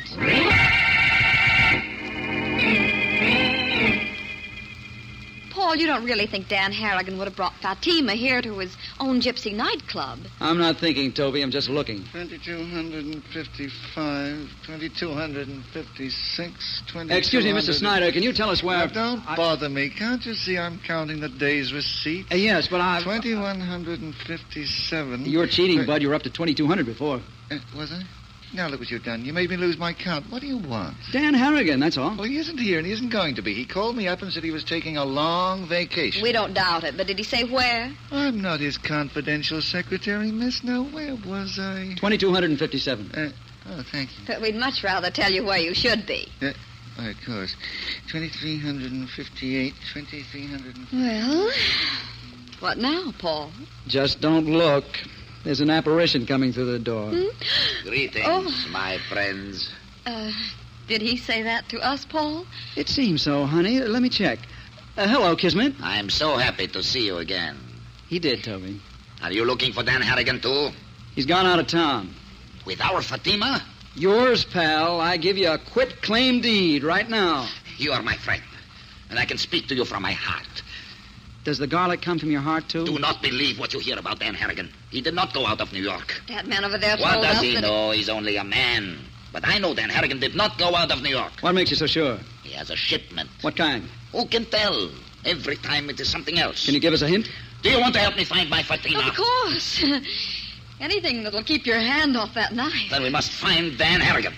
S4: Paul, you don't really think Dan Harrigan would have brought Fatima here to his own gypsy nightclub?
S3: I'm not thinking, Toby. I'm just looking.
S1: 2255, 2256, 22...
S3: Excuse me, Mr. Snyder. Can you tell us where...
S1: Now, don't bother me. Can't you see I'm counting the day's receipts?
S3: Yes, but I...
S1: 2157.
S3: You're cheating, Bud. You were up to 2200 before.
S1: Was I? Now look what you've done. You made me lose my count. What do you want?
S3: Dan Harrigan, that's all.
S1: Well, he isn't here, and he isn't going to be. He called me up and said he was taking a long vacation.
S4: We don't doubt it, but did he say where?
S1: I'm not his confidential secretary, miss. Now, where was I?
S3: 2257.
S1: Oh, thank you.
S4: But we'd much rather tell you where you should be.
S1: Of course. 2358, 2358.
S4: Well, what now, Paul?
S3: Just don't look. There's an apparition coming through the door.
S5: Greetings, my friends.
S4: Did he say that to us, Paul?
S3: It seems so, honey. Let me check. Hello, Kismet.
S5: I'm so happy to see you again.
S3: He did, Toby.
S5: Are you looking for Dan Harrigan, too?
S3: He's gone out of town.
S5: With our Fatima?
S3: Yours, pal. I give you a quit-claim deed right now.
S5: You are my friend, and I can speak to you from my heart.
S3: Does the garlic come from your heart, too?
S5: Do not believe what you hear about Dan Harrigan. He did not go out of New York.
S4: That man over there told us
S5: What does he
S4: that
S5: know? He's only a man. But I know Dan Harrigan did not go out of New York.
S3: What makes you so sure?
S5: He has a shipment.
S3: What kind?
S5: Who can tell? Every time it is something else.
S3: Can you give us a hint?
S5: Do you want to help me find my Fatima?
S4: Of course. Anything that'll keep your hand off that knife.
S5: Then we must find Dan Harrigan.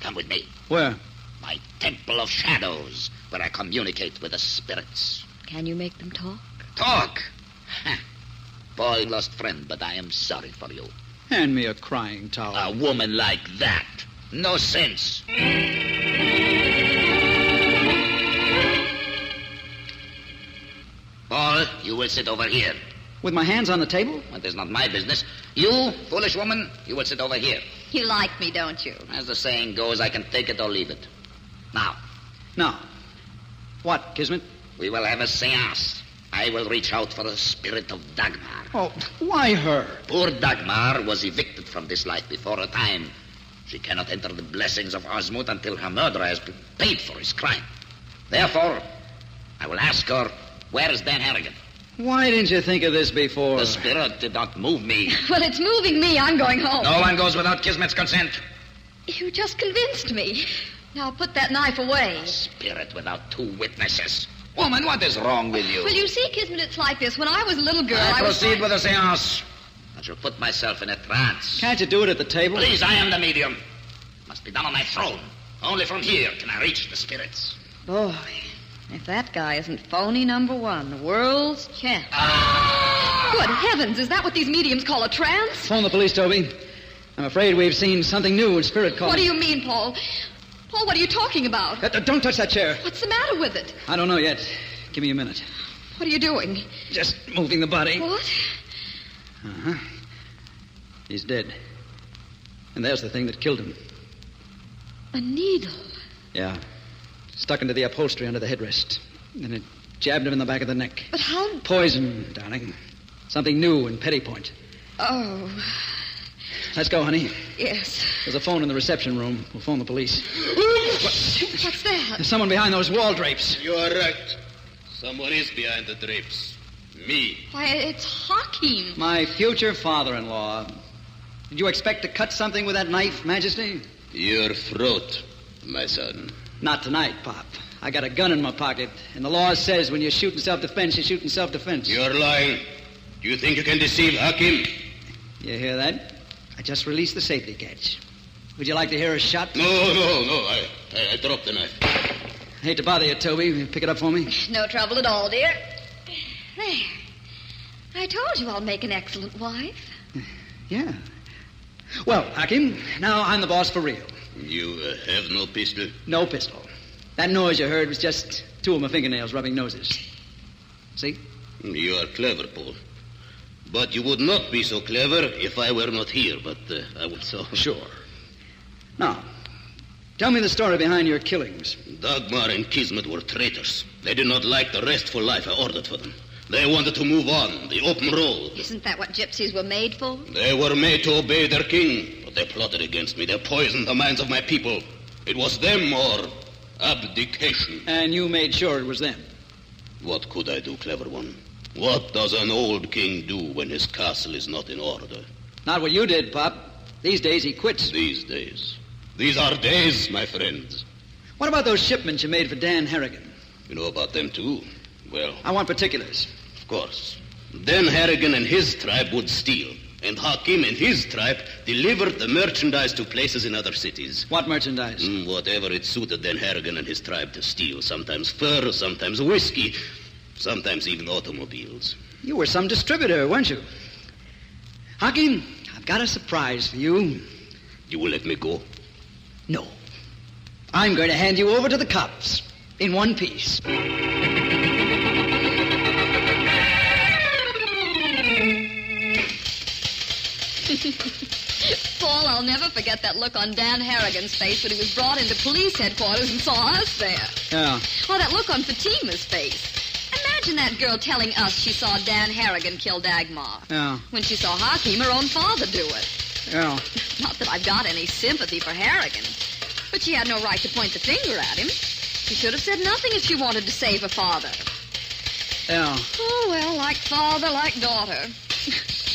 S5: Come with me.
S3: Where?
S5: My Temple of Shadows, where I communicate with the spirits.
S4: Can you make them talk?
S5: Talk? Boy, lost friend, but I am sorry for you.
S3: Hand me a crying towel.
S5: A woman like that. No sense. Paul, you will sit over here.
S3: With my hands on the table?
S5: That is not my business. You, foolish woman, you will sit over here.
S4: You like me, don't you?
S5: As the saying goes, I can take it or leave it. Now.
S3: What, Kismet?
S5: We will have a seance. I will reach out for the spirit of Dagmar.
S3: Oh, why her?
S5: Poor Dagmar was evicted from this life before her time. She cannot enter the blessings of Osmond until her murderer has been paid for his crime. Therefore, I will ask her, where is Dan Harrigan?
S3: Why didn't you think of this before?
S5: The spirit did not move me.
S4: Well, it's moving me. I'm going home.
S5: No one goes without Kismet's consent.
S4: You just convinced me. Now put that knife away.
S5: A spirit without two witnesses. Woman, what is wrong with you?
S4: Well, you see, Kismet, it's like this. When I was a little girl,
S5: I
S4: was...
S5: proceed with the seance. I shall put myself in a trance.
S3: Can't you do it at the table?
S5: Please, I am the medium. It must be done on my throne. Only from here can I reach the spirits.
S4: Boy, if that guy isn't phony number one, the world's champ.
S5: Ah!
S4: Good heavens, is that what these mediums call a trance?
S3: Phone the police, Toby. I'm afraid we've seen something new in spirit calling.
S4: What do you mean, Paul? Paul, what are you talking about?
S3: Don't touch that chair.
S4: What's the matter with it?
S3: I don't know yet. Give me a minute.
S4: What are you doing?
S3: Just moving the body.
S4: What?
S3: Uh-huh. He's dead. And there's the thing that killed him.
S4: A needle.
S3: Yeah. Stuck into the upholstery under the headrest. And it jabbed him in the back of the neck.
S4: But how...
S3: Poison, darling. Something new in Petty Point.
S4: Oh.
S3: Let's go, honey.
S4: Yes.
S3: There's a phone in the reception room. We'll phone the police.
S4: What's that?
S3: There's someone behind those wall drapes.
S20: You are right. Someone is behind the drapes. Me.
S4: Why, it's Hakim.
S3: My future father-in-law. Did you expect to cut something with that knife, Majesty?
S20: Your throat, my son.
S3: Not tonight, Pop. I got a gun in my pocket, and the law says when you shoot in self-defense, you shoot in self-defense.
S20: You're lying. Do you think you can deceive Hakim?
S3: You hear that? I just released the safety catch. Would you like to hear a shot?
S20: No. I dropped the knife.
S3: I hate to bother you, Toby. Will you pick it up for me?
S4: No trouble at all, dear. There. I told you I'll make an excellent wife.
S3: Yeah. Well, Hakim, now I'm the boss for real.
S20: You have no pistol?
S3: No pistol. That noise you heard was just two of my fingernails rubbing noses. See?
S20: You are clever, Paul. But you would not be so clever if I were not here, but I will so...
S3: Sure. Now, tell me the story behind your killings.
S20: Dagmar and Kismet were traitors. They did not like the restful life I ordered for them. They wanted to move on, the open road.
S4: Isn't that what gypsies were made for?
S20: They were made to obey their king, but they plotted against me. They poisoned the minds of my people. It was them or abdication.
S3: And you made sure it was them?
S20: What could I do, clever one? What does an old king do when his castle is not in order?
S3: Not what you did, Pop. These days he quits.
S20: These days. These are days, my friends.
S3: What about those shipments you made for Dan Harrigan?
S20: You know about them, too? Well...
S3: I want particulars.
S20: Of course. Dan Harrigan and his tribe would steal, and Hakim and his tribe delivered the merchandise to places in other cities.
S3: What merchandise?
S20: Whatever it suited Dan Harrigan and his tribe to steal. Sometimes fur, sometimes whiskey, sometimes even automobiles.
S3: You were some distributor, weren't you? Hakim, I've got a surprise for you.
S20: You will let me go?
S3: No. I'm going to hand you over to the cops in one piece.
S4: Paul, I'll never forget that look on Dan Harrigan's face when he was brought into police headquarters and saw us there.
S3: Yeah.
S4: Oh, that look on Fatima's face. Imagine that girl telling us she saw Dan Harrigan kill Dagmar.
S3: Yeah.
S4: When she saw Hakim, her own father, do it.
S3: Yeah.
S4: Not that I've got any sympathy for Harrigan, but she had no right to point the finger at him. She should have said nothing if she wanted to save her father.
S3: Yeah.
S4: Oh, well, like father, like daughter.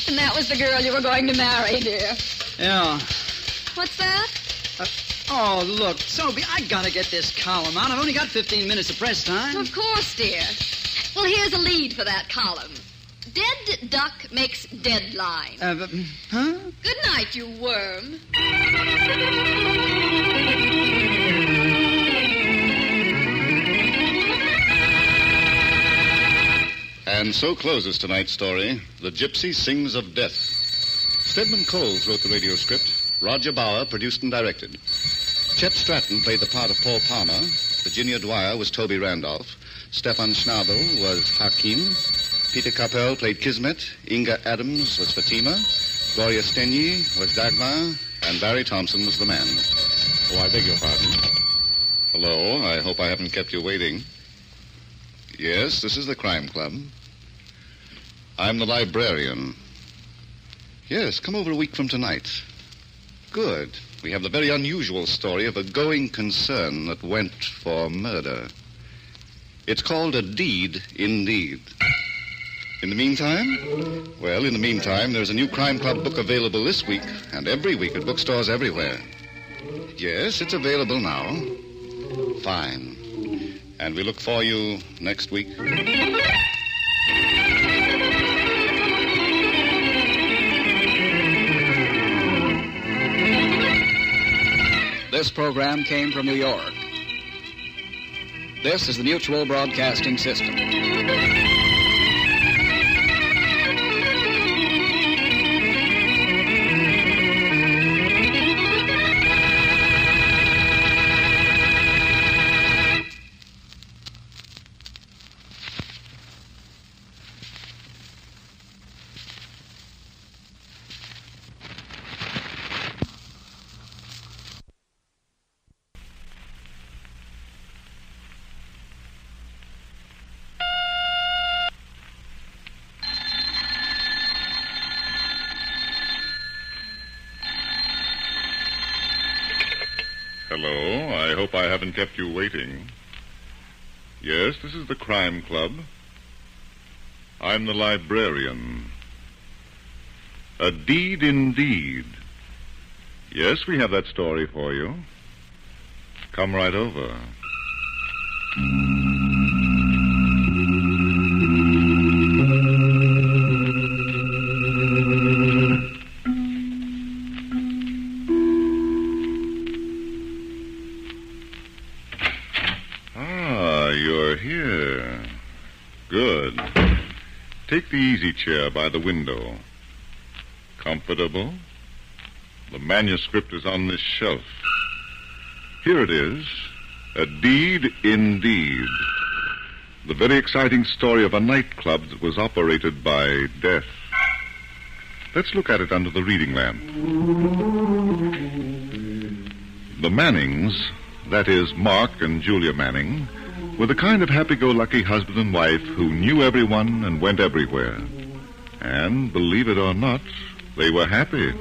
S4: And that was the girl you were going to marry, dear.
S3: Yeah.
S4: What's that?
S3: Oh, look, Soapy, I gotta get this column out. I've only got 15 minutes of press time.
S4: Of course, dear. Well, here's a lead for that column. Dead duck makes deadline.
S3: Huh?
S4: Good night, you worm.
S1: And so closes tonight's story, The Gypsy Sings of Death. Stedman Coles wrote the radio script. Roger Bauer produced and directed. Chet Stratton played the part of Paul Palmer. Virginia Dwyer was Toby Randolph. Stefan Schnabel was Hakim. Peter Capel played Kismet. Inga Adams was Fatima. Gloria Stenyi was Dagmar. And Barry Thompson was the man. Oh, I beg your pardon. Hello, I hope I haven't kept you waiting. Yes, this is the Crime Club. I'm the librarian. Yes, come over a week from tonight. Good. We have the very unusual story of a going concern that went for murder. It's called A Deed Indeed. In the meantime? Well, in the meantime, there's a new Crime Club book available this week and every week at bookstores everywhere. Yes, it's available now. Fine. And we look for you next week.
S3: This program came from New York. This is the Mutual Broadcasting System.
S1: Hello. I hope I haven't kept you waiting. Yes, this is the Crime Club. I'm the librarian. A deed indeed. Yes, we have that story for you. Come right over. Ah, you're here. Good. Take the easy chair by the window. Comfortable? The manuscript is on this shelf. Here it is. A deed indeed. The very exciting story of a nightclub that was operated by death. Let's look at it under the reading lamp. The Mannings, that is, Mark and Julia Manning, were the kind of happy-go-lucky husband and wife who knew everyone and went everywhere. And, believe it or not, they were happy.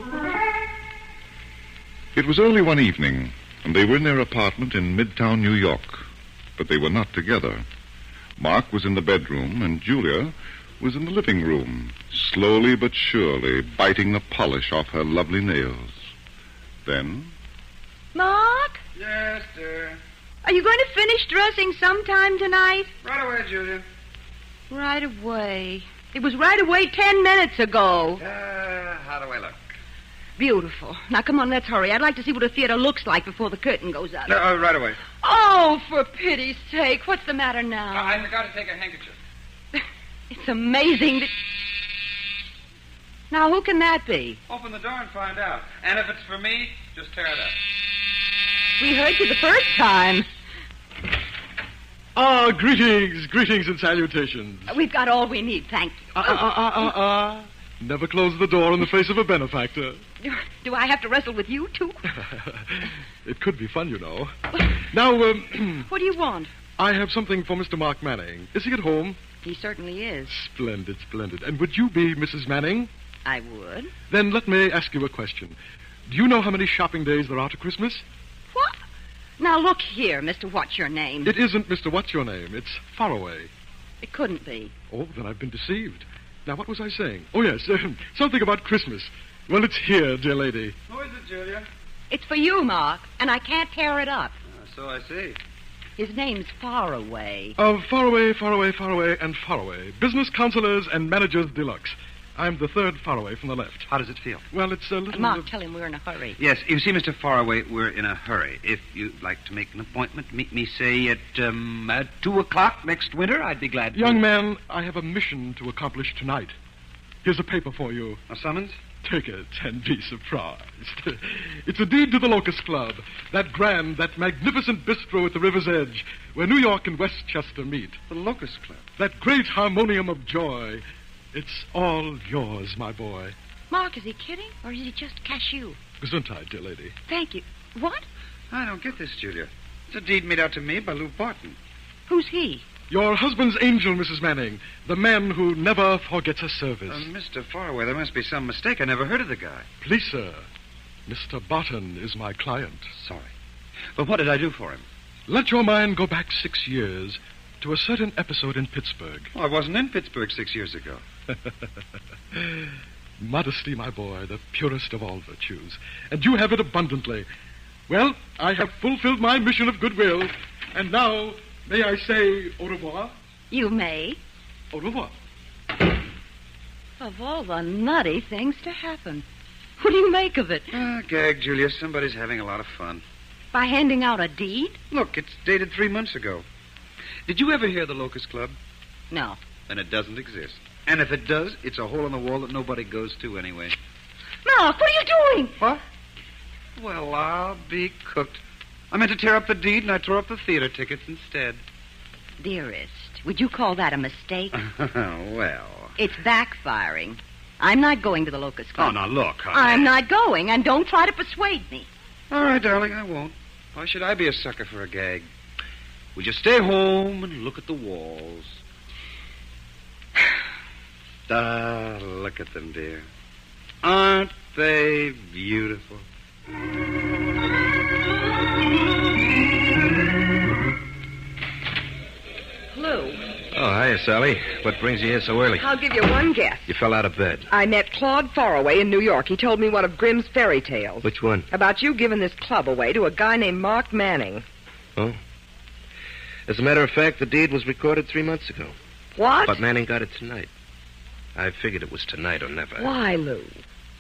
S1: It was early one evening, and they were in their apartment in Midtown, New York. But they were not together. Mark was in the bedroom, and Julia was in the living room, slowly but surely biting the polish off her lovely nails. Then...
S6: Mark?
S11: Yes, dear.
S6: Are you going to finish dressing sometime tonight?
S11: Right away, Julia.
S6: Right away. It was right away 10 minutes ago.
S11: How do I look?
S6: Beautiful. Now, come on, let's hurry. I'd like to see what a theater looks like before the curtain goes up.
S11: Right away.
S6: Oh, for pity's sake. What's the matter now?
S11: I forgot to take a handkerchief.
S6: It's amazing that... Now, who can that be?
S11: Open the door and find out. And if it's for me, just tear it up.
S6: We heard you the first time.
S14: Greetings and salutations.
S6: We've got all we need, thank you.
S14: Never close the door in the face of a benefactor.
S6: Do I have to wrestle with you, too?
S14: It could be fun, you know. Now,
S6: What do you want?
S14: I have something for Mr. Mark Manning. Is he at home?
S6: He certainly is.
S14: Splendid. And would you be Mrs. Manning?
S6: I would.
S14: Then let me ask you a question. Do you know how many shopping days there are to Christmas?
S6: What? Now, look here, Mr. What's-Your-Name.
S14: It isn't Mr. What's-Your-Name. It's Faraway.
S6: It couldn't be.
S14: Oh, then I've been deceived. Now, what was I saying? Oh, yes, something about Christmas. Well, it's here, dear lady.
S11: Who is it, Julia?
S6: It's for you, Mark, and I can't tear it up.
S11: So I see.
S6: His name's Faraway.
S14: Faraway. Business counselors and managers deluxe. I'm the third Faraway from the left.
S11: How does it feel?
S14: Well, it's a little...
S6: Mark, tell him we're in a hurry.
S11: Yes, you see, Mr. Faraway, we're in a hurry. If you'd like to make an appointment, meet me, say, at 2 o'clock next winter, I'd be glad to.
S14: Young man, I have a mission to accomplish tonight. Here's a paper for you.
S11: A summons?
S14: Take it and be surprised. It's a deed to the Locust Club, that grand, that magnificent bistro at the river's edge, where New York and Westchester meet.
S11: The Locust Club?
S14: That great harmonium of joy. It's all yours, my boy.
S6: Mark, is he kidding, or is he just cashew?
S14: Gesundheit, dear lady.
S6: Thank you. What?
S11: I don't get this, Julia. It's a deed made out to me by Lou Barton.
S6: Who's he?
S14: Your husband's angel, Mrs. Manning. The man who never forgets a service.
S11: Mr. Faraway, there must be some mistake. I never heard of the guy.
S14: Please, sir. Mr. Barton is my client.
S11: Sorry. But what did I do for him?
S14: Let your mind go back 6 years to a certain episode in Pittsburgh.
S11: Oh, I wasn't in Pittsburgh 6 years ago.
S14: Modesty, my boy, the purest of all virtues. And you have it abundantly. Well, I have fulfilled my mission of goodwill. And now, may I say au revoir?
S6: You may.
S14: Au revoir.
S6: Of all the nutty things to happen. What do you make of it?
S11: Gag, Julia. Somebody's having a lot of fun.
S6: By handing out a deed?
S11: Look, it's dated 3 months ago. Did you ever hear the Locust Club?
S6: No.
S11: Then it doesn't exist. And if it does, it's a hole in the wall that nobody goes to anyway.
S6: Mark, what are you doing?
S11: What? Well, I'll be cooked. I meant to tear up the deed, and I tore up the theater tickets instead.
S6: Dearest, would you call that a mistake?
S11: Well...
S6: It's backfiring. I'm not going to the Locust Club.
S11: Oh, now, look, honey.
S6: I'm not going, and don't try to persuade me.
S11: All right, darling, I won't. Why should I be a sucker for a gag? We just stay home and look at the walls. Look at them, dear. Aren't they beautiful? there, Sally. What brings you here so early?
S6: I'll give you one guess.
S11: You fell out of bed.
S6: I met Claude Faraway in New York. He told me one of Grimm's fairy tales.
S11: Which one?
S6: About you giving this club away to a guy named Mark Manning.
S11: Oh. As a matter of fact, the deed was recorded 3 months ago.
S6: What?
S11: But Manning got it tonight. I figured it was tonight or never.
S6: Why, Lou?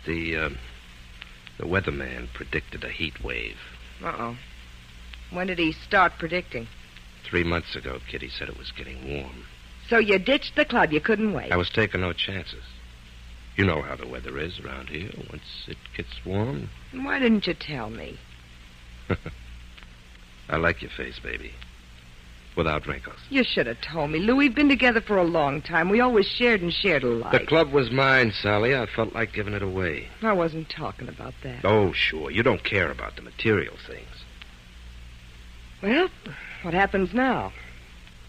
S11: The weatherman predicted a heat wave.
S6: Uh-oh. When did he start predicting?
S11: 3 months ago, Kitty said it was getting warm.
S6: So you ditched the club. You couldn't wait.
S11: I was taking no chances. You know how the weather is around here. Once it gets warm.
S6: Why didn't you tell me?
S11: I like your face, baby. Without wrinkles.
S6: You should have told me. Lou, we've been together for a long time. We always shared and shared alike.
S11: The club was mine, Sally. I felt like giving it away.
S6: I wasn't talking about that.
S11: Oh, sure. You don't care about the material things.
S6: Well, what happens now?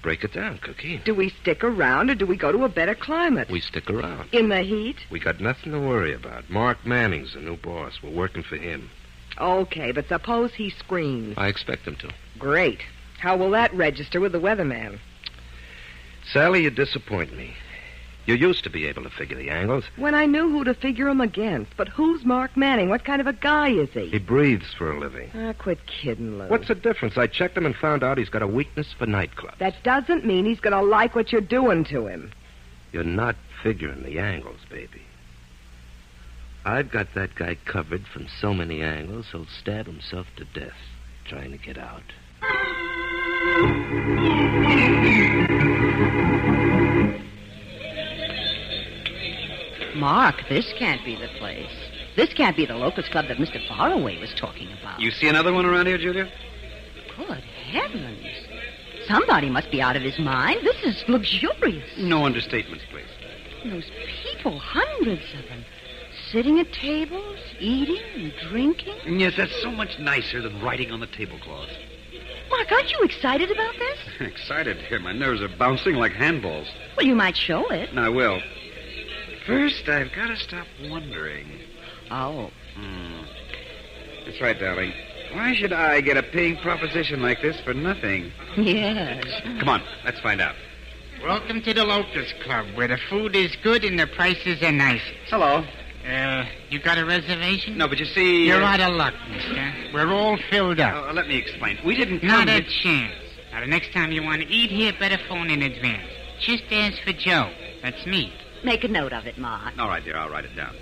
S11: Break it down, Cookie.
S6: Do we stick around or do we go to a better climate?
S11: We stick around.
S6: In the heat?
S11: We got nothing to worry about. Mark Manning's the new boss. We're working for him.
S6: Okay, but suppose he screams.
S11: I expect him to.
S6: Great. How will that register with the weatherman?
S11: Sally, you disappoint me. You used to be able to figure the angles.
S6: When I knew who to figure him against. But who's Mark Manning? What kind of a guy is he?
S11: He breathes for a living.
S6: Ah, quit kidding, Lou.
S11: What's the difference? I checked him and found out he's got a weakness for nightclubs.
S6: That doesn't mean he's going to like what you're doing to him.
S11: You're not figuring the angles, baby. I've got that guy covered from so many angles, he'll stab himself to death trying to get out.
S17: Mark, this can't be the place. This can't be the Locust Club that Mr. Faraway was talking about.
S11: You see another one around here, Julia?
S17: Good heavens. Somebody must be out of his mind. This is luxurious.
S11: No understatements, please.
S17: Those people, hundreds of them, sitting at tables, eating and drinking.
S11: Yes, that's so much nicer than writing on the tablecloth.
S17: Mark, aren't you excited about this?
S11: Excited here. My nerves are bouncing like handballs.
S17: Well, you might show it.
S11: I will. First, I've got to stop wondering.
S17: Oh.
S11: That's right, darling. Why should I get a paying proposition like this for nothing?
S17: Yes.
S11: Come on, let's find out.
S18: Welcome to the Locust Club, where the food is good and the prices are nice.
S11: Hello.
S18: You got a reservation?
S11: No, but you see...
S18: You're out of luck, mister. We're all filled up.
S11: Let me explain. We didn't come...
S18: Not a chance. Now, the next time you want to eat here, better phone in advance. Just ask for Joe. That's me.
S17: Make a note of it, Mark.
S11: All right, dear, I'll write it down.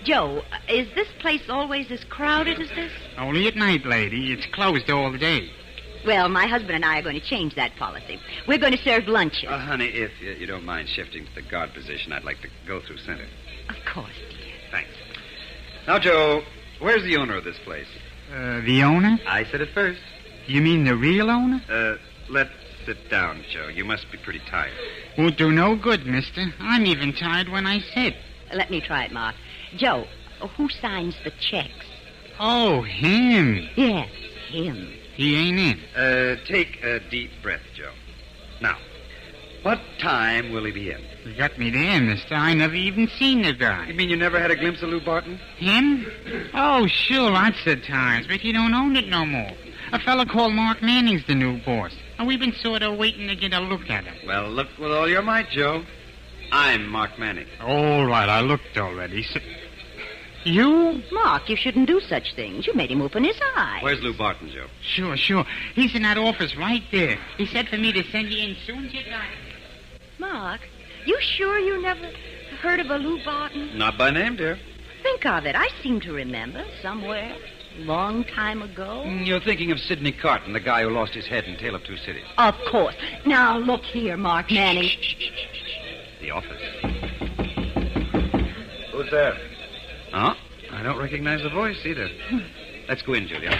S17: Joe, is this place always as crowded as this?
S18: Only at night, lady. It's closed all day.
S17: Well, my husband and I are going to change that policy. We're going to serve luncheon.
S11: Honey, if you don't mind shifting to the guard position, I'd like to go through center.
S17: Of course, dear.
S11: Thanks. Now, Joe, where's the owner of this place?
S18: The owner?
S11: I said it first.
S18: You mean the real owner?
S11: Let's sit down, Joe. You must be pretty tired.
S18: Won't do no good, mister. I'm even tired when I sit.
S17: Let me try it, Mark. Joe, who signs the checks?
S18: Oh, him.
S17: Yes, him.
S18: He ain't in.
S11: Take a deep breath, Joe. Now, what time will he be in?
S18: You got me there, mister. I never even seen the guy.
S11: You mean you never had a glimpse of Lou Barton?
S18: Him? Oh, sure, lots of times, but he don't own it no more. A fella called Mark Manning's the new boss, and we've been sort of waiting to get a look at him.
S11: Well, look with all your might, Joe. I'm Mark Manning.
S18: All right, I looked already. You?
S17: Mark, you shouldn't do such things. You made him open his eyes.
S11: Where's Lou Barton, Joe?
S18: Sure. He's in that office right there. He said for me to send you in soon as you got it.
S17: Mark, you sure you never heard of a Lou Barton?
S11: Not by name, dear.
S17: Think of it. I seem to remember somewhere, long time ago.
S11: You're thinking of Sidney Carton, the guy who lost his head in Tale of Two Cities.
S17: Of course. Now, look here, Mark Manning.
S11: The office.
S1: Who's there?
S11: Huh? I don't recognize the voice either. Let's go in, Julia.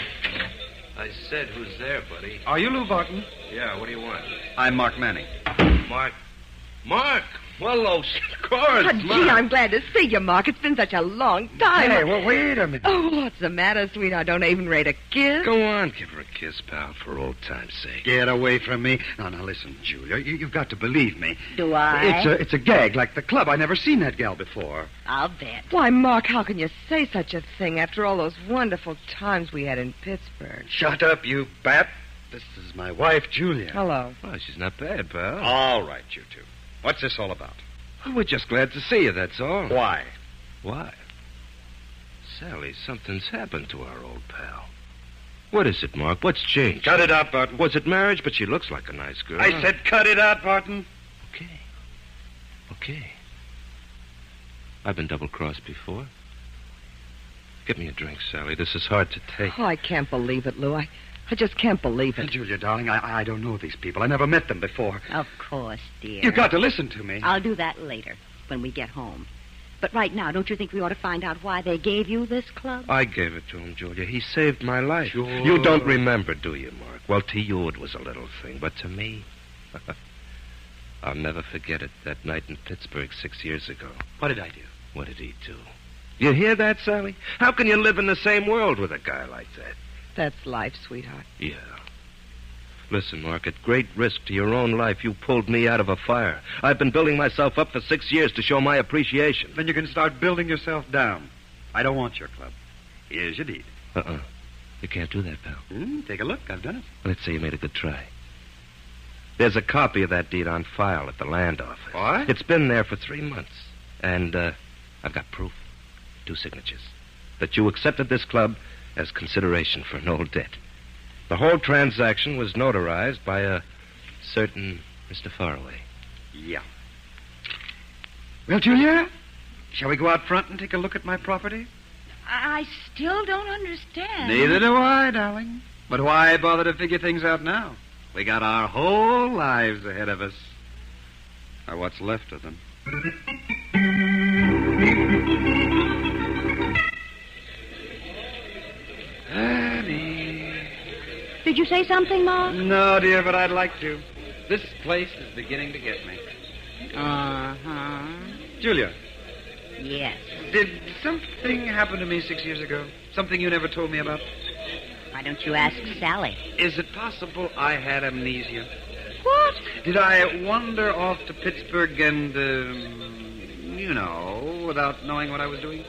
S22: I said, who's there, buddy?
S11: Are you Lou Barton?
S22: Yeah, what do you want?
S11: I'm Mark Manning.
S22: Mark? Well, of course.
S6: Oh, gee, I'm glad to see you, Mark. It's been such a long time.
S11: Hey, well, wait a minute.
S6: Oh, what's the matter, sweetheart? Don't even rate a kiss?
S22: Go on, give her a kiss, pal, for old time's sake.
S11: Get away from me. Now, listen, Julia. You've got to believe me.
S17: Do I?
S11: It's a gag like the club. I never seen that gal before.
S17: I'll bet.
S6: Why, Mark, how can you say such a thing after all those wonderful times we had in Pittsburgh?
S11: Shut up, you bat. This is my wife, Julia.
S6: Hello.
S22: Well, she's not bad, pal.
S11: All right, you two.
S2: What's this all about?
S22: Well, we're just glad to see you, that's all.
S2: Why?
S22: Why? Sally, something's happened to our old pal. What is it, Mark? What's changed?
S2: Cut it out, Barton.
S22: Was it marriage? But she looks like a nice girl.
S2: I said cut it out, Barton.
S22: Okay. I've been double-crossed before. Get me a drink, Sally. This is hard to take.
S6: Oh, I can't believe it, Lou. I just can't believe it.
S2: Julia, darling, I don't know these people. I never met them before.
S8: Of course, dear.
S2: You've got to listen to me.
S8: I'll do that later, when we get home. But right now, don't you think we ought to find out why they gave you this club?
S22: I gave it to him, Julia. He saved my life.
S2: Sure.
S22: You don't remember, do you, Mark? Well, to you it was a little thing, but to me... I'll never forget it, that night in Pittsburgh 6 years ago.
S2: What did I do?
S22: What did he do? You hear that, Sally? How can you live in the same world with a guy like that?
S6: That's life, sweetheart.
S22: Yeah. Listen, Mark, at great risk to your own life, you pulled me out of a fire. I've been building myself up for 6 years to show my appreciation.
S2: Then you can start building yourself down. I don't want your club. Here's your deed.
S22: You can't do that, pal.
S2: Take a look. I've done it.
S22: Let's say you made a good try. There's a copy of that deed on file at the land office.
S2: What?
S22: It's been there for 3 months. And I've got proof. 2 signatures. That you accepted this club as consideration for an old debt. The whole transaction was notarized by a certain Mr. Faraway.
S2: Yeah. Well, Julia, shall we go out front and take a look at my property?
S17: I still don't understand.
S2: Neither do I, darling. But why bother to figure things out now? We got our whole lives ahead of us. Or what's left of them.
S8: Did you say something, Ma?
S2: No, dear, but I'd like to. This place is beginning to get me.
S8: Uh-huh.
S2: Julia.
S8: Yes.
S2: Did something happen to me 6 years ago? Something you never told me about?
S8: Why don't you ask Sally?
S2: Is it possible I had amnesia?
S8: What?
S2: Did I wander off to Pittsburgh and, without knowing what I was doing?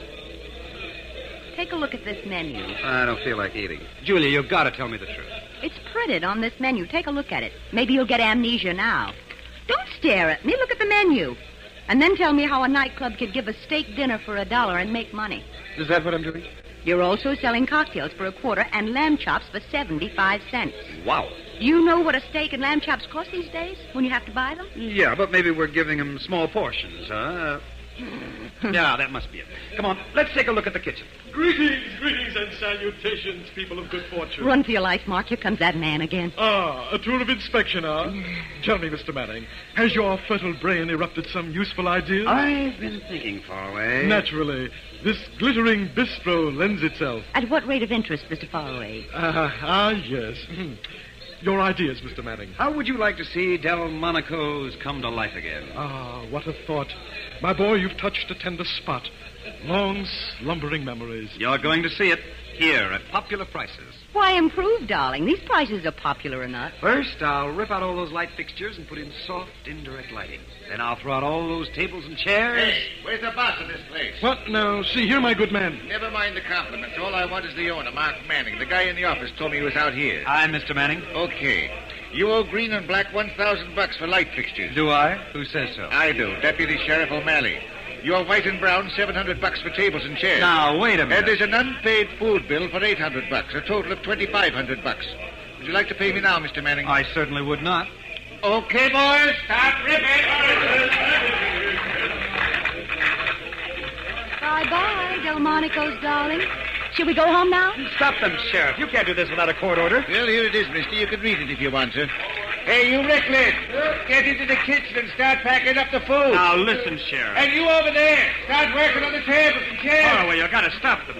S8: Take a look at this menu.
S2: I don't feel like eating. Julia, you've got to tell me the truth.
S8: It's printed on this menu. Take a look at it. Maybe you'll get amnesia now. Don't stare at me. Look at the menu. And then tell me how a nightclub could give a steak dinner for $1 and make money.
S2: Is that what I'm doing?
S8: You're also selling cocktails for $25 and lamb chops for 75 cents.
S2: Wow.
S8: You know what a steak and lamb chops cost these days when you have to buy them?
S2: Yeah, but maybe we're giving them small portions, huh? Yeah, that must be it. Come on, let's take a look at the kitchen.
S14: Greetings and salutations, people of good fortune.
S8: Run for your life, Mark. Here comes that man again.
S14: Ah, a tour of inspection, Tell me, Mr. Manning, has your fertile brain erupted some useful ideas?
S2: I've been thinking, Faraway.
S14: Naturally. This glittering bistro lends itself.
S8: At what rate of interest, Mr. Faraway?
S14: Yes. Your ideas, Mr. Manning.
S2: How would you like to see Delmonico's come to life again?
S14: Ah, what a thought. My boy, you've touched a tender spot. Long, slumbering memories.
S2: You're going to see it here at popular prices.
S8: Why improve, darling? These prices are popular enough.
S2: First, I'll rip out all those light fixtures and put in soft, indirect lighting. Then I'll throw out all those tables and chairs.
S1: Hey, where's the boss of this place?
S14: What? Now, see here, my good man.
S1: Never mind the compliments. All I want is the owner, Mark Manning. The guy in the office told me he was out here.
S2: Hi, Mr. Manning.
S1: Okay. You owe Green and Black $1,000 for light fixtures.
S2: Do I? Who says so?
S1: I do. Deputy Sheriff O'Malley. You owe White and Brown $700 for tables and chairs.
S2: Now, wait a minute.
S1: And there's an unpaid food bill for $800, a total of $2,500. Would you like to pay me now, Mr. Manning?
S2: I certainly would not.
S1: Okay, boys, start ripping.
S8: Bye-bye, Delmonico's darling. Shall we go home now?
S2: Stop them, Sheriff. You can't do this without a court order.
S1: Well, here it is, mister. You can read it if you want to. Hey, you reckless. Get into the kitchen and start packing up the food.
S2: Now, listen, Sheriff.
S1: And you over there, start working on the tables and chairs.
S2: Oh, well, you got to stop them.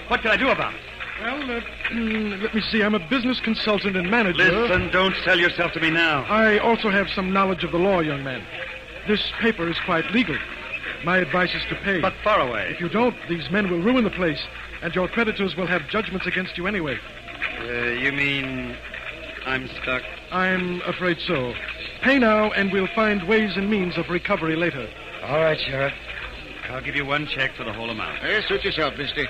S2: What can I do about it?
S14: Well, let me see. I'm a business consultant and manager.
S2: Listen, don't sell yourself to me now.
S14: I also have some knowledge of the law, young man. This paper is quite legal. My advice is to pay.
S2: But Faraway.
S14: If you don't, these men will ruin the place, and your creditors will have judgments against you anyway.
S2: You mean I'm stuck?
S14: I'm afraid so. Pay now, and we'll find ways and means of recovery later.
S2: All right, Sheriff. I'll give you one check for the whole amount.
S1: Suit yourself, mister.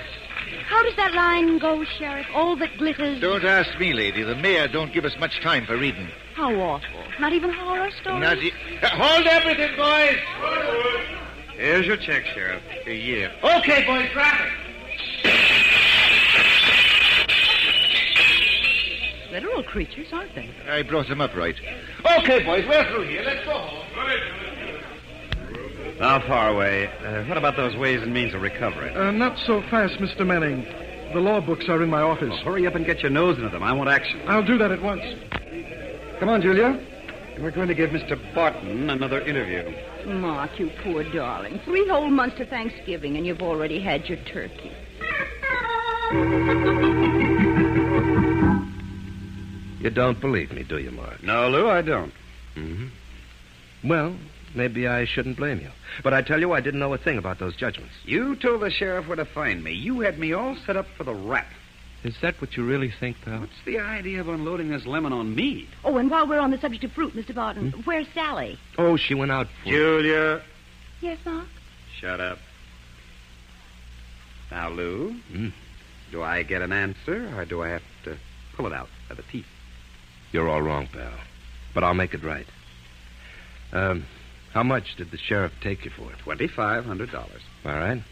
S8: How does that line go, Sheriff? All that glitters.
S7: Don't ask me, lady. The mayor don't give us much time for reading.
S8: How awful. Not even horror stories?
S7: Hold everything, boys!
S2: Here's your check, Sheriff. A year.
S7: Okay, boys, grab it.
S8: Literal creatures, aren't they?
S7: I brought them up right. Okay, boys, we're through here. Let's go home.
S2: How far away? What about those ways and means of recovery?
S14: Not so fast, Mr. Manning. The law books are in my office.
S2: Well, hurry up and get your nose into them. I want action.
S14: I'll do that at once.
S2: Come on, Julia. We're going to give Mr. Barton another interview.
S8: Mark, you poor darling. 3 whole months to Thanksgiving, and you've already had your turkey.
S22: You don't believe me, do you, Mark?
S2: No, Lou, I don't.
S22: Mm-hmm. Well, maybe I shouldn't blame you. But I tell you, I didn't know a thing about those judgments.
S2: You told the sheriff where to find me. You had me all set up for the rap.
S22: Is that what you really think, pal?
S2: What's the idea of unloading this lemon on me?
S8: Oh, and while we're on the subject of fruit, Mr. Barton, where's Sally?
S22: Oh, she went out for...
S2: Julia.
S8: Yes, Mark?
S2: Shut up. Now, Lou, do I get an answer, or do I have to pull it out by the teeth?
S22: You're all wrong, pal. But I'll make it right. How much did the sheriff take you for it?
S2: $2,500.
S22: All right.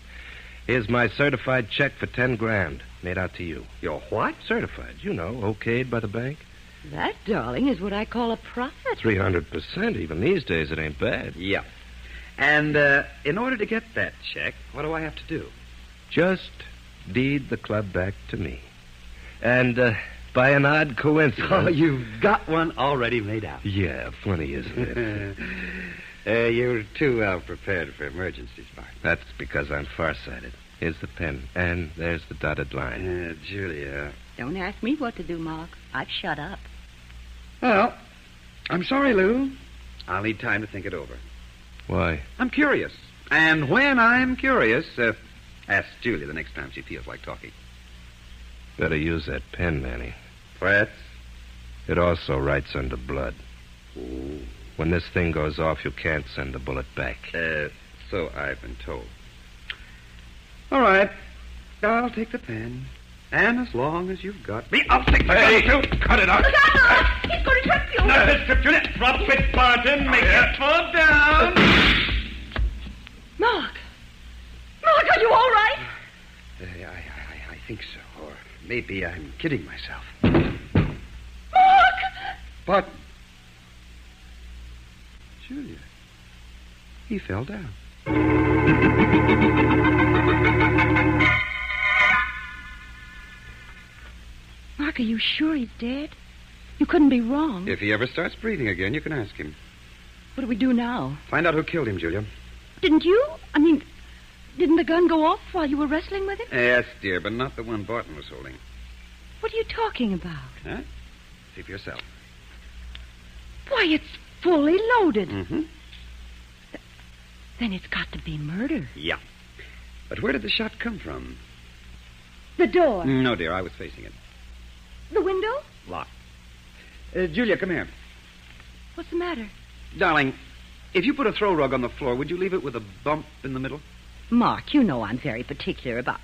S22: Here's my certified check for $10,000 made out to you.
S2: Your what?
S22: Certified. You know, okayed by the bank.
S8: That, darling, is what I call a profit.
S22: 300%. Even these days, it ain't bad.
S2: Yeah. And in order to get that check, what do I have to do?
S22: Just deed the club back to me. And by an odd coincidence...
S2: Oh, you've got one already made out.
S22: Yeah, funny, isn't it?
S2: You're too well prepared for emergencies, Bart.
S22: That's because I'm farsighted. Here's the pen, and there's the dotted line.
S2: Julia.
S8: Don't ask me what to do, Mark. I've shut up.
S2: Well, I'm sorry, Lou. I'll need time to think it over.
S22: Why?
S2: I'm curious. And when I'm curious, ask Julia the next time she feels like talking.
S22: Better use that pen, Manny.
S2: Frets?
S22: It also writes under blood.
S2: Ooh.
S22: When this thing goes off, you can't send the bullet back.
S2: So I've been told. All right. I'll take the pen. And as long as you've got me, I'll take the pen, too. Cut it out.
S8: Look out! He's going to trip you.
S7: Not this trip, Julia. Drop it, Barton. Make it fall down.
S8: Mark! Mark, are you all right?
S2: I think so. Or maybe I'm kidding myself.
S8: Mark!
S2: But... Julia. He fell down.
S8: Mark, are you sure he's dead? You couldn't be wrong.
S2: If he ever starts breathing again, you can ask him.
S8: What do we do now?
S2: Find out who killed him, Julia.
S8: Didn't you? Didn't the gun go off while you were wrestling with him?
S2: Yes, dear, but not the one Barton was holding.
S8: What are you talking about?
S2: Huh? See for yourself.
S8: Why, it's fully loaded.
S2: Mm-hmm.
S8: Then it's got to be murder.
S2: Yeah. But where did the shot come from?
S8: The door.
S2: No, dear, I was facing it.
S8: The window?
S2: Locked. Julia, come here.
S8: What's the matter?
S2: Darling, if you put a throw rug on the floor, would you leave it with a bump in the middle?
S8: Mark, you know I'm very particular about...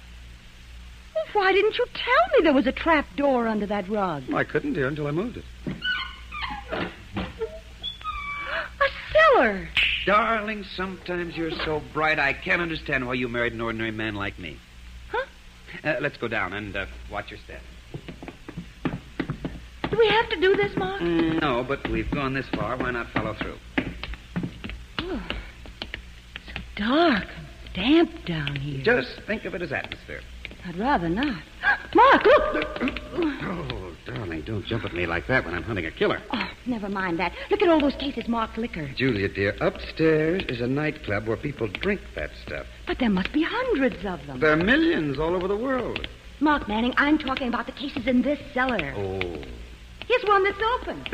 S8: Well, why didn't you tell me there was a trap door under that rug?
S2: I couldn't, dear, until I moved it.
S8: A cellar.
S2: Darling, sometimes you're so bright I can't understand why you married an ordinary man like me.
S8: Huh?
S2: Let's go down and watch your step.
S8: Do we have to do this, Mark?
S2: No, but we've gone this far. Why not follow through?
S8: Oh, so dark and damp down here.
S2: Just think of it as atmosphere.
S8: I'd rather not. Mark, look!
S2: Oh, darling, don't jump at me like that when I'm hunting a killer.
S8: Oh, never mind that. Look at all those cases marked liquor.
S2: Julia, dear, upstairs is a nightclub where people drink that stuff.
S8: But there must be hundreds of them.
S2: There are millions all over the world.
S8: Mark Manning, I'm talking about the cases in this cellar.
S2: Oh.
S8: Here's one that's open.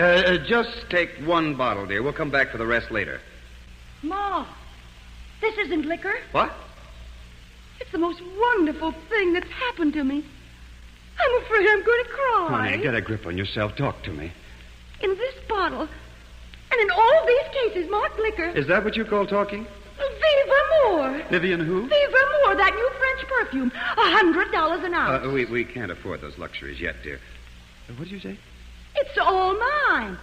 S2: Just take one bottle, dear. We'll come back for the rest later.
S8: Ma, this isn't liquor.
S2: What?
S8: It's the most wonderful thing that's happened to me. I'm afraid I'm going to cry.
S2: Honey, get a grip on yourself. Talk to me.
S8: In this bottle, and in all these cases marked liquor.
S2: Is that what you call talking?
S8: Well, Viva Moore.
S2: Vivian who?
S8: Viva Moore, that new French perfume. $100 an ounce.
S2: We can't afford those luxuries yet, dear. What did you say?
S8: It's all mine.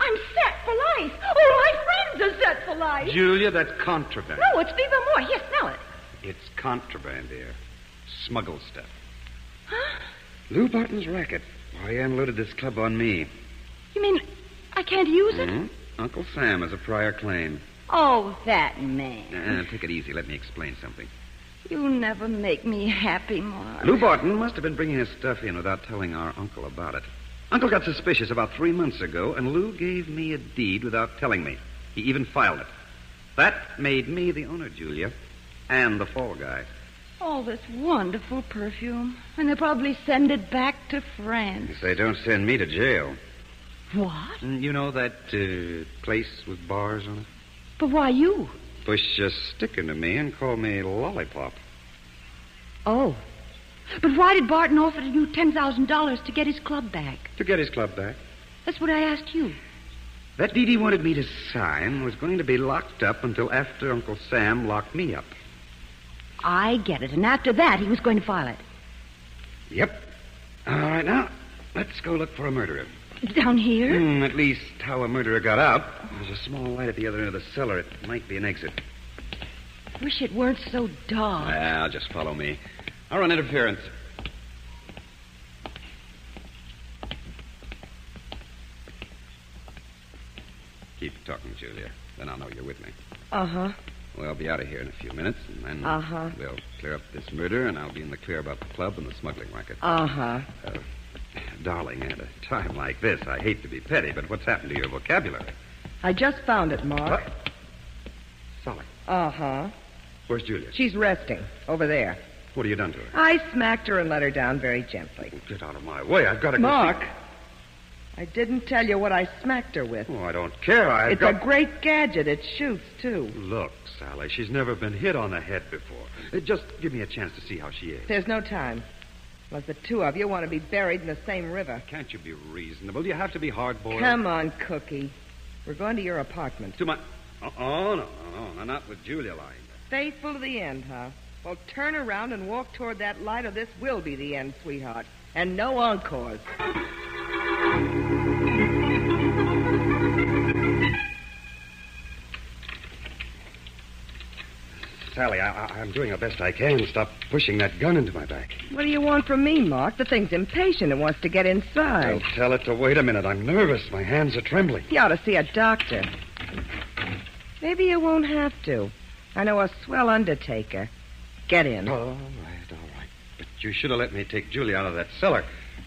S8: I'm set for life. All my friends are set for life.
S2: Julia, that's contraband.
S8: No, it's Viva Moore. Here, smell it.
S2: It's contraband, dear. Smuggled stuff.
S8: Huh?
S2: Lou Barton's racket. Why, he unloaded this club on me.
S8: You mean I can't use it?
S2: Mm-hmm. Uncle Sam has a prior claim.
S8: Oh, that man.
S2: Take it easy. Let me explain something.
S8: You'll never make me happy, Mark.
S2: Lou Barton must have been bringing his stuff in without telling our uncle about it. Uncle got suspicious about 3 months ago, and Lou gave me a deed without telling me. He even filed it. That made me the owner, Julia, and the fall guy.
S8: All this wonderful perfume. And they'll probably send it back to France.
S2: If they don't send me to jail.
S8: What?
S2: You know that place with bars on it?
S8: But why you?
S2: Bush just sticking to me and called me Lollipop.
S8: Oh. But why did Barton offer you $10,000 to get his club back?
S2: To get his club back?
S8: That's what I asked you.
S2: That deed he wanted me to sign was going to be locked up until after Uncle Sam locked me up.
S8: I get it. And after that, he was going to file it.
S2: Yep. All right, now, let's go look for a murderer.
S8: Down here?
S2: At least how a murderer got out. There's a small light at the other end of the cellar. It might be an exit.
S8: Wish it weren't so dark.
S2: Well, just follow me. I'll run interference. Keep talking, Julia. Then I'll know you're with me.
S8: Uh-huh.
S2: We'll be out of here in a few minutes, and then we'll clear up this murder, and I'll be in the clear about the club and the smuggling racket.
S8: Uh-huh.
S2: Darling, at a time like this, I hate to be petty, but what's happened to your vocabulary?
S6: I just found it, Mark.
S2: What? Solly.
S6: Uh-huh.
S2: Where's Julia?
S6: She's resting over there.
S2: What have you done to her?
S6: I smacked her and let her down very gently.
S2: Get out of my way. I've got to go
S6: Mark,
S2: see...
S6: I didn't tell you what I smacked her with.
S2: Oh, I don't care.
S6: It's a great gadget. It shoots, too.
S2: Look, Sally, she's never been hit on the head before. Just give me a chance to see how she is.
S6: There's no time. Unless the two of you want to be buried in the same river.
S2: Can't you be reasonable? You have to be hard-boiled.
S6: Come on, Cookie. We're going to your apartment.
S2: To my... Oh, no, not with Julia lying there.
S6: Faithful to the end, huh? Well, turn around and walk toward that light, or this will be the end, sweetheart. And no encores.
S2: Sally, I'm doing the best I can. Stop pushing that gun into my back.
S6: What do you want from me, Mark? The thing's impatient. It wants to get inside.
S2: Well, tell it to wait a minute. I'm nervous. My hands are trembling.
S6: You ought to see a doctor. Maybe you won't have to. I know a swell undertaker. Get in.
S2: All right. But you should have let me take Julie out of that cellar.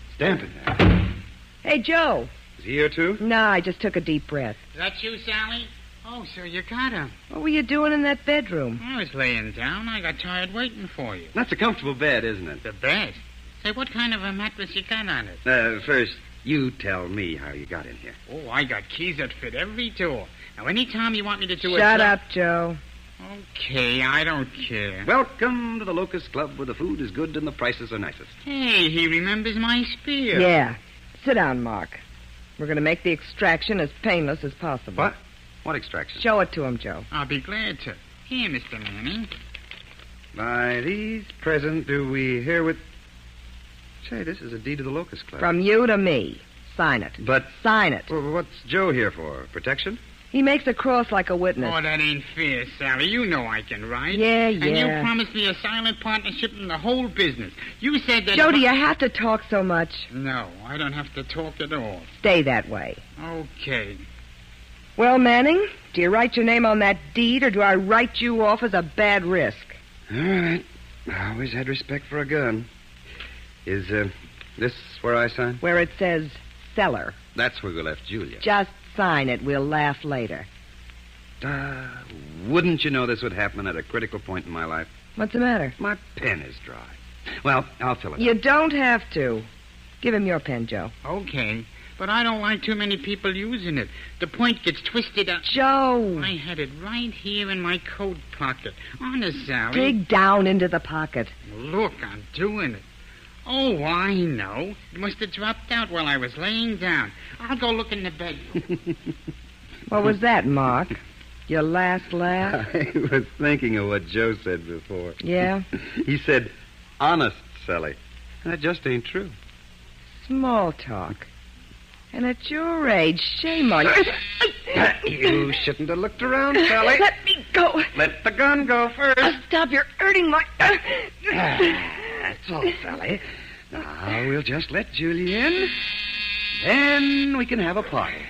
S2: It's damp in there.
S6: Hey, Joe.
S2: Is he here, too?
S6: No, I just took a deep breath.
S18: Is that you, Sally? Oh, so you got him.
S6: What were you doing in that bedroom?
S18: I was laying down. I got tired waiting for you.
S2: That's a comfortable bed, isn't it?
S18: The bed? Say, what kind of a mattress you got on it?
S2: First, you tell me how you got in here.
S18: Oh, I got keys that fit every door. Now, anytime you want me to do it...
S6: Shut up, Joe.
S18: Okay, I don't care.
S2: Welcome to the Locust Club, where the food is good and the prices are nicest.
S18: Hey, he remembers my spear.
S6: Yeah. Sit down, Mark. We're going to make the extraction as painless as possible.
S2: What? What extraction?
S6: Show it to him, Joe.
S18: I'll be glad to. Here, Mr. Manning.
S2: By these present do we herewith... Say, this is a deed to the Locust Club.
S6: From you to me. Sign it.
S2: But...
S6: Sign it.
S2: Well, what's Joe here for? Protection?
S6: He makes a cross like a witness.
S18: Oh, that ain't fair, Sally. You know I can write.
S6: Yeah.
S18: And you promised me a silent partnership in the whole business. You said that...
S6: Joe, do you have to talk so much?
S18: No, I don't have to talk at all.
S6: Stay that way.
S18: Okay.
S6: Well, Manning, do you write your name on that deed, or do I write you off as a bad risk?
S2: All right. I always had respect for a gun. Is this where I sign?
S6: Where it says cellar.
S2: That's where we left Julia.
S6: Just sign it. We'll laugh later.
S2: Wouldn't you know this would happen at a critical point in my life?
S6: What's the matter?
S2: My pen is dry. Well, I'll fill it
S6: You
S2: up.
S6: don't have to. Give him your pen, Joe.
S18: Okay. But I don't like too many people using it. The point gets twisted up.
S6: Joe!
S18: I had it right here in my coat pocket. Honest, Sally.
S6: Dig down into the pocket.
S18: Look, I'm doing it. Oh, I know. It must have dropped out while I was laying down. I'll go look in the bedroom.
S6: What was that, Mark? Your last laugh?
S2: I was thinking of what Joe said before.
S6: Yeah?
S2: He said, honest, Sally. That just ain't true.
S6: Small talk. And at your age, shame on you.
S2: You shouldn't have looked around, Sally.
S6: Let me go.
S2: Let the gun go first.
S6: Stop, you're hurting my...
S2: That's all, Sally. Now, we'll just let Julie in. Then we can have a party.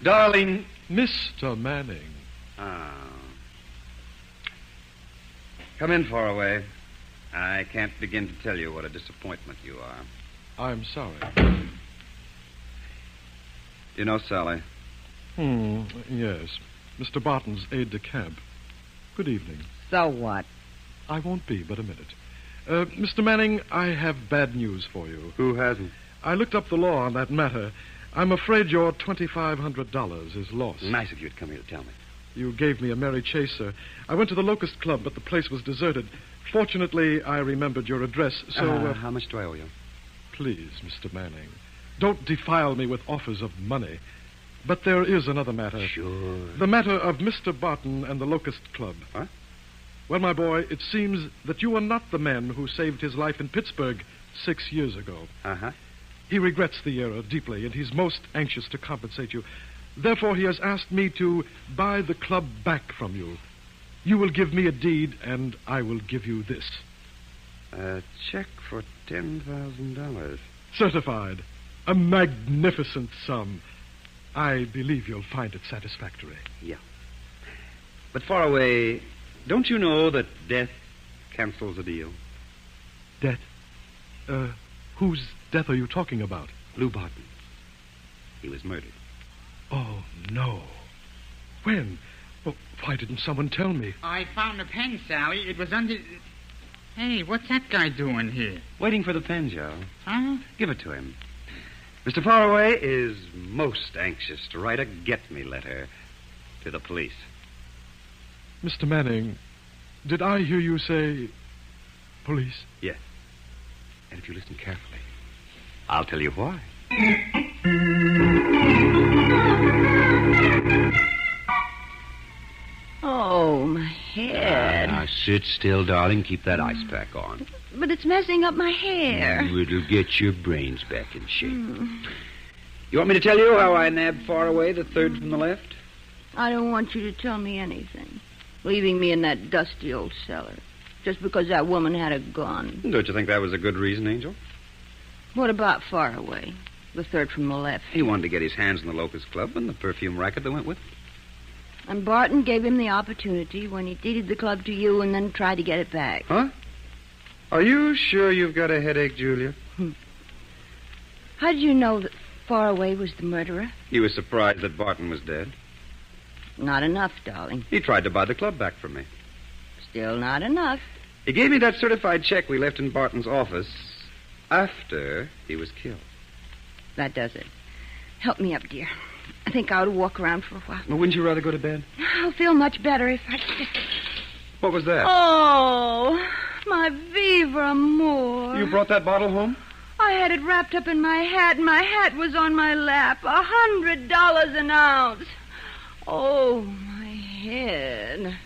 S2: Darling...
S14: Mr. Manning.
S2: Come in, Faraway. I can't begin to tell you what a disappointment you are.
S14: I'm sorry.
S2: You know Sally?
S14: Yes. Mr. Barton's aide-de-camp. Good evening.
S6: So what?
S14: I won't be but a minute. Mr. Manning, I have bad news for you.
S2: Who hasn't?
S14: I looked up the law on that matter. I'm afraid your $2,500 is lost.
S2: Nice of you to come here to tell me.
S14: You gave me a merry chase, sir. I went to the Locust Club, but the place was deserted. Fortunately, I remembered your address, so...
S2: how much do I owe you?
S14: Please, Mr. Manning, don't defile me with offers of money. But there is another matter.
S2: Sure.
S14: The matter of Mr. Barton and the Locust Club.
S2: What?
S14: Well, my boy, it seems that you are not the man who saved his life in Pittsburgh 6 years ago.
S2: Uh-huh.
S14: He regrets the error deeply, and he's most anxious to compensate you. Therefore, he has asked me to buy the club back from you. You will give me a deed, and I will give you this.
S2: A check for $10,000.
S14: Certified. A magnificent sum. I believe you'll find it satisfactory.
S2: Yeah. But Faraway, don't you know that death cancels a deal?
S14: Death? Whose death are you talking about?
S2: Lou Barton. He was murdered.
S14: Oh, no. When? Well, why didn't someone tell me?
S18: I found a pen, Sally. It was under... Hey, what's that guy doing here?
S2: Waiting for the pen, Joe.
S18: Huh?
S2: Give it to him. Mr. Faraway is most anxious to write a get-me letter to the police.
S14: Mr. Manning, did I hear you say police?
S2: Yes. And if you listen carefully, I'll tell you why.
S17: Oh, my head.
S2: Now, sit still, darling. Keep that ice pack on.
S17: But it's messing up my hair.
S2: It'll get your brains back in shape. You want me to tell you how I nabbed Faraway, the third from the left?
S17: I don't want you to tell me anything. Leaving me in that dusty old cellar. Just because that woman had a gun.
S2: Don't you think that was a good reason, Angel?
S17: What about Faraway, the third from the left?
S2: He wanted to get his hands on the Locust Club and the perfume racket that went with it.
S17: And Barton gave him the opportunity when he deeded the club to you and then tried to get it back.
S2: Huh? Are you sure you've got a headache, Julia?
S17: How did you know that Faraway was the murderer?
S2: He was surprised that Barton was dead.
S17: Not enough, darling.
S2: He tried to buy the club back from me.
S17: Still not enough.
S2: He gave me that certified check we left in Barton's office after he was killed.
S17: That does it. Help me up, dear. I think I ought to walk around for a while.
S2: Well, wouldn't you rather go to bed?
S17: I'll feel much better if I...
S2: What was that?
S17: Oh, my Viva Amor.
S2: You brought that bottle home?
S17: I had it wrapped up in my hat, and my hat was on my lap. $100 an ounce. Oh, my head.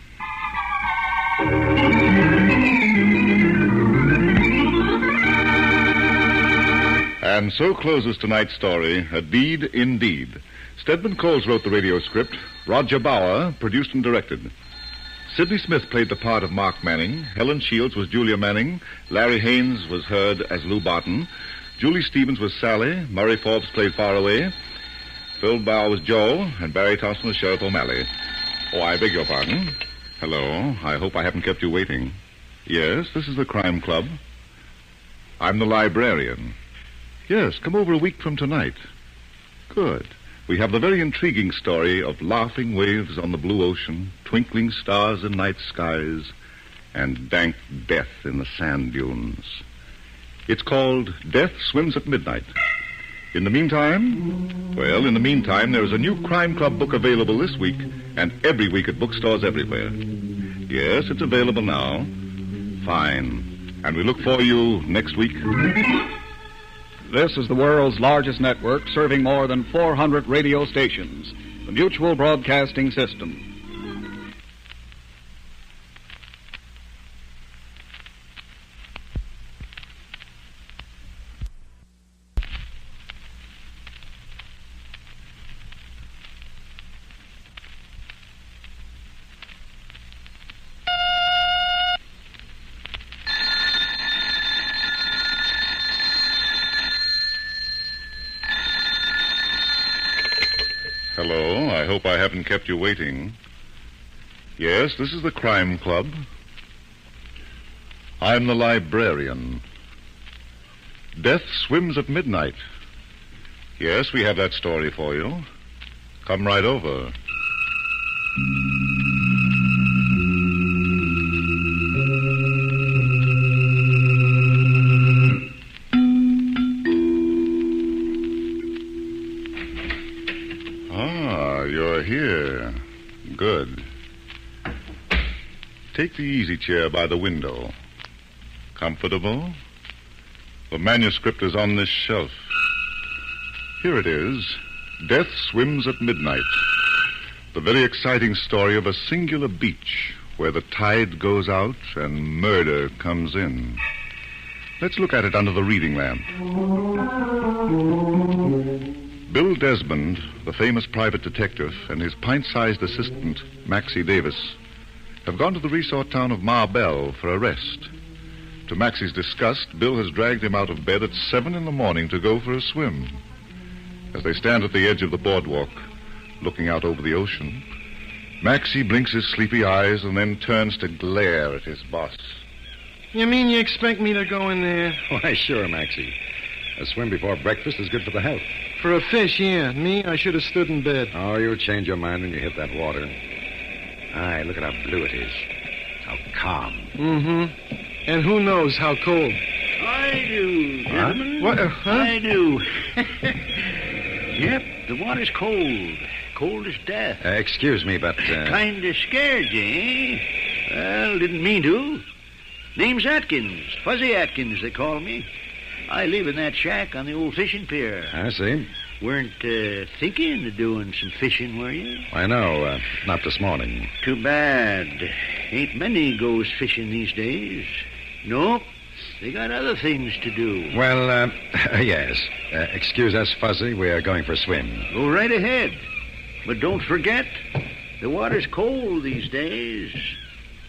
S1: And so closes tonight's story, A Deed Indeed. Stedman Coles wrote the radio script. Roger Bauer produced and directed. Sidney Smith played the part of Mark Manning. Helen Shields was Julia Manning. Larry Haynes was heard as Lou Barton. Julie Stevens was Sally. Murray Forbes played Faraway. Phil Bauer was Joe. And Barry Thompson was Sheriff O'Malley. Oh, I beg your pardon. Hello. I hope I haven't kept you waiting. Yes, this is the Crime Club. I'm the librarian. Yes, come over a week from tonight. Good. We have the very intriguing story of laughing waves on the blue ocean, twinkling stars in night skies, and dank death in the sand dunes. It's called Death Swims at Midnight. In the meantime, there is a new Crime Club book available this week and every week at bookstores everywhere. Yes, it's available now. Fine. And we look for you next week.
S9: This is the world's largest network serving more than 400 radio stations. The Mutual Broadcasting System.
S1: Hello. I hope I haven't kept you waiting. Yes, this is the Crime Club. I'm the librarian. Death swims at midnight. Yes, we have that story for you. Come right over. Ah, you're here. Good. Take the easy chair by the window. Comfortable? The manuscript is on this shelf. Here it is. Death Swims at Midnight. The very exciting story of a singular beach where the tide goes out and murder comes in. Let's look at it under the reading lamp. Bill Desmond, the famous private detective, and his pint-sized assistant, Maxie Davis, have gone to the resort town of Marbella for a rest. To Maxie's disgust, Bill has dragged him out of bed at 7 a.m. to go for a swim. As they stand at the edge of the boardwalk, looking out over the ocean, Maxie blinks his sleepy eyes and then turns to glare at his boss.
S14: You mean you expect me to go in there?
S12: Why, sure, Maxie. A swim before breakfast is good for the health.
S14: For a fish, yeah. Me, I should have stood in bed.
S12: Oh, you'll change your mind when you hit that water. Aye, look at how blue it is. How calm.
S14: Mm-hmm. And who knows how cold.
S15: I do, gentlemen.
S14: What? Huh?
S15: I do. Yep, the water's cold. Cold as death.
S12: Excuse me, but...
S15: Kind of scared you, eh? Well, didn't mean to. Name's Atkins. Fuzzy Atkins, they call me. I live in that shack on the old fishing pier.
S12: I see.
S15: Weren't thinking of doing some fishing, were you?
S12: I know. Not this morning.
S15: Too bad. Ain't many goes fishing these days. Nope. They got other things to do.
S12: Well, yes. Excuse us, Fuzzy. We are going for a swim.
S15: Go right ahead. But don't forget, the water's cold these days.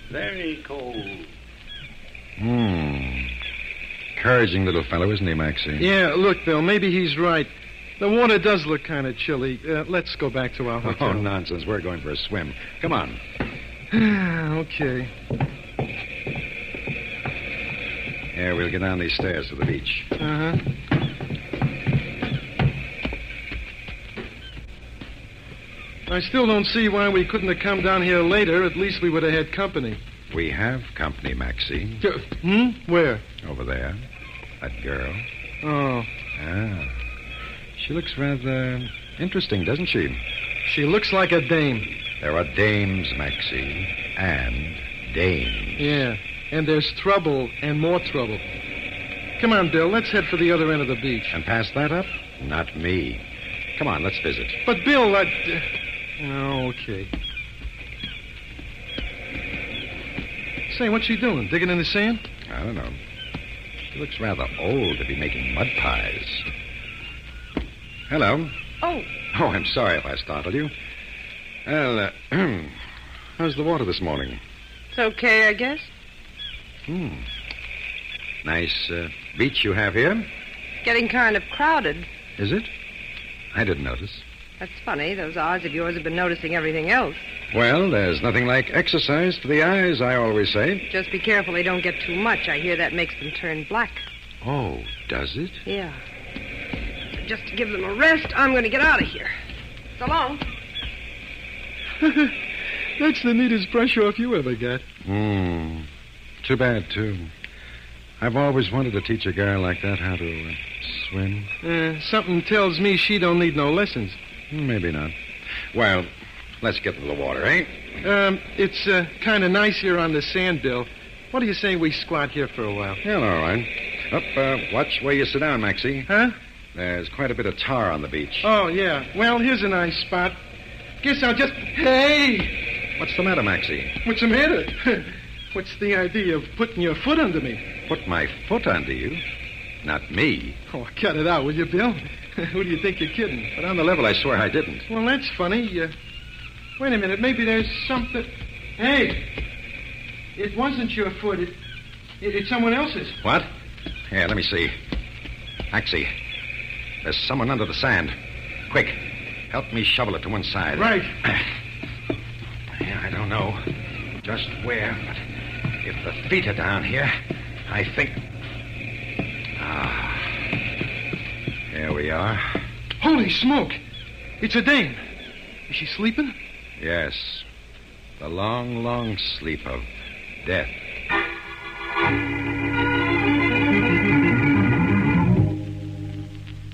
S15: Very cold.
S12: Encouraging little fellow, isn't he, Maxie?
S14: Yeah, look, Bill, maybe he's right. The water does look kind of chilly. Let's go back to our hotel.
S12: Oh, nonsense. We're going for a swim. Come on.
S14: Okay.
S12: Here, we'll get down these stairs to the beach.
S14: Uh-huh. I still don't see why we couldn't have come down here later. At least we would have had company.
S12: We have company, Maxie.
S14: Where?
S12: Over there. That girl.
S14: Oh.
S12: Ah. She looks rather interesting, doesn't she?
S14: She looks like a dame.
S12: There are dames, Maxie, and dames.
S14: Yeah, and there's trouble and more trouble. Come on, Bill, let's head for the other end of the beach.
S12: And pass that up? Not me. Come on, let's visit.
S14: But, Bill, Oh, okay. Say, what's she doing? Digging in the sand?
S12: I don't know. She looks rather old to be making mud pies. Hello.
S6: Oh.
S12: Oh, I'm sorry if I startled you. Well, how's the water this morning?
S6: It's okay, I guess.
S12: Nice beach you have here.
S6: Getting kind of crowded.
S12: Is it? I didn't notice.
S6: That's funny. Those eyes of yours have been noticing everything else.
S12: Well, there's nothing like exercise for the eyes, I always say.
S6: Just be careful they don't get too much. I hear that makes them turn black.
S12: Oh, does it?
S6: Yeah. Just to give them a rest, I'm going to get out of here. So long.
S14: That's the neatest brush off you ever got.
S12: Too bad, too. I've always wanted to teach a girl like that how to swim.
S14: Something tells me she don't need no lessons.
S12: Maybe not. Well, let's get into the water, eh?
S14: It's kind of nice here on the sand, Bill. What do you say we squat here for a while?
S12: Yeah, all right. Watch where you sit down, Maxie.
S14: Huh?
S12: There's quite a bit of tar on the beach.
S14: Oh, yeah. Well, here's a nice spot. Guess I'll just... Hey!
S12: What's the matter, Maxie?
S14: What's the matter? What's the idea of putting your foot under me?
S12: Put my foot under you? Not me.
S14: Oh, cut it out, will you, Bill? Who do you think you're kidding?
S12: But on the level, I swear I didn't.
S14: Well, that's funny. Wait a minute. Maybe there's something... Hey! It wasn't your foot. It's someone else's.
S12: What? Here, let me see. Maxie, there's someone under the sand. Quick, Help me shovel it to one side.
S14: Right.
S12: I don't know just where, but if the feet are down here, I think... Here we are.
S14: Holy smoke! It's a dame. Is she sleeping?
S12: Yes. The long, long sleep of death.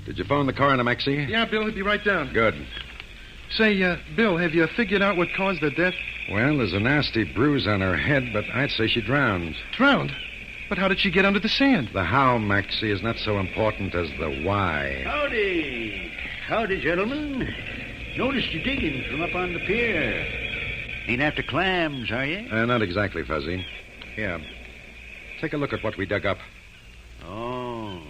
S12: Did you phone the coroner, Maxie?
S14: Yeah, Bill, he'll be right down.
S12: Good.
S14: Say, Bill, have you figured out what caused the death?
S12: Well, there's a nasty bruise on her head, but I'd say she drowned.
S14: Drowned? But how did she get under the sand?
S12: The how, Maxie, is not so important as the why.
S15: Howdy. Howdy, gentlemen. Noticed you digging from up on the pier. Ain't after clams, are you?
S12: Not exactly, Fuzzy. Here, take a look at what we dug up.
S15: Oh.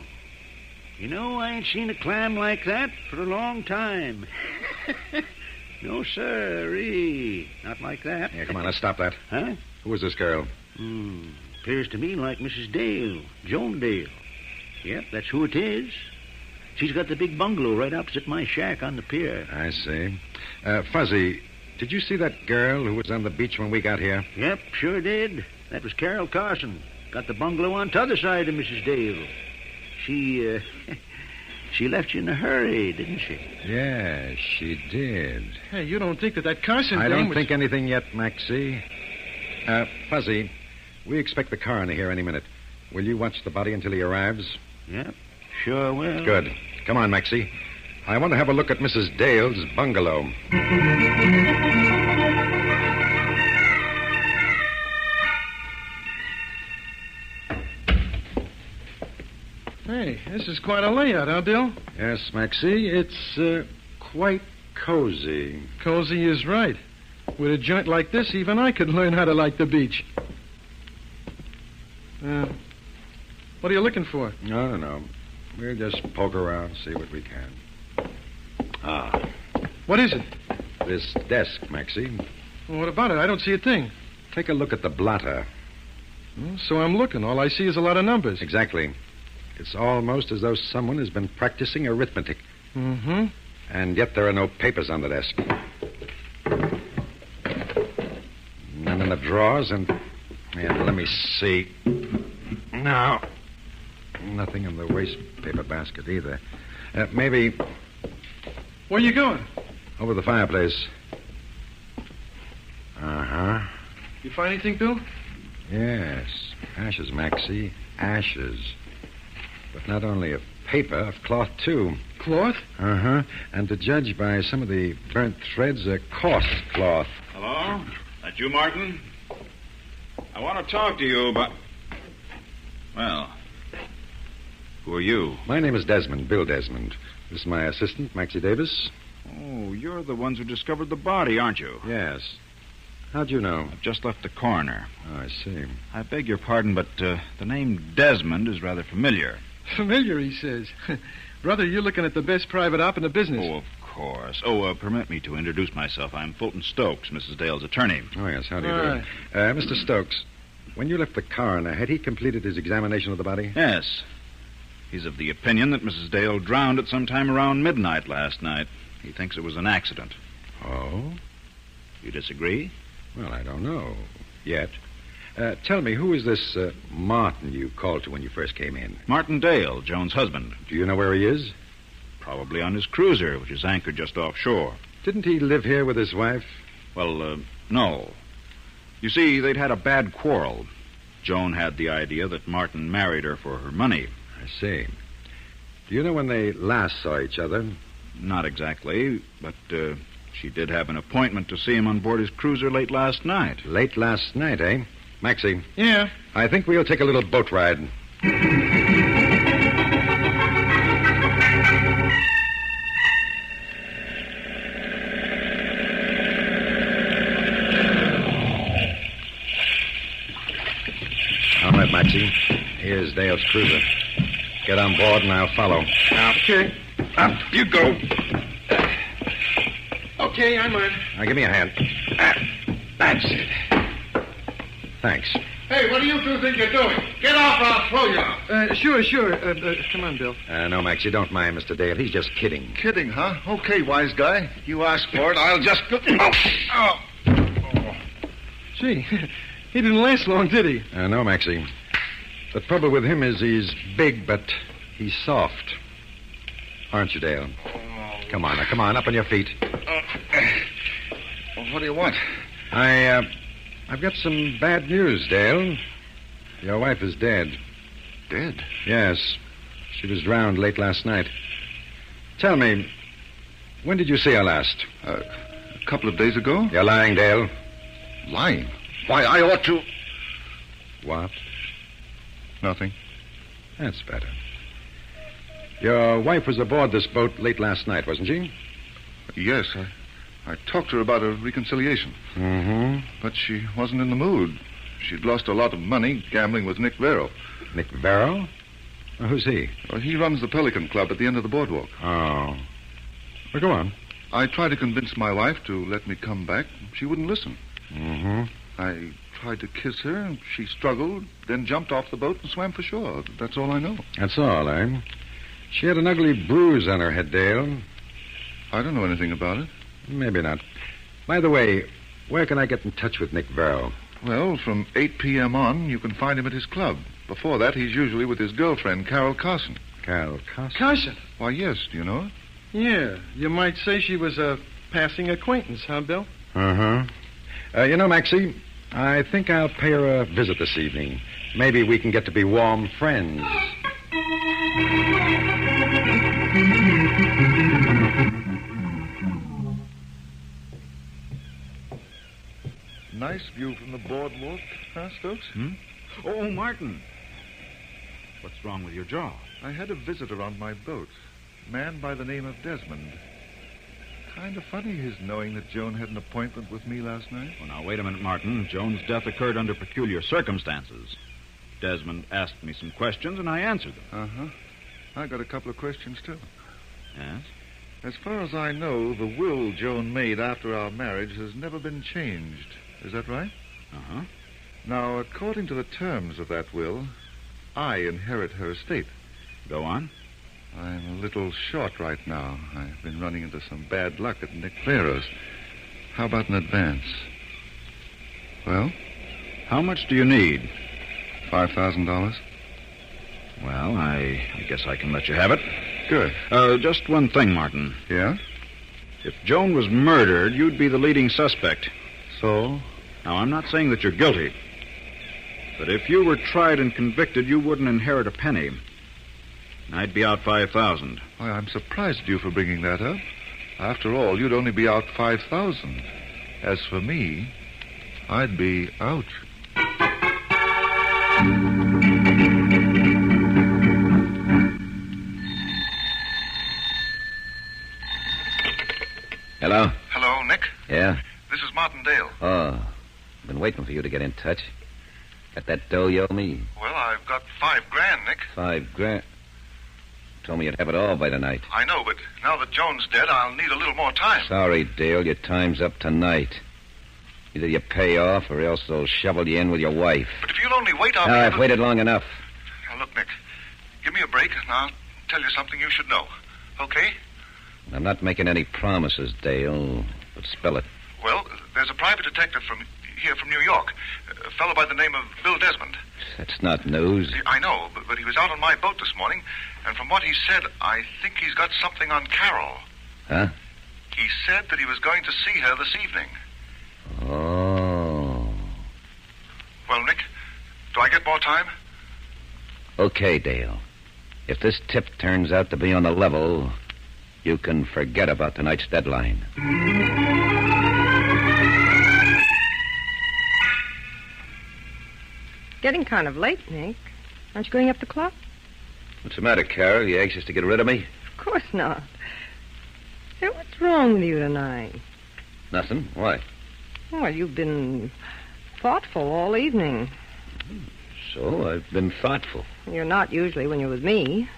S15: You know, I ain't seen a clam like that for a long time. No, sirree. Not like that.
S12: Here, come on, let's stop that.
S15: Huh?
S12: Who is this girl?
S15: Appears to me like Mrs. Dale, Joan Dale. Yep, that's who it is. She's got the big bungalow right opposite my shack on the pier.
S12: I see. Fuzzy, did you see that girl who was on the beach when we got here?
S15: Yep, sure did. That was Carol Carson. Got the bungalow on t'other side of Mrs. Dale. She left you in a hurry, didn't she?
S12: Yeah, she did.
S14: Hey, you don't think that Carson
S12: I
S14: dame
S12: don't
S14: was...
S12: think anything yet, Maxie. Fuzzy, we expect the coroner here any minute. Will you watch the body until he arrives?
S15: Yep, sure will.
S12: Good. Come on, Maxie. I want to have a look at Mrs. Dale's bungalow.
S14: Hey, this is quite a layout, huh, Bill?
S12: Yes, Maxie. It's quite cozy.
S14: Cozy is right. With a joint like this, even I could learn how to like the beach. What are you looking for?
S12: I don't know. We'll just poke around, see what we can.
S14: What is it?
S12: This desk, Maxie.
S14: Well, what about it? I don't see a thing.
S12: Take a look at the blotter.
S14: So I'm looking. All I see is a lot of numbers.
S12: Exactly. It's almost as though someone has been practicing arithmetic.
S14: Mm-hmm.
S12: And yet there are no papers on the desk. None in the drawers, and let me see. No. Nothing in the waste paper basket either. Maybe...
S14: Where are you going?
S12: Over the fireplace. Uh-huh.
S14: You find anything, Bill?
S12: Yes. Ashes, Maxie. Ashes. But not only of paper, of cloth, too.
S14: Cloth?
S12: Uh-huh. And to judge by some of the burnt threads, a coarse cloth.
S13: Hello? That you, Martin? I want to talk to you about... Well, who are you?
S12: My name is Desmond, Bill Desmond. This is my assistant, Maxie Davis.
S13: Oh, you're the ones who discovered the body, aren't you?
S12: Yes. How'd you know?
S13: I've just left the coroner.
S12: Oh, I see.
S13: I beg your pardon, but the name Desmond is rather familiar.
S14: Familiar, he says. Brother, you're looking at the best private op in the business.
S13: Oh, of course. Permit me to introduce myself. I'm Fulton Stokes, Mrs. Dale's attorney.
S12: Oh, yes. How do you do? Mr. Stokes, when you left the coroner, had he completed his examination of the body?
S13: Yes. He's of the opinion that Mrs. Dale drowned at some time around midnight last night. He thinks it was an accident.
S12: Oh?
S13: You disagree?
S12: Well, I don't know. Yet. Tell me, who is this Martin you called to when you first came in?
S13: Martin Dale, Joan's husband.
S12: Do you know where he is?
S13: Probably on his cruiser, which is anchored just offshore.
S12: Didn't he live here with his wife?
S13: Well, no. You see, they'd had a bad quarrel. Joan had the idea that Martin married her for her money.
S12: I see. Do you know when they last saw each other?
S13: Not exactly, but she did have an appointment to see him on board his cruiser late last night.
S12: Late last night, eh? Maxie.
S14: Yeah?
S12: I think we'll take a little boat ride. All right, Maxie. Here's Dale's cruiser. Get on board and I'll follow.
S14: Okay.
S12: Up you go.
S14: Okay, I'm on.
S12: Now, give me a hand. That's it. Thanks.
S14: Hey, what do you two think you're doing? Get off or I'll throw you out.
S16: Sure. Come on, Bill.
S12: No, Max, you don't mind Mr. Dale. He's just kidding.
S1: Kidding, huh? Okay, wise guy. You asked for it. I'll just go. Oh.
S16: Gee, he didn't last long, did he?
S12: No, Maxie. The trouble with him is he's big, but he's soft. Aren't you, Dale? Come on, up on your feet.
S1: What do you want?
S12: I've got some bad news, Dale. Your wife is dead.
S1: Dead?
S12: Yes. She was drowned late last night. Tell me, when did you see her last?
S1: A couple of days ago.
S12: You're lying, Dale.
S1: Lying? Why, I ought to...
S12: What?
S1: Nothing.
S12: That's better. Your wife was aboard this boat late last night, wasn't she?
S1: Yes, I talked to her about a reconciliation.
S12: Mm-hmm.
S1: But she wasn't in the mood. She'd lost a lot of money gambling with Nick Vero.
S12: Nick Vero? Who's he?
S1: Well, he runs the Pelican Club at the end of the boardwalk.
S12: Oh. Well, go on.
S1: I tried to convince my wife to let me come back. She wouldn't listen.
S12: Mm-hmm.
S1: I tried to kiss her, and she struggled, then jumped off the boat and swam for shore. That's all I know.
S12: That's all, eh? She had an ugly bruise on her head, Dale.
S1: I don't know anything about it.
S12: Maybe not. By the way, where can I get in touch with Nick Vero?
S1: Well, from 8 p.m. on, you can find him at his club. Before that, he's usually with his girlfriend, Carol Carson.
S12: Carol Carson?
S16: Carson?
S1: Why, yes. Do you know her?
S16: Yeah. You might say she was a passing acquaintance, huh, Bill?
S12: Uh-huh. You know, Maxie, I think I'll pay her a visit this evening. Maybe we can get to be warm friends.
S1: Nice view from the boardwalk, huh, Stokes?
S13: Oh, Martin. What's wrong with your jaw?
S1: I had a visitor on my boat. A man by the name of Desmond. Kind of funny his knowing that Joan had an appointment with me last night.
S13: Well, now, wait a minute, Martin. Joan's death occurred under peculiar circumstances. Desmond asked me some questions, and I answered them.
S1: Uh-huh. I got a couple of questions, too.
S13: Yes?
S1: As far as I know, the will Joan made after our marriage has never been changed. Is that right?
S13: Uh-huh.
S1: Now, according to the terms of that will, I inherit her estate.
S13: Go on.
S1: I'm a little short right now. I've been running into some bad luck at Nick Vero's. How about an advance? Well?
S13: How much do you need?
S1: $5,000.
S13: Well, I guess I can let you have it.
S1: Good.
S13: Just one thing, Martin.
S1: Yeah?
S13: If Joan was murdered, you'd be the leading suspect.
S1: So?
S13: Now, I'm not saying that you're guilty. But if you were tried and convicted, you wouldn't inherit a penny. I'd be out $5,000.
S1: Why, I'm surprised at you for bringing that up. After all, you'd only be out $5,000. As for me, I'd be out.
S19: Hello?
S1: Hello, Nick?
S19: Yeah?
S1: This is Martin Dale.
S19: Oh, been waiting for you to get in touch. Got that dough you owe me?
S1: Well, I've got $5,000, Nick.
S19: $5,000. Told me you'd have it all by tonight.
S1: I know, but now that Joan's dead, I'll need a little more time.
S19: Sorry, Dale, your time's up tonight. Either you pay off or else they'll shovel you in with your wife.
S1: But if you'll only wait, I'll...
S19: I've waited long enough.
S1: Now, look, Nick, give me a break, and I'll tell you something you should know. Okay?
S19: I'm not making any promises, Dale, but spell it.
S1: Well, there's a private detective from New York, a fellow by the name of Bill Desmond.
S19: That's not news.
S1: I know, but he was out on my boat this morning, and from what he said, I think he's got something on Carol.
S19: Huh?
S1: He said that he was going to see her this evening.
S19: Oh.
S1: Well, Nick, do I get more time?
S19: Okay, Dale. If this tip turns out to be on the level, you can forget about tonight's deadline.
S6: Getting kind of late, Nick. Aren't you going up the club?
S19: What's the matter, Carol? You anxious to get rid of me?
S6: Of course not. Hey, what's wrong with you tonight?
S19: Nothing. Why?
S6: Well, you've been thoughtful all evening.
S19: So, I've been thoughtful.
S6: You're not usually when you're with me.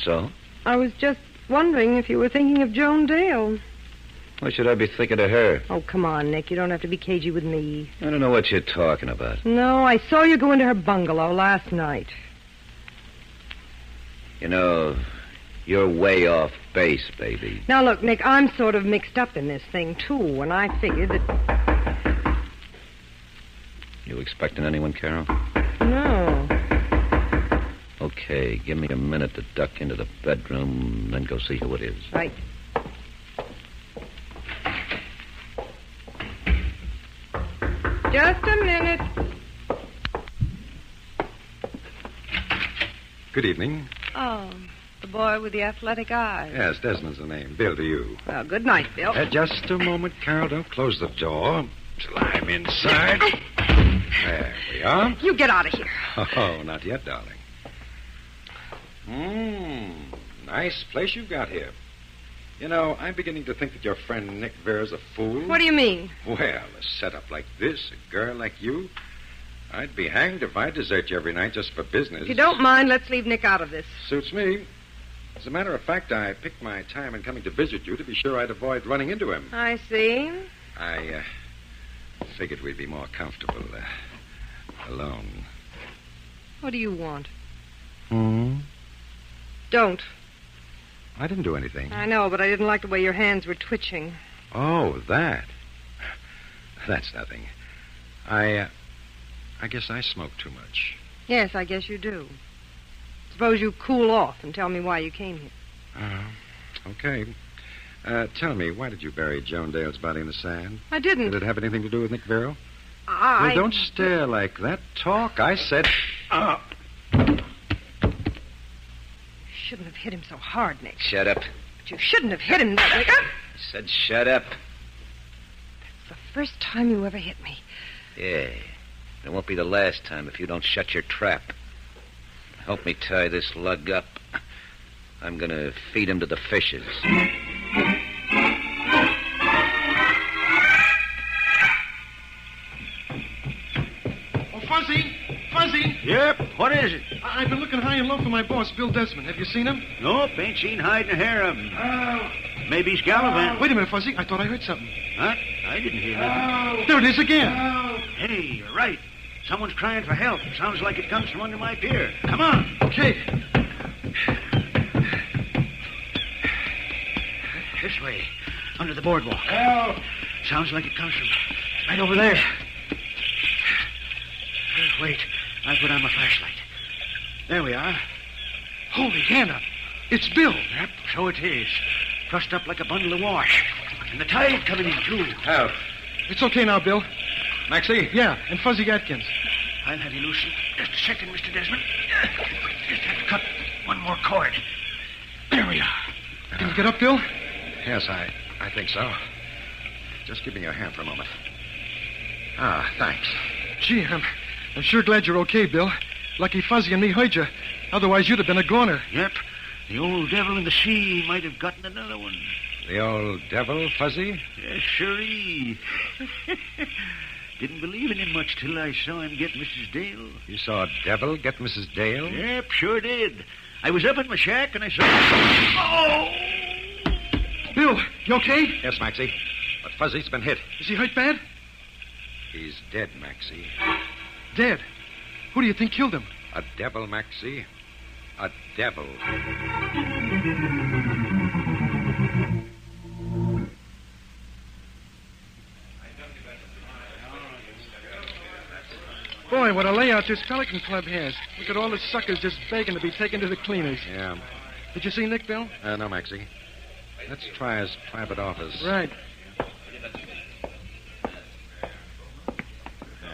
S19: So?
S6: I was just wondering if you were thinking of Joan Dale.
S19: Why should I be thinking of her?
S6: Oh, come on, Nick. You don't have to be cagey with me.
S19: I don't know what you're talking about.
S6: No, I saw you go into her bungalow last night.
S19: You know, you're way off base, baby.
S6: Now, look, Nick, I'm sort of mixed up in this thing, too, and I figured that...
S19: You expecting anyone, Carol?
S6: No.
S19: Okay, give me a minute to duck into the bedroom, then go see who it is.
S6: Right. Just a minute.
S12: Good evening.
S6: Oh, the boy with the athletic eyes.
S12: Yes, Desmond's the name. Bill to you.
S6: Well, good night, Bill.
S12: Just a moment, Carol. Don't close the door till I'm inside. There we are.
S6: You get out of here.
S12: Oh, not yet, darling. Nice place you've got here. You know, I'm beginning to think that your friend Nick Vera's a fool.
S6: What do you mean?
S12: Well, a setup like this, a girl like you, I'd be hanged if I desert you every night just for business.
S6: If you don't mind, let's leave Nick out of this.
S12: Suits me. As a matter of fact, I picked my time in coming to visit you to be sure I'd avoid running into him.
S6: I see.
S12: I figured we'd be more comfortable alone.
S6: What do you want?
S12: Don't. I didn't do anything.
S6: I know, but I didn't like the way your hands were twitching.
S12: Oh, that. That's nothing. I guess I smoke too much.
S6: Yes, I guess you do. Suppose you cool off and tell me why you came here.
S12: Okay. Tell me, why did you bury Joan Dale's body in the sand?
S6: I didn't.
S12: Did it have anything to do with Nick Vero?
S6: I...
S12: Well, don't stare like that. Talk. I said...
S6: You shouldn't have hit him so hard, Nick.
S19: Shut up.
S6: But you shouldn't have hit him that way.
S19: I said shut up.
S6: It's the first time you ever hit me.
S19: Yeah. It won't be the last time if you don't shut your trap. Help me tie this lug up. I'm going to feed him to the fishes.
S14: Oh, Fuzzy! Fuzzy!
S15: Yep, what is it?
S14: I've been looking high and low for my boss, Bill Desmond. Have you seen him?
S15: Nope, ain't seen hide nor hair of him. Maybe he's gallivanting.
S14: Wait a minute, Fuzzy. I thought I heard something.
S15: Huh? I didn't hear nothing.
S14: There it is again.
S15: Hey, you're right. Someone's crying for help. Sounds like it comes from under my pier. Come on.
S14: Okay.
S15: This way, under the boardwalk.
S14: Help!
S15: Sounds like it comes from right over there. Wait, I'll put on my flashlight. There we are.
S14: Holy Hannah! It's Bill.
S15: Yep, so it is. Trussed up like a bundle of wash. And the tide coming in, too.
S12: Help.
S14: It's okay now, Bill.
S12: Maxie?
S14: Yeah, and Fuzzy Atkins.
S15: I'll have you loosen. Just a second, Mr. Desmond. Just have to cut one more cord. There we are.
S14: Can you get up, Bill?
S12: Yes, I think so. Just give me your hand for a moment. Thanks.
S14: Gee, I'm sure glad you're okay, Bill. Lucky Fuzzy and me heard you. Otherwise, you'd have been a goner.
S15: Yep. The old devil in the sea might have gotten another one.
S12: The old devil, Fuzzy?
S15: Yes, sure-ee. Didn't believe in him much till I saw him get Mrs. Dale.
S12: You saw a devil get Mrs. Dale?
S15: Yep, sure did. I was up in my shack and I saw... Oh!
S14: Bill, you okay?
S12: Yes, Maxie. But Fuzzy's been hit.
S14: Is he hurt bad?
S12: He's dead, Maxie.
S14: Dead? Who do you think killed him?
S12: A devil, Maxie. A devil.
S14: Boy, what a layout this Pelican Club has. Look at all the suckers just begging to be taken to the cleaners.
S12: Yeah.
S14: Did you see Nick, Bill?
S12: No, Maxie. Let's try his private office.
S14: Right.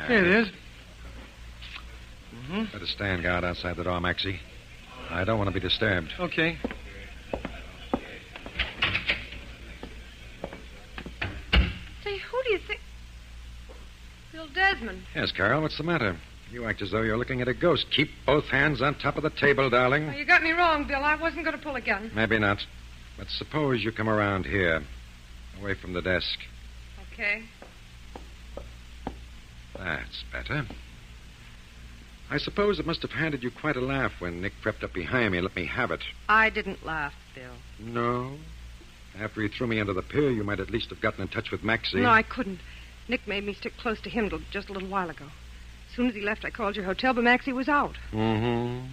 S14: There it is. Mm-hmm.
S12: Better stand guard outside the door, Maxie. I don't want to be disturbed.
S14: Okay.
S6: Say, who do you think... Bill Desmond.
S12: Yes, Carol, what's the matter? You act as though you're looking at a ghost. Keep both hands on top of the table, darling.
S6: Oh, you got me wrong, Bill. I wasn't going to pull a gun.
S12: Maybe not. But suppose you come around here, away from the desk.
S6: Okay.
S12: That's better. I suppose it must have handed you quite a laugh when Nick crept up behind me and let me have it.
S6: I didn't laugh, Bill.
S12: No? After he threw me under the pier, you might at least have gotten in touch with Maxie.
S10: No, I couldn't. Nick made me stick close to him till just a little while ago. As soon as he left, I called your hotel, but Maxie was out.
S12: Mm-hmm.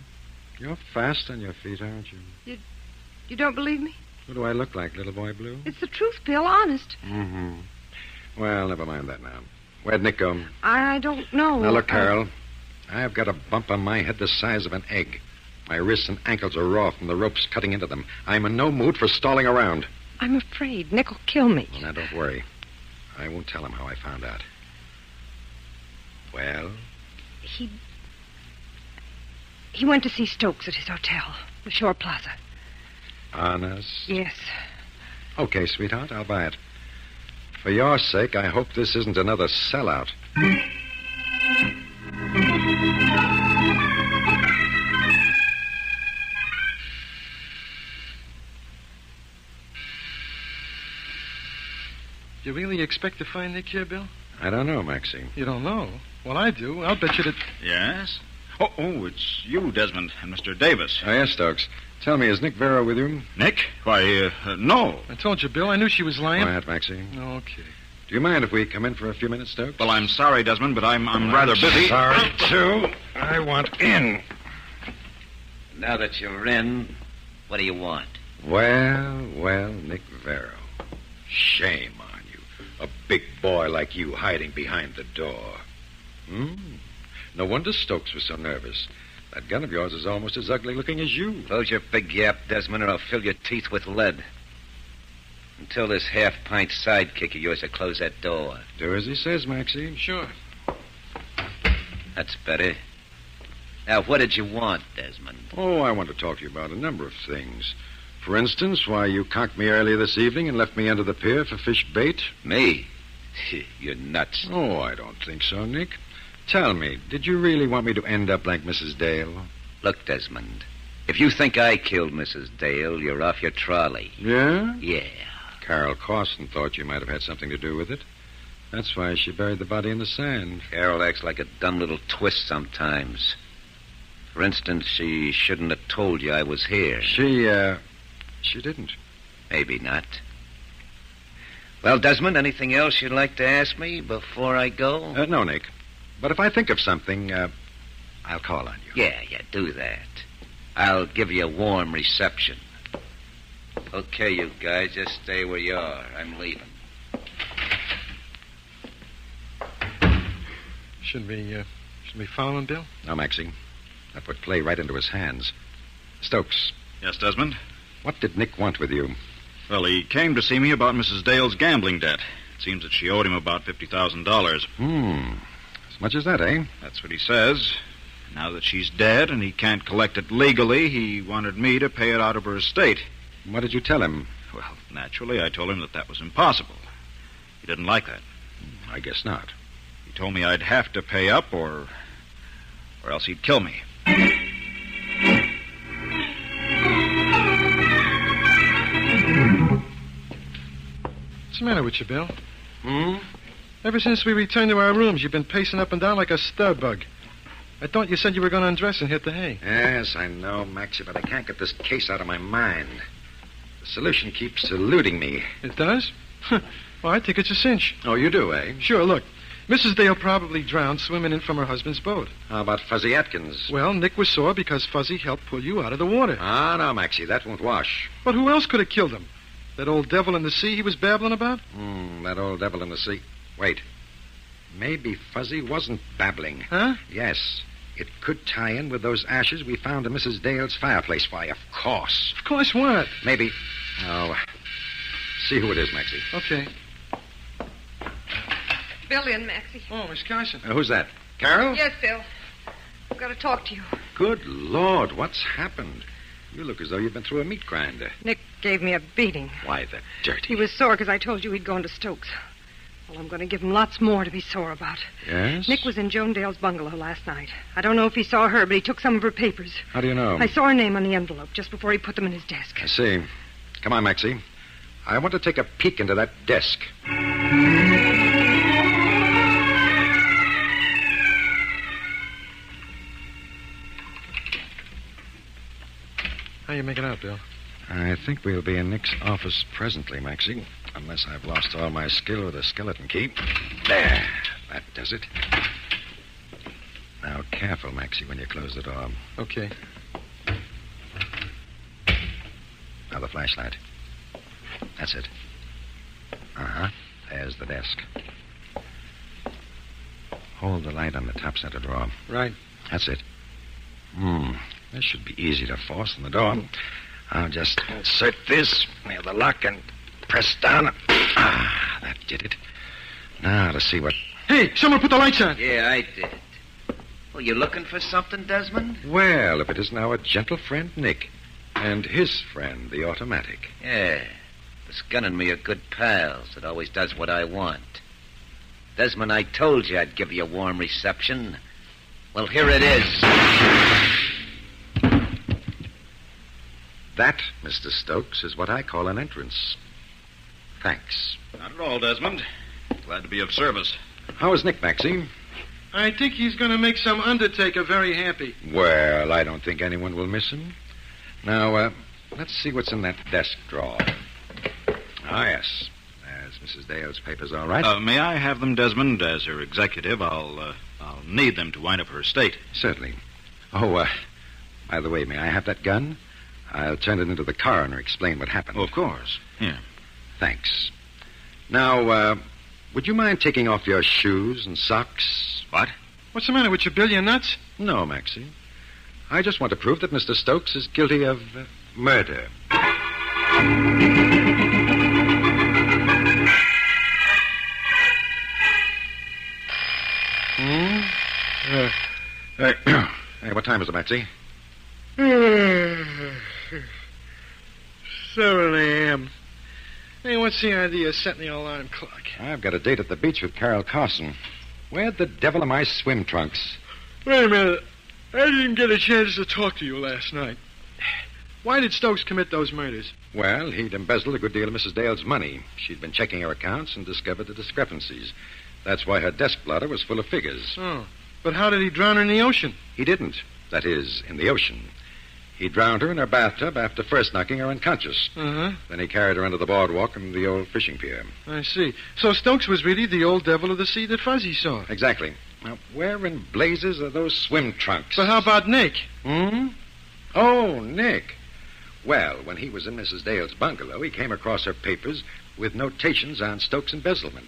S12: You're fast on your feet, aren't you?
S10: You don't believe me?
S12: What do I look like, little boy blue?
S10: It's the truth, Bill, honest.
S12: Mm-hmm. Well, never mind that now. Where'd Nick go?
S10: I don't know.
S12: Now, look, Carol. I've got a bump on my head the size of an egg. My wrists and ankles are raw from the ropes cutting into them. I'm in no mood for stalling around.
S10: I'm afraid Nick will kill me.
S12: Well, now, don't worry. I won't tell him how I found out. Well?
S10: He went to see Stokes at his hotel, the Shore Plaza.
S12: Honest?
S10: Yes.
S12: Okay, sweetheart, I'll buy it. For your sake, I hope this isn't another sellout.
S16: You really expect to find Nick here, Bill?
S12: I don't know, Maxie.
S16: You don't know? Well, I do. I'll bet you that...
S13: Yes? Oh, it's you, Desmond, and Mr. Davis.
S12: Oh, yes, Stokes. Tell me, is Nick Vero with you?
S13: Nick? Why, no.
S16: I told you, Bill. I knew she was lying.
S12: Quiet, Maxie.
S16: Okay.
S12: Do you mind if we come in for a few minutes, Stokes?
S13: Well, I'm sorry, Desmond, but I'm rather busy.
S12: Sorry, too. I want in.
S19: Now that you're in, what do you want?
S12: Well, Nick Vero. Shame on you. A big boy like you hiding behind the door. No wonder Stokes was so nervous. That gun of yours is almost as ugly looking as you.
S19: Close your big yap, Desmond, or I'll fill your teeth with lead. Until this half-pint sidekick of yours will close that door.
S12: Do as he says, Maxie.
S16: Sure.
S19: That's better. Now, what did you want, Desmond?
S12: Oh, I want to talk to you about a number of things. For instance, why you conked me earlier this evening and left me under the pier for fish bait.
S19: Me? You're nuts.
S12: Oh, I don't think so, Nick. Tell me, did you really want me to end up like Mrs. Dale?
S19: Look, Desmond, if you think I killed Mrs. Dale, you're off your trolley.
S12: Yeah?
S19: Yeah.
S12: Carol Carson thought you might have had something to do with it. That's why she buried the body in the sand.
S19: Carol acts like a dumb little twist sometimes. For instance, she shouldn't have told you I was here.
S12: She didn't.
S19: Maybe not. Well, Desmond, anything else you'd like to ask me before I go?
S12: No, Nick. But if I think of something, I'll call on you.
S19: Yeah, do that. I'll give you a warm reception. Okay, you guys, just stay where you are. I'm leaving.
S16: Should we follow him, Bill?
S12: No, Maxie. That would play right into his hands. Stokes.
S13: Yes, Desmond?
S12: What did Nick want with you?
S13: Well, he came to see me about Mrs. Dale's gambling debt. It seems that she owed him about $50,000.
S12: As much as that, eh?
S13: That's what he says. Now that she's dead and he can't collect it legally, he wanted me to pay it out of her estate.
S12: What did you tell him?
S13: Well, naturally, I told him that was impossible. He didn't like that.
S12: I guess not.
S13: He told me I'd have to pay up or else he'd kill me.
S16: What's the matter with you, Bill? Ever since we returned to our rooms, you've been pacing up and down like a stir bug. I thought you said you were going to undress and hit the hay.
S12: Yes, I know, Maxie, but I can't get this case out of my mind. The solution keeps eluding me.
S16: It does? Well, I think it's a cinch.
S12: Oh, you do, eh?
S16: Sure, look. Mrs. Dale probably drowned swimming in from her husband's boat.
S12: How about Fuzzy Atkins?
S16: Well, Nick was sore because Fuzzy helped pull you out of the water.
S12: Ah, no, Maxie, that won't wash.
S16: But who else could have killed him? That old devil in the sea he was babbling about?
S12: That old devil in the sea. Wait. Maybe Fuzzy wasn't babbling.
S16: Huh?
S12: Yes. It could tie in with those ashes we found in Mrs. Dale's fireplace. Why, of course.
S16: Of course what?
S12: Maybe. Oh, see who it is, Maxie.
S16: Okay.
S10: Bill in, Maxie.
S16: Oh, Miss Carson.
S12: Who's that? Carol?
S10: Yes, Bill. I've got to talk to you.
S12: Good Lord, what's happened? You look as though you've been through a meat grinder.
S10: Nick gave me a beating.
S12: Why, the dirty...
S10: He was sore because I told you he'd gone to Stokes. Well, I'm going to give him lots more to be sore about.
S12: Yes?
S10: Nick was in Joan Dale's bungalow last night. I don't know if he saw her, but he took some of her papers.
S12: How do you know?
S10: I saw her name on the envelope just before he put them in his desk.
S12: I see. Come on, Maxie. I want to take a peek into that desk.
S16: How you making out, Bill?
S12: I think we'll be in Nick's office presently, Maxie, unless I've lost all my skill with a skeleton key. There, that does it. Now, careful, Maxie, when you close the door.
S16: Okay.
S12: Now, the flashlight. That's it. Uh-huh. There's the desk. Hold the light on the top center drawer.
S16: Right.
S12: That's it. This should be easy to force in the door. I'll just insert this near the lock and press down. Ah, that did it. Now to see what...
S16: Hey, someone put the lights on.
S19: Yeah, I did. Oh, you looking for something, Desmond?
S12: Well, if it isn't our gentle friend Nick and his friend, the automatic.
S19: Yeah. This gun and me are good pals. It always does what I want. Desmond, I told you I'd give you a warm reception. Well, here it is.
S12: That, Mr. Stokes, is what I call an entrance. Thanks.
S13: Not at all, Desmond. Glad to be of service.
S12: How is Nick, Maxie?
S16: I think he's going to make some undertaker very happy.
S12: Well, I don't think anyone will miss him. Now, let's see what's in that desk drawer. Ah, yes. There's Mrs. Dale's papers, all right.
S13: May I have them, Desmond? As her executive, I'll need them to wind up her estate.
S12: Certainly. Oh, by the way, may I have that gun? I'll turn it into the coroner and explain what happened.
S13: Oh, of course. Here.
S12: Thanks. Now, would you mind taking off your shoes and socks?
S13: What?
S16: What's the matter with you, Bill? You nuts?
S12: No, Maxie. I just want to prove that Mr. Stokes is guilty of murder. Hey, what time is it, Maxie?
S16: 7 a.m. Hey, what's the idea of setting the alarm clock?
S12: I've got a date at the beach with Carol Carson. Where the devil are my swim trunks?
S16: Wait a minute. I didn't get a chance to talk to you last night. Why did Stokes commit those murders?
S12: Well, he'd embezzled a good deal of Mrs. Dale's money. She'd been checking her accounts and discovered the discrepancies. That's why her desk blotter was full of figures.
S16: Oh, but how did he drown her in the ocean?
S12: He didn't. That is, in the ocean. He drowned her in her bathtub after first knocking her unconscious.
S16: Uh-huh.
S12: Then he carried her under the boardwalk and the old fishing pier.
S16: I see. So Stokes was really the old devil of the sea that Fuzzy saw.
S12: Exactly. Now, where in blazes are those swim trunks?
S16: But how about Nick?
S12: Oh, Nick. Well, when he was in Mrs. Dale's bungalow, he came across her papers with notations on Stokes' embezzlement.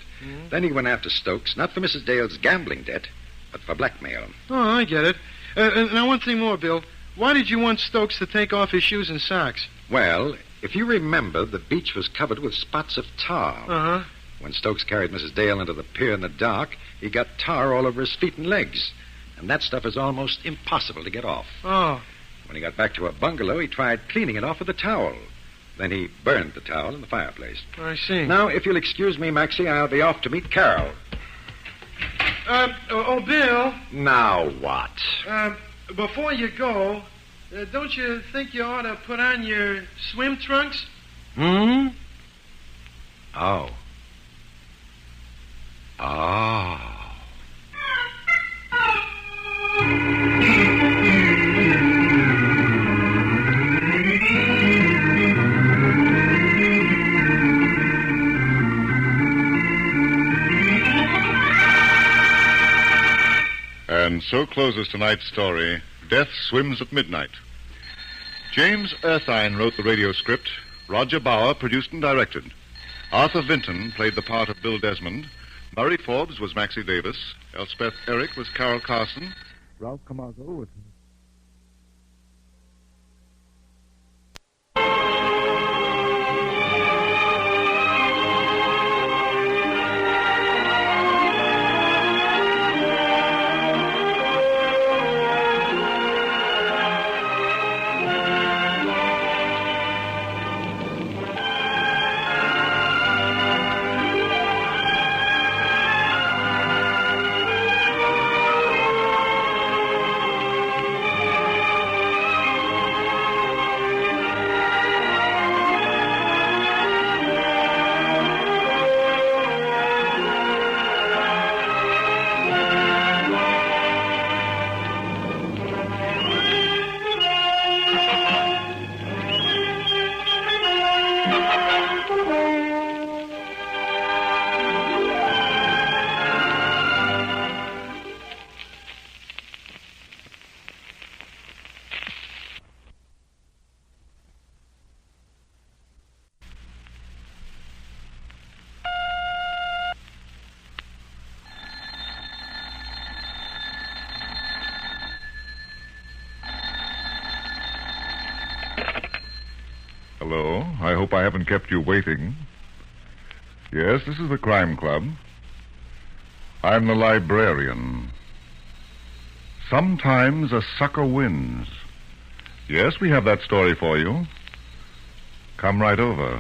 S12: Then he went after Stokes, not for Mrs. Dale's gambling debt, but for blackmail.
S16: Oh, I get it. Now, one thing more, Bill. Why did you want Stokes to take off his shoes and socks?
S12: Well, if you remember, the beach was covered with spots of tar.
S16: Uh-huh.
S12: When Stokes carried Mrs. Dale into the pier in the dark, he got tar all over his feet and legs. And that stuff is almost impossible to get off.
S16: Oh.
S12: When he got back to her bungalow, he tried cleaning it off with a towel. Then he burned the towel in the fireplace.
S16: I see.
S12: Now, if you'll excuse me, Maxie, I'll be off to meet Carol.
S16: Bill.
S12: Now what?
S16: Before you go, don't you think you ought to put on your swim trunks?
S12: Oh.
S1: And so closes tonight's story, Death Swims at Midnight. James Erthine wrote the radio script. Roger Bauer produced and directed. Arthur Vinton played the part of Bill Desmond. Murray Forbes was Maxie Davis. Elspeth Eric was Carol Carson. Ralph Camargo was... Hello. I hope I haven't kept you waiting. Yes, this is the Crime Club. I'm the librarian. Sometimes a sucker wins. Yes, we have that story for you. Come right over.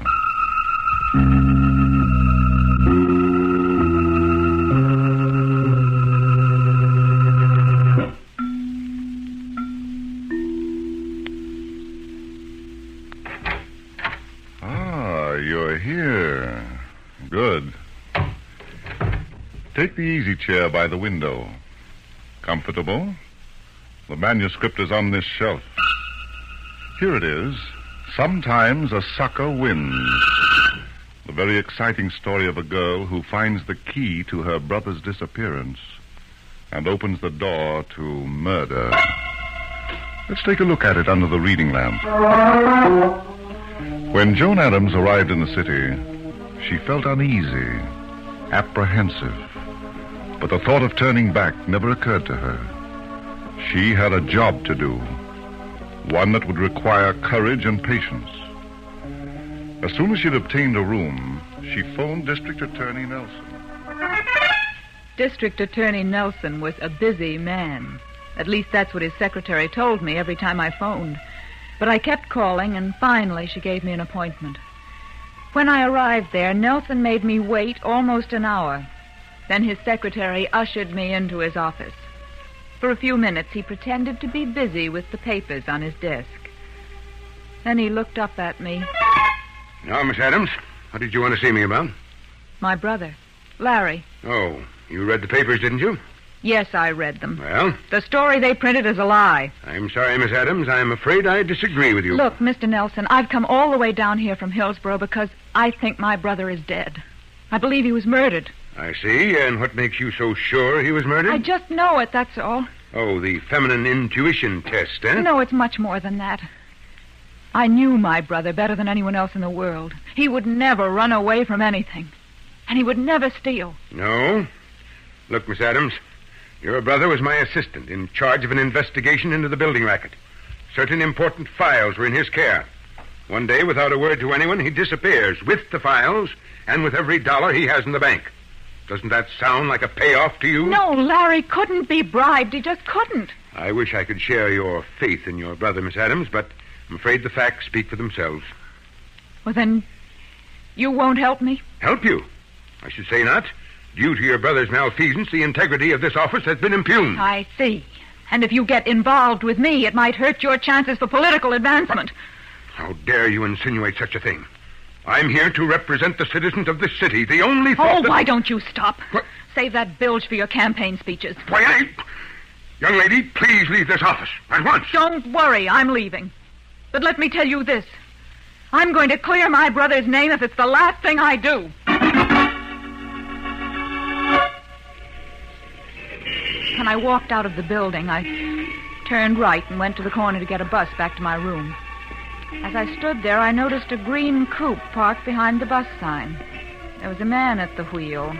S1: You're here. Good. Take the easy chair by the window. Comfortable? The manuscript is on this shelf. Here it is. Sometimes a sucker wins. The very exciting story of a girl who finds the key to her brother's disappearance and opens the door to murder. Let's take a look at it under the reading lamp. When Joan Adams arrived in the city, she felt uneasy, apprehensive. But the thought of turning back never occurred to her. She had a job to do, one that would require courage and patience. As soon as she'd obtained a room, she phoned District Attorney Nelson.
S5: District Attorney Nelson was a busy man. At least that's what his secretary told me every time I phoned. But I kept calling, and finally she gave me an appointment. When I arrived there, Nelson made me wait almost an hour. Then his secretary ushered me into his office. For a few minutes, he pretended to be busy with the papers on his desk. Then he looked up at me.
S21: Now, Miss Adams, what did you want to see me about?
S5: My brother, Larry.
S21: Oh, you read the papers, didn't you?
S5: Yes, I read them.
S21: Well?
S5: The story they printed is a lie.
S21: I'm sorry, Miss Adams. I'm afraid I disagree with you.
S5: Look, Mr. Nelson, I've come all the way down here from Hillsborough because I think my brother is dead. I believe he was murdered.
S21: I see. And what makes you so sure he was murdered?
S5: I just know it, that's all.
S21: Oh, the feminine intuition test, eh?
S5: No, it's much more than that. I knew my brother better than anyone else in the world. He would never run away from anything. And he would never steal.
S21: No? Look, Miss Adams, your brother was my assistant in charge of an investigation into the building racket. Certain important files were in his care. One day, without a word to anyone, he disappears with the files and with every dollar he has in the bank. Doesn't that sound like a payoff to you?
S5: No, Larry couldn't be bribed. He just couldn't.
S21: I wish I could share your faith in your brother, Miss Adams, but I'm afraid the facts speak for themselves.
S5: Well, then, you won't help me?
S21: Help you? I should say not. Due to your brother's malfeasance, the integrity of this office has been impugned.
S5: I see. And if you get involved with me, it might hurt your chances for political advancement.
S21: How dare you insinuate such a thing? I'm here to represent the citizens of this city. The only
S5: thought why don't you stop? What? Save that bilge for your campaign speeches.
S21: Why, Young lady, please leave this office at once.
S5: Don't worry, I'm leaving. But let me tell you this. I'm going to clear my brother's name if it's the last thing I do. When I walked out of the building, I turned right and went to the corner to get a bus back to my room. As I stood there, I noticed a green coupe parked behind the bus sign. There was a man at the wheel.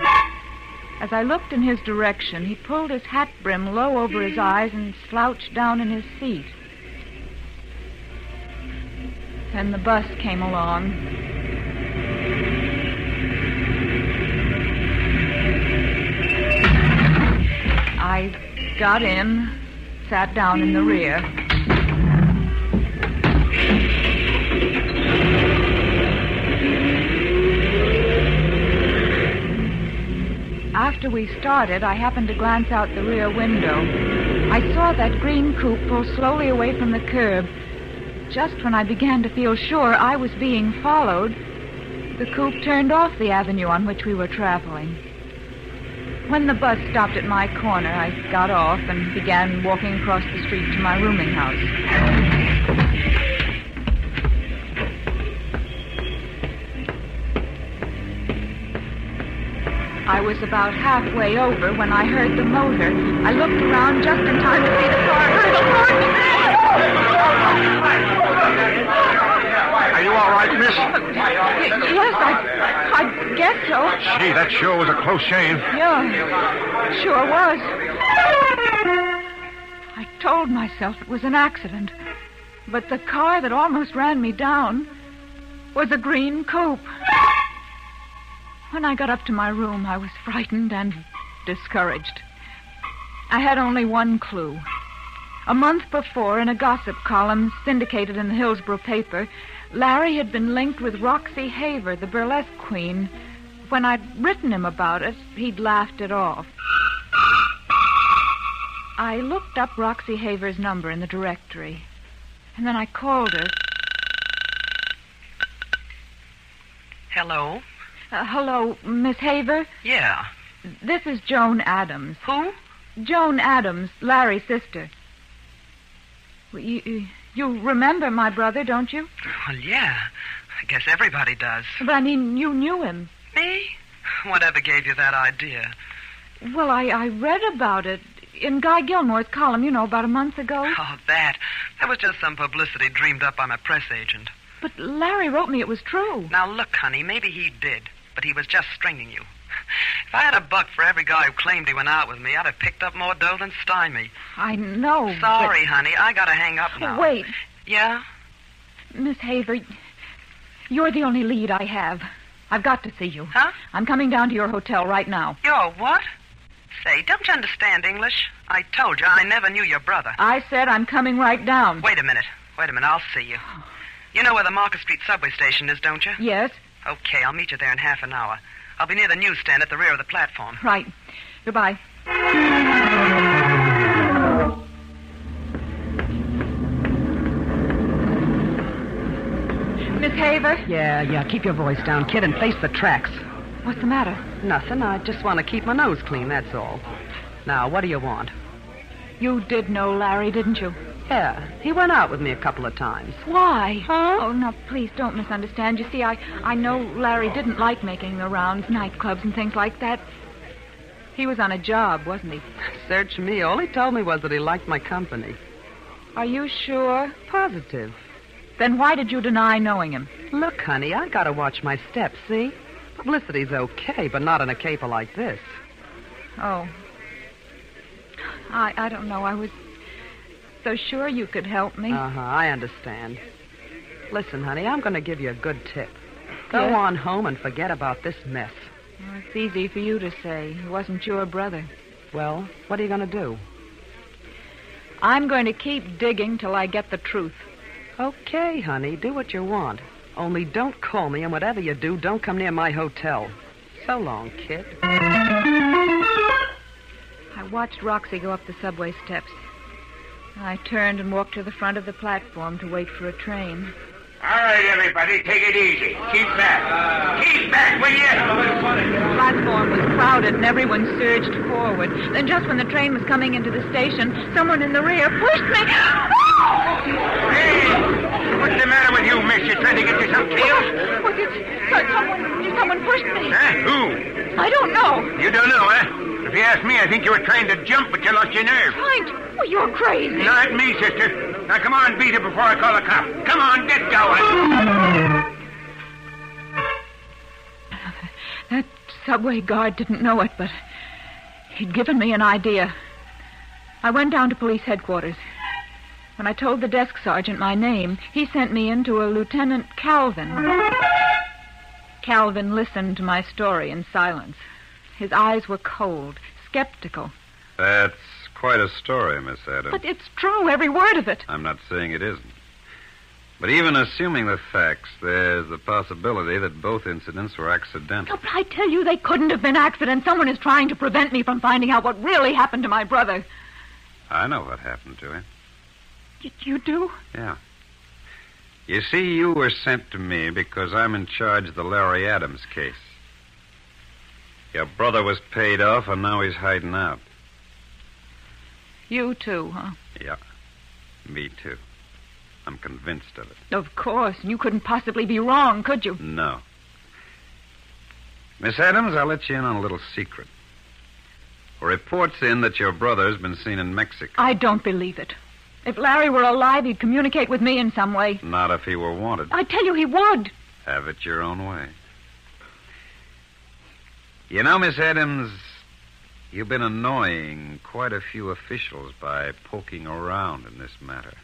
S5: As I looked in his direction, he pulled his hat brim low over his eyes and slouched down in his seat. Then the bus came along. I got in, sat down in the rear. After we started, I happened to glance out the rear window. I saw that green coupe pull slowly away from the curb. Just when I began to feel sure I was being followed, the coupe turned off the avenue on which we were traveling. When the bus stopped at my corner, I got off and began walking across the street to my rooming house. I was about halfway over when I heard the motor. I looked around just in time to see the car.
S21: Are you all right, miss?
S5: Yes, I guess so.
S21: Gee, that sure was a close shave.
S5: Yeah, sure was. I told myself it was an accident. But the car that almost ran me down was a green coupe. When I got up to my room, I was frightened and discouraged. I had only one clue. A month before, in a gossip column syndicated in the Hillsborough paper, Larry had been linked with Roxy Haver, the burlesque queen. When I'd written him about it, he'd laughed it off. I looked up Roxy Haver's number in the directory, and then I called her.
S4: Hello?
S5: Hello, Miss Haver?
S4: Yeah.
S5: This is Joan Adams.
S4: Who?
S5: Joan Adams, Larry's sister. You remember my brother, don't you?
S4: Well, yeah. I guess everybody does.
S5: But, I mean, you knew him.
S4: Me? Whatever gave you that idea?
S5: Well, I read about it in Guy Gilmore's column, about a month ago.
S4: Oh, that. That was just some publicity dreamed up by my press agent.
S5: But Larry wrote me it was true.
S4: Now, look, honey, maybe he did, but he was just stringing you. If I had a buck for every guy who claimed he went out with me, I'd have picked up more dough than Stymie.
S5: I know,
S4: Sorry, honey, I gotta hang up now.
S5: Wait.
S4: Yeah?
S5: Miss Haver, you're the only lead I have. I've got to see you.
S4: Huh?
S5: I'm coming down to your hotel right now.
S4: Your what? Say, don't you understand English? I told you I never knew your brother.
S5: I said I'm coming right down.
S4: Wait a minute, I'll see you. You know where the Market Street subway station is, don't you?
S5: Yes.
S4: Okay, I'll meet you there in half an hour. I'll be near the newsstand at the rear of the platform.
S5: Right. Goodbye. Miss Haver?
S6: Yeah, keep your voice down, kid, and face the tracks.
S5: What's the matter?
S6: Nothing. I just want to keep my nose clean, that's all. Now, what do you want?
S5: You did know Larry, didn't you?
S6: Yeah, he went out with me a couple of times.
S5: Why?
S6: Huh?
S5: Oh, no, please don't misunderstand. You see, I know Larry didn't like making the rounds, nightclubs and things like that. He was on a job, wasn't he?
S6: Search me. All he told me was that he liked my company.
S5: Are you sure?
S6: Positive.
S5: Then why did you deny knowing him?
S6: Look, honey, I gotta watch my steps, see? Publicity's okay, but not in a caper like this.
S5: Oh. I don't know. I was so sure you could help me.
S6: Uh-huh, I understand. Listen, honey, I'm going to give you a good tip. Go
S5: Yes?
S6: on home and forget about this mess.
S5: Well, it's easy for you to say. He wasn't your brother.
S6: Well, what are you going to do?
S5: I'm going to keep digging till I get the truth.
S6: Okay, honey, do what you want. Only don't call me, and whatever you do, don't come near my hotel. So long, kid.
S5: I watched Roxy go up the subway steps. I turned and walked to the front of the platform to wait for a train.
S21: All right, everybody, take it easy. Keep back. Keep back, will you?
S5: The platform was crowded and everyone surged forward. Then just when the train was coming into the station, someone in the rear pushed me.
S21: Hey, what's the matter with you, miss? You trying to get yourself killed?
S5: Someone pushed me.
S21: Huh? Who?
S5: I don't know.
S21: You don't know, huh? If you ask me, I think you were trying to jump, but you lost your nerve.
S5: Frank, well, you're crazy.
S21: Not me, sister. Now, come on, beat it before I call the cop. Come on, get going.
S5: That subway guard didn't know it, but he'd given me an idea. I went down to police headquarters. When I told the desk sergeant my name, he sent me in to a Lieutenant Calvin. Calvin listened to my story in silence. His eyes were cold, skeptical.
S2: That's quite a story, Miss Adams.
S5: But it's true, every word of it.
S2: I'm not saying it isn't. But even assuming the facts, there's the possibility that both incidents were accidental.
S5: Oh, but I tell you, they couldn't have been accidents. Someone is trying to prevent me from finding out what really happened to my brother.
S2: I know what happened to him.
S5: You do?
S2: Yeah. You see, you were sent to me because I'm in charge of the Larry Adams case. Your brother was paid off, and now he's hiding out.
S5: You too, huh?
S2: Yeah, me too. I'm convinced of it.
S5: Of course. You couldn't possibly be wrong, could you?
S2: No. Miss Adams, I'll let you in on a little secret. A report's in that your brother's been seen in Mexico.
S5: I don't believe it. If Larry were alive, he'd communicate with me in some way.
S2: Not if he were wanted.
S5: I tell you, he would.
S2: Have it your own way. You know, Miss Adams, you've been annoying quite a few officials by poking around in this matter.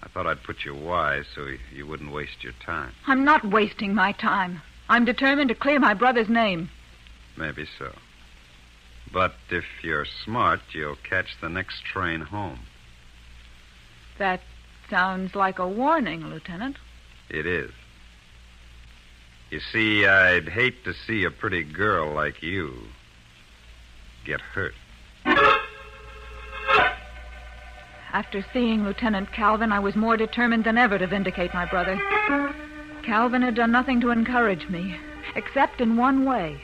S13: I thought I'd put you wise so you wouldn't waste your time.
S5: I'm not wasting my time. I'm determined to clear my brother's name.
S13: Maybe so. But if you're smart, you'll catch the next train home.
S5: That sounds like a warning, Lieutenant.
S13: It is. You see, I'd hate to see a pretty girl like you get hurt.
S5: After seeing Lieutenant Calvin, I was more determined than ever to vindicate my brother. Calvin had done nothing to encourage me, except in one way.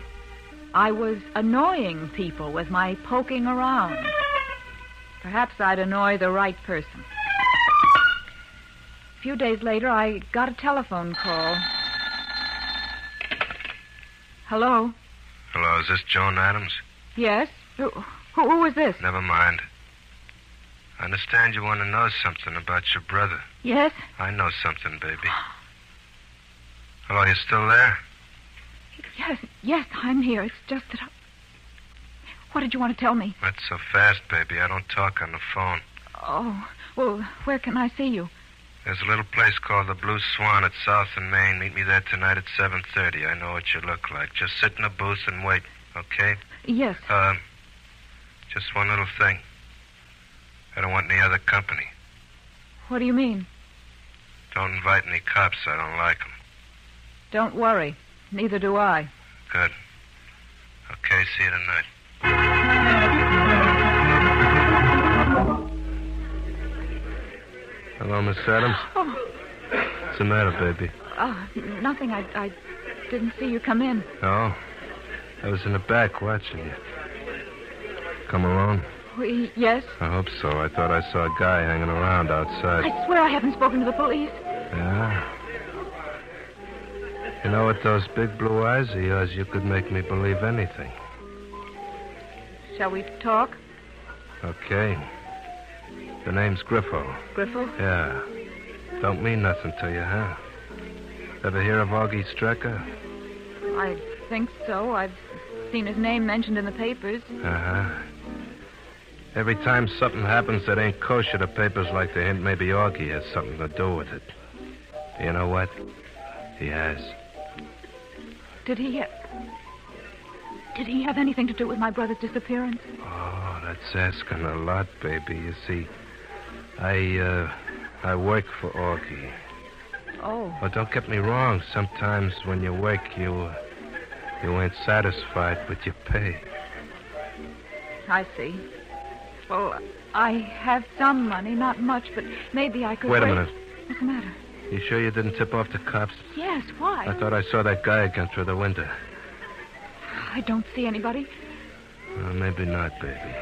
S5: I was annoying people with my poking around. Perhaps I'd annoy the right person. A few days later, I got a telephone call. Hello?
S22: Hello, is this Joan Adams?
S5: Yes? Who is this?
S22: Never mind. I understand you want to know something about your brother.
S5: Yes?
S22: I know something, baby. Hello, you still there?
S5: Yes, I'm here. It's just that What did you want to tell me?
S22: Not so fast, baby. I don't talk on the phone.
S5: Oh, well, where can I see you?
S22: There's a little place called the Blue Swan at South and Main. Meet me there tonight at 7:30. I know what you look like. Just sit in a booth and wait, okay?
S5: Yes.
S22: Just one little thing. I don't want any other company.
S5: What do you mean?
S22: Don't invite any cops. I don't like them.
S5: Don't worry. Neither do I.
S22: Good. Okay, see you tonight. Hello, Miss Adams.
S5: Oh.
S22: What's the matter, baby?
S5: Nothing. I didn't see you come in.
S22: No? I was in the back watching you. Come alone?
S5: Yes.
S22: I hope so. I thought I saw a guy hanging around outside.
S5: I swear I haven't spoken to the police.
S22: Yeah? You know, with those big blue eyes of yours, you could make me believe anything.
S5: Shall we talk?
S22: Okay. The name's Griffo.
S5: Griffo?
S22: Yeah. Don't mean nothing to you, huh? Ever hear of Augie Strecker?
S5: I think so. I've seen his name mentioned in the papers.
S22: Uh-huh. Every time something happens that ain't kosher, the papers like to hint maybe Augie has something to do with it. You know what? He has.
S5: Did he have anything to do with my brother's disappearance?
S22: Oh, that's asking a lot, baby. You see, I work for Augie.
S5: Oh.
S22: Well, don't get me wrong. Sometimes when you work, you ain't satisfied with your pay.
S5: I see. Well, I have some money, not much, but maybe I could...
S22: Wait a minute.
S5: What's the matter?
S22: You sure you didn't tip off the cops?
S5: Yes, why?
S22: I thought I saw that guy again through the window.
S5: I don't see anybody.
S22: Well, maybe not, baby.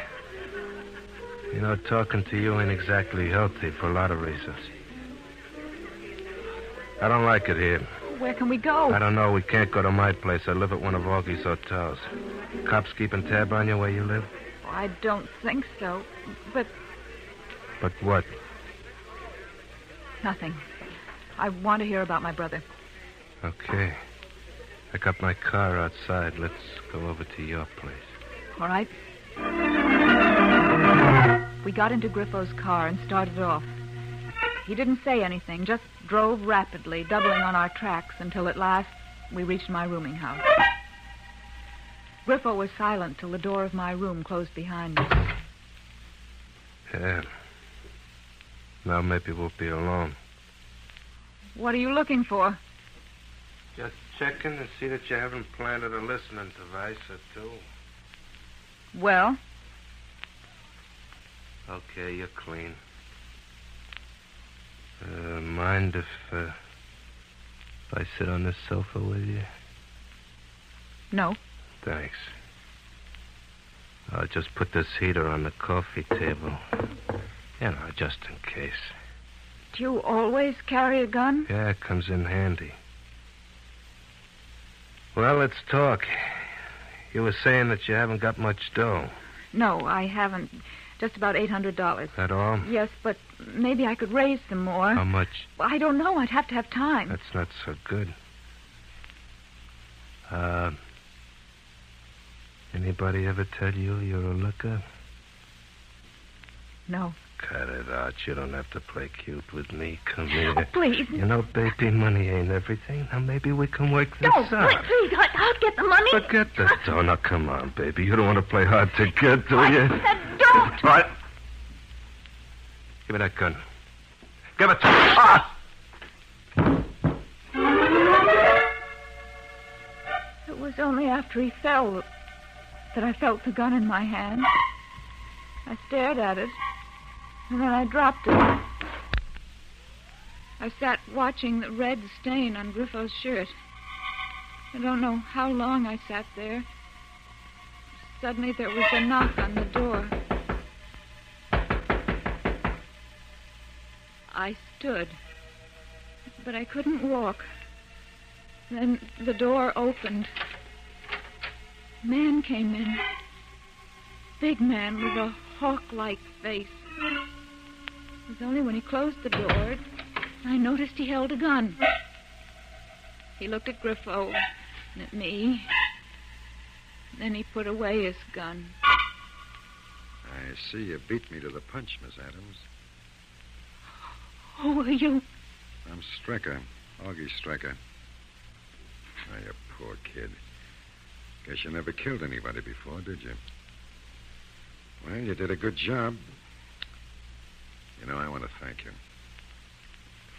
S22: You know, talking to you ain't exactly healthy for a lot of reasons. I don't like it here.
S5: Where can we go?
S22: I don't know. We can't go to my place. I live at one of Augie's hotels. Cops keeping tab on you where you live?
S5: I don't think so, but...
S22: But what?
S5: Nothing. I want to hear about my brother.
S22: Okay. I got my car outside. Let's go over to your place.
S5: All right. We got into Griffo's car and started off. He didn't say anything, just drove rapidly, doubling on our tracks until at last we reached my rooming house. Griffo was silent till the door of my room closed behind us.
S22: Yeah. Now maybe we'll be alone.
S5: What are you looking for?
S22: Just checking to see that you haven't planted a listening device or two.
S5: Well?
S22: Okay, you're clean. Mind if I sit on this sofa with you?
S5: No.
S22: Thanks. I'll just put this heater on the coffee table. You know, just in case.
S5: Do you always carry a gun?
S22: Yeah, it comes in handy. Well, let's talk. You were saying that you haven't got much dough.
S5: No, I haven't. Just about $800.
S22: That all?
S5: Yes, but maybe I could raise some more.
S22: How much?
S5: Well, I don't know. I'd have to have time.
S22: That's not so good. Anybody ever tell you you're a looker?
S5: No.
S22: cut it out. You don't have to play cute with me. Come here.
S17: Oh, please.
S22: You know, baby, money ain't everything. Now, maybe we can work this
S17: Don't,
S22: out.
S17: please. I'll get the money.
S22: Forget the dough. Now, come on, baby. You don't want to play hard to get, do you?
S17: Don't.
S22: All right. Give me that gun. Give it to me. Ah!
S5: It was only after he fell that I felt the gun in my hand. I stared at it, and then I dropped it. I sat watching the red stain on Griffo's shirt. I don't know how long I sat there. Suddenly there was a knock on the door. I stood, but I couldn't walk. Then the door opened. A man came in. Big man with a hawk-like face. It was only when he closed the door I noticed he held a gun. He looked at Griffo and at me. Then he put away his gun.
S12: I see you beat me to the punch, Miss Adams.
S5: Who are you?
S12: I'm Strecker, Augie Strecker. Oh, you poor kid. Guess you never killed anybody before, did you? Well, you did a good job. You know, I want to thank you.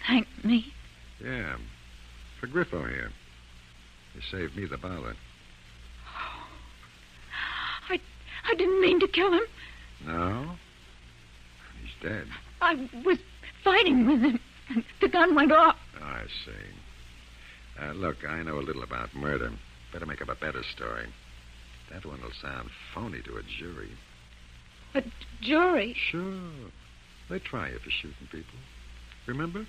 S5: Thank me?
S12: Yeah, for Griffo here. You saved me the bother.
S5: I didn't mean to kill him.
S12: No? He's dead.
S5: I was fighting with him, and the gun went off.
S12: Oh, I see. Look, I know a little about murder. Better make up a better story. That one will sound phony to a jury.
S5: A jury?
S12: Sure. They try you for shooting people. Remember?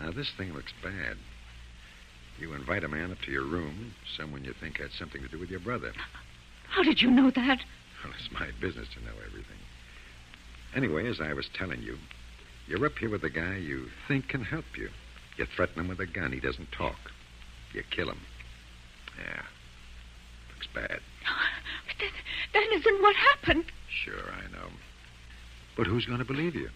S12: Now, this thing looks bad. You invite a man up to your room, someone you think had something to do with your brother.
S5: How did you know that?
S12: Well, it's my business to know everything. Anyway, as I was telling you, you're up here with a guy you think can help you. You threaten him with a gun. He doesn't talk. You kill him. Yeah. Looks bad.
S5: But that isn't what happened.
S12: Sure, I know. But who's going to believe you?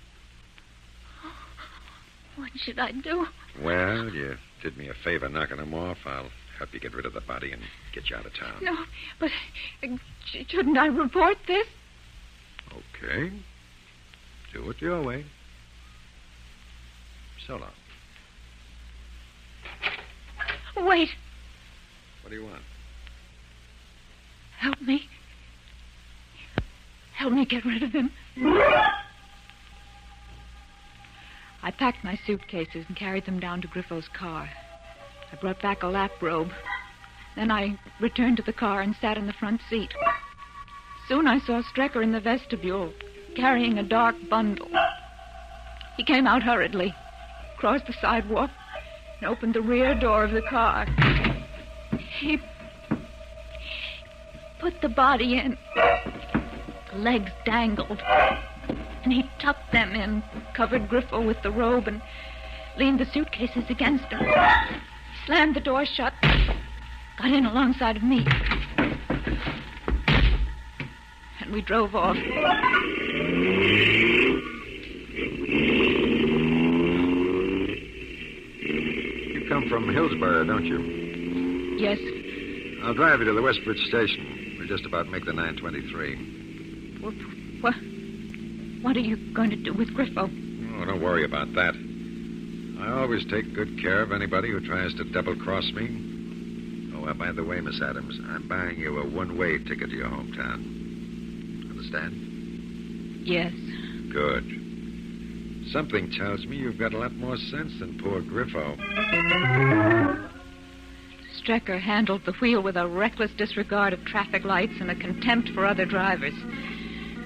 S5: What should I do?
S12: Well, you did me a favor knocking him off. I'll help you get rid of the body and get you out of town.
S5: No, but shouldn't I report this?
S12: Okay. Do it your way. So long.
S5: Wait.
S12: What do you want?
S5: Help me. Help me get rid of him. I packed my suitcases and carried them down to Griffo's car. I brought back a lap robe. Then I returned to the car and sat in the front seat. Soon I saw Strecker in the vestibule, carrying a dark bundle. He came out hurriedly, crossed the sidewalk, and opened the rear door of the car. He put the body in. The legs dangled. And he tucked them in, covered Griffo with the robe, and leaned the suitcases against him. He slammed the door shut, got in alongside of me. And we drove off.
S12: You come from Hillsborough, don't you?
S5: Yes.
S12: I'll drive you to the Westbridge station. We'll just about make the 923.
S5: What are you going to do with Griffo?
S12: Oh, don't worry about that. I always take good care of anybody who tries to double-cross me. Oh, by the way, Miss Adams, I'm buying you a one-way ticket to your hometown. Understand?
S5: Yes.
S12: Good. Something tells me you've got a lot more sense than poor Griffo.
S5: Strecker handled the wheel with a reckless disregard of traffic lights and a contempt for other drivers.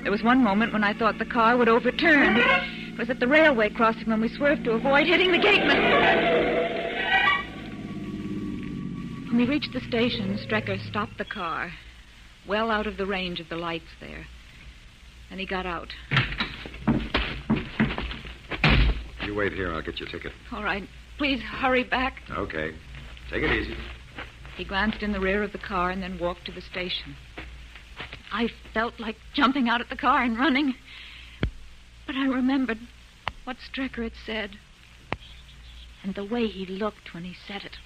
S5: There was one moment when I thought the car would overturn. It was at the railway crossing when we swerved to avoid hitting the gateman. When we reached the station, Strecker stopped the car, well out of the range of the lights there. And he got out.
S12: You wait here. I'll get your ticket.
S5: All right. Please hurry back.
S12: Okay. Take it easy.
S5: He glanced in the rear of the car and then walked to the station. I felt like jumping out of the car and running. But I remembered what Strecker had said and the way he looked when he said it.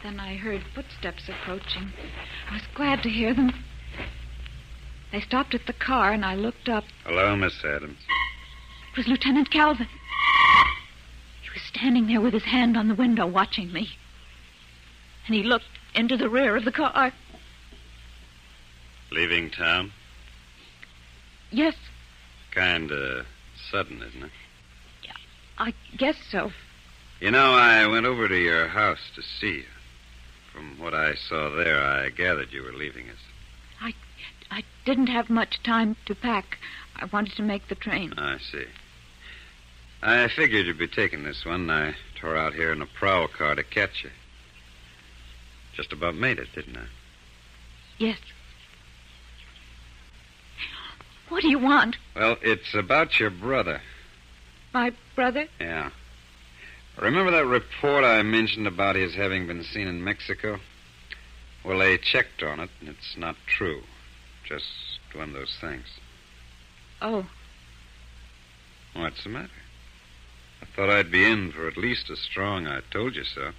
S5: Then I heard footsteps approaching. I was glad to hear them. They stopped at the car, and I looked up.
S2: Hello, Miss Adams.
S5: It was Lieutenant Calvin. He was standing there with his hand on the window watching me. And he looked into the rear of the car.
S2: Leaving town?
S5: Yes,
S2: Kind of sudden, isn't it?
S5: I guess so.
S2: You know, I went over to your house to see you. From what I saw there, I gathered you were leaving us.
S5: I didn't have much time to pack. I wanted to make the train.
S2: I see. I figured you'd be taking this one. I tore out here in a prowl car to catch you. Just about made it, didn't I?
S5: Yes. What do you want?
S2: Well, it's about your brother.
S5: My brother?
S2: Yeah. Remember that report I mentioned about his having been seen in Mexico? Well, they checked on it, and it's not true. Just one of those things.
S5: Oh.
S2: What's the matter? I thought I'd be in for at least as strong I told you so.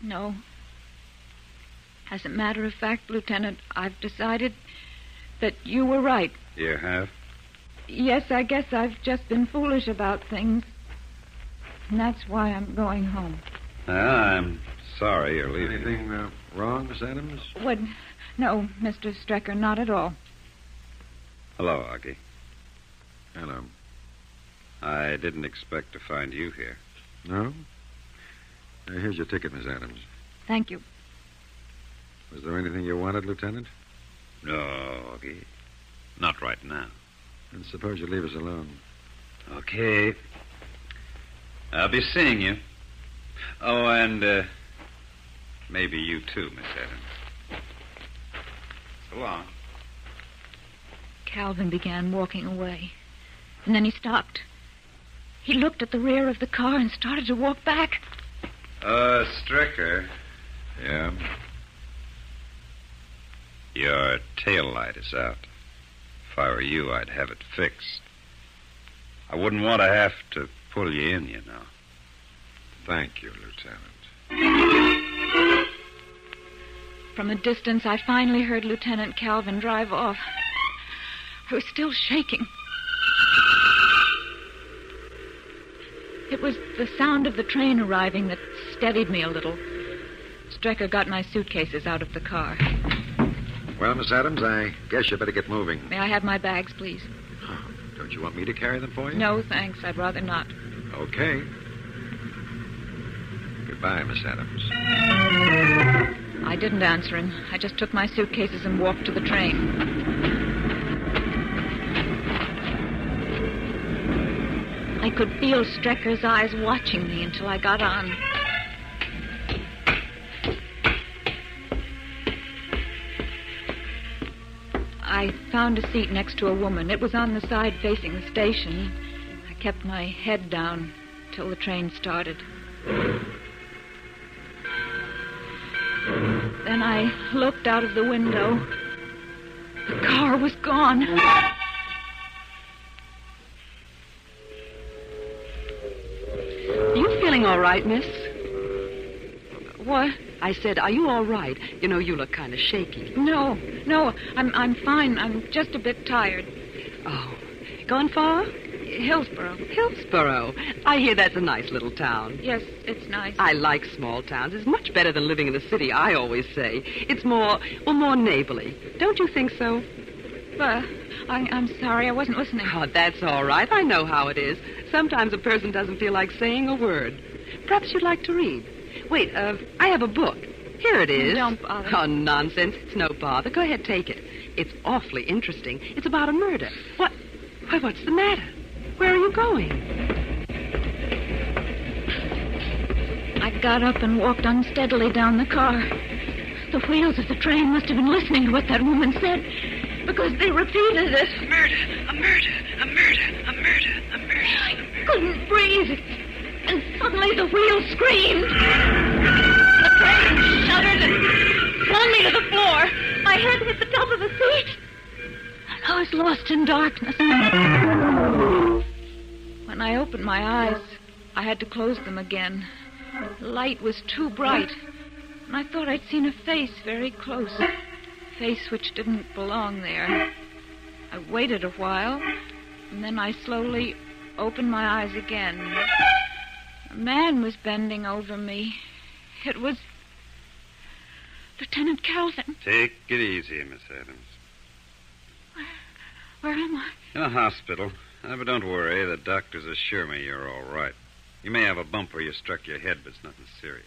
S5: No. As a matter of fact, Lieutenant, I've decided that you were right.
S2: You have?
S5: Yes, I guess I've just been foolish about things. And that's why I'm going home.
S2: I'm sorry you're leaving.
S12: Anything wrong, Miss Adams?
S5: What? No, Mr. Strecker, not at all.
S2: Hello, Augie.
S12: Hello.
S2: I didn't expect to find you here.
S12: No? Here's your ticket, Miss Adams.
S5: Thank you.
S12: Was there anything you wanted, Lieutenant?
S2: No, Augie. Not right now.
S12: And suppose you leave us alone.
S2: Okay. I'll be seeing you. Oh, and maybe you too, Miss Adams. So long.
S5: Calvin began walking away. And then he stopped. He looked at the rear of the car and started to walk back.
S2: Stricker.
S12: Yeah?
S2: Your tail light is out. If I were you, I'd have it fixed. I wouldn't want to have to pull you in, you know.
S12: Thank you, Lieutenant.
S5: From a distance, I finally heard Lieutenant Calvin drive off. I was still shaking. It was the sound of the train arriving that steadied me a little. Strecker got my suitcases out of the car.
S12: Well, Miss Adams, I guess you better get moving.
S5: May I have my bags, please?
S12: Oh, don't you want me to carry them for you?
S5: No, thanks. I'd rather not.
S12: Okay. Goodbye, Miss Adams.
S5: I didn't answer him. I just took my suitcases and walked to the train. I could feel Strecker's eyes watching me until I got on. I found a seat next to a woman. It was on the side facing the station. I kept my head down till the train started. Then I looked out of the window. The car was gone.
S10: Are you feeling all right, miss?
S5: What?
S10: I said, are you all right? You know, you look kind of shaky.
S5: No, I'm fine. I'm just a bit tired.
S10: Oh, gone far?
S5: Hillsboro.
S10: Hillsboro. I hear that's a nice little town.
S5: Yes, it's nice.
S10: I like small towns. It's much better than living in the city, I always say. It's more neighborly. Don't you think so?
S5: I'm sorry, I wasn't listening.
S10: Oh, that's all right. I know how it is. Sometimes a person doesn't feel like saying a word. Perhaps you'd like to read. Wait, I have a book. Here it is.
S5: Don't bother.
S10: Oh, nonsense. It's no bother. Go ahead, take it. It's awfully interesting. It's about a murder. What? Why, what's the matter? Where are you going?
S5: I got up and walked unsteadily down the car. The wheels of the train must have been listening to what that woman said, because they repeated it.
S4: A murder, a murder, a murder, a murder, a murder.
S5: I couldn't breathe. And suddenly the wheels screamed. The train shuddered and flung me to the floor. My head hit the top of the seat. And I was lost in darkness. When I opened my eyes, I had to close them again. The light was too bright, and I thought I'd seen a face very close. A face which didn't belong there. I waited a while, and then I slowly opened my eyes again. A man was bending over me. It was Lieutenant Calvin.
S2: Take it easy, Miss Adams.
S5: Where am I?
S2: In a hospital. But don't worry. The doctors assure me you're all right. You may have a bump where you struck your head, but it's nothing serious.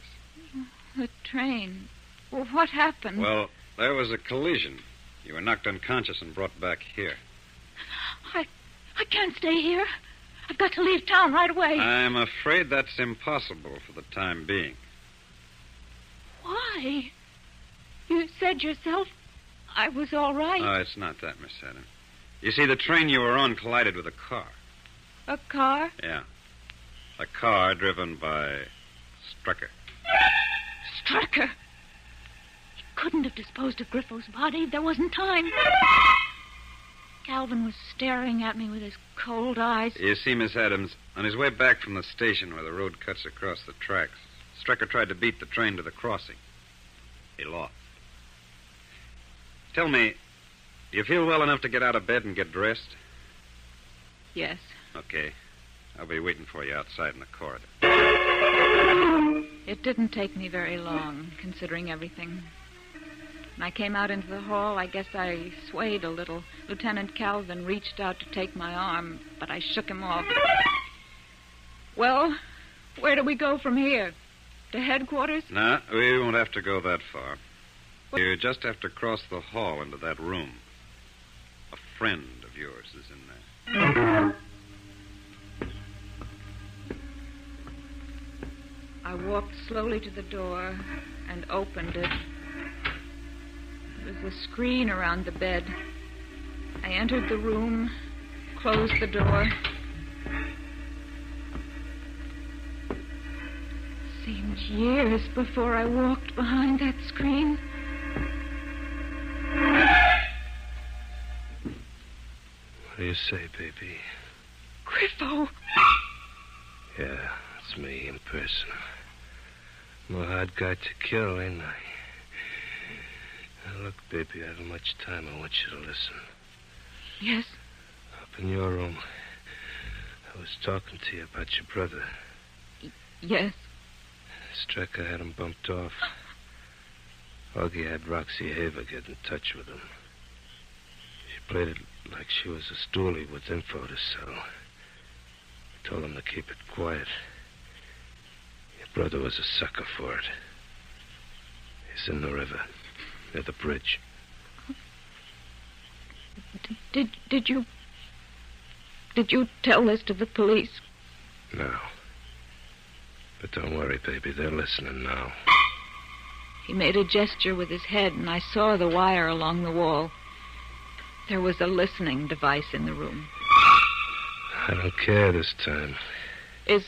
S5: The train. Well, what happened?
S2: Well, there was a collision. You were knocked unconscious and brought back here.
S5: I can't stay here. I've got to leave town right away.
S2: I'm afraid that's impossible for the time being.
S5: Why? You said yourself I was all right.
S2: Oh, it's not that, Miss Adams. You see, the train you were on collided with a car.
S5: A car?
S2: Yeah. A car driven by Strucker.
S5: Strucker? He couldn't have disposed of Griffo's body. There wasn't time. Calvin was staring at me with his cold eyes.
S2: You see, Miss Adams, on his way back from the station where the road cuts across the tracks, Strucker tried to beat the train to the crossing. He lost. Tell me, do you feel well enough to get out of bed and get dressed?
S5: Yes.
S2: Okay. I'll be waiting for you outside in the corridor.
S5: It didn't take me very long, considering everything. When I came out into the hall, I guess I swayed a little. Lieutenant Calvin reached out to take my arm, but I shook him off. Well, where do we go from here? To headquarters?
S2: No, we won't have to go that far. You just have to cross the hall into that room. A friend of yours is in there.
S5: I walked slowly to the door and opened it. There was a screen around the bed. I entered the room, closed the door. Seemed years before I walked behind that screen.
S11: What do you say, baby?
S5: Griffo!
S11: Yeah, it's me in person. I'm a hard guy to kill, ain't I? Now, look, baby, I haven't much time. I want you to listen.
S5: Yes?
S11: Up in your room, I was talking to you about your brother.
S5: Yes.
S11: Strecker had him bumped off. Augie had Roxy Haver get in touch with him. She played it like she was a stoolie with info to sell. I told him to keep it quiet. Your brother was a sucker for it. He's in the river, near the bridge.
S5: Did you tell this to the police?
S11: No. But don't worry, baby. They're listening now.
S5: He made a gesture with his head, and I saw the wire along the wall. There was a listening device in the room.
S11: I don't care this time.
S5: Is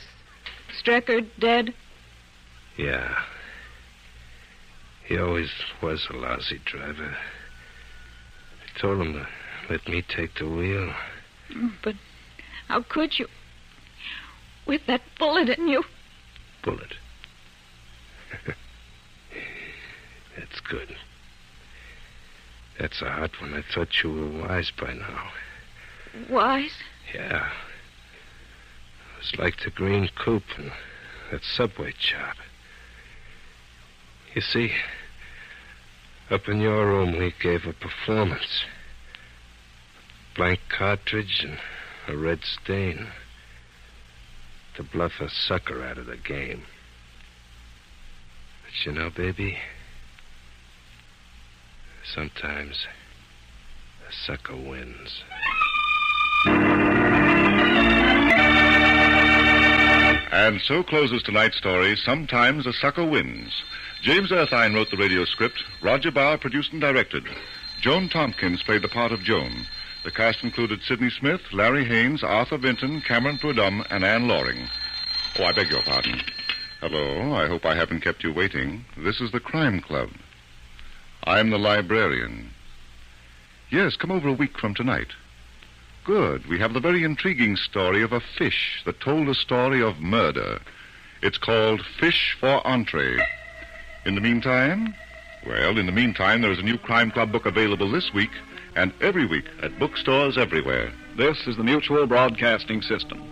S5: Strecker dead?
S11: Yeah. He always was a lousy driver. I told him to let me take the wheel.
S5: But how could you? With that bullet in you.
S11: Bullet. That's good. That's a hot one. I thought you were wise by now.
S5: Wise?
S11: Yeah. It was like the green coupe and that subway job. You see, up in your room we gave a performance. Blank cartridge and a red stain. To bluff a sucker out of the game. But you know, baby, sometimes a sucker wins.
S1: And so closes tonight's story, Sometimes a Sucker Wins. James Erthine wrote the radio script. Roger Bauer produced and directed. Joan Tompkins played the part of Joan. The cast included Sidney Smith, Larry Haynes, Arthur Vinton, Cameron Prudhomme, and Anne Loring. Oh, I beg your pardon. Hello, I hope I haven't kept you waiting. This is the Crime Club. I'm the librarian. Yes, come over a week from tonight. Good. We have the very intriguing story of a fish that told a story of murder. It's called Fish for Entree. In the meantime, there is a new Crime Club book available this week and every week at bookstores everywhere.
S3: This is the Mutual Broadcasting System.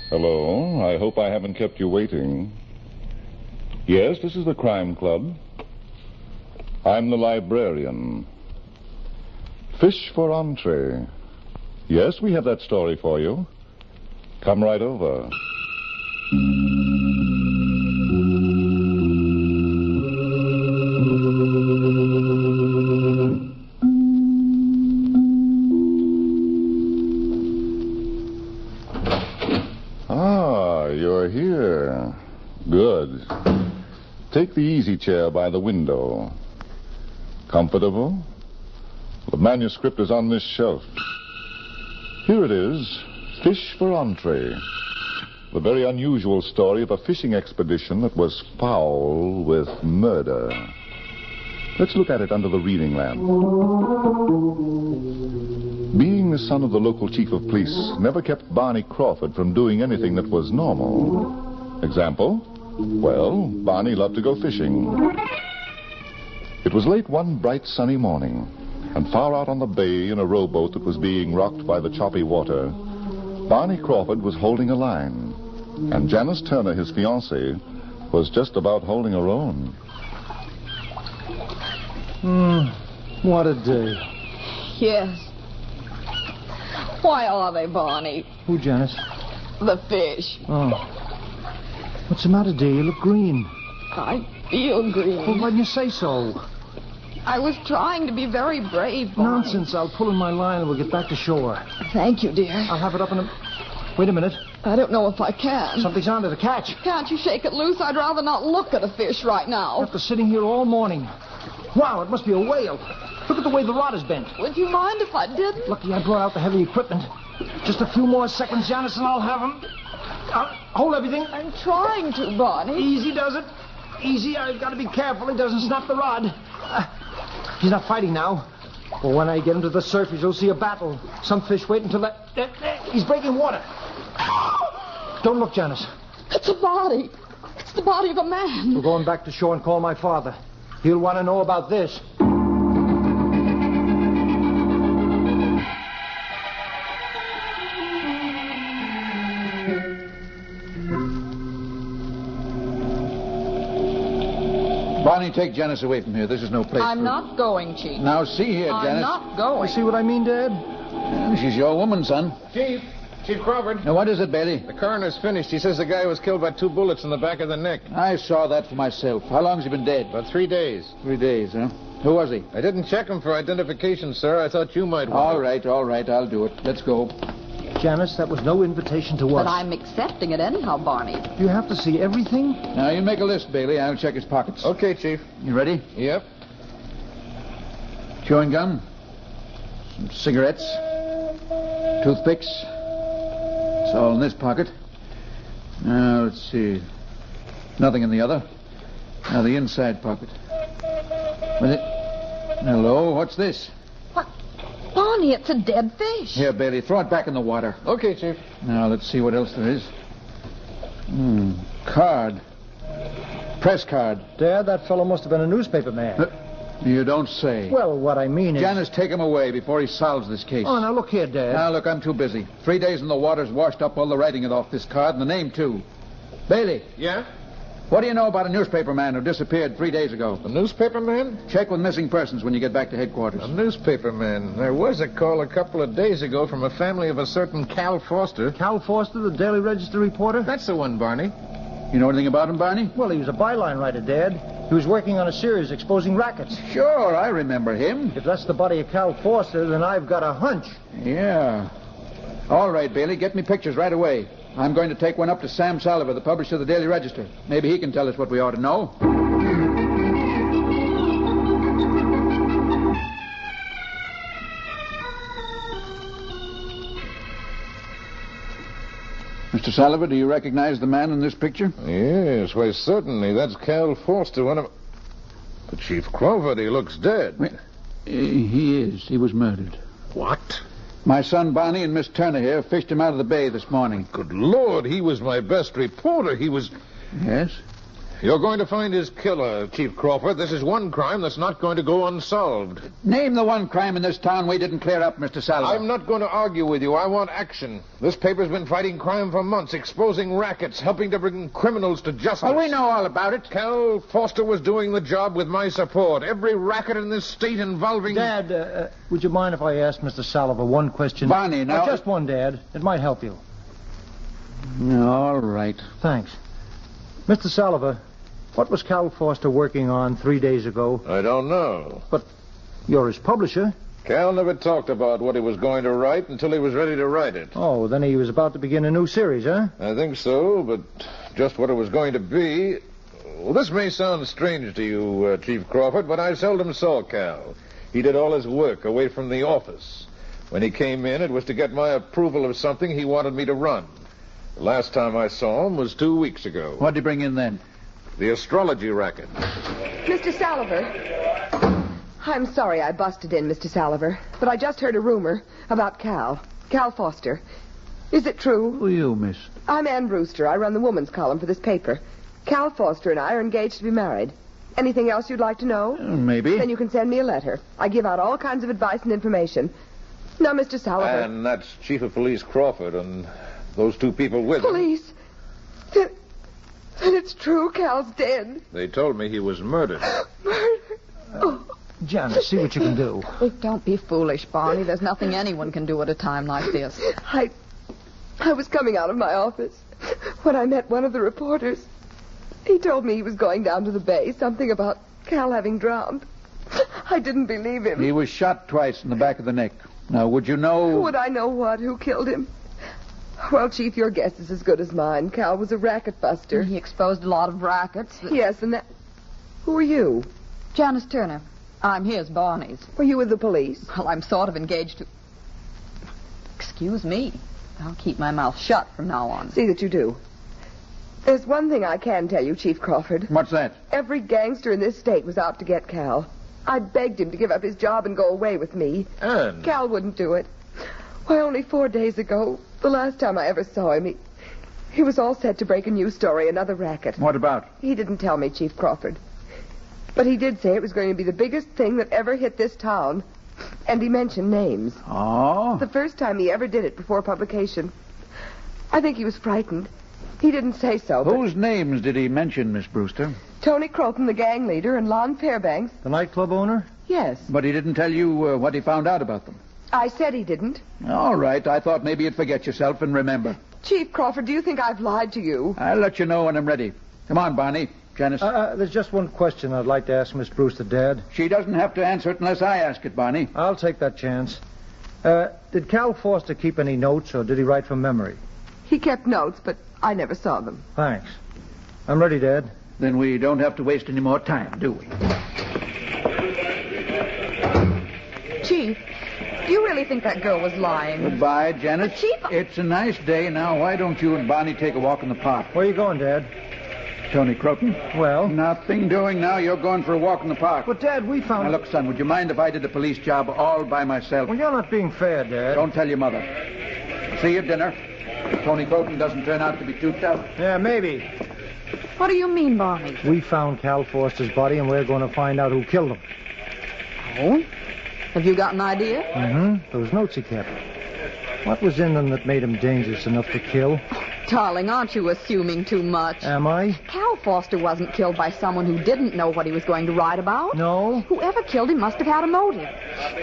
S1: Hello. I hope I haven't kept you waiting. Yes, this is the Crime Club. I'm the librarian. Fish for Entree. Yes, we have that story for you. Come right over. You're here. Good. Take the easy chair by the window. Comfortable? The manuscript is on this shelf. Here it is, Fish for Entree. The very unusual story of a fishing expedition that was foul with murder. Let's look at it under the reading lamp. Being the son of the local chief of police never kept Barney Crawford from doing anything that was normal. Example? Well, Barney loved to go fishing. It was late one bright sunny morning, and far out on the bay in a rowboat that was being rocked by the choppy water, Barney Crawford was holding a line, and Janice Turner, his fiancée, was just about holding her own.
S20: What a day.
S23: Yes. Why are they, Barney?
S20: Who, Janice?
S23: The fish.
S20: Oh. What's the matter, dear? You look green.
S23: I feel green.
S20: Well, why didn't you say so?
S23: I was trying to be very brave, Barney.
S20: Nonsense. I'll pull in my line and we'll get back to shore.
S23: Thank you, dear.
S20: I'll have it up in a... Wait a minute.
S23: I don't know if I can.
S20: Something's on to the catch.
S23: Can't you shake it loose? I'd rather not look at a fish right now.
S20: After sitting here all morning. Wow, it must be a whale. Look at the way the rod is bent.
S23: Would you mind if I didn't?
S20: Lucky I brought out the heavy equipment. Just a few more seconds, Janice, and I'll have him. Hold everything.
S23: I'm trying to, Barney.
S20: Easy does it. Easy. I've got to be careful he doesn't snap the rod. He's not fighting now. But when I get him to the surface, you'll see a battle. Some fish wait until that... He's breaking water. Don't look, Janice.
S23: It's a body. It's the body of a man.
S20: We're going back to shore and call my father. He'll want to know about this.
S24: Barney, take Janice away from here. This is no place
S23: I'm not going, Chief.
S24: Now, see here, Janice.
S23: I'm not going.
S20: You see what I mean, Dad?
S24: She's your woman, son.
S25: Chief Crawford.
S24: Now, what is it, Bailey?
S25: The coroner's finished. He says the guy was killed by 2 bullets in the back of the neck.
S24: I saw that for myself. How long's he been dead?
S25: About 3 days.
S24: 3 days, huh? Who was he?
S25: I didn't check him for identification, sir. I thought you might want
S24: All right. I'll do it. Let's go.
S20: Janice, that was no invitation to us.
S23: But I'm accepting it anyhow, Barney.
S20: Do you have to see everything?
S24: Now, you make a list, Bailey. I'll check his pockets.
S25: Okay, Chief.
S24: You ready?
S25: Yep.
S24: Chewing gum. Some cigarettes. Toothpicks. It's all in this pocket. Now, let's see. Nothing in the other. Now, the inside pocket. Hello, what's this?
S23: What? Barney, it's a dead fish.
S24: Here, Bailey, throw it back in the water.
S25: Okay, Chief.
S24: Now, let's see what else there is. Card. Press card.
S20: Dad, that fellow must have been a newspaper man.
S24: You don't say.
S20: Well, what I mean is...
S24: Janice, take him away before he solves this case.
S20: Oh, now look here, Dad.
S24: Now, look, I'm too busy. 3 days in the water's washed up all the writing off this card and the name, too. Bailey.
S25: Yeah?
S24: What do you know about a newspaper man who disappeared 3 days ago?
S25: A newspaper man?
S24: Check with missing persons when you get back to headquarters.
S25: A newspaper man. There was a call a couple of days ago from a family of a certain Cal Foster.
S20: Cal Foster, the Daily Register reporter?
S25: That's the one, Barney.
S24: You know anything about him, Barney?
S20: Well, he was a byline writer, Dad. He was working on a series exposing rackets.
S24: Sure, I remember him.
S20: If that's the body of Cal Foster, then I've got a hunch.
S24: Yeah. All right, Bailey, get me pictures right away. I'm going to take one up to Sam Salliver, the publisher of the Daily Register. Maybe he can tell us what we ought to know. Mr. Salliver, do you recognize the man in this picture?
S25: Yes, why, certainly. That's Cal Foster, one of... But Chief Crawford, he looks dead.
S24: He is. He was murdered.
S25: What?
S24: My son Barney and Miss Turner here fished him out of the bay this morning.
S25: Good Lord, he was my best reporter. He was...
S24: Yes?
S25: You're going to find his killer, Chief Crawford. This is one crime that's not going to go unsolved.
S24: Name the one crime in this town we didn't clear up, Mr. Salliver.
S25: I'm not going to argue with you. I want action. This paper's been fighting crime for months, exposing rackets, helping to bring criminals to justice.
S24: Well, we know all about it.
S25: Cal Foster was doing the job with my support. Every racket in this state involving...
S20: Dad, would you mind if I asked Mr. Salliver one question?
S24: Barney, now...
S20: just one, Dad. It might help you.
S24: All right.
S20: Thanks. Mr. Salliver, what was Cal Foster working on 3 days ago?
S25: I don't know.
S20: But you're his publisher.
S25: Cal never talked about what he was going to write until he was ready to write it.
S20: Oh, then he was about to begin a new series, huh?
S25: I think so, but just what it was going to be... Well, this may sound strange to you, Chief Crawford, but I seldom saw Cal. He did all his work away from the office. When he came in, it was to get my approval of something he wanted me to run. The last time I saw him was 2 weeks ago.
S24: What did he bring in then?
S25: The astrology racket.
S7: Mr. Salliver. I'm sorry I busted in, Mr. Salliver, but I just heard a rumor about Cal Foster. Is it true?
S24: Who are you, miss?
S7: I'm Ann Brewster. I run the woman's column for this paper. Cal Foster and I are engaged to be married. Anything else you'd like to know?
S24: Maybe.
S7: Then you can send me a letter. I give out all kinds of advice and information. Now, Mr. Salliver.
S25: And that's Chief of Police Crawford and those two people with him.
S7: Police? Then it's true, Cal's dead.
S25: They told me he was murdered.
S20: Janice, see what you can do.
S23: Don't be foolish, Barney. There's nothing anyone can do at a time like this.
S7: I was coming out of my office when I met one of the reporters. He told me he was going down to the bay, something about Cal having drowned. I didn't believe him.
S24: He was shot twice in the back of the neck. Now, would you know...
S7: Would I know what? Who killed him? Well, Chief, your guess is as good as mine. Cal was a racket buster.
S23: He exposed a lot of rackets.
S7: Yes, and that... Who are you?
S23: Janice Turner. I'm his, Barney's.
S7: Were you with the police?
S23: Well, I'm sort of engaged to... Excuse me. I'll keep my mouth shut from now on.
S7: See that you do. There's one thing I can tell you, Chief Crawford.
S24: What's that?
S7: Every gangster in this state was out to get Cal. I begged him to give up his job and go away with me.
S25: Ann.
S7: Cal wouldn't do it. Why, only 4 days ago, the last time I ever saw him, he was all set to break a new story, another racket.
S24: What about?
S7: He didn't tell me, Chief Crawford. But he did say it was going to be the biggest thing that ever hit this town. And he mentioned names.
S24: Oh?
S7: The first time he ever did it before publication. I think he was frightened. He didn't say so, but...
S24: Whose names did he mention, Miss Brewster?
S7: Tony Croton, the gang leader, and Lon Fairbanks.
S20: The nightclub owner?
S7: Yes.
S24: But he didn't tell you what he found out about them.
S7: I said he didn't.
S24: All right. I thought maybe you'd forget yourself and remember.
S7: Chief Crawford, do you think I've lied to you?
S24: I'll let you know when I'm ready. Come on, Barney. Janice.
S20: There's just one question I'd like to ask Miss Brewster, Dad.
S24: She doesn't have to answer it unless I ask it, Barney.
S20: I'll take that chance. Did Cal Foster keep any notes, or did he write from memory?
S7: He kept notes, but I never saw them.
S20: Thanks. I'm ready, Dad.
S24: Then we don't have to waste any more time, do we?
S23: Chief, do you really think that girl was lying?
S24: Goodbye, Janice.
S23: Chief...
S24: It's a nice day. Now, why don't you and Barney take a walk in the park?
S20: Where are you going, Dad?
S24: Tony Croton.
S20: Well?
S24: Nothing doing now. You're going for a walk in the park.
S20: But, Dad, we found...
S24: Now, look, son, would you mind if I did a police job all by myself?
S20: Well, you're not being fair, Dad.
S24: Don't tell your mother. See you at dinner. If Tony Croton doesn't turn out to be too tough.
S20: Yeah, maybe.
S23: What do you mean, Barney?
S20: We found Cal Foster's body, and we're going to find out who killed him.
S23: Oh? Have you got an idea?
S20: Mm-hmm. Those notes he kept. What was in them that made him dangerous enough to kill?
S23: Darling, aren't you assuming too much?
S20: Am I?
S23: Cal Foster wasn't killed by someone who didn't know what he was going to write about.
S20: No.
S23: Whoever killed him must have had a motive.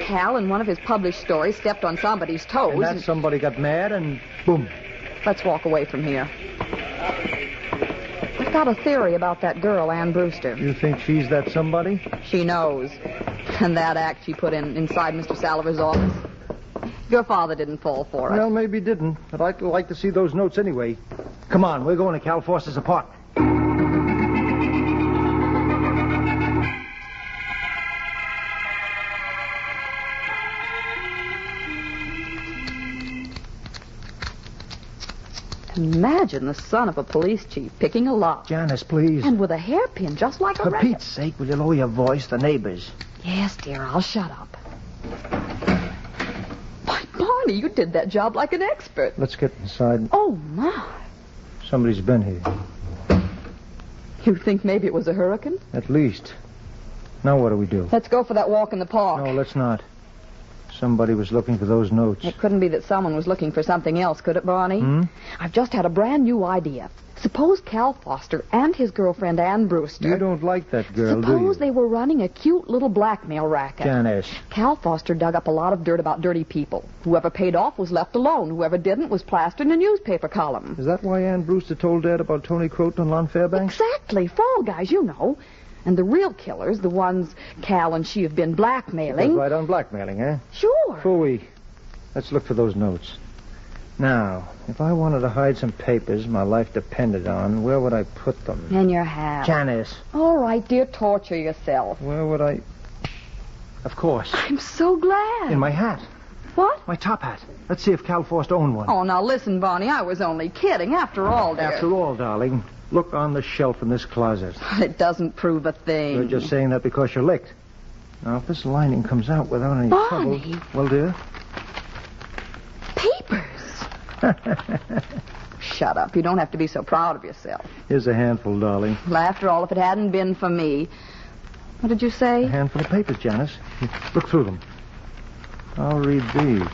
S23: Cal, in one of his published stories, stepped on somebody's toes.
S20: And that somebody got mad, and boom.
S23: Let's walk away from here. I've got a theory about that girl, Ann Brewster.
S20: You think she's that somebody?
S23: She knows. And that act she put inside Mr. Salliver's office. Your father didn't fall for it.
S20: Well, maybe he didn't, but I'd like to see those notes anyway. Come on, we're going to Cal Foster's apartment.
S23: Imagine the son of a police chief picking a lock.
S20: Janice, please.
S23: And with a hairpin just like a
S20: For
S23: rabbit.
S20: Pete's sake, will you lower your voice? The neighbors.
S23: Yes, dear, I'll shut up. Why, Barney, you did that job like an expert.
S20: Let's get inside.
S23: Oh, my.
S20: Somebody's been here.
S23: You think maybe it was a hurricane?
S20: At least. Now what do we do?
S23: Let's go for that walk in the park.
S20: No, let's not. Somebody was looking for those notes.
S23: It couldn't be that someone was looking for something else, could it, Barney? I've just had a brand new idea. Suppose Cal Foster and his girlfriend, Ann Brewster...
S20: You don't like that girl, do you?
S23: Suppose they were running a cute little blackmail racket.
S20: Janice.
S23: Cal Foster dug up a lot of dirt about dirty people. Whoever paid off was left alone. Whoever didn't was plastered in a newspaper column.
S20: Is that why Ann Brewster told Dad about Tony Croton and Lon Fairbanks?
S23: Exactly. Fall guys, you know. And the real killers, the ones Cal and she have been blackmailing...
S20: Goes right on blackmailing, eh?
S23: Sure.
S20: Phooey. Let's look for those notes. Now, if I wanted to hide some papers my life depended on, where would I put them?
S23: In your hat.
S20: Janice.
S23: All right, dear, torture yourself.
S20: Where would I... Of course.
S23: I'm so glad.
S20: In my hat.
S23: What?
S20: My top hat. Let's see if Cal Foster owned one.
S23: Oh, now listen, Barney, I was only kidding. After all, dear.
S20: After all, darling, look on the shelf in this closet.
S23: It doesn't prove a thing.
S20: You're just saying that because you're licked. Now, if this lining comes out without any
S23: Barney.
S20: trouble... Well, dear?
S23: Papers. Shut up. You don't have to be so proud of yourself.
S20: Here's a handful, darling.
S23: Well, after all, if it hadn't been for me... What did you say?
S20: A handful of papers, Janice. Look through them. I'll read these.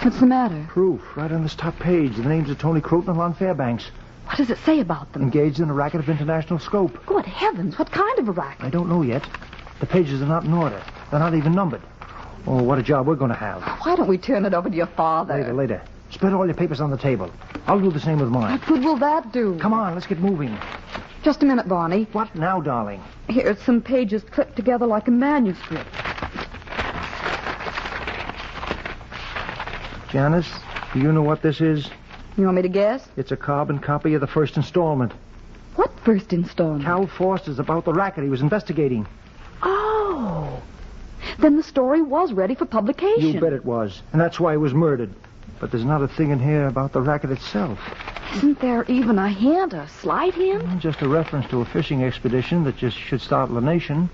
S23: What's the matter?
S20: Proof. Right on this top page. The names of Tony Croton and Lon Fairbanks.
S23: What does it say about them?
S20: Engaged in a racket of international scope.
S23: Good heavens. What kind of a racket?
S20: I don't know yet. The pages are not in order. They're not even numbered. Oh, what a job we're going to have.
S23: Why don't we turn it over to your father?
S20: Later. Spread all your papers on the table. I'll do the same with mine.
S23: What good will that do?
S20: Come on, let's get moving.
S23: Just a minute, Barney.
S20: What now, darling?
S23: Here's some pages clipped together like a manuscript.
S20: Janice, do you know what this is?
S23: You want me to guess?
S20: It's a carbon copy of the first installment.
S23: What first installment?
S20: Cal Foster's about the racket he was investigating.
S23: Oh. Then the story was ready for publication.
S20: You bet it was. And that's why he was murdered. But there's not a thing in here about the racket itself.
S23: Isn't there even a hint, a slight hint?
S20: Just a reference to a fishing expedition that just should startle the nation.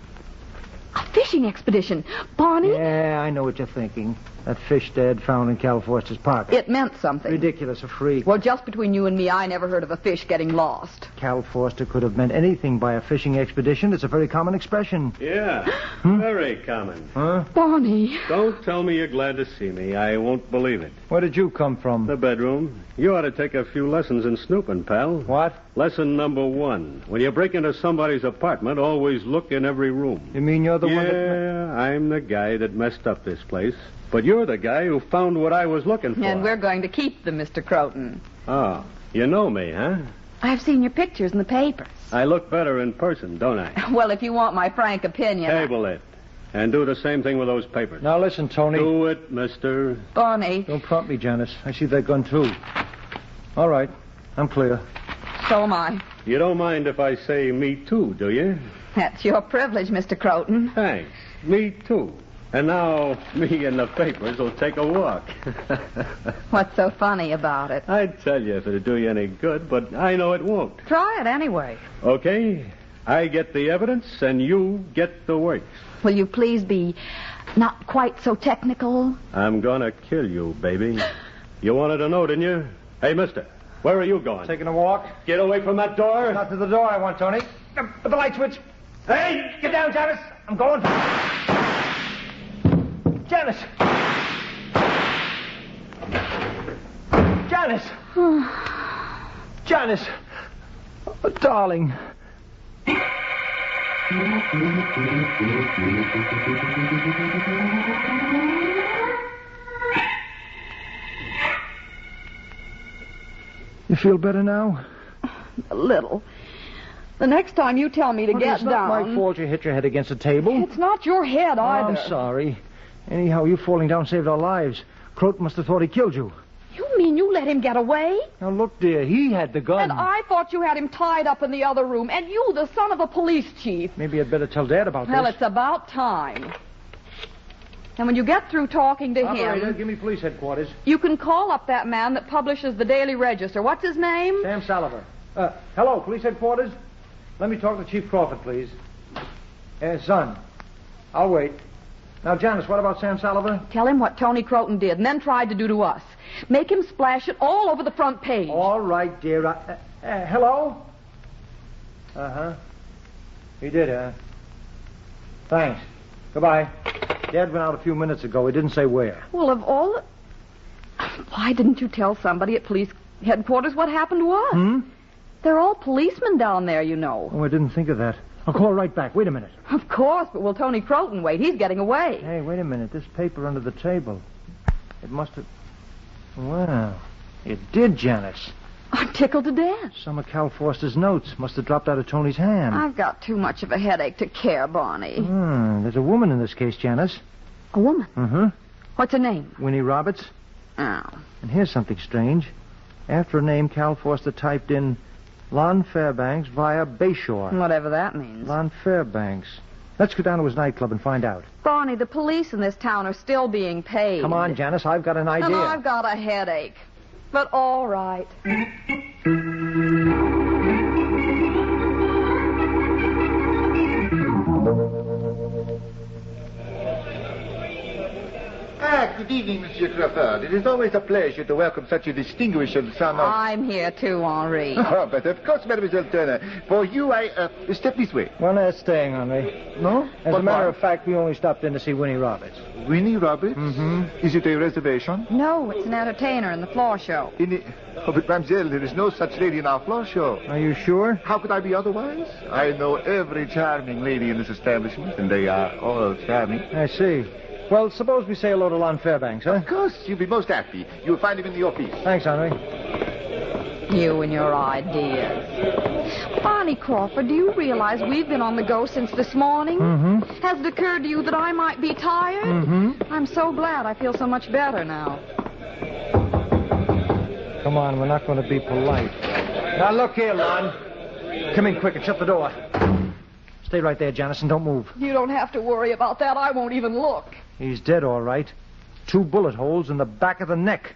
S23: A fishing expedition? Barney?
S20: Yeah, I know what you're thinking. That fish Dad found in Cal Foster's pocket.
S23: It meant something.
S20: Ridiculous, a freak.
S23: Well, just between you and me, I never heard of a fish getting lost.
S20: Cal Foster could have meant anything by a fishing expedition. It's a very common expression.
S8: Yeah, very common.
S20: Huh?
S23: Barney.
S8: Don't tell me you're glad to see me. I won't believe it.
S20: Where did you come from?
S8: The bedroom. You ought to take a few lessons in snooping, pal.
S20: What?
S8: Lesson number 1. When you break into somebody's apartment, always look in every room.
S20: You mean you're the one that...
S8: Yeah, I'm the guy that messed up this place. But you're the guy who found what I was looking for.
S23: And we're going to keep them, Mr. Croton.
S8: Oh, you know me, huh?
S23: I've seen your pictures in the papers.
S8: I look better in person, don't I?
S23: Well, if you want my frank opinion...
S8: Table it. And do the same thing with those papers.
S20: Now listen, Tony.
S8: Do it, mister.
S23: Barney.
S20: Don't prompt me, Janice. I see that gun, too. All right. I'm clear.
S23: So am I.
S8: You don't mind if I say me too, do you?
S23: That's your privilege, Mr. Croton.
S8: Thanks. Me too. And now, me and the papers will take a walk.
S23: What's so funny about it?
S8: I'd tell you if it'd do you any good, but I know it won't.
S23: Try it anyway.
S8: Okay? I get the evidence, and you get the works.
S23: Will you please be not quite so technical?
S8: I'm gonna kill you, baby. You wanted to know, didn't you? Hey, mister, where are you going?
S20: Taking a walk.
S8: Get away from that door.
S20: Not to the door I want, Tony. The light switch. Hey, get down, Janice. I'm going. Janice! Janice! Janice! Oh, darling. You feel better now?
S23: A little. The next time you tell me to get
S20: It's not
S23: down...
S20: my fault you hit your head against the table.
S23: It's not your head either.
S20: I'm sorry. Anyhow, you falling down saved our lives. Croat must have thought he killed you.
S23: You mean you let him get away?
S20: Now, look, dear, he had the gun.
S23: And I thought you had him tied up in the other room. And you, the son of a police chief.
S20: Maybe I'd better tell Dad about
S23: Well,
S20: this.
S23: it's about time. And when you get through talking to
S20: Operator,
S23: him...
S20: give me police headquarters.
S23: You can call up that man that publishes the Daily Register. What's his name?
S20: Sam Salliver. Hello, police headquarters. Let me talk to Chief Crawford, please. Son, I'll wait. Now, Janice, what about Sam Salliver?
S23: Tell him what Tony Croton did and then tried to do to us. Make him splash it all over the front page.
S20: All right, dear. Hello? Uh-huh. He did, huh? Thanks. Goodbye. Dad went out a few minutes ago. He didn't say where.
S23: Well, of all... Why didn't you tell somebody at police headquarters what happened to us? They're all policemen down there, you know.
S20: Oh, I didn't think of that. I'll call right back. Wait a minute.
S23: Of course, but will Tony Croton wait? He's getting away.
S20: Hey, wait a minute. This paper under the table. It must have... Well, it did, Janice.
S23: I'm tickled to death.
S20: Some of Cal Foster's notes must have dropped out of Tony's hand.
S23: I've got too much of a headache to care, Barney.
S20: There's a woman in this case, Janice.
S23: A woman?
S20: Mm-hmm.
S23: What's her name?
S20: Winnie Roberts.
S23: Oh.
S20: And here's something strange. After her name, Cal Foster typed in Lon Fairbanks via Bayshore.
S23: Whatever that means.
S20: Lon Fairbanks. Let's go down to his nightclub and find out.
S23: Barney, the police in this town are still being paid.
S20: Come on, Janice. I've got an idea.
S23: And I've got a headache. But all right.
S25: Good evening, Monsieur Crawford. It is always a pleasure to welcome such a distinguished son of...
S23: I'm here too, Henri.
S25: Oh, but of course, Mademoiselle Turner. For you, I... step this way.
S20: Well, they're staying, Henri.
S25: No?
S20: As a matter of fact, we only stopped in to see Winnie Roberts.
S25: Winnie Roberts?
S20: Mm-hmm.
S25: Is it a reservation?
S23: No, it's an entertainer in the floor show.
S25: Oh, but mademoiselle, there is no such lady in our floor show.
S20: Are you sure?
S25: How could I be otherwise? I know every charming lady in this establishment, and they are all charming.
S20: I see. Well, suppose we say hello to Lon Fairbanks, huh?
S25: Of course, you'll be most happy. You'll find him in the office.
S20: Thanks, Henri.
S23: You and your ideas. Barney Crawford, do you realize we've been on the go since this morning?
S20: Mm-hmm.
S23: Has it occurred to you that I might be tired?
S20: Mm-hmm.
S23: I'm so glad I feel so much better now.
S20: Come on, we're not going to be polite. Now, look here, Lon. Come in quick and shut the door. Stay right there, Janice, and don't move.
S23: You don't have to worry about that. I won't even look.
S20: He's dead, all right. 2 bullet holes in the back of the neck.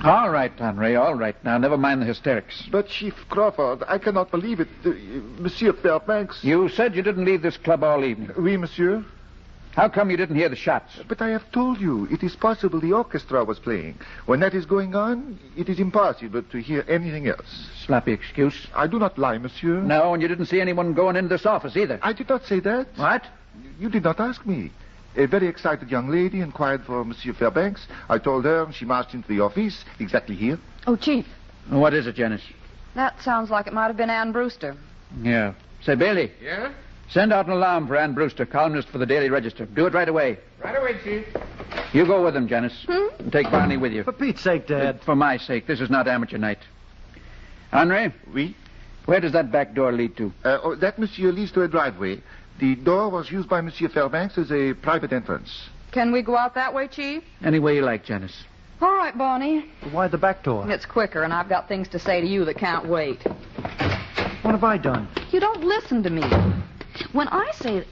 S24: All right, Henri, all right. Now, never mind the hysterics.
S25: But, Chief Crawford, I cannot believe it. Monsieur Fairbanks...
S24: You said you didn't leave this club all evening.
S25: Oui, monsieur.
S24: How come you didn't hear the shots?
S25: But I have told you, it is possible the orchestra was playing. When that is going on, it is impossible to hear anything else.
S24: Sloppy excuse.
S25: I do not lie, monsieur.
S24: No, and you didn't see anyone going into this office either.
S25: I did not say that.
S24: What?
S25: You did not ask me. A very excited young lady inquired for Monsieur Fairbanks. I told her, and she marched into the office, exactly here.
S23: Oh, Chief.
S24: What is it, Janice?
S23: That sounds like it might have been Ann Brewster.
S24: Yeah. Say, Bailey.
S21: Yeah?
S24: Send out an alarm for Ann Brewster, columnist for the Daily Register. Do it right away.
S21: Right away, Chief.
S24: You go with him, Janice. And take Barney with you.
S20: For Pete's sake, Dad.
S24: For my sake. This is not amateur night. Henri?
S25: Oui?
S24: Where does that back door lead to?
S25: That, monsieur, leads to a driveway. The door was used by Monsieur Fairbanks as a private entrance.
S23: Can we go out that way, Chief?
S24: Any way you like, Janice.
S23: All right, Barney.
S20: Why the back door?
S23: It's quicker, and I've got things to say to you that can't wait.
S20: What have I done?
S23: You don't listen to me. When I say...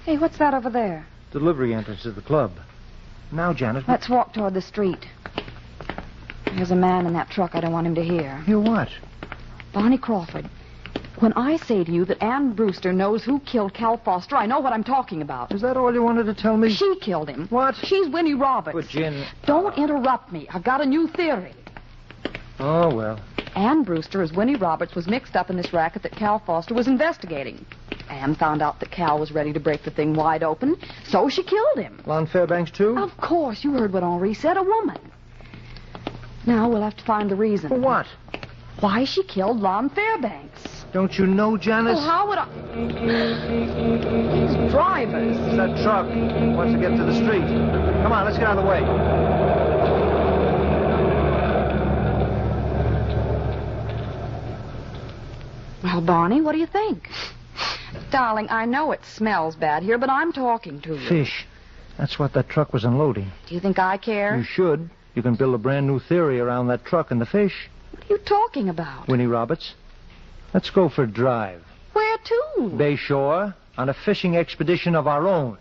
S23: Hey, what's that over there?
S20: Delivery entrance to the club. Now, Janice...
S23: Let's walk toward the street. There's a man in that truck I don't want him to hear.
S20: Hear what?
S23: Barney Crawford, when I say to you that Ann Brewster knows who killed Cal Foster, I know what I'm talking about.
S20: Is that all you wanted to tell me?
S23: She killed him.
S20: What?
S23: She's Winnie Roberts.
S20: Good Gin.
S23: Don't interrupt me. I've got a new theory.
S20: Oh, well.
S23: Ann Brewster, as Winnie Roberts, was mixed up in this racket that Cal Foster was investigating. Ann found out that Cal was ready to break the thing wide open, so she killed him.
S20: Lon Fairbanks, too?
S23: Of course. You heard what Henri said, a woman. Now we'll have to find the reason.
S20: For what?
S23: Why she killed Lon Fairbanks.
S20: Don't you know, Janice?
S23: Well, how would I... These drivers.
S20: It's that truck. Wants to get to the street. Come on, let's get out of the way.
S23: Well, Barney, what do you think? Darling, I know it smells bad here, but I'm talking to you.
S20: Fish. That's what that truck was unloading.
S23: Do you think I care?
S20: You should. You can build a brand new theory around that truck and the fish.
S23: What are you talking about?
S20: Winnie Roberts, let's go for a drive.
S23: Where to?
S20: Bay Shore, on a fishing expedition of our own.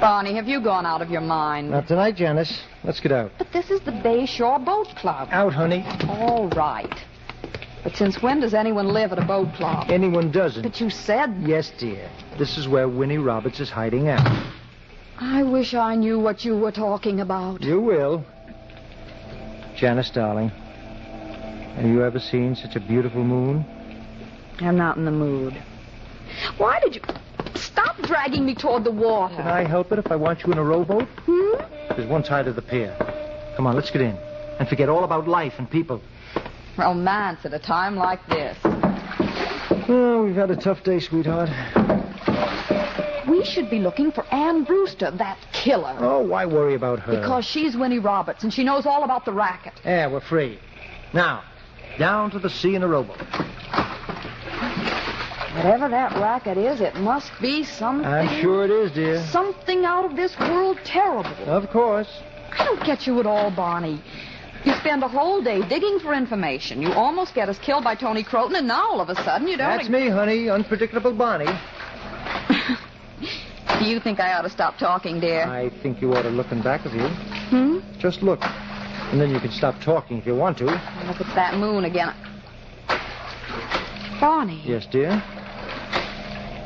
S23: Barney, have you gone out of your mind?
S20: Not tonight, Janice. Let's get out.
S23: But this is the Bay Shore Boat Club.
S20: Out, honey.
S23: All right. But since when does anyone live at a boat club?
S20: Anyone doesn't.
S23: But you said...
S20: Yes, dear. This is where Winnie Roberts is hiding out.
S23: I wish I knew what you were talking about.
S20: You will. Janice, darling, have you ever seen such a beautiful moon?
S23: I'm not in the mood. Why did you... Stop dragging me toward the water.
S20: Can I help it if I want you in a rowboat? There's one side of the pier. Come on, let's get in. And forget all about life and people.
S23: Romance at a time like this.
S20: Oh, we've had a tough day, sweetheart.
S23: We should be looking for Ann Brewster, that killer.
S20: Oh, why worry about her?
S23: Because she's Winnie Roberts, and she knows all about the racket.
S20: Yeah, we're free. Now, down to the sea in a rowboat.
S23: Whatever that racket is, it must be something...
S20: I'm sure it is, dear.
S23: Something out of this world terrible.
S20: Of course.
S23: I don't get you at all, Barney. You spend a whole day digging for information. You almost get us killed by Tony Croton, and now all of a sudden you don't...
S20: That's me, honey. Unpredictable Barney.
S23: Do you think I ought to stop talking, dear?
S20: I think you ought to look in back of you. Just look. And then you can stop talking if you want to.
S23: Look at that moon again. Barney.
S20: Yes, dear?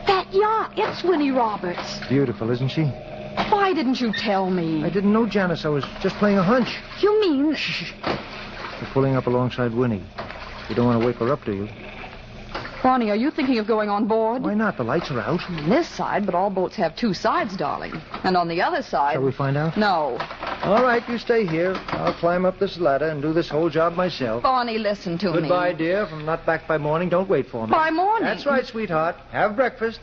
S23: That yacht. It's Winnie Roberts.
S20: Beautiful, isn't she?
S23: Why didn't you tell me?
S20: I didn't know, Janice. I was just playing a hunch.
S23: You mean...
S20: Shh. We're pulling up alongside Winnie. You don't want to wake her up, do you?
S23: Barney, are you thinking of going on board?
S20: Why not? The lights are out.
S23: On this side, but all boats have two sides, darling. And on the other side...
S20: Shall we find out?
S23: No.
S20: All right, you stay here. I'll climb up this ladder and do this whole job myself.
S23: Barney, listen to me.
S20: Goodbye, dear. If I'm not back by morning, don't wait for me.
S23: By morning?
S20: That's right, sweetheart. Have breakfast.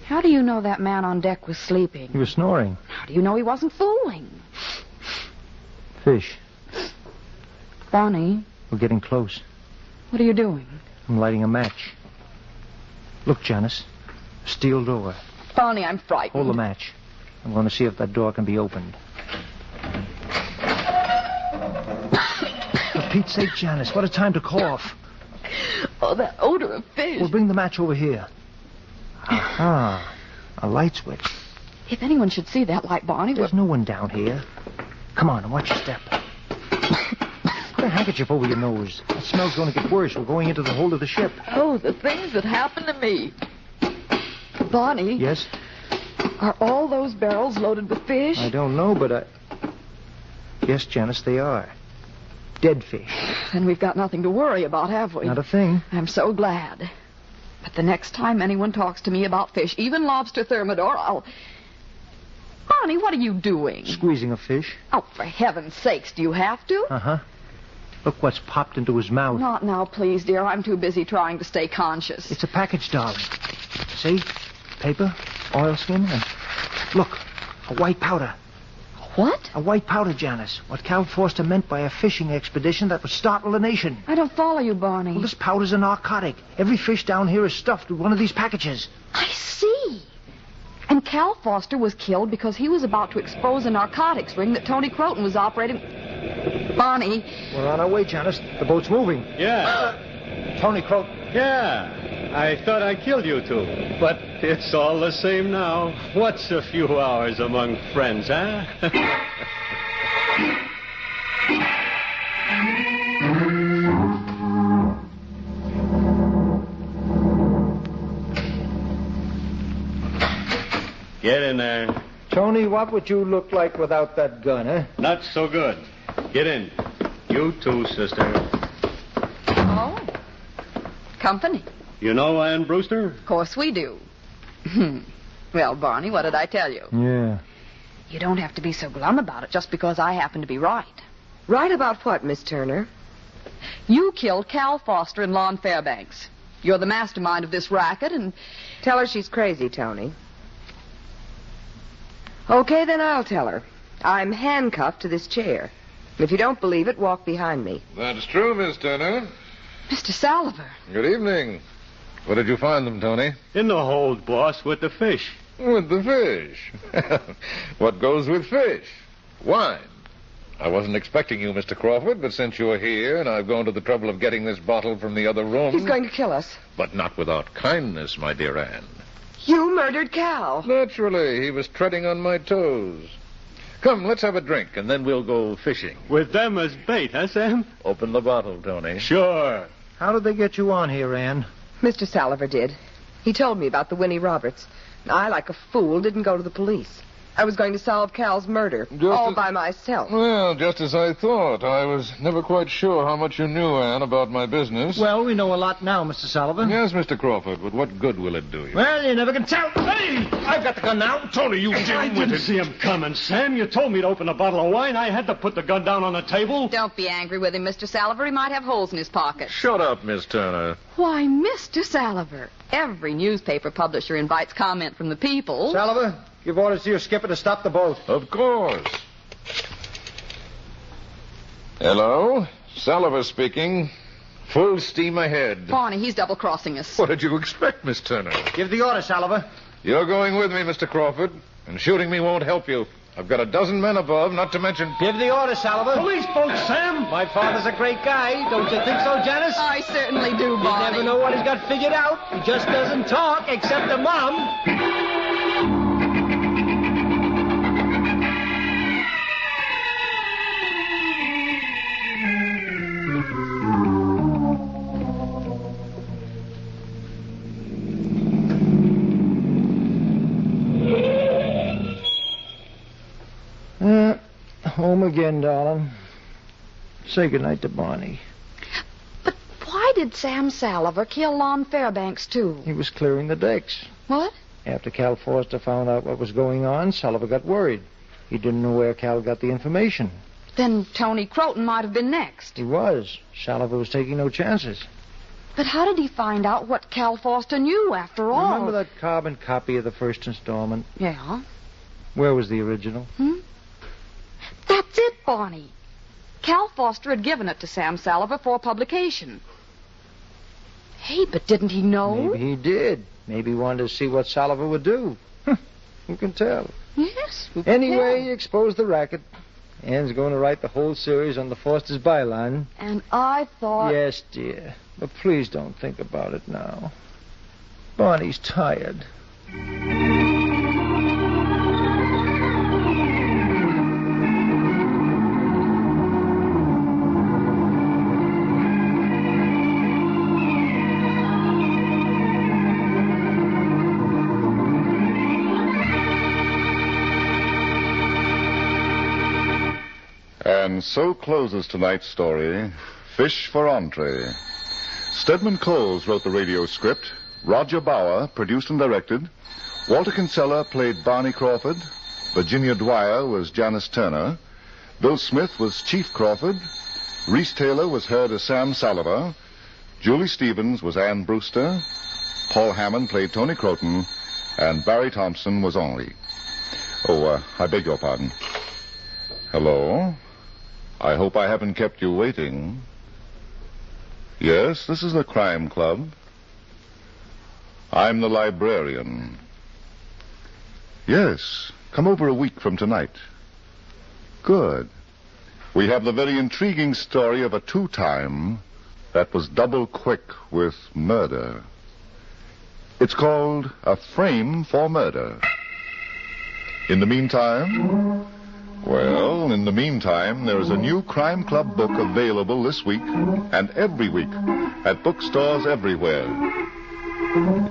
S23: How do you know that man on deck was sleeping?
S20: He was snoring.
S23: How do you know he wasn't fooling?
S20: Fish.
S23: Barney.
S20: We're getting close.
S23: What are you doing?
S20: I'm lighting a match. Look, Janice. Steel door.
S23: Barney, I'm frightened.
S20: Hold the match. I'm going to see if that door can be opened. For Pete's sake, Janice, what a time to cough.
S23: Oh, that odor of fish.
S20: We'll bring the match over here. Aha. A light switch.
S23: If anyone should see that light, Barney...
S20: There's no one down here. Come on, and watch your step. Put a handkerchief over your nose. The smell's going to get worse. We're going into the hold of the ship.
S23: Oh, the things that happened to me. Barney?
S20: Yes?
S23: Are all those barrels loaded with fish?
S20: I don't know, but Yes, Janice, they are. Dead fish.
S23: Then we've got nothing to worry about, have we?
S20: Not a thing.
S23: I'm so glad. But the next time anyone talks to me about fish, even lobster thermidor, I'll... Barney, what are you doing?
S20: Squeezing a fish.
S23: Oh, for heaven's sakes, do you have to?
S20: Uh-huh. Look what's popped into his mouth.
S23: Not now, please, dear. I'm too busy trying to stay conscious.
S20: It's a package, darling. See? Paper, oilskin, and... Look, a white powder.
S23: What?
S20: A white powder, Janice. What Cal Forster meant by a fishing expedition that would startle a nation.
S23: I don't follow you, Barney.
S20: Well, this powder's a narcotic. Every fish down here is stuffed with one of these packages.
S23: I see. And Cal Foster was killed because he was about to expose a narcotics ring that Tony Croton was operating... Barney.
S20: We're on our way, Janice. The boat's moving.
S8: Yeah.
S20: Tony Croton.
S8: Yeah. I thought I killed you two. But it's all the same now. What's a few hours among friends, huh? Get in there.
S20: Tony, what would you look like without that gun, eh?
S8: Not so good. Get in. You too, sister.
S23: Oh. Company.
S8: You know Ann Brewster?
S23: Of course we do. Well, Barney, what did I tell you?
S20: Yeah.
S23: You don't have to be so glum about it just because I happen to be right.
S6: Right about what, Miss Turner?
S23: You killed Cal Foster and Lon Fairbanks. You're the mastermind of this racket, and...
S6: Tell her she's crazy, Tony. Okay, then I'll tell her. I'm handcuffed to this chair. If you don't believe it, walk behind me.
S25: That's true, Miss Turner.
S23: Mr. Salliver.
S25: Good evening. Where did you find them, Tony?
S8: In the hold, boss, with the fish.
S25: With the fish. What goes with fish? Wine. I wasn't expecting you, Mr. Crawford, but since you're here and I've gone to the trouble of getting this bottle from the other room...
S6: He's going to kill us.
S25: But not without kindness, my dear Anne.
S6: You murdered Cal.
S25: Naturally. He was treading on my toes. Come, let's have a drink, and then we'll go fishing.
S8: With them as bait, huh, Sam?
S25: Open the bottle, Tony.
S8: Sure.
S20: How did they get you on here, Anne?
S6: Mr. Salliver did. He told me about the Winnie Roberts. I, like a fool, didn't go to the police. I was going to solve Cal's murder, all by myself.
S25: Well, just as I thought. I was never quite sure how much you knew, Anne, about my business.
S20: Well, we know a lot now, Mr. Sullivan.
S25: Yes, Mr. Crawford, but what good will it do you?
S20: Well, you never can tell. Hey! I've got the gun now.
S8: Tony, you
S20: I
S8: didn't see him coming, Sam. You told me to open a bottle of wine. I had to put the gun down on the table.
S23: Don't be angry with him, Mr. Salliver. He might have holes in his pocket.
S25: Shut up, Miss Turner.
S23: Why, Mr. Salliver, every newspaper publisher invites comment from the people.
S20: Salliver, give orders to your skipper to stop the boat.
S25: Of course. Hello? Salliver speaking. Full steam ahead.
S23: Barney, he's double-crossing us.
S25: What did you expect, Miss Turner?
S20: Give the order, Salliver.
S25: You're going with me, Mr. Crawford, and shooting me won't help you. I've got a dozen men above, not to mention...
S20: Give the order, Salliver.
S8: Police boat, Sam.
S20: My father's a great guy. Don't you think so, Janice?
S23: I certainly do, Barney.
S20: You never know what he's got figured out. He just doesn't talk, except to Mom. Home again, darling. Say goodnight to Barney.
S23: But why did Sam Salliver kill Lon Fairbanks, too?
S20: He was clearing the decks.
S23: What?
S20: After Cal Foster found out what was going on, Salliver got worried. He didn't know where Cal got the information.
S23: Then Tony Croton might have been next.
S20: He was. Salliver was taking no chances.
S23: But how did he find out what Cal Foster knew, after all?
S20: Remember that carbon copy of the first installment?
S23: Yeah.
S20: Where was the original?
S23: That's it, Barney. Cal Foster had given it to Sam Salliver for publication. Hey, but didn't he know?
S20: Maybe he did. Maybe he wanted to see what Salliver would do. Who can tell?
S23: Yes.
S20: Anyway, he exposed the racket. Anne's going to write the whole series on the Foster's byline.
S23: And I thought...
S20: Yes, dear. But please don't think about it now. Barney's tired.
S1: And so closes tonight's story, Fish for Entree. Stedman Coles wrote the radio script. Roger Bauer produced and directed. Walter Kinsella played Barney Crawford. Virginia Dwyer was Janice Turner. Bill Smith was Chief Crawford. Reese Taylor was heard as Sam Salliver. Julie Stevens was Ann Brewster. Paul Hammond played Tony Croton. And Barry Thompson was Henri. I beg your pardon. Hello? I hope I haven't kept you waiting. Yes, this is the Crime Club. I'm the librarian. Yes, come over a week from tonight. Good. We have the very intriguing story of a two-time that was double quick with murder. It's called A Frame for Murder. In the meantime... Well, in the meantime, there is a new Crime Club book available this week and every week at bookstores everywhere.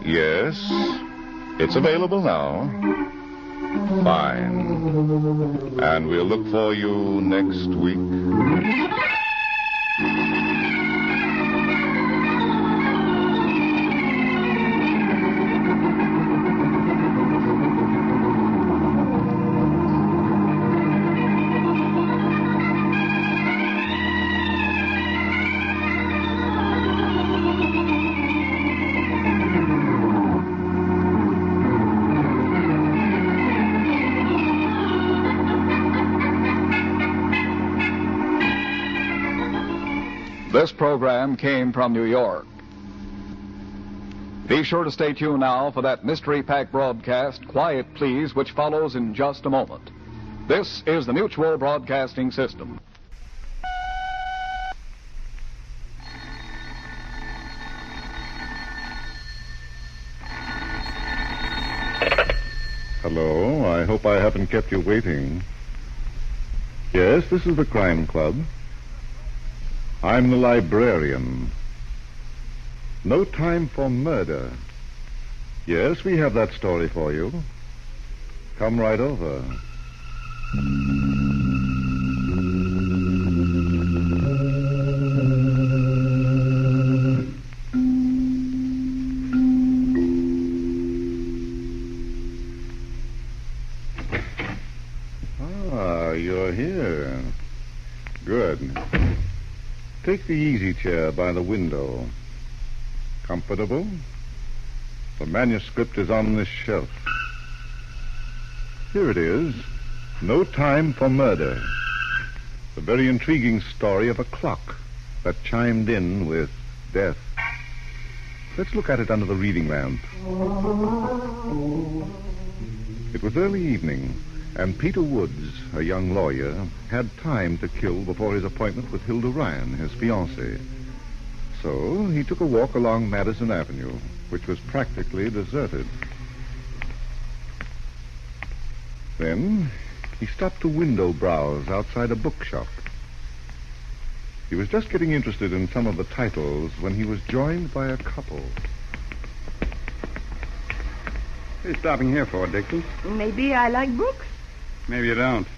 S1: Yes, it's available now. Fine. And we'll look for you next week.
S3: This program came from New York. Be sure to stay tuned now for that mystery-packed broadcast, Quiet Please, which follows in just a moment. This is the Mutual Broadcasting System.
S1: Hello, I hope I haven't kept you waiting. Yes, this is the Crime Club. I'm the librarian. No Time for Murder. Yes, we have that story for you. Come right over. Ah, you're here. Good. Take the easy chair by the window. Comfortable? The manuscript is on this shelf. Here it is. No Time for Murder. The very intriguing story of a clock that chimed in with death. Let's look at it under the reading lamp. It was early evening, and Peter Woods, a young lawyer, had time to kill before his appointment with Hilda Ryan, his fiancée. So he took a walk along Madison Avenue, which was practically deserted. Then he stopped to window browse outside a bookshop. He was just getting interested in some of the titles when he was joined by a couple.
S13: What are you stopping here for, Dixie?
S9: Maybe I like books.
S13: Maybe you don't.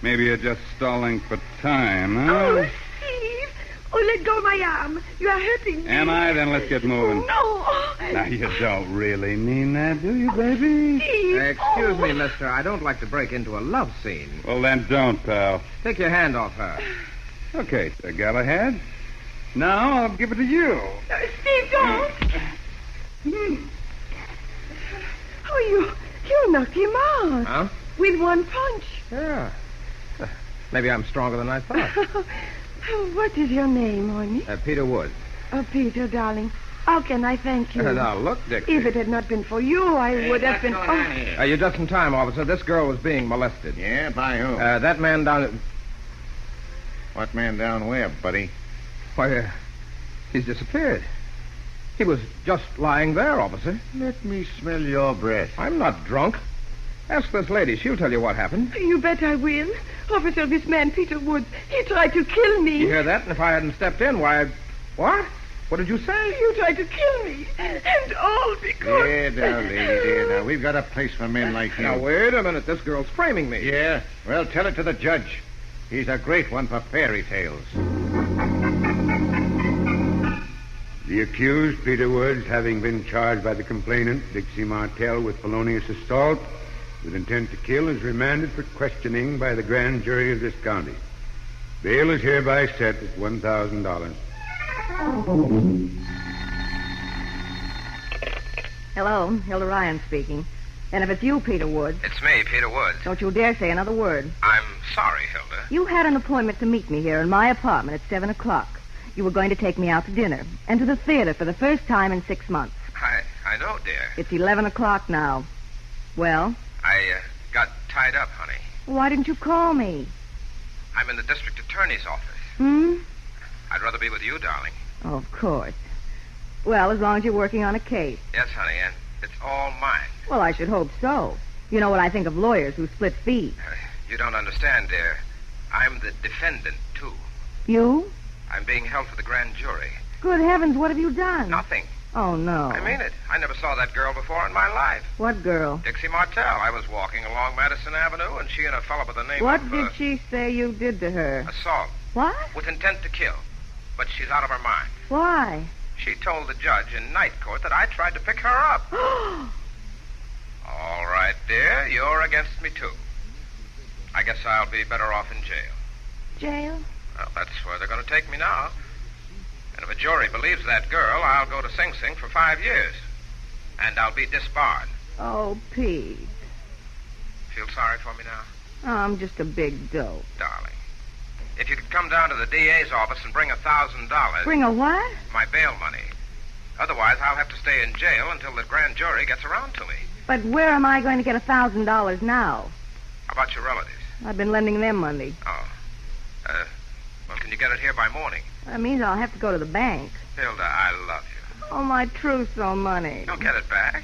S13: Maybe you're just stalling for time, huh?
S9: Oh, Steve! Oh, let go of my arm. You are hurting me.
S13: Am I? Then let's get moving.
S9: No.
S13: Now, you don't really mean that, do you, baby?
S9: Steve.
S22: Excuse me, mister. I don't like to break into a love scene.
S13: Well, then don't, pal.
S22: Take your hand off her.
S13: Okay, Sir Galahad. Now I'll give it to you.
S9: Steve, don't. Oh, you knocked him out.
S22: Huh?
S9: With one punch.
S22: Yeah. Maybe I'm stronger than I thought.
S9: What is your name, honey?
S22: Peter Woods.
S9: Oh, Peter, darling. How can I thank you?
S22: Now, look, Dixie.
S9: If it had not been for you, I would have been...
S22: You're just in time, officer. This girl was being molested.
S25: Yeah, by who?
S22: That man down...
S25: What man down where, buddy?
S22: Why, he's disappeared. He was just lying there, officer.
S25: Let me smell your breath.
S22: I'm not drunk. Ask this lady. She'll tell you what happened.
S9: You bet I will. Officer, this man, Peter Woods, he tried to kill me.
S22: You hear that? And if I hadn't stepped in, why... What? What did you say?
S9: You tried to kill me. And all because...
S25: Yeah, now, lady, dear. Now, we've got a place for men like you.
S22: Now, wait a minute. This girl's framing me.
S25: Yeah? Well, tell it to the judge. He's a great one for fairy tales.
S21: The accused, Peter Woods, having been charged by the complainant, Dixie Martell, with felonious assault with intent to kill, is remanded for questioning by the grand jury of this county. Bail is hereby set at $1,000.
S14: Hello, Hilda Ryan speaking. And if it's you, Peter Woods...
S22: It's me, Peter Woods.
S14: Don't you dare say another word.
S22: I'm sorry, Hilda.
S14: You had an appointment to meet me here in my apartment at 7 o'clock. You were going to take me out to dinner and to the theater for the first time in 6 months.
S22: I know, dear.
S14: It's 11 o'clock now. Well?
S22: I got tied up, honey.
S14: Why didn't you call me?
S22: I'm in the district attorney's office. I'd rather be with you, darling.
S14: Oh, of course. Well, as long as you're working on a case.
S22: Yes, honey, and it's all mine.
S14: Well, I should hope so. You know what I think of lawyers who split fees.
S22: You don't understand, dear. I'm the defendant, too.
S14: You?
S22: I'm being held for the grand jury.
S14: Good heavens, what have you done?
S22: Nothing.
S14: Oh, no.
S22: I mean it. I never saw that girl before in my life.
S14: What girl?
S22: Dixie Martell. I was walking along Madison Avenue, and she and a fellow by the name
S14: What
S22: of...
S14: did she say you did to her?
S22: Assault.
S14: What?
S22: With intent to kill. But she's out of her mind.
S14: Why?
S22: She told the judge in night court that I tried to pick her up. All right, dear. You're against me, too. I guess I'll be better off in jail.
S14: Jail?
S22: Well, that's where they're going to take me now. And if a jury believes that girl, I'll go to Sing Sing for 5 years. And I'll be disbarred.
S14: Oh, Pete.
S22: Feel sorry for me now?
S14: Oh, I'm just a big dope.
S22: Darling.
S15: If you could come down to the DA's office and bring $1,000.
S14: Bring a what?
S15: My bail money. Otherwise, I'll have to stay in jail until the grand jury gets around to me.
S14: But where am I going to get $1,000 now?
S15: How about your relatives?
S14: I've been lending them money.
S15: Oh. Well, can you get it here by morning?
S14: That means I'll have to go to the bank.
S15: Hilda, I love you.
S14: Oh, my trousseau money.
S15: You'll get it back.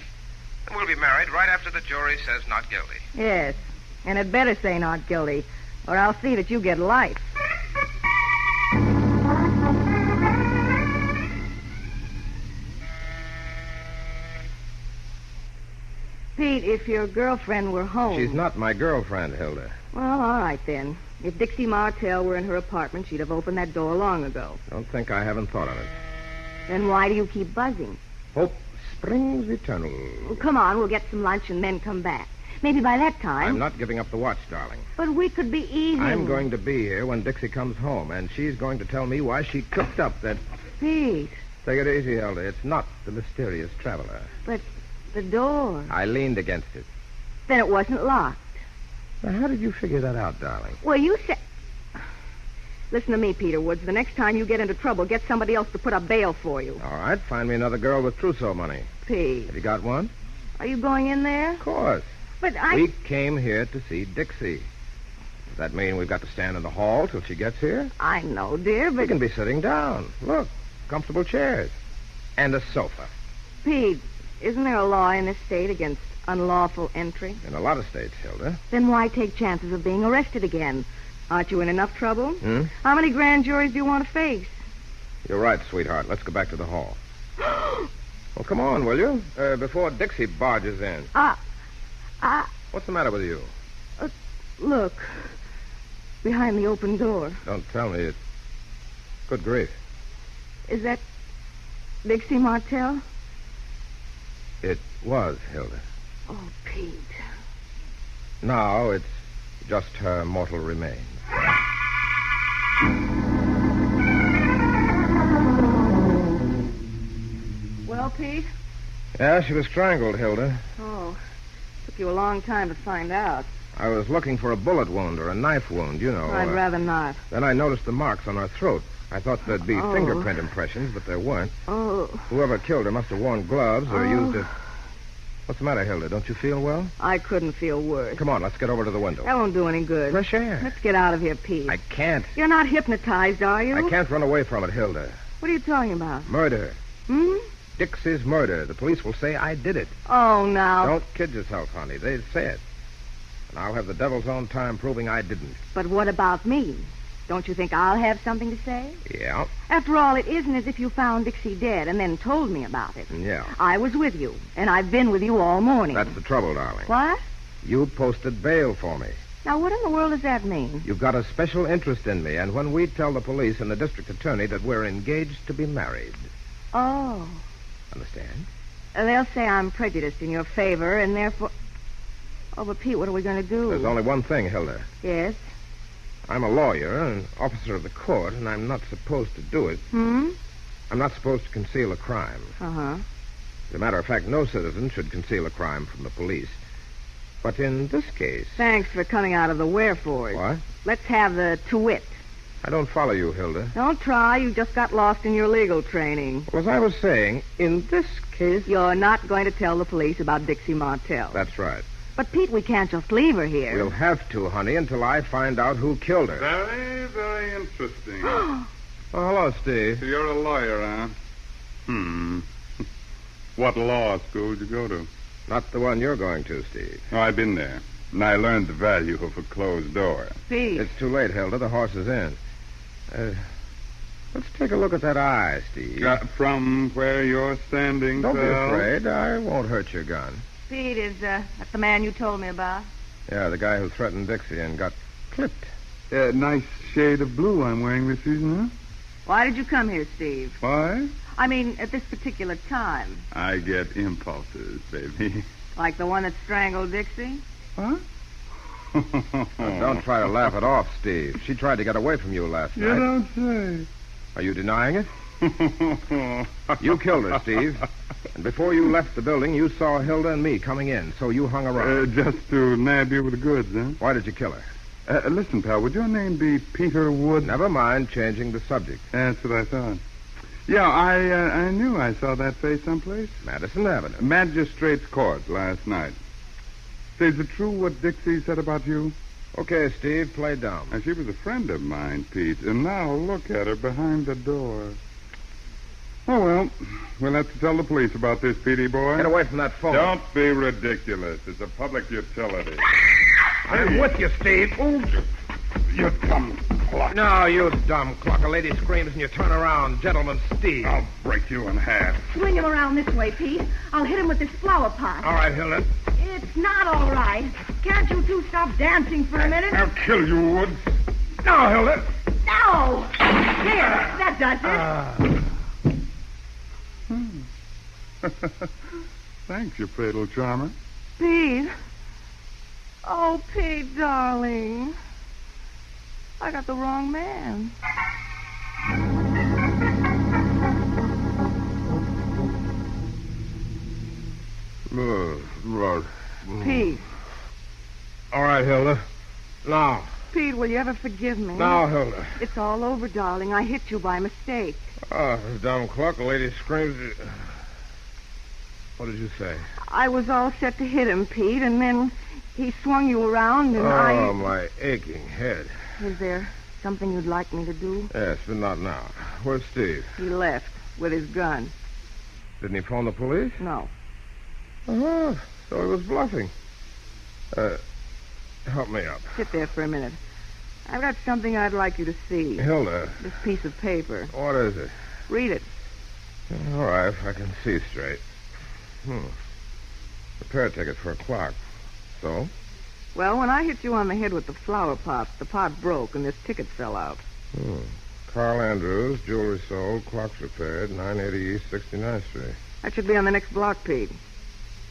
S15: And we'll be married right after the jury says not guilty.
S14: Yes, and it better say not guilty, or I'll see that you get life. Pete, if your girlfriend were home...
S16: She's not my girlfriend, Hilda.
S14: Well, all right, then. If Dixie Martell were in her apartment, she'd have opened that door long ago.
S16: Don't think I haven't thought of it.
S14: Then why do you keep buzzing?
S16: Hope springs eternal.
S14: Well, come on, we'll get some lunch and then come back. Maybe by that time...
S16: I'm not giving up the watch, darling.
S14: But we could be eating.
S16: I'm going to be here when Dixie comes home, and she's going to tell me why she cooked up that...
S14: Pete.
S16: Take it easy, Hilda. It's not the mysterious traveler.
S14: But the door...
S16: I leaned against it.
S14: Then it wasn't locked.
S16: Now, how did you figure that out, darling?
S14: Well, you said... Listen to me, Peter Woods. The next time you get into trouble, get somebody else to put up bail for you.
S16: All right, find me another girl with trousseau money.
S14: Pete.
S16: Have you got one?
S14: Are you going in there?
S16: Of course.
S14: But I...
S16: We came here to see Dixie. Does that mean we've got to stand in the hall till she gets here?
S14: I know, dear, but...
S16: We can be sitting down. Look, comfortable chairs. And a sofa.
S14: Pete, isn't there a law in this state against unlawful entry?
S16: In a lot of states, Hilda.
S14: Then why take chances of being arrested again? Aren't you in enough trouble? How many grand juries do you want to face?
S16: You're right, sweetheart. Let's go back to the hall. Well, come on, will you? Before Dixie barges in. What's the matter with you?
S14: Look. Behind the open door.
S16: Don't tell me it... Good grief.
S14: Is that Dixie Martell?
S16: It was, Hilda.
S14: Oh, Pete.
S16: Now it's just her mortal remains.
S14: Well, Pete?
S16: Yeah, she was strangled, Hilda.
S14: Oh. Took you a long time to find out.
S16: I was looking for a bullet wound or a knife wound, you know.
S14: I'd rather not.
S16: Then I noticed the marks on her throat. I thought there'd be fingerprint impressions, but there weren't.
S14: Oh.
S16: Whoever killed her must have worn gloves or used a... What's the matter, Hilda? Don't you feel well?
S14: I couldn't feel worse.
S16: Come on, let's get over to the window.
S14: That won't do any good.
S16: Fresh air.
S14: Let's get out of here, Pete.
S16: I can't.
S14: You're not hypnotized, are you?
S16: I can't run away from it, Hilda.
S14: What are you talking about?
S16: Murder.
S14: Hmm?
S16: Dixie's murder. The police will say I did it.
S14: Oh, now.
S16: Don't kid yourself, honey. They'd say it. And I'll have the devil's own time proving I didn't.
S14: But what about me? Don't you think I'll have something to say?
S16: Yeah.
S14: After all, it isn't as if you found Dixie dead and then told me about it.
S16: Yeah.
S14: I was with you, and I've been with you all morning.
S16: That's the trouble, darling.
S14: What?
S16: You posted bail for me.
S14: Now, what in the world does that mean?
S16: You've got a special interest in me, and when we tell the police and the district attorney that we're engaged to be married...
S14: Oh.
S16: Understand?
S14: They'll say I'm prejudiced in your favor, and therefore... Oh, but Pete, what are we going to do?
S16: There's only one thing, Hilda.
S14: Yes?
S16: I'm a lawyer, an officer of the court, and I'm not supposed to do it. I'm not supposed to conceal a crime.
S14: Uh-huh.
S16: As a matter of fact, no citizen should conceal a crime from the police. But in this case...
S14: Thanks for coming out of the wherefores.
S16: What?
S14: Let's have the to-wit.
S16: I don't follow you, Hilda.
S14: Don't try. You just got lost in your legal training.
S16: Well, as I was saying, in this case...
S14: You're not going to tell the police about Dixie Martell.
S16: That's right.
S14: But, Pete, we can't just leave her here.
S16: We'll have to, honey, until I find out who killed her.
S17: Very, very interesting.
S16: Oh, hello, Steve.
S17: So you're a lawyer, huh? What law school did you go to?
S16: Not the one you're going to, Steve.
S17: Oh, I've been there. And I learned the value of a closed door.
S14: Pete.
S16: It's too late, Hilda. The horse is in. Let's take a look at that eye, Steve.
S17: From where you're standing,
S16: Don't be
S17: pal?
S16: afraid. I won't hurt your gun.
S14: Pete, is that the man you told me about?
S16: Yeah, the guy who threatened Dixie and got clipped.
S17: Nice shade of blue I'm wearing this evening, huh?
S14: Why did you come here, Steve?
S17: Why?
S14: I mean, at this particular time.
S17: I get impulses, baby.
S14: Like the one that strangled Dixie?
S17: Huh?
S16: Don't try to laugh it off, Steve. She tried to get away from you last night.
S17: You don't say.
S16: Are you denying it? You killed her, Steve. And before you left the building, you saw Hilda and me coming in, so you hung around.
S17: Just to nab you with the goods, huh?
S16: Why did you kill her?
S17: Listen, pal, would your name be Peter Wood?
S16: Never mind changing the subject.
S17: That's what I thought. Yeah, I knew I saw that face someplace.
S16: Madison Avenue.
S17: Magistrate's Court last night. Say, is it true what Dixie said about you?
S16: Okay, Steve, play dumb.
S17: Now, she was a friend of mine, Pete, and now look at her behind the door. Oh, well, we'll have to tell the police about this, Petey boy.
S16: Get away from that phone.
S17: Don't be ridiculous. It's a public utility.
S16: I'm with you, Steve.
S17: Oh, you dumb clock.
S16: No, you dumb clock. A lady screams and you turn around. Gentleman Steve.
S17: I'll break you in half.
S14: Swing him around this way, Pete. I'll hit him with this flower pot.
S16: All right, Hilda.
S14: It's not all right. Can't you two stop dancing for a minute?
S17: I'll kill you, Woods.
S16: No, Hilda.
S14: No! There, that does it.
S17: Thanks, you fatal charmer.
S9: Pete. Oh, Pete, darling. I got the wrong man. Pete.
S16: All right, Hilda. Now.
S9: Pete, will you ever forgive me?
S16: Now, Hilda.
S9: It's all over, darling. I hit you by mistake.
S16: Oh, this dumb clock. A lady screams. What did you say?
S9: I was all set to hit him, Pete, and then he swung you around, and
S16: Oh, my aching head.
S9: Is there something you'd like me to do?
S16: Yes, but not now. Where's Steve?
S9: He left with his gun.
S16: Didn't he phone the police?
S9: No.
S16: Oh, so he was bluffing. Help me up.
S9: Sit there for a minute. I've got something I'd like you to see.
S16: Hilda.
S9: This piece of paper.
S16: What is it?
S9: Read it.
S16: All right, if I can see straight. Repair ticket for a clock. So?
S9: Well, when I hit you on the head with the flower pot, the pot broke and this ticket fell out.
S16: Carl Andrews, jewelry sold, clocks repaired, 980 East 69th Street.
S9: That should be on the next block, Pete.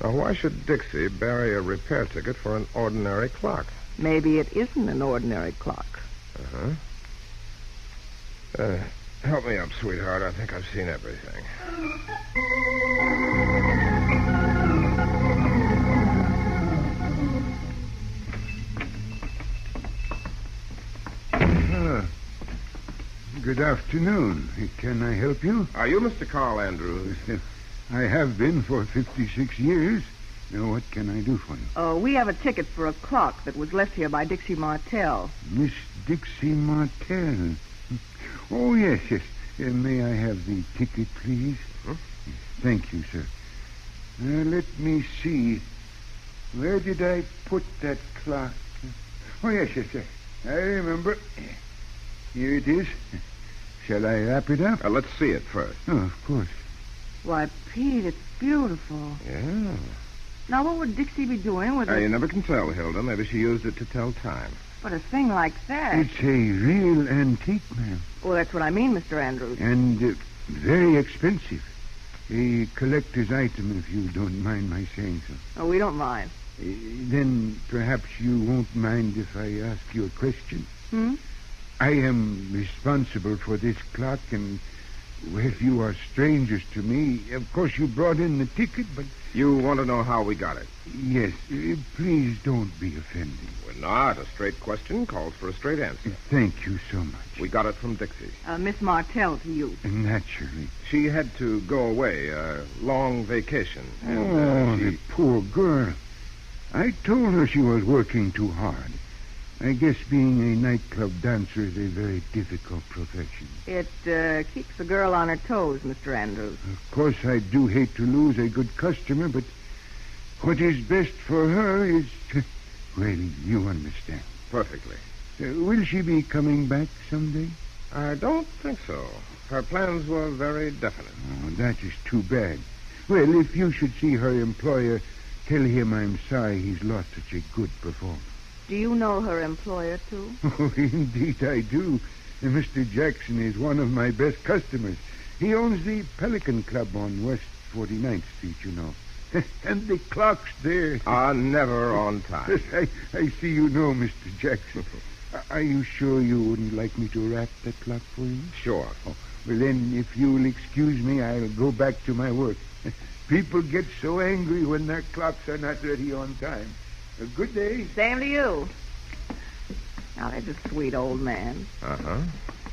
S16: Now, why should Dixie bury a repair ticket for an ordinary clock?
S9: Maybe it isn't an ordinary clock.
S16: Help me up, sweetheart. I think I've seen everything.
S4: Good afternoon. Can I help you?
S16: Are you Mr. Carl Andrews?
S4: I have been for 56 years. Now, what can I do for you?
S9: Oh, we have a ticket for a clock that was left here by Dixie Martell.
S4: Miss Dixie Martell. Oh, yes. May I have the ticket, please? Thank you, sir. Let me see. Where did I put that clock? Oh, yes, sir. I remember. Here it is. Shall I wrap it up?
S16: Let's see it first.
S4: Oh, of course.
S9: Why, Pete, it's beautiful.
S16: Yeah.
S9: Now, what would Dixie be doing with it?
S16: You never can tell, Hilda. Maybe she used it to tell time.
S9: But a thing like that...
S4: It's a real antique, ma'am.
S9: Oh, that's what I mean, Mr. Andrews.
S4: And very expensive. A collector's item, if you don't mind my saying so.
S9: Oh, we don't mind.
S4: Then perhaps you won't mind if I ask you a question. I am responsible for this clock, and, well, you are strangers to me. Of course, you brought in the ticket, but...
S16: You want to know how we got it?
S4: Yes. Please don't be offended.
S16: We're not. A straight question calls for a straight answer.
S4: Thank you so much.
S16: We got it from Dixie.
S9: Miss Martell to you.
S4: Naturally.
S16: She had to go away, a long vacation.
S4: And, the poor girl. I told her she was working too hard. I guess being a nightclub dancer is a very difficult profession.
S9: It keeps the girl on her toes, Mr. Andrews.
S4: Of course, I do hate to lose a good customer, but what is best for her is... Well, you understand.
S16: Perfectly.
S4: Will she be coming back someday?
S16: I don't think so. Her plans were very definite.
S4: Oh, that is too bad. Well, if you should see her employer, tell him I'm sorry he's lost such a good performer.
S9: Do you know her employer, too?
S4: Oh, indeed I do. Mr. Jackson is one of my best customers. He owns the Pelican Club on West 49th Street, you know. And the clocks there...
S16: are never on time.
S4: I see you know, Mr. Jackson. Are you sure you wouldn't like me to wrap that clock for you?
S16: Sure.
S4: Oh, well, then, if you'll excuse me, I'll go back to my work. People get so angry when their clocks are not ready on time. Good day.
S9: Same to you.
S14: Now, there's a sweet old man.
S16: Uh-huh.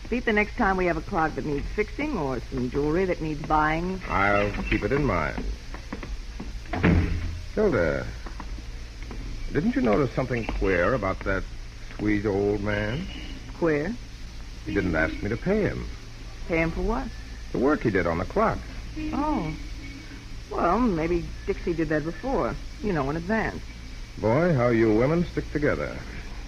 S14: Pete, the next time we have a clock that needs fixing or some jewelry that needs buying...
S16: I'll keep it in mind. Hilda, didn't you notice something queer about that sweet old man?
S14: Queer?
S16: He didn't ask me to pay him.
S14: Pay him for what?
S16: The work he did on the clock.
S14: Oh. Well, maybe Dixie did that before. You know, in advance.
S16: Boy, how you women stick together.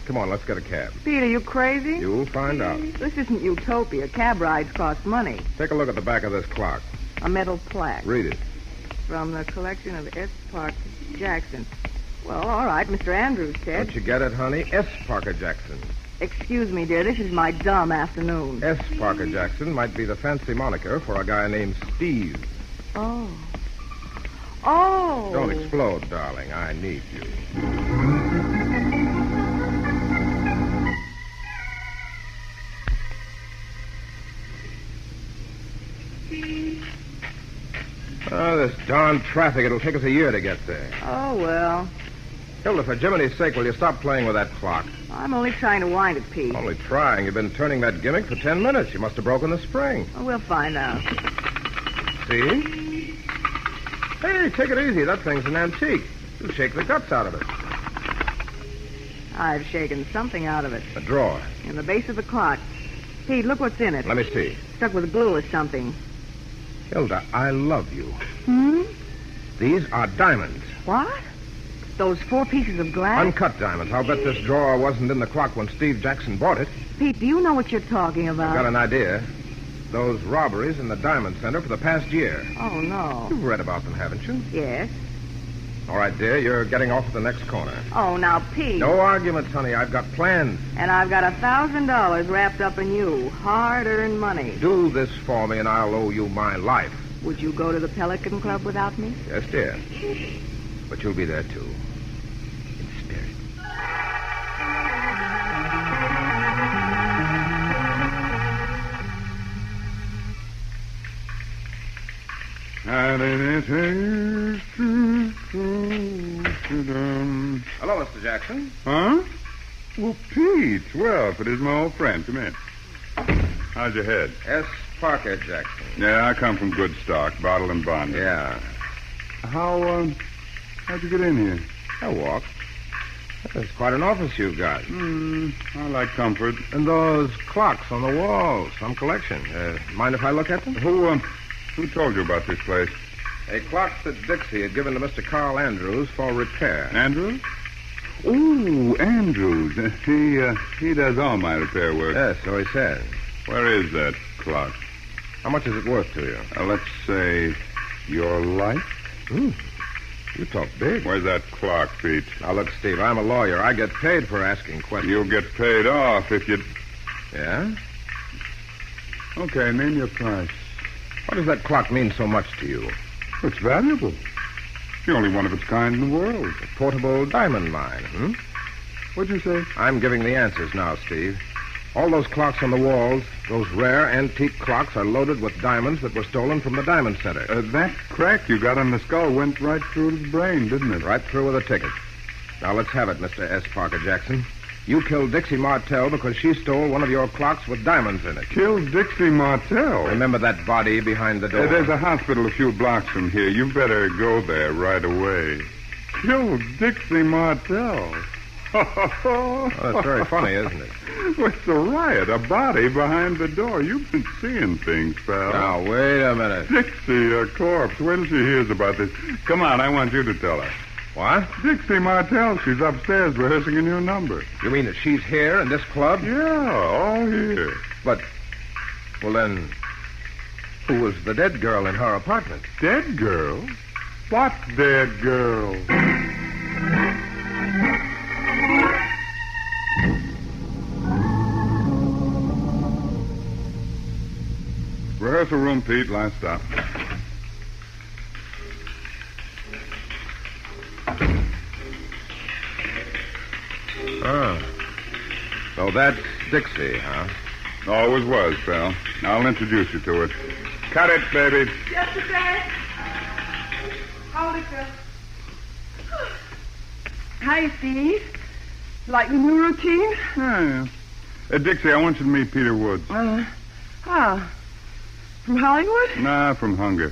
S16: Come on, let's get a cab.
S14: Pete, are you crazy?
S16: You'll find out.
S14: This isn't utopia. Cab rides cost money.
S16: Take a look at the back of this clock.
S14: A metal plaque.
S16: Read it.
S14: From the collection of S. Parker Jackson. Well, all right, Mr. Andrews said.
S16: Don't you get it, honey? S. Parker Jackson.
S14: Excuse me, dear. This is my dumb afternoon.
S16: S. Parker Jackson might be the fancy moniker for a guy named Steve.
S14: Oh. Oh!
S16: Don't explode, darling. I need you. Oh, this darn traffic. It'll take us a year to get there.
S14: Oh, well.
S16: Hilda, for Jiminy's sake, will you stop playing with that clock?
S14: I'm only trying to wind it, Pete.
S16: Only trying? You've been turning that gimmick for 10 minutes. You must have broken the spring.
S14: Well, we'll find out.
S16: See? Hey, take it easy. That thing's an antique. You'll shake the guts out of it.
S14: I've shaken something out of it.
S16: A drawer.
S14: In the base of the clock. Pete, look what's in it.
S16: Let me see.
S14: Stuck with glue or something.
S16: Hilda, I love you.
S14: Hmm?
S16: These are diamonds.
S14: What? Those 4 pieces of glass?
S16: Uncut diamonds. I'll bet this drawer wasn't in the clock when Steve Jackson bought it.
S14: Pete, do you know what you're talking about?
S16: I've got an idea. Those robberies in the Diamond Center for the past year.
S14: Oh, no.
S16: You've read about them, haven't you?
S14: Yes.
S16: All right, dear. You're getting off at the next corner.
S14: Oh, now, Pete.
S16: No arguments, honey. I've got plans.
S14: And I've got $1,000 wrapped up in you. Hard-earned money.
S16: Do this for me, and I'll owe you my life.
S14: Would you go to the Pelican Club without me?
S16: Yes, dear. But you'll be there, too. In spirit. Hello, Mr. Jackson.
S17: Huh? Well, Pete. Well, if it is my old friend. Come in. How's your head?
S16: S. Parker Jackson.
S17: Yeah, I come from good stock, bottle and bond.
S16: Yeah.
S17: How'd you get in here?
S16: I walked. That's quite an office you've got.
S17: I like comfort.
S16: And those clocks on the walls. Some collection. Mind if I look at them?
S17: Who told you about this place?
S16: A clock that Dixie had given to Mr. Carl Andrews for repair.
S17: Andrews? Ooh, Andrews. He does all my repair work.
S16: Yes, so he said.
S17: Where is that clock?
S16: How much is it worth to you?
S17: Let's say your life.
S16: You talk big.
S17: Where's that clock, Pete?
S16: Now, look, Steve, I'm a lawyer. I get paid for asking questions.
S17: You'll get paid off if you...
S16: Yeah?
S17: Okay, name your price.
S16: What does that clock mean so much to you?
S17: It's valuable. It's the only one of its kind in the world.
S16: A portable diamond mine,
S17: What'd you say?
S16: I'm giving the answers now, Steve. All those clocks on the walls, those rare antique clocks, are loaded with diamonds that were stolen from the Diamond Center.
S17: That crack you got on the skull went right through his brain, didn't it?
S16: Right through with a ticket. Now, let's have it, Mr. S. Parker Jackson. You killed Dixie Martell because she stole one of your clocks with diamonds in it.
S17: Killed Dixie Martell?
S16: Remember that body behind the door?
S17: There's a hospital a few blocks from here. You better go there right away. Killed Dixie Martell?
S16: Oh, that's very funny, isn't it?
S17: What's the riot? A body behind the door. You've been seeing things, pal.
S16: Now, wait a minute.
S17: Dixie, a corpse. When she hears about this... Come on, I want you to tell her.
S16: What?
S17: Dixie Martell. She's upstairs rehearsing a new number.
S16: You mean that she's here in this club?
S17: Yeah, all here.
S16: But, well then, who was the dead girl in her apartment?
S17: Dead girl? What dead girl? Rehearsal room, Pete. Last stop.
S16: Oh. So that's Dixie, huh?
S17: Always was, pal. I'll introduce you to her. Cut it, baby.
S9: Just a sec. Hold it, Phil. Hi, Steve. Like the new routine?
S17: Yeah. Dixie, I want you to meet Peter Woods.
S9: From Hollywood?
S17: Nah, from Hunger.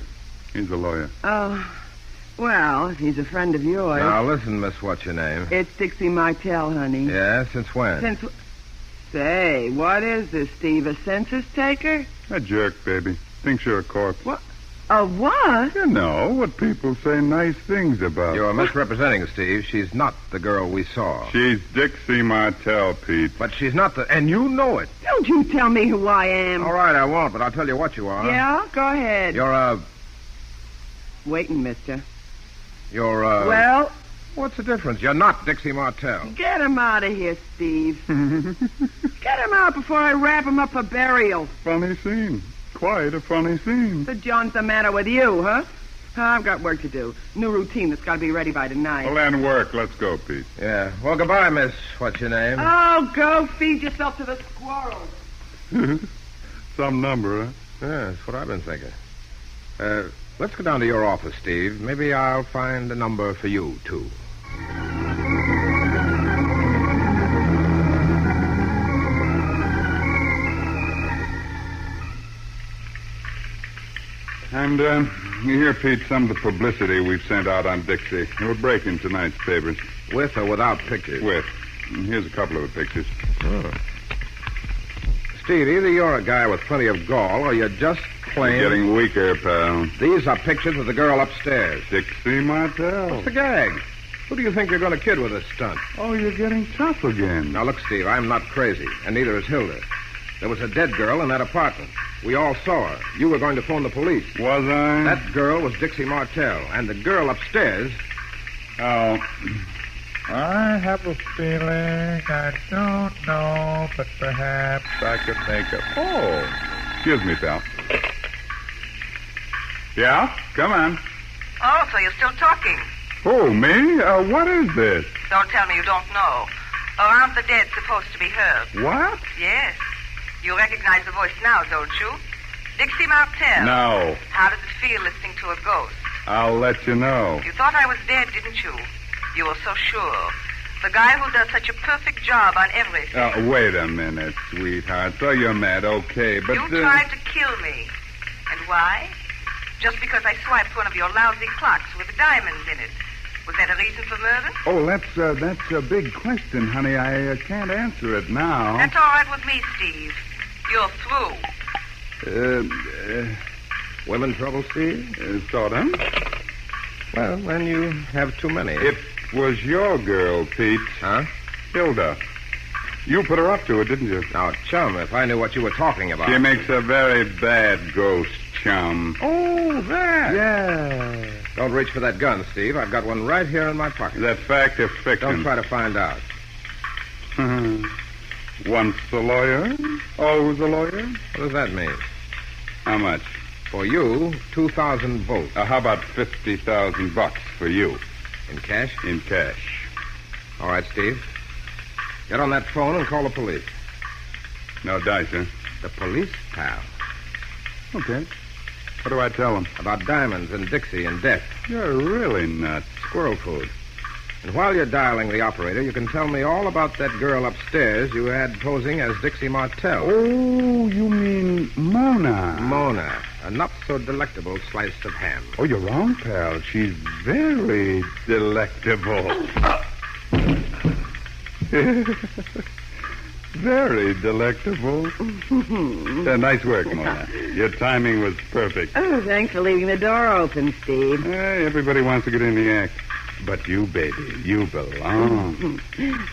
S17: He's a lawyer.
S9: Oh, well, if he's a friend of yours.
S16: Now, listen, Miss What's-Your-Name.
S9: It's Dixie Martell, honey.
S16: Yeah, since when?
S9: Say, what is this, Steve? A census taker?
S17: A jerk, baby. Thinks you're a corpse.
S9: What? A what?
S17: You know, what people say nice things about.
S16: You're misrepresenting, Steve. She's not the girl we saw.
S17: She's Dixie Martell, Pete.
S16: But she's not the... And you know it.
S9: Don't you tell me who I am.
S16: All right, I won't, but I'll tell you what you are.
S9: Yeah? Go ahead.
S16: You're a...
S9: Waiting, mister.
S16: You're a...
S9: Well...
S16: What's the difference? You're not Dixie Martell.
S9: Get him out of here, Steve. Get him out before I wrap him up for burial.
S17: Funny scene. Quite a funny scene.
S9: The John's the matter with you, huh? I've got work to do. New routine that's got to be ready by tonight.
S17: Well, then work. Let's go, Pete.
S16: Yeah. Well, goodbye, Miss What's-Your-Name.
S9: Oh, go feed yourself to the squirrels.
S17: Some number, huh?
S16: Yeah, that's what I've been thinking. Let's go down to your office, Steve. Maybe I'll find a number for you, too.
S17: And, you hear, Pete, some of the publicity we've sent out on Dixie. We're breaking tonight's papers.
S16: With or without pictures?
S17: With. And here's a couple of the pictures.
S16: Oh. Steve, either you're a guy with plenty of gall or you're just plain...
S17: You're getting weaker, pal.
S16: These are pictures of the girl upstairs.
S17: Dixie Martell.
S16: What's the gag? Who do you think you're going to kid with this stunt?
S17: Oh, you're getting tough again.
S16: Now, look, Steve, I'm not crazy, and neither is Hilda. There was a dead girl in that apartment. We all saw her. You were going to phone the police.
S17: Was I?
S16: That girl was Dixie Martell, and the girl upstairs...
S17: Oh.
S2: I have a feeling, I don't know, but perhaps I could make a...
S17: Oh. Excuse me, pal. Yeah? Come on.
S10: Oh, so you're still talking?
S17: Oh, me? What is this?
S10: Don't tell me you don't know. Or aren't the dead supposed to be heard?
S17: What?
S10: Yes. You recognize the voice now, don't you? Dixie Martell.
S17: No.
S10: How does it feel listening to a ghost?
S17: I'll let you know.
S10: You thought I was dead, didn't you? You were so sure. The guy who does such a perfect job on everything.
S17: Wait a minute, sweetheart. So you're mad, okay, but...
S10: You tried to kill me. And why? Just because I swiped one of your lousy clocks with diamonds in it. Was that a reason for murder?
S17: Oh, that's a big question, honey. I can't answer it now.
S10: That's all right with me, Steve. You're through.
S16: Women trouble, Steve?
S17: Sort of.
S16: Well, then you have too many.
S17: It was your girl, Pete.
S16: Huh?
S17: Hilda. You put her up to it, didn't you?
S16: Now, chum, if I knew what you were talking about.
S17: She makes a very bad ghost, chum.
S16: Oh, that.
S17: Yeah.
S16: Don't reach for that gun, Steve. I've got one right here in my pocket.
S17: Is that fact or fiction?
S16: Don't try to find out.
S17: Once a lawyer, always a lawyer?
S16: What does that mean?
S17: How much?
S16: For you, 2,000 votes.
S17: How about $50,000 for you?
S16: In cash?
S17: In cash.
S16: All right, Steve. Get on that phone and call the police.
S17: No dice, huh?
S16: The police, pal.
S17: Okay. What do I tell them?
S16: About diamonds and Dixie and death.
S17: You're really nuts.
S16: Squirrel food. And while you're dialing the operator, you can tell me all about that girl upstairs you had posing as Dixie Martell.
S17: Oh, you mean Mona.
S16: Mona. A not-so-delectable slice of ham.
S17: Oh, you're wrong, pal. She's very delectable. Very delectable. Nice work, Mona. Your timing was perfect.
S9: Oh, thanks for leaving the door open, Steve.
S17: Hey, everybody wants to get in the act. But you, baby, you belong.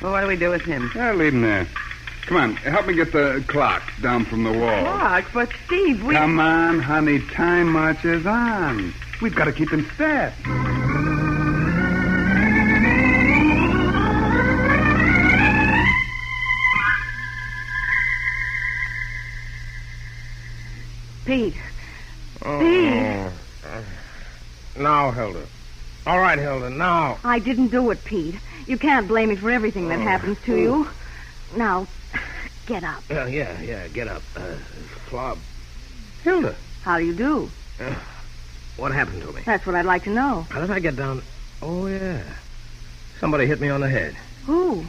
S9: Well, what do we do with him?
S17: Leave him there. Come on, help me get the clock down from the wall.
S9: Clock? But, Steve, we...
S17: Come on, honey, time marches on. We've got to keep in step.
S14: Pete.
S16: Oh.
S14: Pete.
S16: Now, Hilda. All right, Hilda, now.
S14: I didn't do it, Pete. You can't blame me for everything that happens to you. Now, get up.
S16: Yeah, get up. Club. Hilda.
S14: How do you do?
S16: What happened to me?
S14: That's what I'd like to know.
S16: How did I get down? Oh, yeah. Somebody hit me on the head.
S14: Who?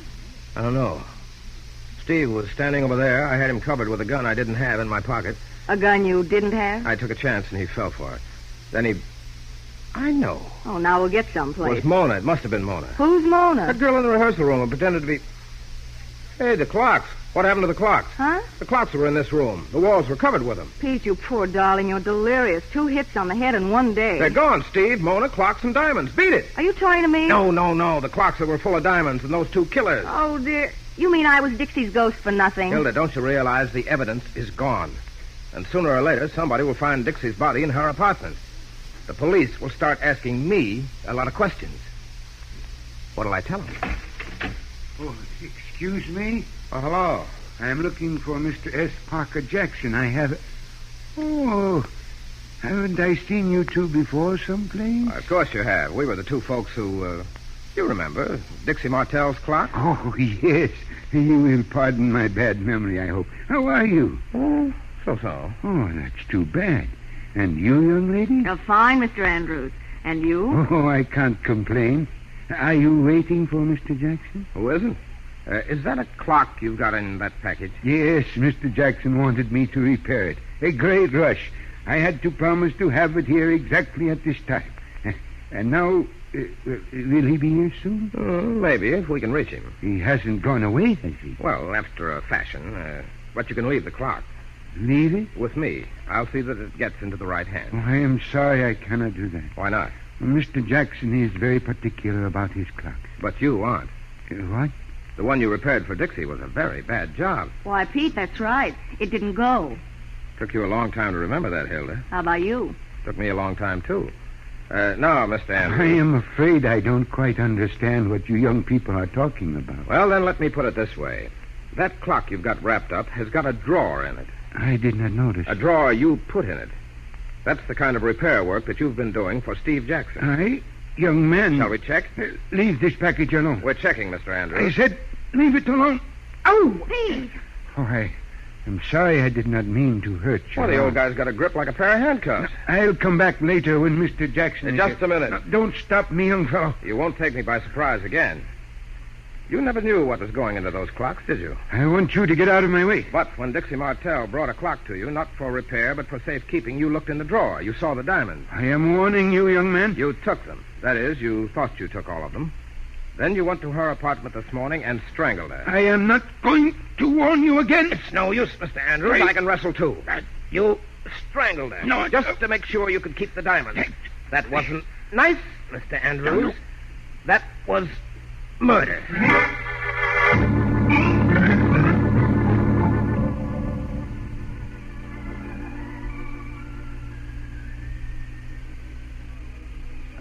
S16: I don't know. Steve was standing over there. I had him covered with a gun I didn't have in my pocket.
S14: A gun you didn't have?
S16: I took a chance and he fell for it. Then he... I know.
S14: Oh, now we'll get
S16: It
S14: someplace.
S16: was Mona. It must have been Mona.
S14: Who's Mona?
S16: That girl in the rehearsal room who pretended to be... Hey, the clocks. What happened to the clocks?
S14: Huh?
S16: The clocks were in this room. The walls were covered with them.
S14: Pete, you poor darling, you're delirious. 2 hits on the head in one day.
S16: They're gone, Steve. Mona, clocks, and diamonds. Beat it.
S14: Are you talking to me?
S16: No. The clocks that were full of diamonds and those 2 killers.
S14: Oh, dear. You mean I was Dixie's ghost for nothing?
S16: Hilda, don't you realize the evidence is gone? And sooner or later, somebody will find Dixie's body in her apartment. The police will start asking me a lot of questions. What'll I tell them?
S4: Oh, excuse me?
S16: Oh, hello.
S4: I'm looking for Mr. S. Parker Jackson. I have... Oh, haven't I seen you two before someplace?
S16: Of course you have. We were the 2 folks who, you remember, Dixie Martell's clock?
S4: Oh, yes. You will pardon my bad memory, I hope. How are you?
S16: Oh, so-so.
S4: Oh, that's too bad. And you, young lady?
S14: Fine, Mr. Andrews. And you?
S4: Oh, I can't complain. Are you waiting for Mr. Jackson?
S16: Who isn't? Is that a clock you've got in that package?
S4: Yes, Mr. Jackson wanted me to repair it. A great rush. I had to promise to have it here exactly at this time. And now, will he be here soon?
S16: Maybe, if we can reach him.
S4: He hasn't gone away, has he?
S16: Well, after a fashion. But you can leave the clock.
S4: Leave it?
S16: With me. I'll see that it gets into the right hands.
S4: Oh, I am sorry I cannot do that.
S16: Why not?
S4: Mr. Jackson is very particular about his clock.
S16: But you aren't.
S4: What?
S16: The one you repaired for Dixie was a very bad job.
S14: Why, Pete, that's right. It didn't go.
S16: Took you a long time to remember that, Hilda.
S14: How about you?
S16: Took me a long time, too. Now, Mr. Andrews.
S4: I am afraid I don't quite understand what you young people are talking about.
S16: Well, then let me put it this way. That clock you've got wrapped up has got a drawer in it.
S4: I did not notice.
S16: A drawer you put in it. That's the kind of repair work that you've been doing for Steve Jackson.
S4: Young man.
S16: Shall we check?
S4: Leave this package alone.
S16: We're checking, Mr. Andrews.
S4: I said, leave it alone.
S14: Oh, Pete.
S4: Oh, I'm sorry I did not mean to hurt you.
S16: Well, the old guy's got a grip like a pair of handcuffs.
S4: I'll come back later when Mr. Jackson is
S16: Just
S4: here.
S16: a minute.
S4: Now, don't stop me, young fellow.
S16: You won't take me by surprise again. You never knew what was going into those clocks, did you?
S4: I want you to get out of my way.
S16: But when Dixie Martell brought a clock to you, not for repair, but for safekeeping, you looked in the drawer. You saw the diamonds.
S4: I am warning you, young man.
S16: You took them. That is, you thought you took all of them. Then you went to her apartment this morning and strangled her.
S4: I am not going to warn you again.
S16: It's no use, Mr. Andrews. I can wrestle, too. You strangled her.
S4: No.
S16: Just to make sure you could keep the diamonds. That wasn't nice, Mr. Andrews. That was murder.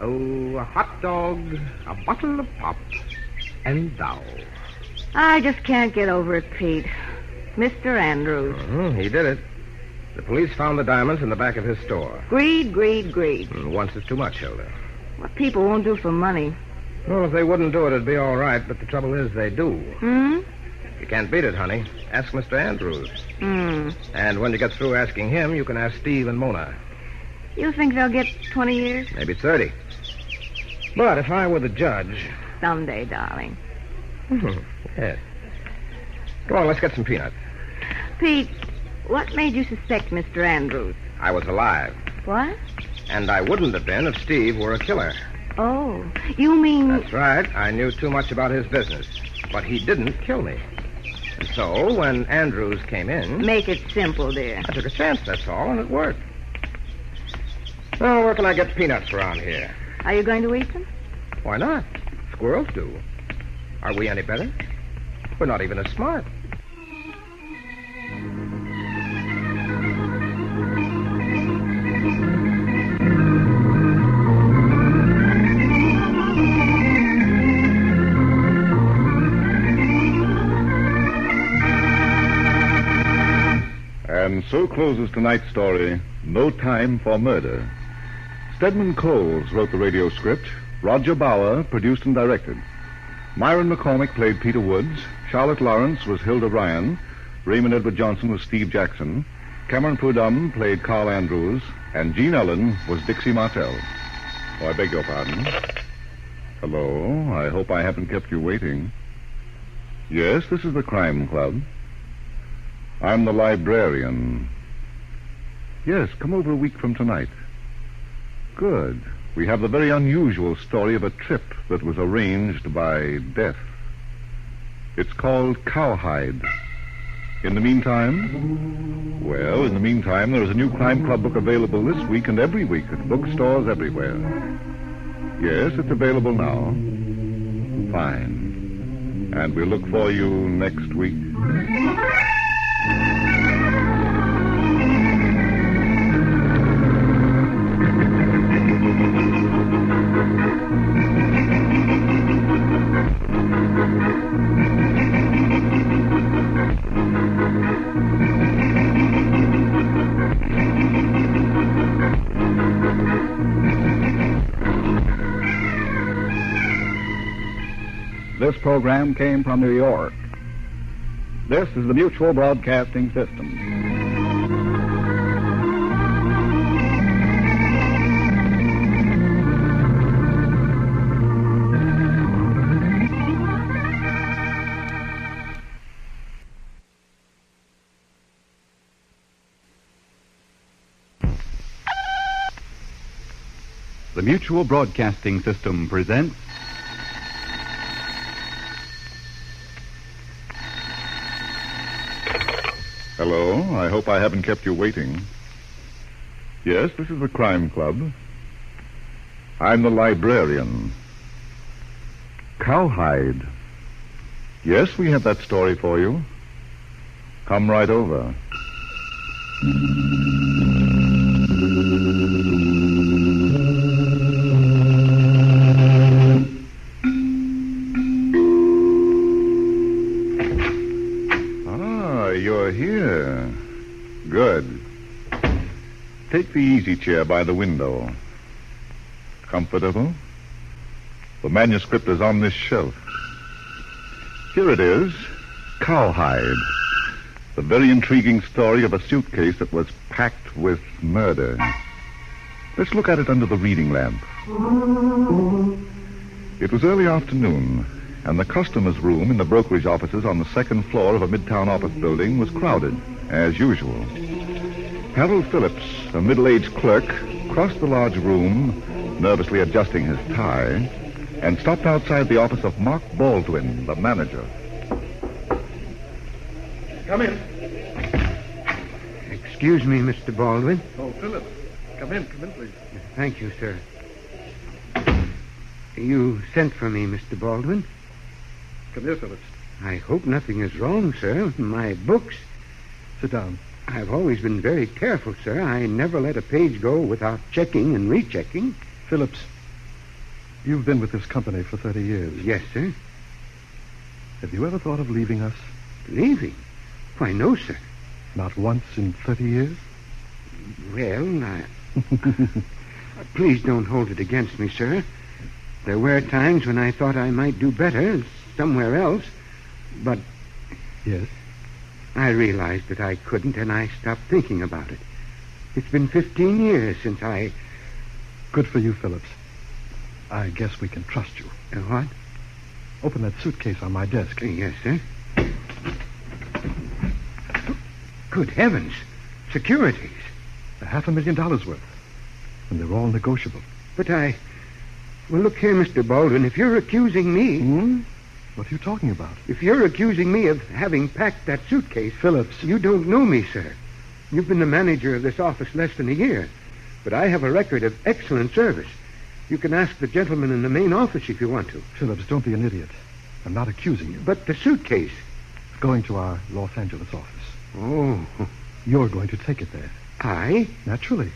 S16: Oh, a hot dog, a bottle of pop, and thou.
S14: I just can't get over it, Pete. Mr. Andrews.
S16: He did it. The police found the diamonds in the back of his store.
S14: Greed.
S16: Once is too much, Hilda.
S14: What people won't do for money.
S16: Well, if they wouldn't do it, it'd be all right, but the trouble is they do. You can't beat it, honey. Ask Mr. Andrews. And when you get through asking him, you can ask Steve and Mona.
S14: You think they'll get 20 years?
S16: Maybe 30. But if I were the judge...
S14: Someday, darling.
S16: Yes. Come on, let's get some peanuts.
S14: Pete, what made you suspect Mr. Andrews?
S16: I was alive.
S14: What?
S16: And I wouldn't have been if Steve were a killer.
S14: Oh, you mean...
S16: That's right. I knew too much about his business. But he didn't kill me. And so, when Andrews came in...
S14: Make it simple, dear.
S16: I took a chance, that's all, and it worked. Well, where can I get peanuts around here?
S14: Are you going to eat them?
S16: Why not? Squirrels do. Are we any better? We're not even as smart.
S1: And so closes tonight's story, No Time for Murder. Stedman Coles wrote the radio script. Roger Bauer produced and directed. Myron McCormick played Peter Woods. Charlotte Lawrence was Hilda Ryan. Raymond Edward Johnson was Steve Jackson. Cameron Prudhomme played Carl Andrews. And Gene Ellen was Dixie Martell. Oh, I beg your pardon. Hello. I hope I haven't kept you waiting. Yes, this is the Crime Club. I'm the librarian. Yes, come over a week from tonight. Good. We have the very unusual story of a trip that was arranged by death. It's called Cowhide. In the meantime, there is a new Crime Club book available this week and every week at bookstores everywhere. Yes, it's available now. Fine. And we'll look for you next week.
S3: This program came from New York. This is the Mutual Broadcasting System.
S5: The Mutual Broadcasting System presents
S1: Hello, I hope I haven't kept you waiting. Yes, this is the Crime Club. I'm the librarian. Cowhide. Yes, we have that story for you. Come right over. You're here. Good. Take the easy chair by the window. Comfortable? The manuscript is on this shelf. Here it is. Cowhide. The very intriguing story of a suitcase that was packed with murder. Let's look at it under the reading lamp. It was early afternoon, and the customer's room in the brokerage offices on the second floor of a midtown office building was crowded, as usual. Harold Phillips, a middle-aged clerk, crossed the large room, nervously adjusting his tie, and stopped outside the office of Mark Baldwin, the manager.
S4: Come in. Excuse me, Mr. Baldwin.
S24: Oh, Phillips. Come in, please.
S4: Thank you, sir. You sent for me, Mr. Baldwin.
S24: Come here, Phillips.
S4: I hope nothing is wrong, sir. My books.
S24: Sit down.
S4: I've always been very careful, sir. I never let a page go without checking and rechecking.
S24: Phillips, you've been with this company for 30 years.
S4: Yes, sir.
S24: Have you ever thought of leaving us?
S4: Leaving? Why, no, sir.
S24: Not once in 30 years?
S4: Well, please don't hold it against me, sir. There were times when I thought I might do better somewhere else, but...
S24: Yes?
S4: I realized that I couldn't, and I stopped thinking about it. It's been 15 years since I...
S24: Good for you, Phillips. I guess we can trust you.
S4: What?
S24: Open that suitcase on my desk.
S4: Yes, sir. Good heavens. Securities.
S24: $500,000 worth. And they're all negotiable.
S4: But Well, look here, Mr. Baldwin. If you're accusing me...
S24: What are you talking about?
S4: If you're accusing me of having packed that suitcase...
S24: Phillips.
S4: You don't know me, sir. You've been the manager of this office less than a year. But I have a record of excellent service. You can ask the gentleman in the main office if you want to.
S24: Phillips, don't be an idiot. I'm not accusing you.
S4: But the suitcase...
S24: It's going to our Los Angeles office.
S4: Oh.
S24: You're going to take it there.
S4: I?
S24: Naturally.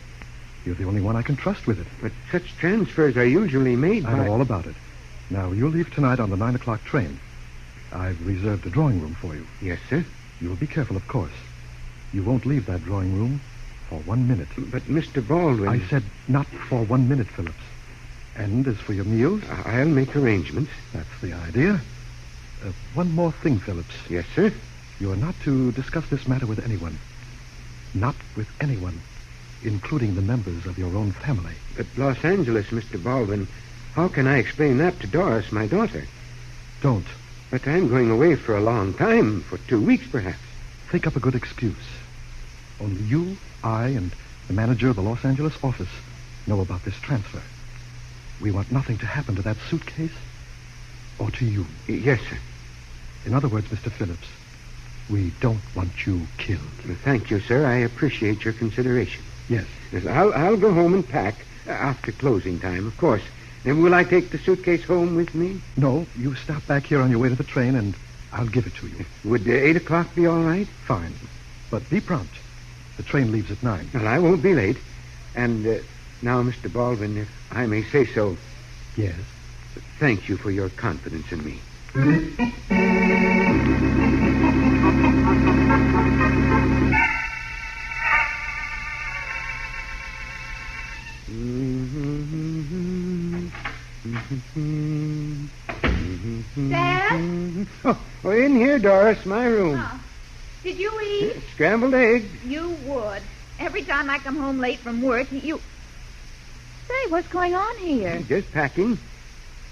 S24: You're the only one I can trust with it.
S4: But such transfers are usually made by...
S24: I know all about it. Now, you'll leave tonight on the 9 o'clock train. I've reserved a drawing room for you.
S4: Yes, sir.
S24: You'll be careful, of course. You won't leave that drawing room for 1 minute.
S4: But, Mr. Baldwin...
S24: I said not for 1 minute, Phillips. And as for your meals...
S4: I'll make arrangements.
S24: That's the idea. One more thing, Phillips.
S4: Yes, sir?
S24: You are not to discuss this matter with anyone. Not with anyone, including the members of your own family.
S4: But Los Angeles, Mr. Baldwin, how can I explain that to Doris, my daughter?
S24: Don't.
S21: But I'm going away for a long time, for 2 weeks perhaps.
S7: Think up a good excuse. Only you, I, and the manager of the Los Angeles office know about this transfer. We want nothing to happen to that suitcase or to you.
S21: Yes, sir.
S7: In other words, Mr. Phillips, we don't want you killed.
S21: Well, thank you, sir. I appreciate your consideration.
S7: Yes.
S21: Yes, I'll go home and pack after closing time, of course. And will I take the suitcase home with me?
S7: No, you stop back here on your way to the train, and I'll give it to you.
S21: Would 8 o'clock be all right?
S7: Fine. But be prompt. The train leaves at 9.
S21: Well, I won't be late. And now, Mr. Baldwin, if I may say so...
S7: Yes?
S21: Thank you for your confidence in me.
S14: Dad?
S21: Oh, in here, Doris, my room.
S14: Oh. Did you eat?
S21: Scrambled eggs.
S14: You would. Every time I come home late from work, you... Say, what's going on here?
S21: Just packing.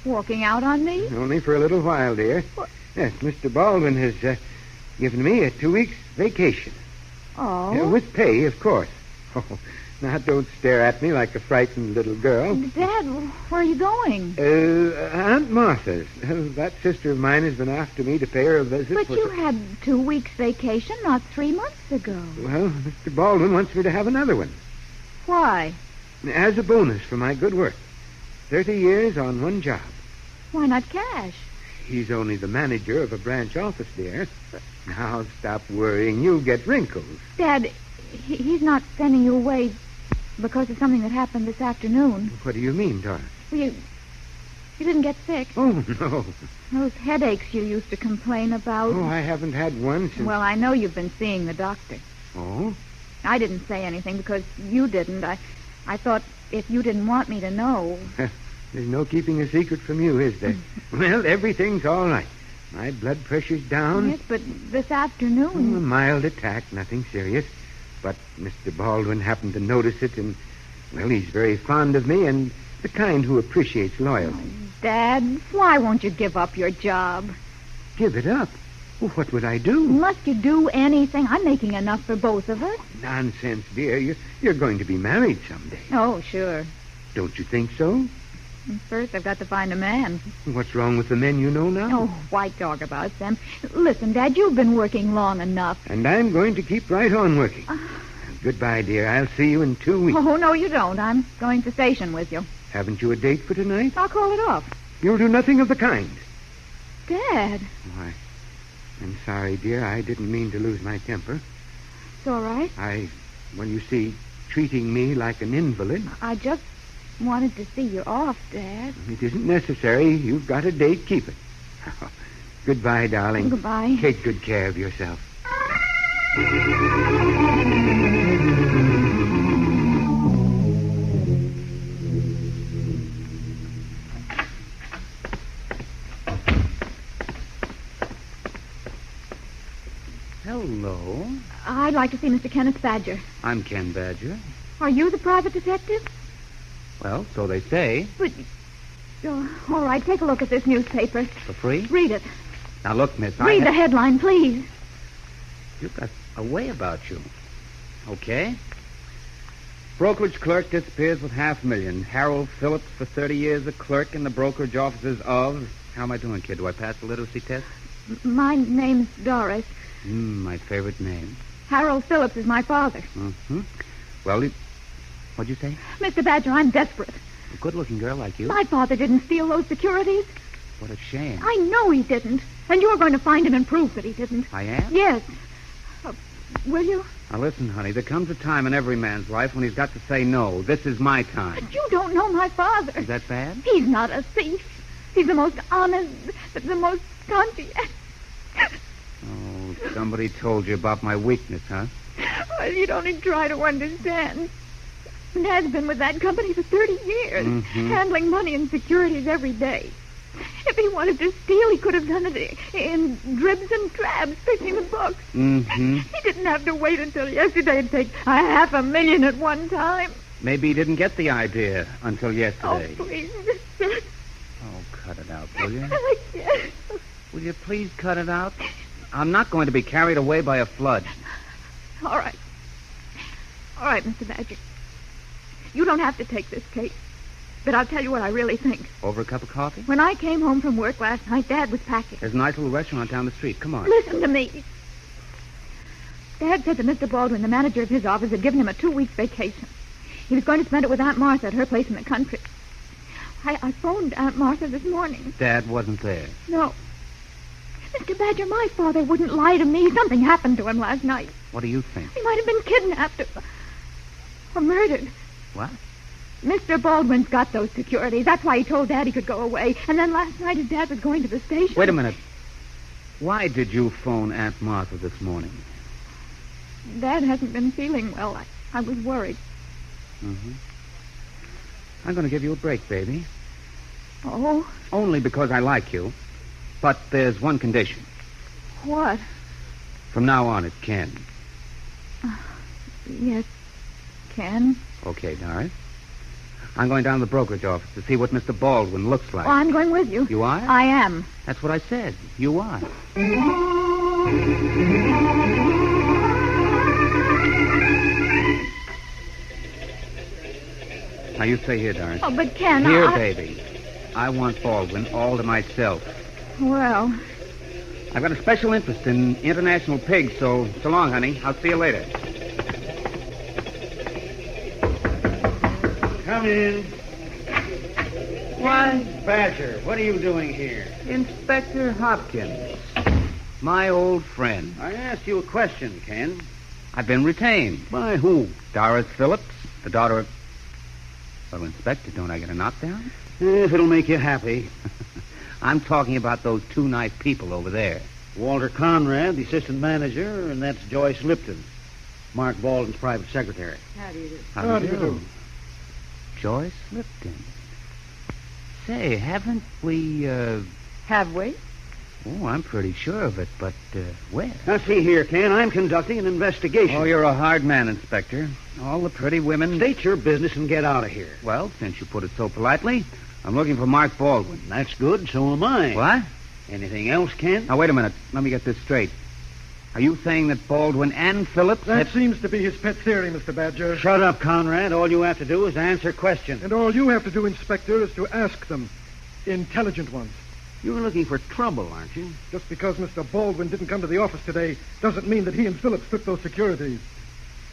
S14: Walking out on me?
S21: Only for a little while, dear.
S14: What?
S21: Yes, Mr. Baldwin has given me a 2 weeks vacation.
S14: Oh?
S21: With pay, of course. Oh, now don't stare at me like a frightened little girl.
S14: Dad, where are you going?
S21: Aunt Martha's. That sister of mine has been after me to pay her a visit.
S14: But you had 2 weeks vacation not 3 months ago.
S21: Well, Mr. Baldwin wants me to have another one.
S14: Why?
S21: As a bonus for my good work. 30 years on one job.
S14: Why not cash?
S21: He's only the manager of a branch office, dear. Now, stop worrying. You'll get wrinkles.
S14: Dad, he's not sending you away because of something that happened this afternoon.
S21: What do you mean, Doris?
S14: Well, you didn't get sick.
S21: Oh, no.
S14: Those headaches you used to complain about.
S21: Oh, I haven't had one since...
S14: Well, I know you've been seeing the doctor.
S21: Oh?
S14: I didn't say anything because you didn't. I thought if you didn't want me to know...
S21: There's no keeping a secret from you, is there? Well, everything's all right. My blood pressure's down.
S14: Yes, but this afternoon...
S21: A mild attack, nothing serious. But Mr. Baldwin happened to notice it, and, well, he's very fond of me and the kind who appreciates loyalty.
S14: Oh, Dad, why won't you give up your job?
S21: Give it up? Well, what would I do?
S14: Must you do anything? I'm making enough for both of us.
S21: Nonsense, dear. You're going to be married someday.
S14: Oh, sure.
S21: Don't you think so?
S14: First, I've got to find a man.
S21: What's wrong with the men you know now?
S14: Oh, why talk about them? Listen, Dad, you've been working long enough.
S21: And I'm going to keep right on working. Goodbye, dear. I'll see you in 2 weeks.
S14: Oh, no, you don't. I'm going to the station with you.
S21: Haven't you a date for tonight?
S14: I'll call it off.
S21: You'll do nothing of the kind.
S14: Dad.
S21: Why, I'm sorry, dear. I didn't mean to lose my temper.
S14: It's all right.
S21: Well, you see, treating me like an invalid.
S14: I just wanted to see you off, Dad.
S21: It isn't necessary. You've got a date. Keep it. Goodbye, darling.
S14: Goodbye.
S21: Take good care of yourself.
S11: Hello.
S14: I'd like to see Mr. Kenneth Badger.
S11: I'm Ken Badger.
S14: Are you the private detective?
S11: Well, so they say.
S14: But... all right, take a look at this newspaper.
S11: For free?
S14: Read it.
S11: Now, look, miss,
S14: Read the headline, please.
S11: You've got a way about you. Okay. Brokerage clerk disappears with $500,000. Harold Phillips for 30 years a clerk in the brokerage offices of... How am I doing, kid? Do I pass the literacy test?
S14: My name's Doris.
S11: My favorite name.
S14: Harold Phillips is my father.
S11: Mm-hmm. Well, what'd you say?
S14: Mr. Badger, I'm desperate.
S11: A good-looking girl like you?
S14: My father didn't steal those securities.
S11: What a shame.
S14: I know he didn't. And you're going to find him and prove that he didn't.
S11: I am?
S14: Yes. Will you?
S11: Now, listen, honey. There comes a time in every man's life when he's got to say no. This is my time.
S14: But you don't know my father.
S11: Is that bad?
S14: He's not a thief. He's the most honest, the most conscientious.
S11: Oh, somebody told you about my weakness, huh?
S14: Well, you don't even try to understand. Dad's been with that company for 30 years, handling money and securities every day. If he wanted to steal, he could have done it in dribs and drabs, fixing the books. He didn't have to wait until yesterday and take $500,000 at one time.
S11: Maybe he didn't get the idea until yesterday.
S14: Oh, please.
S11: Oh, cut it out, will you?
S14: I can't.
S11: Will you please cut it out? I'm not going to be carried away by a flood.
S14: All right. All right, Mr. Badger. You don't have to take this case. But I'll tell you what I really think.
S11: Over a cup of coffee?
S14: When I came home from work last night, Dad was packing.
S11: There's a nice little restaurant down the street. Come on.
S14: Listen to me. Dad said that Mr. Baldwin, the manager of his office, had given him a 2-week vacation. He was going to spend it with Aunt Martha at her place in the country. I phoned Aunt Martha this morning.
S11: Dad wasn't there.
S14: No. Mr. Badger, my father wouldn't lie to me. Something happened to him last night.
S11: What do you think?
S14: He might have been kidnapped or murdered.
S11: What?
S14: Mr. Baldwin's got those securities. That's why he told Dad he could go away. And then last night his dad was going to the station.
S11: Wait a minute. Why did you phone Aunt Martha this morning?
S14: Dad hasn't been feeling well. I was worried.
S11: Mm-hmm. I'm going to give you a break, baby.
S14: Oh?
S11: Only because I like you. But there's one condition.
S14: What?
S11: From now on, it's Ken.
S14: Yes, Ken.
S11: Okay, Doris. I'm going down to the brokerage office to see what Mr. Baldwin looks like.
S14: Oh, I'm going with you.
S11: You are?
S14: I am.
S11: That's what I said. You are. Now, you stay here, Doris.
S14: Oh, but Ken,
S11: Here, baby. I want Baldwin all to myself.
S14: Well,
S11: I've got a special interest in international pigs, so long, honey. I'll see you later.
S6: Come in. Why, Badger, what are you doing here?
S11: Inspector Hopkins, my old friend.
S6: I asked you a question, Ken.
S11: I've been retained.
S6: By who?
S11: Doris Phillips, the daughter of... Well, Inspector, don't I get a knockdown?
S6: If it'll make you happy.
S11: I'm talking about those two nice people over there.
S6: Walter Conrad, the assistant manager, and that's Joyce Lipton, Mark Baldwin's private secretary.
S9: How do you do?
S11: How do you do? Joyce Lipton. Say, haven't we,
S9: Have we?
S11: Oh, I'm pretty sure of it, but, where?
S6: Now, see here, Ken. I'm conducting an investigation.
S11: Oh, you're a hard man, Inspector. All the pretty women...
S6: State your business and get out of here.
S11: Well, since you put it so politely, I'm looking for Mark Baldwin.
S6: That's good. So am I.
S11: What?
S6: Anything else, Ken?
S11: Now, wait a minute. Let me get this straight. Are you saying that Baldwin and Phillips...
S8: That seems to be his pet theory, Mr. Badger.
S6: Shut up, Conrad. All you have to do is answer questions.
S8: And all you have to do, Inspector, is to ask them. Intelligent ones.
S6: You're looking for trouble, aren't you?
S8: Just because Mr. Baldwin didn't come to the office today doesn't mean that he and Phillips took those securities.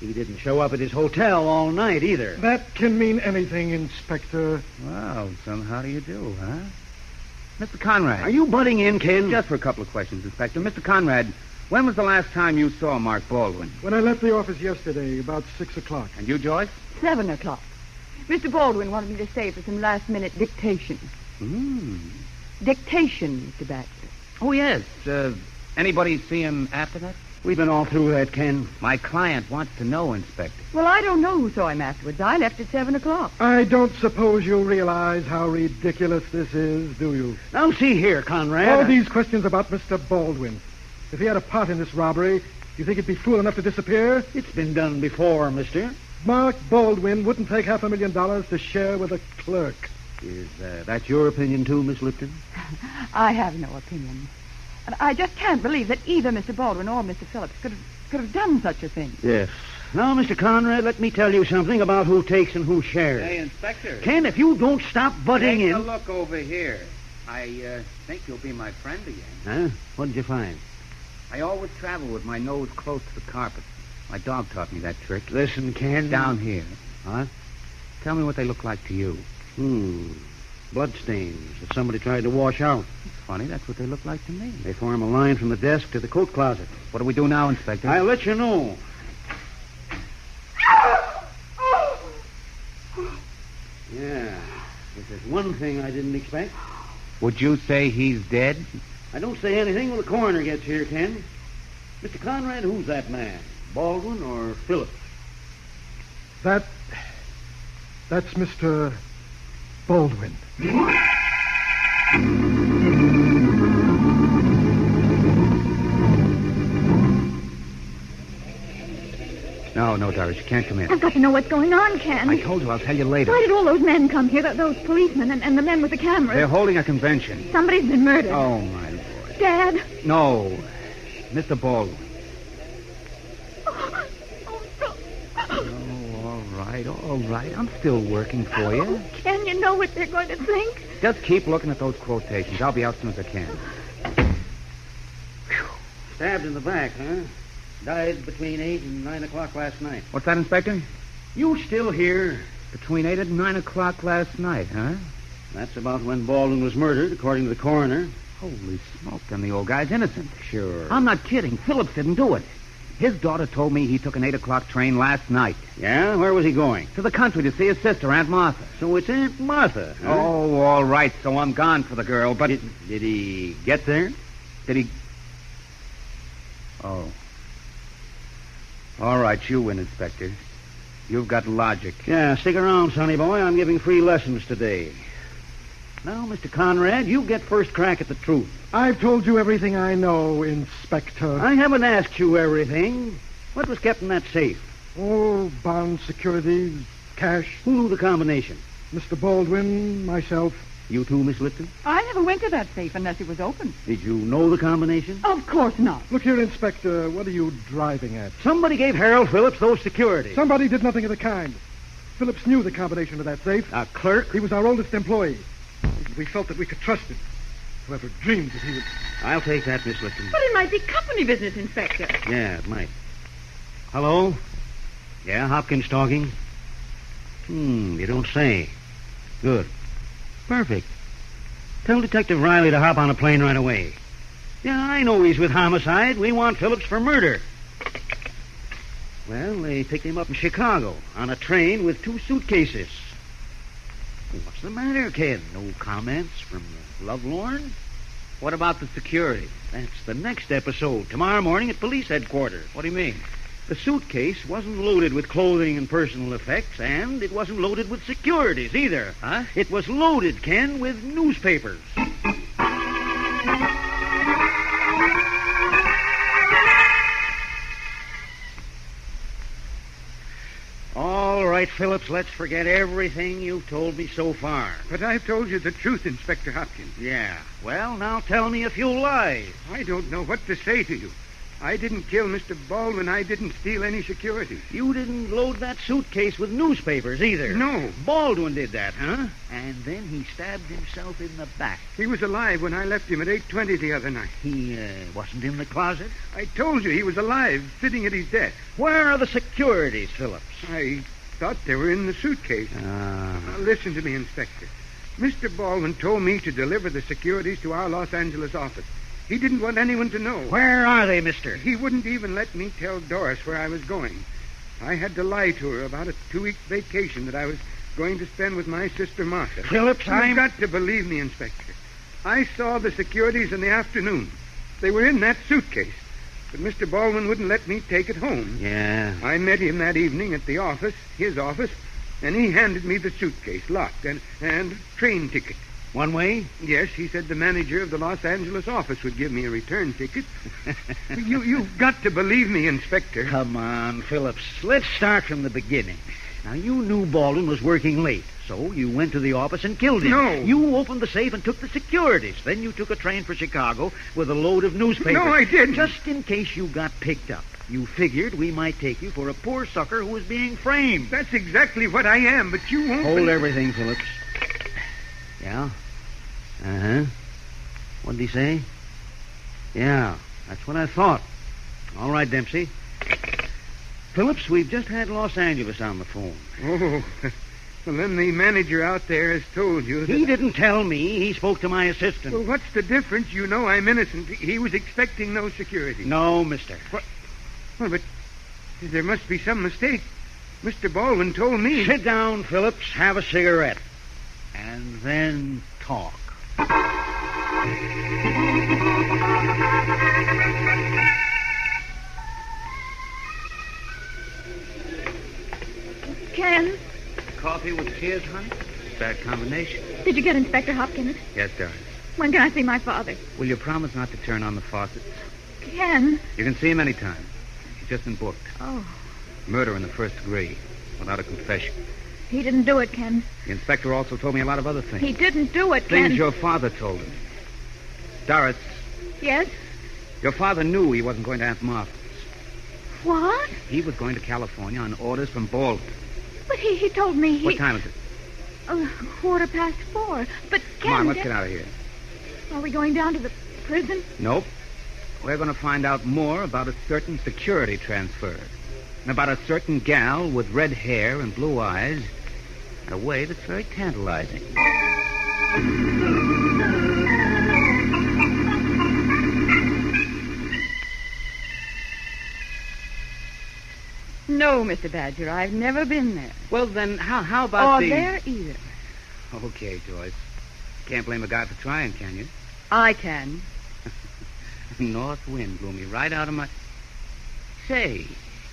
S6: He didn't show up at his hotel all night, either.
S8: That can mean anything, Inspector.
S11: Well, son, how do you do, huh? Mr. Conrad.
S6: Are you butting in, Ken?
S11: Just for a couple of questions, Inspector. Mr. Conrad, when was the last time you saw Mark Baldwin?
S8: When I left the office yesterday, about 6 o'clock.
S11: And you, Joyce?
S9: 7 o'clock. Mr. Baldwin wanted me to stay for some last-minute dictation. Dictation, Mr. Badger.
S11: Oh, yes. Anybody see him after that?
S6: We've been all through that, Ken.
S11: My client wants to know, Inspector.
S9: Well, I don't know who saw him afterwards. I left at 7 o'clock.
S8: I don't suppose you realize how ridiculous this is, do you?
S6: Now, see here, Conrad.
S8: All these questions about Mr. Baldwin. If he had a part in this robbery, do you think he'd be fool enough to disappear?
S6: It's been done before, mister.
S8: Mark Baldwin wouldn't take $500,000 to share with a clerk.
S6: Is that your opinion, too, Miss Lipton?
S9: I have no opinion. And I just can't believe that either Mr. Baldwin or Mr. Phillips could have done such a thing.
S6: Yes. Now, Mr. Conrad, let me tell you something about who takes and who shares.
S11: Hey, Inspector.
S6: Ken, if you don't stop butting
S11: Take
S6: in...
S11: a look over here. I think you'll be my friend again.
S6: Huh? What did you find?
S11: I always travel with my nose close to the carpet. My dog taught me that trick.
S6: Listen, Ken.
S11: Down here.
S6: Huh?
S11: Tell me what they look like to you.
S6: Bloodstains that somebody tried to wash out.
S11: It's funny, that's what they look like to me.
S6: They form a line from the desk to the coat closet.
S11: What do we do now, Inspector?
S6: I'll let you know. Yeah. If there's one thing I didn't expect.
S11: Would you say he's dead?
S6: I don't say anything when the coroner gets here, Ken. Mr. Conrad, who's that man? Baldwin or Phillips?
S8: That's Mr. Baldwin.
S11: No, Doris, you can't come in.
S14: I've got to know what's going on, Ken.
S11: I told you I'll tell you later.
S14: Why did all those men come here, those policemen and the men with the cameras?
S11: They're holding a convention.
S14: Somebody's been murdered.
S11: Oh, my boy.
S14: Dad.
S11: No, Mr. Baldwin. All right. I'm still working for you.
S14: Ken, you know what they're going to think?
S11: Just keep looking at those quotations. I'll be out as soon as I can.
S6: Stabbed in the back, huh? Died between 8 and 9 o'clock last night.
S11: What's that, Inspector?
S6: You still here?
S11: Between 8 and 9 o'clock last night, huh?
S6: That's about when Baldwin was murdered, according to the coroner.
S11: Holy smoke, then the old guy's innocent.
S6: Sure.
S11: I'm not kidding. Phillips didn't do it. His daughter told me he took an 8 o'clock train last night.
S6: Yeah? Where was he going?
S11: To the country to see his sister, Aunt Martha.
S6: So it's Aunt Martha, huh?
S11: Oh, all right, so I'm gone for the girl, but...
S6: Did he get there?
S11: Did he... Oh. All right, you win, Inspector. You've got logic.
S6: Yeah, stick around, sonny boy. I'm giving free lessons today. Now, Mr. Conrad, you get first crack at the truth.
S8: I've told you everything I know, Inspector.
S6: I haven't asked you everything. What was kept in that safe?
S8: Oh, bonds, securities, cash.
S6: Who knew the combination?
S8: Mr. Baldwin, myself.
S6: You too, Miss Lipton?
S9: I never went to that safe unless it was open.
S6: Did you know the combination?
S9: Of course not.
S8: Look here, Inspector, what are you driving at?
S6: Somebody gave Harold Phillips those securities.
S8: Somebody did nothing of the kind. Phillips knew the combination of that safe.
S6: A clerk?
S8: He was our oldest employee. We felt that we could trust him. Whoever dreamed that he would...
S6: I'll take that, Miss Lipton.
S9: But it might be company business, Inspector.
S6: Yeah, it might. Hello? Yeah, Hopkins talking? You don't say. Good. Perfect. Tell Detective Riley to hop on a plane right away. Yeah, I know he's with homicide. We want Phillips for murder. Well, they picked him up in Chicago on a train with 2 suitcases. What's the matter, Ken? No comments from the lovelorn? What about the security? That's the next episode. Tomorrow morning at police headquarters.
S11: What do you mean?
S6: The suitcase wasn't loaded with clothing and personal effects, and it wasn't loaded with securities either.
S11: Huh?
S6: It was loaded, Ken, with newspapers. All right, Phillips, let's forget everything you've told me so far.
S21: But I've told you the truth, Inspector Hopkins.
S6: Yeah. Well, now tell me if you'll lie.
S21: I don't know what to say to you. I didn't kill Mr. Baldwin. I didn't steal any securities.
S6: You didn't load that suitcase with newspapers either.
S21: No.
S6: Baldwin did that, huh? And then he stabbed himself in the back.
S21: He was alive when I left him at 8:20 the other night.
S6: He wasn't in the closet?
S21: I told you he was alive, sitting at his desk.
S6: Where are the securities, Phillips?
S21: I thought they were in the suitcase. Now, listen to me, Inspector. Mr. Baldwin told me to deliver the securities to our Los Angeles office. He didn't want anyone to know.
S6: Where are they, mister?
S21: He wouldn't even let me tell Doris where I was going. I had to lie to her about a 2-week vacation that I was going to spend with my sister Martha.
S6: Phillips,
S21: You've got to believe me, Inspector. I saw the securities in the afternoon. They were in that suitcase. But Mr. Baldwin wouldn't let me take it home.
S6: Yeah.
S21: I met him that evening at the office, his office, and he handed me the suitcase, locked, and train ticket.
S6: One way?
S21: Yes, he said the manager of the Los Angeles office would give me a return ticket. You've got to believe me, Inspector.
S6: Come on, Phillips. Let's start from the beginning. Now, you knew Baldwin was working late, so you went to the office and killed him.
S21: No.
S6: You opened the safe and took the securities. Then you took a train for Chicago with a load of newspapers.
S21: No, I didn't.
S6: Just in case you got picked up. You figured we might take you for a poor sucker who was being framed.
S21: That's exactly what I am, but you won't...
S6: Hold everything, Phillips. Yeah? Uh-huh. What did he say? Yeah, that's what I thought. All right, Dempsey. Phillips, we've just had Los Angeles on the phone.
S21: Oh, well, then the manager out there has told you that...
S6: He didn't tell me. He spoke to my assistant.
S21: Well, what's the difference? You know I'm innocent. He was expecting no security.
S6: No, mister.
S21: What? Well, but there must be some mistake. Mr. Baldwin told me...
S6: Sit down, Phillips. Have a cigarette. And then talk.
S14: Ken,
S6: Coffee with tears, honey? Bad combination.
S14: did you get Inspector Hopkins?
S6: Yes, darling.
S14: When can I see my father?
S6: Will you promise not to turn on the faucet?
S14: Ken.
S6: You can see him anytime. He's just been booked.
S14: Oh,
S6: Murder in the first degree, without a confession.
S14: he didn't do it, Ken.
S6: The inspector also told me a lot of other things.
S14: He didn't do it,
S6: Things
S14: Ken.
S6: your father told him. Doris,
S14: Yes?
S11: Your father knew he wasn't going to Aunt Martha's.
S14: What?
S11: He was going to California on orders from Baldwin.
S14: But he told me he...
S11: What time is it?
S14: 4:15. But
S11: Come on, let's get out of here.
S14: Are we going down to the prison?
S11: Nope. We're going to find out more about a certain security transfer. And about a certain gal with red hair and blue eyes in a way that's very tantalizing.
S9: No, Mr. Badger, I've never been there.
S11: Well, then, how about
S9: Or there either.
S11: Okay, Joyce. Can't blame a guy for trying, can you?
S9: I can.
S11: North wind blew me right out of my... Say,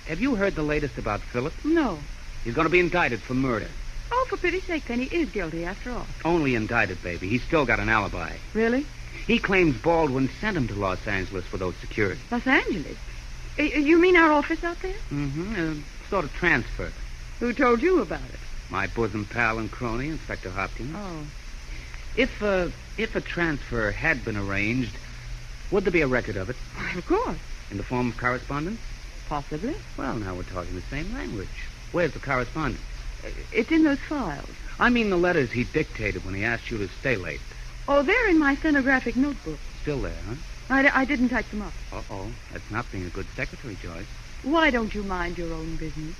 S11: have you heard the latest about Philip?
S9: No.
S11: He's going to be indicted for murder.
S9: Oh, for pity's sake, then he is guilty after all.
S11: Only indicted, baby. He's still got an alibi.
S9: Really?
S11: He claims Baldwin sent him to Los Angeles for those security.
S9: Los Angeles? You mean our office out there?
S11: Mm-hmm. Sort of transfer.
S9: Who told you about it?
S11: My bosom pal and crony, Inspector Hopkins.
S9: Oh.
S11: If a transfer had been arranged, would there be a record of it?
S9: Of course.
S11: In the form of correspondence?
S9: Possibly.
S11: Well, now we're talking the same language. Where's the correspondence?
S9: It's in those files.
S11: I mean the letters he dictated when he asked you to stay late.
S9: Oh, they're in my stenographic notebook.
S11: Still there, huh?
S9: I didn't type them up.
S11: Uh-oh. That's not being a good secretary, Joyce.
S9: Why don't you mind your own business?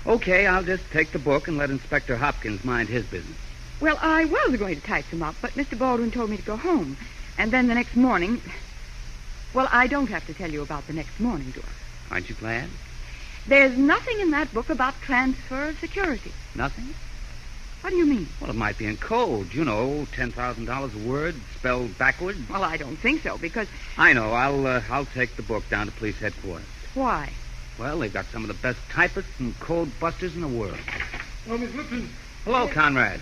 S11: Okay, I'll just take the book and let Inspector Hopkins mind his business.
S9: Well, I was going to type them up, but Mr. Baldwin told me to go home. And then the next morning... Well, I don't have to tell you about the next morning, do I?
S11: Aren't you glad?
S9: There's nothing in that book about transfer of security.
S11: Nothing?
S9: What do you mean?
S11: Well, it might be in code. You know, $10,000 a word, spelled backwards.
S9: Well, I don't think so, because...
S11: I know. I'll take the book down to police headquarters.
S9: Why?
S11: Well, they've got some of the best typists and code busters in the world.
S8: Oh, Miss Lipton.
S11: Hello, Conrad.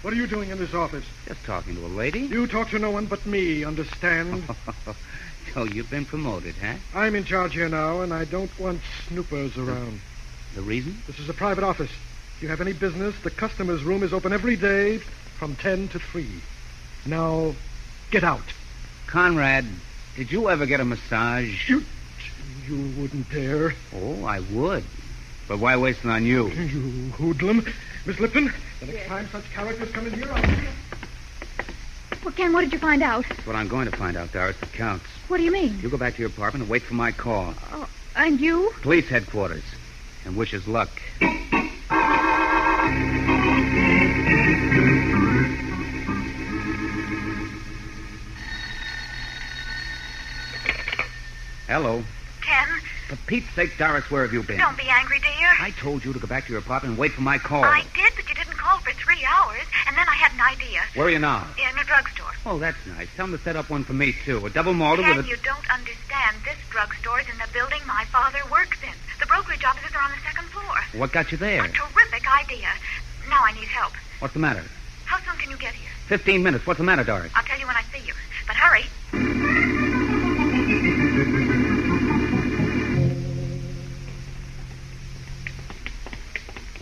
S8: What are you doing in this office?
S11: Just talking to a lady.
S8: You talk to no one but me, understand?
S11: So you've been promoted, huh?
S8: I'm in charge here now, and I don't want snoopers around.
S11: The reason?
S8: This is a private office. If you have any business, the customer's room is open every day from 10 to 3. Now, get out.
S11: Conrad, did you ever get a massage?
S8: You wouldn't dare.
S11: Oh, I would. But why waste it on you?
S8: You hoodlum. Miss Lipton, the next time such characters come in here, I'll...
S14: Well, Ken, what did you find out?
S11: That's what I'm going to find out, Doris. It counts.
S14: What do you mean?
S11: You go back to your apartment and wait for my call.
S14: Oh, and you?
S11: Police headquarters. And wish us luck. Hello.
S10: Ken?
S11: For Pete's sake, Doris, where have you been?
S10: Don't be angry, dear.
S11: I told you to go back to your apartment and wait for my call.
S10: I did, but you didn't call for 3 hours, and then I had an idea.
S11: Where are you now?
S10: In a drugstore.
S11: Oh, that's nice. Tell them to set up one for me, too. A double malted
S10: Ken,
S11: with a...
S10: you don't understand. This drugstore's in the building my father works in. The brokerage offices are on the 2nd floor.
S11: What got you there?
S10: A terrific idea. Now I need help.
S11: What's the matter?
S10: How soon can you get here?
S11: 15 minutes. What's the matter, Doris?
S10: I'll tell you when I see you. But hurry.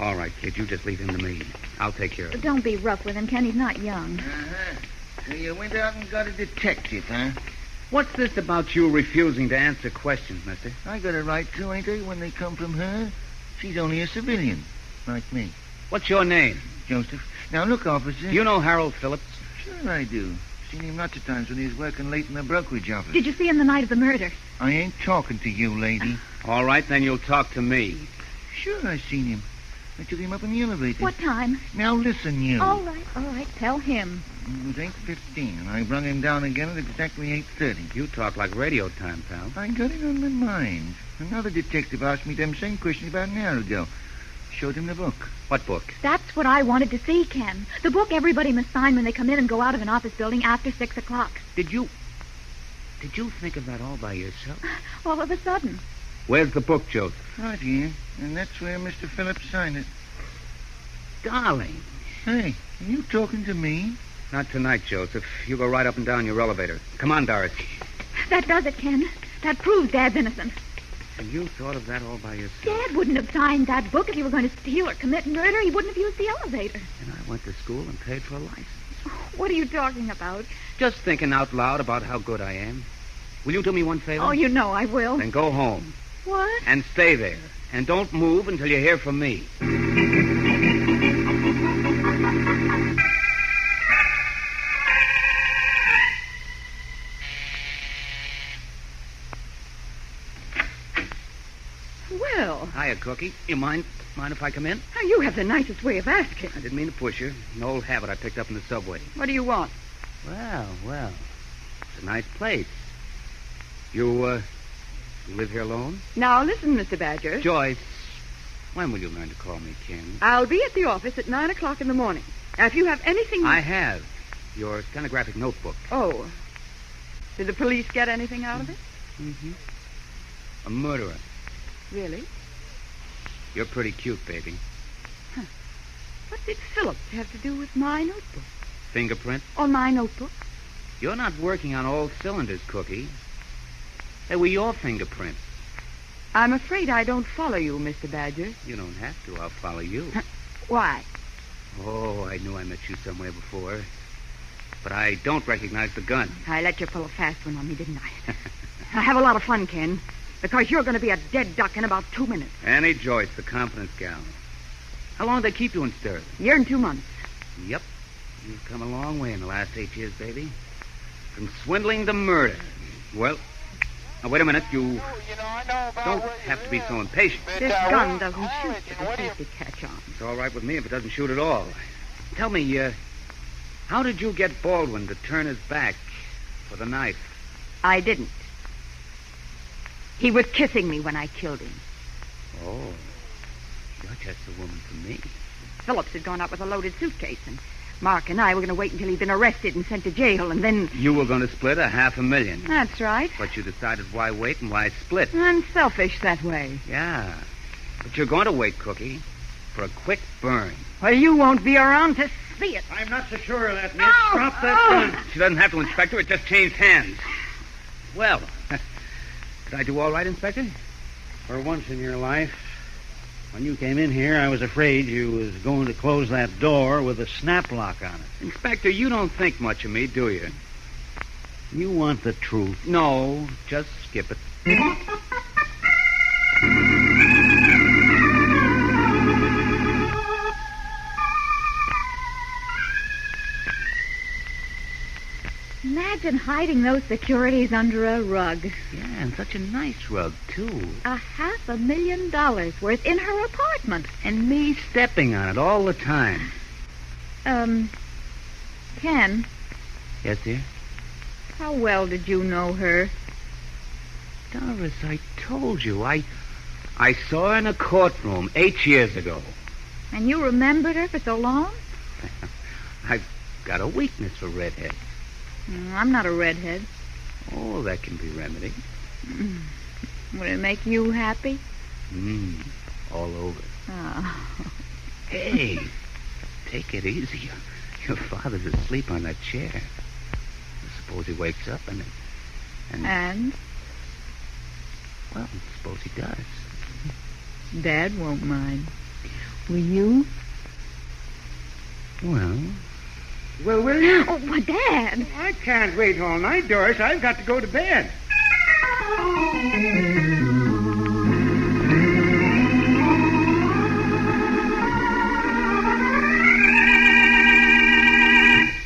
S11: All right, kid. You just leave him to me. I'll take care of him.
S14: Don't be rough with him, Ken. He's not young.
S12: So you went out and got a detective, huh?
S11: What's this about you refusing to answer questions, mister?
S12: I got a right to, ain't I, when they come from her? She's only a civilian, like me.
S11: What's your name?
S12: Joseph. Now, look, officer.
S11: Do you know Harold Phillips?
S12: Sure I do. Seen him lots of times when he was working late in the brokerage office.
S14: Did you see him the night of the murder?
S12: I ain't talking to you, lady.
S11: All right, then you'll talk to me.
S12: Sure I seen him. I took him up in the elevator.
S14: What time?
S12: Now, listen, you.
S14: All right. Tell him.
S12: It was 8:15, and I brung him down again at exactly 8:30.
S11: You talk like radio time, pal.
S12: I got it on my mind. Another detective asked me them same questions about an hour ago. Showed him the book.
S11: What book?
S14: That's what I wanted to see, Ken. The book everybody must sign when they come in and go out of an office building after 6 o'clock.
S11: Did you think of that all by yourself?
S14: All of a sudden.
S11: Where's the book, Joseph?
S12: Right here. And that's where Mr. Phillips signed it.
S11: Darling.
S12: Hey, are you talking to me?
S11: Not tonight, Joseph. You go right up and down your elevator. Come on, Doris.
S14: That does it, Ken. That proves Dad's innocent.
S11: And you thought of that all by yourself.
S14: Dad wouldn't have signed that book if he were going to steal or commit murder. He wouldn't have used the elevator.
S11: And I went to school and paid for a license.
S14: What are you talking about?
S11: Just thinking out loud about how good I am. Will you do me one favor?
S14: Oh, you know I will.
S11: Then go home.
S14: What?
S11: And stay there. And don't move until you hear from me.
S9: Well.
S11: Hiya, Cookie. You mind if I come in?
S9: Now, you have the nicest way of asking.
S11: I didn't mean to push you. An old habit I picked up in the subway.
S9: What do you want?
S11: Well. It's a nice place. You live here alone?
S9: Now, listen, Mr. Badger.
S11: Joyce, when will you learn to call me Ken?
S9: I'll be at the office at 9 o'clock in the morning. Now, if you have anything...
S11: I have. Your stenographic notebook.
S9: Oh. Did the police get anything out of it?
S11: Mm-hmm. A murderer.
S9: Really?
S11: You're pretty cute, baby.
S9: Huh. What did Phillips have to do with my notebook?
S11: Fingerprint?
S9: On my notebook?
S11: You're not working on all cylinders, Cookie. They were your fingerprints.
S9: I'm afraid I don't follow you, Mr. Badger.
S11: You don't have to. I'll follow you.
S9: Why?
S11: Oh, I knew I met you somewhere before. But I don't recognize the gun.
S9: I let you pull a fast one on me, didn't I? I have a lot of fun, Ken. Because you're going to be a dead duck in about 2 minutes.
S11: Annie Joyce, the confidence gal. How long did they keep you in stir?
S9: A year and 2 months.
S11: Yep. You've come a long way in the last 8 years, baby. From swindling to murder. Well, now, wait a minute. You don't have to be so impatient.
S9: This gun doesn't shoot with a safety catch on.
S11: It's all right with me if it doesn't shoot at all. Tell me, how did you get Baldwin to turn his back for the knife?
S9: I didn't. He was kissing me when I killed him.
S11: Oh, you're just a woman for me.
S9: Phillips had gone out with a loaded suitcase, and Mark and I were going to wait until he'd been arrested and sent to jail, and then...
S11: You were going to split $500,000.
S9: That's right.
S11: But you decided why wait and why split.
S9: I'm selfish that way.
S11: Yeah. But you're going to wait, Cookie, for a quick burn.
S9: Well, you won't be around to see it.
S6: I'm not so sure of that, miss.
S9: Oh,
S6: Drop that gun.
S11: She doesn't have to, Inspector. It just changed hands. Well, did I do all right, Inspector?
S6: For once in your life, when you came in here, I was afraid you was going to close that door with a snap lock on it.
S11: Inspector, you don't think much of me, do you?
S6: You want the truth.
S11: No, just skip it.
S14: Imagine hiding those securities under a rug.
S11: Yeah, and such a nice rug, too.
S14: $500,000 worth in her apartment.
S11: And me stepping on it all the time.
S14: Ken.
S11: Yes, dear?
S14: How well did you know her?
S11: Doris, I told you. I saw her in a courtroom 8 years ago.
S14: And you remembered her for so long?
S11: I've got a weakness for redheads.
S14: I'm not a redhead.
S11: Oh, that can be remedied.
S14: Would it make you happy?
S11: All over.
S14: Oh.
S11: Hey, take it easy. Your father's asleep on that chair. Suppose he wakes up and... Well, suppose he does.
S14: Dad won't mind. Will you?
S11: Well...
S6: Well, will you?
S14: Oh, my Dad.
S6: I can't wait all night, Doris. I've got to go to bed.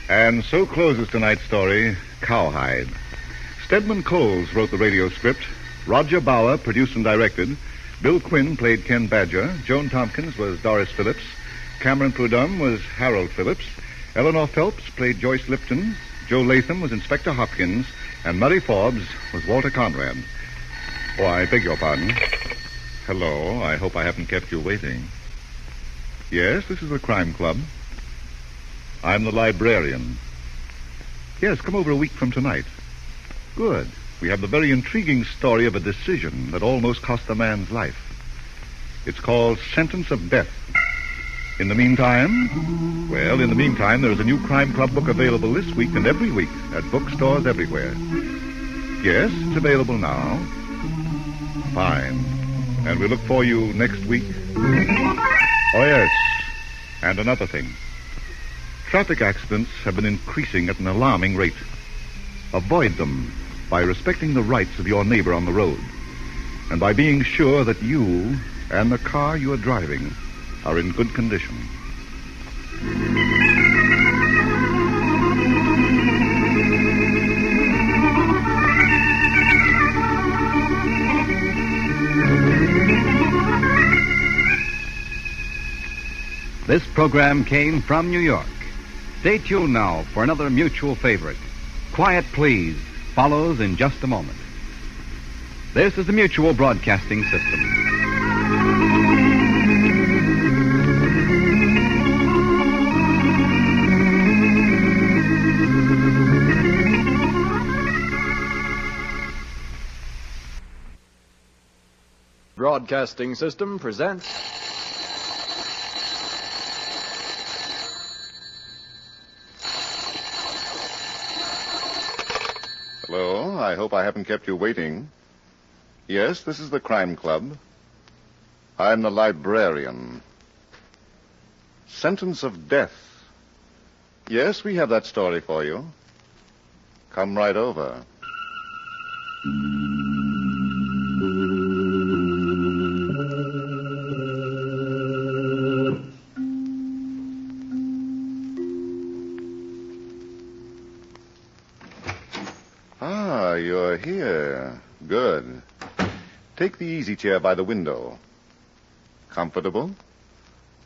S1: And so closes tonight's story, Cowhide. Stedman Coles wrote the radio script. Roger Bauer produced and directed. Bill Quinn played Ken Badger. Joan Tompkins was Doris Phillips. Cameron Prudhomme was Harold Phillips. Eleanor Phelps played Joyce Lipton. Joe Latham was Inspector Hopkins. And Murray Forbes was Walter Conrad. Oh, I beg your pardon. Hello. I hope I haven't kept you waiting. Yes, this is the Crime Club. I'm the librarian. Yes, come over a week from tonight. Good. We have the very intriguing story of a decision that almost cost a man's life. It's called Sentence of Death. In the meantime, there is a new Crime Club book available this week and every week at bookstores everywhere. Yes, it's available now. Fine. And we look for you next week? Oh, yes. And another thing. Traffic accidents have been increasing at an alarming rate. Avoid them by respecting the rights of your neighbor on the road, and by being sure that you and the car you are driving are in good condition.
S5: This program came from New York. Stay tuned now for another mutual favorite. Quiet Please follows in just a moment. This is the Mutual Broadcasting System.
S3: Broadcasting System presents...
S1: Hello, I hope I haven't kept you waiting. Yes, this is the Crime Club. I'm the librarian. Sentence of death. Yes, we have that story for you. Come right over. Ah, you're here. Good. Take the easy chair by the window. Comfortable?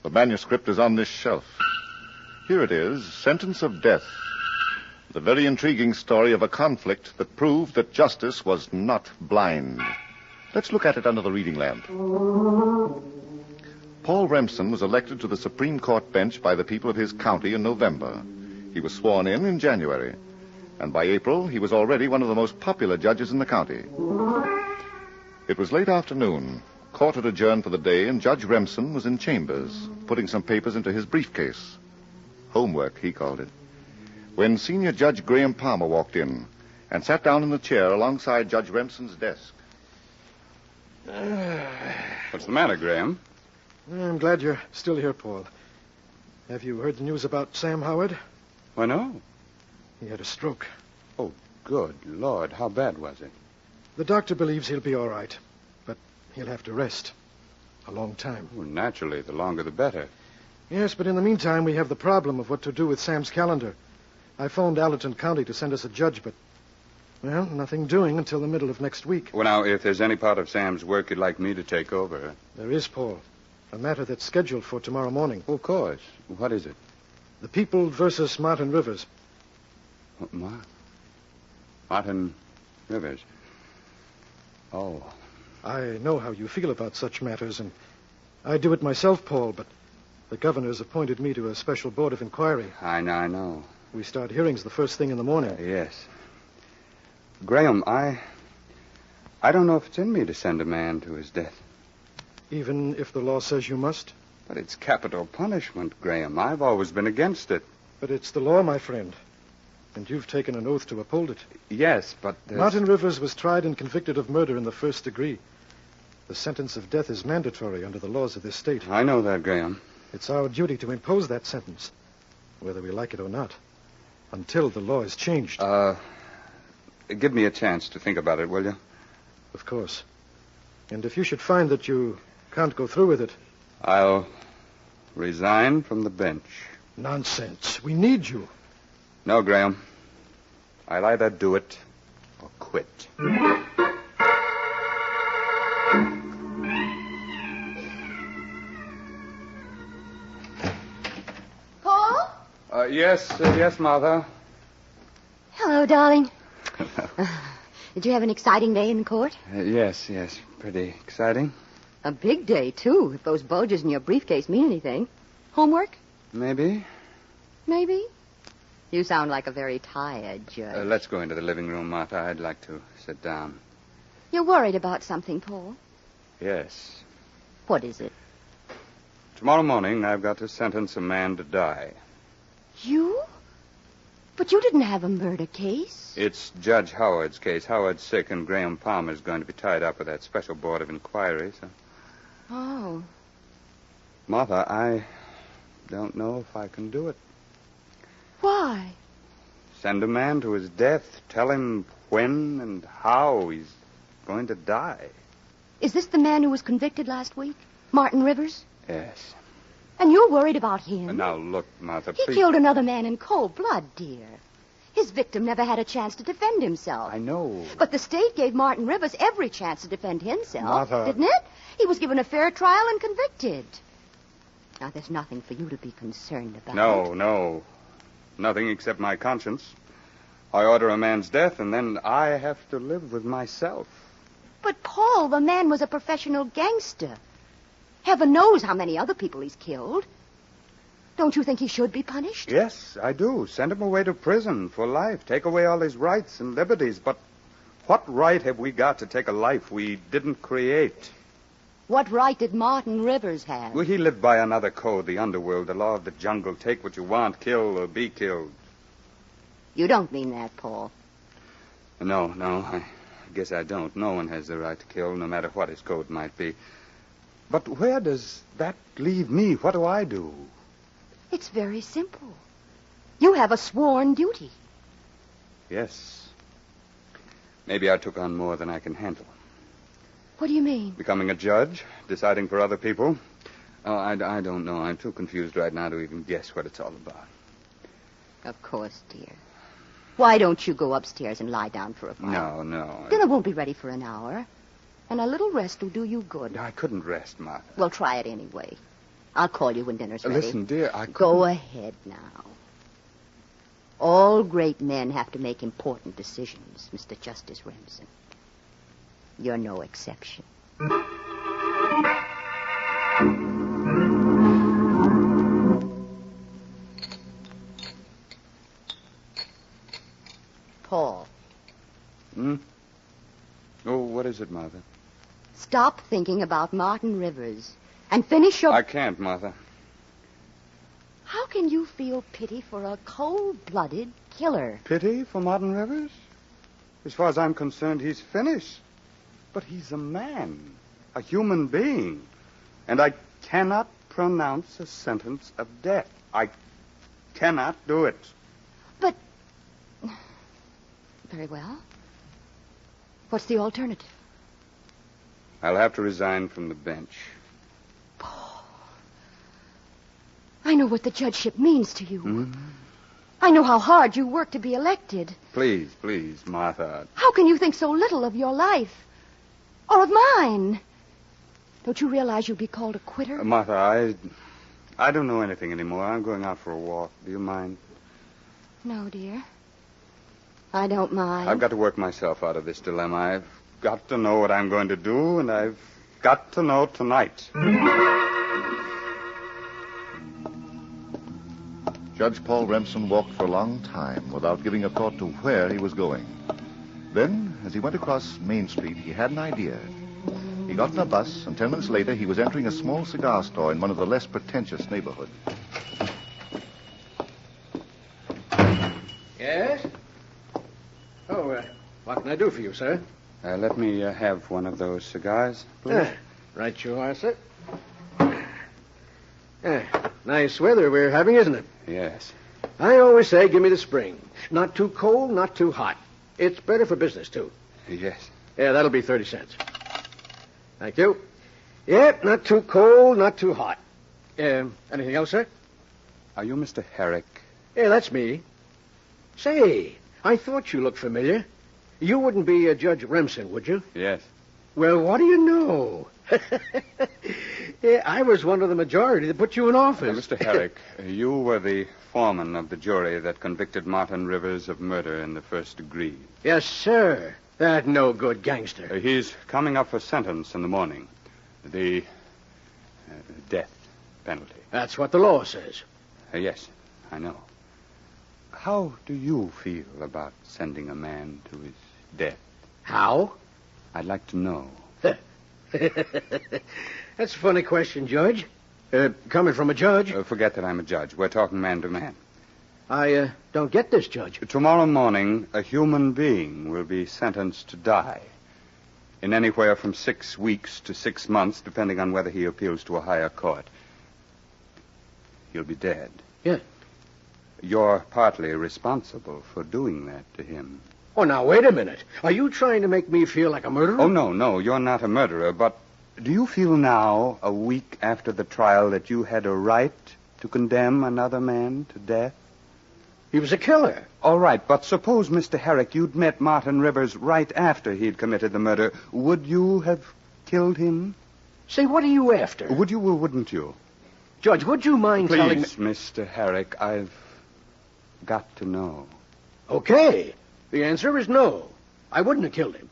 S1: The manuscript is on this shelf. Here it is, Sentence of Death. The very intriguing story of a conflict that proved that justice was not blind. Let's look at it under the reading lamp. Paul Remsen was elected to the Supreme Court bench by the people of his county in November. He was sworn in January. And by April, he was already one of the most popular judges in the county. It was late afternoon. Court had adjourned for the day, and Judge Remsen was in chambers, putting some papers into his briefcase. Homework, he called it. When Senior Judge Graham Palmer walked in and sat down in the chair alongside Judge Remsen's desk.
S21: What's the matter, Graham?
S8: I'm glad you're still here, Paul. Have you heard the news about Sam Howard?
S21: Why, no.
S8: He had a stroke.
S21: Oh, good Lord. How bad was it?
S8: The doctor believes he'll be all right, but he'll have to rest. A long time.
S21: Well, naturally, the longer the better.
S8: Yes, but in the meantime, we have the problem of what to do with Sam's calendar. I phoned Allerton County to send us a judge, but, well, nothing doing until the middle of next week.
S21: Well, now, if there's any part of Sam's work you'd like me to take over...
S8: There is, Paul. A matter that's scheduled for tomorrow morning.
S21: Of course. What is it?
S8: The People versus Martin Rivers.
S21: Martin Rivers. Oh.
S8: I know how you feel about such matters, and I do it myself, Paul, but the governor's appointed me to a special board of inquiry.
S21: I know.
S8: We start hearings the first thing in the morning.
S21: Yes. Graham, I don't know if it's in me to send a man to his death.
S8: Even if the law says you must?
S21: But it's capital punishment, Graham. I've always been against it.
S8: But it's the law, my friend. And you've taken an oath to uphold it.
S21: Yes, but...
S8: Martin Rivers was tried and convicted of murder in the first degree. The sentence of death is mandatory under the laws of this state.
S21: I know that, Graham.
S8: It's our duty to impose that sentence, whether we like it or not, until the law is changed.
S21: Give me a chance to think about it, will you?
S8: Of course. And if you should find that you can't go through with it...
S21: I'll resign from the bench.
S8: Nonsense. We need you.
S21: No, Graham. I'll either do it or quit.
S14: Paul?
S21: Yes, Martha.
S14: Hello, darling. Did you have an exciting day in court?
S21: Yes. Pretty exciting.
S14: A big day, too, if those bulges in your briefcase mean anything. Homework?
S21: Maybe.
S14: Maybe? You sound like a very tired judge.
S21: Let's go into the living room, Martha. I'd like to sit down.
S14: You're worried about something, Paul?
S21: Yes.
S14: What is it?
S21: Tomorrow morning, I've got to sentence a man to die.
S14: You? But
S13: But you didn't have a murder case.
S17: It's Judge Howard's case. Howard's sick, and Graham Palmer's going to be tied up with that special board of inquiry, so...
S13: Oh.
S17: Martha, I don't know if I can do it.
S13: Why?
S17: Send a man to his death. Tell him when and how he's going to die.
S13: Is this the man who was convicted last week? Martin Rivers?
S17: Yes.
S13: And you're worried about him?
S17: Now, look, Martha,
S13: He
S17: please...
S13: killed another man in cold blood, dear. His victim never had a chance to defend himself.
S17: I know.
S13: But the state gave Martin Rivers every chance to defend himself,
S17: Martha.
S13: didn't it? He was given a fair trial and convicted. Now, there's nothing for you to be concerned about.
S17: No. Nothing except my conscience. I order a man's death, and then I have to live with myself.
S13: But, Paul, the man was a professional gangster. Heaven knows how many other people he's killed. Don't you think he should be punished?
S17: Yes, I do. Send him away to prison for life. Take away all his rights and liberties. But what right have we got to take a life we didn't create?
S13: What right did Martin Rivers have?
S17: Well, he lived by another code, the underworld, the law of the jungle. Take what you want, kill or be killed.
S13: You don't mean that, Paul.
S17: No, I guess I don't. No one has the right to kill, no matter what his code might be. But where does that leave me? What do I do?
S13: It's very simple. You have a sworn duty.
S17: Yes. Maybe I took on more than I can handle.
S13: What do you mean?
S17: Becoming a judge, deciding for other people. Oh, I don't know. I'm too confused right now to even guess what it's all about.
S13: Of course, dear. Why don't you go upstairs and lie down for a while?
S17: No.
S13: Dinner won't be ready for an hour. And a little rest will do you good.
S17: I couldn't rest, Martha.
S13: Well, try it anyway. I'll call you when dinner's ready.
S17: Listen, dear, I couldn't...
S13: Go ahead now. All great men have to make important decisions, Mr. Justice Remsen. You're no exception. Paul.
S17: Oh, what is it, Martha?
S13: Stop thinking about Martin Rivers and finish your...
S17: I can't, Martha.
S13: How can you feel pity for a cold-blooded killer?
S17: Pity for Martin Rivers? As far as I'm concerned, he's finished. But he's a man, a human being. And I cannot pronounce a sentence of death. I cannot do it.
S13: But... Very well. What's the alternative?
S17: I'll have to resign from the bench.
S13: Paul, I know what the judgeship means to you.
S17: Mm-hmm.
S13: I know how hard you work to be elected.
S17: Please, Martha.
S13: How can you think so little of your life? Or of mine? Don't you realize you'll be called a quitter?
S17: Martha, I don't know anything anymore. I'm going out for a walk. Do you mind?
S13: No, dear. I don't mind.
S17: I've got to work myself out of this dilemma. I've got to know what I'm going to do, and I've got to know tonight.
S1: Judge Paul Remsen walked for a long time without giving a thought to where he was going. Then, as he went across Main Street, he had an idea. He got in a bus, and 10 minutes later, he was entering a small cigar store in one of the less pretentious neighborhoods.
S6: Yes? Oh, what can I do for you, sir?
S17: Let me have one of those cigars, please.
S6: Right you are, sir. Nice weather we're having, isn't it?
S17: Yes.
S6: I always say give me the spring. Not too cold, not too hot. It's better for business, too.
S17: Yes.
S6: Yeah, that'll be 30 cents. Thank you. Yep, not too cold, not too hot. Anything else, sir?
S17: Are you Mr. Herrick?
S6: Yeah, that's me. Say, I thought you looked familiar. You wouldn't be Judge Remsen, would you?
S17: Yes.
S6: Well, what do you know? Yeah, I was one of the majority that put you in office.
S17: Mr. Herrick, you were the foreman of the jury that convicted Martin Rivers of murder in the first degree.
S6: Yes, sir. That no-good gangster.
S17: He's coming up for sentence in the morning. The death penalty.
S6: That's what the law says.
S17: Yes, I know. How do you feel about sending a man to his death?
S6: How?
S17: I'd like to know.
S6: That's a funny question, Judge. Coming from a judge.
S17: Forget that I'm a judge. We're talking man to man.
S6: I don't get this, Judge.
S17: Tomorrow morning, a human being will be sentenced to die. In anywhere from 6 weeks to 6 months, depending on whether he appeals to a higher court. He'll be dead.
S6: Yeah.
S17: You're partly responsible for doing that to him.
S6: Oh, now, wait a minute. Are you trying to make me feel like a murderer?
S17: Oh, no, you're not a murderer, but do you feel now, a week after the trial, that you had a right to condemn another man to death?
S6: He was a killer.
S17: All right, but suppose, Mr. Herrick, you'd met Martin Rivers right after he'd committed the murder. Would you have killed him?
S6: Say, what are you after?
S17: Would you or wouldn't you?
S6: Judge, would you mind telling me...
S17: Please, Mr. Herrick, I've got to know.
S6: Okay. The answer is no. I wouldn't have killed him.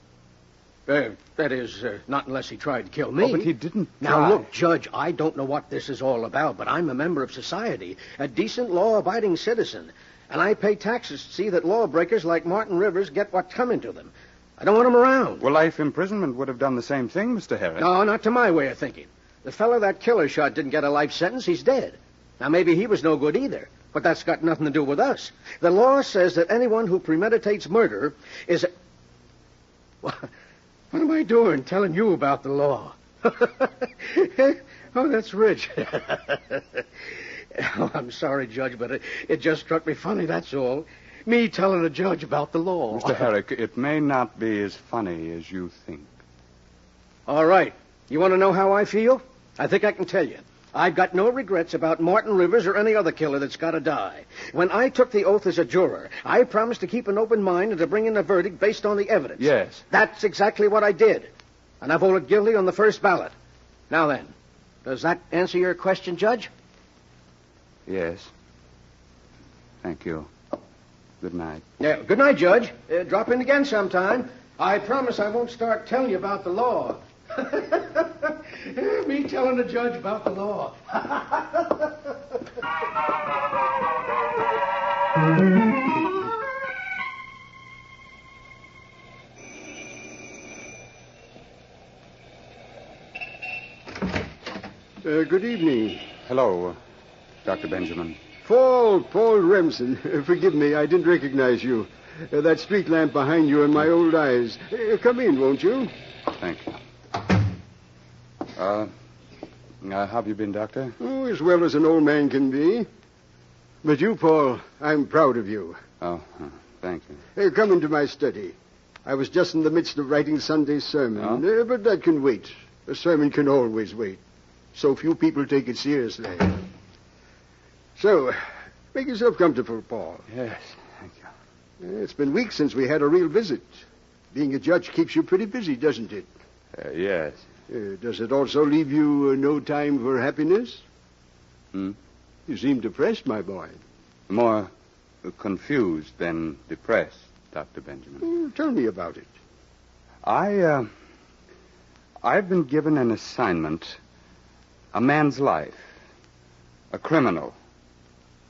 S6: That is, not unless he tried to kill me.
S17: Oh, but he didn't
S6: Now,
S17: try.
S6: look, Judge, I don't know what this is all about, but I'm a member of society, a decent, law-abiding citizen, and I pay taxes to see that lawbreakers like Martin Rivers get what's coming to them. I don't want them around.
S17: Well, life imprisonment would have done the same thing, Mr. Herrick.
S6: No, not to my way of thinking. The fellow that killer shot didn't get a life sentence. He's dead. Now, maybe he was no good either, but that's got nothing to do with us. The law says that anyone who premeditates murder is... What am I doing telling you about the law? Oh, that's rich. Oh, I'm sorry, Judge, but it just struck me funny, that's all. Me telling a judge about the law.
S17: Mr. Herrick, it may not be as funny as you think.
S6: All right. You want to know how I feel? I think I can tell you. I've got no regrets about Martin Rivers or any other killer that's got to die. When I took the oath as a juror, I promised to keep an open mind and to bring in a verdict based on the evidence.
S17: Yes.
S6: That's exactly what I did. And I voted guilty on the first ballot. Now then, does that answer your question, Judge?
S17: Yes. Thank you. Good night.
S6: Yeah, good night, Judge. Drop in again sometime. I promise I won't start telling you about the law. Me telling the judge about the law.
S18: Good evening.
S17: Hello, Dr. Benjamin.
S18: Paul Remsen. Forgive me, I didn't recognize you. That street lamp behind you in my old eyes. Come in, won't you?
S17: Thank you. How have you been, Doctor?
S18: Oh, as well as an old man can be. But you, Paul, I'm proud of you.
S17: Oh, thank you.
S18: Come into my study. I was just in the midst of writing Sunday's sermon, but that can wait. A sermon can always wait. So few people take it seriously. So, make yourself comfortable, Paul.
S17: Yes, thank you.
S18: It's been weeks since we had a real visit. Being a judge keeps you pretty busy, doesn't it?
S17: Yes.
S18: Does it also leave you no time for happiness? You seem depressed, my boy.
S17: More confused than depressed, Dr. Benjamin.
S18: Tell me about it.
S17: I've been given an assignment. A man's life. A criminal.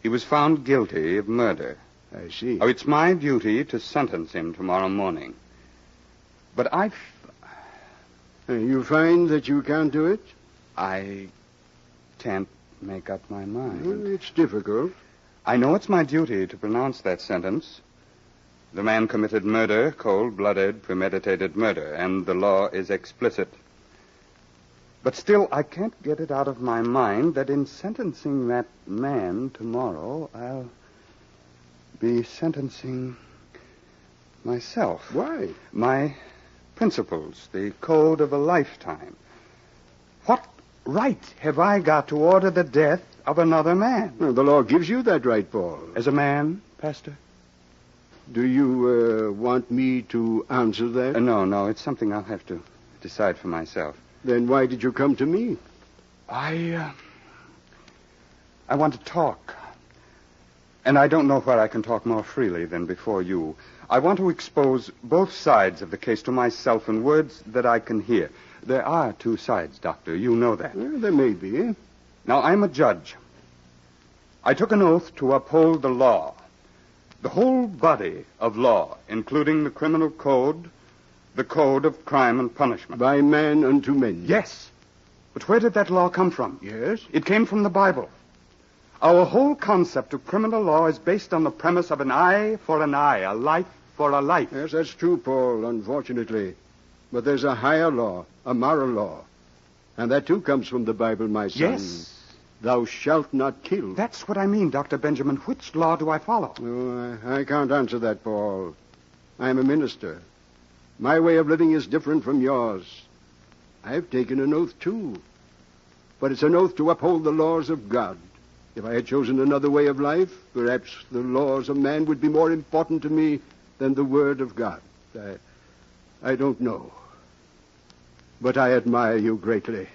S17: He was found guilty of murder.
S18: I see.
S17: Oh, it's my duty to sentence him tomorrow morning. But
S18: You find that you can't do it?
S17: I can't make up my mind.
S18: Well, it's difficult.
S17: I know it's my duty to pronounce that sentence. The man committed murder, cold-blooded, premeditated murder, and the law is explicit. But still, I can't get it out of my mind that in sentencing that man tomorrow, I'll be sentencing myself.
S18: Why?
S17: My principles, the code of a lifetime. What right have I got to order the death of another man?
S18: Well, the law gives you that right, Paul.
S17: As a man, Pastor?
S18: Do you want me to answer that?
S17: No, it's something I'll have to decide for myself.
S18: Then why did you come to me?
S17: I want to talk. And I don't know where I can talk more freely than before you. I want to expose both sides of the case to myself in words that I can hear. There are two sides, Doctor. You know that.
S18: Well, there may be.
S17: Now, I'm a judge. I took an oath to uphold the law. The whole body of law, including the criminal code, the code of crime and punishment.
S18: By man unto men.
S17: Yes. But where did that law come from?
S18: Yes?
S17: It came from the Bible. Our whole concept of criminal law is based on the premise of an eye for an eye, a life for a life.
S18: Yes, that's true, Paul, unfortunately. But there's a higher law, a moral law. And that, too, comes from the Bible, my son.
S17: Yes.
S18: Thou shalt not kill.
S17: That's what I mean, Dr. Benjamin. Which law do I follow?
S18: Oh, I can't answer that, Paul. I'm a minister. My way of living is different from yours. I've taken an oath, too. But it's an oath to uphold the laws of God. If I had chosen another way of life, perhaps the laws of man would be more important to me than the Word of God. I don't know. But I admire you greatly.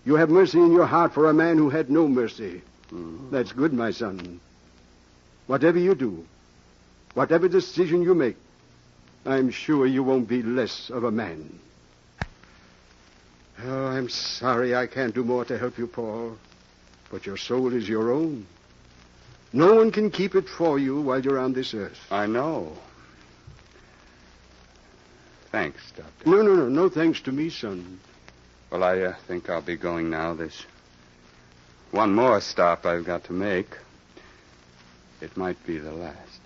S18: You have mercy in your heart for a man who had no mercy. That's good, my son. Whatever you do, whatever decision you make, I'm sure you won't be less of a man. Oh, I'm sorry I can't do more to help you, Paul. But your soul is your own. No one can keep it for you while you're on this earth.
S19: I know. Thanks, Doctor.
S18: No thanks to me, son.
S19: Well, I think I'll be going now. There's one more stop I've got to make. It might be the last.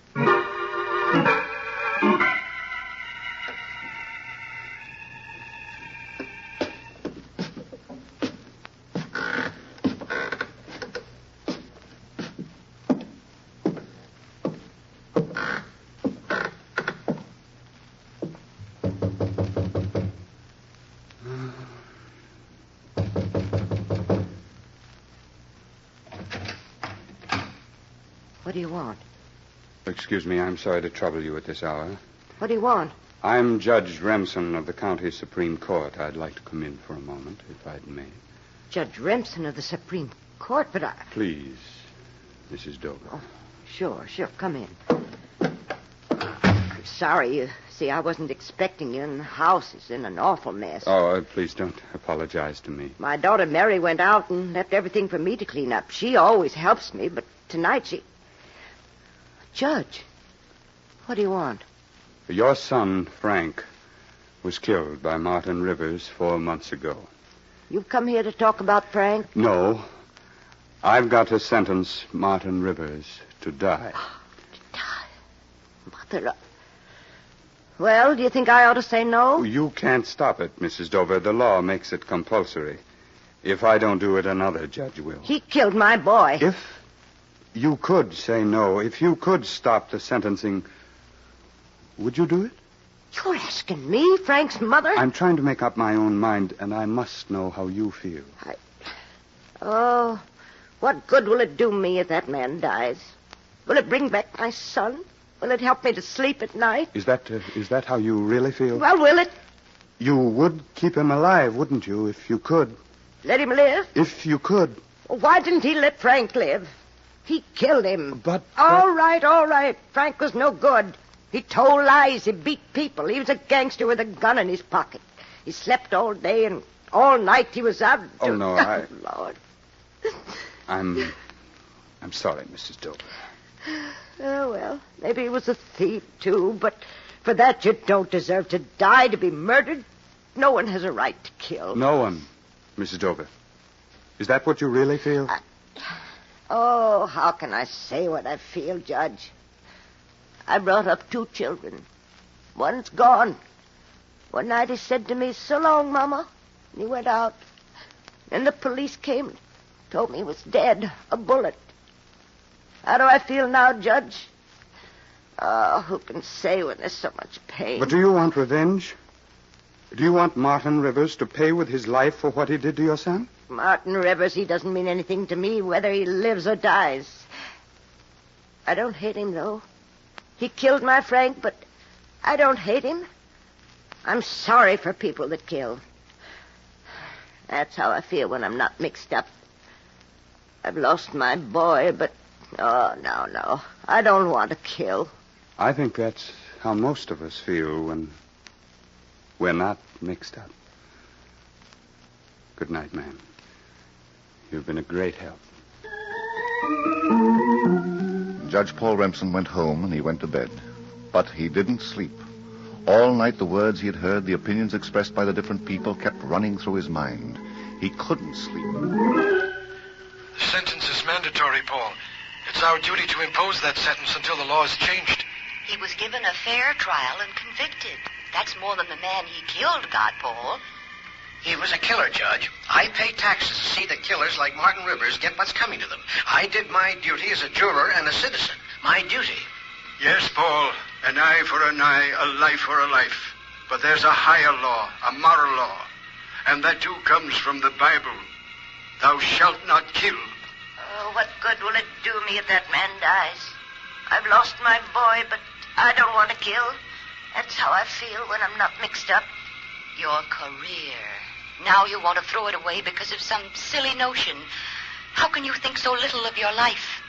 S13: What do you want?
S19: Excuse me, I'm sorry to trouble you at this hour.
S13: What do you want?
S19: I'm Judge Remsen of the County Supreme Court. I'd like to come in for a moment, if I may.
S13: Judge Remsen of the Supreme Court, but I...
S19: Please, Mrs. Dover.
S13: Oh, sure, come in. I'm sorry. You see, I wasn't expecting you, and the house is in an awful mess.
S19: Oh, please don't apologize to me.
S13: My daughter Mary went out and left everything for me to clean up. She always helps me, but tonight she... Judge, what do you want?
S19: Your son, Frank, was killed by Martin Rivers 4 months ago.
S13: You've come here to talk about Frank?
S19: No. I've got to sentence Martin Rivers to die.
S13: To die? Mother... Well, do you think I ought to say no?
S19: You can't stop it, Mrs. Dover. The law makes it compulsory. If I don't do it, another judge will.
S13: He killed my boy.
S19: If you could say no, if you could stop the sentencing, would you do it?
S13: You're asking me, Frank's mother?
S19: I'm trying to make up my own mind, and I must know how you feel.
S13: Oh, what good will it do me if that man dies? Will it bring back my son? Will it help me to sleep at night?
S19: Is that how you really feel?
S13: Well, will it?
S19: You would keep him alive, wouldn't you, if you could?
S13: Let him live?
S19: If you could.
S13: Well, why didn't he let Frank live? He killed him.
S19: But...
S13: All right. Frank was no good. He told lies. He beat people. He was a gangster with a gun in his pocket. He slept all day and all night he was out.
S19: Oh, no,
S13: Lord.
S19: I'm sorry, Mrs. Dover.
S13: Oh, well, maybe he was a thief, too, but for that you don't deserve to die, to be murdered. No one has a right to kill.
S19: No one, Mrs. Dover. Is that what you really feel?
S13: Oh, how can I say what I feel, Judge? I brought up 2 children. One's gone. One night he said to me, "So long, Mama," and he went out. Then the police came and told me he was dead, a bullet. How do I feel now, Judge? Oh, who can say when there's so much pain?
S19: But do you want revenge? Do you want Martin Rivers to pay with his life for what he did to your son?
S13: Martin Rivers, he doesn't mean anything to me, whether he lives or dies. I don't hate him, though. He killed my Frank, but I don't hate him. I'm sorry for people that kill. That's how I feel when I'm not mixed up. I've lost my boy, but... Oh, no. I don't want to kill.
S19: I think that's how most of us feel when we're not mixed up. Good night, ma'am. You've been a great help.
S1: Judge Paul Remsen went home and he went to bed. But he didn't sleep. All night the words he had heard, the opinions expressed by the different people kept running through his mind. He couldn't sleep.
S8: The sentence is mandatory, Paul. It's our duty to impose that sentence until the law is changed.
S15: He was given a fair trial and convicted. That's more than the man he killed got, Paul.
S20: He was a killer, Judge. I pay taxes to see that killers like Martin Rivers get what's coming to them. I did my duty as a juror and a citizen. My duty.
S18: Yes, Paul. An eye for an eye, a life for a life. But there's a higher law, a moral law. And that too comes from the Bible. Thou shalt not kill.
S13: Oh, what good will it do me if that man dies? I've lost my boy, but I don't want to kill. That's how I feel when I'm not mixed up.
S15: Your career. Now you want to throw it away because of some silly notion. How can you think so little of your life?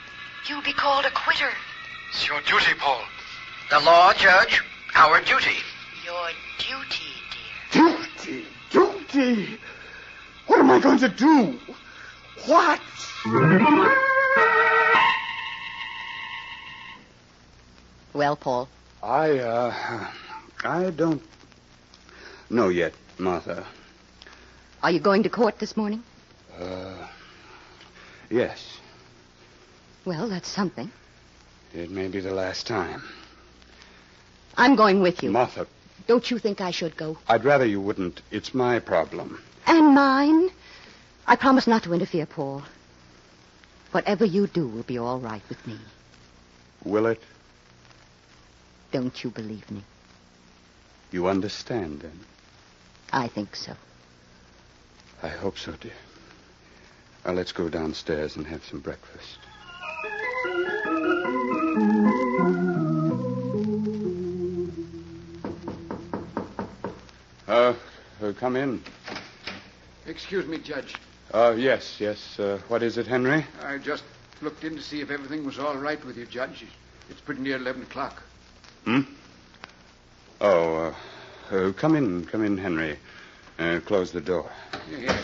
S15: You'll be called a quitter.
S8: It's your duty, Paul.
S20: The law, Judge. Our duty.
S15: Your duty, dear.
S17: Duty? What am I going to do? What?
S15: Well, Paul?
S19: I don't know yet, Martha.
S15: Are you going to court this morning?
S19: Yes.
S15: Well, that's something.
S19: It may be the last time.
S15: I'm going with you.
S19: Martha.
S15: Don't you think I should go?
S19: I'd rather you wouldn't. It's my problem.
S15: And mine? I promise not to interfere, Paul. Whatever you do will be all right with me.
S19: Will it?
S15: Don't you believe me?
S19: You understand, then?
S15: I think so.
S19: I hope so, dear. Now, let's go downstairs and have some breakfast. Come in.
S22: Excuse me, Judge.
S19: Yes. What is it, Henry?
S22: I just looked in to see if everything was all right with you, Judge. It's pretty near 11 o'clock.
S19: Come in, Henry. Close the door.
S22: Yes.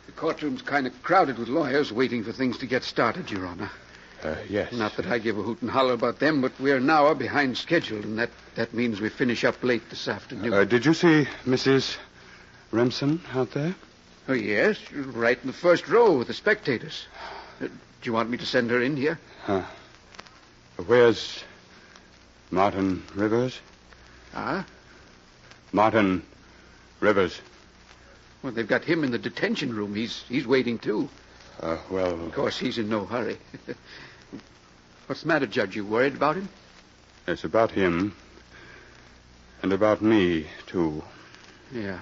S22: The courtroom's kind of crowded with lawyers waiting for things to get started, Your Honor.
S19: Yes.
S22: Not that I give a hoot and holler about them, but we're an hour behind schedule, and that means we finish up late this afternoon.
S19: Did you see Mrs. Remsen out there?
S22: Oh, yes. Right in the first row with the spectators. Do you want me to send her in here?
S19: Where's Martin Rivers?
S22: Huh?
S19: Martin Rivers.
S22: Well, they've got him in the detention room. He's waiting, too.
S19: Well...
S22: Of course, he's in no hurry. What's the matter, Judge? You worried about him?
S19: It's about him. And about me, too.
S22: Yeah.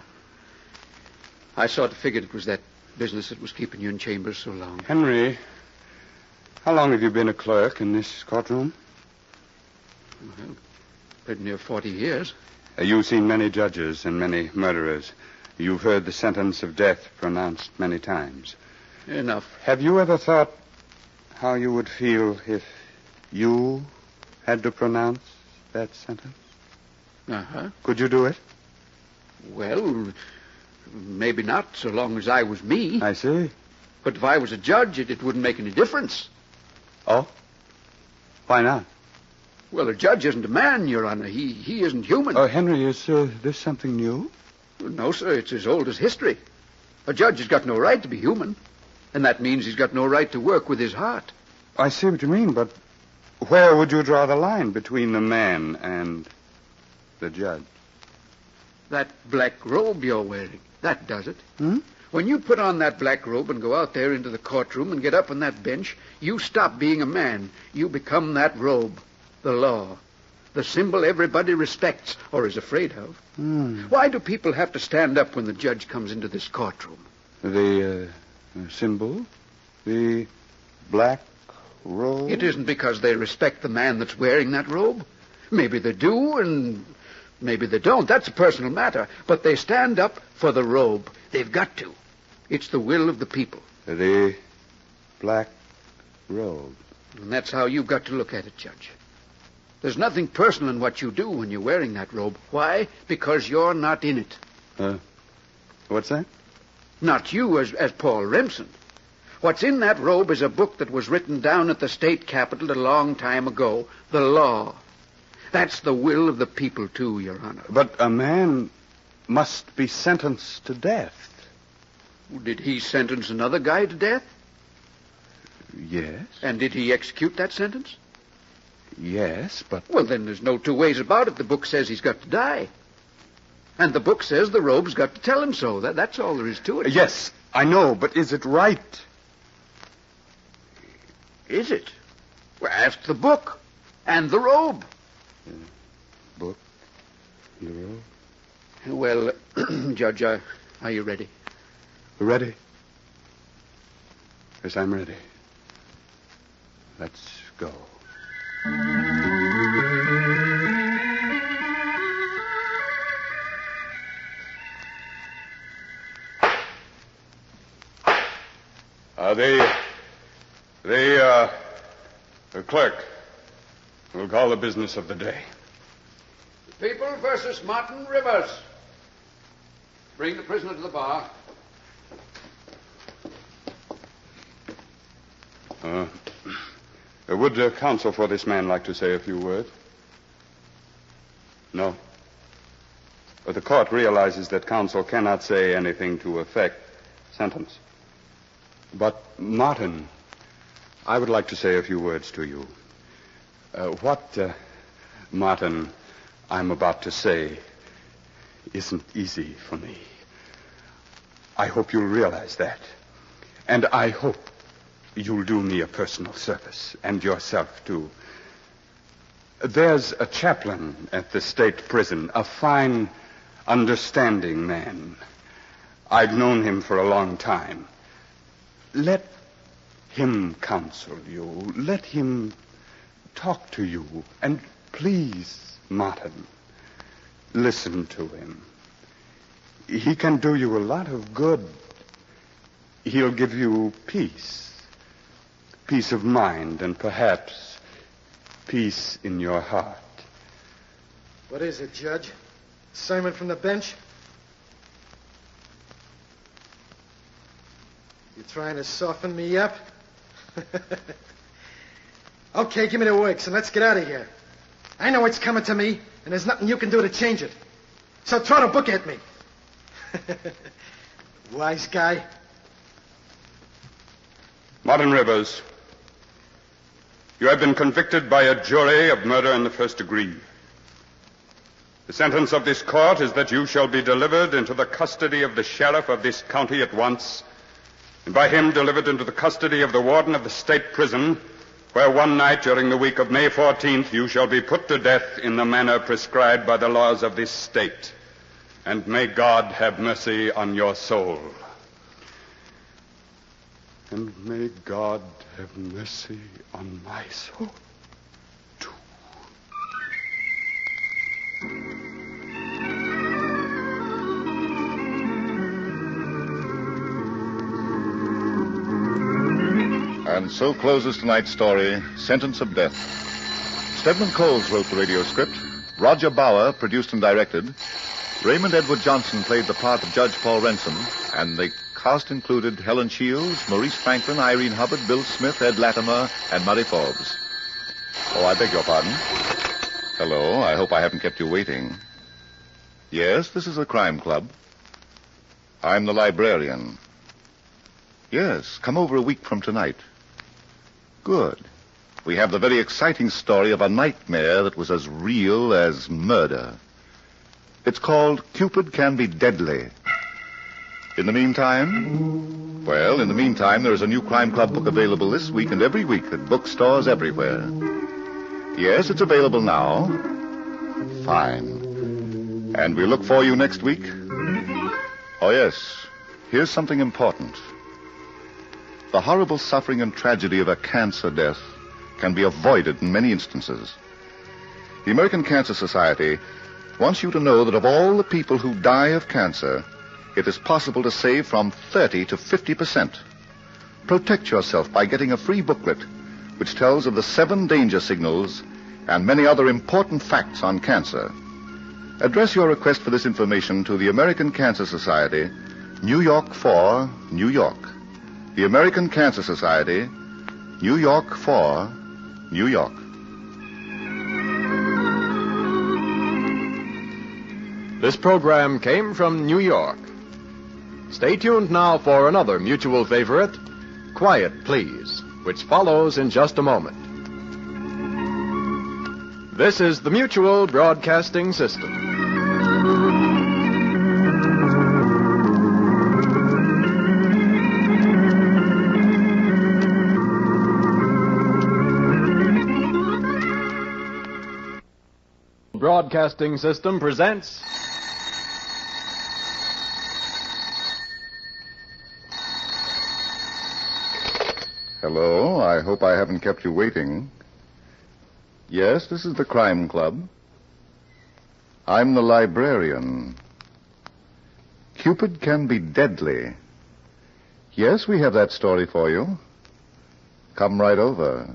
S22: I sort of figured it was that business that was keeping you in chambers so long.
S19: Henry, how long have you been a clerk in this courtroom?
S22: Well, pretty near 40 years.
S19: You've seen many judges and many murderers. You've heard the sentence of death pronounced many times.
S22: Enough.
S19: Have you ever thought how you would feel if you had to pronounce that sentence?
S22: Uh-huh.
S19: Could you do it?
S22: Well, maybe not so long as I was me.
S19: I see.
S22: But if I was a judge, it wouldn't make any difference.
S19: Oh? Why not?
S22: Well, a judge isn't a man, Your Honor. He isn't human.
S19: Oh, Henry, is this something new?
S22: No, sir. It's as old as history. A judge has got no right to be human. And that means he's got no right to work with his heart.
S19: I see what you mean, but where would you draw the line between the man and the judge?
S22: That black robe you're wearing, that does it. When you put on that black robe and go out there into the courtroom and get up on that bench, you stop being a man. You become that robe, the law, the symbol everybody respects or is afraid of. Why do people have to stand up when the judge comes into this courtroom?
S19: The symbol? The black robe?
S22: It isn't because they respect the man that's wearing that robe. Maybe they do, and maybe they don't. That's a personal matter. But they stand up for the robe. They've got to. It's the will of the people.
S19: The black robe.
S22: And that's how you've got to look at it, Judge. There's nothing personal in what you do when you're wearing that robe. Why? Because you're not in it.
S19: What's that?
S22: Not you as Paul Remsen. What's in that robe is a book that was written down at the state capitol a long time ago. The law. That's the will of the people, too, Your Honor.
S19: But a man must be sentenced to death.
S22: Did he sentence another guy to death?
S19: Yes.
S22: And did he execute that sentence?
S19: Yes, but...
S22: Well, then there's no two ways about it. The book says he's got to die. And the book says the robe's got to tell him so. That's all there is to it.
S19: Yes, I know, but is it right?
S22: Is it? Well, ask the book and the robe.
S19: Book? The robe?
S22: Well, Judge, are you ready?
S19: Ready? Yes, I'm ready. Let's go. The clerk will call the business of the day.
S22: People versus Martin Rivers. Bring the prisoner to the bar.
S19: Would counsel for this man like to say a few words? No. But the court realizes that counsel cannot say anything to affect sentence. But, Martin, I would like to say a few words to you. Martin, I'm about to say isn't easy for me. I hope you'll realize that. And I hope you'll do me a personal service, and yourself, too. There's a chaplain at the state prison, a fine, understanding man. I've known him for a long time. Let him counsel you. Let him talk to you. And please, Martin, listen to him. He can do you a lot of good. He'll give you peace of mind, and perhaps peace in your heart.
S8: What is it, Judge? Sermon from the bench? You trying to soften me up? Okay, give me the works, and let's get out of here. I know it's coming to me, and there's nothing you can do to change it. So throw the book at me. Wise guy.
S19: Martin Rivers, you have been convicted by a jury of murder in the first degree. The sentence of this court is that you shall be delivered into the custody of the sheriff of this county at once, and by him delivered into the custody of the warden of the state prison, where one night during the week of May 14th you shall be put to death in the manner prescribed by the laws of this state. And may God have mercy on your soul. And may God have mercy on my soul, too.
S1: And so closes tonight's story, Sentence of Death. Stedman Coles wrote the radio script. Roger Bauer produced and directed. Raymond Edward Johnson played the part of Judge Paul Ransom, and the cast included Helen Shields, Maurice Franklin, Irene Hubbard, Bill Smith, Ed Latimer, and Murray Forbes. Oh, I beg your pardon. Hello, I hope I haven't kept you waiting. Yes, this is a crime club. I'm the librarian. Yes, come over a week from tonight. Good. We have the very exciting story of a nightmare that was as real as murder. It's called Cupid Can Be Deadly. In the meantime, there is a new Crime Club book available this week and every week at bookstores everywhere. Yes, it's available now. Fine. And we look for you next week. Oh, yes. Here's something important. The horrible suffering and tragedy of a cancer death can be avoided in many instances. The American Cancer Society wants you to know that of all the people who die of cancer, it is possible to save from 30 to 50%. Protect yourself by getting a free booklet which tells of the 7 danger signals and many other important facts on cancer. Address your request for this information to the American Cancer Society, New York 4, New York. The American Cancer Society, New York 4, New York.
S2: This program came from New York. Stay tuned now for another mutual favorite, Quiet Please. which follows in just a moment. This is the Mutual Broadcasting System. Broadcasting System presents
S1: Hello, I hope I haven't kept you waiting. Yes, this is the Crime Club. I'm the librarian. Cupid can be deadly. Yes, we have that story for you. Come right over.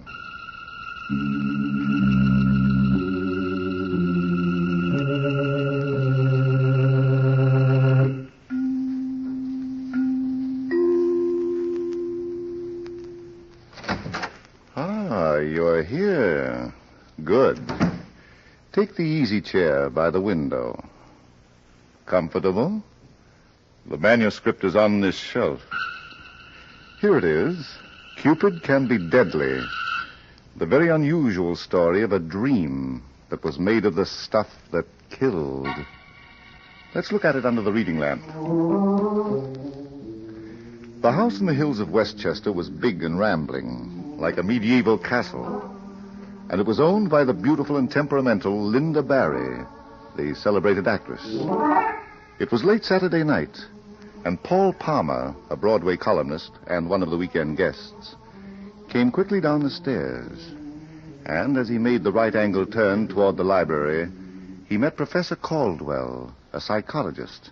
S1: You're here. Good. Take the easy chair by the window. Comfortable? The manuscript is on this shelf. Here it is. Cupid Can Be Deadly. The very unusual story of a dream that was made of the stuff that killed. Let's look at it under the reading lamp. The house in the hills of Westchester was big and rambling, like a medieval castle. And it was owned by the beautiful and temperamental Linda Barry, the celebrated actress. It was late Saturday night, and Paul Palmer, a Broadway columnist and one of the weekend guests, came quickly down the stairs. And as he made the right-angle turn toward the library, he met Professor Caldwell, a psychologist,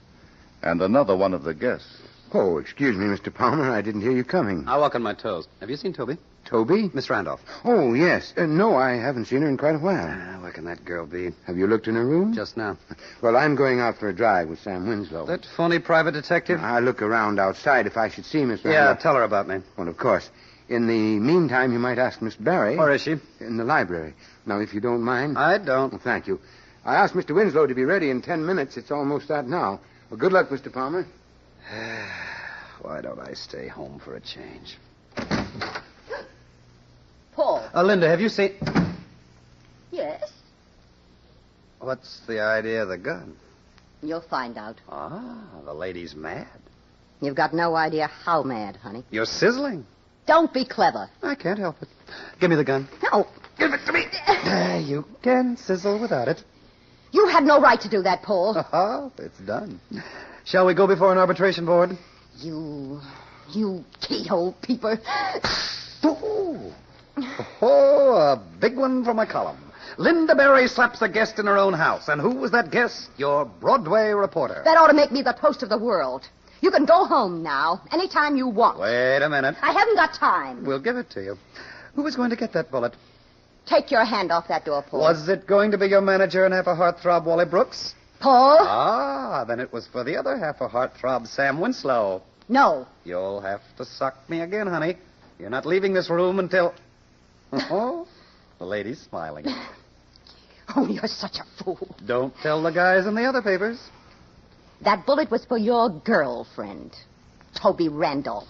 S1: and another one of the guests.
S4: Oh, excuse me, Mr. Palmer. I didn't hear you coming.
S16: I walk on my toes. Have you seen Toby?
S4: Toby?
S16: Miss Randolph.
S4: Oh, yes. No, I haven't seen her in quite a while.
S16: Where can that girl be?
S4: Have you looked in her room?
S16: Just now.
S4: Well, I'm going out for a drive with Sam Winslow.
S16: That phony private detective?
S4: I'll look around outside if I should see Miss
S16: Yeah,
S4: Randolph.
S16: tell her about me.
S4: Well, of course. In the meantime, you might ask Miss Barry.
S16: Where is she?
S4: In the library. Now, if you don't mind.
S16: I don't.
S4: Well, thank you. I asked Mr. Winslow to be ready in 10 minutes. It's almost that now. Well, good luck, Mr. Palmer.
S16: Why don't I stay home for a change?
S13: Paul.
S16: Linda, have you seen...
S13: Yes?
S16: What's the idea of the gun?
S13: You'll find out.
S16: Ah, the lady's mad.
S13: You've got no idea how mad, honey.
S16: You're sizzling.
S13: Don't be clever.
S16: I can't help it. Give me the gun.
S13: No.
S16: Give it to me. You can sizzle without it.
S13: You had no right to do that, Paul.
S16: It's done. Shall we go before an arbitration board?
S13: You keyhole peeper.
S16: Oh, a big one from a column. Linda Barry slaps a guest in her own house. And who was that guest? Your Broadway reporter.
S13: That ought to make me the toast of the world. You can go home now, anytime you want.
S16: Wait a minute.
S13: I haven't got time.
S16: We'll give it to you. Who was going to get that bullet?
S13: Take your hand off that door, Paul.
S16: Was it going to be your manager and half a heartthrob, Wally Brooks?
S13: Paul?
S16: Ah, then it was for the other half a heartthrob, Sam Winslow.
S13: No.
S16: You'll have to suck me again, honey. You're not leaving this room until... Oh, the lady's smiling.
S13: Oh, you're such a fool.
S16: Don't tell the guys in the other papers.
S13: That bullet was for your girlfriend, Toby Randolph.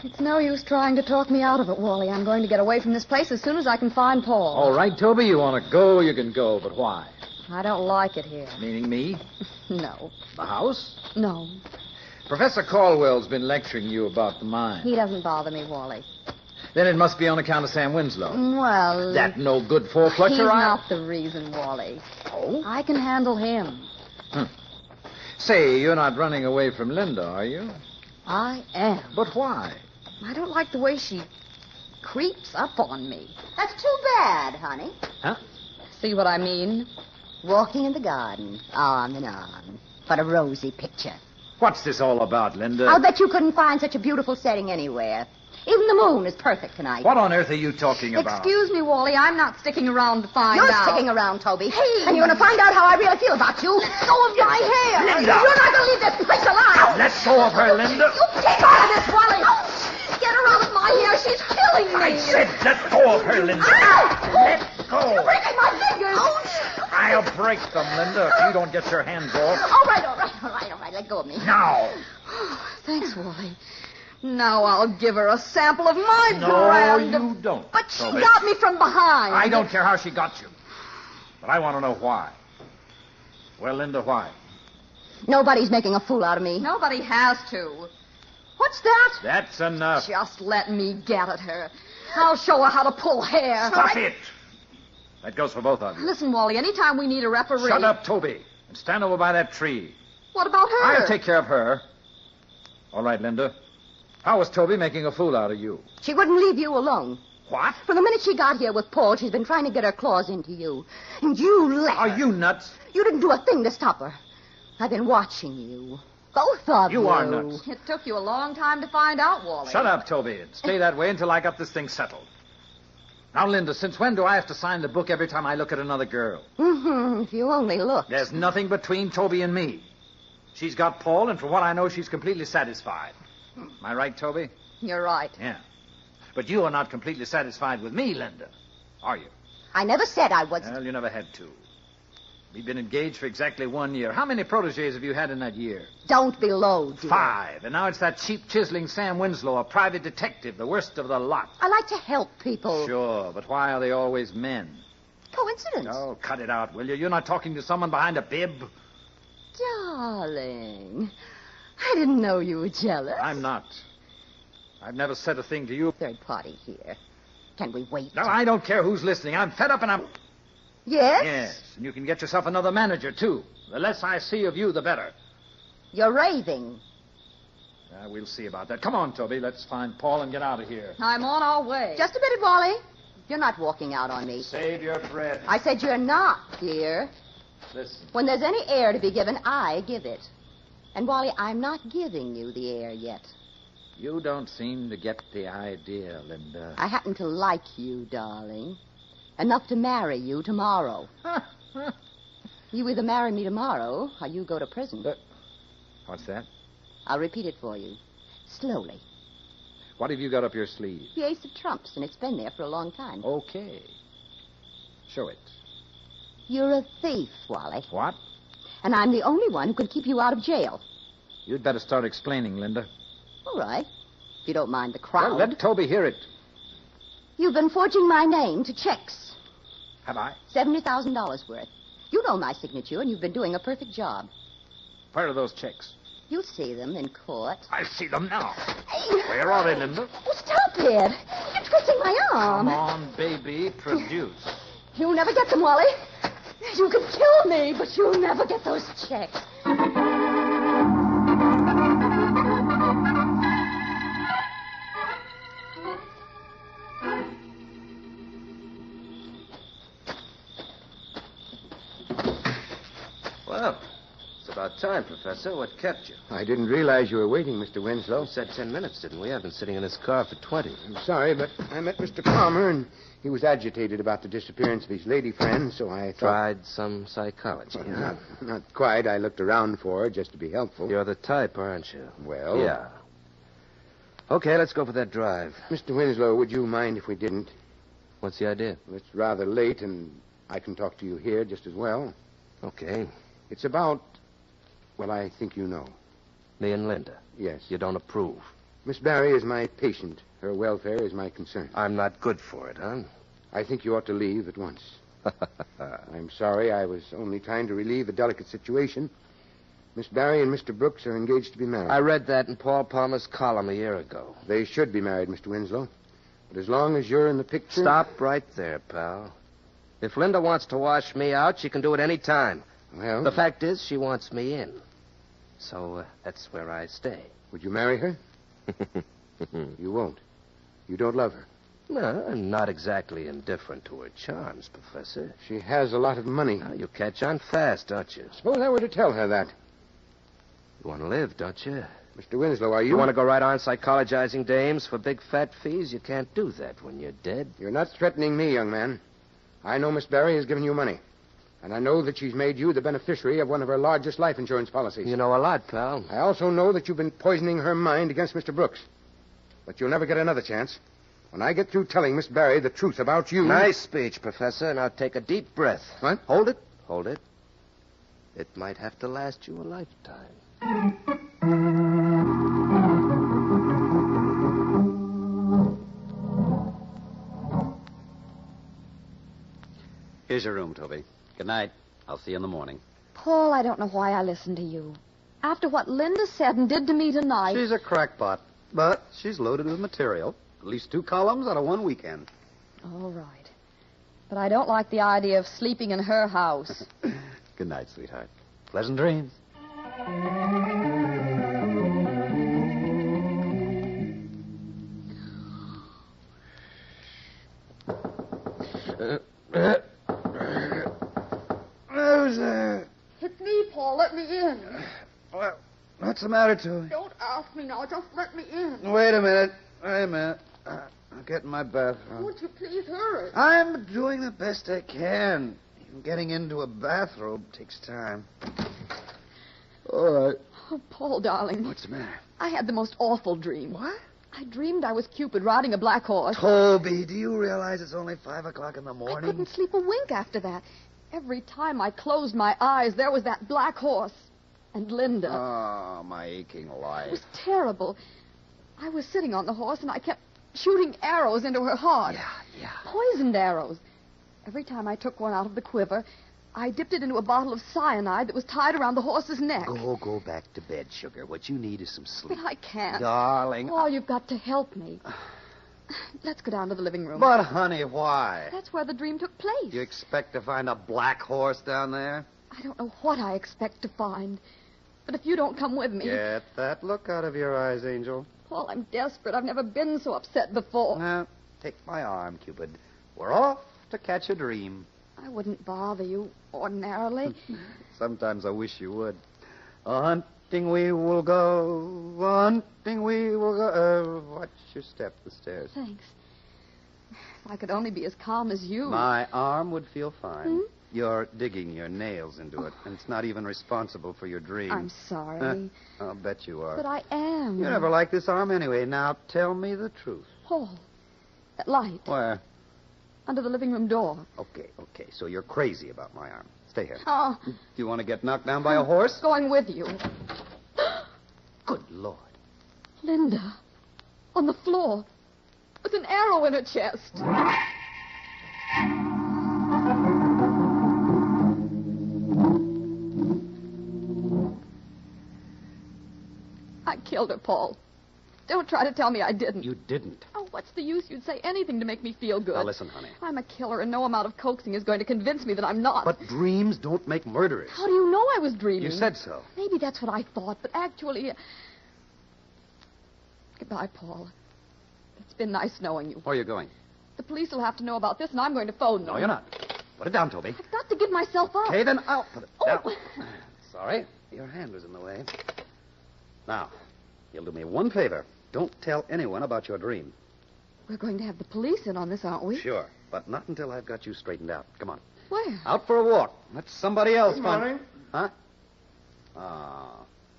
S23: It's no use trying to talk me out of it, Wally. I'm going to get away from this place as soon as I can find Paul.
S22: All right, Toby, you want to go, you can go, but why?
S23: I don't like it here.
S22: Meaning me?
S23: No.
S22: The house?
S23: No.
S22: Professor Caldwell's been lecturing you about the mine.
S23: He doesn't bother me, Wally.
S22: Then it must be on account of Sam Winslow.
S23: Well...
S22: That no good four-clutcher,
S23: He's not the reason, Wally.
S22: Oh?
S23: I can handle him.
S22: Say, you're not running away from Linda, are you?
S23: I am.
S22: But why?
S23: I don't like the way she creeps up on me.
S13: That's too bad, honey.
S22: Huh?
S23: See what I mean?
S13: Walking in the garden, arm in arm, for a rosy picture.
S22: What's this all about, Linda?
S13: I'll bet you couldn't find such a beautiful setting anywhere. Even the moon is perfect tonight.
S22: What on earth are you talking about?
S23: Excuse me, Wally. I'm not sticking around to find
S13: You're
S23: out.
S13: sticking around, Toby.
S23: Hey!
S13: And you're going to find out how I really feel about you. Let go of my hair.
S22: Linda!
S13: You're not going to leave this place alive.
S22: Let go of her, Linda.
S13: You keep out of this, Wally.
S23: Get her out of my hair. She's killing me.
S22: I said let go of her, Linda.
S13: Ow!
S22: Let go.
S13: You're breaking my fingers.
S7: I'll break them, Linda, if you don't get your hands off.
S23: All right. Let go of me.
S7: Now.
S23: Thanks, Wally. Now I'll give her a sample of my
S7: No,
S23: brand.
S7: you don't.
S23: But she
S7: Toby.
S23: got me from behind.
S7: I don't care how she got you. But I want to know why. Well, Linda, why?
S23: Nobody's making a fool out of me. Nobody has to. What's that?
S7: That's enough.
S23: Just let me get at her. I'll show her how to pull hair.
S7: Stop it. That goes for both of you.
S23: Listen, Wally, anytime we need a referee...
S7: Shut up, Toby, and stand over by that tree.
S23: What about her?
S7: I'll take care of her. All right, Linda. How was Toby making a fool out of you?
S13: She wouldn't leave you alone.
S7: What?
S13: From the minute she got here with Paul, she's been trying to get her claws into you. And you let her.
S7: Are you nuts?
S13: You didn't do a thing to stop her. I've been watching you. Both of you.
S7: You are nuts.
S23: It took you a long time to find out, Wally.
S7: Shut up, Toby, and stay that way until I got this thing settled. Now, Linda, since when do I have to sign the book every time I look at another girl?
S13: Mm-hmm. If you only look.
S7: There's nothing between Toby and me. She's got Paul, and from what I know, she's completely satisfied. Am I right, Toby?
S23: You're right.
S7: Yeah. But you are not completely satisfied with me, Linda, are you?
S13: I never said I was.
S7: Well, you never had to. We've been engaged for exactly 1 year. How many protégés have you had in that year?
S13: Don't be low, dear.
S7: 5. And now it's that cheap, chiseling Sam Winslow, a private detective, the worst of the lot.
S13: I like to help people.
S7: Sure, but why are they always men?
S13: Coincidence.
S7: Oh, cut it out, will you? You're not talking to someone behind a bib.
S13: Darling, I didn't know you were jealous.
S7: I'm not. I've never said a thing to you.
S13: Third party here. Can we wait?
S7: No, I don't care who's listening. I'm fed up and I'm...
S13: Yes?
S7: Yes, and you can get yourself another manager, too. The less I see of you, the better.
S13: You're raving.
S7: We'll see about that. Come on, Toby. Let's find Paul and get out of here.
S23: I'm on our way.
S13: Just a minute, Wally. You're not walking out on me.
S7: Save your breath.
S13: I said you're not, dear.
S7: Listen.
S13: When there's any air to be given, I give it. And, Wally, I'm not giving you the air yet.
S7: You don't seem to get the idea, Linda.
S13: I happen to like you, darling. Enough to marry you tomorrow. You either marry me tomorrow or you go to prison.
S7: What's that?
S13: I'll repeat it for you. Slowly.
S7: What have you got up your sleeve?
S13: The ace of trumps, and it's been there for a long time.
S7: Okay. Show it.
S13: You're a thief, Wally.
S7: What?
S13: And I'm the only one who can keep you out of jail.
S7: You'd better start explaining, Linda.
S13: All right. If you don't mind the crowd.
S7: Well, let Toby hear it.
S13: You've been forging my name to checks.
S7: Have I?
S13: $70,000 worth. You know my signature, and you've been doing a perfect job.
S7: Where are those checks?
S13: You'll see them in court.
S7: I see them now. Where are they, Linda?
S13: Oh, stop it. You're twisting my arm.
S7: Come on, baby. Produce.
S13: You'll never get them, Wally. You can kill me, but you'll never get those checks.
S10: Well, it's about time, Professor. What kept you?
S4: I didn't realize you were waiting, Mr. Winslow.
S10: We said 10 minutes, didn't we? I've been sitting in this car for 20.
S4: I'm sorry, but I met Mr. Palmer, and he was agitated about the disappearance of his lady friend, so I thought...
S10: Tried some psychology.
S4: Well, not quite. I looked around for her just to be helpful.
S10: You're the type, aren't you?
S4: Well...
S10: Yeah. Okay, let's go for that drive.
S4: Mr. Winslow, would you mind if we didn't?
S10: What's the idea?
S4: It's rather late, and I can talk to you here just as well.
S10: Okay.
S4: It's about... Well, I think you know.
S10: Me and Linda?
S4: Yes.
S10: You don't approve?
S4: Miss Barry is my patient. Her welfare is my concern.
S10: I'm not good for it, huh?
S4: I think you ought to leave at once. I'm sorry. I was only trying to relieve a delicate situation. Miss Barry and Mr. Brooks are engaged to be married.
S10: I read that in Paul Palmer's column a year ago.
S4: They should be married, Mr. Winslow. But as long as you're in the picture...
S10: Stop right there, pal. If Linda wants to wash me out, she can do it any time.
S4: Well...
S10: The fact is, she wants me in. So that's where I stay.
S4: Would you marry her? You won't. You don't love her.
S10: No, I'm not exactly indifferent to her charms, Professor.
S4: She has a lot of money.
S10: Now, you catch on fast, don't you?
S4: Suppose I were to tell her that.
S10: You want to live, don't you?
S4: Mr. Winslow, are you...
S10: You want to go right on psychologizing dames for big fat fees? You can't do that when you're dead.
S4: You're not threatening me, young man. I know Miss Barry has given you money. And I know that she's made you the beneficiary of one of her largest life insurance policies.
S10: You know a lot, pal.
S4: I also know that you've been poisoning her mind against Mr. Brooks. But you'll never get another chance. When I get through telling Miss Barry the truth about you...
S10: Nice speech, Professor. Now take a deep breath.
S4: What?
S10: Hold it. Hold it. It might have to last you a lifetime.
S16: Here's your room, Toby. Good night. I'll see you in the morning.
S23: Paul, I don't know why I listened to you. After what Linda said and did to me tonight.
S16: She's a crackpot, but she's loaded with material. At least 2 columns out of 1 weekend.
S23: All right. But I don't like the idea of sleeping in her house.
S16: Good night, sweetheart. Pleasant dreams.
S4: Who's there?
S23: It's me, Paul. Let me in.
S4: Well, what's the matter, Toby?
S23: Don't ask me now. Just let me in.
S4: Wait a minute. I'll get in my bathroom.
S23: Would you please hurry?
S4: I'm doing the best I can. Even getting into a bathrobe takes time. All right.
S23: Oh, Paul, darling.
S4: What's the matter?
S23: I had the most awful dream.
S4: What?
S23: I dreamed I was Cupid riding a black horse.
S4: Toby, do you realize it's only 5 o'clock in the morning?
S23: I couldn't sleep a wink after that. Every time I closed my eyes, there was that black horse. And Linda.
S4: Oh, my aching life.
S23: It was terrible. I was sitting on the horse, and I kept shooting arrows into her heart.
S4: Yeah.
S23: Poisoned arrows. Every time I took one out of the quiver, I dipped it into a bottle of cyanide that was tied around the horse's neck.
S4: Go back to bed, sugar. What you need is some sleep.
S23: But I can't.
S4: Darling.
S23: Oh, you've got to help me. Let's go down to the living room.
S4: But, honey, why?
S23: That's where the dream took place.
S4: You expect to find a black horse down there?
S23: I don't know what I expect to find. But if you don't come with me...
S4: Get that look out of your eyes, Angel.
S23: Paul, I'm desperate. I've never been so upset before.
S4: Now, take my arm, Cupid. We're off to catch a dream.
S23: I wouldn't bother you ordinarily.
S4: Sometimes I wish you would. Hunting we will go. Hunting we will go. Watch your step, the stairs.
S23: Thanks. If I could only be as calm as you.
S4: My arm would feel fine. You're digging your nails into it, and it's not even responsible for your dream.
S23: I'm sorry.
S4: I'll bet you are.
S23: But I am.
S4: You never liked this arm anyway. Now tell me the truth.
S23: Paul, that light.
S4: Where?
S23: Under the living room door.
S4: Okay. So you're crazy about my arm. Stay here.
S23: Oh.
S4: Do you want to get knocked down by a horse?
S23: Going with you.
S4: Good Lord.
S23: Linda, on the floor, with an arrow in her chest. I killed her, Paul. Don't try to tell me I didn't.
S4: You didn't.
S23: Oh, what's the use? You'd say anything to make me feel good.
S4: Now, listen, honey.
S23: I'm a killer, and no amount of coaxing is going to convince me that I'm not.
S4: But dreams don't make murderers.
S23: How do you know I was dreaming?
S4: You said so.
S23: Maybe that's what I thought, but actually... Goodbye, Paul. It's been nice knowing you.
S4: Where are you going?
S23: The police will have to know about this, and I'm going to phone them.
S4: No, you're not. Put it down, Toby.
S23: I've got to give myself up.
S4: Okay, then I'll put it down.
S23: Oh.
S4: Sorry. Your hand was in the way. Now, you'll do me one favor. Don't tell anyone about your dream.
S23: We're going to have the police in on this, aren't we?
S4: Sure, but not until I've got you straightened out. Come on.
S23: Where?
S4: Out for a walk. Let somebody else
S9: Good
S4: find...
S9: morning.
S4: Huh? Ah,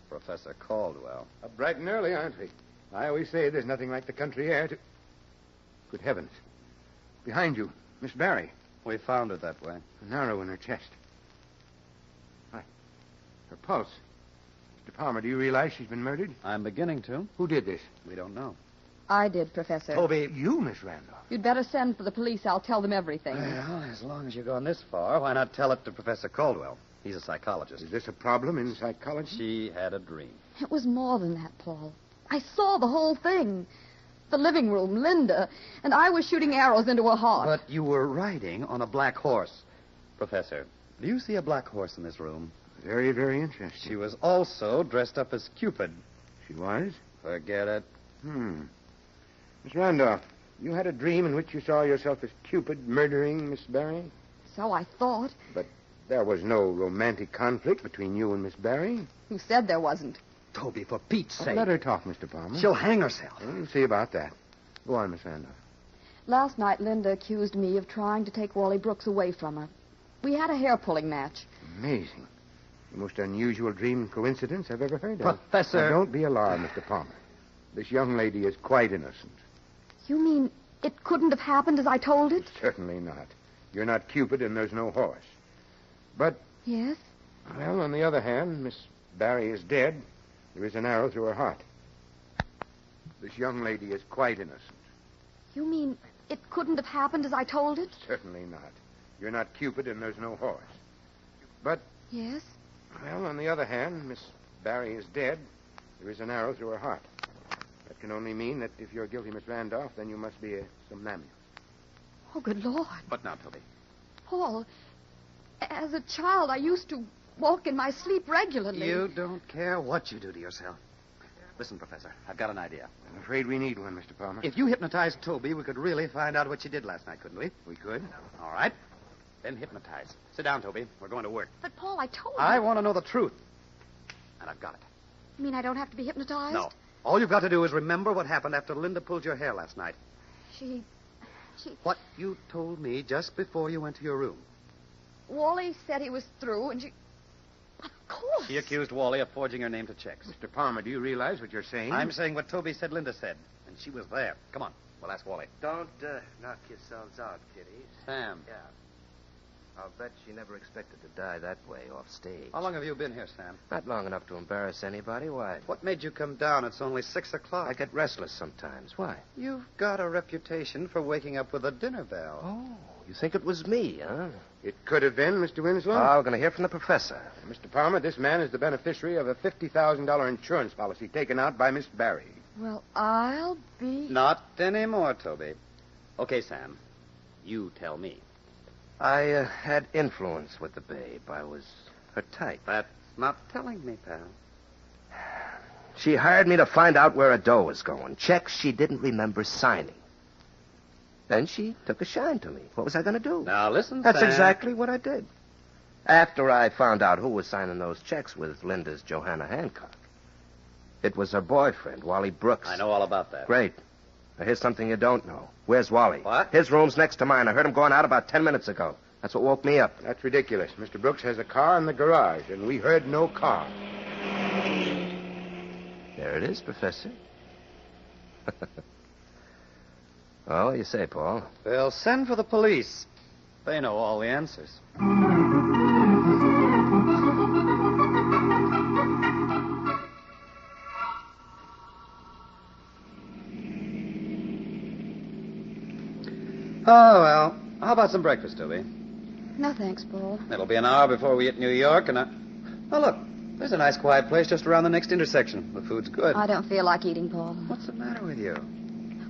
S4: Professor Caldwell.
S9: Up bright and early, aren't we? I always say there's nothing like the country air to... Good heavens. Behind you, Miss Barry.
S4: We found her that way.
S9: An arrow in her chest. Why, her pulse. Mr. Palmer, do you realize she's been murdered?
S4: I'm beginning to.
S9: Who did this?
S4: We don't know.
S23: I did, Professor.
S4: Toby.
S9: You, Miss Randolph.
S23: You'd better send for the police. I'll tell them everything.
S4: Well, as long as you've gone this far, why not tell it to Professor Caldwell? He's a psychologist.
S9: Is this a problem in psychology?
S4: She had a dream.
S23: It was more than that, Paul. I saw the whole thing. The living room, Linda, and I was shooting arrows into her heart.
S4: But you were riding on a black horse. Professor, do you see a black horse in this room?
S9: Very, very interesting.
S4: She was also dressed up as Cupid.
S9: She was?
S4: Forget it.
S9: Miss Randolph, you had a dream in which you saw yourself as Cupid murdering Miss Barry?
S23: So I thought.
S9: But there was no romantic conflict between you and Miss Barry?
S23: Who said there wasn't?
S4: Toby, for Pete's sake.
S9: Let her talk, Mr. Palmer.
S4: She'll hang herself.
S9: We'll see about that. Go on, Miss Randolph.
S23: Last night, Linda accused me of trying to take Wally Brooks away from her. We had a hair-pulling match.
S9: Amazing. The most unusual dream coincidence I've ever heard of.
S4: Professor...
S9: Now, don't be alarmed, Mr. Palmer. This young lady is quite innocent.
S23: You mean it couldn't have happened as I told it?
S9: Certainly not. You're not Cupid, and there's no horse.
S4: But,
S23: Yes?
S4: well, on the other hand, Miss Barry is dead. There is an arrow through her heart. This young lady is quite innocent.
S23: You mean it couldn't have happened as I told it?
S4: Certainly not. You're not Cupid and there's no horse. But,
S23: Yes?
S4: well, on the other hand, Miss Barry is dead. There is an arrow through her heart. That can only mean that if you're guilty, Miss Randolph, then you must be a somnambulist.
S23: Oh, good Lord.
S16: What now, Toby?
S23: Paul, as a child, I used to walk in my sleep regularly.
S16: You don't care what you do to yourself. Listen, Professor, I've got an idea.
S4: I'm afraid we need one, Mr. Palmer.
S16: If you hypnotized Toby, we could really find out what you did last night, couldn't we?
S4: We could.
S16: All right. Then hypnotize. Sit down, Toby. We're going to work.
S23: But, Paul, I told you.
S16: I want to know the truth. And I've got it.
S23: You mean I don't have to be hypnotized?
S16: No. All you've got to do is remember what happened after Linda pulled your hair last night.
S23: She...
S16: What you told me just before you went to your room.
S23: Wally said he was through, and she... Of course.
S16: She accused Wally of forging her name to checks.
S4: Mr. Palmer, do you realize what you're saying?
S16: I'm saying what Toby said Linda said. And she was there. Come on. We'll ask Wally.
S10: Don't knock yourselves out, kiddies.
S16: Sam.
S10: Yeah. I'll bet she never expected to die that way off stage.
S16: How long have you been here, Sam?
S10: Not long enough to embarrass anybody. Why?
S16: What made you come down? It's only 6 o'clock.
S10: I get restless sometimes. Why?
S16: You've got a reputation for waking up with a dinner bell.
S10: Oh, you think it was me, huh?
S4: It could have been, Mr. Winslow.
S10: We're going to hear from the professor.
S4: Mr. Palmer, this man is the beneficiary of a $50,000 insurance policy taken out by Miss Barry.
S23: Well, I'll be...
S16: Not anymore, Toby. Okay, Sam. You tell me.
S10: I had influence with the babe. I was her type.
S16: That's not telling me, pal.
S10: She hired me to find out where her dough was going. Checks she didn't remember signing. Then she took a shine to me. What was I going to do?
S16: Now, listen,
S10: That's
S16: Sam.
S10: exactly what I did. After I found out who was signing those checks with Linda's Johanna Hancock. It was her boyfriend, Wally Brooks.
S16: I know all about that.
S10: Great. Now, here's something you don't know. Where's Wally?
S16: What?
S10: His room's next to mine. I heard him going out about 10 minutes ago. That's what woke me up.
S4: That's ridiculous. Mr. Brooks has a car in the garage, and we heard no car.
S10: There it is, Professor. Well, what do you say, Paul?
S16: They'll send for the police. They know all the answers. Oh, well. How about some breakfast, Toby?
S23: No, thanks, Paul.
S16: It'll be an hour before we hit New York, and Oh, look. There's a nice quiet place just around the next intersection. The food's good.
S23: I don't feel like eating, Paul.
S16: What's the matter with you?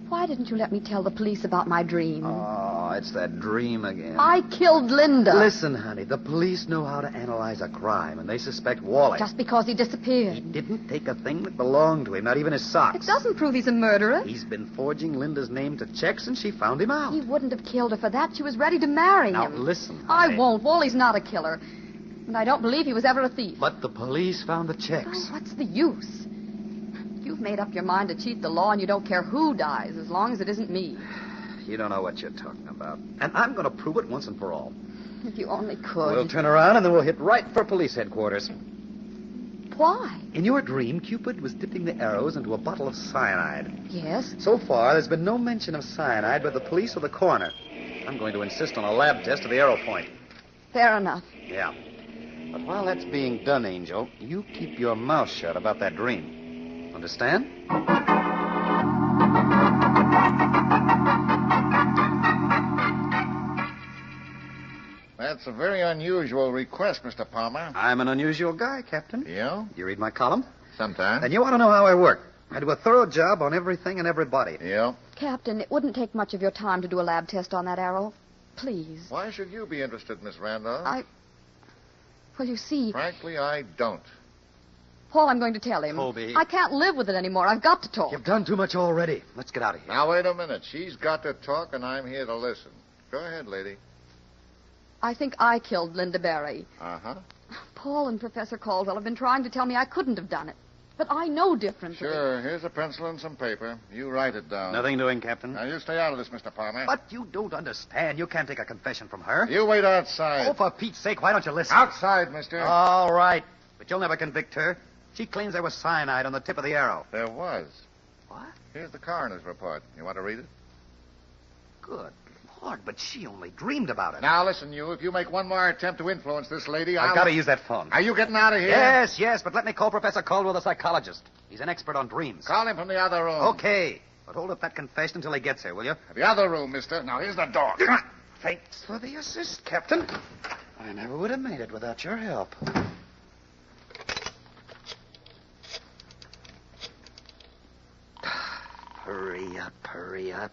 S23: Why didn't you let me tell the police about my dream?
S16: Oh, it's that dream again.
S23: I killed Linda.
S16: Listen, honey, the police know how to analyze a crime, and they suspect Wally.
S23: Just because he disappeared.
S16: He didn't take a thing that belonged to him, not even his socks.
S23: It doesn't prove he's a murderer.
S16: He's been forging Linda's name to checks, and she found him out.
S23: He wouldn't have killed her for that. She was ready to marry
S16: Now,
S23: him.
S16: listen,
S23: I
S16: honey.
S23: won't. Wally's not a killer. And I don't believe he was ever a thief.
S16: But the police found the checks.
S23: Oh, what's the use? You've made up your mind to cheat the law, and you don't care who dies, as long as it isn't me.
S16: You don't know what you're talking about. And I'm going to prove it once and for all.
S23: If you only could.
S16: We'll turn around, and then we'll hit right for police headquarters.
S23: Why?
S16: In your dream, Cupid was dipping the arrows into a bottle of cyanide.
S23: Yes?
S16: So far, there's been no mention of cyanide by the police or the coroner. I'm going to insist on a lab test of the arrow point.
S23: Fair enough.
S16: Yeah. But while that's being done, Angel, you keep your mouth shut about that dream. Understand?
S1: That's a very unusual request, Mr. Palmer.
S16: I'm an unusual guy, Captain.
S1: Yeah?
S16: You read my column?
S1: Sometimes.
S16: And you want to know how I work. I do a thorough job on everything and everybody.
S1: Yeah?
S23: Captain, it wouldn't take much of your time to do a lab test on that arrow. Please.
S1: Why should you be interested, Miss Randolph?
S23: Well, you see...
S1: Frankly, I don't.
S23: Paul, I'm going to tell him.
S16: Toby.
S23: I can't live with it anymore. I've got to talk.
S16: You've done too much already. Let's get out of here.
S1: Now, wait a minute. She's got to talk, and I'm here to listen. Go ahead, lady.
S23: I think I killed Linda Barry.
S1: Uh-huh.
S23: Paul and Professor Caldwell have been trying to tell me I couldn't have done it. But I know differently.
S1: Sure. Here's a pencil and some paper. You write it down.
S16: Nothing doing, Captain.
S1: Now, you stay out of this, Mr. Palmer.
S16: But you don't understand. You can't take a confession from her.
S1: You wait outside.
S16: Oh, for Pete's sake, why don't you listen?
S1: Outside, mister.
S16: All right. But you'll never convict her. She claims there was cyanide on the tip of the arrow.
S1: There was.
S16: What?
S1: Here's the coroner's report. You want to read it?
S16: Good
S10: Lord, but she only dreamed about it.
S7: Now, listen, you. If you make one more attempt to influence this lady,
S10: I've got to use that phone.
S7: Are you getting out of here?
S16: Yes, but let me call Professor Caldwell, the psychologist. He's an expert on dreams.
S7: Call him from the other room.
S16: Okay, but hold up that confession until he gets here, will you?
S7: The other room, mister. Now, here's the door.
S16: Thanks for the assist, Captain. I never would have made it without your help.
S10: Hurry up, hurry up.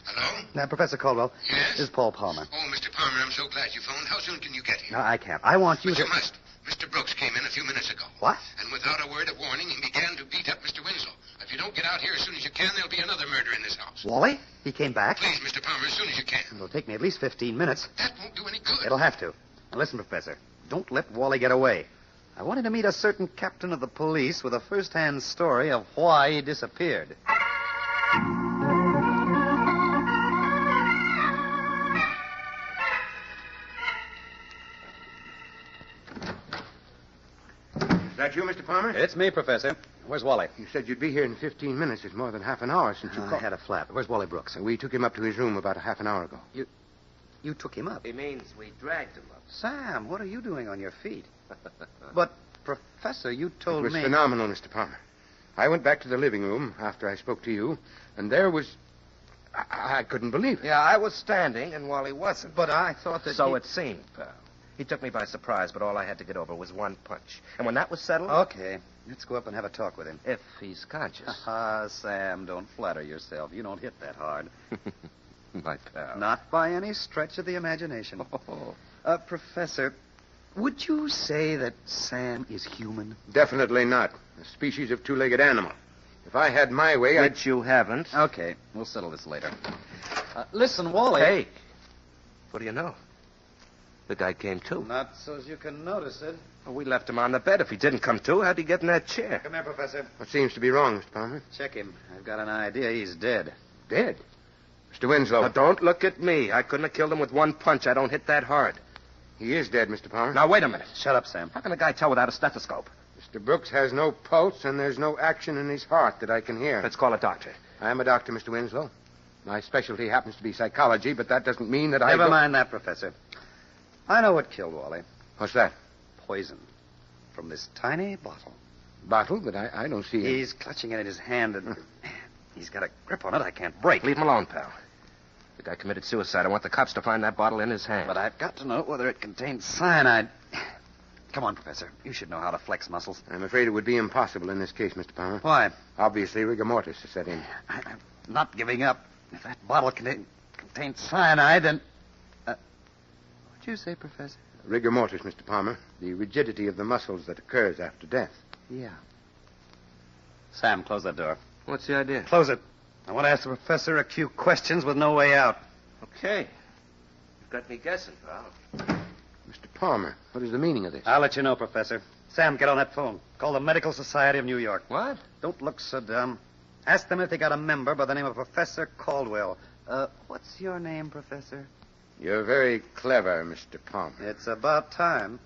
S20: Hello?
S16: Now, Professor Caldwell,
S20: Yes?
S16: this is Paul Palmer.
S20: Oh, Mr. Palmer, I'm so glad you phoned. How soon can you get here?
S16: No, I can't. I want you
S20: But
S16: to...
S20: you must. Mr. Brooks came in a few minutes ago.
S16: What?
S20: And without a word of warning, he began to beat up Mr. Winslow. If you don't get out here as soon as you can, there'll be another murder in this house.
S16: Wally? He came back?
S20: Please, Mr. Palmer, as soon as you can.
S16: It'll take me at least 15 minutes.
S20: That won't do any good.
S16: It'll have to. Now, listen, Professor. Don't let Wally get away. I wanted to meet a certain captain of the police with a first-hand story of why he disappeared.
S4: Is that you, Mr. Palmer?
S16: It's me, Professor. Where's Wally?
S4: You said you'd be here in 15 minutes. It's more than half an hour since you
S16: I
S4: called.
S16: had a flat. Where's Wally Brooks?
S4: We took him up to his room about a half an hour ago.
S16: You took him up?
S10: He means we dragged him up.
S16: Sam, what are you doing on your feet? But, Professor, you told
S4: It was
S16: me...
S4: phenomenal, Mr. Palmer. I went back to the living room after I spoke to you, and there was... I couldn't believe it.
S10: Yeah, I was standing, and Wally wasn't.
S16: But I thought that
S10: So
S16: he...
S10: it seemed, pal. He took me by surprise, but all I had to get over was one punch. And when that was settled...
S16: Okay. Let's go up and have a talk with him.
S10: If he's conscious.
S16: Ah, Sam, don't flatter yourself. You don't hit that hard.
S10: My pal.
S16: Not by any stretch of the imagination. Professor, would you say that Sam is human?
S4: Definitely not. A species of two-legged animal. If I had my way,
S10: Which you haven't.
S16: Okay, we'll settle this later. Listen, Wally.
S10: Hey, what do you know? The guy came to.
S16: Not so as you can notice it.
S10: Well, we left him on the bed. If he didn't come to, how'd he get in that chair?
S16: Come here, Professor.
S4: What seems to be wrong, Mr. Palmer?
S16: Check him. I've got an idea he's dead.
S4: Dead? Mr. Winslow.
S10: Now, don't look at me. I couldn't have killed him with one punch. I don't hit that hard.
S4: He is dead, Mr. Palmer.
S10: Now, wait a minute.
S16: Shut up, Sam.
S10: How can a guy tell without a stethoscope?
S4: Mr. Brooks has no pulse, and there's no action in his heart that I can hear.
S10: Let's call a doctor.
S4: I'm a doctor, Mr. Winslow. My specialty happens to be psychology, but that doesn't mean that
S16: Never mind that, Professor. I know what killed Wally.
S4: What's that?
S16: Poison. From this tiny bottle.
S4: Bottle? But I don't see it.
S16: He's clutching it in his hand, and he's got a grip on it I can't break.
S10: Leave him alone, pal. The guy committed suicide. I want the cops to find that bottle in his hand.
S16: But I've got to know whether it contains cyanide. Come on, Professor. You should know how to flex muscles.
S4: I'm afraid it would be impossible in this case, Mr. Palmer.
S16: Why?
S4: Obviously, rigor mortis is set in.
S16: I'm not giving up. If that bottle contains cyanide, then... What'd you say, Professor?
S4: Rigor mortis, Mr. Palmer. The rigidity of the muscles that occurs after death.
S16: Yeah. Sam, close that door.
S10: What's the idea?
S16: Close it. I want to ask the professor a few questions with no way out.
S10: Okay. You've got me guessing, pal.
S4: Mr. Palmer, what is the meaning of this?
S16: I'll let you know, Professor. Sam, get on that phone. Call the Medical Society of New York.
S10: What?
S16: Don't look so dumb. Ask them if they got a member by the name of Professor Caldwell. What's your name, Professor?
S4: You're very clever, Mr. Palmer.
S16: It's about time.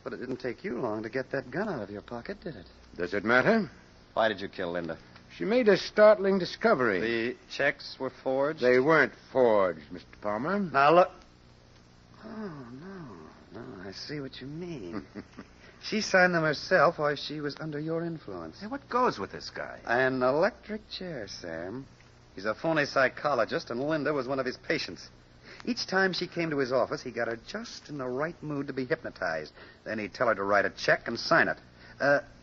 S16: But it didn't take you long to get that gun out of your pocket, did it?
S4: Does it matter?
S16: Why did you kill Linda?
S4: She made a startling discovery.
S16: The checks were forged?
S4: They weren't forged, Mr. Palmer.
S16: Now, look. Oh, no, I see what you mean. She signed them herself while she was under your influence.
S10: Hey, what goes with this guy?
S16: An electric chair, Sam. He's a phony psychologist, and Linda was one of his patients. Each time she came to his office, he got her just in the right mood to be hypnotized. Then he'd tell her to write a check and sign it.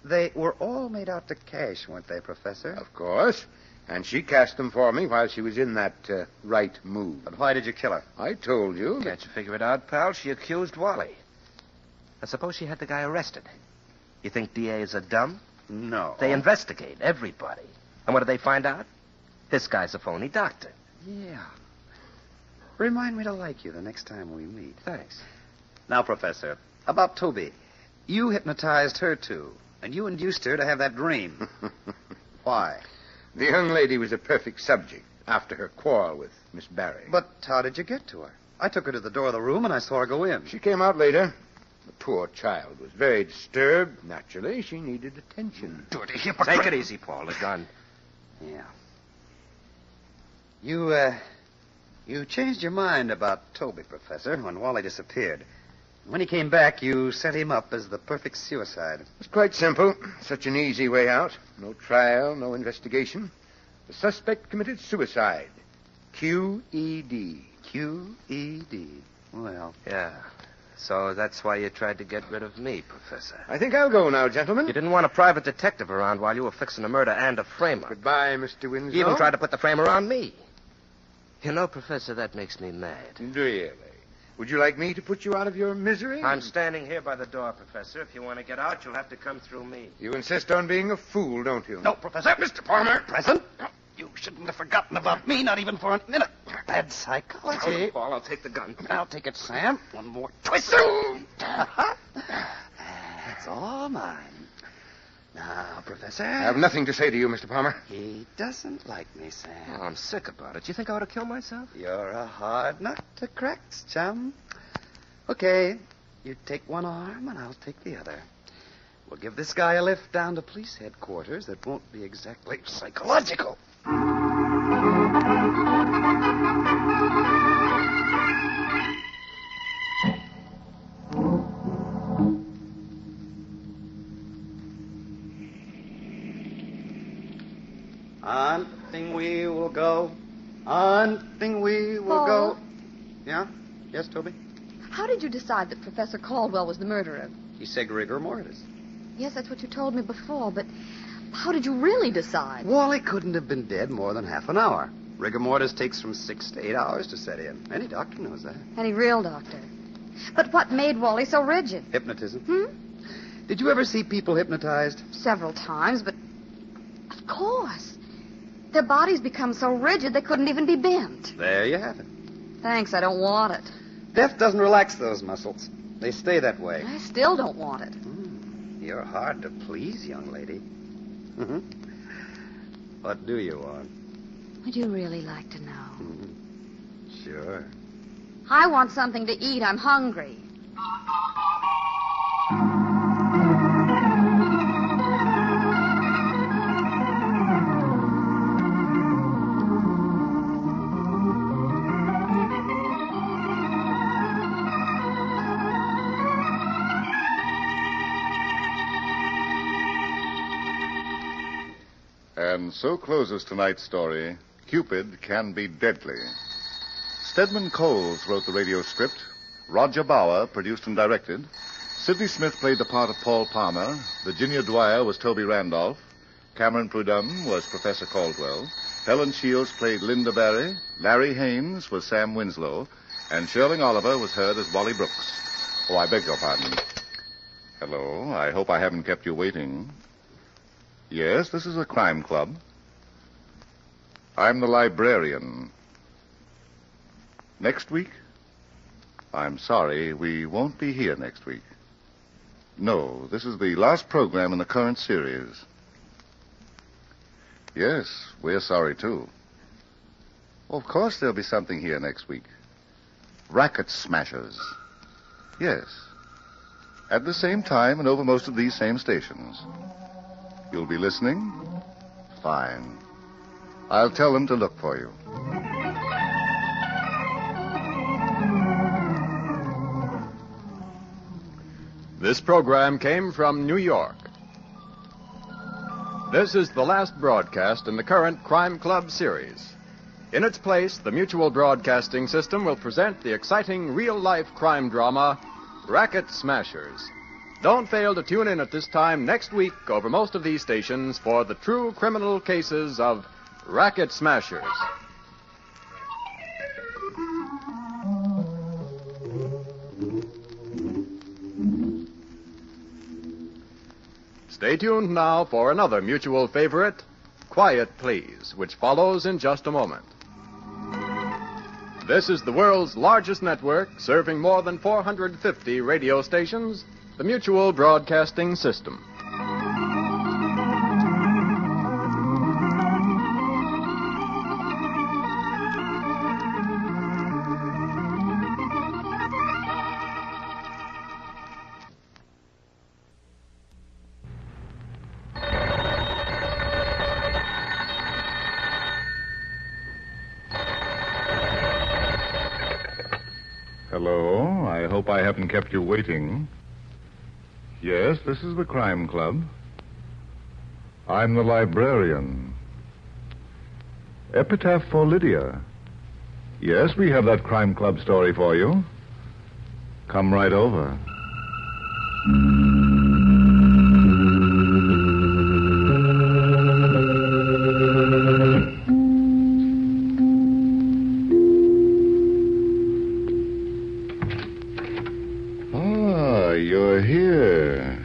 S16: They were all made out to cash, weren't they, Professor?
S4: Of course. And she cashed them for me while she was in that right mood.
S16: But why did you kill her?
S4: I told you.
S10: Can't you figure it out, pal? She accused Wally. I suppose she had the guy arrested. You think DAs are dumb?
S16: No.
S10: They investigate everybody. And what did they find out? This guy's a phony doctor.
S16: Yeah. Remind me to like you the next time we meet.
S10: Thanks.
S16: Now, Professor, about Toby. You hypnotized her, too, and you induced her to have that dream. Why?
S4: The young lady was a perfect subject after her quarrel with Miss Barry.
S16: But how did you get to her? I took her to the door of the room, and I saw her go in.
S4: She came out later. The poor child was very disturbed. Naturally, she needed attention.
S16: Dirty hypocrite.
S10: Take it easy, Paul. The gun.
S16: Yeah. You changed your mind about Toby, Professor, when Wally disappeared. When he came back, you set him up as the perfect suicide.
S4: It's quite simple. Such an easy way out. No trial, no investigation. The suspect committed suicide. Q.E.D.
S16: Q.E.D. Well.
S10: Yeah. So that's why you tried to get rid of me, Professor.
S4: I think I'll go now, gentlemen.
S10: You didn't want a private detective around while you were fixing a murder and a framer.
S4: Goodbye, Mr. Winslow.
S10: You even tried to put the framer on me. You know, Professor, that makes me mad.
S4: Really? Would you like me to put you out of your misery?
S10: I'm standing here by the door, Professor. If you want to get out, you'll have to come through me.
S4: You insist on being a fool, don't you?
S20: No, Professor. Mr. Palmer, present. You shouldn't have forgotten about me, not even for a minute. Bad psychology.
S10: Paul, I'll take the gun.
S20: I'll take it, Sam. One more twist. That's all mine. Now, Professor.
S4: I have nothing to say to you, Mr. Palmer.
S20: He doesn't like me, Sam.
S10: Oh, I'm sick about it. You think I ought to kill myself?
S20: You're a hard nut to crack, chum. Okay, you take one arm and I'll take the other. We'll give this guy a lift down to police headquarters that won't be exactly psychological. Hunting we will go. Hunting we will
S23: Paul?
S20: go. Yeah? Yes, Toby?
S23: How did you decide that Professor Caldwell was the murderer?
S20: He said rigor mortis.
S23: Yes, that's what you told me before, but how did you really decide?
S20: Wally couldn't have been dead more than half an hour. Rigor mortis takes from 6 to 8 hours to set in. Any doctor knows that.
S23: Any real doctor. But what made Wally so rigid?
S20: Hypnotism. Did you ever see people hypnotized?
S23: Several times, but of course. Their bodies become so rigid they couldn't even be bent.
S20: There you have it.
S23: Thanks, I don't want it.
S20: Death doesn't relax those muscles. They stay that way.
S23: I still don't want it.
S20: You're hard to please, young lady. What do you want?
S23: Would you really like to know?
S20: Sure.
S23: I want something to eat. I'm hungry.
S1: And so closes tonight's story, Cupid Can Be Deadly. Stedman Coles wrote the radio script. Roger Bauer produced and directed. Sidney Smith played the part of Paul Palmer. Virginia Dwyer was Toby Randolph. Cameron Prudhomme was Professor Caldwell. Helen Shields played Linda Barry. Larry Haynes was Sam Winslow. And Sherling Oliver was heard as Wally Brooks. Oh, I beg your pardon. Hello. I hope I haven't kept you waiting. Yes, this is a crime club. I'm the librarian. Next week? I'm sorry, we won't be here next week. No, this is the last program in the current series. Yes, we're sorry, too. Well, of course there'll be something here next week. Racket Smashers. Yes. At the same time and over most of these same stations. You'll be listening? Fine. I'll tell them to look for you.
S2: This program came from New York. This is the last broadcast in the current Crime Club series. In its place, the Mutual Broadcasting System will present the exciting real-life crime drama, Racket Smashers. Don't fail to tune in at this time next week over most of these stations for the true criminal cases of Racket Smashers. Stay tuned now for another Mutual favorite, Quiet Please, which follows in just a moment. This is the world's largest network, serving more than 450 radio stations, the Mutual Broadcasting System.
S1: hope I haven't kept you waiting. Yes, this is the Crime Club. I'm the librarian. Epitaph for Lydia. Yes, we have that Crime Club story for you. Come right over. You're here.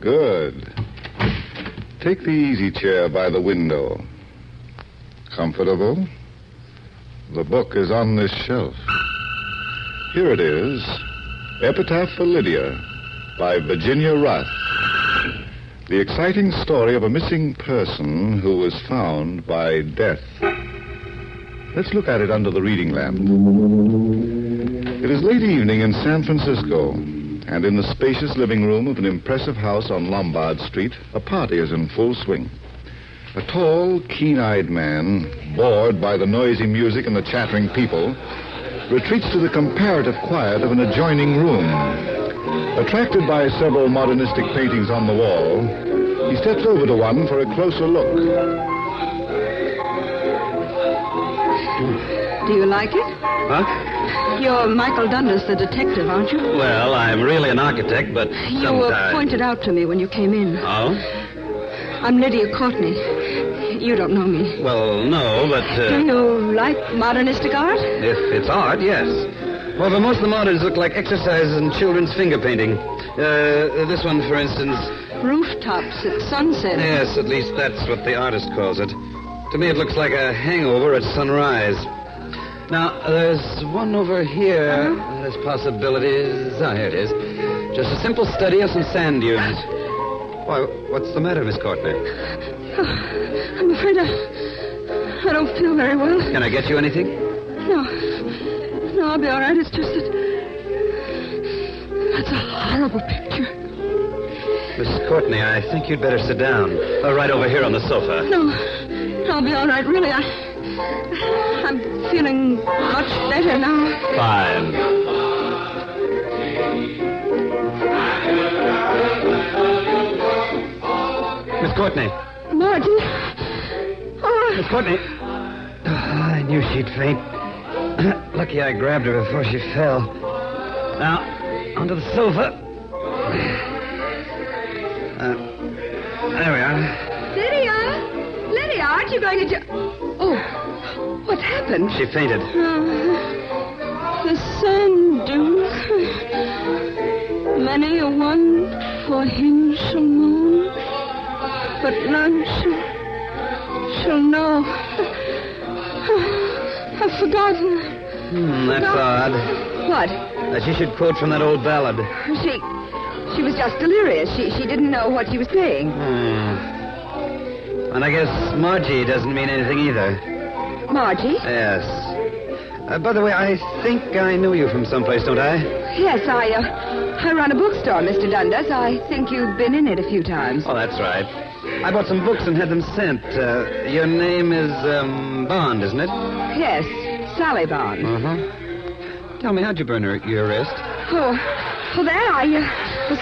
S1: Good. Take the easy chair by the window. Comfortable? The book is on this shelf. Here it is. Epitaph for Lydia by Virginia Ruth. The exciting story of a missing person who was found by death. Let's look at it under the reading lamp. It is late evening in San Francisco, and in the spacious living room of an impressive house on Lombard Street, a party is in full swing. A tall, keen-eyed man, bored by the noisy music and the chattering people, retreats to the comparative quiet of an adjoining room. Attracted by several modernistic paintings on the wall, he steps over to one for a closer look.
S5: Do you like it?
S11: Huh?
S5: You're Michael Dundas, the detective, aren't you?
S11: Well, I'm really an architect, but
S5: You were pointed out to me when you came in.
S11: Oh?
S5: I'm Lydia Courtney. You don't know me.
S11: Well, no, but...
S5: Do you like modernistic art?
S11: If it's art, yes. Well, but most of the models look like exercises in children's finger painting. This one, for instance...
S5: Rooftops at sunset.
S11: Yes, at least that's what the artist calls it. To me, it looks like a hangover at sunrise. Now, there's one over here. There's possibilities. Ah, here it is. Just a simple study of some sand dunes. Why, what's the matter, Miss Courtney?
S5: I'm afraid I don't feel very well.
S11: Can I get you anything?
S5: No, I'll be all right. It's just that... That's a horrible picture.
S11: Miss Courtney, I think you'd better sit down. Right over here on the sofa.
S5: No, I'll be all right. Really, I'm feeling much better now.
S11: Fine. Miss Courtney.
S5: Margie. Oh.
S11: Miss Courtney. Oh, I knew she'd faint. Lucky I grabbed her before she fell. Now, onto the sofa. There we are.
S5: Lydia, aren't you going to... Oh, what happened?
S11: She fainted.
S5: The sand dunes. Many a one for him shall mourn, but none shall know. I've forgotten.
S11: That's odd.
S5: What?
S11: She should quote from that old ballad.
S5: She was just delirious. She didn't know what she was saying.
S11: And I guess Margie doesn't mean anything either.
S5: Margie?
S11: Yes. By the way, I think I know you from someplace, don't I?
S5: Yes, I run a bookstore, Mr. Dundas. I think you've been in it a few times.
S11: Oh, that's right. I bought some books and had them sent. Your name is Bond, isn't it?
S5: Yes, Sally Bond.
S11: Uh-huh. Tell me, how'd you burn your wrist?
S5: Oh,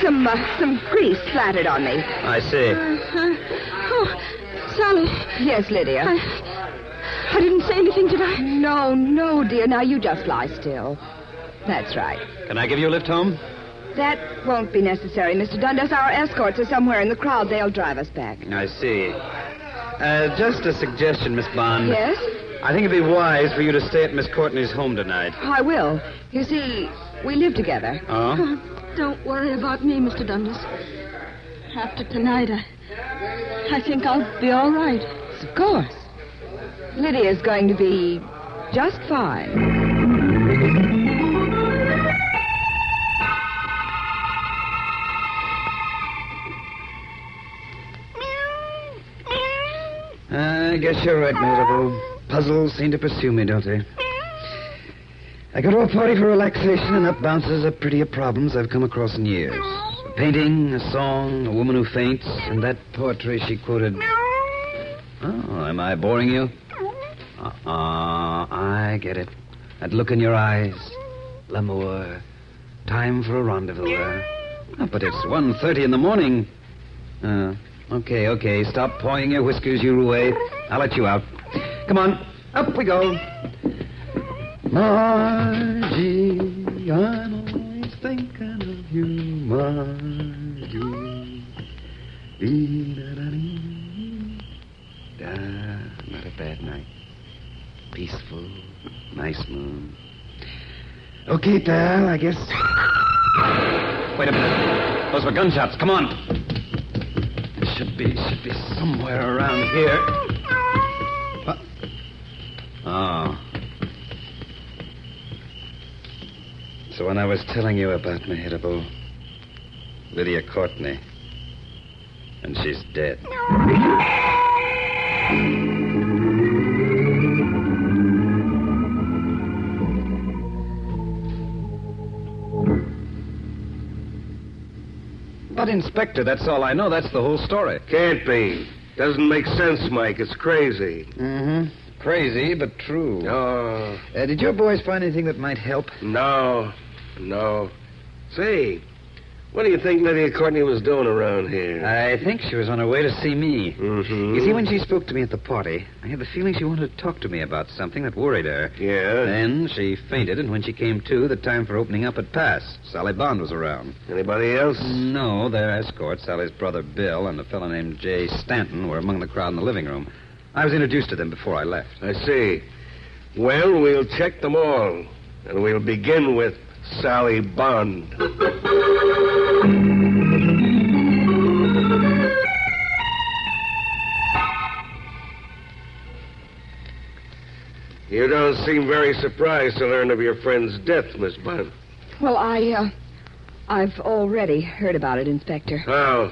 S5: some grease splattered on me.
S11: I see.
S5: Sally. Yes, Lydia. I didn't say anything, did I? No, dear. Now, you just lie still. That's right.
S11: Can I give you a lift home?
S5: That won't be necessary, Mr. Dundas. Our escorts are somewhere in the crowd. They'll drive us back.
S11: I see. Just a suggestion, Miss Bond.
S5: Yes?
S11: I think it'd be wise for you to stay at Miss Courtney's home tonight.
S5: I will. You see, we live together.
S11: Oh?
S5: Don't worry about me, Mr. Dundas. After tonight, I think I'll be all right. Of course. Lydia's going to be just fine.
S11: I guess you're right, Mabel. Puzzles seem to pursue me, don't they? I go to a party for relaxation, and up bounces a prettier problems I've come across in years. A painting, a song, a woman who faints, and that poetry she quoted. Oh, am I boring you? I get it. That look in your eyes. L'amour. Time for a rendezvous. But it's 1:30 in the morning. Okay. Stop pawing your whiskers, you Rouet. I'll let you out. Come on. Up we go. Margie, I'm always thinking of you, Margie. Not a bad night. Peaceful, nice moon. Okay, pal, I guess. Wait a minute. Those were gunshots. Come on. Should be somewhere around here. What? Oh. So when I was telling you about Mehitable, Lydia Courtney, and she's dead. But, Inspector, that's all I know. That's the whole story.
S3: Can't be. Doesn't make sense, Mike. It's crazy.
S11: Mm-hmm. Crazy, but true.
S3: Oh.
S11: Did your boys find anything that might help?
S3: No. Say, what do you think Lydia Courtney was doing around here?
S11: I think she was on her way to see me.
S3: Mm-hmm.
S11: You see, when she spoke to me at the party, I had the feeling she wanted to talk to me about something that worried her.
S3: Yeah?
S11: Then she fainted, and when she came to, the time for opening up had passed. Sally Bond was around.
S3: Anybody else?
S11: No, their escort, Sally's brother Bill, and a fellow named Jay Stanton were among the crowd in the living room. I was introduced to them before I left.
S3: I see. Well, we'll check them all, and we'll begin with Sally Bond. You don't seem very surprised to learn of your friend's death, Miss Bond.
S5: Well, I've already heard about it, Inspector.
S3: How?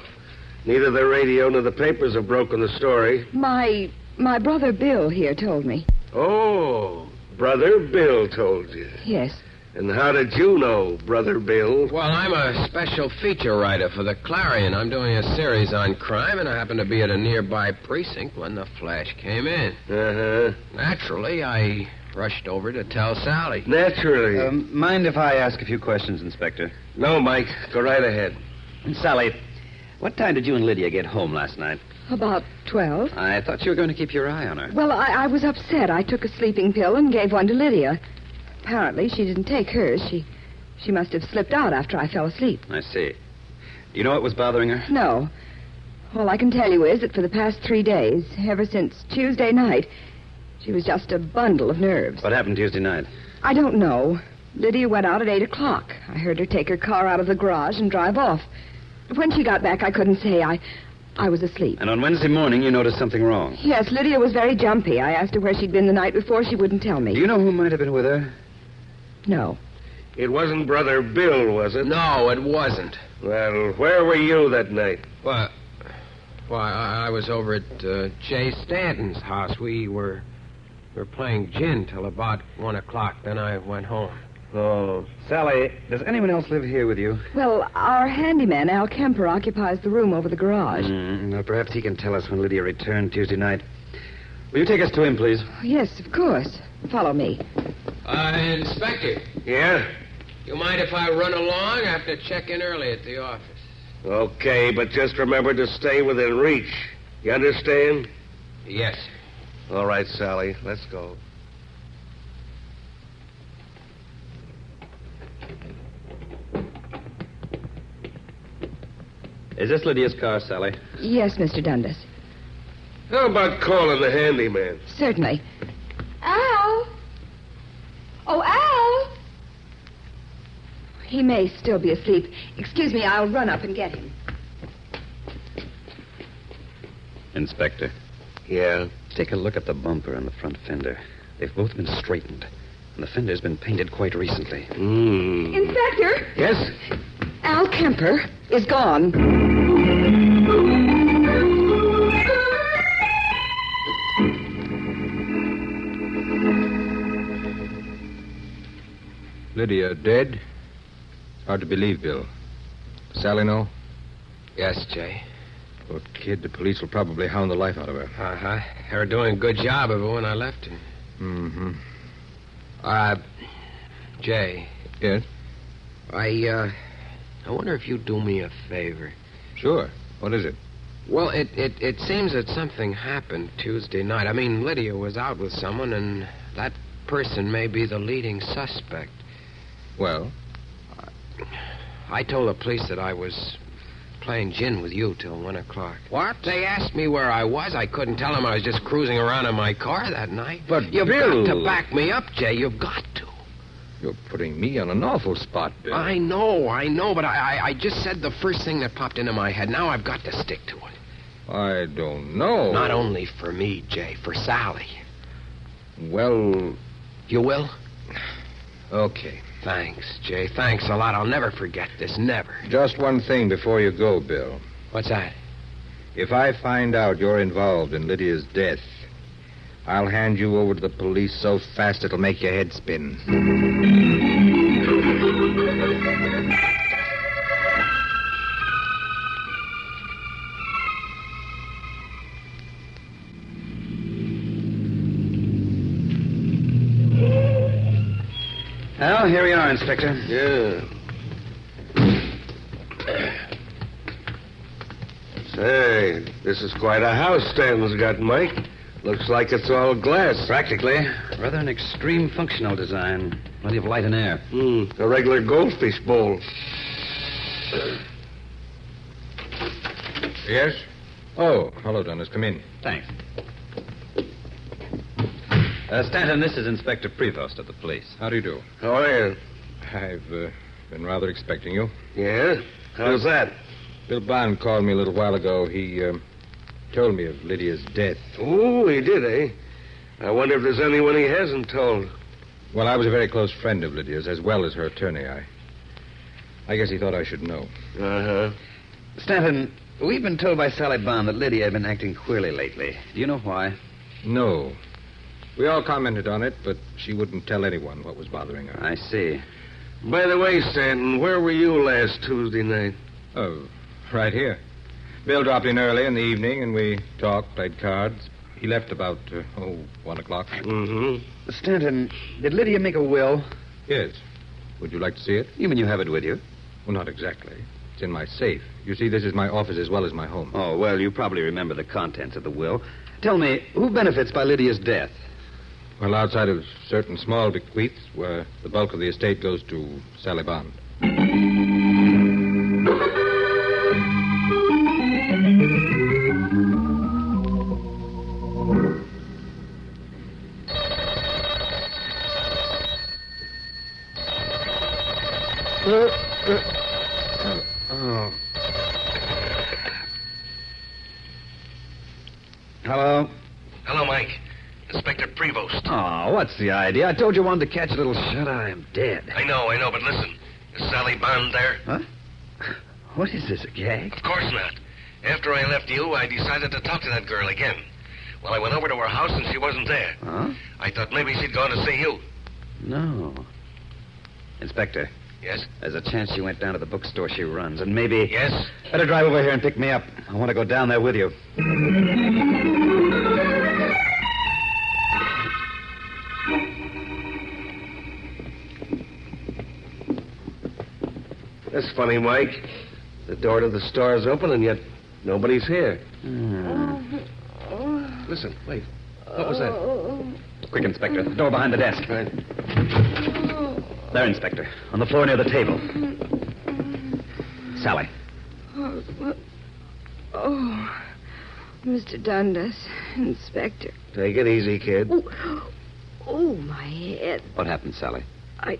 S3: Neither the radio nor the papers have broken the story.
S5: My brother Bill here told me.
S3: Oh, Brother Bill told you.
S5: Yes.
S3: And how did you know, Brother Bill?
S12: Well, I'm a special feature writer for the Clarion. I'm doing a series on crime, and I happened to be at a nearby precinct when the flash came in.
S3: Uh-huh.
S12: Naturally, I rushed over to tell Sally.
S3: Naturally.
S11: Mind if I ask a few questions, Inspector?
S3: No, Mike. Go right ahead.
S11: Sally, what time did you and Lydia get home last night?
S5: About 12.
S11: I thought you were going to keep your eye on her.
S5: Well, I was upset. I took a sleeping pill and gave one to Lydia. Apparently, she didn't take hers. She must have slipped out after I fell asleep.
S11: I see. Do you know what was bothering her?
S5: No. All I can tell you is that for the past 3 days, ever since Tuesday night, she was just a bundle of nerves.
S11: What happened Tuesday night?
S5: I don't know. Lydia went out at 8 o'clock. I heard her take her car out of the garage and drive off. When she got back, I couldn't say. I was asleep.
S11: And on Wednesday morning, you noticed something wrong.
S5: Yes, Lydia was very jumpy. I asked her where she'd been the night before. She wouldn't tell me.
S11: Do you know who might have been with her?
S5: No.
S3: It wasn't Brother Bill, was it?
S12: No, it wasn't.
S3: Well, where were you that night?
S12: Well, I was over at Jay Stanton's house. We were playing gin till about 1 o'clock. Then I went home.
S11: Oh. Sally, does anyone else live here with you?
S5: Well, our handyman, Al Kemper, occupies the room over the garage.
S11: Well, perhaps he can tell us when Lydia returned Tuesday night. Will you take us to him, please?
S5: Yes, of course. Follow me.
S12: Inspector.
S3: Yeah?
S12: You mind if I run along? I have to check in early at the office.
S3: Okay, but just remember to stay within reach. You understand?
S12: Yes, sir.
S3: All right, Sally. Let's go.
S11: Is this Lydia's car, Sally?
S5: Yes, Mr. Dundas.
S3: How about calling the handyman?
S5: Certainly. Al! Oh, Al! He may still be asleep. Excuse me, I'll run up and get him.
S11: Inspector.
S3: Yeah?
S11: Take a look at the bumper and the front fender. They've both been straightened, and the fender's been painted quite recently.
S5: Inspector!
S3: Yes?
S5: Al Kemper is gone.
S2: Lydia dead? Hard to believe, Bill. Sally know?
S12: Yes, Jay.
S2: Poor kid, the police will probably hound the life out of her.
S12: Uh-huh. They were doing a good job of it when I left her.
S2: Mm-hmm.
S12: Jay.
S2: Yes?
S12: I wonder if you'd do me a favor.
S6: Sure. What is it?
S12: Well, it seems that something happened Tuesday night. I mean, Lydia was out with someone, and that person may be the leading suspect.
S6: Well?
S12: I told the police that I was playing gin with you till 1 o'clock.
S6: What?
S12: They asked me where I was. I couldn't tell them I was just cruising around in my car that night.
S6: But,
S12: You've
S6: Bill...
S12: got to back me up, Jay. You've got to.
S6: You're putting me on an awful spot, Bill.
S12: I know, but I just said the first thing that popped into my head. Now I've got to stick to it.
S6: I don't know.
S12: Not only for me, Jay, for Sally.
S6: Well...
S12: You will?
S6: Okay.
S12: Thanks, Jay. Thanks a lot. I'll never forget this. Never.
S6: Just one thing before you go, Bill.
S12: What's that?
S6: If I find out you're involved in Lydia's death, I'll hand you over to the police so fast it'll make your head spin.
S11: Well, here we are, Inspector.
S3: Yeah. Say, this is quite a house Stanton's got, Mike. Looks like it's all glass.
S11: Practically. Rather an extreme functional design. Plenty of light and air.
S3: A regular goldfish bowl.
S6: Yes? Oh, hello, Dennis. Come in.
S14: Thanks. Stanton, this is Inspector Prevost of the police.
S6: How do you do?
S3: How are you?
S6: I've been rather expecting you.
S3: Yeah? How's that?
S6: Bill Bond called me a little while ago. He told me of Lydia's death.
S3: Oh, he did, eh? I wonder if there's anyone he hasn't told.
S6: Well, I was a very close friend of Lydia's, as well as her attorney. I guess he thought I should know.
S3: Uh-huh.
S11: Stanton, we've been told by Sally Bond that Lydia had been acting queerly lately. Do you know why?
S6: No. We all commented on it, but she wouldn't tell anyone what was bothering her.
S11: I see.
S3: By the way, Stanton, where were you last Tuesday night?
S6: Oh, right here. Bill dropped in early in the evening, and we talked, played cards. He left about, 1 o'clock.
S3: Mm-hmm.
S11: Stanton, did Lydia make a will?
S6: Yes. Would you like to see it?
S11: You mean you have it with you?
S6: Well, not exactly. It's in my safe. You see, this is my office as well as my home.
S11: Oh, well, you probably remember the contents of the will. Tell me, who benefits by Lydia's death?
S6: Well, outside of certain small bequests, where the bulk of the estate goes to Sally Bond.
S11: Hello?
S3: Hello, Mike. Inspector Prevost.
S11: Oh, what's the idea? I told you I wanted to catch a little shut-eye. I'm dead.
S3: I know, but listen. Is Sally Bond there?
S11: Huh? What is this, a gag?
S3: Of course not. After I left you, I decided to talk to that girl again. Well, I went over to her house and she wasn't there.
S11: Huh?
S3: I thought maybe she'd gone to see you.
S11: No. Inspector.
S3: Yes?
S11: There's a chance she went down to the bookstore she runs, and maybe...
S3: Yes?
S11: Better drive over here and pick me up. I want to go down there with you.
S3: That's funny, Mike. The door to the store is open, and yet nobody's here. Listen, wait. What was that?
S11: Quick, Inspector. The door behind the desk.
S3: Right.
S11: There, Inspector. On the floor near the table. Sally.
S5: Oh, Mr. Dundas, Inspector.
S3: Take it easy, kid.
S5: Oh, my head.
S11: What happened, Sally?
S5: I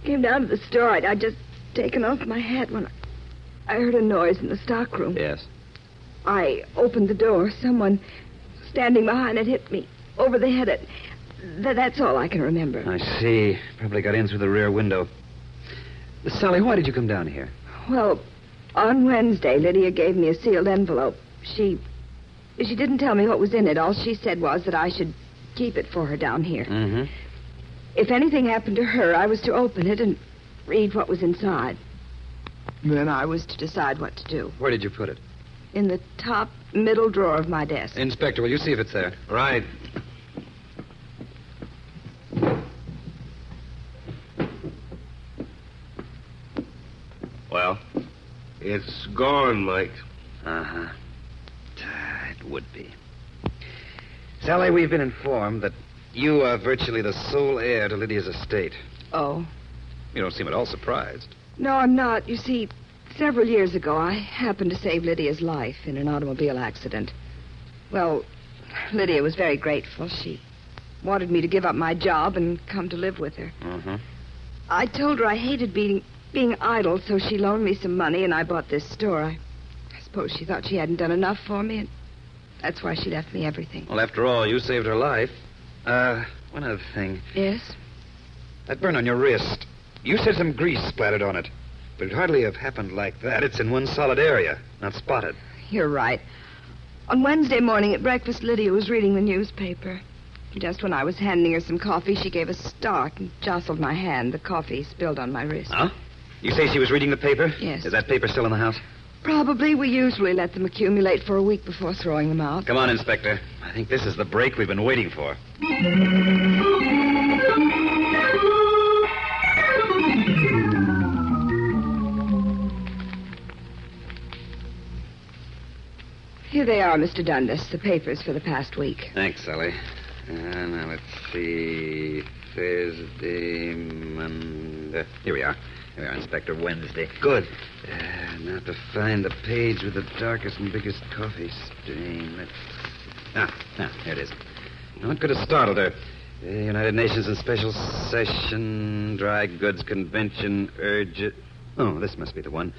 S5: came down to the store. I'd just taken off my hat when I heard a noise in the stockroom.
S11: Yes.
S5: I opened the door. Someone standing behind it hit me over the head. That's all I can remember.
S11: I see. Probably got in through the rear window. Sally, why did you come down here?
S5: Well, on Wednesday, Lydia gave me a sealed envelope. She didn't tell me what was in it. All she said was that I should keep it for her down here.
S11: Mm-hmm.
S5: If anything happened to her, I was to open it and read what was inside. Then I was to decide what to do.
S11: Where did you put it?
S5: In the top middle drawer of my desk.
S11: Inspector, will you see if it's there?
S3: Right. gone, Mike.
S11: Uh-huh. It would be. Sally, we've been informed that you are virtually the sole heir to Lydia's estate.
S5: Oh?
S11: You don't seem at all surprised.
S5: No, I'm not. You see, several years ago, I happened to save Lydia's life in an automobile accident. Well, Lydia was very grateful. She wanted me to give up my job and come to live with her.
S11: Mm-hmm.
S5: I told her I hated being idle, so she loaned me some money, and I bought this store. I suppose she thought she hadn't done enough for me, and that's why she left me everything.
S11: Well, after all, you saved her life. One other thing.
S5: Yes?
S11: That burn on your wrist. You said some grease splattered on it. But it'd hardly have happened like that. It's in one solid area, not spotted.
S5: You're right. On Wednesday morning at breakfast, Lydia was reading the newspaper. Just when I was handing her some coffee, she gave a start and jostled my hand. The coffee spilled on my wrist.
S11: Huh? You say she was reading the paper?
S5: Yes.
S11: Is that paper still in the house?
S5: Probably. We usually let them accumulate for a week before throwing them out.
S11: Come on, Inspector. I think this is the break we've been waiting for.
S5: Here they are, Mr. Dundas, the papers for the past week.
S11: Thanks, Sally. Now, let's see. Thursday, Monday. Here we are. Here we are, Inspector. Wednesday.
S3: Good.
S11: Now to find the page with the darkest and biggest coffee stain. Here it is. What could have startled her? United Nations in special session, dry goods convention, urge... Oh, this must be the one.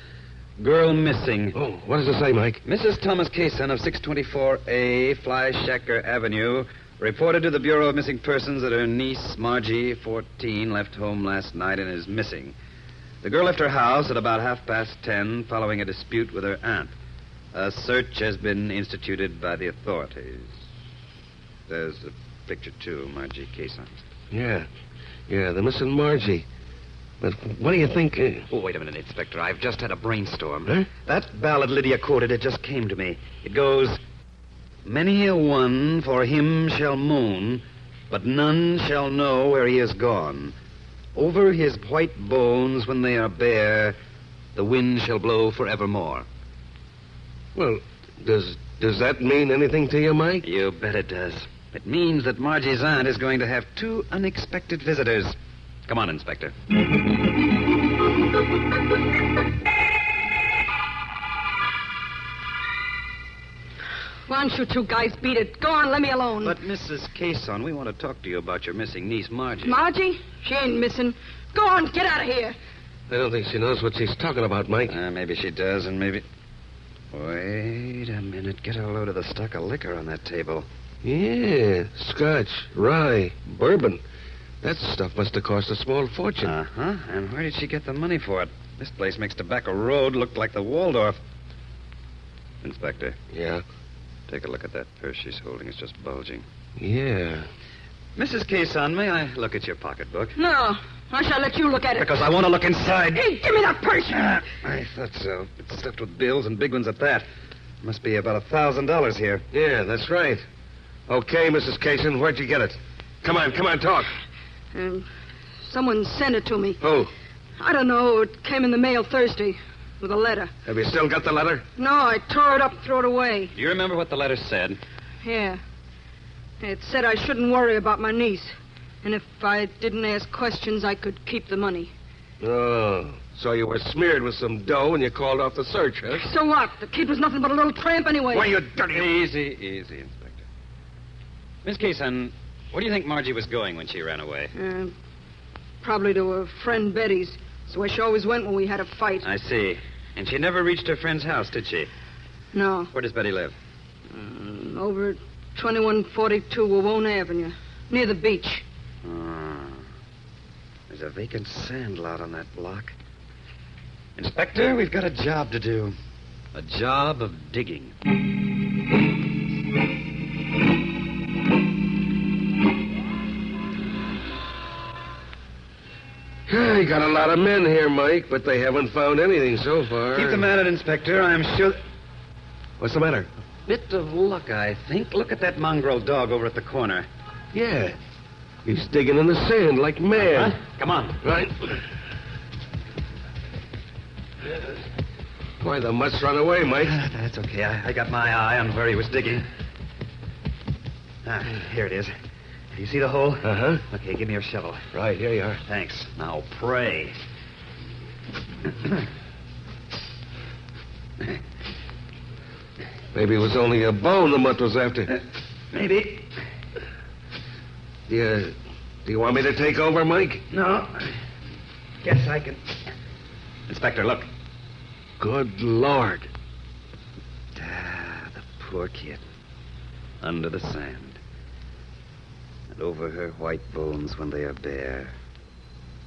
S11: Girl missing.
S3: Oh, what does it say, Mike?
S11: Mrs. Thomas Kaysen of 624A Flyshacker Avenue reported to the Bureau of Missing Persons that her niece, Margie, 14, left home last night and is missing. The girl left her house at about 10:30 following a dispute with her aunt. A search has been instituted by the authorities. There's a picture, too, Margie Kaysen.
S3: Yeah, the missing Margie. But what do you think...
S11: Oh, wait a minute, Inspector. I've just had a brainstorm.
S3: Huh?
S11: That ballad Lydia quoted, it just came to me. It goes, "Many a one for him shall moan, but none shall know where he is gone. Over his white bones when they are bare, the wind shall blow forevermore."
S3: Well, does that mean anything to you, Mike?
S11: You bet it does. It means that Margie's aunt is going to have 2 unexpected visitors. Come on, Inspector.
S17: Why don't you two guys beat it? Go on, let me alone.
S11: But, Mrs. Kaysen, we want to talk to you about your missing niece, Margie.
S17: Margie? She ain't missing. Go on, get out of here.
S3: I don't think she knows what she's talking about, Mike.
S11: Maybe she does, and maybe... Wait a minute. Get a load of the stock of liquor on that table.
S3: Yeah, scotch, rye, bourbon. That stuff must have cost a small fortune.
S11: Uh-huh. And where did she get the money for it? This place makes Tobacco Road look like the Waldorf. Inspector.
S3: Yeah?
S11: Take a look at that purse she's holding. It's just bulging.
S3: Yeah.
S11: Mrs. Kaysen, may I look at your pocketbook?
S17: No. I shall let you look at it.
S11: Because I want to look inside.
S17: Hey, give me that purse.
S11: I thought so. It's stuffed with bills and big ones at that. Must be about $1,000 here.
S3: Yeah, that's right. Okay, Mrs. Kaysen, where'd you get it? Come on, talk.
S17: Someone sent it to me.
S3: Who?
S17: I don't know. It came in the mail Thursday with a letter.
S3: Have you still got the letter?
S17: No, I tore it up and threw it away.
S11: Do you remember what the letter said?
S17: Yeah. It said I shouldn't worry about my niece. And if I didn't ask questions, I could keep the money.
S3: Oh, so you were smeared with some dough and you called off the search, huh?
S17: So what? The kid was nothing but a little tramp anyway.
S3: Why, you dirty...
S11: Easy, Inspector. Miss Kaysen, where do you think Margie was going when she ran away?
S17: Probably to her friend Betty's. It's where she always went when we had a fight.
S11: I see. And she never reached her friend's house, did she?
S17: No.
S11: Where does Betty live?
S17: Over at 2142 Wawona Avenue, near the beach.
S11: There's a vacant sand lot on that block. Inspector, we've got a job to do. A job of digging.
S3: You got a lot of men here, Mike, but they haven't found anything so far.
S11: Keep them at it, Inspector. I'm sure...
S3: What's the matter?
S11: Bit of luck, I think. Look at that mongrel dog over at the corner.
S3: Yeah. He's digging in the sand like mad.
S11: Come on.
S3: Right. Why, the mutt's run away, Mike.
S11: That's okay. I got my eye on where he was digging. Here it is. Do you see the hole?
S3: Uh-huh.
S11: Okay, give me your shovel.
S3: Right, here you are.
S11: Thanks. Now pray.
S3: Maybe it was only a bone the mutt was after.
S11: Maybe.
S3: Do you want me to take over, Mike?
S11: No. Guess I can. Inspector, look.
S3: Good Lord.
S11: The poor kid. Under the sand. And over her white bones when they are bare,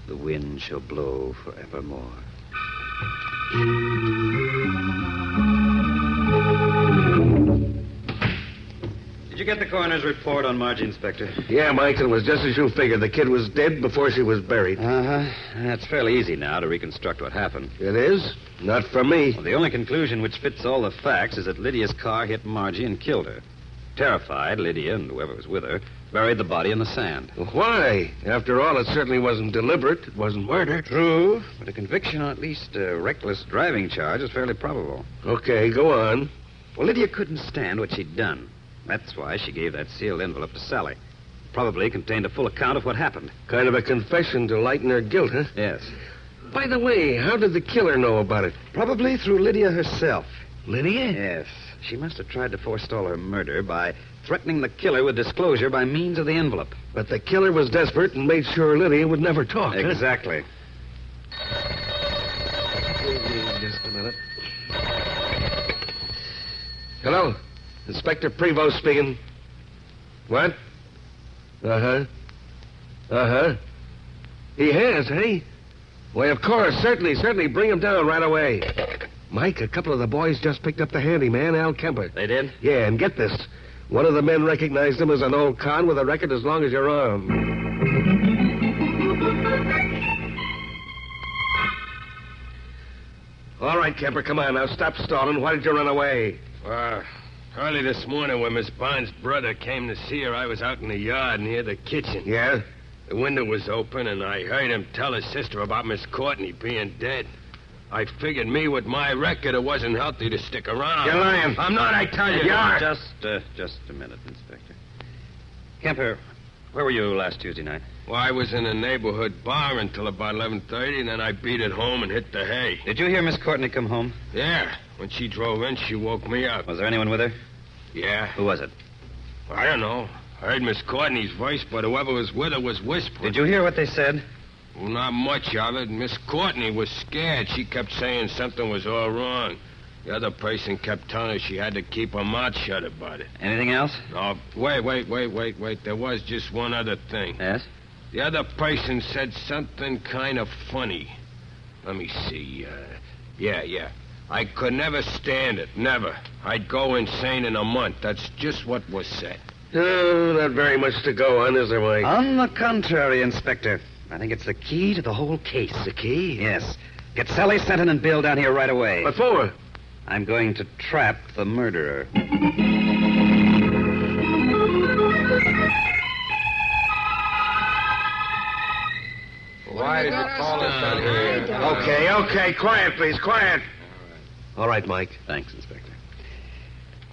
S11: the wind shall blow forevermore. Did you get the coroner's report on Margie, Inspector?
S3: Yeah, Mike, it was just as you figured. The kid was dead before she was buried.
S11: Uh-huh. It's fairly easy now to reconstruct what happened.
S3: It is? Not for me.
S11: Well, the only conclusion which fits all the facts is that Lydia's car hit Margie and killed her. Terrified, Lydia and whoever was with her buried the body in the sand.
S3: Why? After all, it certainly wasn't deliberate. It wasn't murder.
S11: True, but a conviction on at least a reckless driving charge is fairly probable.
S3: Okay, go on.
S11: Well, Lydia couldn't stand what she'd done. That's why she gave that sealed envelope to Sally. Probably contained a full account of what happened.
S3: Kind of a confession to lighten her guilt, huh?
S11: Yes.
S3: By the way, how did the killer know about it?
S11: Probably through Lydia herself.
S3: Lydia?
S11: Yes. She must have tried to forestall her murder by threatening the killer with disclosure by means of the envelope.
S3: But the killer was desperate and made sure Lydia would never talk.
S11: Exactly.
S3: Just a minute. Hello? Inspector Prevost speaking. What? Uh-huh. Uh-huh. He has, hey? Why, of course. Certainly. Bring him down right away. Mike, a couple of the boys just picked up the handyman, Al Kemper.
S11: They did?
S3: Yeah, and get this. One of the men recognized him as an old con with a record as long as your arm. All right, Kemper, come on now. Stop stalling. Why did you run away?
S12: Early this morning when Miss Bond's brother came to see her, I was out in the yard near the kitchen.
S3: Yeah?
S12: The window was open, and I heard him tell his sister about Miss Courtney being dead. I figured me with my record, it wasn't healthy to stick around.
S3: You're lying.
S12: I'm not, I tell you.
S3: You are.
S11: Just a minute, Inspector. Kemper, where were you last Tuesday night?
S12: Well, I was in a neighborhood bar until about 11:30, and then I beat it home and hit the hay.
S11: Did you hear Miss Courtney come home?
S12: Yeah. When she drove in, she woke me up.
S11: Was there anyone with her?
S12: Yeah.
S11: Who was it?
S12: I don't know. I heard Miss Courtney's voice, but whoever was with her was whispering.
S11: Did you hear what they said?
S12: Well, not much of it. Miss Courtney was scared. She kept saying something was all wrong. The other person kept telling her she had to keep her mouth shut about it.
S11: Anything else?
S12: No, wait. There was just one other thing.
S11: Yes?
S12: The other person said something kind of funny. Let me see. Yeah. I could never stand it. Never. I'd go insane in a month. That's just what was said.
S3: Oh, not very much to go on, is there, Mike?
S11: On the contrary, Inspector. I think it's the key to the whole case.
S3: The key?
S11: Yes. Get Sally Senton and Bill down here right away.
S3: What for?
S11: I'm going to trap the murderer.
S12: Why did you call us down here?
S3: Okay. Quiet, please. Quiet. All right, Mike.
S11: Thanks, Inspector.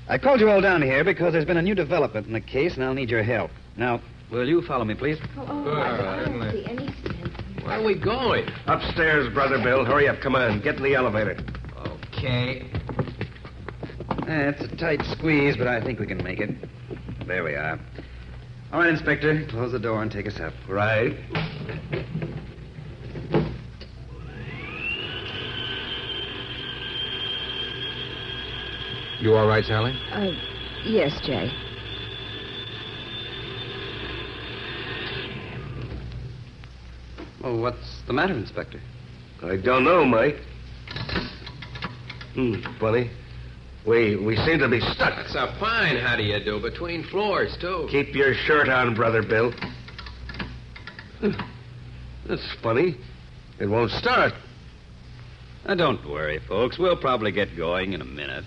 S11: I called you all down here because there's been a new development in the case, and I'll need your help. Now, will you follow me, please?
S5: I don't see any sense.
S12: Where are we going?
S3: Upstairs, Brother Bill. Hurry up. Come on. Get in the elevator.
S12: Okay.
S11: It's a tight squeeze, but I think we can make it. There we are. All right, Inspector. Close the door and take us up.
S3: Right.
S12: You all right, Sally?
S5: Yes, Jay.
S11: Oh, what's the matter, Inspector?
S3: I don't know, Mike. Funny. We seem to be stuck.
S12: That's a fine how do you do between floors, too.
S3: Keep your shirt on, Brother Bill. That's funny. It won't start.
S11: Now, don't worry, folks. We'll probably get going in a minute.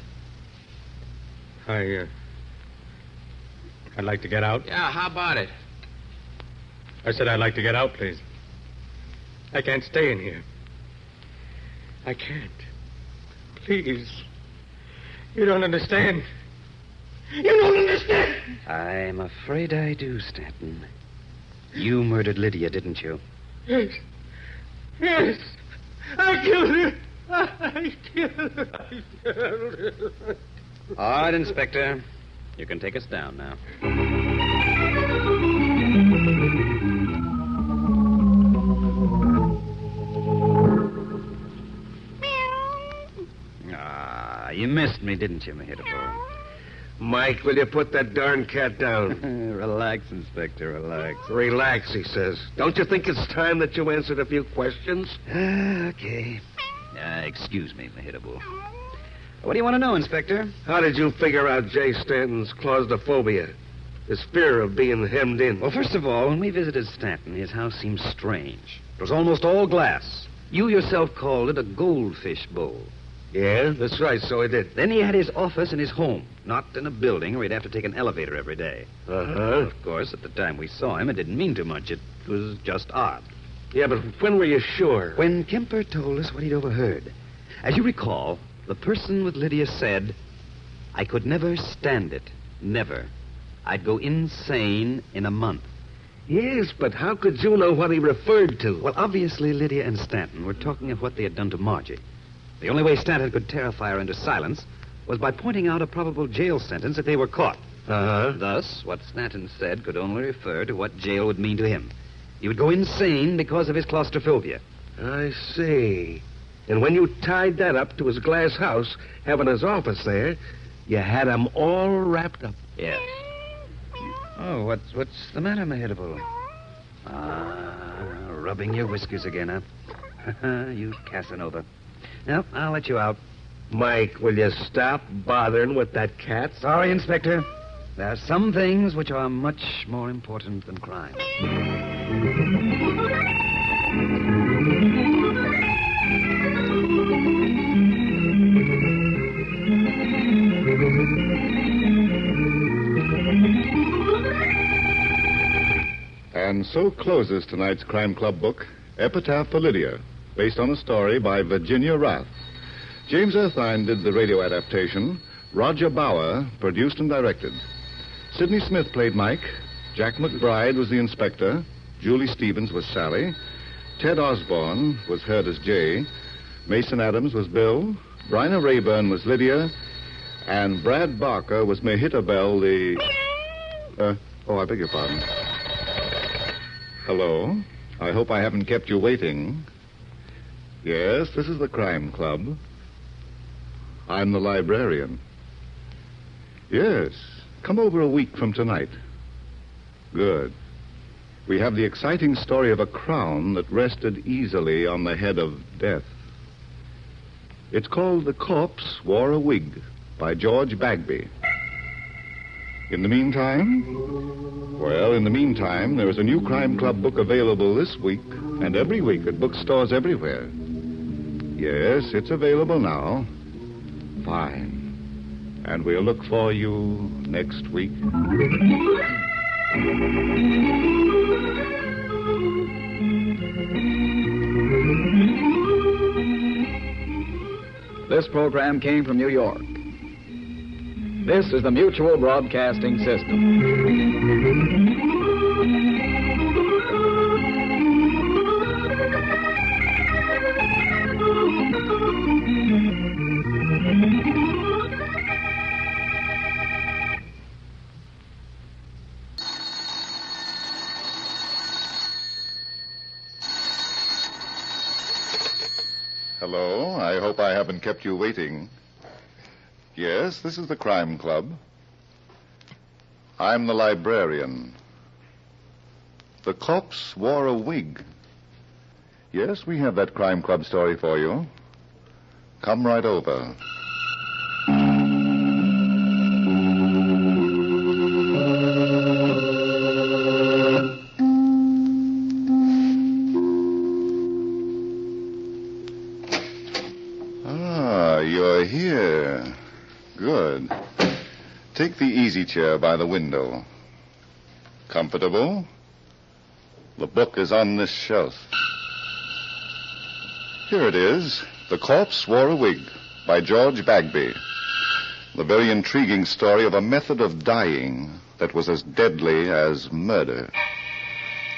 S15: I'd like to get out.
S12: Yeah, how about it?
S15: I said I'd like to get out, please. I can't stay in here. I can't.
S12: Please. You don't understand. You don't understand.
S11: I'm afraid I do, Stanton. You murdered Lydia, didn't you?
S12: Yes. Yes. I killed her. I killed her. I killed her.
S14: All right, Inspector. You can take us down now. You missed me, didn't you, Mehitable?
S3: Mike, will you put that darn cat down?
S14: Relax, Inspector, relax.
S3: Relax, he says. Don't you think it's time that you answered a few questions?
S11: Okay. Excuse me, Mehitable. What do you want to know, Inspector?
S3: How did you figure out Jay Stanton's claustrophobia? His fear of being hemmed in?
S11: Well, first of all, when we visited Stanton, his house seemed strange. It was almost all glass. You yourself called it a goldfish bowl.
S3: Yeah, that's right, so I did.
S11: Then he had his office in his home, not in a building where he'd have to take an elevator every day.
S3: Uh-huh.
S11: Of course, at the time we saw him, it didn't mean too much. It was just odd.
S3: Yeah, but when were you sure?
S11: When Kemper told us what he'd overheard. As you recall, the person with Lydia said, I could never stand it. Never. I'd go insane in a month.
S3: Yes, but how could you know what he referred to?
S11: Well, obviously, Lydia and Stanton were talking of what they had done to Margie. The only way Stanton could terrify her into silence was by pointing out a probable jail sentence if they were caught.
S3: Uh-huh.
S11: Thus, what Stanton said could only refer to what jail would mean to him. He would go insane because of his claustrophobia.
S3: I see. And when you tied that up to his glass house, having his office there, you had him all wrapped up.
S11: Yes. Oh, what's the matter, Mehitable? Rubbing your whiskers again, huh? You Casanova. Well, I'll let you out.
S3: Mike, will you stop bothering with that cat?
S11: Sorry, Inspector. There are some things which are much more important than crime.
S1: And so closes tonight's Crime Club book, Epitaph for Lydia, based on a story by Virginia Rath. James Erthine did the radio adaptation. Roger Bauer produced and directed. Sidney Smith played Mike. Jack McBride was the inspector. Julie Stevens was Sally. Ted Osborne was heard as Jay. Mason Adams was Bill. Bryna Rayburn was Lydia. And Brad Barker was Mehitabel, the... I beg your pardon. Hello. I hope I haven't kept you waiting. Yes, this is the Crime Club. I'm the librarian. Yes, come over a week from tonight. Good. We have the exciting story of a crown that rested easily on the head of death. It's called The Corpse Wore a Wig by George Bagby. In the meantime? Well, in the meantime, there is a new Crime Club book available this week and every week at bookstores everywhere. Yes, it's available now. Fine. And we'll look for you next week.
S8: This program came from New York. This is the Mutual Broadcasting System.
S1: Hello. I hope I haven't kept you waiting. Yes, this is the Crime Club. I'm the librarian. The Corpse Wore a Wig. Yes, we have that Crime Club story for you. Come right over. You're here. Good. Take the easy chair by the window. Comfortable? The book is on this shelf. Here it is. The Corpse Wore a Wig by George Bagby. The very intriguing story of a method of dying that was as deadly as murder.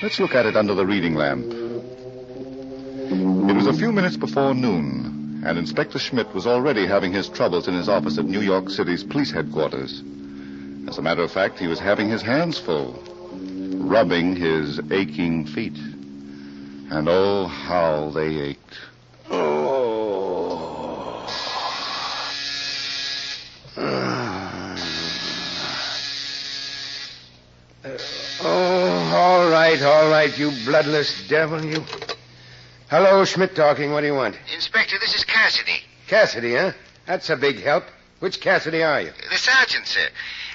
S1: Let's look at it under the reading lamp. It was a few minutes before noon, and Inspector Schmidt was already having his troubles in his office at New York City's police headquarters. As a matter of fact, he was having his hands full, rubbing his aching feet. And oh, how they ached.
S4: All right, you bloodless devil, you. Hello, Schmidt talking. What do you want?
S18: Inspector, this is Cassidy.
S4: Cassidy, huh? That's a big help. Which Cassidy are you?
S18: The sergeant, sir.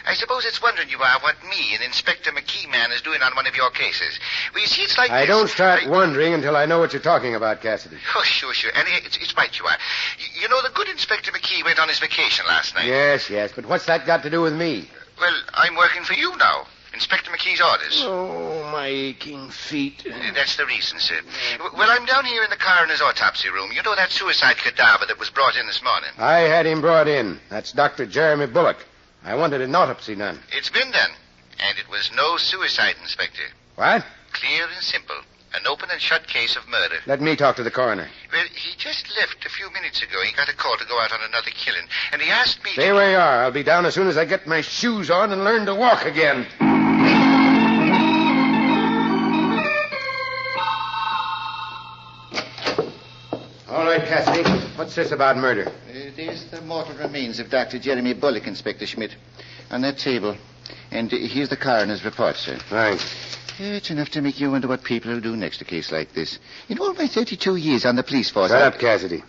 S18: I suppose it's wondering you are what me and Inspector McKee man is doing on one of your cases. Well, you see, it's like
S4: I
S18: this.
S4: don't start wondering until I know what you're talking about, Cassidy.
S18: Oh, sure. And it's right you are. You know, the good Inspector McKee went on his vacation last night.
S4: Yes, but what's that got to do with me?
S18: Well, I'm working for you now. Inspector McKee's orders.
S4: Oh, my aching feet.
S18: That's the reason, sir. Well, I'm down here in the coroner's autopsy room. You know that suicide cadaver that was brought in this morning?
S4: I had him brought in. That's Dr. Jeremy Bullock. I wanted an autopsy done.
S18: It's been done. And it was no suicide, Inspector.
S4: What?
S18: Clear and simple. An open and shut case of murder.
S4: Let me talk to the coroner.
S18: Well, he just left a few minutes ago. He got a call to go out on another killing. And he asked me
S4: Stay where you are. I'll be down as soon as I get my shoes on and learn to walk again. All right, Cassidy. What's this about murder?
S18: There's the mortal remains of Dr. Jeremy Bullock, Inspector Schmidt, on that table. And here's the coroner's report, sir.
S4: Thanks.
S18: It's enough to make you wonder what people will do next a case like this. In all my 32 years on the police force...
S4: Shut up, Cassidy.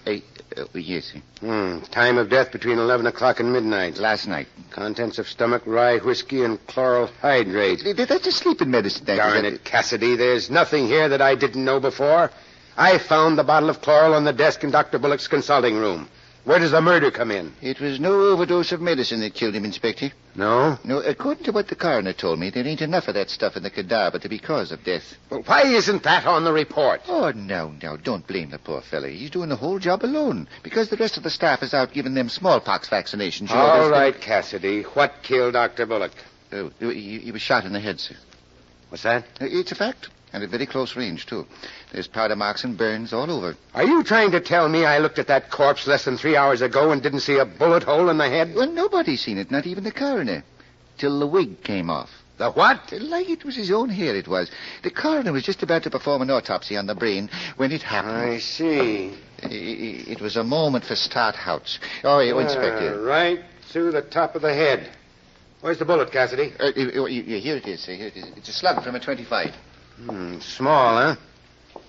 S18: Yes, sir.
S4: Time of death between 11 o'clock and midnight.
S18: Last night.
S4: Contents of stomach, rye whiskey, and chloral hydrate.
S18: That's a sleeping medicine.
S4: Darn it, Cassidy. There's nothing here that I didn't know before. I found the bottle of chloral on the desk in Dr. Bullock's consulting room. Where does the murder come in?
S18: It was no overdose of medicine that killed him, Inspector.
S4: No?
S18: No, according to what the coroner told me, there ain't enough of that stuff in the cadaver to be cause of death.
S4: Well, why isn't that on the report?
S18: Oh, no, don't blame the poor fella. He's doing the whole job alone, because the rest of the staff is out giving them smallpox vaccinations.
S4: All right, Cassidy. What killed Dr. Bullock?
S18: Oh, he was shot in the head, sir.
S4: What's that?
S18: It's a fact. And at very close range, too. There's powder marks and burns all over.
S4: Are you trying to tell me I looked at that corpse less than 3 hours ago and didn't see a bullet hole in the head?
S18: Well, nobody's seen it, not even the coroner. Till the wig came off.
S4: The what?
S18: Like it was his own hair, it was. The coroner was just about to perform an autopsy on the brain when it happened.
S4: I see.
S18: It was a moment for start-outs. Oh, Inspector.
S4: Right through the top of the head. Where's the bullet, Cassidy?
S18: Here it is, sir. Here it is. It's a slug from a 25.
S4: Small, huh?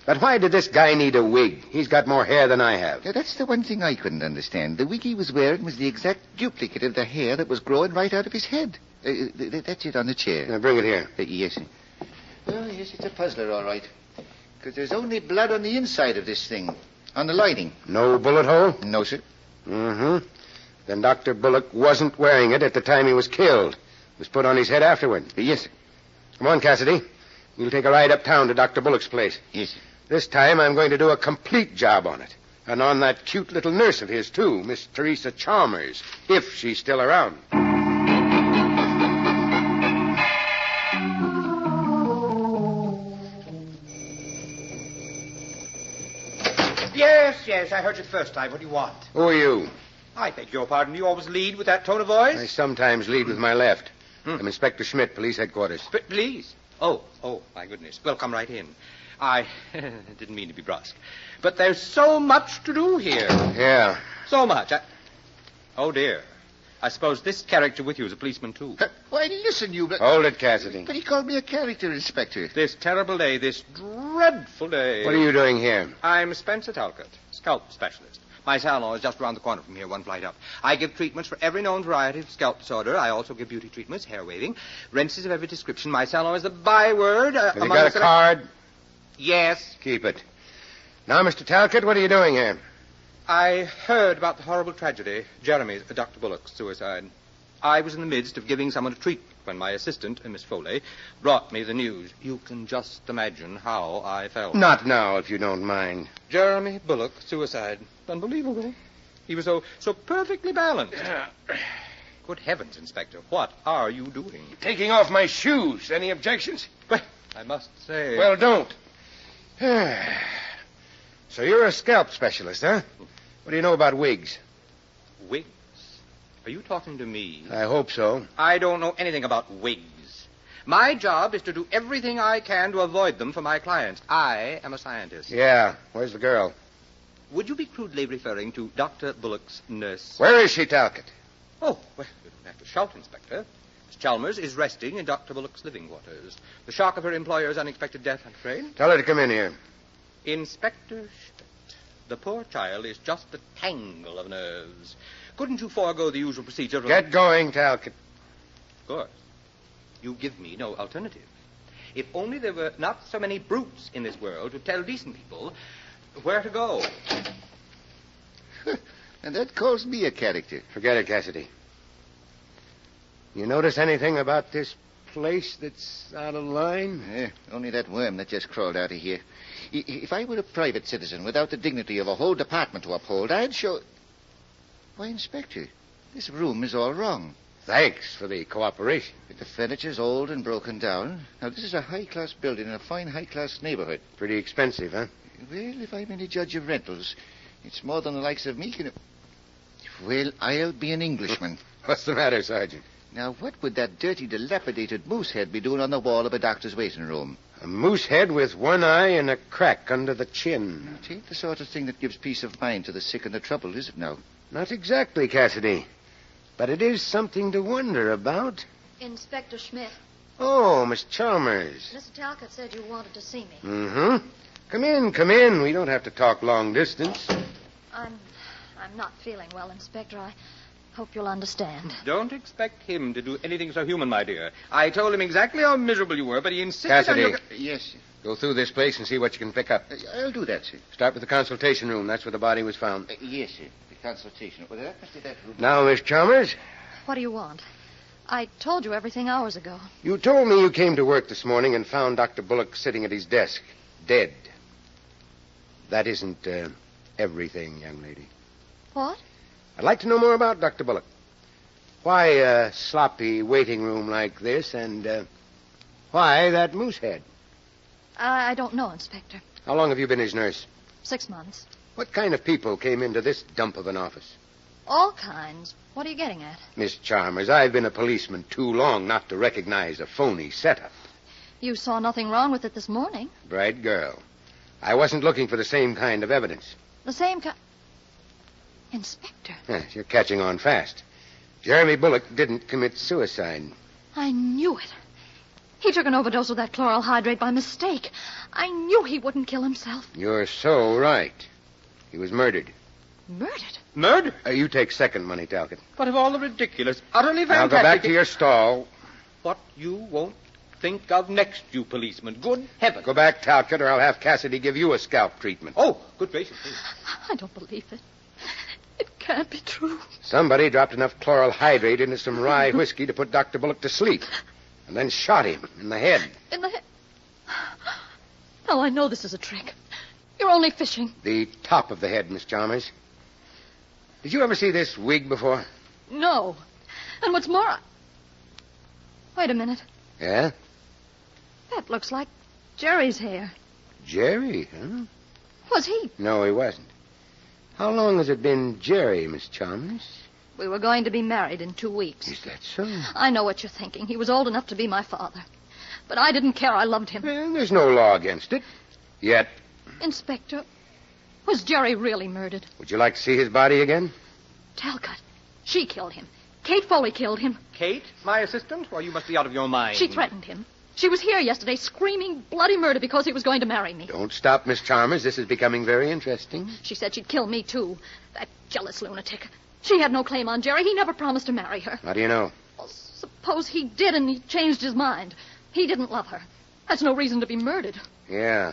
S4: But why did this guy need a wig? He's got more hair than I have.
S18: Yeah, that's the one thing I couldn't understand. The wig he was wearing was the exact duplicate of the hair that was growing right out of his head. That's it on the chair.
S4: Now bring it here.
S18: Yes, sir. Oh, yes, it's a puzzler, all right. Because there's only blood on the inside of this thing. On the lining.
S4: No bullet hole?
S18: No, sir.
S4: Mm-hmm. Then Dr. Bullock wasn't wearing it at the time he was killed. It was put on his head afterward.
S18: Yes, sir.
S4: Come on, Cassidy. You'll take a ride uptown to Dr. Bullock's place.
S18: Yes, sir.
S4: This time I'm going to do a complete job on it. And on that cute little nurse of his, too, Miss Teresa Chalmers, if she's still around.
S19: Yes, I heard you the first time. What do you want?
S4: Who are you?
S19: I beg your pardon. You always lead with that tone of voice?
S4: I sometimes lead with my left. I'm Inspector Schmidt, police headquarters.
S19: Please? Oh, my goodness. Well, come right in. I didn't mean to be brusque. But there's so much to do here.
S4: Yeah.
S19: So much. Oh, dear. I suppose this character with you is a policeman, too.
S18: Why, listen, you...
S4: Hold it, Cassidy.
S18: But he called me a character, Inspector.
S19: This terrible day, this dreadful day.
S4: What are you doing here?
S19: I'm Spencer Talcott, scalp specialist. My salon is just around the corner from here, one flight up. I give treatments for every known variety of scalp disorder. I also give beauty treatments, hair waving, rinses of every description. My salon is the byword.
S4: Have you got a card?
S19: Yes.
S4: Keep it. Now, Mr. Talcott, what are you doing here?
S19: I heard about the horrible tragedy, Jeremy's, Dr. Bullock's suicide. I was in the midst of giving someone a treatment when my assistant, Miss Foley, brought me the news. You can just imagine how I felt.
S4: Not now, if you don't mind.
S19: Jeremy Bullock, suicide. Unbelievable. He was so perfectly balanced. Good heavens, Inspector, what are you doing?
S4: Taking off my shoes. Any objections?
S19: Well, I must say...
S4: Well, don't. So you're a scalp specialist, huh? What do you know about wigs?
S19: Wigs? Are you talking to me?
S4: I hope so.
S19: I don't know anything about wigs. My job is to do everything I can to avoid them for my clients. I am a scientist.
S4: Yeah. Where's the girl?
S19: Would you be crudely referring to Dr. Bullock's nurse?
S4: Where is she, Talcott?
S19: Oh, well, you don't have to shout, Inspector. Miss Chalmers is resting in Dr. Bullock's living quarters. The shock of her employer's unexpected death, I'm afraid.
S4: Tell her to come in here.
S19: Inspector Schmidt, the poor child is just a tangle of nerves. Couldn't you forego the usual procedure of...
S4: Get going, Talcott.
S19: Of course. You give me no alternative. If only there were not so many brutes in this world to tell decent people where to go.
S18: And that calls me a character.
S4: Forget it, Cassidy. You notice anything about this place that's out of line?
S18: Only that worm that just crawled out of here. If I were a private citizen without the dignity of a whole department to uphold, I'd show... Why, Inspector, this room is all wrong.
S4: Thanks for the cooperation.
S18: The furniture's old and broken down. Now, this is a high-class building in a fine high-class neighborhood.
S4: Pretty expensive, huh?
S18: Well, if I'm any judge of rentals, it's more than the likes of me can... Well, I'll be an Englishman.
S4: What's the matter, Sergeant?
S18: Now, what would that dirty, dilapidated moose head be doing on the wall of a doctor's waiting room?
S4: A moose head with one eye and a crack under the chin.
S18: It ain't the sort of thing that gives peace of mind to the sick and the troubled, is it now?
S4: Not exactly, Cassidy. But it is something to wonder about.
S13: Inspector Schmidt.
S4: Oh, Miss Chalmers.
S13: Mr. Talcott said you wanted to see me.
S4: Mm-hmm. Come in. We don't have to talk long distance.
S13: I'm not feeling well, Inspector. I hope you'll understand.
S19: Don't expect him to do anything so human, my dear. I told him exactly how miserable you were, but he insisted
S4: Cassidy.
S19: on your...
S18: Yes, sir.
S4: Go through this place and see what you can pick up.
S18: I'll do that, sir.
S4: Start with the consultation room. That's where the body was found.
S18: Yes, sir. The consultation. Well, that must be that room.
S4: Now, Miss Chalmers.
S13: What do you want? I told you everything hours ago.
S4: You told me you came to work this morning and found Dr. Bullock sitting at his desk, dead. That isn't everything, young lady.
S13: What?
S4: I'd like to know more about Dr. Bullock. Why a sloppy waiting room like this, and why that moose head?
S13: I don't know, Inspector.
S4: How long have you been his nurse?
S13: 6 months.
S4: What kind of people came into this dump of an office?
S13: All kinds. What are you getting at?
S4: Miss Chalmers, I've been a policeman too long not to recognize a phony setup.
S13: You saw nothing wrong with it this morning.
S4: Bright girl. I wasn't looking for the same kind of evidence.
S13: The same kind... Inspector.
S4: Yes, you're catching on fast. Jeremy Bullock didn't commit suicide.
S13: I knew it. He took an overdose of that chloral hydrate by mistake. I knew he wouldn't kill himself.
S4: You're so right. He was murdered.
S13: Murdered?
S19: Murdered?
S4: You take second money, Talcott.
S19: What of all the ridiculous, utterly
S4: Now
S19: fantastic...
S4: go back to your stall.
S19: What you won't think of next, you policeman. Good heavens.
S4: Go back, Talcott, or I'll have Cassidy give you a scalp treatment.
S19: Oh, good gracious. Please.
S13: I don't believe it. It can't be true.
S4: Somebody dropped enough chloral hydrate into some rye whiskey to put Dr. Bullock to sleep, and then shot him in the head.
S13: In the head? Now, I know this is a trick. You're only fishing.
S4: The top of the head, Miss Chalmers. Did you ever see this wig before?
S13: No. And what's more... Wait a minute.
S4: Yeah?
S13: That looks like Jerry's hair.
S4: Jerry, huh?
S13: Was he?
S4: No, he wasn't. How long has it been Jerry, Miss Chalmers?
S13: We were going to be married in 2 weeks.
S4: Is that so?
S13: I know what you're thinking. He was old enough to be my father. But I didn't care. I loved him.
S4: Well, there's no law against it. Yet.
S13: Inspector, was Jerry really murdered?
S4: Would you like to see his body again?
S13: Talcott. She killed him. Kate Foley killed him.
S19: Kate, my assistant? Well, you must be out of your mind.
S13: She threatened him. She was here yesterday screaming bloody murder because he was going to marry me.
S4: Don't stop, Miss Chalmers. This is becoming very interesting.
S13: She said she'd kill me, too. That jealous lunatic. She had no claim on Jerry. He never promised to marry her.
S4: How do you know?
S13: Well, suppose he did and he changed his mind. He didn't love her. That's no reason to be murdered.
S4: Yeah.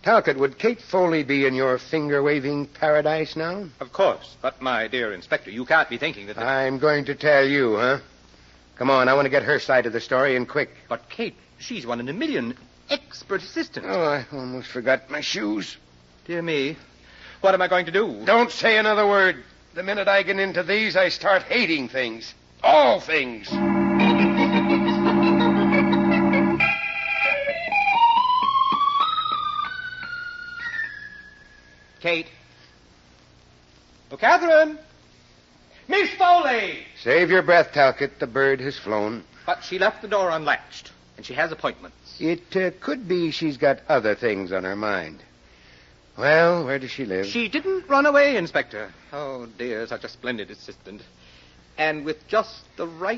S4: Talcott, would Kate Foley be in your finger-waving paradise now?
S19: Of course. But, my dear Inspector, you can't be thinking that...
S4: I'm going to tell you, huh? Come on, I want to get her side of the story, and quick.
S19: But, Kate, she's one in a million. Expert assistant.
S4: Oh, I almost forgot my shoes.
S19: Dear me. What am I going to do?
S4: Don't say another word. The minute I get into these, I start hating things. All things.
S19: Kate. Oh, Catherine! Miss Foley!
S4: Save your breath, Talcott. The bird has flown.
S19: But she left the door unlatched, and she has appointments.
S4: It could be she's got other things on her mind. Well, where does she live?
S19: She didn't run away, Inspector. Oh, dear, such a splendid assistant. And with just the right